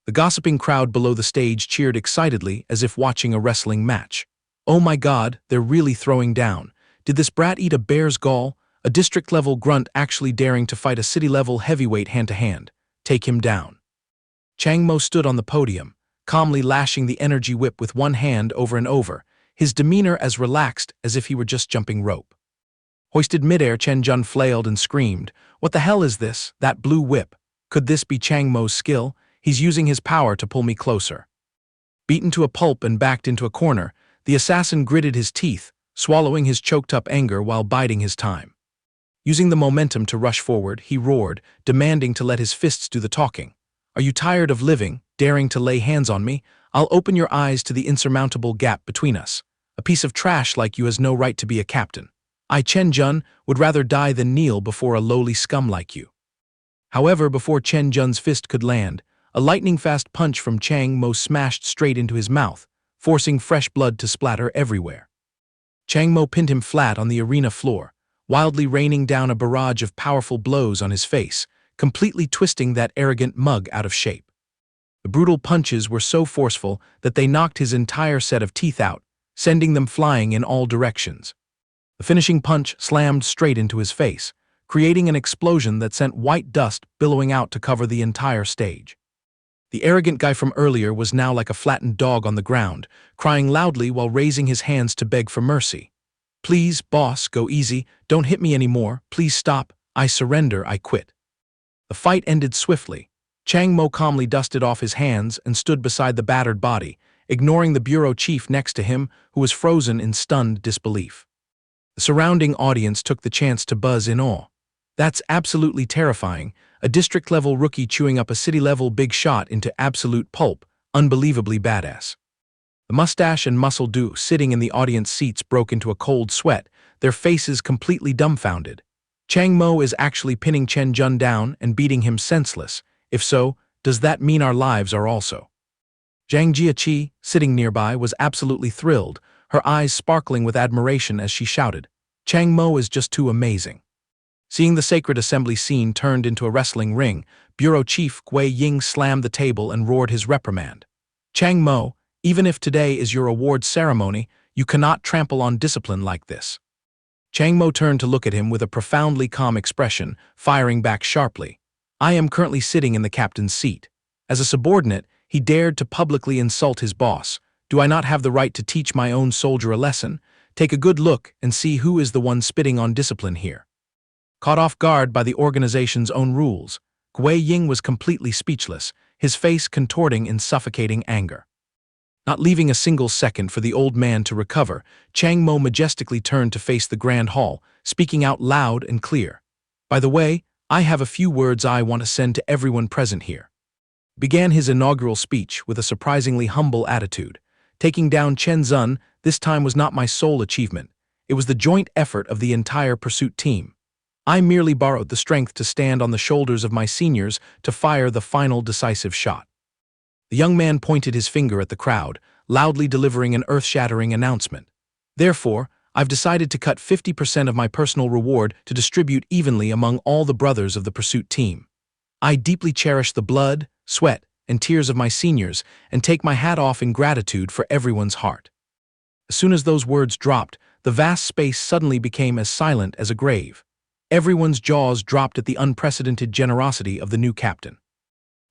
The gossiping crowd below the stage cheered excitedly as if watching a wrestling match. Oh my God, they're really throwing down. Did this brat eat a bear's gall? A district-level grunt actually daring to fight a city-level heavyweight hand-to-hand. Take him down. Chang Mo stood on the podium, calmly lashing the energy whip with one hand over and over, his demeanor as relaxed as if he were just jumping rope. Hoisted midair, Chen Jun flailed and screamed, "What the hell is this? That blue whip? Could this be Chang Mo's skill? He's using his power to pull me closer." Beaten to a pulp and backed into a corner, the assassin gritted his teeth, swallowing his choked-up anger while biding his time. Using the momentum to rush forward, he roared, demanding to let his fists do the talking. Are you tired of living, daring to lay hands on me? I'll open your eyes to the insurmountable gap between us. A piece of trash like you has no right to be a captain. I, Chen Jun, would rather die than kneel before a lowly scum like you. However, before Chen Jun's fist could land, a lightning-fast punch from Chang Mo smashed straight into his mouth, forcing fresh blood to splatter everywhere. Chang Mo pinned him flat on the arena floor, wildly raining down a barrage of powerful blows on his face, completely twisting that arrogant mug out of shape. The brutal punches were so forceful that they knocked his entire set of teeth out, sending them flying in all directions. The finishing punch slammed straight into his face, creating an explosion that sent white dust billowing out to cover the entire stage. The arrogant guy from earlier was now like a flattened dog on the ground, crying loudly while raising his hands to beg for mercy. "Please, boss, go easy, don't hit me anymore, please stop, I surrender, I quit." The fight ended swiftly. Chang Mo calmly dusted off his hands and stood beside the battered body, ignoring the bureau chief next to him, who was frozen in stunned disbelief. The surrounding audience took the chance to buzz in awe. "That's absolutely terrifying, a district-level rookie chewing up a city-level big shot into absolute pulp, unbelievably badass." The mustache and muscle duo sitting in the audience seats broke into a cold sweat, their faces completely dumbfounded. Chang Mo is actually pinning Chen Jun down and beating him senseless. If so, does that mean our lives are also? Zhang Jiaqi, sitting nearby, was absolutely thrilled, her eyes sparkling with admiration as she shouted, "Chang Mo is just too amazing." Seeing the sacred assembly scene turned into a wrestling ring, Bureau Chief Gui Ying slammed the table and roared his reprimand. "Chang Mo, even if today is your award ceremony, you cannot trample on discipline like this." Chang Mo turned to look at him with a profoundly calm expression, firing back sharply. "I am currently sitting in the captain's seat. As a subordinate, he dared to publicly insult his boss. Do I not have the right to teach my own soldier a lesson? Take a good look and see who is the one spitting on discipline here." Caught off guard by the organization's own rules, Gui Ying was completely speechless, his face contorting in suffocating anger. Not leaving a single second for the old man to recover, Chang Mo majestically turned to face the grand hall, speaking out loud and clear. "By the way, I have a few words I want to send to everyone present here." Began his inaugural speech with a surprisingly humble attitude. "Taking down Chen Zun this time was not my sole achievement. It was the joint effort of the entire pursuit team. I merely borrowed the strength to stand on the shoulders of my seniors to fire the final decisive shot." The young man pointed his finger at the crowd, loudly delivering an earth-shattering announcement. "Therefore, I've decided to cut 50% of my personal reward to distribute evenly among all the brothers of the pursuit team. I deeply cherish the blood, sweat, and tears of my seniors and take my hat off in gratitude for everyone's heart." As soon as those words dropped, the vast space suddenly became as silent as a grave. Everyone's jaws dropped at the unprecedented generosity of the new captain.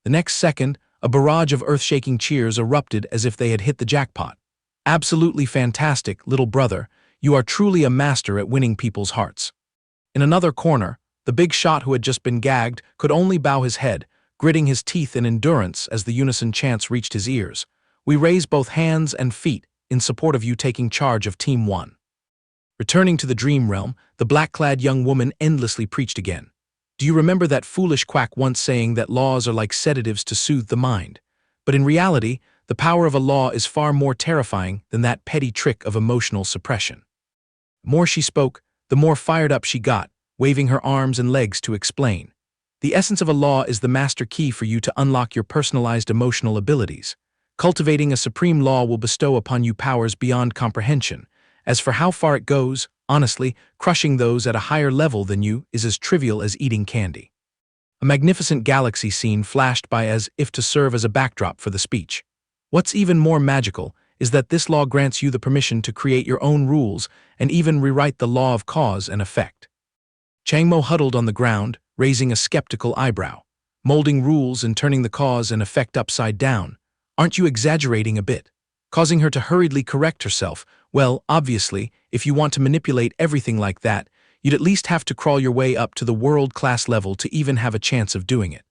The next second, a barrage of earth-shaking cheers erupted as if they had hit the jackpot. "Absolutely fantastic, little brother. You are truly a master at winning people's hearts." In another corner, the big shot who had just been gagged could only bow his head, gritting his teeth in endurance as the unison chants reached his ears. "We raise both hands and feet in support of you taking charge of Team 1. Returning to the dream realm, the black-clad young woman endlessly preached again. "Do you remember that foolish quack once saying that laws are like sedatives to soothe the mind? But in reality, the power of a law is far more terrifying than that petty trick of emotional suppression." The more she spoke, the more fired up she got, waving her arms and legs to explain. "The essence of a law is the master key for you to unlock your personalized emotional abilities. Cultivating a supreme law will bestow upon you powers beyond comprehension. As for how far it goes, honestly, crushing those at a higher level than you is as trivial as eating candy." A magnificent galaxy scene flashed by as if to serve as a backdrop for the speech. "What's even more magical is that this law grants you the permission to create your own rules and even rewrite the law of cause and effect." Chang Mo huddled on the ground, raising a skeptical eyebrow. "Molding rules and turning the cause and effect upside down. Aren't you exaggerating a bit?" Causing her to hurriedly correct herself. "Well, obviously, if you want to manipulate everything like that, you'd at least have to crawl your way up to the world-class level to even have a chance of doing it."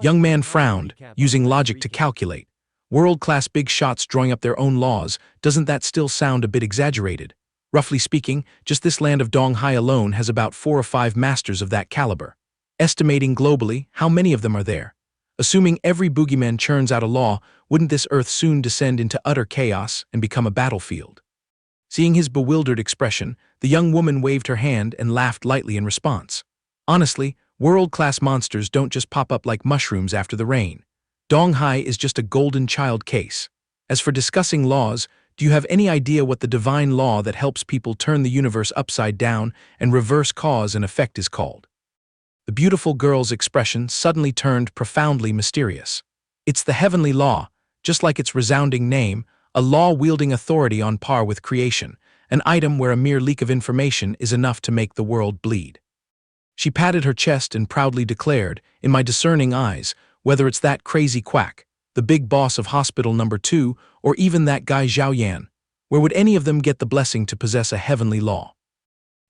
Young man frowned, using logic to calculate. "World-class big shots drawing up their own laws, doesn't that still sound a bit exaggerated? Roughly speaking, just this land of Donghai alone has about 4 or 5 masters of that caliber. Estimating globally, how many of them are there? Assuming every boogeyman churns out a law, wouldn't this earth soon descend into utter chaos and become a battlefield?" Seeing his bewildered expression, the young woman waved her hand and laughed lightly in response. "Honestly, World-class monsters don't just pop up like mushrooms after the rain. Donghai is just a golden child case. As for discussing laws, do you have any idea what the divine law that helps people turn the universe upside down and reverse cause and effect is called? The beautiful girl's expression suddenly turned profoundly mysterious. It's the heavenly law, just like its resounding name, a law-wielding authority on par with creation, an item where a mere leak of information is enough to make the world bleed. She patted her chest and proudly declared, in my discerning eyes, whether it's that crazy quack, the big boss of hospital number 2, or even that guy Zhao Yan, where would any of them get the blessing to possess a heavenly law?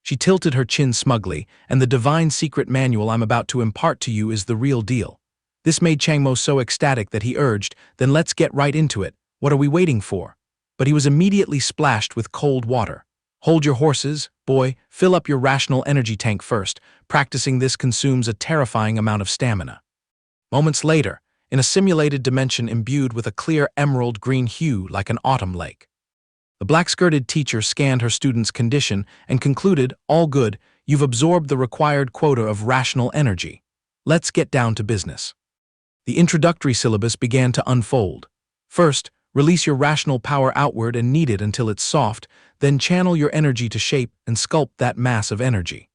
She tilted her chin smugly, and the divine secret manual I'm about to impart to you is the real deal. This made Chang Mo so ecstatic that he urged, then let's get right into it. What are we waiting for? But he was immediately splashed with cold water. Hold your horses, boy, fill up your rational energy tank first. Practicing this consumes a terrifying amount of stamina. Moments later, in a simulated dimension imbued with a clear emerald green hue like an autumn lake. The black-skirted teacher scanned her student's condition and concluded, all good, you've absorbed the required quota of rational energy. Let's get down to business. The introductory syllabus began to unfold. First, release your rational power outward and knead it until it's soft, then channel your energy to shape and sculpt that mass of energy.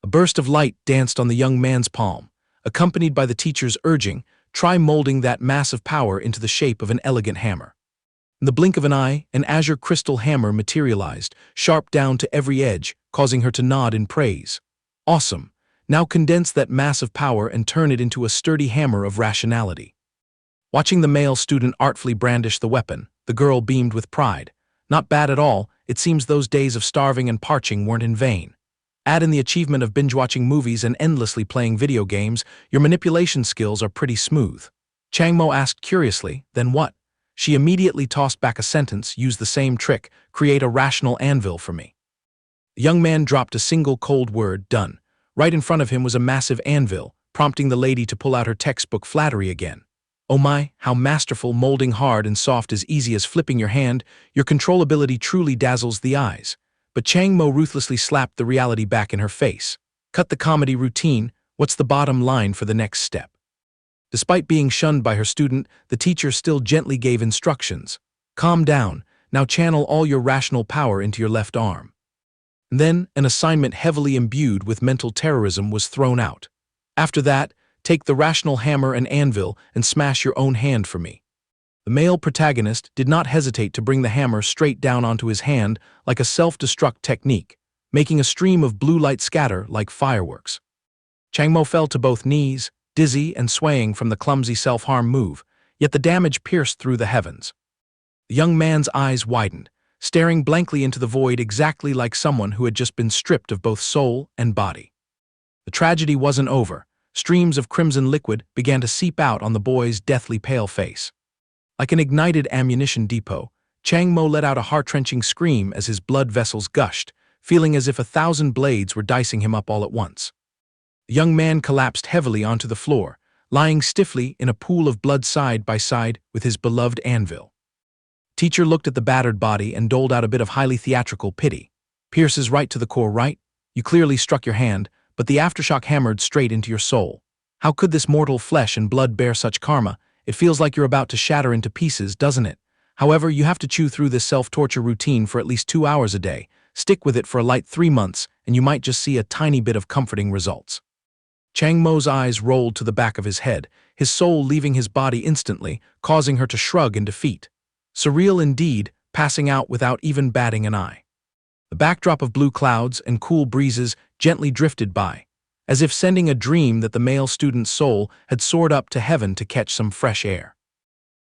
A burst of light danced on the young man's palm, accompanied by the teacher's urging, try molding that mass of power into the shape of an elegant hammer. In the blink of an eye, an azure crystal hammer materialized, sharp down to every edge, causing her to nod in praise. Awesome. Now condense that mass of power and turn it into a sturdy hammer of rationality. Watching the male student artfully brandish the weapon, the girl beamed with pride. Not bad at all, it seems those days of starving and parching weren't in vain. Add in the achievement of binge-watching movies and endlessly playing video games, your manipulation skills are pretty smooth. Chang Mo asked curiously, then what? She immediately tossed back a sentence, use the same trick, create a rational anvil for me. The young man dropped a single cold word, done. Right in front of him was a massive anvil, prompting the lady to pull out her textbook flattery again. Oh my, how masterful, molding hard and soft as easy as flipping your hand, your controllability truly dazzles the eyes. But Chang Mo ruthlessly slapped the reality back in her face. Cut the comedy routine, what's the bottom line for the next step? Despite being shunned by her student, the teacher still gently gave instructions. Calm down, now channel all your rational power into your left arm. And then, an assignment heavily imbued with mental terrorism was thrown out. After that, take the rational hammer and anvil and smash your own hand for me. The male protagonist did not hesitate to bring the hammer straight down onto his hand like a self-destruct technique, making a stream of blue light scatter like fireworks. Chang Mo fell to both knees, dizzy and swaying from the clumsy self-harm move, yet the damage pierced through the heavens. The young man's eyes widened, staring blankly into the void exactly like someone who had just been stripped of both soul and body. The tragedy wasn't over. Streams of crimson liquid began to seep out on the boy's deathly pale face. Like an ignited ammunition depot, Chang Mo let out a heart-wrenching scream as his blood vessels gushed, feeling as if 1,000 blades were dicing him up all at once. The young man collapsed heavily onto the floor, lying stiffly in a pool of blood side by side with his beloved anvil. Teacher looked at the battered body and doled out a bit of highly theatrical pity. Pierces right to the core, right? You clearly struck your hand, but the aftershock hammered straight into your soul. How could this mortal flesh and blood bear such karma? It feels like you're about to shatter into pieces, doesn't it? However, you have to chew through this self-torture routine for at least 2 hours a day. Stick with it for a light 3 months, and you might just see a tiny bit of comforting results. Chang Mo's eyes rolled to the back of his head, his soul leaving his body instantly, causing her to shrug in defeat. Surreal indeed, passing out without even batting an eye. The backdrop of blue clouds and cool breezes gently drifted by, as if sending a dream that the male student's soul had soared up to heaven to catch some fresh air.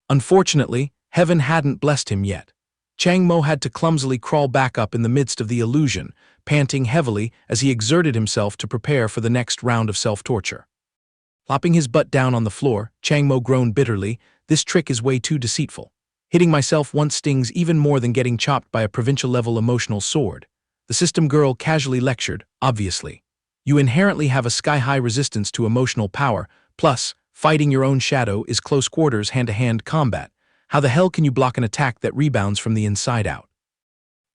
Unfortunately, heaven hadn't blessed him yet. Chang Mo had to clumsily crawl back up in the midst of the illusion, panting heavily as he exerted himself to prepare for the next round of self-torture. Plopping his butt down on the floor, Chang Mo groaned bitterly, this trick is way too deceitful. Hitting myself once stings even more than getting chopped by a provincial-level emotional sword. The system girl casually lectured, obviously. You inherently have a sky-high resistance to emotional power, plus, fighting your own shadow is close-quarters hand-to-hand combat. How the hell can you block an attack that rebounds from the inside out?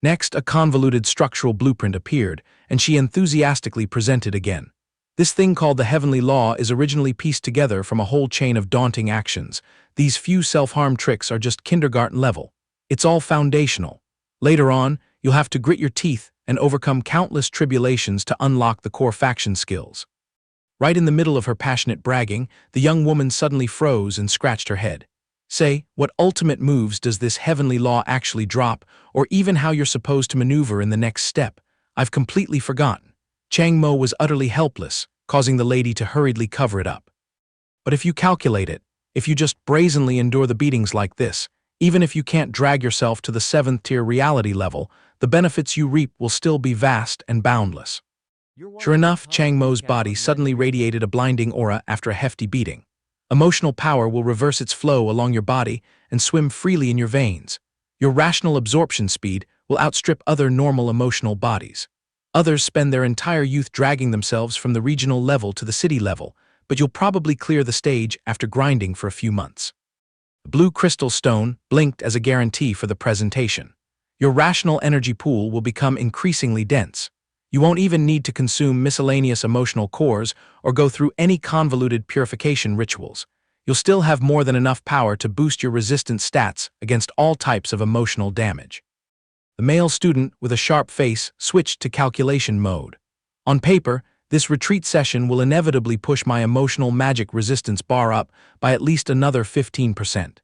Next, a convoluted structural blueprint appeared, and she enthusiastically presented again. This thing called the heavenly law is originally pieced together from a whole chain of daunting actions. These few self-harm tricks are just kindergarten level. It's all foundational. Later on, you'll have to grit your teeth and overcome countless tribulations to unlock the core faction skills. Right in the middle of her passionate bragging, the young woman suddenly froze and scratched her head. Say, what ultimate moves does this heavenly law actually drop, or even how you're supposed to maneuver in the next step? I've completely forgotten. Chang Mo was utterly helpless, causing the lady to hurriedly cover it up. But if you calculate it, if you just brazenly endure the beatings like this, even if you can't drag yourself to the 7th-tier reality level, the benefits you reap will still be vast and boundless. Sure enough, Chang Mo's body suddenly radiated a blinding aura after a hefty beating. Emotional power will reverse its flow along your body and swim freely in your veins. Your rational absorption speed will outstrip other normal emotional bodies. Others spend their entire youth dragging themselves from the regional level to the city level, but you'll probably clear the stage after grinding for a few months. The blue crystal stone blinked as a guarantee for the presentation. Your rational energy pool will become increasingly dense. You won't even need to consume miscellaneous emotional cores or go through any convoluted purification rituals. You'll still have more than enough power to boost your resistance stats against all types of emotional damage. The male student with a sharp face switched to calculation mode. On paper, this retreat session will inevitably push my emotional magic resistance bar up by at least another 15%.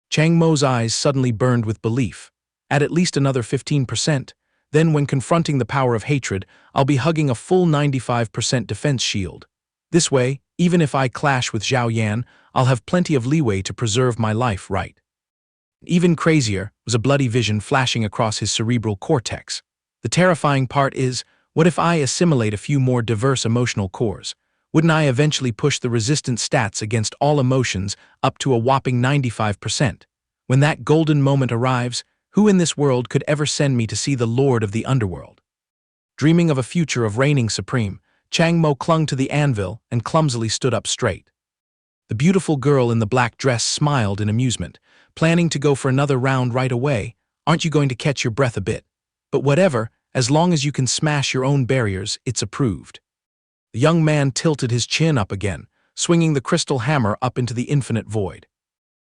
Chang Mo's eyes suddenly burned with belief. At least another 15%. Then, when confronting the power of hatred, I'll be hugging a full 95% defense shield. This way, even if I clash with Zhao Yan, I'll have plenty of leeway to preserve my life right. Even crazier was a bloody vision flashing across his cerebral cortex. The terrifying part is, what if I assimilate a few more diverse emotional cores? Wouldn't I eventually push the resistance stats against all emotions up to a whopping 95%? When that golden moment arrives, who in this world could ever send me to see the Lord of the Underworld? Dreaming of a future of reigning supreme, Chang Mo clung to the anvil and clumsily stood up straight. The beautiful girl in the black dress smiled in amusement, planning to go for another round right away. Aren't you going to catch your breath a bit? But whatever, as long as you can smash your own barriers, it's approved. The young man tilted his chin up again, swinging the crystal hammer up into the infinite void.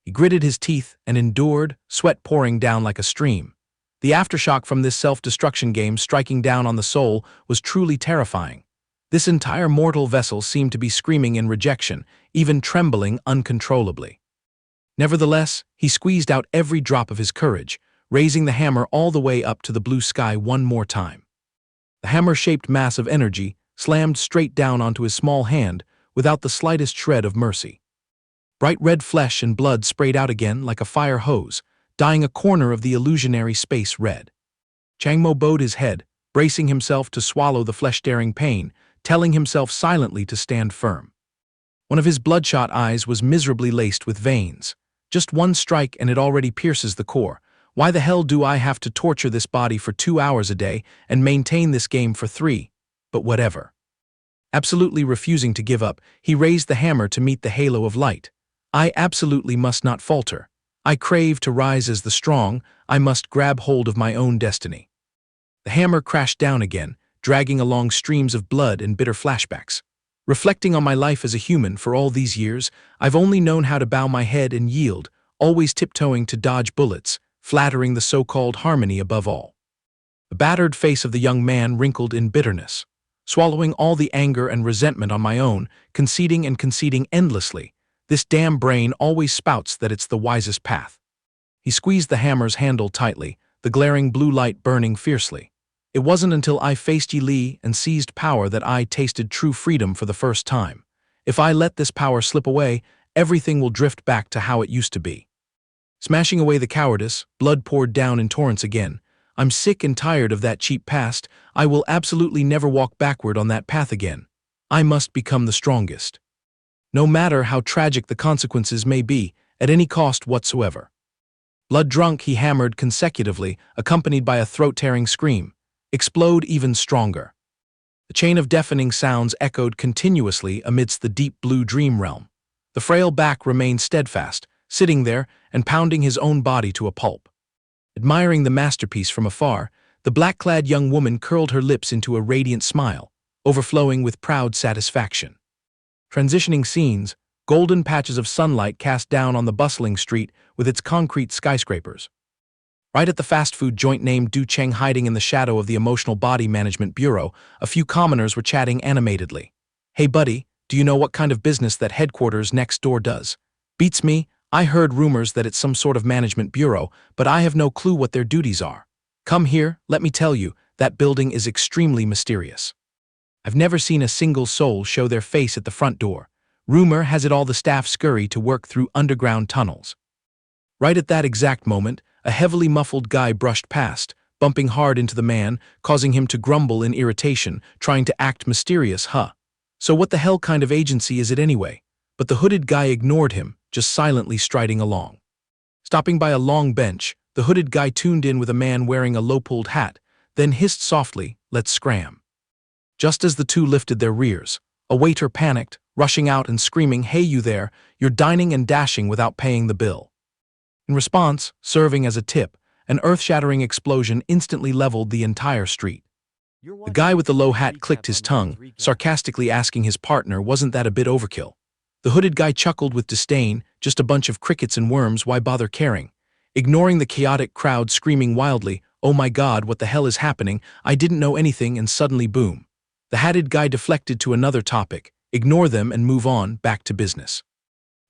He gritted his teeth and endured, sweat pouring down like a stream. The aftershock from this self-destruction game striking down on the soul was truly terrifying. This entire mortal vessel seemed to be screaming in rejection, even trembling uncontrollably. Nevertheless, he squeezed out every drop of his courage, raising the hammer all the way up to the blue sky one more time. The hammer-shaped mass of energy slammed straight down onto his small hand without the slightest shred of mercy. Bright red flesh and blood sprayed out again like a fire hose, dyeing a corner of the illusionary space red. Chang Mo bowed his head, bracing himself to swallow the flesh-tearing pain, telling himself silently to stand firm. One of his bloodshot eyes was miserably laced with veins. Just one strike and it already pierces the core. Why the hell do I have to torture this body for 2 hours a day and maintain this game for 3? But whatever. Absolutely refusing to give up, he raised the hammer to meet the halo of light. I absolutely must not falter. I crave to rise as the strong. I must grab hold of my own destiny. The hammer crashed down again, dragging along streams of blood and bitter flashbacks. Reflecting on my life as a human for all these years, I've only known how to bow my head and yield, always tiptoeing to dodge bullets, flattering the so-called harmony above all. The battered face of the young man wrinkled in bitterness. Swallowing all the anger and resentment on my own, conceding and conceding endlessly, this damn brain always spouts that it's the wisest path. He squeezed the hammer's handle tightly, the glaring blue light burning fiercely. It wasn't until I faced Yi Li and seized power that I tasted true freedom for the first time. If I let this power slip away, everything will drift back to how it used to be. Smashing away the cowardice, blood poured down in torrents again. I'm sick and tired of that cheap past. I will absolutely never walk backward on that path again. I must become the strongest. No matter how tragic the consequences may be, at any cost whatsoever. Blood-drunk, he hammered consecutively, accompanied by a throat-tearing scream. Explode even stronger. The chain of deafening sounds echoed continuously amidst the deep blue dream realm. The frail back remained steadfast, sitting there and pounding his own body to a pulp. Admiring the masterpiece from afar, the black-clad young woman curled her lips into a radiant smile. overflowing with proud satisfaction. Transitioning scenes, golden patches of sunlight cast down on the bustling street with its concrete skyscrapers. Right at the fast food joint named Du Cheng, hiding in the shadow of the Emotional Body Management Bureau, a few commoners were chatting animatedly. "Hey buddy, do you know what kind of business that headquarters next door does? Beats me, I heard rumors that it's some sort of management bureau, but I have no clue what their duties are. Come here, let me tell you, that building is extremely mysterious. I've never seen a single soul show their face at the front door. Rumor has it all the staff scurry to work through underground tunnels." Right at that exact moment, a heavily muffled guy brushed past, bumping hard into the man, causing him to grumble in irritation, trying to act mysterious. So what the hell kind of agency is it anyway? But the hooded guy ignored him, just silently striding along. Stopping by a long bench, the hooded guy tuned in with a man wearing a low-pulled hat, then hissed softly, "Let's scram." Just as the two lifted their rears, a waiter panicked, rushing out and screaming, "Hey you there, you're dining and dashing without paying the bill." In response, serving as a tip, an earth-shattering explosion instantly leveled the entire street. The guy with the low hat clicked his tongue, sarcastically asking his partner, "Wasn't that a bit overkill?" The hooded guy chuckled with disdain, "Just a bunch of crickets and worms, why bother caring?" Ignoring the chaotic crowd screaming wildly, "Oh my god, what the hell is happening? I didn't know anything," and suddenly boom. The hatted guy deflected to another topic, ignore them and move on, back to business.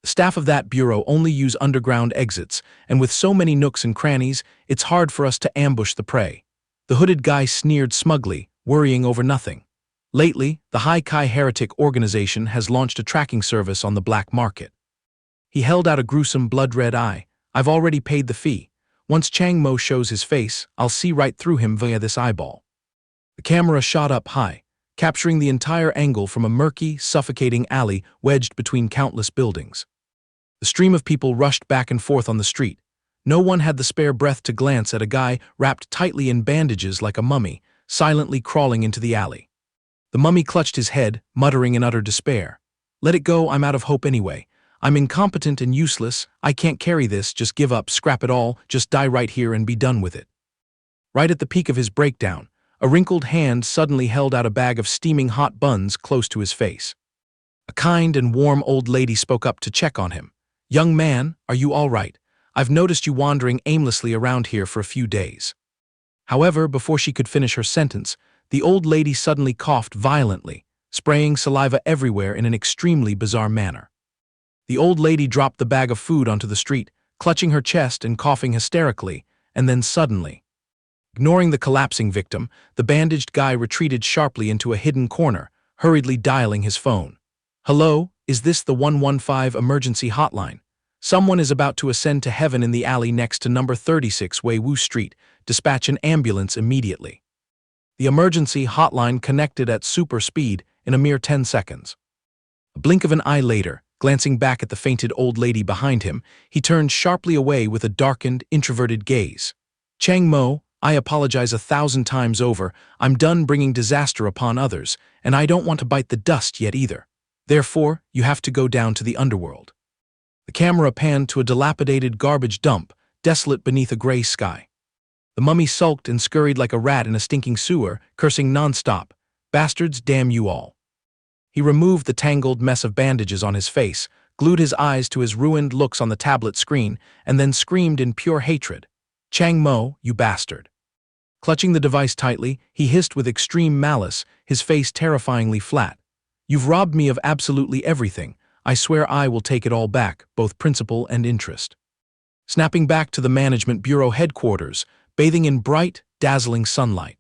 The staff of that bureau only use underground exits, and with so many nooks and crannies, it's hard for us to ambush the prey. The hooded guy sneered smugly, worrying over nothing. Lately, the High Kai Heretic organization has launched a tracking service on the black market. He held out a gruesome blood-red eye. "I've already paid the fee. Once Chang Mo shows his face, I'll see right through him via this eyeball." The camera shot up high, capturing the entire angle from a murky, suffocating alley wedged between countless buildings. The stream of people rushed back and forth on the street. No one had the spare breath to glance at a guy wrapped tightly in bandages like a mummy, silently crawling into the alley. The mummy clutched his head, muttering in utter despair. "Let it go, I'm out of hope anyway. I'm incompetent and useless, I can't carry this, just give up, scrap it all, just die right here and be done with it." Right at the peak of his breakdown, a wrinkled hand suddenly held out a bag of steaming hot buns close to his face. A kind and warm old lady spoke up to check on him. "Young man, are you all right? I've noticed you wandering aimlessly around here for a few days." However, before she could finish her sentence, the old lady suddenly coughed violently, spraying saliva everywhere in an extremely bizarre manner. The old lady dropped the bag of food onto the street, clutching her chest and coughing hysterically, and then suddenly, ignoring the collapsing victim, the bandaged guy retreated sharply into a hidden corner, hurriedly dialing his phone. "Hello, is this the 115 emergency hotline? Someone is about to ascend to heaven in the alley next to number 36 Wei Wu Street. Dispatch an ambulance immediately." The emergency hotline connected at super speed in a mere 10 seconds. A blink of an eye later, glancing back at the fainted old lady behind him, he turned sharply away with a darkened, introverted gaze. "Chang Mo, I apologize 1,000 times over. I'm done bringing disaster upon others, and I don't want to bite the dust yet either. Therefore, you have to go down to the underworld." The camera panned to a dilapidated garbage dump, desolate beneath a gray sky. The mummy sulked and scurried like a rat in a stinking sewer, cursing nonstop, "Bastards, damn you all." He removed the tangled mess of bandages on his face, glued his eyes to his ruined looks on the tablet screen, and then screamed in pure hatred, "Chang Mo, you bastard." Clutching the device tightly, he hissed with extreme malice, his face terrifyingly flat. "You've robbed me of absolutely everything. I swear I will take it all back, both principal and interest." Snapping back to the Management Bureau headquarters, bathing in bright, dazzling sunlight,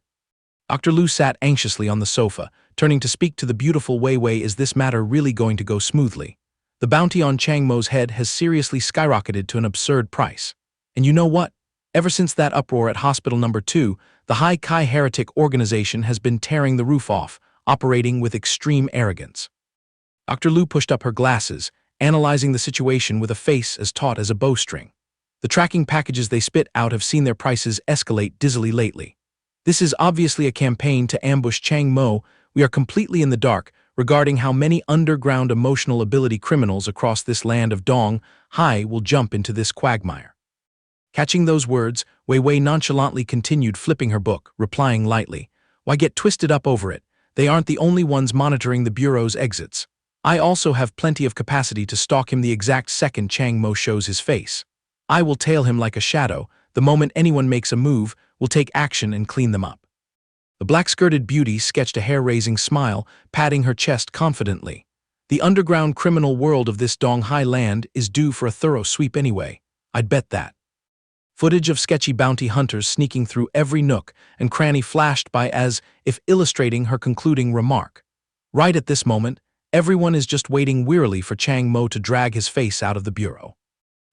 Dr. Liu sat anxiously on the sofa, turning to speak to the beautiful Wei Wei. Is this matter really going to go smoothly? The bounty on Chang Mo's head has seriously skyrocketed to an absurd price. And you know what? Ever since that uproar at Hospital Number 2, the High Kai Heretic organization has been tearing the roof off, operating with extreme arrogance. Dr. Liu pushed up her glasses, analyzing the situation with a face as taut as a bowstring. The tracking packages they spit out have seen their prices escalate dizzily lately. This is obviously a campaign to ambush Chang Mo. We are completely in the dark regarding how many underground emotional ability criminals across this land of Dong Hai will jump into this quagmire. Catching those words, Wei Wei nonchalantly continued flipping her book, replying lightly, "Why get twisted up over it? They aren't the only ones monitoring the Bureau's exits. I also have plenty of capacity to stalk him the exact second Chang Mo shows his face. I will tail him like a shadow. The moment anyone makes a move, we'll take action and clean them up. The black-skirted beauty sketched a hair-raising smile, patting her chest confidently. The underground criminal world of this Donghai land is due for a thorough sweep anyway. I'd bet that. Footage of sketchy bounty hunters sneaking through every nook and cranny flashed by as if illustrating her concluding remark. Right at this moment, everyone is just waiting wearily for Chang Mo to drag his face out of the bureau.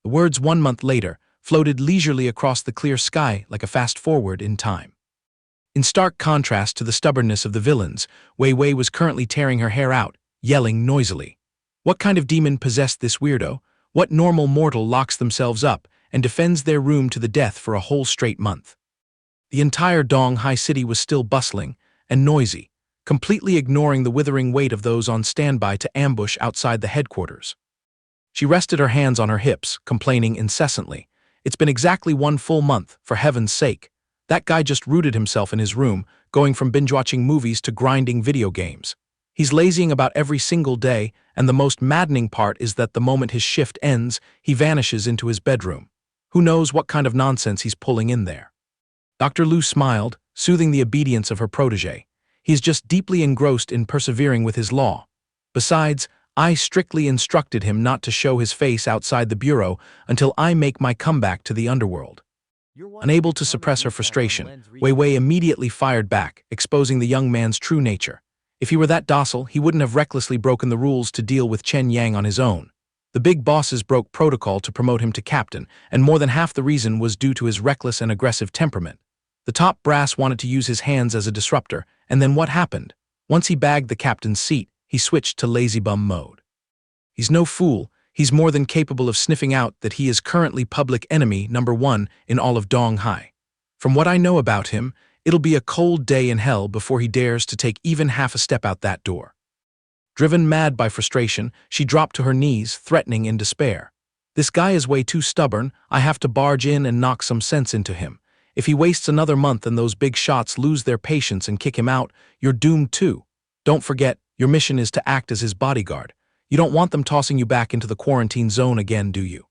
The words 1 month later floated leisurely across the clear sky like a fast-forward in time. In stark contrast to the stubbornness of the villains, Wei Wei was currently tearing her hair out, yelling noisily. What kind of demon possessed this weirdo? What normal mortal locks themselves up and defends their room to the death for a whole straight month? The entire Donghai city was still bustling and noisy, completely ignoring the withering weight of those on standby to ambush outside the headquarters. She rested her hands on her hips, complaining incessantly. It's been exactly 1 full month, for heaven's sake. That guy just rooted himself in his room, going from binge-watching movies to grinding video games. He's lazying about every single day, and the most maddening part is that the moment his shift ends, he vanishes into his bedroom. Who knows what kind of nonsense he's pulling in there? Dr. Lu smiled, soothing the obedience of her protege. He's just deeply engrossed in persevering with his law. Besides, I strictly instructed him not to show his face outside the bureau until I make my comeback to the underworld. Unable to suppress her frustration, Wei Wei immediately fired back, exposing the young man's true nature. If he were that docile, he wouldn't have recklessly broken the rules to deal with Chen Yang on his own. The big bosses broke protocol to promote him to captain, and more than half the reason was due to his reckless and aggressive temperament. The top brass wanted to use his hands as a disruptor, and then what happened? Once he bagged the captain's seat, he switched to lazy bum mode. He's no fool. He's more than capable of sniffing out that he is currently public enemy #1 in all of Donghai. From what I know about him, it'll be a cold day in hell before he dares to take even half a step out that door. Driven mad by frustration, she dropped to her knees, threatening in despair. This guy is way too stubborn. I have to barge in and knock some sense into him. If he wastes another month and those big shots lose their patience and kick him out, you're doomed too. Don't forget, your mission is to act as his bodyguard. You don't want them tossing you back into the quarantine zone again, do you?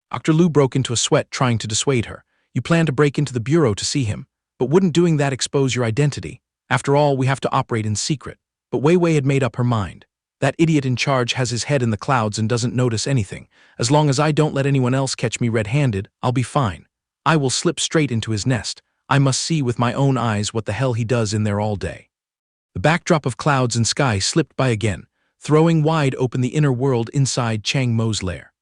Dr. Lu broke into a sweat trying to dissuade her. You plan to break into the bureau to see him, but wouldn't doing that expose your identity? After all, we have to operate in secret. But Wei Wei had made up her mind. That idiot in charge has his head in the clouds and doesn't notice anything. As long as I don't let anyone else catch me red-handed, I'll be fine. I will slip straight into his nest. I must see with my own eyes what the hell he does in there all day. The backdrop of clouds and sky slipped by again, throwing wide open the inner world inside Chang Mo's lair.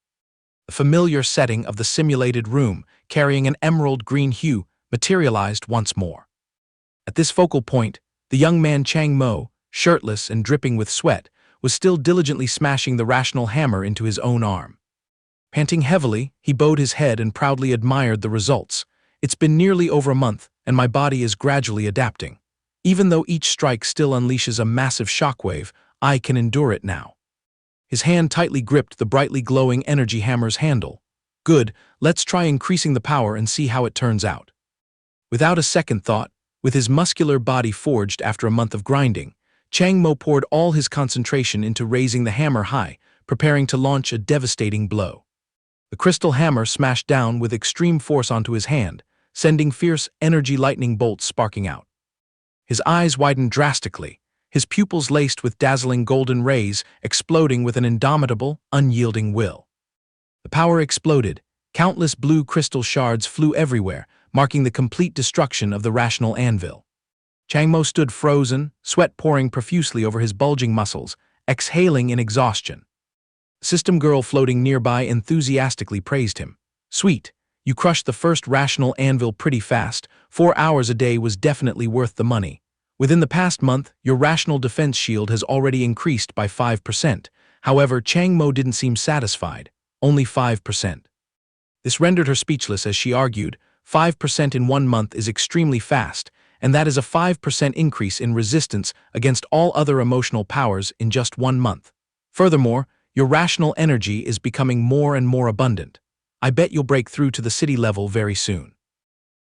The familiar setting of the simulated room, carrying an emerald green hue, materialized once more. At this focal point, the young man Chang Mo, shirtless and dripping with sweat, was still diligently smashing the rational hammer into his own arm. Panting heavily, he bowed his head and proudly admired the results. It's been nearly over a month, and my body is gradually adapting. Even though each strike still unleashes a massive shockwave, I can endure it now. His hand tightly gripped the brightly glowing energy hammer's handle. Good, let's try increasing the power and see how it turns out. Without a second thought, with his muscular body forged after a month of grinding, Chang Mo poured all his concentration into raising the hammer high, preparing to launch a devastating blow. The crystal hammer smashed down with extreme force onto his hand, sending fierce energy lightning bolts sparking out. His eyes widened drastically, his pupils laced with dazzling golden rays, exploding with an indomitable, unyielding will. The power exploded. Countless blue crystal shards flew everywhere, marking the complete destruction of the rational anvil. Chang Mo stood frozen, sweat pouring profusely over his bulging muscles, exhaling in exhaustion. System girl floating nearby enthusiastically praised him. Sweet, you crushed the first rational anvil pretty fast. 4 hours a day was definitely worth the money. Within the past month, your rational defense shield has already increased by 5%. However, Chang Mo didn't seem satisfied. Only 5%. This rendered her speechless as she argued, 5% in 1 month is extremely fast, and that is a 5% increase in resistance against all other emotional powers in just 1 month. Furthermore, your rational energy is becoming more and more abundant. I bet you'll break through to the city level very soon.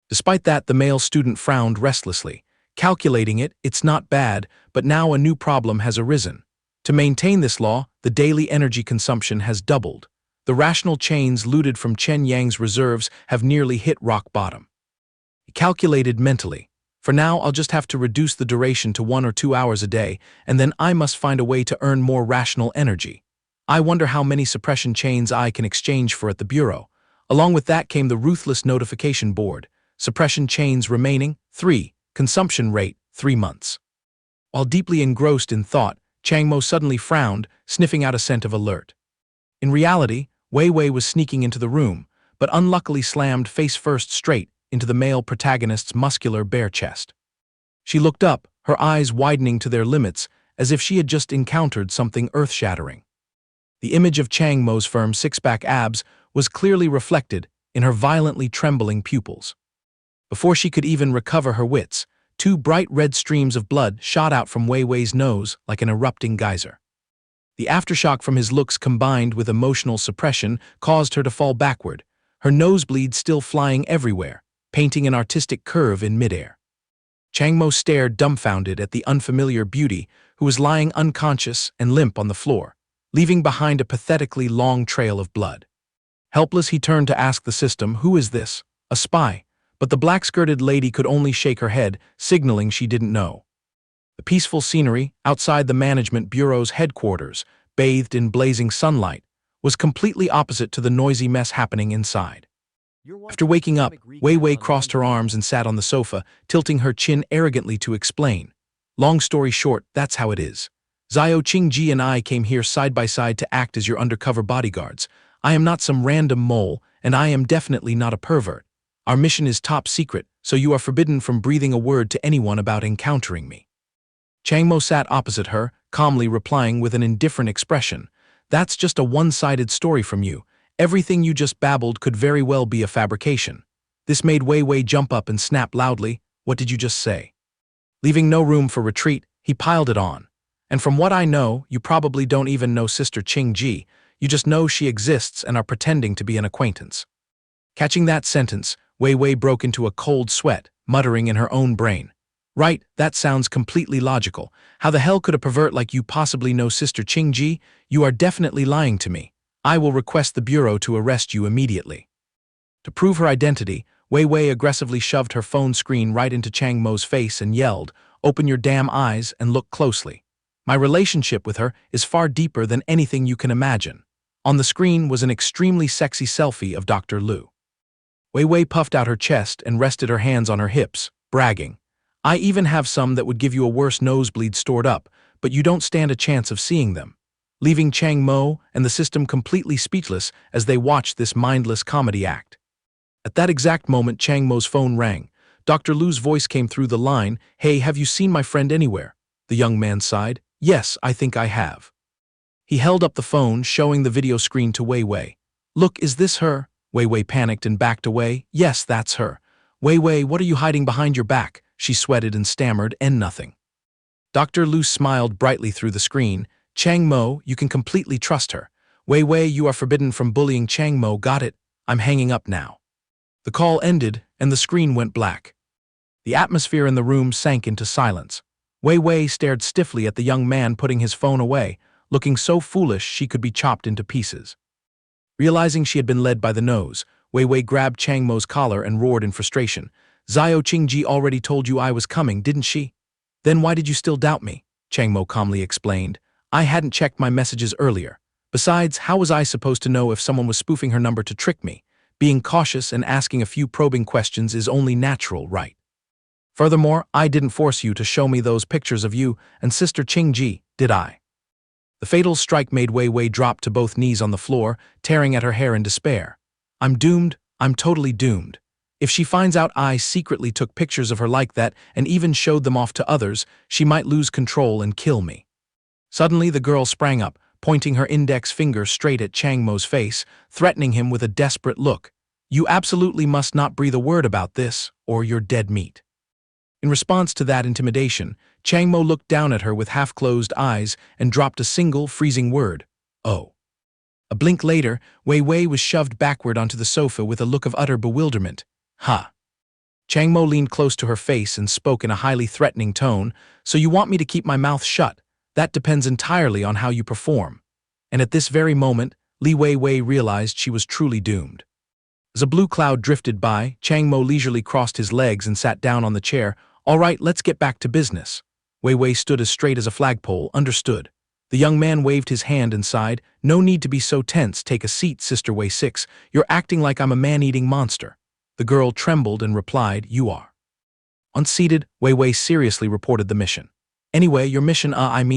Despite that, the male student frowned restlessly. Calculating it, it's not bad, but now a new problem has arisen. To maintain this law, the daily energy consumption has doubled. The rational chains looted from Chen Yang's reserves have nearly hit rock bottom. He calculated mentally. For now, I'll just have to reduce the duration to 1 or 2 hours a day, and then I must find a way to earn more rational energy. I wonder how many suppression chains I can exchange for at the bureau. Along with that came the ruthless notification board. Suppression chains remaining, 3. Consumption rate, 3 months. While deeply engrossed in thought, Chang Mo suddenly frowned, sniffing out a scent of alert. In reality, Wei Wei was sneaking into the room, but unluckily slammed face-first straight into the male protagonist's muscular bare chest. She looked up, her eyes widening to their limits, as if she had just encountered something earth-shattering. The image of Chang Mo's firm six-pack abs was clearly reflected in her violently trembling pupils. Before she could even recover her wits, 2 bright red streams of blood shot out from Wei Wei's nose like an erupting geyser. The aftershock from his looks combined with emotional suppression caused her to fall backward, her nosebleed still flying everywhere, painting an artistic curve in midair. Chang Mo stared dumbfounded at the unfamiliar beauty who was lying unconscious and limp on the floor, leaving behind a pathetically long trail of blood. Helpless, he turned to ask the system, "Who is this? A spy?" But the black-skirted lady could only shake her head, signaling she didn't know. The peaceful scenery, outside the management bureau's headquarters, bathed in blazing sunlight, was completely opposite to the noisy mess happening inside. After waking up, Wei Wei crossed her arms and sat on the sofa, tilting her chin arrogantly to explain. "Long story short, that's how it is. Xiao Qingji and I came here side by side to act as your undercover bodyguards. I am not some random mole, and I am definitely not a pervert. Our mission is top secret, so you are forbidden from breathing a word to anyone about encountering me." Chang Mo sat opposite her, calmly replying with an indifferent expression. "That's just a one-sided story from you. Everything you just babbled could very well be a fabrication." This made Wei Wei jump up and snap loudly, "What did you just say?" Leaving no room for retreat, he piled it on. "And from what I know, you probably don't even know Sister Qingji. You just know she exists and are pretending to be an acquaintance." Catching that sentence, Wei Wei broke into a cold sweat, muttering in her own brain. "Right, that sounds completely logical. How the hell could a pervert like you possibly know Sister Qingji? You are definitely lying to me. I will request the bureau to arrest you immediately." To prove her identity, Wei Wei aggressively shoved her phone screen right into Chang Mo's face and yelled, "Open your damn eyes and look closely. My relationship with her is far deeper than anything you can imagine." On the screen was an extremely sexy selfie of Dr. Lu. Wei Wei puffed out her chest and rested her hands on her hips, bragging, "I even have some that would give you a worse nosebleed stored up, but you don't stand a chance of seeing them," leaving Chang Mo and the system completely speechless as they watched this mindless comedy act. At that exact moment, Chang Mo's phone rang. Dr. Lu's voice came through the line, "Hey, have you seen my friend anywhere?" The young man sighed, "Yes, I think I have." He held up the phone, showing the video screen to Wei Wei. "Look, is this her?" Wei Wei panicked and backed away. "Yes, that's her." "Wei Wei, what are you hiding behind your back?" She sweated and stammered, "And nothing." Dr. Lu smiled brightly through the screen. "Chang Mo, you can completely trust her. Wei Wei, you are forbidden from bullying Chang Mo, got it? I'm hanging up now." The call ended, and the screen went black. The atmosphere in the room sank into silence. Wei Wei stared stiffly at the young man putting his phone away, looking so foolish she could be chopped into pieces. Realizing she had been led by the nose, Wei Wei grabbed Chang Mo's collar and roared in frustration. "Xiao Qingji already told you I was coming, didn't she?" "Then why did you still doubt me?" Chang Mo calmly explained. "I hadn't checked my messages earlier. Besides, how was I supposed to know if someone was spoofing her number to trick me? Being cautious and asking a few probing questions is only natural, right? Furthermore, I didn't force you to show me those pictures of you and Sister Qingji, did I?" The fatal strike made Wei Wei drop to both knees on the floor, tearing at her hair in despair. "I'm doomed. I'm totally doomed. If she finds out I secretly took pictures of her like that and even showed them off to others, she might lose control and kill me." Suddenly, the girl sprang up, pointing her index finger straight at Chang Mo's face, threatening him with a desperate look. "You absolutely must not breathe a word about this, or you're dead meat." In response to that intimidation, Chang Mo looked down at her with half-closed eyes and dropped a single, freezing word, "Oh." A blink later, Wei Wei was shoved backward onto the sofa with a look of utter bewilderment. "Ha." Chang Mo leaned close to her face and spoke in a highly threatening tone. So you want me to keep my mouth shut? That depends entirely on how you perform. And at this very moment, Li Weiwei realized she was truly doomed. As a blue cloud drifted by, Chang Mo leisurely crossed his legs and sat down on the chair. All right, let's get back to business. Weiwei stood as straight as a flagpole. Understood. The young man waved his hand and sighed. No need to be so tense. Take a seat, Sister Wei 6. You're acting like I'm a man-eating monster. The girl trembled and replied, You are. Unseated, Weiwei seriously reported the mission. Anyway, your mission,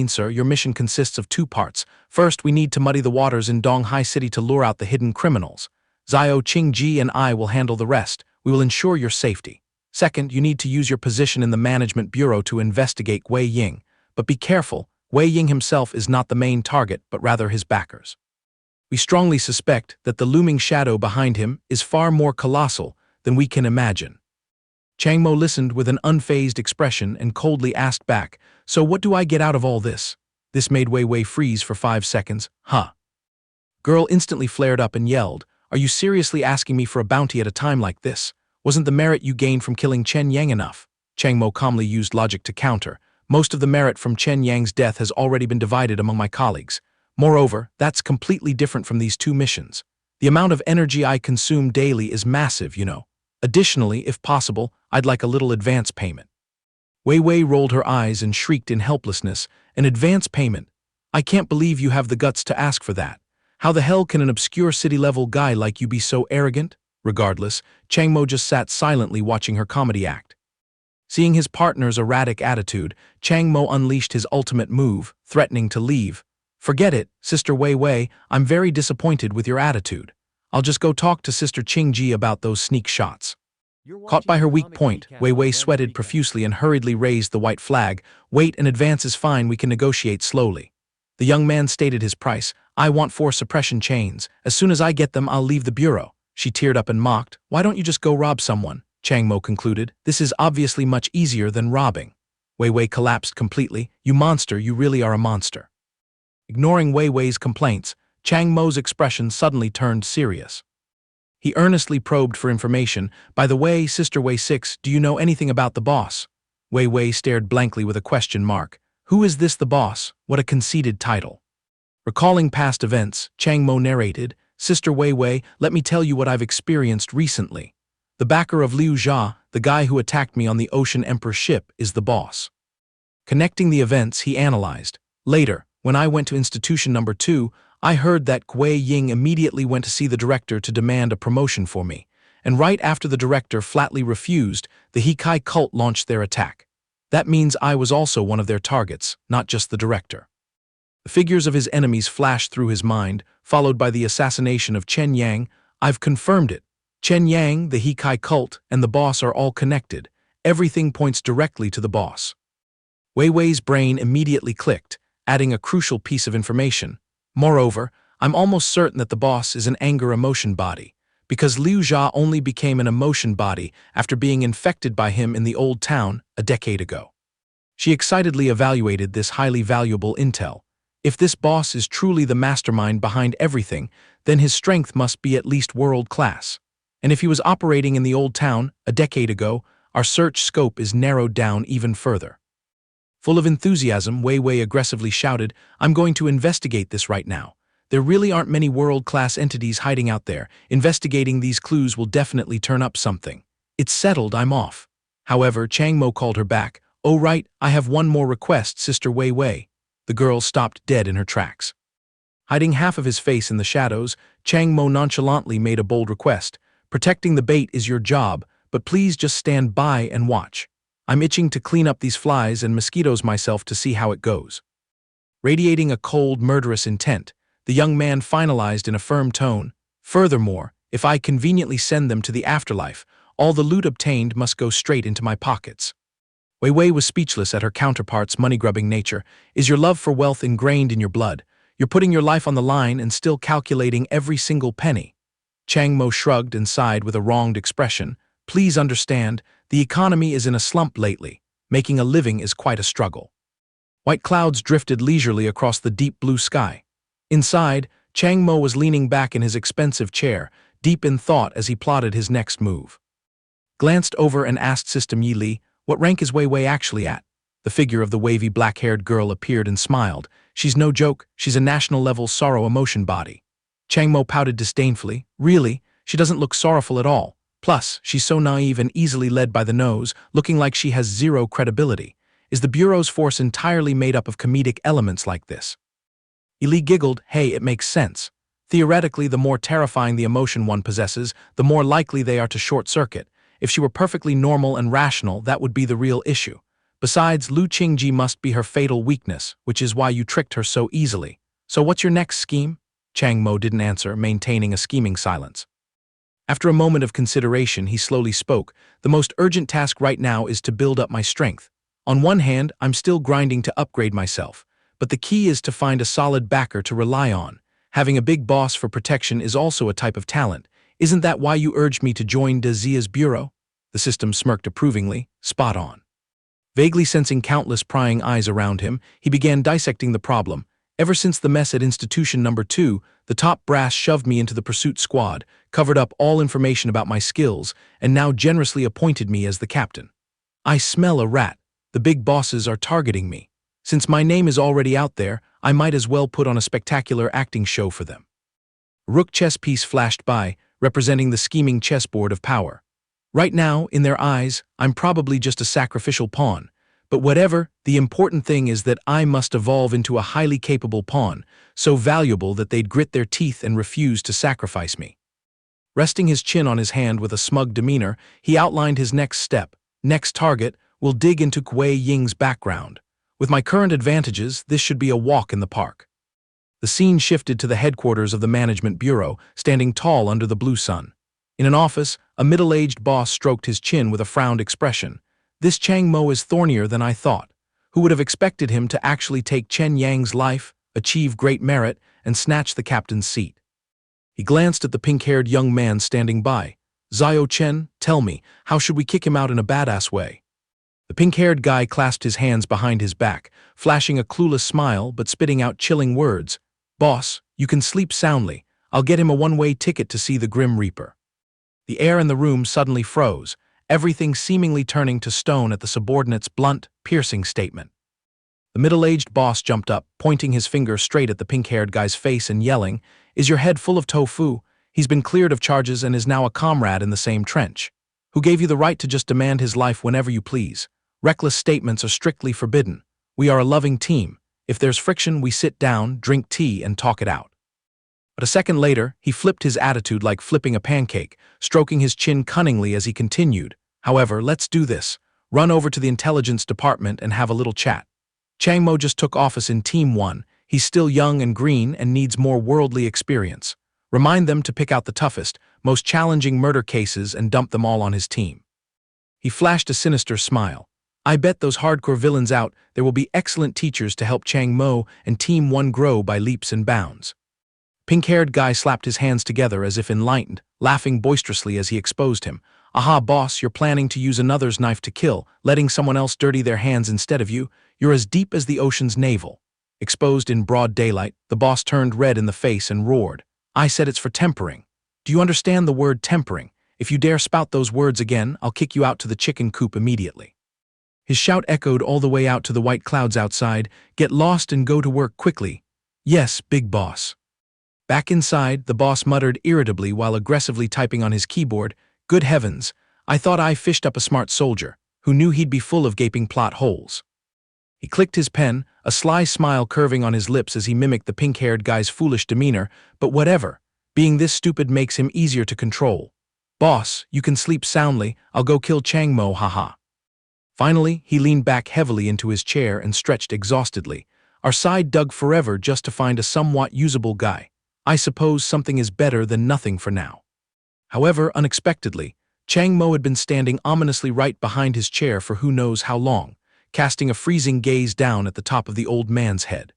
sir, your mission consists of two parts. First, we need to muddy the waters in Donghai City to lure out the hidden criminals. Xiao Qingji and I will handle the rest. We will ensure your safety. Second, you need to use your position in the Management Bureau to investigate Wei Ying. But be careful, Wei Ying himself is not the main target, but rather his backers. We strongly suspect that the looming shadow behind him is far more colossal than we can imagine. Chang Mo listened with an unfazed expression and coldly asked back, So what do I get out of all this? This made Weiwei freeze for 5 seconds. Huh. Girl instantly flared up and yelled, Are you seriously asking me for a bounty at a time like this? Wasn't the merit you gained from killing Chen Yang enough? Chang Mo calmly used logic to counter. Most of the merit from Chen Yang's death has already been divided among my colleagues. Moreover, that's completely different from these two missions. The amount of energy I consume daily is massive, you know. Additionally, if possible, I'd like a little advance payment. Weiwei rolled her eyes and shrieked in helplessness. An advance payment? I can't believe you have the guts to ask for that. How the hell can an obscure city-level guy like you be so arrogant? Regardless, Chang Mo just sat silently watching her comedy act. Seeing his partner's erratic attitude, Chang Mo unleashed his ultimate move, threatening to leave. Forget it, Sister Weiwei, I'm very disappointed with your attitude. I'll just go talk to Sister Qingji about those sneak shots. Caught by her weak point, Weiwei sweated profusely and hurriedly raised the white flag. Wait, an advance is fine, we can negotiate slowly. The young man stated his price. I want 4 suppression chains. As soon as I get them, I'll leave the bureau. She teared up and mocked. Why don't you just go rob someone? Chang Mo concluded. This is obviously much easier than robbing. Weiwei collapsed completely. You monster, you really are a monster. Ignoring Weiwei's complaints, Chang Mo's expression suddenly turned serious. He earnestly probed for information. By the way, Sister Wei 6, do you know anything about the boss? Weiwei stared blankly with a question mark. Who is this the boss? What a conceited title. Recalling past events, Chang Mo narrated, Sister Weiwei, let me tell you what I've experienced recently. The backer of Liu Jia, the guy who attacked me on the Ocean Emperor ship, is the boss. Connecting the events, he analyzed. Later, when I went to Institution Number 2, I heard that Wei Ying immediately went to see the director to demand a promotion for me, and right after the director flatly refused, the Hikai cult launched their attack. That means I was also one of their targets, not just the director. The figures of his enemies flashed through his mind, followed by the assassination of Chen Yang. I've confirmed it. Chen Yang, the Hikai cult, and the boss are all connected. Everything points directly to the boss. Weiwei's brain immediately clicked, adding a crucial piece of information. Moreover, I'm almost certain that the boss is an anger emotion body, because Liu Jia only became an emotion body after being infected by him in the old town a decade ago. She excitedly evaluated this highly valuable intel. If this boss is truly the mastermind behind everything, then his strength must be at least world-class. And if he was operating in the old town a decade ago, our search scope is narrowed down even further. Full of enthusiasm, Weiwei aggressively shouted, I'm going to investigate this right now. There really aren't many world-class entities hiding out there. Investigating these clues will definitely turn up something. It's settled, I'm off. However, Chang Mo called her back. Oh right, I have one more request, Sister Weiwei. The girl stopped dead in her tracks. Hiding half of his face in the shadows, Chang Mo nonchalantly made a bold request. Protecting the bait is your job, but please just stand by and watch. I'm itching to clean up these flies and mosquitoes myself to see how it goes. Radiating a cold, murderous intent, the young man finalized in a firm tone. Furthermore, if I conveniently send them to the afterlife, all the loot obtained must go straight into my pockets. Weiwei was speechless at her counterpart's money-grubbing nature. Is your love for wealth ingrained in your blood? You're putting your life on the line and still calculating every single penny. Chang Mo shrugged and sighed with a wronged expression. Please understand, the economy is in a slump lately. Making a living is quite a struggle. White clouds drifted leisurely across the deep blue sky. Inside, Chang Mo was leaning back in his expensive chair, deep in thought as he plotted his next move. Glanced over and asked System Yi Li, what rank is Wei Wei actually at? The figure of the wavy black-haired girl appeared and smiled. She's no joke, she's a national-level sorrow emotion body. Chang Mo pouted disdainfully. Really? She doesn't look sorrowful at all. Plus, she's so naive and easily led by the nose, looking like she has zero credibility. Is the Bureau's force entirely made up of comedic elements like this? Ili giggled. Hey, it makes sense. Theoretically, the more terrifying the emotion one possesses, the more likely they are to short-circuit. If she were perfectly normal and rational, that would be the real issue. Besides, Lu Qingji must be her fatal weakness, which is why you tricked her so easily. So what's your next scheme? Chang Mo didn't answer, maintaining a scheming silence. After a moment of consideration, he slowly spoke. The most urgent task right now is to build up my strength. On one hand, I'm still grinding to upgrade myself, but the key is to find a solid backer to rely on. Having a big boss for protection is also a type of talent. Isn't that why you urged me to join De Zia's bureau? The system smirked approvingly. Spot on. Vaguely sensing countless prying eyes around him, he began dissecting the problem. Ever since the mess at Institution Number 2, the top brass shoved me into the pursuit squad, covered up all information about my skills, and now generously appointed me as the captain. I smell a rat. The big bosses are targeting me. Since my name is already out there, I might as well put on a spectacular acting show for them. A rook chess piece flashed by, representing the scheming chessboard of power. Right now, in their eyes, I'm probably just a sacrificial pawn. But whatever, the important thing is that I must evolve into a highly capable pawn, so valuable that they'd grit their teeth and refuse to sacrifice me. Resting his chin on his hand with a smug demeanor, he outlined his next step. Next target, will dig into Kuei Ying's background. With my current advantages, this should be a walk in the park. The scene shifted to the headquarters of the Management Bureau, standing tall under the blue sun. In an office, a middle-aged boss stroked his chin with a frowned expression. This Chang Mo is thornier than I thought. Who would have expected him to actually take Chen Yang's life, achieve great merit, and snatch the captain's seat? He glanced at the pink-haired young man standing by. Zhao Chen, tell me, how should we kick him out in a badass way? The pink-haired guy clasped his hands behind his back, flashing a clueless smile but spitting out chilling words. Boss, you can sleep soundly. I'll get him a one-way ticket to see the Grim Reaper. The air in the room suddenly froze, everything seemingly turning to stone at the subordinate's blunt, piercing statement. The middle-aged boss jumped up, pointing his finger straight at the pink-haired guy's face and yelling, Is your head full of tofu? He's been cleared of charges and is now a comrade in the same trench. Who gave you the right to just demand his life whenever you please? Reckless statements are strictly forbidden. We are a loving team. If there's friction, we sit down, drink tea, and talk it out. But a second later, he flipped his attitude like flipping a pancake, stroking his chin cunningly as he continued. However, let's do this. Run over to the intelligence department and have a little chat. Chang Mo just took office in Team 1. He's still young and green and needs more worldly experience. Remind them to pick out the toughest, most challenging murder cases and dump them all on his team. He flashed a sinister smile. I bet those hardcore villains out there will be excellent teachers to help Chang Mo and Team 1 grow by leaps and bounds. Pink-haired guy slapped his hands together as if enlightened, laughing boisterously as he exposed him. Aha, boss, you're planning to use another's knife to kill, letting someone else dirty their hands instead of you. You're as deep as the ocean's navel. Exposed in broad daylight, the boss turned red in the face and roared. I said it's for tempering. Do you understand the word tempering? If you dare spout those words again, I'll kick you out to the chicken coop immediately. His shout echoed all the way out to the white clouds outside. Get lost and go to work quickly. Yes, big boss. Back inside, the boss muttered irritably while aggressively typing on his keyboard. Good heavens, I thought I fished up a smart soldier, who knew he'd be full of gaping plot holes. He clicked his pen, a sly smile curving on his lips as he mimicked the pink-haired guy's foolish demeanor, but whatever. Being this stupid makes him easier to control. Boss, you can sleep soundly, I'll go kill Chang Mo, haha. Finally, he leaned back heavily into his chair and stretched exhaustedly. Our side dug forever just to find a somewhat usable guy. I suppose something is better than nothing for now. However, unexpectedly, Chang Mo had been standing ominously right behind his chair for who knows how long, casting a freezing gaze down at the top of the old man's head.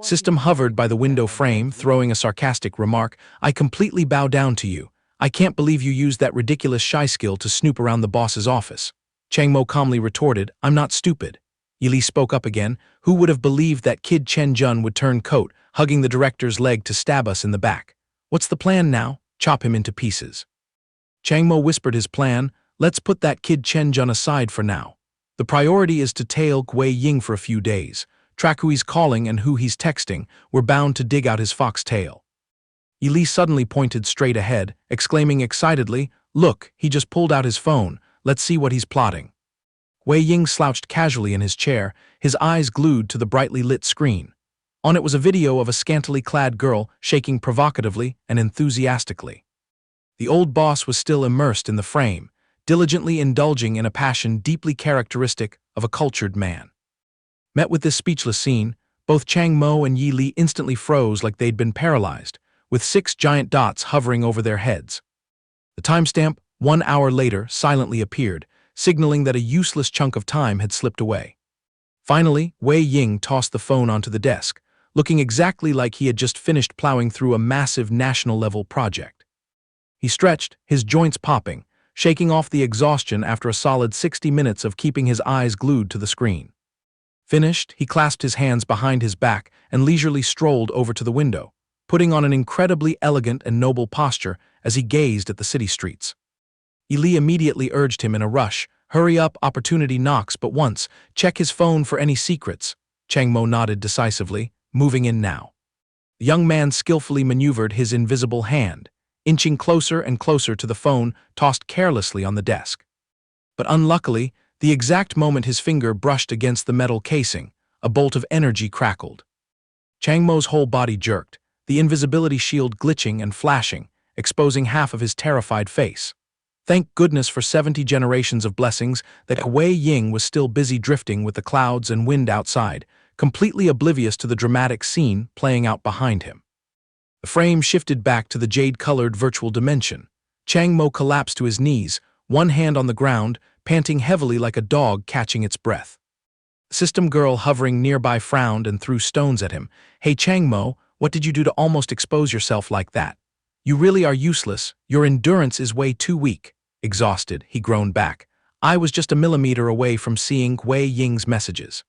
System hovered by the window frame, throwing a sarcastic remark. I completely bow down to you. I can't believe you used that ridiculous shy skill to snoop around the boss's office. Chang Mo calmly retorted, I'm not stupid. Yili spoke up again. Who would have believed that kid Chen Jun would turn coat, hugging the director's leg to stab us in the back? What's the plan now? Chop him into pieces. Chang Mo whispered his plan. let's put that kid Chen Jun aside for now. The priority is to tail Wei Ying for a few days, track who he's calling and who he's texting. We're bound to dig out his fox tail. Li suddenly pointed straight ahead, exclaiming excitedly, "Look, he just pulled out his phone. Let's see what he's plotting." Wei Ying slouched casually in his chair, his eyes glued to the brightly lit screen. On it was a video of a scantily clad girl shaking provocatively and enthusiastically. The old boss was still immersed in the frame, diligently indulging in a passion deeply characteristic of a cultured man. Met with this speechless scene, both Chang Mo and Li instantly froze like they'd been paralyzed, with 6 giant dots hovering over their heads. The timestamp, 1 hour later, silently appeared, signaling that a useless chunk of time had slipped away. Finally, Wei Ying tossed the phone onto the desk, looking exactly like he had just finished plowing through a massive national-level project. He stretched, his joints popping, shaking off the exhaustion after a solid 60 minutes of keeping his eyes glued to the screen. Finished, he clasped his hands behind his back and leisurely strolled over to the window, putting on an incredibly elegant and noble posture as he gazed at the city streets. Li immediately urged him in a rush, "Hurry up, opportunity knocks but once, check his phone for any secrets." Chang Mo nodded decisively, "Moving in now." The young man skillfully maneuvered his invisible hand, inching closer and closer to the phone tossed carelessly on the desk. But unluckily, the exact moment his finger brushed against the metal casing, a bolt of energy crackled. Chang Mo's whole body jerked, the invisibility shield glitching and flashing, exposing half of his terrified face. Thank goodness for 70 generations of blessings that Wei Ying was still busy drifting with the clouds and wind outside, completely oblivious to the dramatic scene playing out behind him. The frame shifted back to the jade-colored virtual dimension. Chang Mo collapsed to his knees, one hand on the ground, panting heavily like a dog catching its breath. The system girl hovering nearby frowned and threw stones at him. "Hey Chang Mo, what did you do to almost expose yourself like that? You really are useless. Your endurance is way too weak." Exhausted, he groaned back. "I was just a millimeter away from seeing Wei Ying's messages."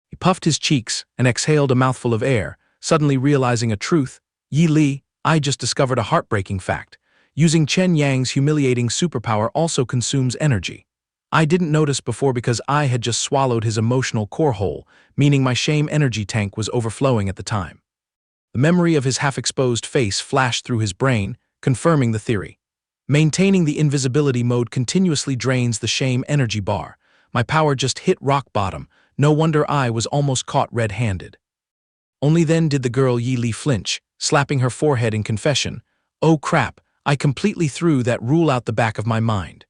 He puffed his cheeks and exhaled a mouthful of air, suddenly realizing a truth. "Li, I just discovered a heartbreaking fact. Using Chen Yang's humiliating superpower also consumes energy. I didn't notice before because I had just swallowed his emotional core hole, meaning my shame energy tank was overflowing at the time." The memory of his half-exposed face flashed through his brain, confirming the theory. Maintaining the invisibility mode continuously drains the shame energy bar. My power just hit rock bottom. No wonder I was almost caught red-handed. Only then did the girl Li flinch, slapping her forehead in confession. "Oh crap, I completely threw that rule out the back of my mind."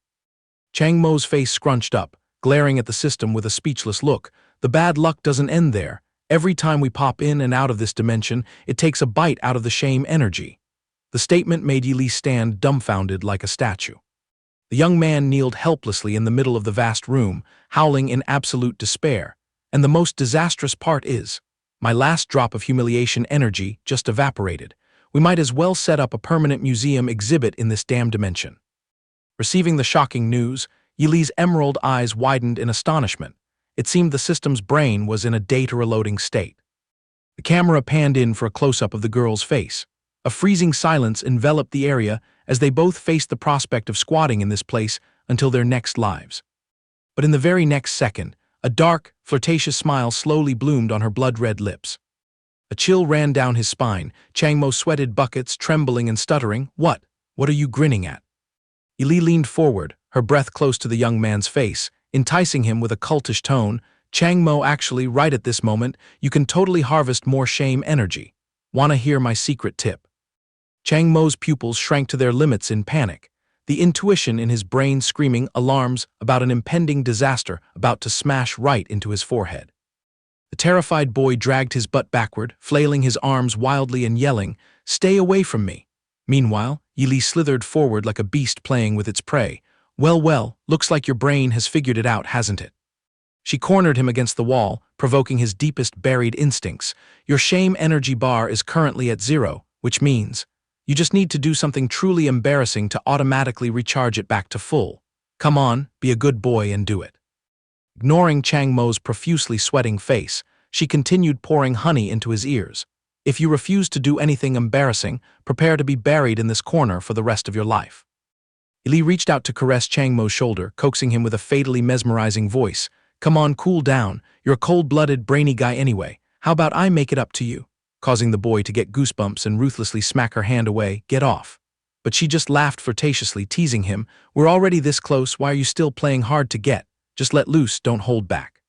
Chang Mo's face scrunched up, glaring at the system with a speechless look. "The bad luck doesn't end there. Every time we pop in and out of this dimension, it takes a bite out of the shame energy." The statement made Li stand dumbfounded like a statue. The young man kneeled helplessly in the middle of the vast room, howling in absolute despair. And the most disastrous part is, my last drop of humiliation energy just evaporated. We might as well set up a permanent museum exhibit in this damn dimension. Receiving the shocking news, Li's emerald eyes widened in astonishment. It seemed the system's brain was in a data-reloading state. The camera panned in for a close-up of the girl's face. A freezing silence enveloped the area as they both faced the prospect of squatting in this place until their next lives. But in the very next second, a dark, flirtatious smile slowly bloomed on her blood-red lips. A chill ran down his spine. Chang Mo sweated buckets, trembling and stuttering. What are you grinning at?" Li leaned forward, her breath close to the young man's face, enticing him with a cultish tone. "Chang Mo, actually, right at this moment, you can totally harvest more shame energy. Wanna hear my secret tip?" Chang Mo's pupils shrank to their limits in panic, the intuition in his brain screaming alarms about an impending disaster about to smash right into his forehead. The terrified boy dragged his butt backward, flailing his arms wildly and yelling, "Stay away from me." Meanwhile, Li slithered forward like a beast playing with its prey. Well, looks like your brain has figured it out, hasn't it?" She cornered him against the wall, provoking his deepest buried instincts. "Your shame energy bar is currently at 0, which means you just need to do something truly embarrassing to automatically recharge it back to full. Come on, be a good boy and do it." Ignoring Chang Mo's profusely sweating face, she continued pouring honey into his ears. "If you refuse to do anything embarrassing, prepare to be buried in this corner for the rest of your life." Li reached out to caress Chang Mo's shoulder, coaxing him with a fatally mesmerizing voice. Come on, cool down. You're a cold-blooded, brainy guy anyway. How about I make it up to you? Causing the boy to get goosebumps and ruthlessly smack her hand away. Get off. But she just laughed flirtatiously, teasing him. We're already this close, why are you still playing hard to get? Just let loose, don't hold back.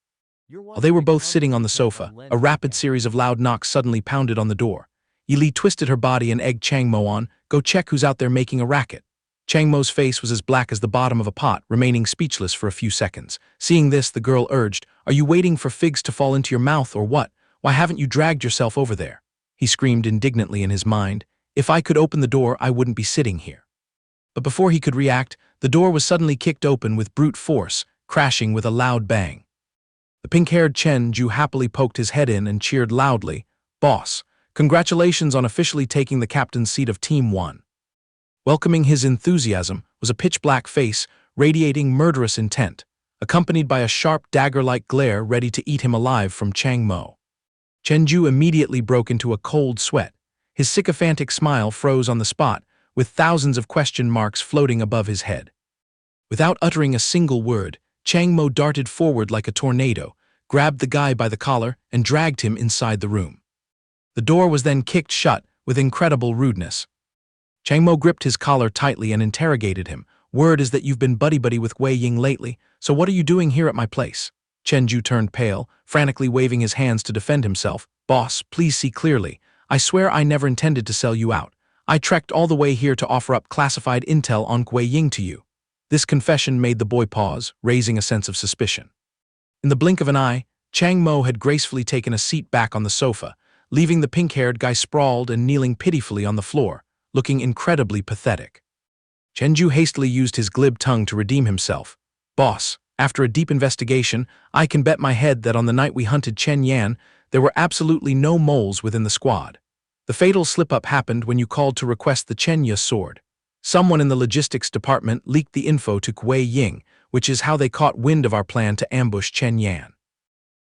While they were both sitting on the sofa, a rapid series of loud knocks suddenly pounded on the door. Li twisted her body and egged Chang Mo on. Go check who's out there making a racket. Chang Mo's face was as black as the bottom of a pot, remaining speechless for a few seconds. Seeing this, the girl urged, Are you waiting for figs to fall into your mouth or what? Why haven't you dragged yourself over there? He screamed indignantly in his mind. If I could open the door, I wouldn't be sitting here. But before he could react, the door was suddenly kicked open with brute force, crashing with a loud bang. The pink-haired Chen Ju happily poked his head in and cheered loudly, Boss, congratulations on officially taking the captain's seat of Team 1. Welcoming his enthusiasm was a pitch-black face radiating murderous intent, accompanied by a sharp dagger-like glare ready to eat him alive from Chang Mo. Chen Ju immediately broke into a cold sweat. His sycophantic smile froze on the spot, with thousands of question marks floating above his head. Without uttering a single word, Chang Mo darted forward like a tornado, grabbed the guy by the collar, and dragged him inside the room. The door was then kicked shut with incredible rudeness. Chang Mo gripped his collar tightly and interrogated him. Word is that you've been buddy-buddy with Wei Ying lately, so what are you doing here at my place? Chen Ju turned pale, frantically waving his hands to defend himself. Boss, please see clearly. I swear I never intended to sell you out. I trekked all the way here to offer up classified intel on Wei Ying to you. This confession made the boy pause, raising a sense of suspicion. In the blink of an eye, Chang Mo had gracefully taken a seat back on the sofa, leaving the pink-haired guy sprawled and kneeling pitifully on the floor, looking incredibly pathetic. Chen Ju hastily used his glib tongue to redeem himself. Boss, after a deep investigation, I can bet my head that on the night we hunted Chen Yan, there were absolutely no moles within the squad. The fatal slip-up happened when you called to request the Chen Ye sword. Someone in the logistics department leaked the info to Wei Ying, which is how they caught wind of our plan to ambush Chen Yan.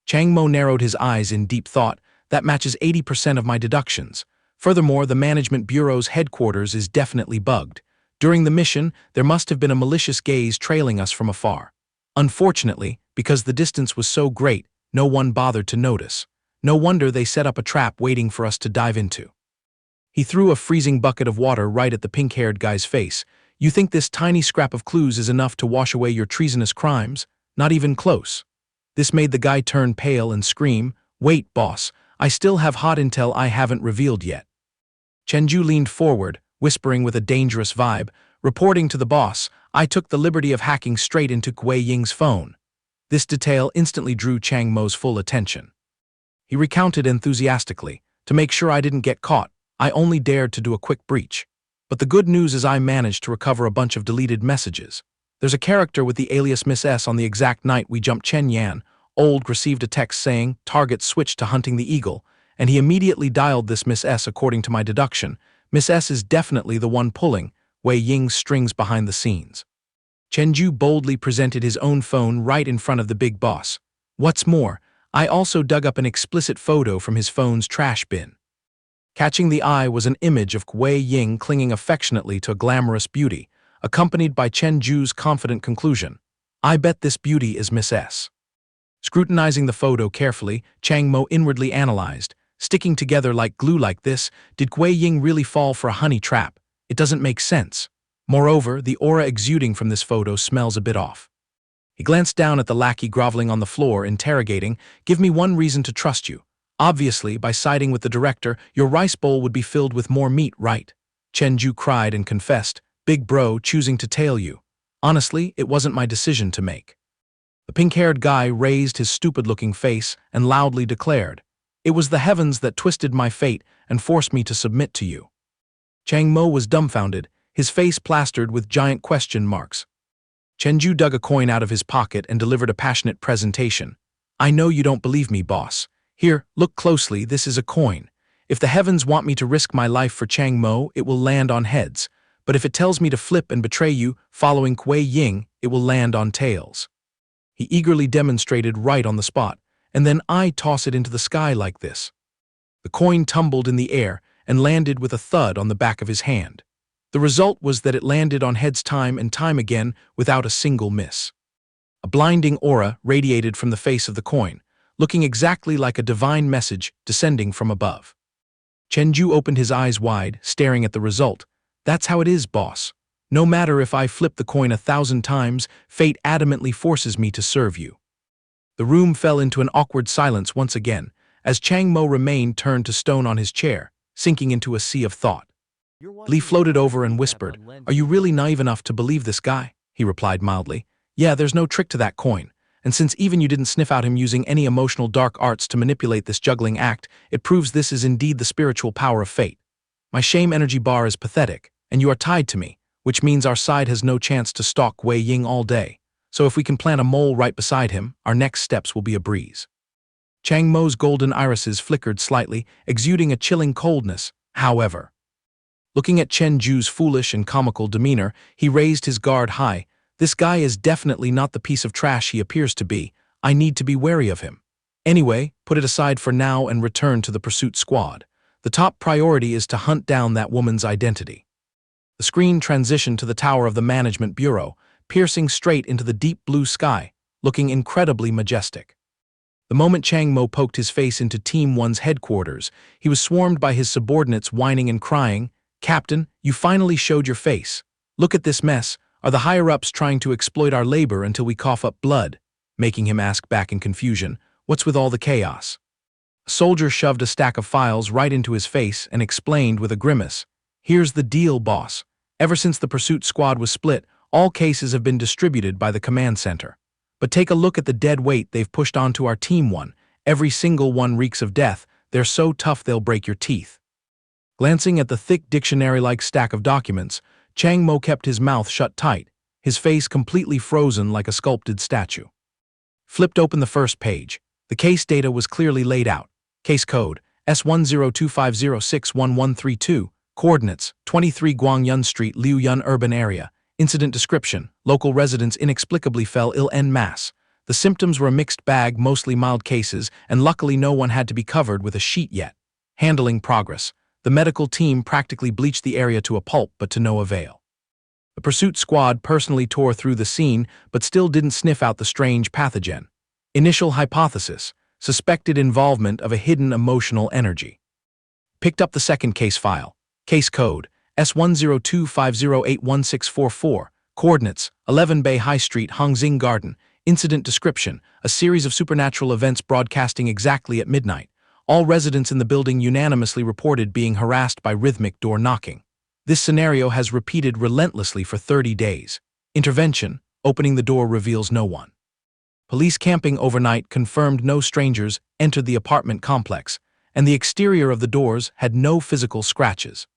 Chang Mo narrowed his eyes in deep thought. That matches 80% of my deductions. Furthermore, the Management Bureau's headquarters is definitely bugged. During the mission, there must have been a malicious gaze trailing us from afar. Unfortunately, because the distance was so great, no one bothered to notice. No wonder they set up a trap waiting for us to dive into. He threw a freezing bucket of water right at the pink-haired guy's face. You think this tiny scrap of clues is enough to wash away your treasonous crimes? Not even close. This made the guy turn pale and scream, Wait, boss, I still have hot intel I haven't revealed yet. Chen Ju leaned forward, whispering with a dangerous vibe, reporting to the boss, I took the liberty of hacking straight into Wei Ying's phone. This detail instantly drew Chang Mo's full attention. He recounted enthusiastically, to make sure I didn't get caught, I only dared to do a quick breach. But the good news is I managed to recover a bunch of deleted messages. There's a character with the alias Miss S on the exact night we jumped Chen Yan. Old received a text saying, target switched to hunting the eagle, and he immediately dialed this Miss S according to my deduction. Miss S is definitely the one pulling Wei Ying's strings behind the scenes. Chen Ju boldly presented his own phone right in front of the big boss. What's more, I also dug up an explicit photo from his phone's trash bin. Catching the eye was an image of Wei Ying clinging affectionately to a glamorous beauty, accompanied by Chen Ju's confident conclusion, I bet this beauty is Miss S. Scrutinizing the photo carefully, Chang Mo inwardly analyzed, sticking together like glue like this, did Wei Ying really fall for a honey trap? It doesn't make sense. Moreover, the aura exuding from this photo smells a bit off. He glanced down at the lackey groveling on the floor, interrogating, Give me one reason to trust you. Obviously, by siding with the director, your rice bowl would be filled with more meat, right? Chen Ju cried and confessed, Big bro choosing to tail you. Honestly, it wasn't my decision to make. The pink-haired guy raised his stupid-looking face and loudly declared, It was the heavens that twisted my fate and forced me to submit to you. Chang Mo was dumbfounded, his face plastered with giant question marks. Chen Ju dug a coin out of his pocket and delivered a passionate presentation. I know you don't believe me, boss. Here, look closely, this is a coin. If the heavens want me to risk my life for Chang Mo, it will land on heads. But if it tells me to flip and betray you, following Wei Ying, it will land on tails. He eagerly demonstrated right on the spot, and then I toss it into the sky like this. The coin tumbled in the air and landed with a thud on the back of his hand. The result was that it landed on heads time and time again without a single miss. A blinding aura radiated from the face of the coin, looking exactly like a divine message descending from above. Chenju opened his eyes wide, staring at the result. That's how it is, boss. No matter if I flip the coin 1,000 times, fate adamantly forces me to serve you. The room fell into an awkward silence once again, as Chang Mo remained turned to stone on his chair, sinking into a sea of thought. Lee floated over and whispered, "Are you really naive enough to believe this guy?" He replied mildly, "Yeah, there's no trick to that coin. And since even you didn't sniff out him using any emotional dark arts to manipulate this juggling act, it proves this is indeed the spiritual power of fate. My shame energy bar is pathetic, and you are tied to me, which means our side has no chance to stalk Wei Ying all day. So if we can plant a mole right beside him, our next steps will be a breeze." Chang Mo's golden irises flickered slightly, exuding a chilling coldness, however. Looking at Chen Ju's foolish and comical demeanor, he raised his guard high. This guy is definitely not the piece of trash he appears to be. I need to be wary of him. Anyway, put it aside for now and return to the pursuit squad. The top priority is to hunt down that woman's identity. The screen transitioned to the tower of the Management Bureau, piercing straight into the deep blue sky, looking incredibly majestic. The moment Chang Mo poked his face into Team 1's headquarters, he was swarmed by his subordinates whining and crying, "Captain, you finally showed your face. Look at this mess. Are the higher-ups trying to exploit our labor until we cough up blood?" Making him ask back in confusion, "What's with all the chaos?" A soldier shoved a stack of files right into his face and explained with a grimace, "Here's the deal, boss. Ever since the pursuit squad was split, all cases have been distributed by the command center. But take a look at the dead weight they've pushed onto our Team 1. Every single one reeks of death. They're so tough they'll break your teeth." Glancing at the thick dictionary-like stack of documents, Chang Mo kept his mouth shut tight, his face completely frozen like a sculpted statue. Flipped open the first page. The case data was clearly laid out. Case code, S1025061132, coordinates, 23 Guangyun Street, Liuyun Urban Area. Incident description, local residents inexplicably fell ill en masse. The symptoms were a mixed bag, mostly mild cases, and luckily no one had to be covered with a sheet yet. Handling progress. The medical team practically bleached the area to a pulp, but to no avail. The pursuit squad personally tore through the scene, but still didn't sniff out the strange pathogen. Initial hypothesis, suspected involvement of a hidden emotional energy. Picked up the second case file. Case code, S1025081644, coordinates, 11 Bay High Street, Hongxing Garden. Incident description, a series of supernatural events broadcasting exactly at midnight. All residents in the building unanimously reported being harassed by rhythmic door knocking. This scenario has repeated relentlessly for 30 days. Intervention, opening the door reveals no one. Police camping overnight confirmed no strangers entered the apartment complex, and the exterior of the doors had no physical scratches.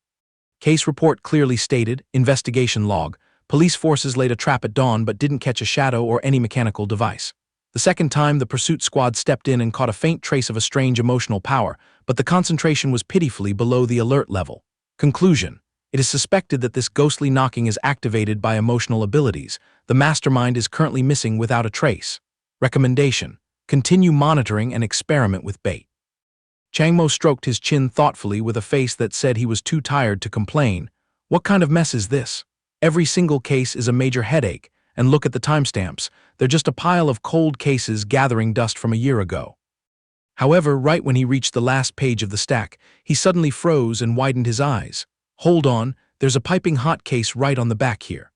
Case report clearly stated, investigation log, police forces laid a trap at dawn but didn't catch a shadow or any mechanical device. The second time, the pursuit squad stepped in and caught a faint trace of a strange emotional power, but the concentration was pitifully below the alert level. Conclusion. It is suspected that this ghostly knocking is activated by emotional abilities. The mastermind is currently missing without a trace. Recommendation. Continue monitoring and experiment with bait. Chang Mo stroked his chin thoughtfully with a face that said he was too tired to complain. What kind of mess is this? Every single case is a major headache, and look at the timestamps. They're just a pile of cold cases gathering dust from a year ago. However, right when he reached the last page of the stack, he suddenly froze and widened his eyes. Hold on, there's a piping hot case right on the back here.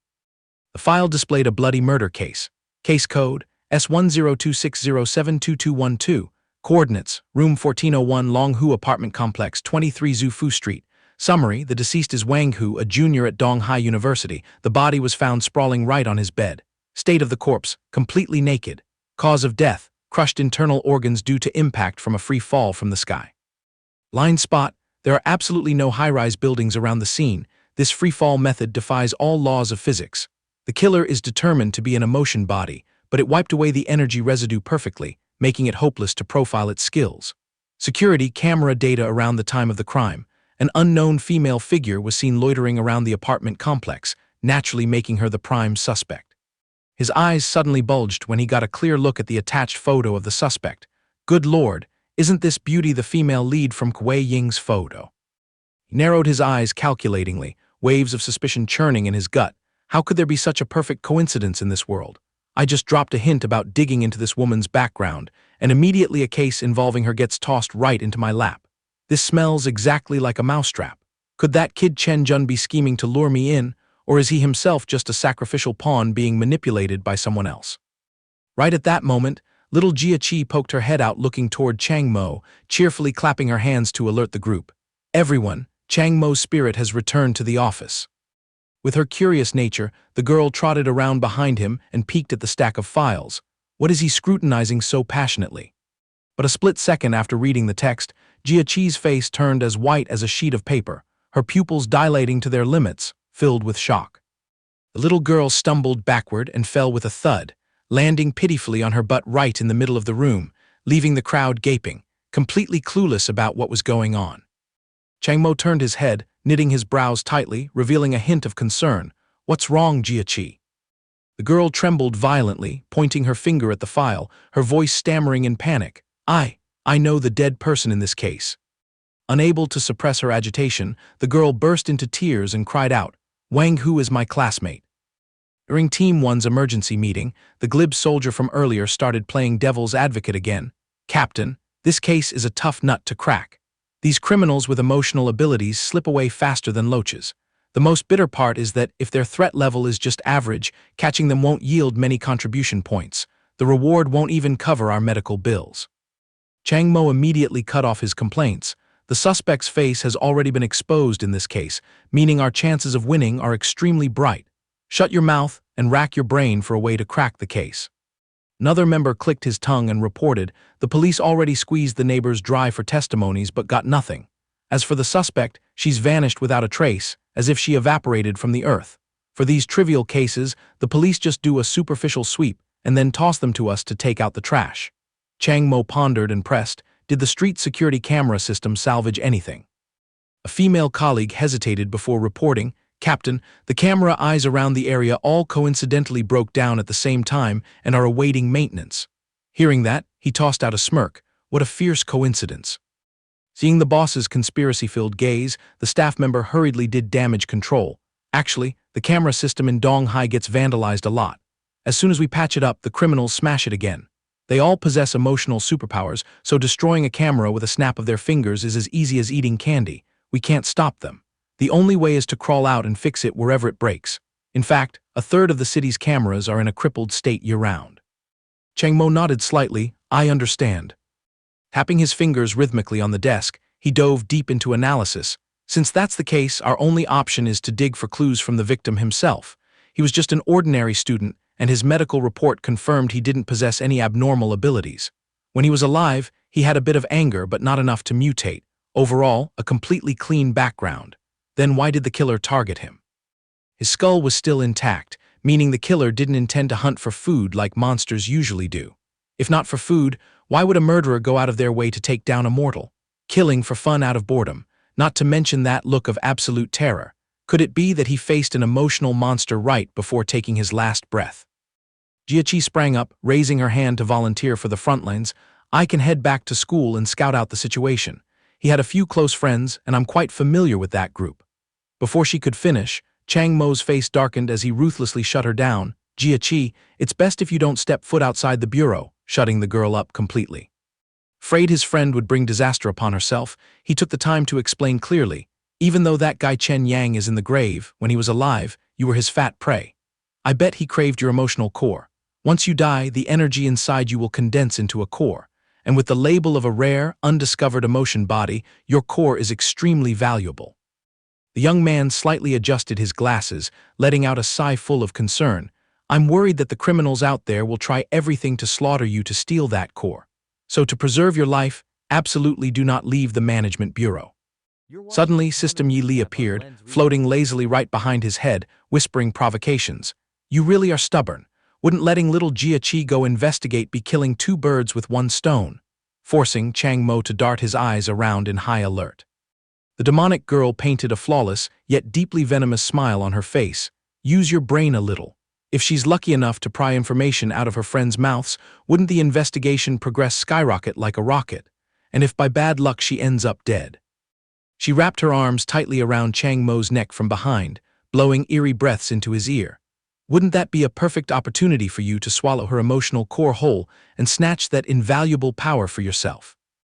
The file displayed a bloody murder case. Case code, S1026072212. Coordinates, room 1401 Long Hu Apartment Complex, 23 Zhu Fu Street. Summary, the deceased is Wang Hu, a junior at Donghai University. The body was found sprawling right on his bed. State of the corpse, completely naked. Cause of death, crushed internal organs due to impact from a free fall from the sky. Line spot, there are absolutely no high-rise buildings around the scene. This free fall method defies all laws of physics. The killer is determined to be an emotion body, but it wiped away the energy residue perfectly, making it hopeless to profile its skills. Security camera data around the time of the crime. An unknown female figure was seen loitering around the apartment complex, naturally making her the prime suspect. His eyes suddenly bulged when he got a clear look at the attached photo of the suspect. Good Lord, isn't this beauty the female lead from Wei Ying's photo? He narrowed his eyes calculatingly, waves of suspicion churning in his gut. How could there be such a perfect coincidence in this world? I just dropped a hint about digging into this woman's background, and immediately a case involving her gets tossed right into my lap. This smells exactly like a mousetrap. Could that kid Chen Jun be scheming to lure me in, or is he himself just a sacrificial pawn being manipulated by someone else? Right at that moment, little Jia Qi poked her head out looking toward Chang Mo, cheerfully clapping her hands to alert the group. Everyone, Chang Mo's spirit has returned to the office. With her curious nature, the girl trotted around behind him and peeked at the stack of files. What is he scrutinizing so passionately? But a split second after reading the text, Jia Qi's face turned as white as a sheet of paper, her pupils dilating to their limits, filled with shock. The little girl stumbled backward and fell with a thud, landing pitifully on her butt right in the middle of the room, leaving the crowd gaping, completely clueless about what was going on. Chang Mo turned his head, knitting his brows tightly, revealing a hint of concern. "What's wrong, Jia Qi?" The girl trembled violently, pointing her finger at the file, her voice stammering in panic. I know the dead person in this case." Unable to suppress her agitation, the girl burst into tears and cried out, "Wang Hu is my classmate." During Team 1's emergency meeting, the glib soldier from earlier started playing devil's advocate again. "Captain, this case is a tough nut to crack. These criminals with emotional abilities slip away faster than loaches. The most bitter part is that if their threat level is just average, catching them won't yield many contribution points. The reward won't even cover our medical bills." Chang Mo immediately cut off his complaints. The suspect's face has already been exposed in this case, meaning our chances of winning are extremely bright. Shut your mouth and rack your brain for a way to crack the case. Another member clicked his tongue and reported, "The police already squeezed the neighbors dry for testimonies but got nothing. As for the suspect, she's vanished without a trace, as if she evaporated from the earth. For these trivial cases, the police just do a superficial sweep and then toss them to us to take out the trash." Chang Mo pondered and pressed, "Did the street security camera system salvage anything?" A female colleague hesitated before reporting, "Captain, the camera eyes around the area all coincidentally broke down at the same time and are awaiting maintenance." Hearing that, he tossed out a smirk. What a fierce coincidence. Seeing the boss's conspiracy-filled gaze, the staff member hurriedly did damage control. "Actually, the camera system in Donghai gets vandalized a lot. As soon as we patch it up, the criminals smash it again. They all possess emotional superpowers, so destroying a camera with a snap of their fingers is as easy as eating candy. We can't stop them. The only way is to crawl out and fix it wherever it breaks. In fact, a third of the city's cameras are in a crippled state year-round." Chang Mo nodded slightly. "I understand." Tapping his fingers rhythmically on the desk, he dove deep into analysis. "Since that's the case, our only option is to dig for clues from the victim himself. He was just an ordinary student, and his medical report confirmed he didn't possess any abnormal abilities. When he was alive, he had a bit of anger but not enough to mutate. Overall, a completely clean background. Then why did the killer target him? His skull was still intact, meaning the killer didn't intend to hunt for food like monsters usually do. If not for food, why would a murderer go out of their way to take down a mortal? Killing for fun out of boredom, not to mention that look of absolute terror. Could it be that he faced an emotional monster right before taking his last breath? Jia Qi sprang up, raising her hand to volunteer for the front lines. "I can head back to school and scout out the situation. He had a few close friends, and I'm quite familiar with that group." Before she could finish, Chang Mo's face darkened as he ruthlessly shut her down. "Jia Qi, it's best if you don't step foot outside the bureau," shutting the girl up completely. Afraid his friend would bring disaster upon herself, he took the time to explain clearly, "Even though that guy Chen Yang is in the grave, when he was alive, you were his fat prey. I bet he craved your emotional core. Once you die, the energy inside you will condense into a core. And with the label of a rare, undiscovered emotion body, your core is extremely valuable." The young man slightly adjusted his glasses, letting out a sigh full of concern. "I'm worried that the criminals out there will try everything to slaughter you to steal that core. So to preserve your life, absolutely do not leave the management bureau." Suddenly, System Yi Li appeared, floating lazily right behind his head, whispering provocations. "You really are stubborn. Wouldn't letting little Jia Qi go investigate be killing two birds with one stone?" Forcing Chang Mo to dart his eyes around in high alert. The demonic girl painted a flawless, yet deeply venomous smile on her face. "Use your brain a little. If she's lucky enough to pry information out of her friends' mouths, wouldn't the investigation progress skyrocket like a rocket? And if by bad luck she ends up dead?" She wrapped her arms tightly around Chang Mo's neck from behind, blowing eerie breaths into his ear. Wouldn't that be a perfect opportunity for you to swallow her emotional core whole and snatch that invaluable power for yourself?